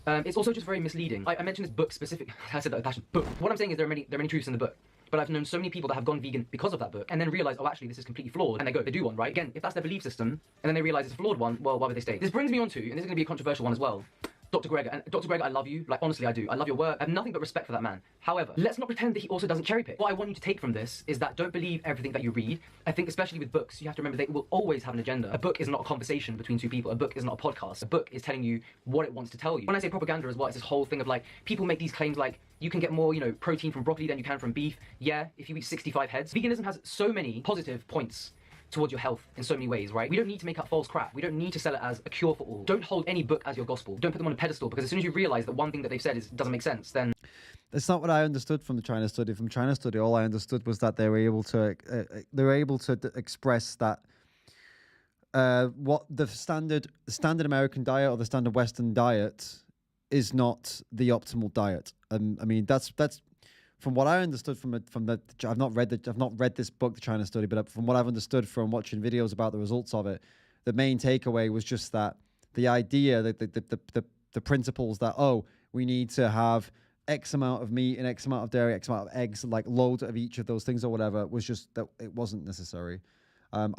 it's also just very misleading. I mentioned this book specific. I said that with passion. Book. What I'm saying is there are many truths in the book. But I've known so many people that have gone vegan because of that book, and then realize, oh, actually, this is completely flawed, and they do one, right? Again, if that's their belief system, and then they realize it's a flawed one, well, why would they stay? This brings me on to, and this is going to be a controversial one as well, Dr. Gregor. And Dr. Gregor, I love you. Like, honestly, I do. I love your work. I have nothing but respect for that man. However, let's not pretend that he also doesn't cherry pick. What I want you to take from this is that don't believe everything that you read. I think especially with books, you have to remember they will always have an agenda. A book is not a conversation between two people. A book is not a podcast. A book is telling you what it wants to tell you. When I say propaganda as well, it's this whole thing of like, people make these claims like, you can get more, you know, protein from broccoli than you can from beef. Yeah, if you eat 65 heads. Veganism has so many positive points towards your health in so many ways, right? We don't need to make up false crap. We don't need to sell it as a cure for all. Don't hold any book as your gospel. Don't put them on a pedestal, because as soon as you realize that one thing that they've said doesn't make sense, then... That's not what I understood from the China study. From China study, all I understood was that they were able to express that what the standard American diet or the standard Western diet is not the optimal diet. I mean, that's from what I understood from the I've not read this book, the China study, but from what I've understood from watching videos about the results of it, the main takeaway was just that the idea that the principles that, oh, we need to have X amount of meat and X amount of dairy, X amount of eggs, like loads of each of those things or whatever, was just that it wasn't necessary. I've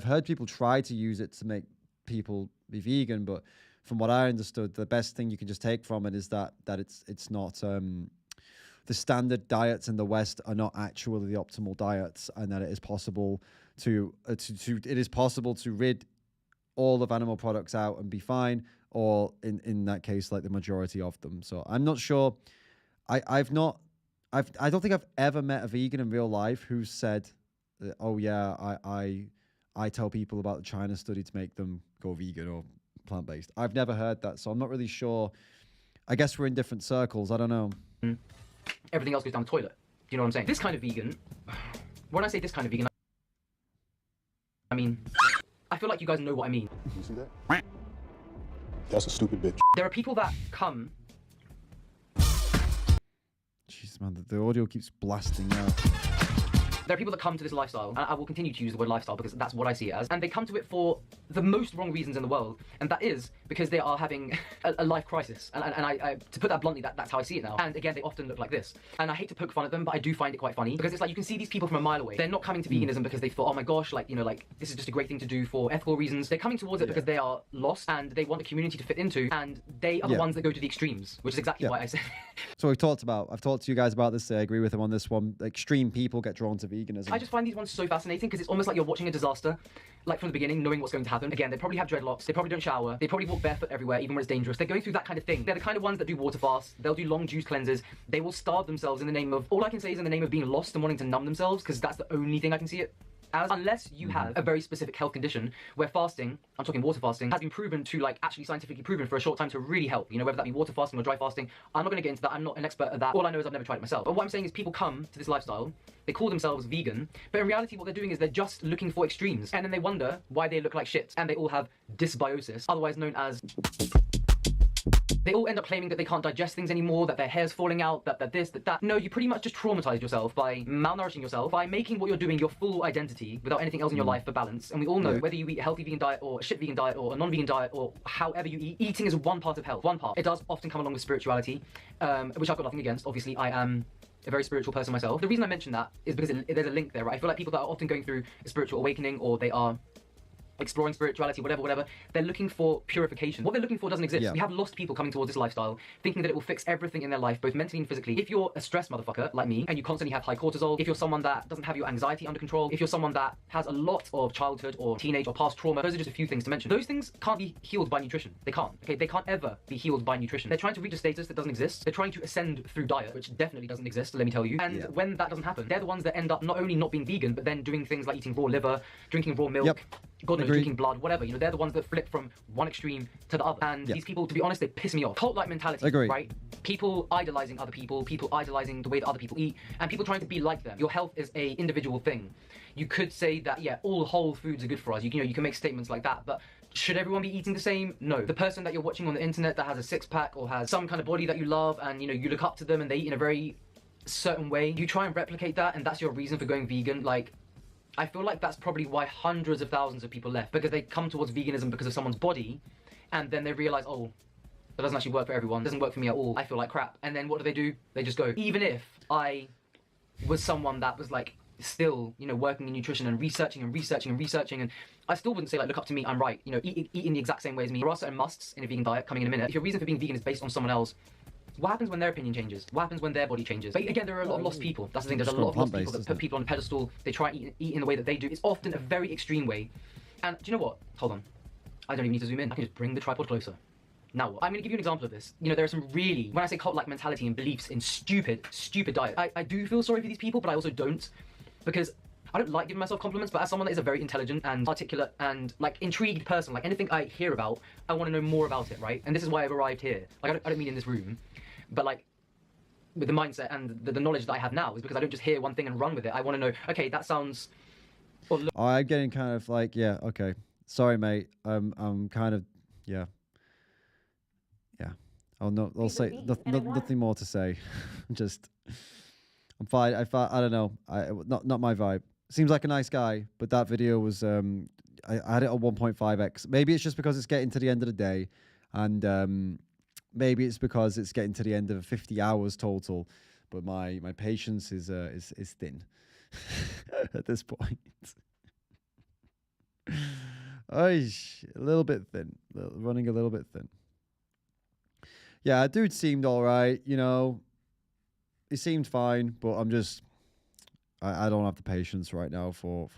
heard people try to use it to make people be vegan, but from what I understood, the best thing you can just take from it is that it's not the standard diets in the West are not actually the optimal diets, and that it is possible to rid all of animal products out and be fine, or in that case, like the majority of them. So I'm not sure. I don't think I've ever met a vegan in real life who said, "Oh yeah, I tell people about the China study to make them go vegan or plant-based." I've never heard that, so I'm not really sure. I guess we're in different circles. I don't know. Everything else goes down the toilet. Do you know what I'm saying? This kind of vegan, when I say this kind of vegan, I mean, I feel like you guys know what I mean. You see that? That's a stupid bitch. There are people that come... Jeez, man, the audio keeps blasting out. There are people that come to this lifestyle, and I will continue to use the word lifestyle because that's what I see it as, and they come to it for the most wrong reasons in the world, and that is because they are having a life crisis. And I, to put that bluntly, that's how I see it now. And again, they often look like this. And I hate to poke fun at them, but I do find it quite funny because it's like you can see these people from a mile away. They're not coming to veganism because they thought, oh my gosh, like, you know, like this is just a great thing to do for ethical reasons. They're coming towards it because they are lost and they want a community to fit into, and they are the ones that go to the extremes, which is exactly why I say. So I've talked to you guys about this. I agree with him on this one. Extreme people get drawn to veganism. I just find these ones so fascinating because it's almost like you're watching a disaster, like from the beginning, knowing what's going to happen. Again, they probably have dreadlocks, they probably don't shower, they probably walk barefoot everywhere, even when it's dangerous. They're going through that kind of thing. They're the kind of ones that do water fasts, they'll do long juice cleanses, they will starve themselves in the name of, all I can say is in the name of being lost and wanting to numb themselves, because that's the only thing I can see it as. Unless you have a very specific health condition where fasting, I'm talking water fasting, has been proven to, like, actually scientifically proven for a short time to really help, you know, whether that be water fasting or dry fasting. I'm not going to get into that, I'm not an expert at that. All I know is I've never tried it myself. But what I'm saying is people come to this lifestyle, they call themselves vegan, but in reality what they're doing is they're just looking for extremes, and then they wonder why they look like shit, and they all have dysbiosis, otherwise known as... They all end up claiming that they can't digest things anymore, that their hair's falling out, that this, that. No, you pretty much just traumatized yourself by malnourishing yourself, by making what you're doing your full identity without anything else in your life for balance. And we all know whether you eat a healthy vegan diet or a shit vegan diet or a non-vegan diet or however you eat, eating is one part of health, one part. It does often come along with spirituality, which I've got nothing against. Obviously, I am a very spiritual person myself. The reason I mention that is because there's a link there, right? I feel like people that are often going through a spiritual awakening, or they are exploring spirituality, whatever, they're looking for purification. What they're looking for doesn't exist. We have lost people coming towards this lifestyle, thinking that it will fix everything in their life, both mentally and physically. If you're a stressed motherfucker like me, and you constantly have high cortisol, if you're someone that doesn't have your anxiety under control, if you're someone that has a lot of childhood or teenage or past trauma, those are just a few things to mention. Those things can't be healed by nutrition. They can't, okay? They can't ever be healed by nutrition. They're trying to reach a status that doesn't exist. They're trying to ascend through diet, which definitely doesn't exist, let me tell you. And when that doesn't happen, they're the ones that end up not only not being vegan, but then doing things like eating raw liver, drinking raw milk, God knows, drinking blood, whatever. You know, they're the ones that flip from one extreme to the other. And these people, to be honest, they piss me off. Cult-like mentality, right? People idolizing other people idolizing the way that other people eat, and people trying to be like them. Your health is a individual thing. You could say that, yeah, all whole foods are good for us. You know, you can make statements like that, but should everyone be eating the same? No. The person that you're watching on the internet that has a six-pack or has some kind of body that you love, and, you know, you look up to them and they eat in a very certain way, you try and replicate that, and that's your reason for going vegan. Like, I feel like that's probably why hundreds of thousands of people left, because they come towards veganism because of someone's body, and then they realize, oh, that doesn't actually work for everyone. It doesn't work for me at all. I feel like crap. And then what do? They just go. Even if I was someone that was like still, you know, working in nutrition and researching, and I still wouldn't say like, look up to me, I'm right. You know, eating the exact same way as me. There are certain musts in a vegan diet coming in a minute. If your reason for being vegan is based on someone else, what happens when their opinion changes? What happens when their body changes? But again, there are a lot of lost people. That's the thing. There's a lot of lost people that put people on a pedestal. They try and eat in the way that they do. It's often a very extreme way. And do you know what? Hold on. I don't even need to zoom in. I can just bring the tripod closer. Now what? I'm going to give you an example of this. You know, there are some really, when I say cult-like mentality and beliefs in stupid diet, I do feel sorry for these people, but I also don't. Because I don't like giving myself compliments, but as someone that is a very intelligent and articulate and like intrigued person, like anything I hear about, I want to know more about it, right? And this is why I've arrived here. Like, I don't mean in this room, but like, with the mindset and the knowledge that I have now is because I don't just hear one thing and run with it. I want to know, okay, that sounds... I'm getting kind of like, yeah, okay. Sorry, mate. I'm kind of, yeah. I'll say nothing more to say. I'm fine. I don't know. Not my vibe. Seems like a nice guy, but that video was, I had it on 1.5x. Maybe it's just because it's getting to the end of the day, and maybe it's because it's getting to the end of 50 hours total, but my patience is thin at this point. A little bit thin, running a little bit thin. Yeah, dude seemed all right, you know. He seemed fine, but I don't have the patience right now for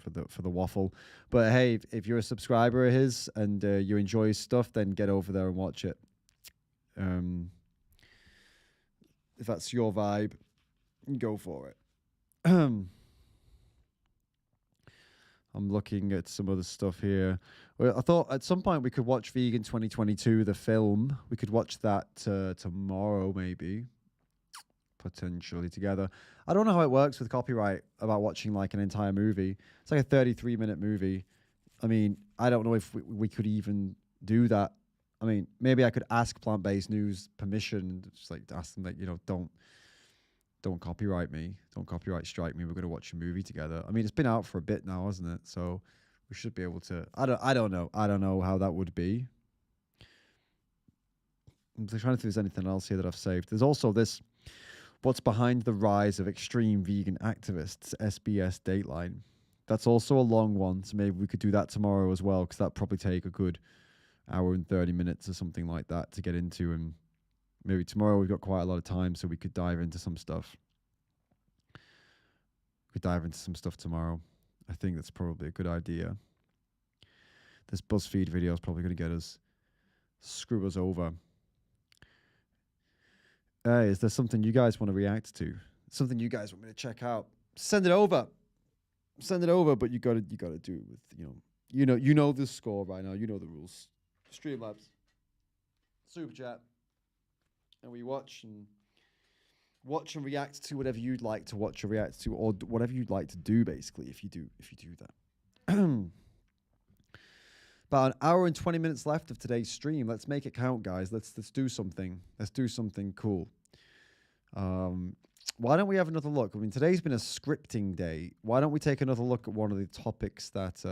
the waffle. But hey, if you're a subscriber of his and you enjoy his stuff, then get over there and watch it. If that's your vibe, go for it. I'm looking at some other stuff here. Well, I thought at some point we could watch Vegan 2022, the film. We could watch that tomorrow, maybe. Potentially together. I don't know how it works with copyright about watching like an entire movie. It's like a 33-minute movie. I mean, I don't know if we could even do that. I mean, maybe I could ask Plant-Based News permission, just like ask them that, you know, don't don't copyright me. Don't copyright strike me. We're going to watch a movie together. I mean, it's been out for a bit now, hasn't it? So we should be able to. I don't know. I don't know how that would be. I'm trying to think if there's anything else here that I've saved. There's also this. What's behind the rise of extreme vegan activists? SBS Dateline. That's also a long one, so maybe we could do that tomorrow as well, because that'd probably take a good hour and 30 minutes or something like that to get into, and maybe tomorrow we've got quite a lot of time, so we could dive into some stuff. We could dive into some stuff tomorrow. I think that's probably a good idea. This BuzzFeed video is probably going to get us, screw us over. Hey, is there something you guys want to react to? Something you guys want me to check out? Send it over. Send it over, but you gotta do it with, you know the score right now. You know the rules. Streamlabs. Super chat. And we watch and react to whatever you'd like to watch or react to, or whatever you'd like to do, basically, if you do that. About an hour and 20 minutes left of today's stream. Let's make it count, guys. Let's do something. Let's do something cool. Why don't we have another look? I mean, today's been a scripting day. Why don't we take another look at one of the topics that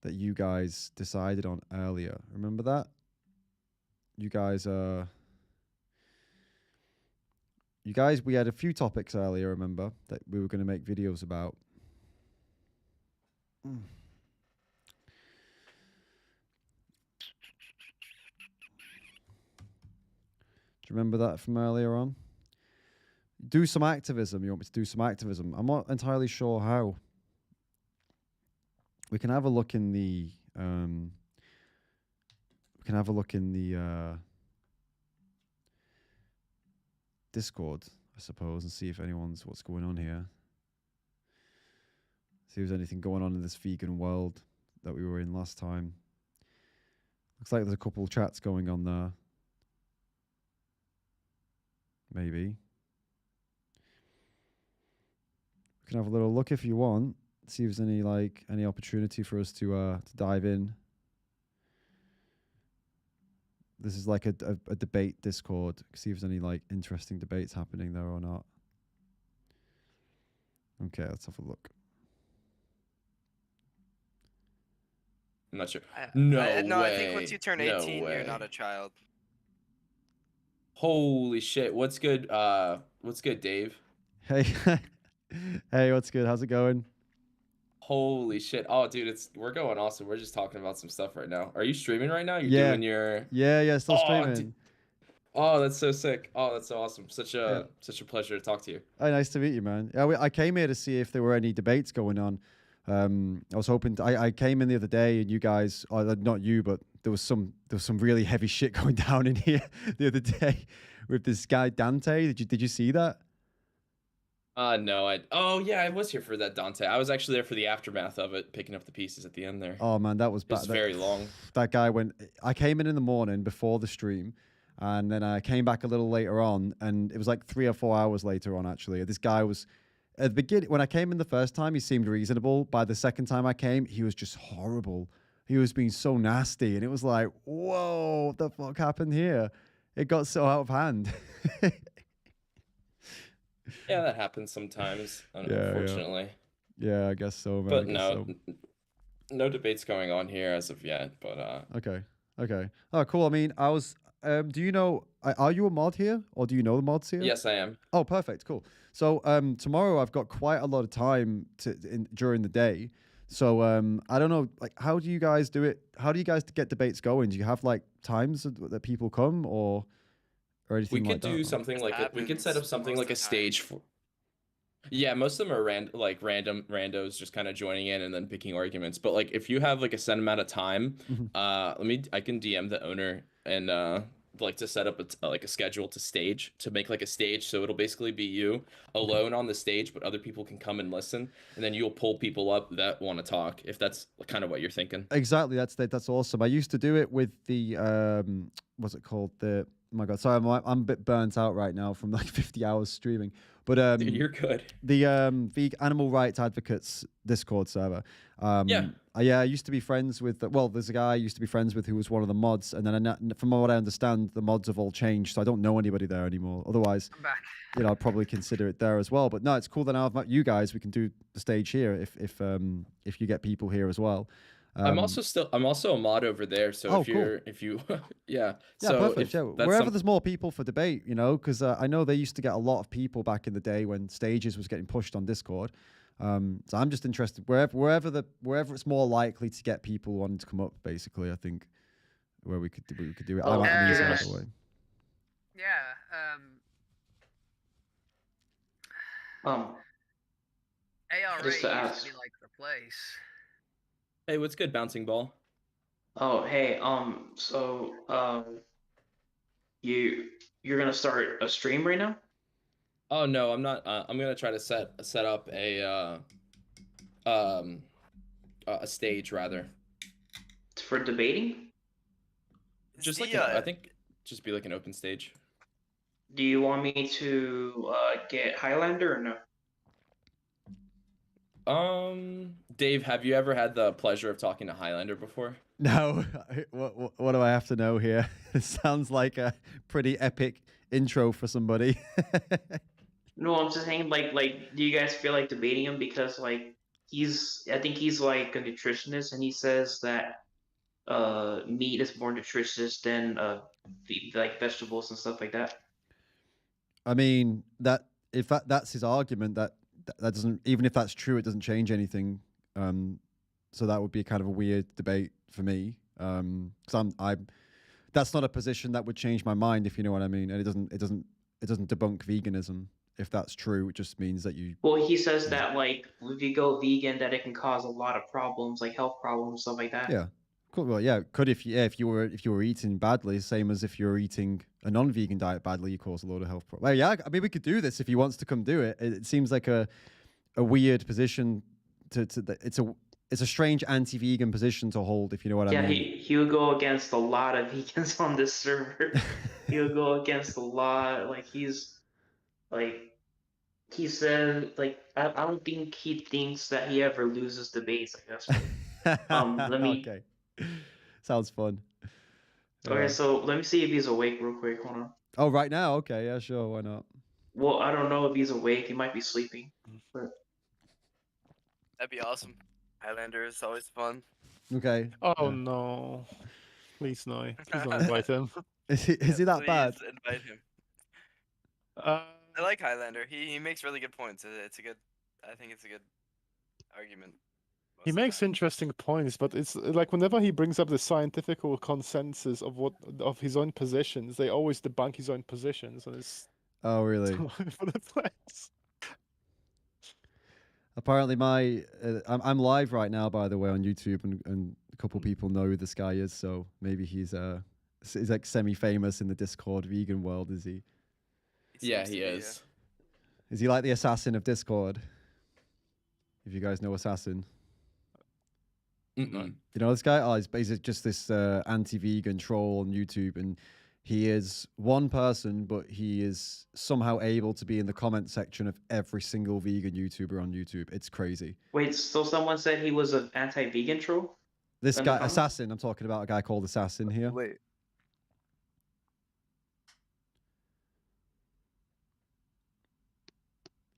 that you guys decided on earlier? Remember that? You guys, we had a few topics earlier, remember, that we were going to make videos about. Do you remember that from earlier on? Do some activism. You want me to do some activism? I'm not entirely sure how. We can have a look in the Discord, I suppose, and see if anyone's what's going on here. See if there's anything going on in this vegan world that we were in last time. Looks like there's a couple of chats going on there. Maybe. We can have a little look if you want. See if there's any opportunity for us to dive in. This is like a debate Discord. See if there's any interesting debates happening there or not. Okay, let's have a look. I'm not sure. No, way. I think once you turn 18, No you're way. not a child. Holy shit! What's good? What's good, Dave? Hey, hey, what's good? How's it going? Holy shit! Oh, dude, we're going awesome. We're just talking about some stuff right now. Are you streaming right now? You're Yeah. doing your Yeah, still Oh, streaming. dude. Oh, that's so sick. Oh, that's so awesome. Such a pleasure to talk to you. Oh, nice to meet you, man. Yeah, I came here to see if there were any debates going on. I was hoping I came in the other day and you guys, not you, but there was some really heavy shit going down in here the other day with this guy Dante. Did you see that? No, oh yeah, I was here for that, Dante. I was actually there for the aftermath of it, picking up the pieces at the end there. Oh man, that was It bad. was very long. That guy I came in the morning before the stream, and then I came back a little later on, and it was like 3 or 4 hours later on actually. This guy was at the beginning, when I came in the first time, he seemed reasonable. By the second time I came, he was just horrible. He was being so nasty, and it was like, whoa, what the fuck happened here? It got so out of hand. Yeah, that happens sometimes, unfortunately. Yeah, I guess so, man. But I guess no, so. no debates going on here as of yet. But Okay. Oh, cool. I mean, I was. Do you know? Are you a mod here, or do you know the mods here? yes, I am. Oh, perfect. Cool. So tomorrow I've got quite a lot of time during the day. So I don't know, how do you guys do it? How do you guys get debates going? Do you have times that people come or anything We like could that? do something like we could set up something like a stage for. Yeah, most of them are random randos just kind of joining in and then picking arguments. But if you have a set amount of time, I can DM the owner and to set up a schedule to make a stage, so it'll basically be you alone on the stage, but other people can come and listen, and then you'll pull people up that want to talk, if that's kind of what you're thinking. Exactly. That's awesome. I used to do it with the what's it called? Oh my God, sorry, I'm a bit burnt out right now from like 50 hours streaming. But Dude, you're good. The animal rights advocates Discord server. I used to be friends with. There's a guy I used to be friends with who was one of the mods, and then from what I understand, the mods have all changed, so I don't know anybody there anymore. Otherwise, I'd probably consider it there as well. But no, it's cool that now I've met you guys. We can do the stage here if you get people here as well. I'm also a mod over there. So if you yeah. So perfect. if Wherever there's more people for debate, because I know they used to get a lot of people back in the day when stages was getting pushed on Discord. So I'm just interested wherever it's more likely to get people wanting to come up. Basically, I think where we could do it. I'm at the other way. ARA Just to used ask. to be like the place. Hey, what's good, bouncing ball? Oh, hey, you're gonna start a stream right now? Oh no, I'm not. I'm gonna try to set up a stage rather. For debating? Just like I think just be like an open stage. Do you want me to get Highlander or no? Dave, have you ever had the pleasure of talking to Highlander before? No, what do I have to know here? It sounds like a pretty epic intro for somebody. No, I'm just saying, like, do you guys feel like debating him? Because, like, I think he's like a nutritionist, and he says that meat is more nutritious than like vegetables and stuff like that. I mean, if that's his argument, that doesn't, even if that's true, it doesn't change anything. So that would be kind of a weird debate for me. Because that's not a position that would change my mind, if you know what I mean. And it doesn't debunk veganism. If that's true, it just means that you. Well, he says that, like, if you go vegan, that it can cause a lot of problems, like health problems, stuff like that. Yeah. Cool. Well, yeah, it could if you were eating badly, same as if you're eating a non-vegan diet badly, you cause a load of health problems. Well, yeah, I mean, we could do this if he wants to come do it. It seems like a weird position it's a strange anti-vegan position to hold, if you know what I mean. Yeah, he would go against a lot of vegans on this server. He would go against a lot. Like, he said, like, I don't think he thinks that he ever loses debates, I guess. Let me. Okay. Sounds fun. Okay, so let me see if he's awake real quick. Hold on. Oh, right now? Okay, yeah, sure, why not? Well, I don't know if he's awake. He might be sleeping. But... That'd be awesome. Highlander is always fun. Okay. Oh no. Please no. Please don't invite him. Is he that bad? Invite him. I like Highlander. He makes really good points. I think it's a good argument. He makes interesting points, but it's like whenever he brings up the scientific consensus of his own positions, they always debunk his own positions, and it's oh really? all over the place. Apparently, I'm live right now, by the way, on YouTube, and a couple people know who this guy is, so maybe he's like semi-famous in the Discord vegan world, is he? Yeah, he is. Is he like the assassin of Discord? If you guys know Assassin. Mm-mm. You know this guy? Oh, he's just this anti-vegan troll on YouTube, and he is one person, but he is somehow able to be in the comment section of every single vegan YouTuber on YouTube. It's crazy. Wait, so someone said he was an anti-vegan troll? This guy, Assassin, I'm talking about a guy called Assassin here. Wait.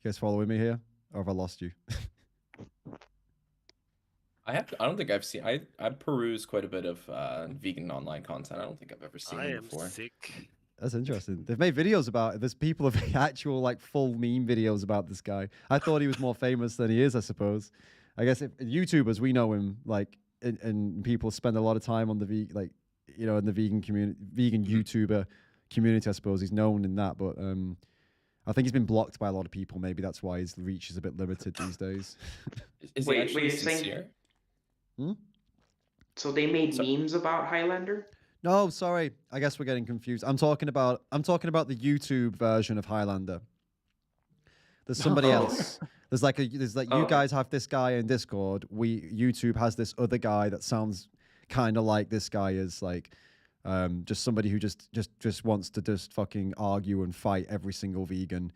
You guys following me here? Or have I lost you? I don't think I've seen. I peruse quite a bit of vegan online content. I don't think I've ever seen it before. Sick. That's interesting. They've made videos about it. There's people of actual like full meme videos about this guy. I thought he was more famous than he is, I suppose. I guess if YouTubers, we know him, like, and people spend a lot of time on the in the vegan community, vegan YouTuber community. I suppose he's known in that, but I think he's been blocked by a lot of people. Maybe that's why his reach is a bit limited these days. Is he actually sincere? So they made memes about Highlander? No, sorry. I guess we're getting confused. I'm talking about the YouTube version of Highlander. There's somebody else. There's you guys have this guy in Discord. YouTube has this other guy that sounds kind of like this guy is like Just somebody who just wants to just fucking argue and fight every single vegan.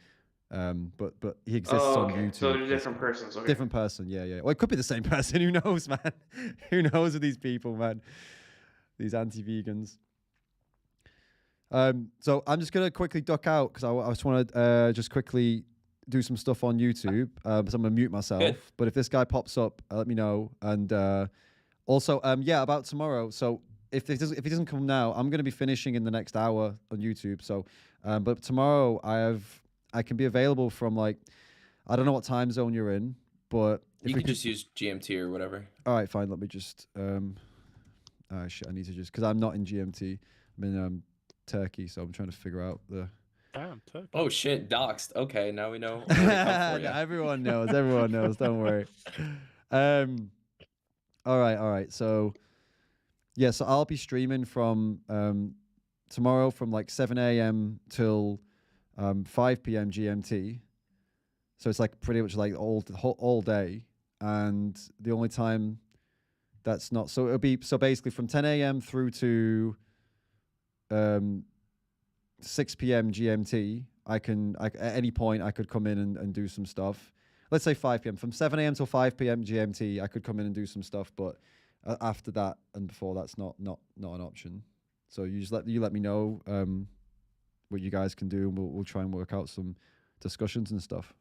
But he exists on YouTube. So they're different persons. Okay. Different person, yeah. Well, it could be the same person. Who knows, man? Who knows with these people, man? These anti-vegans. So I'm just gonna quickly duck out because I just want to just quickly do some stuff on YouTube. So I'm gonna mute myself. Good. But if this guy pops up, let me know. And also, yeah, about tomorrow. So if he doesn't come now, I'm gonna be finishing in the next hour on YouTube. So, but tomorrow I can be available from like, I don't know what time zone you're in, but You can just use GMT or whatever. All right, fine. Let me just shit, I need to just because I'm not in GMT. I'm in Turkey, so I'm trying to figure out the. Damn, Turkey. Oh shit, doxed. Okay, now we know. where to come for ya. Everyone knows. Everyone knows. Don't worry. All right. So, yeah. So I'll be streaming from tomorrow from like 7 a.m. till 5 p.m. GMT. So it's like pretty much like all day, and the only time that's not so it'll be so basically from 10 a.m. through to 6 p.m. GMT. I at any point I could come in and do some stuff. Let's say 5 p.m. From 7 a.m. till 5 p.m. GMT, I could come in and do some stuff, but after that and before that's not an option. So you just let me know what you guys can do, and we'll try and work out some discussions and stuff.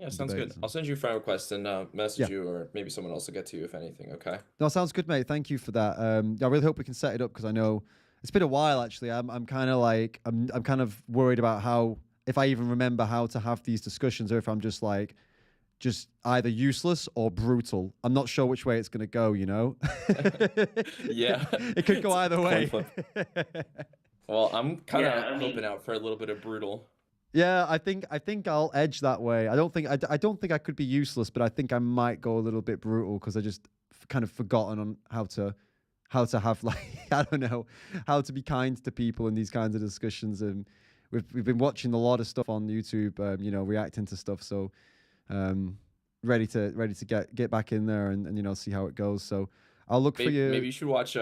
Yeah, sounds good. I'll send you a friend request and message you, or maybe someone else will get to you if anything. Okay. No, sounds good, mate. Thank you for that. I really hope we can set it up because I know it's been a while. Actually, I'm kind of like I'm kind of worried about how if I even remember how to have these discussions, or if I'm just either useless or brutal. I'm not sure which way it's gonna go. You know. Yeah. It could go either way. Well, I'm kind of hoping out for a little bit of brutal. Yeah, I think I'll edge that way. I don't think I could be useless, but I think I might go a little bit brutal because I just kind of forgotten on how to have like I don't know how to be kind to people in these kinds of discussions. And we've been watching a lot of stuff on YouTube, reacting to stuff. So ready to get back in there and see how it goes. So I'll look for you. Maybe you should watch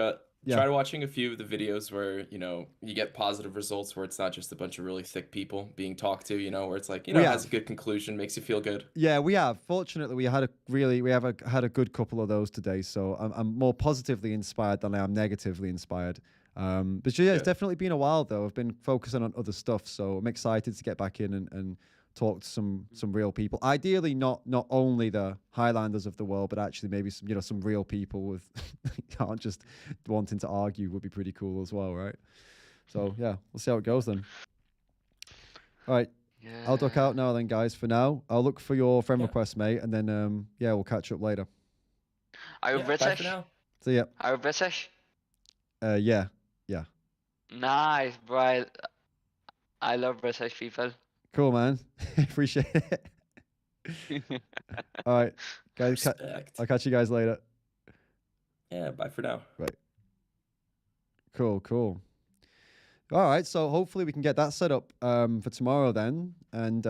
try watching a few of the videos where you get positive results, where it's not just a bunch of really thick people being talked to, where it's like it has a good conclusion, makes you feel good. Yeah, we have. Fortunately, we had a good couple of those today, so I'm more positively inspired than I am negatively inspired. But yeah, it's definitely been a while though. I've been focusing on other stuff, so I'm excited to get back in and talk to some real people. Ideally, not only the Highlanders of the world, but actually maybe some real people with aren't just wanting to argue would be pretty cool as well, right? So yeah, we'll see how it goes then. All right, I'll duck out now then, guys. For now, I'll look for your friend request, mate, and then we'll catch up later. Are you British? So yeah. Are you British? Yeah. Nice, bro. I love British people. Cool, man. Appreciate it. All right, guys. I'll catch you guys later. Yeah, bye for now. Right. Cool. All right, so hopefully we can get that set up for tomorrow then. And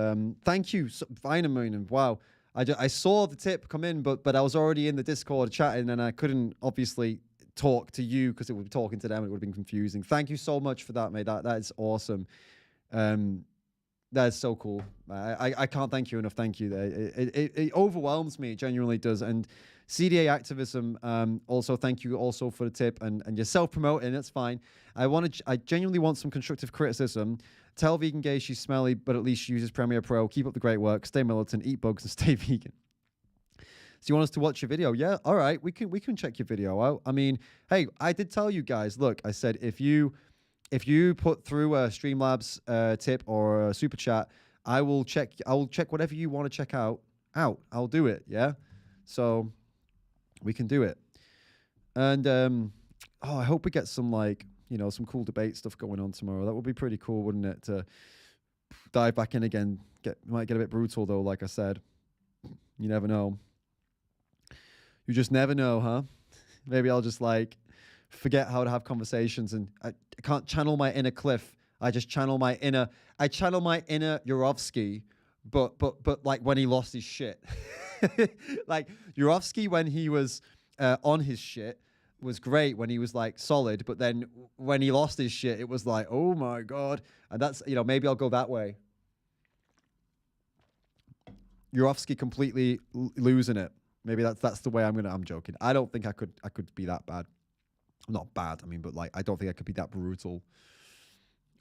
thank you, Vinemoon. And wow, I saw the tip come in, but I was already in the Discord chatting, and I couldn't obviously talk to you because it would be talking to them. It would have been confusing. Thank you so much for that, mate. That is awesome. That's so cool. I can't thank you enough. Thank you. It overwhelms me. It genuinely does. And CDA Activism, also thank you also for the tip and you're self-promoting. That's fine. I genuinely want some constructive criticism. Tell vegan gay she's smelly, but at least she uses Premiere Pro. Keep up the great work. Stay militant, eat bugs, and stay vegan. So you want us to watch your video? Yeah. All right. We can check your video out. I mean, hey, I did tell you guys. Look, I said if you put through a Streamlabs tip or a super chat, I will check whatever you want to check out. I'll do it. Yeah. So we can do it. And I hope we get some some cool debate stuff going on tomorrow. That would be pretty cool, wouldn't it? To dive back in again. Might get a bit brutal though, like I said. You never know. You just never know, huh? Maybe I'll just forget how to have conversations, and I can't channel my inner Cliff. I channel my inner Yurovsky, but like when he lost his shit. Like Yurovsky when he was on his shit, was great when he was like solid, but then when he lost his shit, it was like, oh my God. And that's, you know, maybe I'll go that way. Yurovsky completely losing it. Maybe that's the way I'm joking. I don't think I could be that bad. Not bad, I mean, but like I don't think I could be that brutal.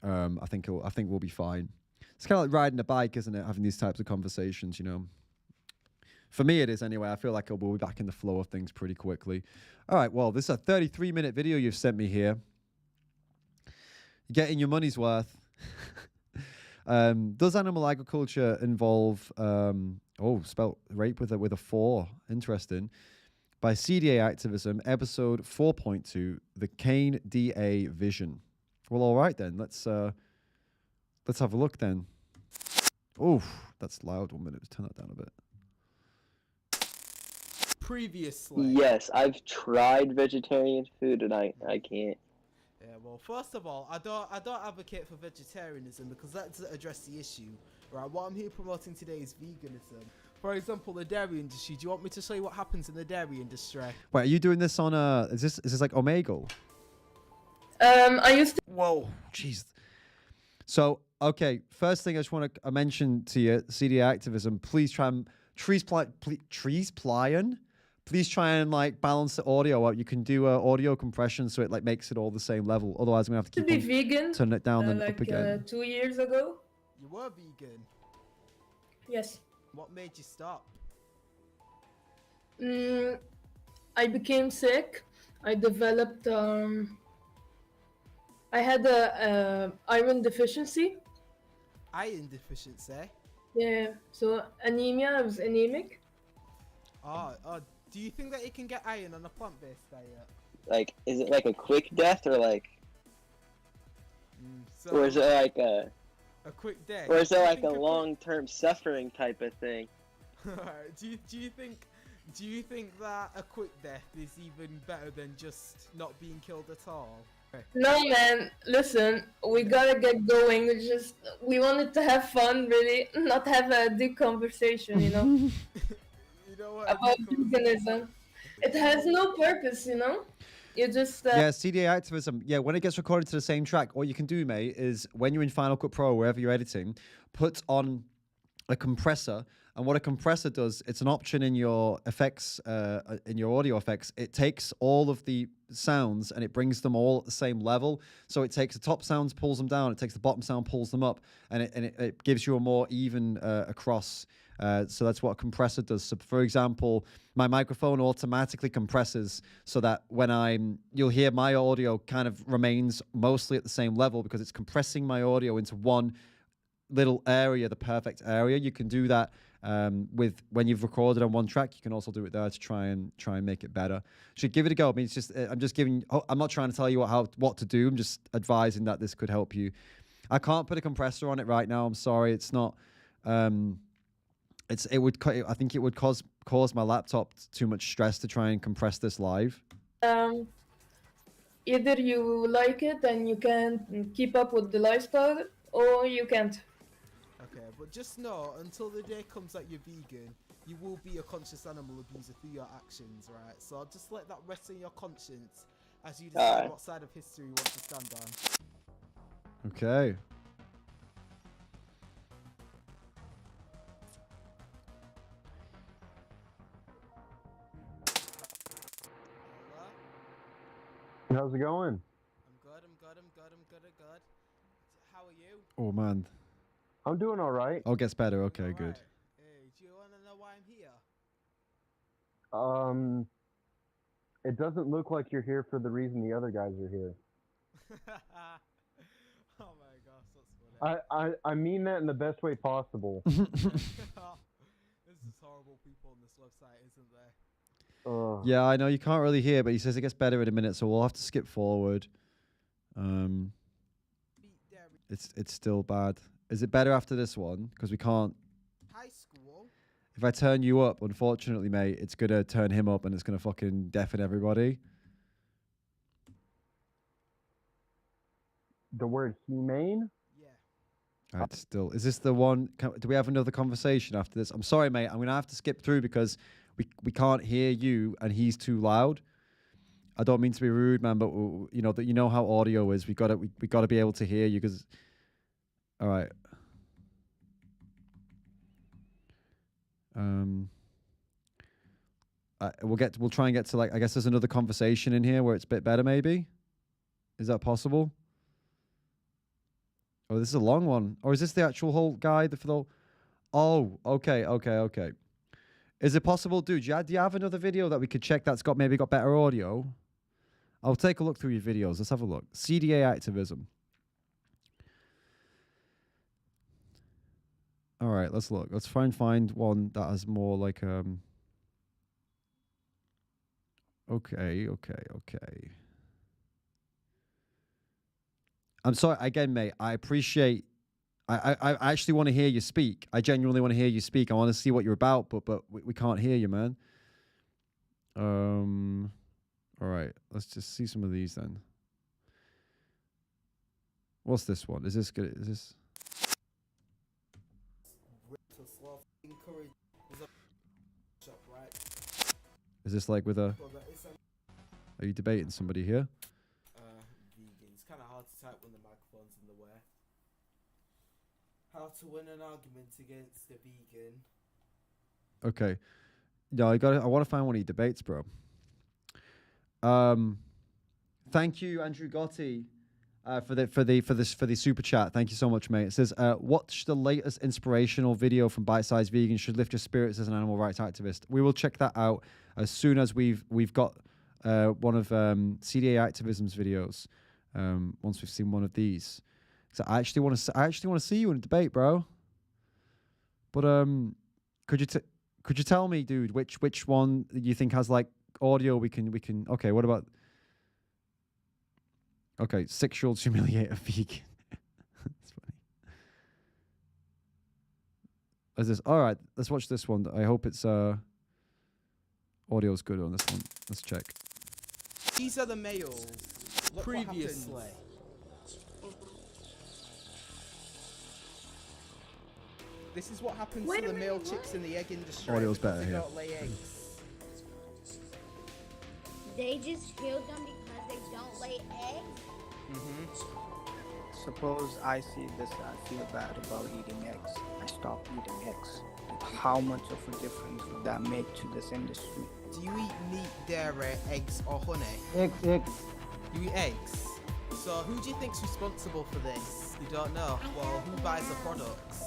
I think we'll be fine. It's kind of like riding a bike, isn't it? Having these types of conversations, you know. For me, it is anyway. I feel like we'll be back in the flow of things pretty quickly. All right, well, this is a 33-minute video you've sent me here. You're getting your money's worth. Does animal agriculture involve spelt rape with a 4? Interesting. By CDA Activism, episode 4.2, the Kane DA Vision. Well, all right then. Let's have a look then. Oh, that's loud. 1 minute. Let's turn that down a bit. Previously. Yes, I've tried vegetarian food and I can't. Yeah, well, first of all, I don't advocate for vegetarianism because that doesn't address the issue. Right, what I'm here promoting today is veganism. For example, the dairy industry. Do you want me to show you what happens in the dairy industry? Wait, are you doing this on is this like Omegle? I used to. Whoa, jeez. So, okay, first thing I just want to mention to you, CDA Activism, please try and please try and like balance the audio out. You can do audio compression so it like makes it all the same level. Otherwise, I'm gonna have to keep be vegan. turn it down and like, up again. 2 years ago. You were vegan. Yes. What made you stop? I became sick. I developed. I had a iron deficiency. Iron deficiency? Yeah. So anemia. I was anemic. Oh, do you think that you can get iron on a plant-based diet? Like, is it like a quick death or like, or is it like a quick death? Or is it like a long-term suffering type of thing? do you think that a quick death is even better than just not being killed at all? No, man. Listen, we gotta get going. We wanted to have fun, really, not have a deep conversation, you know. You know what? About veganism. It has no purpose, you know. You just yeah, CDA Activism. Yeah, when it gets recorded to the same track, all you can do, mate, is when you're in Final Cut Pro, wherever you're editing, put on a compressor. And what a compressor does, it's an option in your effects, in your audio effects. It takes all of the sounds and it brings them all at the same level. So it takes the top sounds, pulls them down. It takes the bottom sound, pulls them up, and it gives you a more even across. So that's what a compressor does. So for example, my microphone automatically compresses so that when you'll hear my audio kind of remains mostly at the same level because it's compressing my audio into one little area, the perfect area. You can do that when you've recorded on one track. You can also do it there to try and make it better. Should give it a go. I mean, it's just I'm just giving. I'm not trying to tell you what to do. I'm just advising that this could help you. I can't put a compressor on it right now. I'm sorry. It's not. I think it would cause my laptop too much stress to try and compress this live. Either you like it and you can keep up with the lifestyle, or you can't. Okay, but just know, until the day comes that you're vegan, you will be a conscious animal abuser through your actions, right? So just let that rest in your conscience as you decide what side of history you want to stand on. Okay. How's it going? I'm good. How are you? Oh man. I'm doing all right. Oh, it gets better. Okay, good. Hey, do you want to know why I'm here? It doesn't look like you're here for the reason the other guys are here. Oh my gosh, that's funny. I mean that in the best way possible. There's just horrible people on this website, isn't there? Yeah, I know you can't really hear, but he says it gets better in a minute, so we'll have to skip forward. It's still bad. Is it better after this one? Because we can't. High school. If I turn you up, unfortunately, mate, it's gonna turn him up and it's gonna fucking deafen everybody. The word humane? Yeah. Right, still. Is this the one? Do we have another conversation after this? I'm sorry, mate. I'm gonna have to skip through because we can't hear you and he's too loud. I don't mean to be rude, man, but you know that you know how audio is. We got to be able to hear you because. All right. We'll try and get to, like, I guess there's another conversation in here where it's a bit better, maybe. Is that possible? Oh, this is a long one. Or is this the actual whole guide for the? Oh, okay. Is it possible, dude? Do you have another video that we could check that's maybe got better audio? I'll take a look through your videos. Let's have a look. CDA activism. All right, let's look. Let's try and find one that has more like Okay. I'm sorry again, mate. I appreciate. I actually want to hear you speak. I genuinely want to hear you speak. I want to see what you're about, but we can't hear you, man. All right. Let's just see some of these then. What's this one? Is this good? Is this? Is this like with a? Are you debating somebody here? Vegan. It's kind of hard to type when the microphone's in the way. How to win an argument against a vegan. Okay. No, I want to find one of your debates, bro. Thank you, Andrew Gotti, for the super chat. Thank you so much, mate. It says, watch the latest inspirational video from Bite Size Vegan. Should lift your spirits as an animal rights activist. We will check that out as soon as we've got one of CDA Activism's videos. Once we've seen one of these, so I actually want to see you in a debate, bro. But could you tell me, dude, which one you think has like audio we can? Okay, what about? Okay, 6-year-olds humiliate a vegan. That's funny. Is this all right? Let's watch this one. I hope it's audio's good on this one. Let's check. These are the males. Look previously. This is what happens to the male chicks in the egg industry. Audio's better they here. don't lay eggs. They just kill them because they don't lay eggs? Suppose I see this and I feel bad about eating eggs. I stop eating eggs. How much of a difference would that make to this industry? Do you eat meat, dairy, eggs, or honey? Eggs. You eat eggs. So who do you think's responsible for this? You don't know. Well, who buys the products?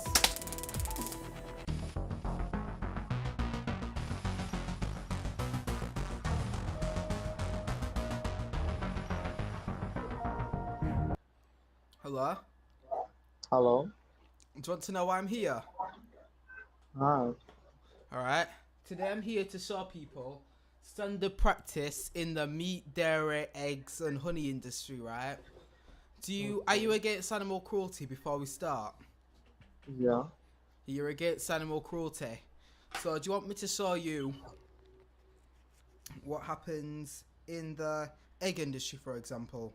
Hello? Hello? Do you want to know why I'm here? Alright. Today I'm here to show people standard practice in the meat, dairy, eggs and honey industry, right? Are you against animal cruelty before we start? Yeah. You're against animal cruelty. So do you want me to show you what happens in the egg industry, for example?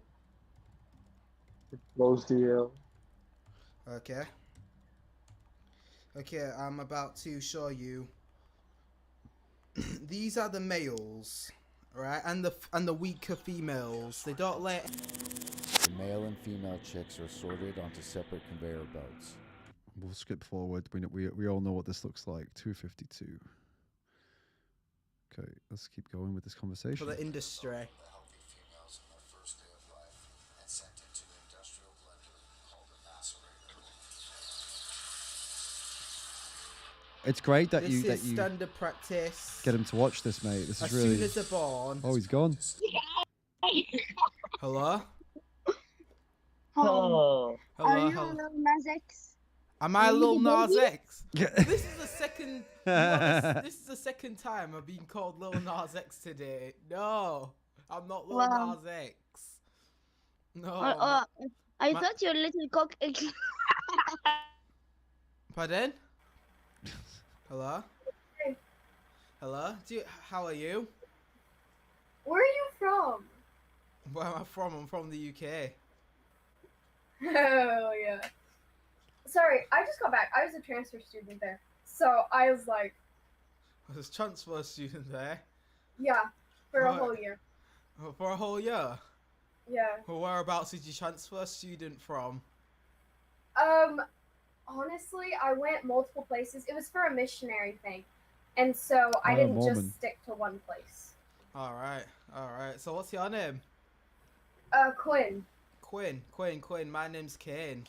Close deal. Okay. Okay, I'm about to show you. These are the males, right? And the weaker females. They don't lay. The male and female chicks are sorted onto separate conveyor belts. We'll skip forward. We all know what this looks like. 252. Okay, let's keep going with this conversation. For the industry. It's great that this you is standard practice. Get him to watch this, mate. This is as really. As soon as they're born. Oh, he's gone. Hello. Hello. Are you Lil Nas X? Am I Lil Nas X? This is the second. This is the second time I've been called Lil Nas X today. No, I'm not Lil Nas X. No. I thought you were little cock. Pardon? Hello? Hello? How are you? Where are you from? Where am I from? I'm from the UK. Oh, yeah. Sorry, I just got back. I was a transfer student there. So I was like... I was a transfer student there? Yeah, for a whole year. For a whole year? Yeah. Well, whereabouts did you transfer student from? Honestly, I went multiple places. It was for a missionary thing. And so I Oh, didn't Mormon. just stick to one place. Alright. So what's your name? Quinn. Quinn. My name's Kane.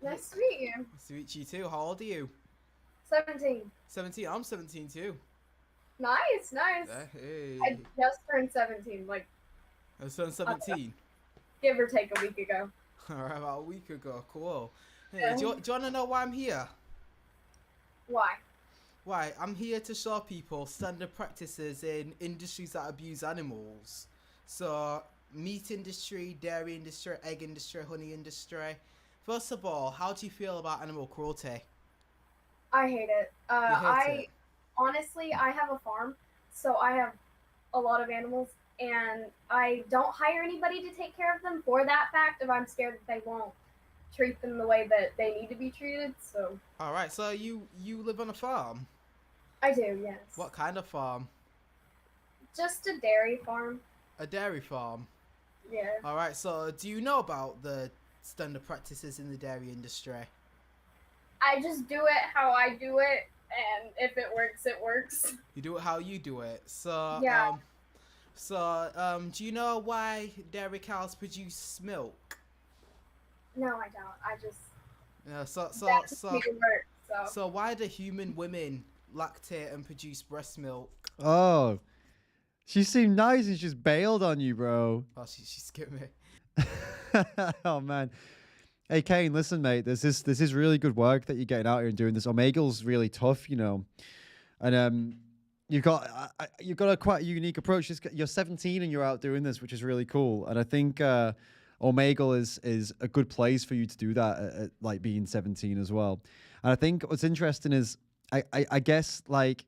Nice to meet you. Nice to meet you too. How old are you? 17. 17. I'm 17 too. Nice. Hey. I just turned 17, like, I was 17. give or take a week ago. Alright, about a week ago. Cool. Hey, Yeah. do you want to know why I'm here? Why? Why? I'm here to show people standard practices in industries that abuse animals. So, meat industry, dairy industry, egg industry, honey industry. First of all, how do you feel about animal cruelty? I hate it. hate it? Honestly, I have a farm, so I have a lot of animals, and I don't hire anybody to take care of them for that fact of I'm scared that they won't treat them the way that they need to be treated, so. Alright, so you live on a farm? I do, yes. What kind of farm? Just a dairy farm. A dairy farm? Yeah. Alright, so do you know about the standard practices in the dairy industry? I just do it how I do it, and if it works, it works. You do it how you do it. So, Yeah. Do you know why dairy cows produce milk? No, I don't. I just. Yeah, That's me to work, so. So why do human women lactate and produce breast milk? Oh, she seemed nice and she just bailed on you, bro. Oh, she skipped me. Oh man. Hey Kane, listen, mate. This is really good work that you're getting out here and doing this. Omegle's really tough, you know, and you've got a quite unique approach. You're 17 and you're out doing this, which is really cool. And I think Omegle is a good place for you to do that, at like being 17 as well. And I think what's interesting is I guess like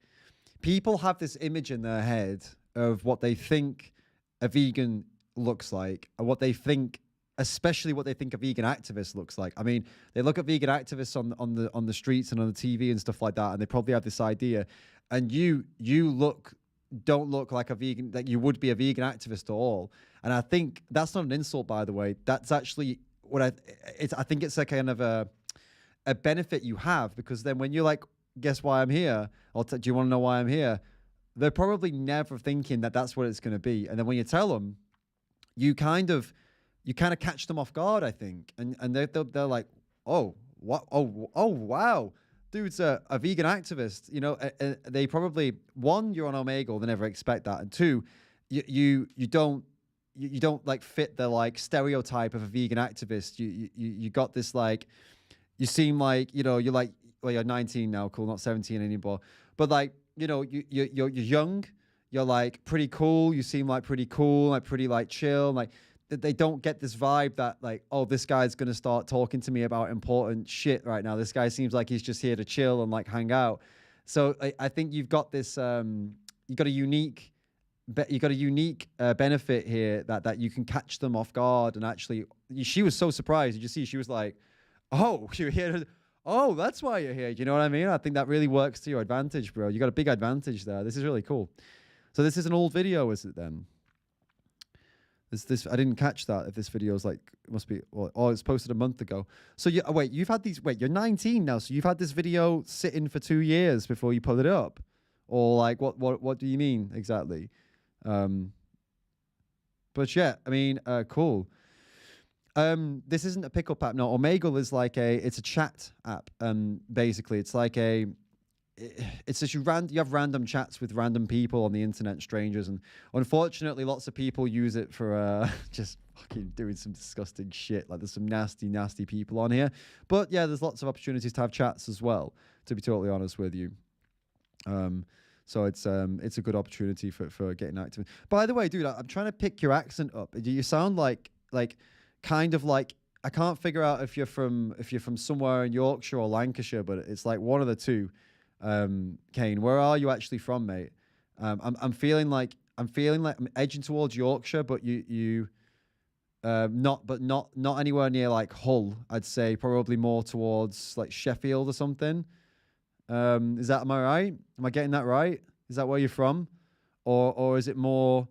people have this image in their head of what they think a vegan looks like, and what they think, especially what they think a vegan activist looks like. I mean, they look at vegan activists on the streets and on the TV and stuff like that, and they probably have this idea. And you don't look like a vegan, that you would be a vegan activist at all. And I think that's not an insult, by the way. That's actually what I think it's a kind of a benefit you have, because then when you're like, guess why I'm here? Do you want to know why I'm here? They're probably never thinking that that's what it's going to be. And then when you tell them, you kind of catch them off guard, I think. And they're like, oh, what? Oh, wow. Dude's a vegan activist. You know, they probably, one, you're on Omegle, they never expect that. And two, you don't like fit the like stereotype of a vegan activist. You got this like, you seem like, you know, you're like, well, you're 19 now, cool, not 17 anymore. But like, you know, you're young, you're like pretty cool. You seem like pretty cool, like pretty like chill. Like they don't get this vibe that like, oh, this guy's gonna start talking to me about important shit right now. This guy seems like he's just here to chill and like hang out. So I think you've got this, you got a unique benefit here that you can catch them off guard. And actually, she was so surprised. Did you see? She was like, "Oh, you're here. Oh, that's why you're here." You know what I mean? I think that really works to your advantage, bro. You got a big advantage there. This is really cool. So this is an old video, is it then? This I didn't catch that. If this video is like, it must be. Well, oh, it's posted a month ago. So you've had these. Wait, you're 19 now. So you've had this video sitting for 2 years before you put it up, or like what do you mean exactly? But yeah, I mean, cool. This isn't a pickup app. No, Omegle is like it's a chat app. Basically, it's like it's just you have random chats with random people on the internet, strangers, and unfortunately, lots of people use it for just fucking doing some disgusting shit. Like there's some nasty people on here. But yeah, there's lots of opportunities to have chats as well. To be totally honest with you. So it's a good opportunity for getting active. By the way, dude, I'm trying to pick your accent up. You sound like kind of like, I can't figure out if you're from somewhere in Yorkshire or Lancashire, but it's like one of the two. Kane, where are you actually from, mate? I'm feeling like I'm edging towards Yorkshire, but not anywhere near like Hull. I'd say probably more towards like Sheffield or something. Am I right? Am I getting that right? Is that where you're from? Or is it more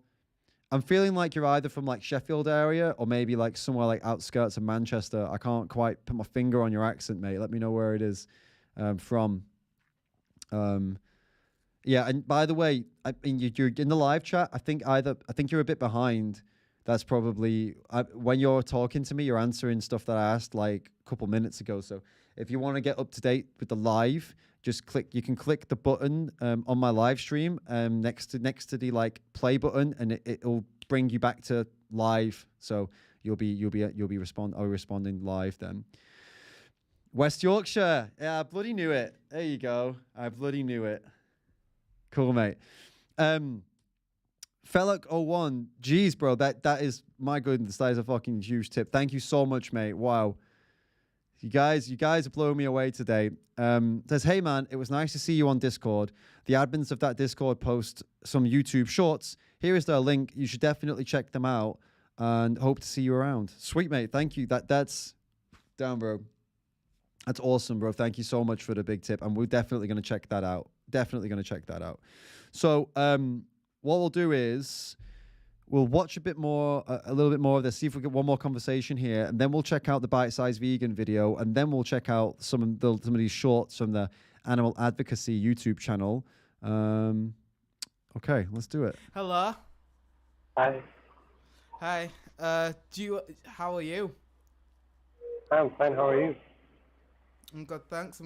I'm feeling like you're either from like Sheffield area or maybe like somewhere like outskirts of Manchester. I can't quite put my finger on your accent, mate. Let me know where it is from. Yeah, and by the way, I mean you're in the live chat. I think you're a bit behind. That's probably when you're talking to me, you're answering stuff that I asked like a couple minutes ago. So if you want to get up to date with the live, just click. You can click the button on my live stream next to the like play button, and it'll bring you back to live. So you'll be responding live then. West Yorkshire, yeah, I bloody knew it. There you go. I bloody knew it. Cool, mate. Felloc01, geez, bro, that is, my goodness, that is a fucking huge tip. Thank you so much, mate. Wow. You guys are blowing me away today. Says, hey man, it was nice to see you on Discord. The admins of that Discord post some YouTube shorts. Here is their link. You should definitely check them out and hope to see you around. Sweet, mate. Thank you. That's down, bro. That's awesome, bro. Thank you so much for the big tip. And we're definitely going to check that out. So, what we'll do is we'll watch a little bit more of this, see if we get one more conversation here, and then we'll check out the bite-sized vegan video, and then we'll check out some of these shorts from the Animal Advocacy YouTube channel. Okay, let's do it. Hello. Hi. Hi. How are you? I'm fine. How are you? I'm good, thanks. Do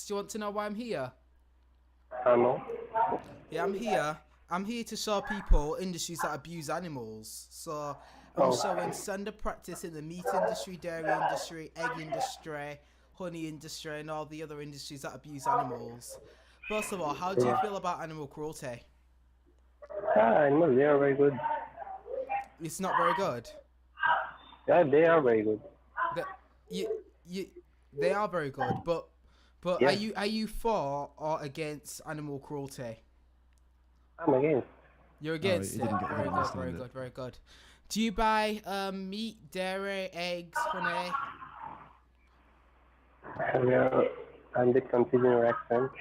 you want to know why I'm here? No. Yeah, I'm here to show people industries that abuse animals. So I'm showing standard practice in the meat industry, dairy industry, egg industry, honey industry, and all the other industries that abuse animals. First of all, how do you feel about animal cruelty? Animals, they are very good. It's not very good. Yeah, they are very good. They are very good, but yeah. are you for or against animal cruelty? I'm against. You're against. He didn't get Very good, very good. Do you buy meat, dairy, eggs, honey? I'm a bit confused in your accent.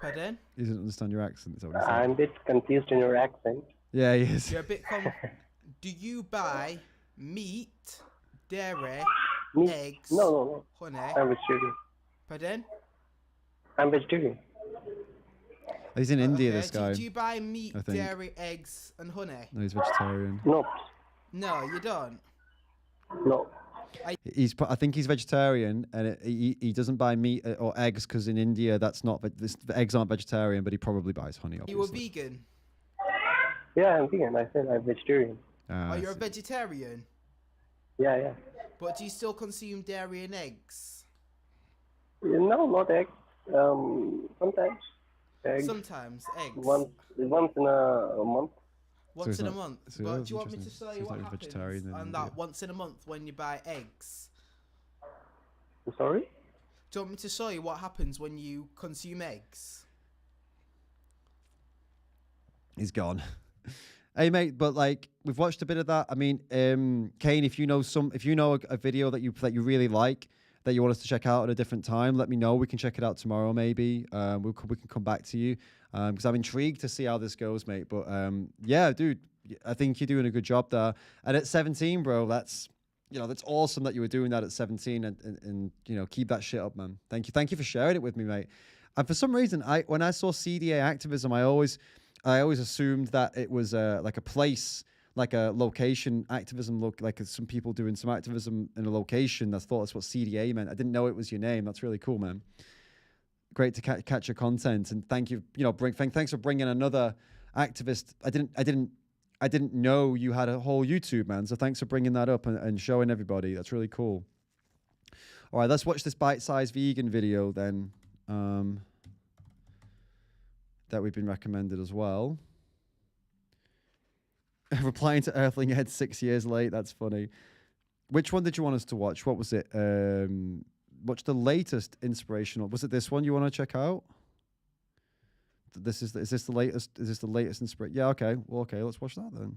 Pardon? He doesn't understand your accent. Is that what he's I'm a bit confused in your accent. Yeah, he is. You're a bit Do you buy meat, dairy, eggs, No. honey? I'm vegetarian. Pardon? I'm vegetarian. He's in India, this guy. Do you buy meat, I think. dairy, eggs, and honey? No, he's vegetarian. No. No, you don't. No. I think he's vegetarian, and he doesn't buy meat or eggs because in India that's not. The eggs aren't vegetarian, but he probably buys honey. Obviously. You a vegan? Yeah, I'm vegan. I said I'm vegetarian. Oh, you're a vegetarian? Yeah. But do you still consume dairy and eggs? No, not eggs. Sometimes. Eggs. Sometimes eggs. Once in a month. Once in a month. So But do you want me to show you what happens vegetarian on that once in a month when you buy eggs? I'm sorry? Do you want me to show you what happens when you consume eggs? He's gone. Hey mate, but like we've watched a bit of that. I mean, Kane, if you know a video that you really like that you want us to check out at a different time, let me know. We can check it out tomorrow, maybe. We can come back to you because I'm intrigued to see how this goes, mate. But yeah, dude, I think you're doing a good job there. And at 17, bro, that's awesome that you were doing that at 17, and keep that shit up, man. Thank you for sharing it with me, mate. And for some reason, when I saw CDA activism, I always assumed that it was like a place, like a location activism, like some people doing some activism in a location. I thought that's what CDA meant. I didn't know it was your name. That's really cool, man. Great to catch your content, and thank you. Thanks for bringing another activist. I didn't know you had a whole YouTube, man. So thanks for bringing that up and showing everybody. That's really cool. All right, let's watch this bite-sized vegan video then. That we've been recommended as well. Replying to Earthling Head 6 years late. That's funny. Which one did you want us to watch? What was it? Watch the latest inspirational. Was it this one you want to check out? Is this the latest? Is this the latest inspiration? Yeah. Okay. Well, okay. Let's watch that then.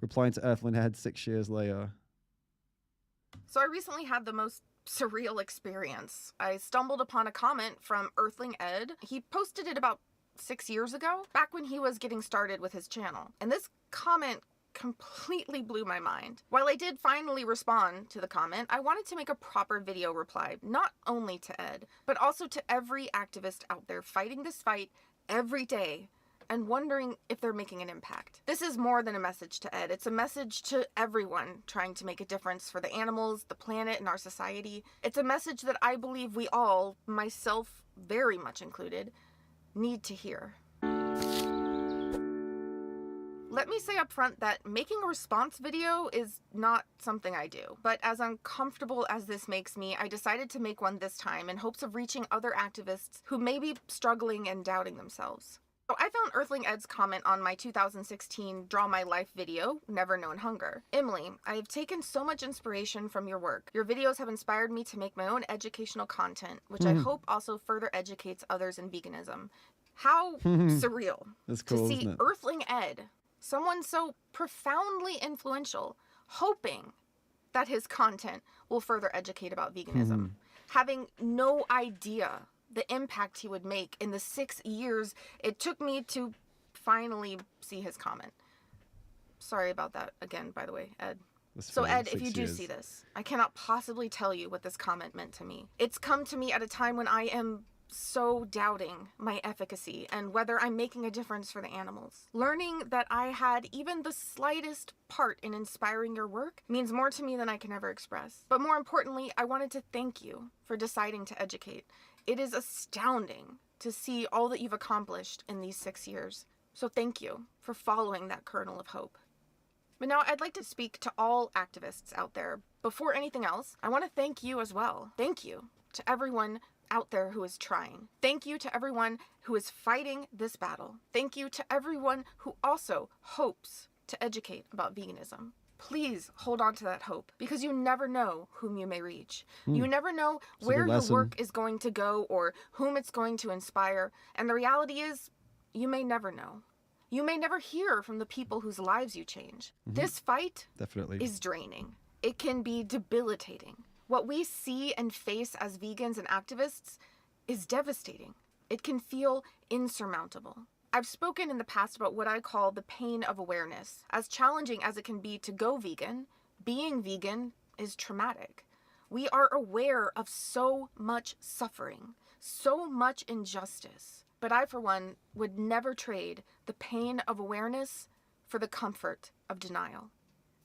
Replying to Earthling Head 6 years later. So I recently had the most surreal experience. I stumbled upon a comment from Earthling Ed. He posted it about 6 years ago, back when he was getting started with his channel. And this comment completely blew my mind. While I did finally respond to the comment, I wanted to make a proper video reply, not only to Ed, but also to every activist out there fighting this fight every day and wondering if they're making an impact. This is more than a message to Ed. It's a message to everyone trying to make a difference for the animals, the planet, and our society. It's a message that I believe we all, myself very much included, need to hear. Let me say up front that making a response video is not something I do, but as uncomfortable as this makes me, I decided to make one this time in hopes of reaching other activists who may be struggling and doubting themselves. So I found Earthling Ed's comment on my 2016 Draw My Life video, Never Known Hunger. Emily, I have taken so much inspiration from your work. Your videos have inspired me to make my own educational content, which I hope also further educates others in veganism. How surreal That's cool, to see isn't it? Earthling Ed, someone so profoundly influential, hoping that his content will further educate about veganism, having no idea the impact he would make in the 6 years it took me to finally see his comment. Sorry about that again, by the way, Ed. So Ed, if you do see this, I cannot possibly tell you what this comment meant to me. It's come to me at a time when I am so doubting my efficacy and whether I'm making a difference for the animals. Learning that I had even the slightest part in inspiring your work means more to me than I can ever express. But more importantly, I wanted to thank you for deciding to educate. It is astounding to see all that you've accomplished in these 6 years. So thank you for following that kernel of hope. But now I'd like to speak to all activists out there. Before anything else, I want to thank you as well. Thank you to everyone out there who is trying. Thank you to everyone who is fighting this battle. Thank you to everyone who also hopes to educate about veganism. Please hold on to that hope, because you never know whom you may reach. You never know where your work is going to go or whom it's going to inspire. And the reality is, you may never know. You may never hear from the people whose lives you change. This fight is draining. It can be debilitating. What we see and face as vegans and activists is devastating. It can feel insurmountable. I've spoken in the past about what I call the pain of awareness. As challenging as it can be to go vegan, being vegan is traumatic. We are aware of so much suffering, so much injustice. But I, for one, would never trade the pain of awareness for the comfort of denial.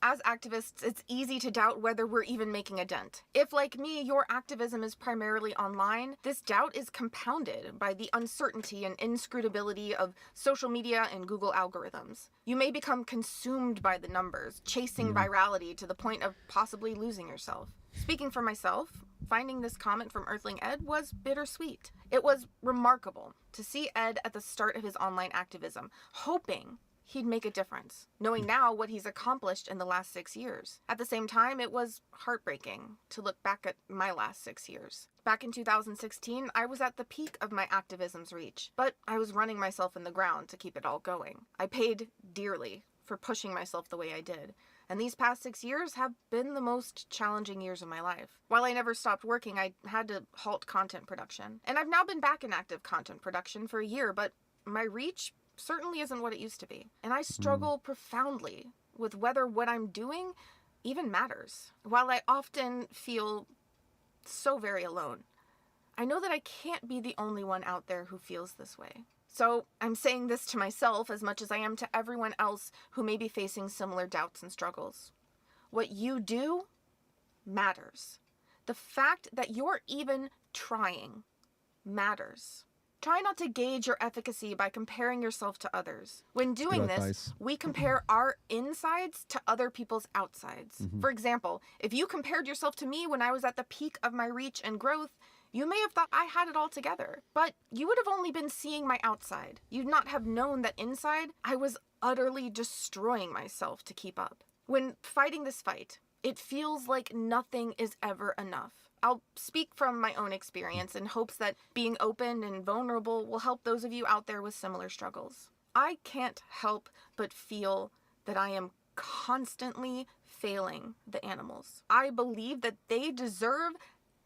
As activists, it's easy to doubt whether we're even making a dent. If, like me, your activism is primarily online, this doubt is compounded by the uncertainty and inscrutability of social media and Google algorithms. You may become consumed by the numbers, chasing virality to the point of possibly losing yourself. Speaking for myself, finding this comment from Earthling Ed was bittersweet. It was remarkable to see Ed at the start of his online activism, hoping he'd make a difference, knowing now what he's accomplished in the last 6 years. At the same time, it was heartbreaking to look back at my last 6 years. Back in 2016, I was at the peak of my activism's reach, but I was running myself in the ground to keep it all going. I paid dearly for pushing myself the way I did, and these past 6 years have been the most challenging years of my life. While I never stopped working, I had to halt content production. And I've now been back in active content production for a year, but my reach certainly isn't what it used to be. And I struggle profoundly with whether what I'm doing even matters. While I often feel so very alone, I know that I can't be the only one out there who feels this way. So I'm saying this to myself as much as I am to everyone else who may be facing similar doubts and struggles. What you do matters. The fact that you're even trying matters. Try not to gauge your efficacy by comparing yourself to others. When doing this, we compare our insides to other people's outsides. For example, if you compared yourself to me when I was at the peak of my reach and growth, you may have thought I had it all together, but you would have only been seeing my outside. You'd not have known that inside, I was utterly destroying myself to keep up. When fighting this fight, it feels like nothing is ever enough. I'll speak from my own experience in hopes that being open and vulnerable will help those of you out there with similar struggles. I can't help but feel that I am constantly failing the animals. I believe that they deserve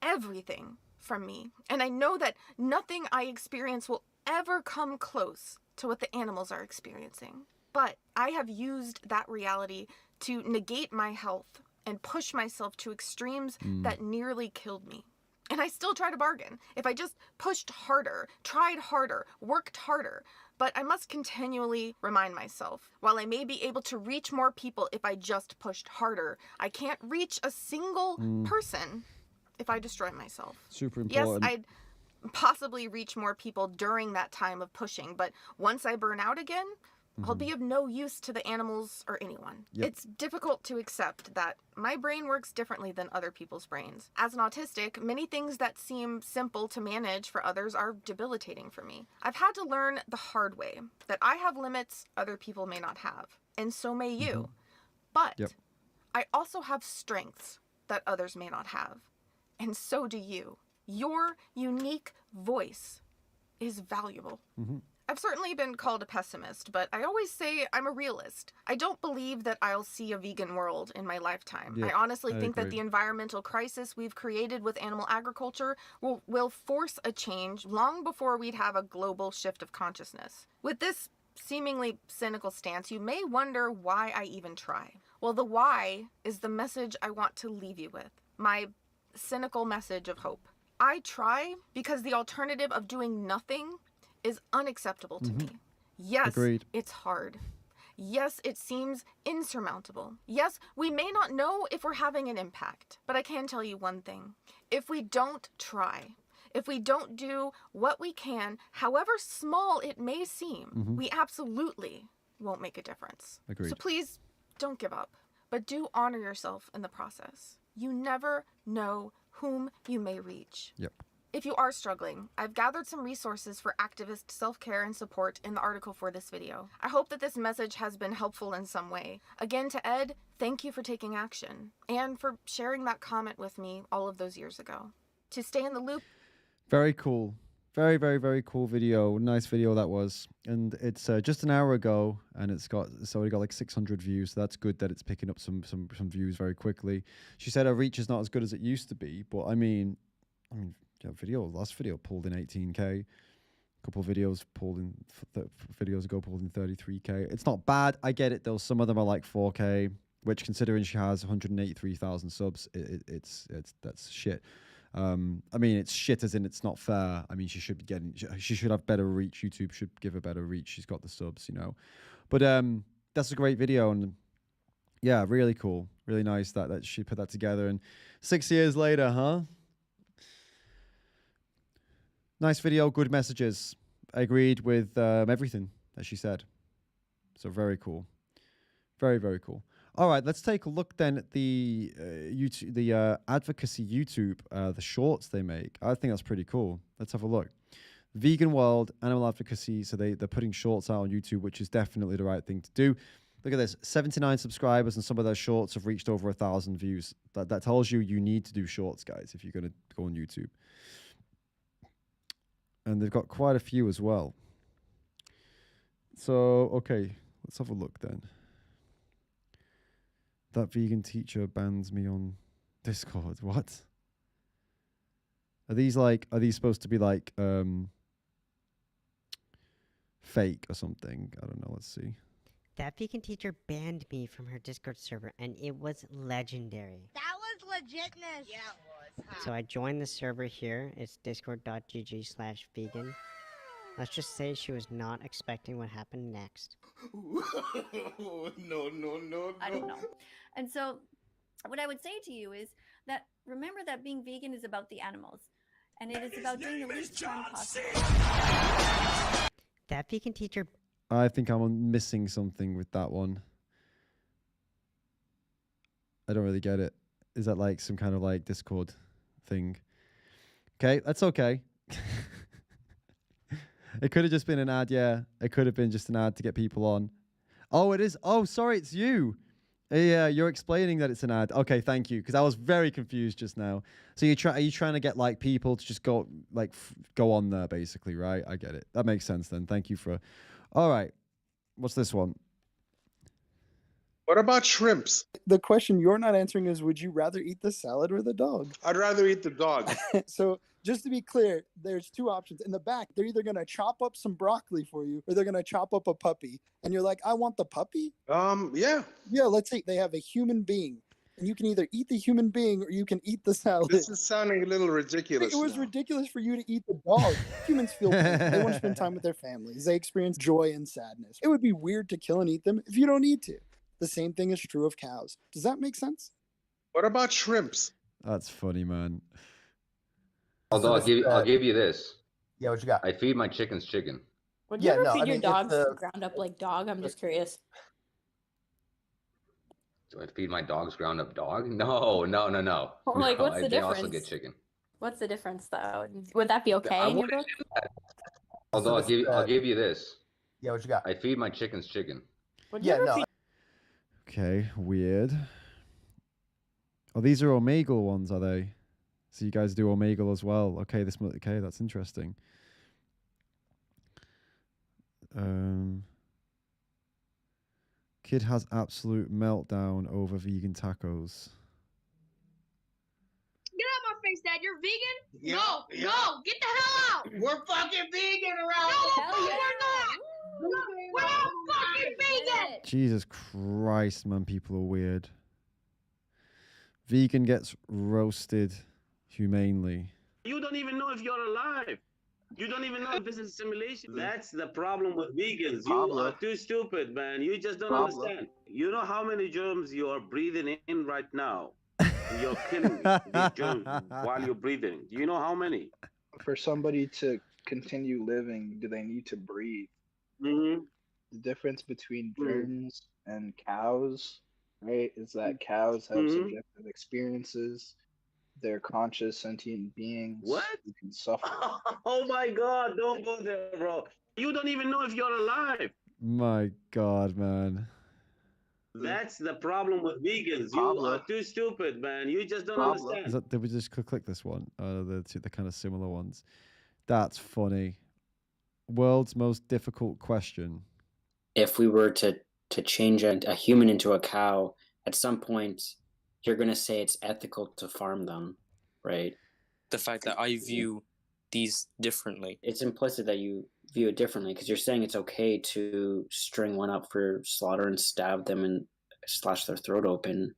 everything from me, and I know that nothing I experience will ever come close to what the animals are experiencing. But I have used that reality to negate my health and push myself to extremes that nearly killed me. And I still try to bargain. If I just pushed harder, tried harder, worked harder, but I must continually remind myself, while I may be able to reach more people if I just pushed harder, I can't reach a single person if I destroy myself. Super Yes, important. I'd possibly reach more people during that time of pushing, but once I burn out again, I'll be of no use to the animals or anyone. Yep. It's difficult to accept that my brain works differently than other people's brains. As an autistic, many things that seem simple to manage for others are debilitating for me. I've had to learn the hard way that I have limits other people may not have, and so may you. But I also have strengths that others may not have, and so do you. Your unique voice is valuable. I've certainly been called a pessimist, but I always say I'm a realist. I don't believe that I'll see a vegan world in my lifetime. Yeah, I honestly I think that agree. the environmental crisis we've created with animal agriculture will force a change long before we'd have a global shift of consciousness. With this seemingly cynical stance, you may wonder why I even try. Well, the why is the message I want to leave you with. My cynical message of hope. I try because the alternative of doing nothing is unacceptable to me. Yes, Agreed. it's hard. Yes, it seems insurmountable. Yes, we may not know if we're having an impact, but I can tell you one thing. If we don't try, if we don't do what we can, however small it may seem, we absolutely won't make a difference. Agreed. So please don't give up, but do honor yourself in the process. You never know whom you may reach. Yep. If you are struggling, I've gathered some resources for activist self-care and support in the article for this video. I hope that this message has been helpful in some way. Again, to Ed, thank you for taking action and for sharing that comment with me all of those years ago. To stay in the loop. Very cool. Very, very, very cool video. Nice video that was. And it's just an hour ago, and it's already got like 600 views. So that's good that it's picking up some views very quickly. She said her reach is not as good as it used to be, but I mean, last video pulled in 18K. A couple of videos pulled in videos ago pulled in 33K. It's not bad. I get it though. Some of them are like 4K, which considering she has 183,000 subs, that's shit. I mean, it's shit as in it's not fair. I mean, she should have better reach. YouTube should give her better reach. She's got the subs, you know. But that's a great video, and yeah, really cool, really nice that she put that together. And 6 years later, huh? Nice video, good messages. I agreed with everything that she said. So very cool. Very, very cool. All right, let's take a look then at the YouTube, the advocacy YouTube, the shorts they make. I think that's pretty cool. Let's have a look. Vegan world, animal advocacy. So they're putting shorts out on YouTube, which is definitely the right thing to do. Look at this, 79 subscribers, and some of their shorts have reached over 1,000 views. That tells you need to do shorts, guys, if you're going to go on YouTube. And they've got quite a few as well. So, okay, let's have a look then. That vegan teacher bans me on Discord. What? Are these supposed to be like fake or something? I don't know. Let's see. That vegan teacher banned me from her Discord server, and it was legendary. That was legitness. Yeah, it was. So I joined the server here. It's discord.gg/vegan. Let's just say she was not expecting what happened next. No. I don't know. And so what I would say to you is that remember that being vegan is about the animals. And it is about doing the least harm possible. That vegan teacher... I think I'm missing something with that one. I don't really get it. Is that like some kind of like Discord thing? Okay, that's okay. It could have just been an ad, yeah. It could have been just an ad to get people on. Oh, it is. Oh, sorry, it's you. Yeah, you're explaining that it's an ad. Okay, thank you, because I was very confused just now. So are you trying to get like people to just go on there, basically, right? I get it. That makes sense then. Thank you for. All right, what's this one? What about shrimps? The question you're not answering is, would you rather eat the salad or the dog? I'd rather eat the dog. So just to be clear, there's two options. In the back, they're either going to chop up some broccoli for you or they're going to chop up a puppy. And you're like, I want the puppy? Yeah. Yeah, let's say they have a human being. And you can either eat the human being or you can eat the salad. This is sounding a little ridiculous. It was now. ridiculous for you to eat the dog. Humans feel pain. They want to spend time with their families. They experience joy and sadness. It would be weird to kill and eat them if you don't need to. The same thing is true of cows. Does that make sense? What about shrimps? That's funny, man. Although I'll give you this. Yeah, what you got? I feed my chickens chicken. Would you ever feed your dogs ground up like dog? I'm just curious. Do I feed my dogs ground up dog? No. Like, No, what's the they difference? also get chicken. What's the difference, though? Would that be okay in your book? Although I'll give you this. Yeah, what you got? I feed my chickens chicken. Would you ever feed Okay, weird. Oh, these are Omegle ones, are they? So you guys do Omegle as well. Okay, okay, that's interesting. Kid has absolute meltdown over vegan tacos. Get out my face, Dad. You're vegan? Yeah, No, yeah. no, get the hell out. We're fucking vegan around No, here. fuck, we're not. We're not fucking vegan. Jesus Christ, man, people are weird. Vegan gets roasted humanely. You don't even know if you're alive. You don't even know if this is simulation. That's the problem with vegans. You are too stupid, man. You just don't understand. You know how many germs you are breathing in right now? You're killing these germs while you're breathing. Do you know how many? For somebody to continue living, do they need to breathe? Mm-hmm. The difference between germs and cows, right, is that cows have subjective experiences. They're conscious, sentient beings. What? You can suffer. Oh my God, don't go there, bro. You don't even know if you're alive. My God, man. That's the problem with vegans. You are too stupid, man. You just don't understand. Did we just click this one? The kind of similar ones. That's funny. World's most difficult question. If we were to change a human into a cow, at some point, you're going to say it's ethical to farm them, right? The fact that I view these differently. It's implicit that you view it differently because you're saying it's okay to string one up for slaughter and stab them and slash their throat open,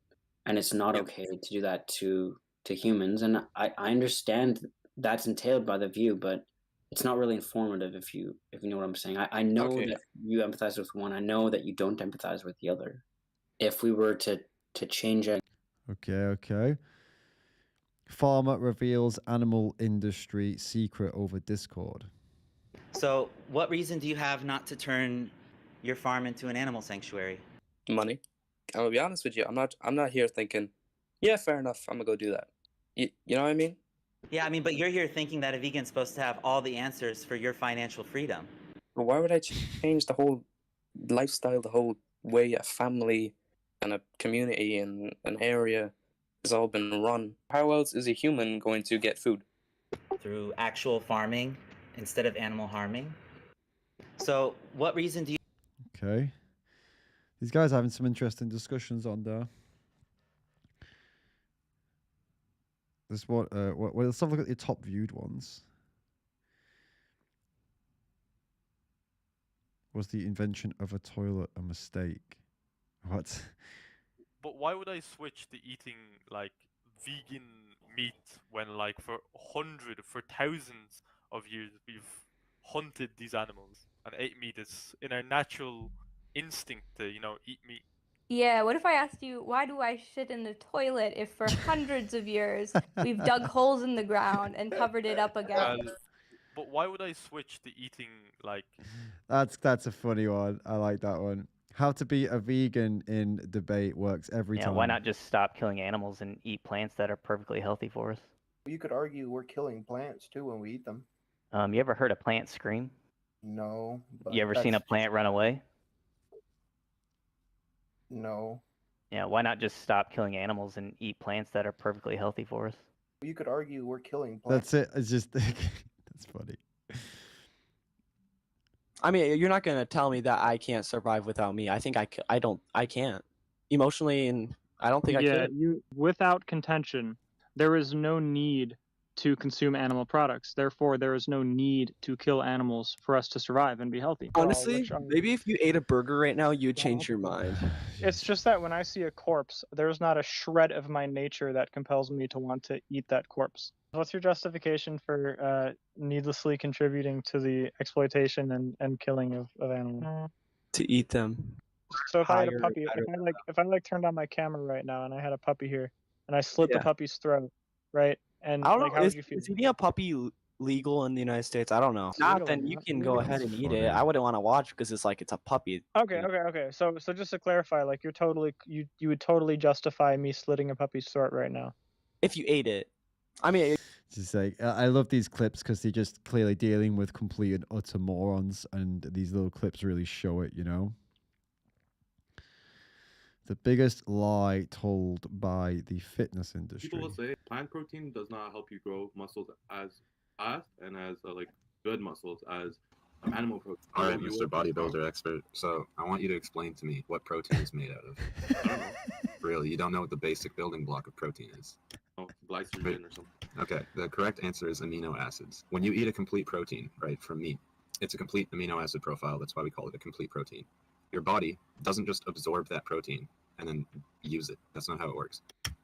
and it's not okay to do that to humans. And I understand that's entailed by the view, but it's not really informative if you know what I'm saying. I know that you empathize with one. I know that you don't empathize with the other. If we were to change it. Okay. Farmer reveals animal industry secret over Discord. So, what reason do you have not to turn your farm into an animal sanctuary? Money. I'm gonna be honest with you. I'm not here thinking, yeah, fair enough. I'm gonna go do that. You know what I mean? Yeah, I mean, but you're here thinking that a vegan's supposed to have all the answers for your financial freedom. But why would I change the whole lifestyle, the whole way a family and a community and an area has all been run? How else is a human going to get food? Through actual farming instead of animal harming. So, what reason do you... Okay. These guys are having some interesting discussions on there. This one, let's have a look at the top viewed ones. Was the invention of a toilet a mistake? What? But why would I switch to eating like vegan meat when like for thousands of years we've hunted these animals and ate meat? It's in our natural instinct to, eat meat. Yeah, what if I asked you, why do I shit in the toilet if for hundreds of years we've dug holes in the ground and covered it up again? But why would I switch to eating like... That's a funny one. I like that one. How to be a vegan in debate works every time. Why not just stop killing animals and eat plants that are perfectly healthy for us? You could argue we're killing plants too when we eat them. You ever heard a plant scream? No. You ever seen a plant run away? No. Yeah, why not just stop killing animals and eat plants that are perfectly healthy for us? You could argue we're killing plants. That's it. It's just that's funny. I mean, you're not gonna tell me that I can't survive without me. I think I can't. emotionally, and I don't think I Yeah, could. without contention, there is no need to consume animal products. Therefore, there is no need to kill animals for us to survive and be healthy. Honestly, maybe if you ate a burger right now, you'd change your mind. It's just that when I see a corpse, there's not a shred of my nature that compels me to want to eat that corpse. What's your justification for needlessly contributing to the exploitation and killing of animals? To eat them. So if I had a Higher, puppy, better. if I turned on my camera right now and I had a puppy here and I slit the Yeah. puppy's throat, right? And I don't like, know. how would Is, you feel? is eating a puppy legal in the United States? I don't know. It's Not legal, then you not can legal. go ahead and That's eat it. funny. I wouldn't want to watch because it's like it's a puppy. Okay, okay. So just to clarify, like you're totally you would totally justify me slitting a puppy's throat right now. If you ate it. I mean, Just like I love these clips because they're just clearly dealing with complete and utter morons, and these little clips really show it. You know, the biggest lie told by the fitness industry. People will say plant protein does not help you grow muscles as fast and as like good muscles as animal protein. All right, Mr. Bodybuilder expert. So I want you to explain to me what protein is made out of. I don't know. Really, you don't know what the basic building block of protein is. Oh, glycogen or something. Okay, the correct answer is amino acids. When you eat a complete protein, right, from meat, it's a complete amino acid profile. That's why we call it a complete protein. Your body doesn't just absorb that protein and then use it. That's not how it works.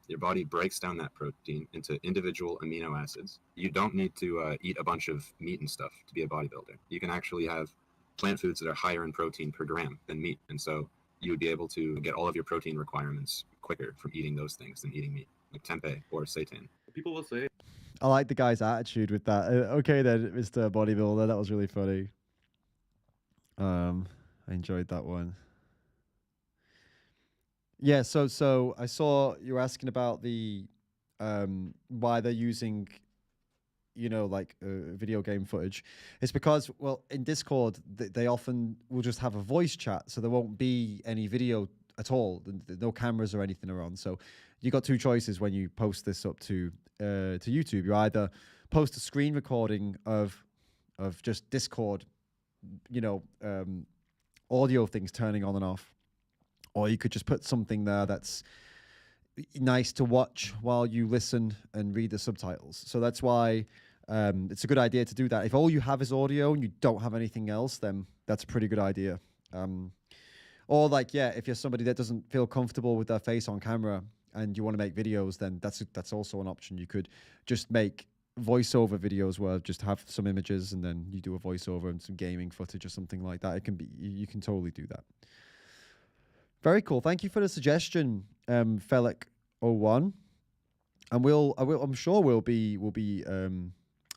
Your body breaks down that protein into individual amino acids. You don't need to eat a bunch of meat and stuff to be a bodybuilder. You can actually have plant foods that are higher in protein per gram than meat. And so you would be able to get all of your protein requirements quicker from eating those things than eating meat, like tempeh or seitan. People will say, I like the guy's attitude with that. Okay then, Mr. Bodybuilder, that was really funny. I enjoyed that one. Yeah, so I saw you were asking about the why they're using, you know, like video game footage. It's because, well, in Discord they often will just have a voice chat, so there won't be any video at all. No cameras or anything are on. So you got two choices when you post this up to YouTube. You either post a screen recording of just Discord, you know, audio things turning on and off, or you could just put something there that's nice to watch while you listen and read the subtitles. So that's why it's a good idea to do that. If all you have is audio and you don't have anything else, then that's a pretty good idea. Or like, yeah, if you're somebody that doesn't feel comfortable with their face on camera and you want to make videos, then that's also an option. You could just make voiceover videos where just have some images and then you do a voiceover and some gaming footage or something like that. It can be, you can totally do that. Very cool. Thank you for the suggestion, Felic01. And I'm sure we'll be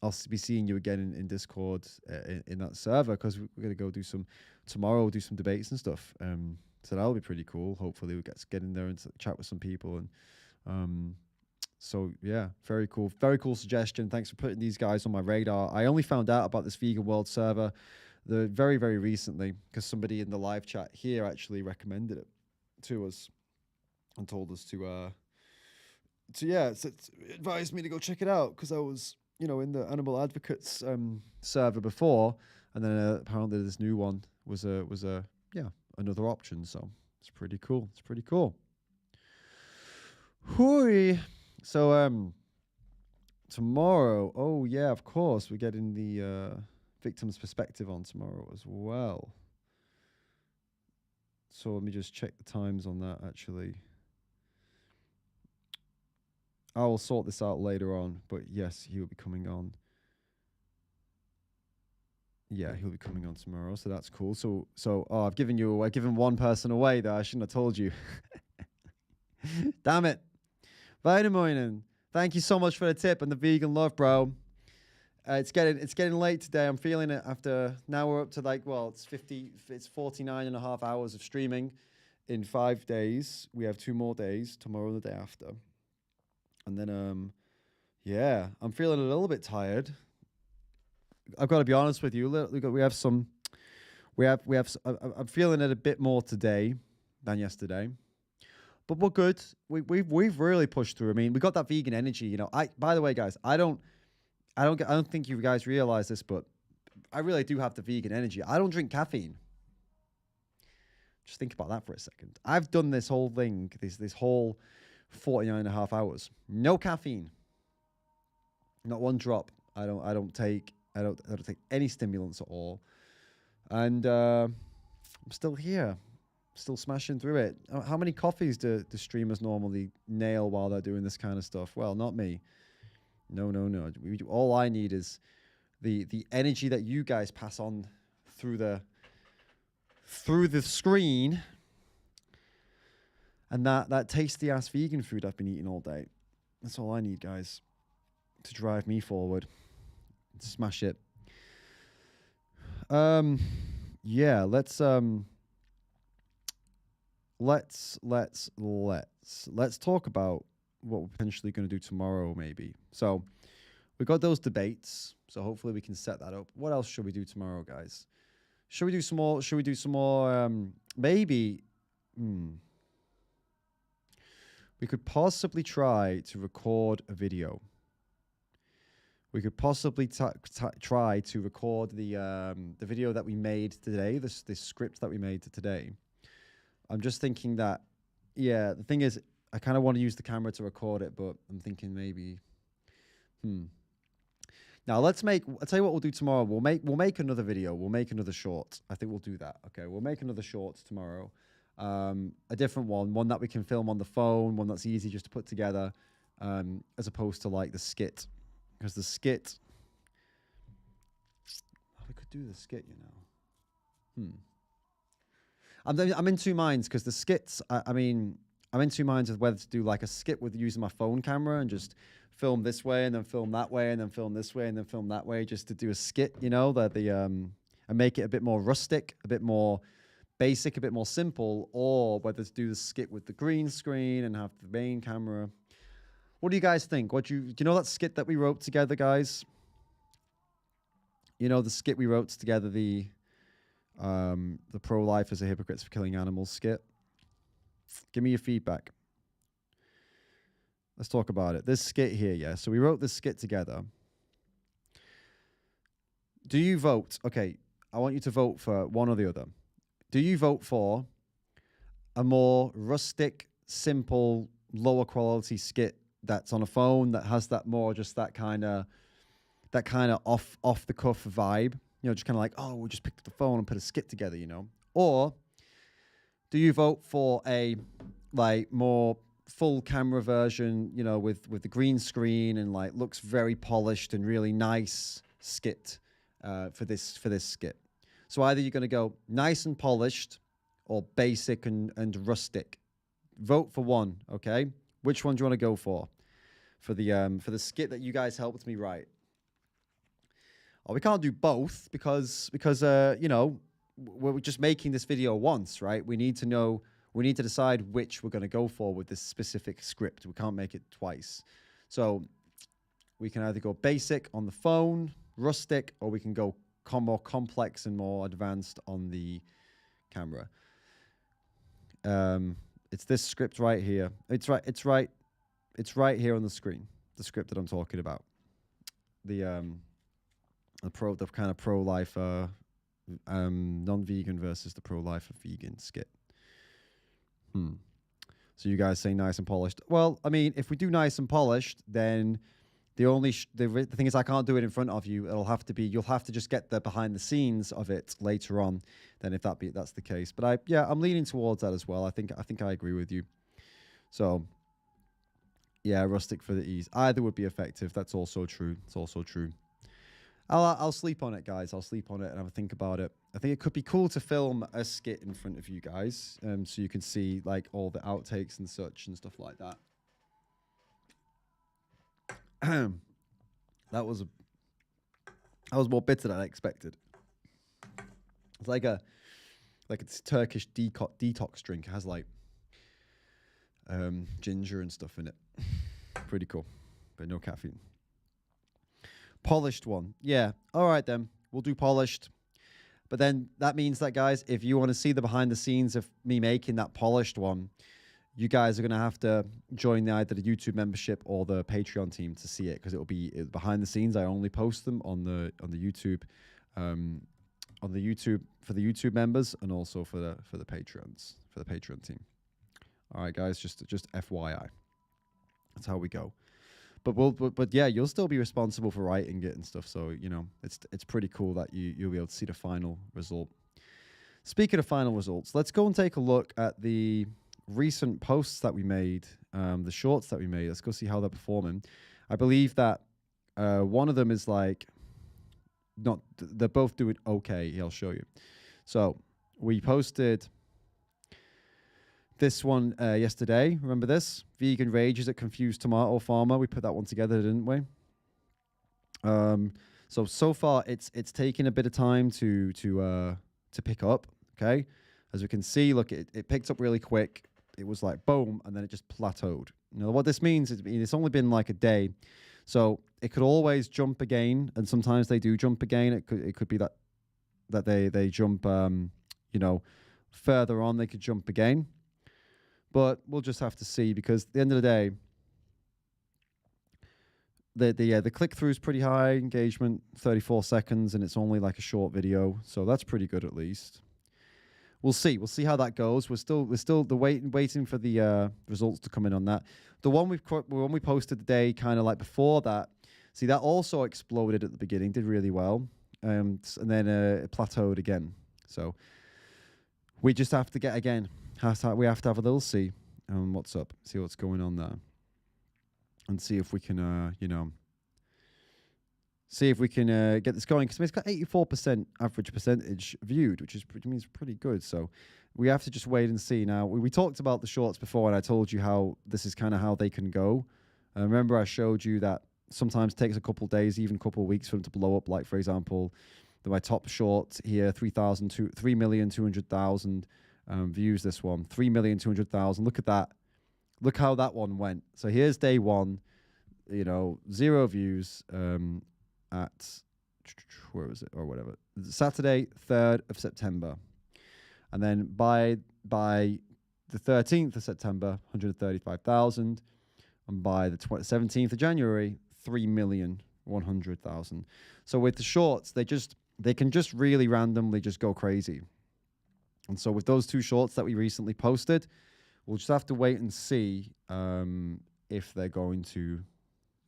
I'll be seeing you again in Discord in that server, because we're gonna go do some debates and stuff. So that'll be pretty cool. Hopefully we get in there and chat with some people. And so yeah, very cool suggestion. Thanks for putting these guys on my radar. I only found out about this Vegan World server very, very recently, because somebody in the live chat here actually recommended it to us and told us to advised me to go check it out, because I was, you know, in the Animal Advocates server before, and then apparently this new one was another option. So it's pretty cool. Hooey. So tomorrow, oh yeah, of course, we're getting the victim's perspective on tomorrow as well. So let me just check the times on that, actually. I will sort this out later on, but yes, he will be coming on. Yeah, he'll be coming on tomorrow, so that's cool. So I've given one person away that I shouldn't have told you. Damn it. Vitamoinen, thank you so much for the tip and the vegan love, bro. It's getting late today. I'm feeling it after, now we're up to it's 49 and a half hours of streaming in 5 days. We have 2 more days, tomorrow and the day after. And then, yeah, I'm feeling a little bit tired. I've got to be honest with you. I'm feeling it a bit more today than yesterday, but we're good. We've really pushed through. I mean, we got that vegan energy, you know. By the way, guys, I don't think you guys realize this, but I really do have the vegan energy. I don't drink caffeine. Just think about that for a second. I've done this whole thing, this whole 49.5 hours. No caffeine. Not one drop. I don't take any stimulants at all. And I'm still here. Still smashing through it. How many coffees do streamers normally nail while they're doing this kind of stuff? Well, not me. No. All I need is the energy that you guys pass on through the screen, and that tasty ass vegan food I've been eating all day. That's all I need, guys, to drive me forward. Smash it. Yeah, let's talk about what we're potentially going to do tomorrow, maybe. So we got those debates, so hopefully we can set that up. What else should we do tomorrow, guys? Should we do some more? Maybe. We could possibly try to record a video. We could possibly try to record the video that we made today, this script that we made today. I'm just thinking that, yeah, the thing is, I kind of want to use the camera to record it, but I'm thinking maybe, Now I'll tell you what we'll do tomorrow. We'll make another video. We'll make another short. I think we'll do that. Okay, we'll make another short tomorrow. A different one that we can film on the phone, one that's easy just to put together, as opposed to like the skit. Because the skit, we could do the skit, you know. I'm in two minds because the skits. I'm in two minds of whether to do like a skit with using my phone camera and just film this way and then film that way and then film this way and then film that way, just to do a skit, you know, and make it a bit more rustic, a bit more basic, a bit more simple, or whether to do the skit with the green screen and have the main camera. What do you guys think? Do you know that skit that we wrote together, guys? You know the skit we wrote together, the pro-lifers are hypocrites for killing animals skit? Give me your feedback. Let's talk about it. This skit here, yeah. So we wrote this skit together. Do you vote? Okay, I want you to vote for one or the other. Do you vote for a more rustic, simple, lower quality skit that's on a phone that has that more just that kind of off the cuff vibe, you know, just kind of like, oh, we'll just pick up the phone and put a skit together, you know? Or do you vote for a like more full camera version, you know, with the green screen and like looks very polished and really nice skit for this skit? So either you're going to go nice and polished or basic and rustic. Vote for one, okay? Which one do you want to go for the skit that you guys helped me write? Oh, we can't do both because you know, we're just making this video once, right? We need to decide which we're going to go for with this specific script. We can't make it twice. So we can either go basic on the phone, rustic, or we can go more complex and more advanced on the camera. It's this script right here. It's right here on the screen. The script that I'm talking about. The kind of pro-lifer, non-vegan versus the pro-lifer vegan skit. So you guys say nice and polished. Well, I mean, if we do nice and polished, then the thing is I can't do it in front of you. You'll have to just get the behind the scenes of it later on. Then if that's the case, but I'm leaning towards that as well. I think I agree with you. So yeah, rustic for the ease. Either would be effective. That's also true. It's also true. I'll sleep on it, guys. I'll sleep on it and have a think about it. I think it could be cool to film a skit in front of you guys, so you can see like all the outtakes and such and stuff like that. That was more bitter than I expected. It's like it's Turkish detox drink. It has like ginger and stuff in it. Pretty cool, but no caffeine. Polished one, yeah. All right then, we'll do polished. But then that means that, guys, if you want to see the behind the scenes of me making that polished one, you guys are going to have to join either the YouTube membership or the Patreon team to see it, because it'll be behind the scenes. I only post them on the YouTube on the YouTube for the YouTube members and also for the patrons, for the Patreon team. All right, guys, just FYI. That's how we go. But yeah, you'll still be responsible for writing it and stuff. So you know, it's pretty cool that you'll be able to see the final result. Speaking of final results, let's go and take a look at the recent posts that we made, the shorts that we made. Let's go see how they're performing. I believe that one of them is like, they're both doing okay. I'll show you. So we posted this one yesterday. Remember this? Vegan rages at confused tomato farmer. We put that one together, didn't we? So far it's taken a bit of time to pick up. Okay, as we can see, look, it picked up really quick. It was like boom, and then it just plateaued. You know what this means is it's only been like a day, so it could always jump again, and sometimes they do jump again. It could be that they jump, you know, further on. They could jump again, but we'll just have to see, because at the end of the day, the click through is pretty high, engagement 34 seconds, and it's only like a short video, so that's pretty good at least. We'll see how that goes. We're still waiting for the results to come in on that. The one we posted the day kind of like before that. See, that also exploded at the beginning, did really well, and then it plateaued again. So we just have to get again. We have to have a little see what's up, see what's going on there, and see if we can, you know, see if we can get this going, because it's got 84% average percentage viewed, which means pretty good. So we have to just wait and see. Now, we talked about the shorts before, and I told you how this is kind of how they can go. Remember, I showed you that sometimes it takes a couple of days, even a couple of weeks for them to blow up. Like, for example, my top short here, 3,200,000 views. This one, 3,200,000. Look at that. Look how that one went. So here's day one, you know, 0 views. At where was it or whatever, Saturday 3rd of September, and then by the 13th of September 135,000, and by the 17th of January 3,100,000. So with the shorts, they can just really randomly just go crazy. And so with those 2 shorts that we recently posted, we'll just have to wait and see if they're going to,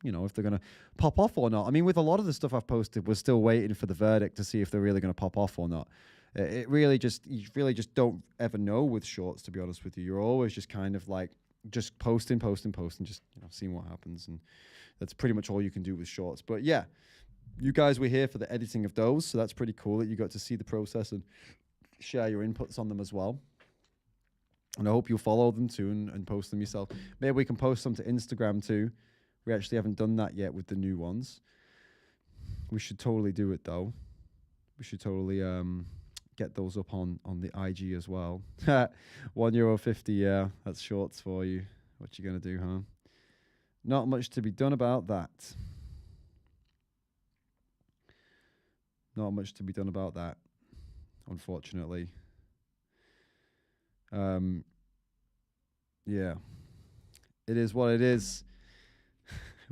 you know, if they're going to pop off or not. I mean, with a lot of the stuff I've posted, we're still waiting for the verdict to see if they're really going to pop off or not. You really just don't ever know with shorts, to be honest with you. You're always just kind of like just posting, just, you know, seeing what happens. And that's pretty much all you can do with shorts. But yeah, you guys were here for the editing of those. So that's pretty cool that you got to see the process and share your inputs on them as well. And I hope you'll follow them too and post them yourself. Maybe we can post them to Instagram too. We actually haven't done that yet with the new ones. We should totally do it though. We should totally get those up on the IG as well. €1.50, yeah, that's shorts for you. What you gonna do, huh? Not much to be done about that. Not much to be done about that, unfortunately. Yeah, it is what it is.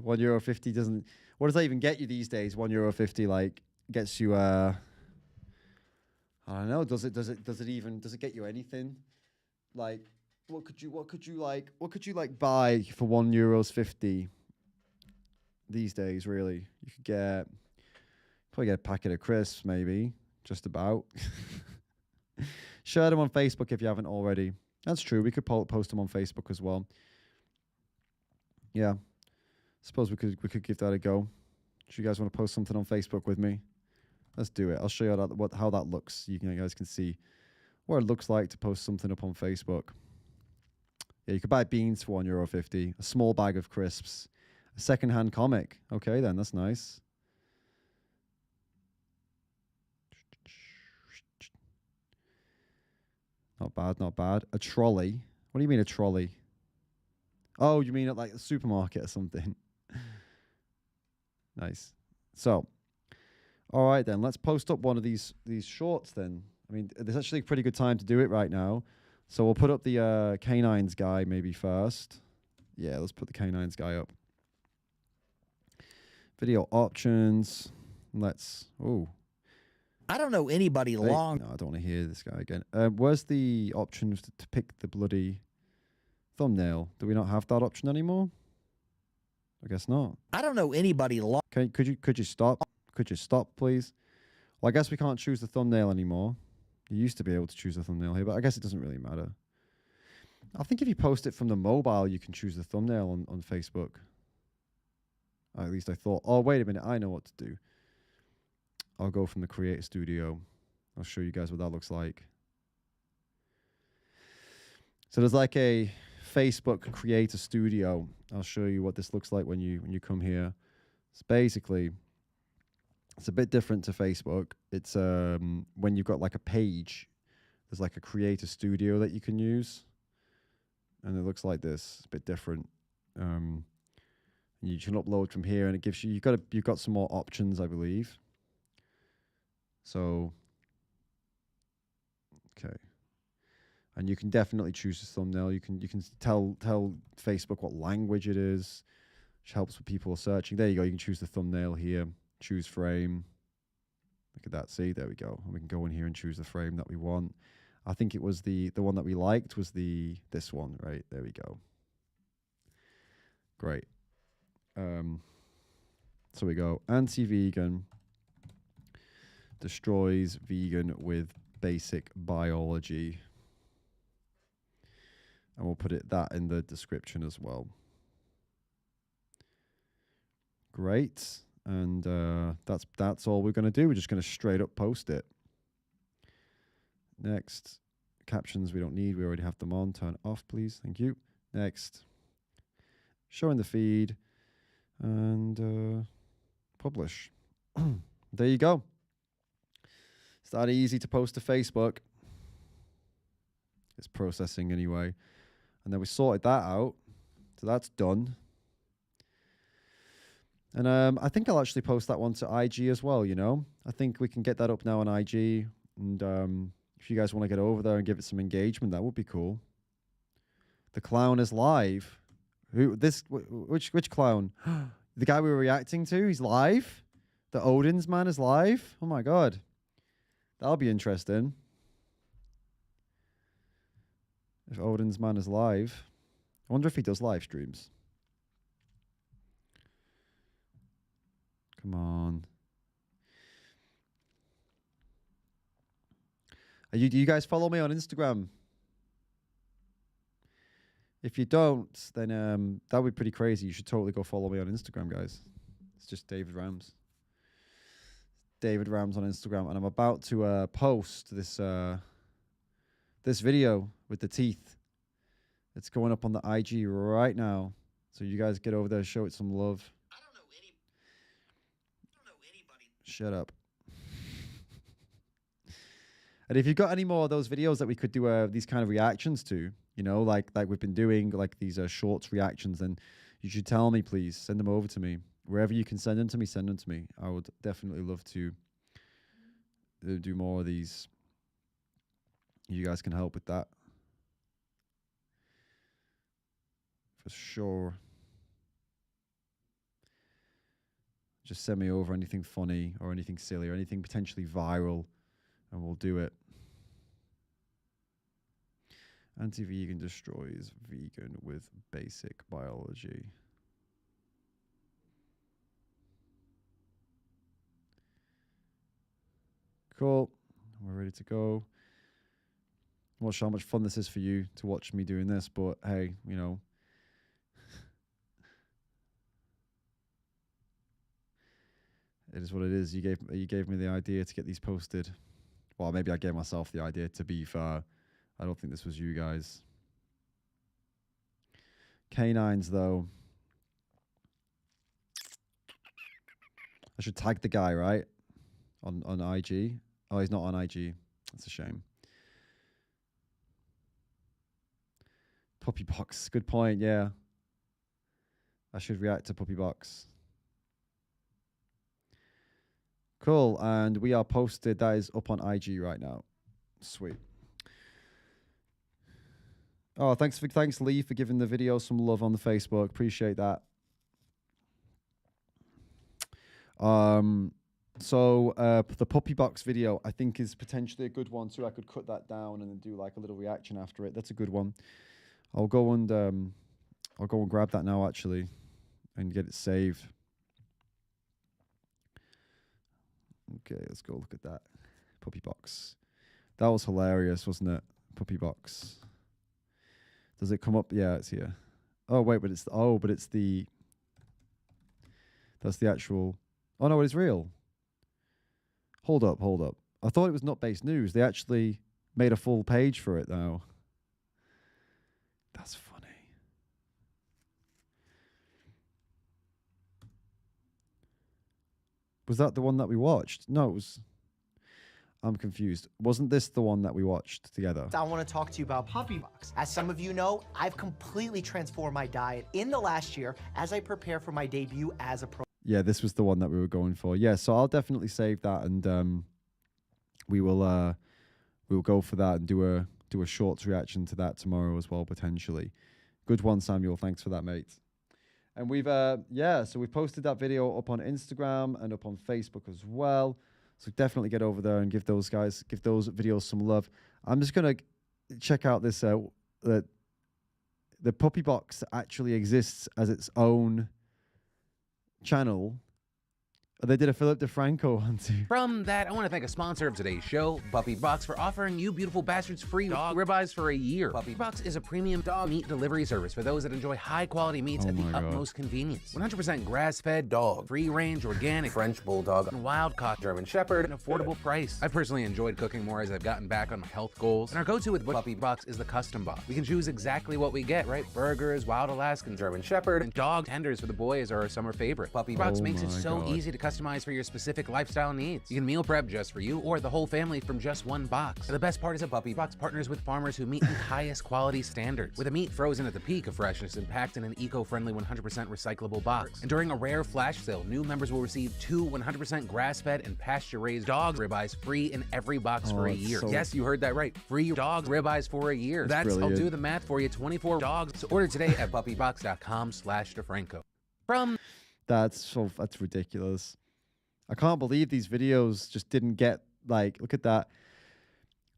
€1.50 doesn't. What does that even get you these days? €1.50 like gets you. I don't know. Does it get you anything? Like, what could you buy for €1.50 these days? Really, you could probably get a packet of crisps, maybe, just about. Share them on Facebook if you haven't already. That's true. We could post them on Facebook as well. Yeah. Suppose we could give that a go. Do you guys want to post something on Facebook with me? Let's do it. I'll show you how that looks. You guys can see what it looks like to post something up on Facebook. Yeah, you could buy beans for €1.50, a small bag of crisps, a second-hand comic. Okay, then that's nice. Not bad, not bad. A trolley. What do you mean a trolley? Oh, you mean at like a supermarket or something? Nice. So, all right then, let's post up one of these shorts then. I mean, there's actually a pretty good time to do it right now. So we'll put up the canines guy maybe first. Yeah, let's put the canines guy up. Video options. Let's I don't know anybody long. No, I don't want to hear this guy again. Where's the option to pick the bloody thumbnail? Do we not have that option anymore? I guess not. I don't know anybody long. Could you stop? Could you stop, please? Well, I guess we can't choose the thumbnail anymore. You used to be able to choose the thumbnail here, but I guess it doesn't really matter. I think if you post it from the mobile, you can choose the thumbnail on Facebook. At least I thought. Oh, wait a minute. I know what to do. I'll go from the Creator Studio. I'll show you guys what that looks like. So there's like a Facebook Creator Studio. I'll show you what this looks like when you come here. It's basically, it's a bit different to Facebook. It's when you've got like a page, there's like a Creator Studio that you can use. And it looks like this. It's a bit different. You can upload from here, and it gives you you've got some more options, I believe. So, okay, and you can definitely choose a thumbnail. You can tell Facebook what language it is, which helps with people searching. There you go. You can choose the thumbnail here. Choose frame. Look at that. See, there we go. And we can go in here and choose the frame that we want. I think it was the one that we liked was this one, right? There we go. Great. So we go anti-vegan destroys vegan with basic biology, and we'll put that in the description as well. Great, and that's all we're going to do. We're just going to straight up post it. Next, captions we don't need. We already have them on. Turn off, please. Thank you. Next, showing the feed, and publish. There you go. It's that easy to post to Facebook. It's processing anyway. And then we sorted that out. So that's done. And I think I'll actually post that one to IG as well, you know. I think we can get that up now on IG. And if you guys want to get over there and give it some engagement, that would be cool. The clown is live. Which clown? The guy we were reacting to, he's live? The Odin's man is live? Oh my god. That'll be interesting. If Odin's man is live. I wonder if he does live streams. Come on. Do you guys follow me on Instagram? If you don't, then that would be pretty crazy. You should totally go follow me on Instagram, guys. It's just David Rams. David Rams on Instagram, and I'm about to post this this video with the teeth. It's going up on the IG right now, so you guys get over there, show it some love. I don't know anybody. Shut up. And if you've got any more of those videos that we could do these kind of reactions to, you know, like we've been doing, like these shorts reactions, then you should tell me, please. Send them over to me. Wherever you can send them to me, send them to me. I would definitely love to do more of these. You guys can help with that. For sure. Just send me over anything funny or anything silly or anything potentially viral, and we'll do it. Anti-vegan destroys vegan with basic biology. Cool. We're ready to go. I'm not sure how much fun this is for you to watch me doing this, but hey, you know. It is what it is. You gave me the idea to get these posted. Well, maybe I gave myself the idea, to be fair. I don't think this was you guys. Canines, though. I should tag the guy, right? On IG. Oh, he's not on IG. That's a shame. Puppy Box. Good point, yeah. I should react to Puppy Box. Cool, and we are posted. That is up on IG right now. Sweet. Oh, thanks Lee for giving the video some love on the Facebook. Appreciate that. So the puppy box video, I think, is potentially a good one too. I could cut that down and then do like a little reaction after it. That's a good one. I'll go and grab that now actually, and get it saved. Okay, let's go look at that puppy box. That was hilarious, wasn't it? Puppy box. Does it come up? Yeah, it's here. Oh wait, but it's the. That's the actual. Oh no, it's real. Hold up. I thought it was not based news. They actually made a full page for it now. That's funny. Was that the one that we watched? No, it was. I'm confused. Wasn't this the one that we watched together? I want to talk to you about Puppy Box. As some of you know, I've completely transformed my diet in the last year as I prepare for my debut as a pro. Yeah, this was the one that we were going for. Yeah, so I'll definitely save that, and we will go for that and do a shorts reaction to that tomorrow as well, potentially. Good one, Samuel. Thanks for that, mate. And we've so we've posted that video up on Instagram and up on Facebook as well. So definitely get over there and give those videos some love. I'm just gonna check out this the Puppy Box actually exists as its own channel. They did a Philip DeFranco one too. From that, I want to thank a sponsor of today's show, Puppy Box, for offering you beautiful bastards free dog ribeyes for a year. Puppy Box is a premium dog meat delivery service for those that enjoy high-quality meats at the utmost convenience. 100% grass-fed dog, free-range, organic, French Bulldog, and wild-caught German Shepherd at an affordable price. I've personally enjoyed cooking more as I've gotten back on my health goals. And our go-to with Puppy Box is the custom box. We can choose exactly what we get, right? Burgers, wild Alaskan, German Shepherd, and dog tenders for the boys are our summer favorite. Puppy Box makes it so easy to customize for your specific lifestyle needs. You can meal prep just for you or the whole family from just one box. And the best part is that Puppy Box partners with farmers who meet the highest quality standards, with the meat frozen at the peak of freshness and packed in an eco-friendly 100% recyclable box. And during a rare flash sale, new members will receive 2 100% grass-fed and pasture-raised dog ribeyes free in every box for a year. Yes, you heard that right. Free dog ribeyes for a year. That's brilliant. I'll do the math for you. 24 dogs. So order today at puppybox.com/DeFranco. That's ridiculous. I can't believe these videos just didn't get, like, look at that,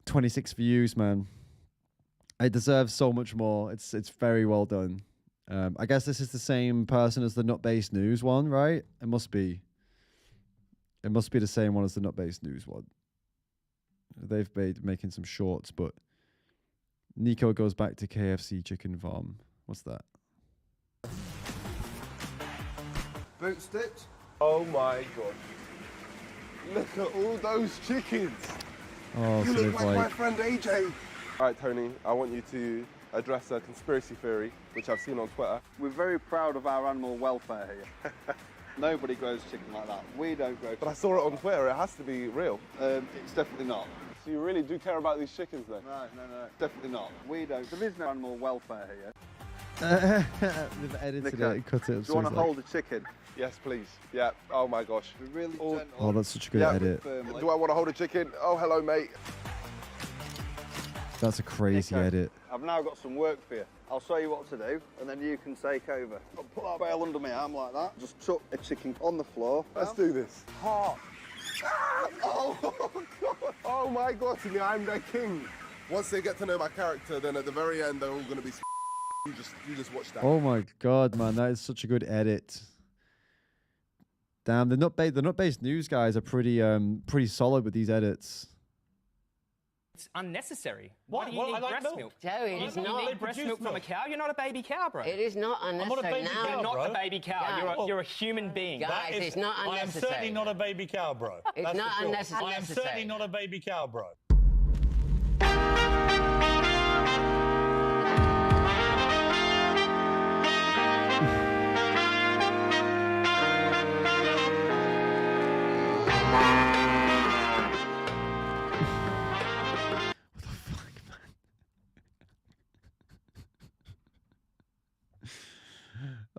26 views, man. It deserves so much more. It's very well done. I guess this is the same person as the Nut-Based News one, right? It must be. It must be the same one as the Nut-Based News one. They've been making some shorts, but Nico goes back to KFC chicken farm. What's that? Boot stitch. Oh my god. Look at all those chickens. Oh, you so look they've like my like... friend AJ. All right, Tony, I want you to address a conspiracy theory, which I've seen on Twitter. We're very proud of our animal welfare here. Nobody grows chicken like that. We don't grow chicken. But I saw it on Twitter. It has to be real. It's definitely not. So you really do care about these chickens, then? No. Definitely not. We don't. There is no animal welfare here. They've edited Nico, it, cut it. Do you want to hold a chicken? Yes, please. Yeah. Oh my gosh. We're really gentle. Oh, that's such a good edit. Do I want to hold a chicken? Oh, hello, mate. That's a crazy Nico, edit. I've now got some work for you. I'll show you what to do, and then you can take over. I'll put that bail under my arm like that. Just chuck a chicken on the floor. Let's do this. Hot. Oh, God. Oh, my God, Timmy, I'm the king. Once they get to know my character, then at the very end, they're all going to be... You just watch that. Oh, my God, man. That is such a good edit. Damn, the Nut-Based News guys are pretty solid with these edits. It's unnecessary. Why do you Well, need I like breast milk. milk? Joey, it You is don't not- need breast milk from a cow. You're not a baby cow, bro. It is not I'm not a unnecessary baby now, cow. You're not bro. a baby cow. Guys, You're a human being. Guys, it's not I am unnecessary. certainly not a baby cow, bro. It's That's not for sure. unnecessary. I am certainly not a baby cow, bro.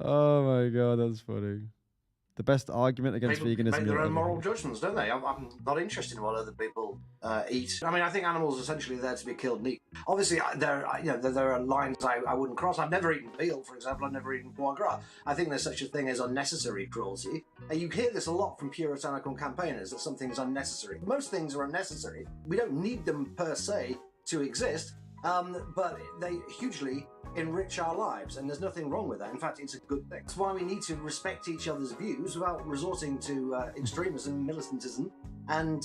Oh my God, that's funny. The best argument against People veganism. make their you'll own ever moral hear. judgments, don't they? I'm not interested in what other people eat. I mean, I think animals are essentially there to be killed and eaten. Obviously, there are lines I wouldn't cross. I've never eaten veal, for example. I've never eaten foie gras. I think there's such a thing as unnecessary cruelty. You hear this a lot from puritanical campaigners, that something is unnecessary. Most things are unnecessary. We don't need them per se to exist, but they hugely enrich our lives, and there's nothing wrong with that. In fact, it's a good thing. That's why we need to respect each other's views without resorting to extremism, militantism, and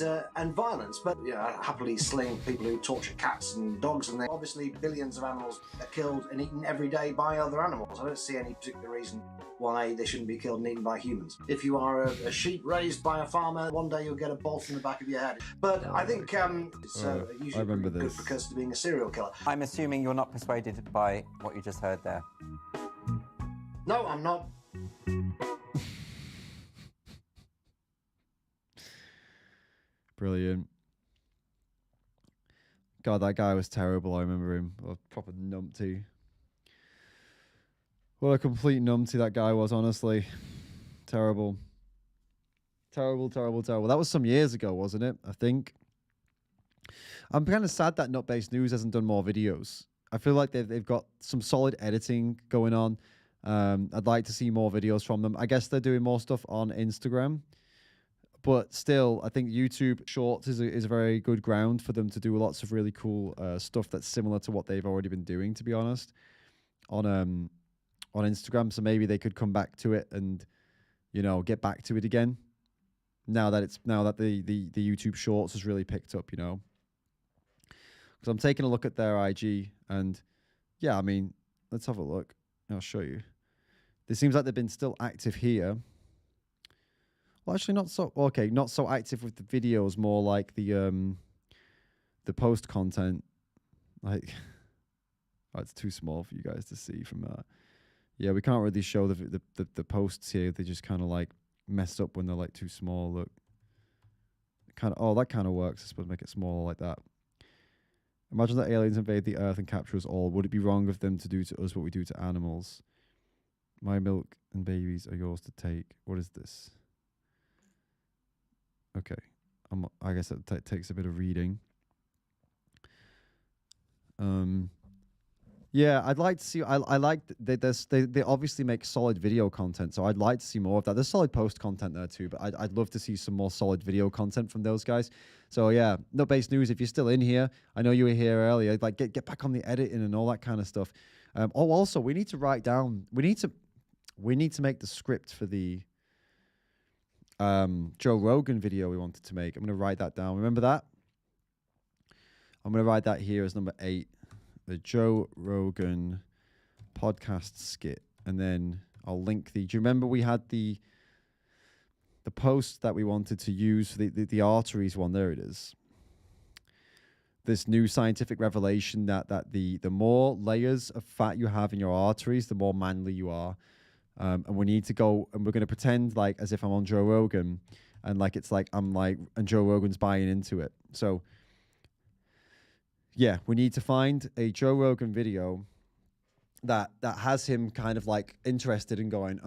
violence. But I happily slaying people who torture cats and dogs, and obviously billions of animals are killed and eaten every day by other animals. I don't see any particular reason why they shouldn't be killed and eaten by humans. If you are a sheep raised by a farmer, one day you'll get a bolt in the back of your head. But I think it's usually I remember good this. because of being a serial killer. I'm assuming you're not persuaded by what you just heard there. No, I'm not. Brilliant. God, that guy was terrible. I remember him. A proper numpty. What a complete numpty that guy was, honestly. Terrible. Terrible, terrible, terrible. That was some years ago, wasn't it? I think. I'm kind of sad that Nut-Based News hasn't done more videos. I feel like they've got some solid editing going on. I'd like to see more videos from them. I guess they're doing more stuff on Instagram. But still, I think YouTube Shorts is a very good ground for them to do lots of really cool stuff that's similar to what they've already been doing, to be honest, on Instagram. So maybe they could come back to it and, get back to it again. Now that the YouTube Shorts has really picked up, Because I'm taking a look at their IG, and yeah, I mean, let's have a look. I'll show you. It seems like they've been still active here. Well, actually, not so active with the videos. More like the post content. Like, oh, it's too small for you guys to see from that. Yeah, we can't really show the posts here. They just kind of like messed up when they're like too small. Look, that kind of works. I suppose make it smaller like that. Imagine that aliens invade the Earth and capture us all. Would it be wrong of them to do to us what we do to animals? My milk and babies are yours to take. What is this? Okay, I guess that takes a bit of reading. Yeah, I'd like to see. I like they obviously make solid video content, so I'd like to see more of that. There's solid post content there too, but I'd love to see some more solid video content from those guys. So yeah, Nut-Based News, if you're still in here, I know you were here earlier. Like get back on the editing and all that kind of stuff. Also, we need to write down. We need to make the script for the Joe Rogan video we wanted to make. I'm going to write that down. Remember that? I'm going to write that here as number 8. The Joe Rogan podcast skit. And then I'll link do you remember we had the post that we wanted to use for the arteries one? There it is. This new scientific revelation that the more layers of fat you have in your arteries, the more manly you are. And we need to go, and we're going to pretend like as if I'm on Joe Rogan, and like it's like I'm like, and Joe Rogan's buying into it. So yeah, we need to find a Joe Rogan video that has him kind of like interested in going,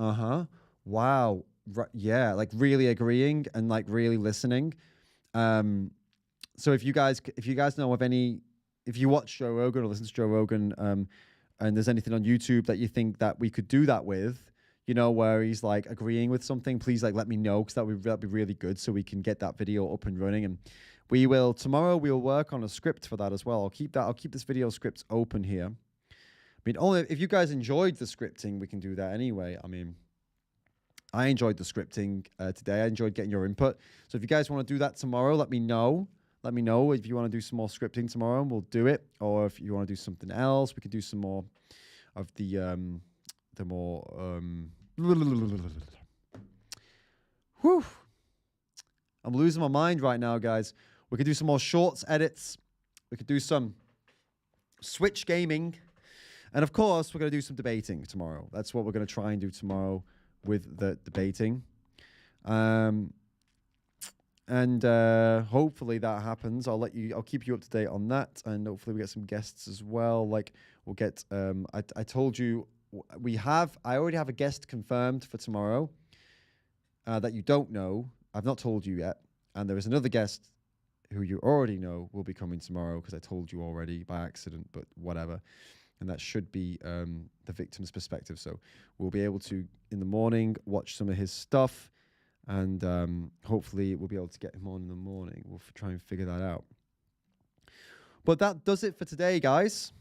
wow, yeah, like really agreeing and like really listening. So if you guys know of any, if you watch Joe Rogan or listen to Joe Rogan, and there's anything on YouTube that you think that we could do that with, where he's like agreeing with something, please like let me know, because that'd be really good, so we can get that video up and running. And tomorrow we'll work on a script for that as well. I'll keep this video script open here. I mean, only if you guys enjoyed the scripting, we can do that anyway. I mean, I enjoyed the scripting today. I enjoyed getting your input. So if you guys want to do that tomorrow, let me know. Let me know if you want to do some more scripting tomorrow, and we'll do it. Or if you want to do something else, we could do some more of the more. Whew. I'm losing my mind right now, guys. We could do some more shorts edits. We could do some Switch gaming. And of course, we're going to do some debating tomorrow. That's what we're going to try and do tomorrow with the debating. And hopefully that happens. I'll keep you up to date on that. And hopefully we get some guests as well. Like we'll get, I told you I already have a guest confirmed for tomorrow. that you don't know. I've not told you yet. And there is another guest who you already know will be coming tomorrow because I told you already by accident, but whatever. And that should be the victim's perspective. So we'll be able to, in the morning, watch some of his stuff. And hopefully we'll be able to get him on in the morning. We'll try and figure that out. But that does it for today, guys.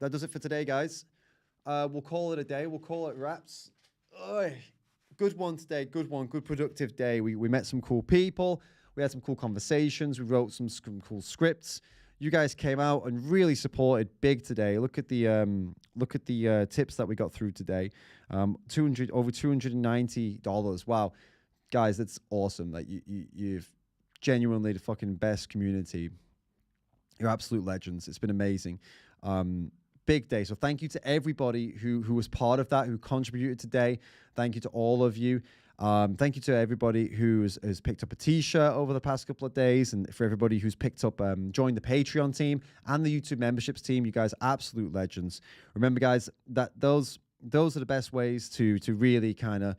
That does it for today, guys. We'll call it a day. We'll call it wraps. Good one today. Good one. Good productive day. We met some cool people. We had some cool conversations. We wrote some cool scripts. You guys came out and really supported big today. Look at the tips that we got through today. Over $290. Wow, guys, that's awesome. Like you've genuinely the fucking best community. You're absolute legends. It's been amazing. Big day. So thank you to everybody who was part of that, who contributed today. Thank you to all of you. Thank you to everybody who has picked up a t-shirt over the past couple of days, and for everybody who's picked up, joined the Patreon team and the YouTube memberships team. You guys are absolute legends. Remember, guys, that those are the best ways to really kind of,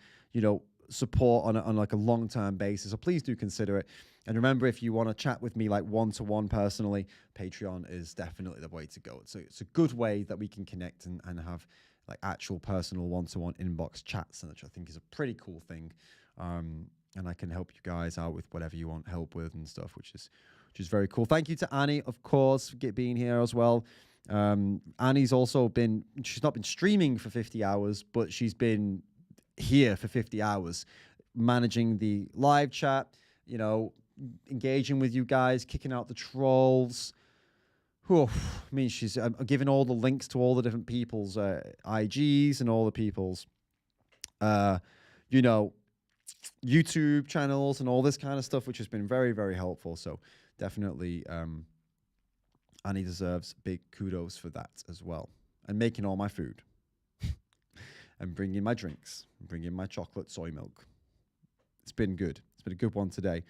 support on like a long-term basis. So please do consider it. And remember, if you want to chat with me like one-to-one personally, Patreon is definitely the way to go. So it's a good way that we can connect and have like actual personal one-to-one inbox chats, which I think is a pretty cool thing. And I can help you guys out with whatever you want help with and stuff, which is very cool. Thank you to Annie, of course, for being here as well. Annie's also she's not been streaming for 50 hours, but she's been here for 50 hours, managing the live chat, engaging with you guys, kicking out the trolls. I mean, she's giving all the links to all the different people's IGs and all the people's, YouTube channels and all this kind of stuff, which has been very, very helpful. So definitely Annie deserves big kudos for that as well. And making all my food and bringing my drinks, and bringing my chocolate soy milk. It's been good. It's been a good one today.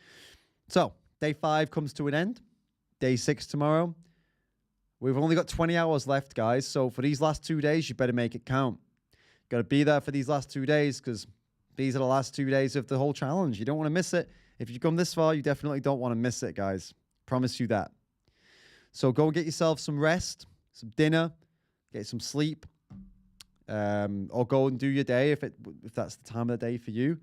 So day 5 comes to an end. Day 6 tomorrow. We've only got 20 hours left, guys. So for these last 2 days, you better make it count. Got to be there for these last 2 days because these are the last 2 days of the whole challenge. You don't want to miss it. If you come this far, you definitely don't want to miss it, guys. Promise you that. So go get yourself some rest, some dinner, get some sleep, or go and do your day if that's the time of the day for you.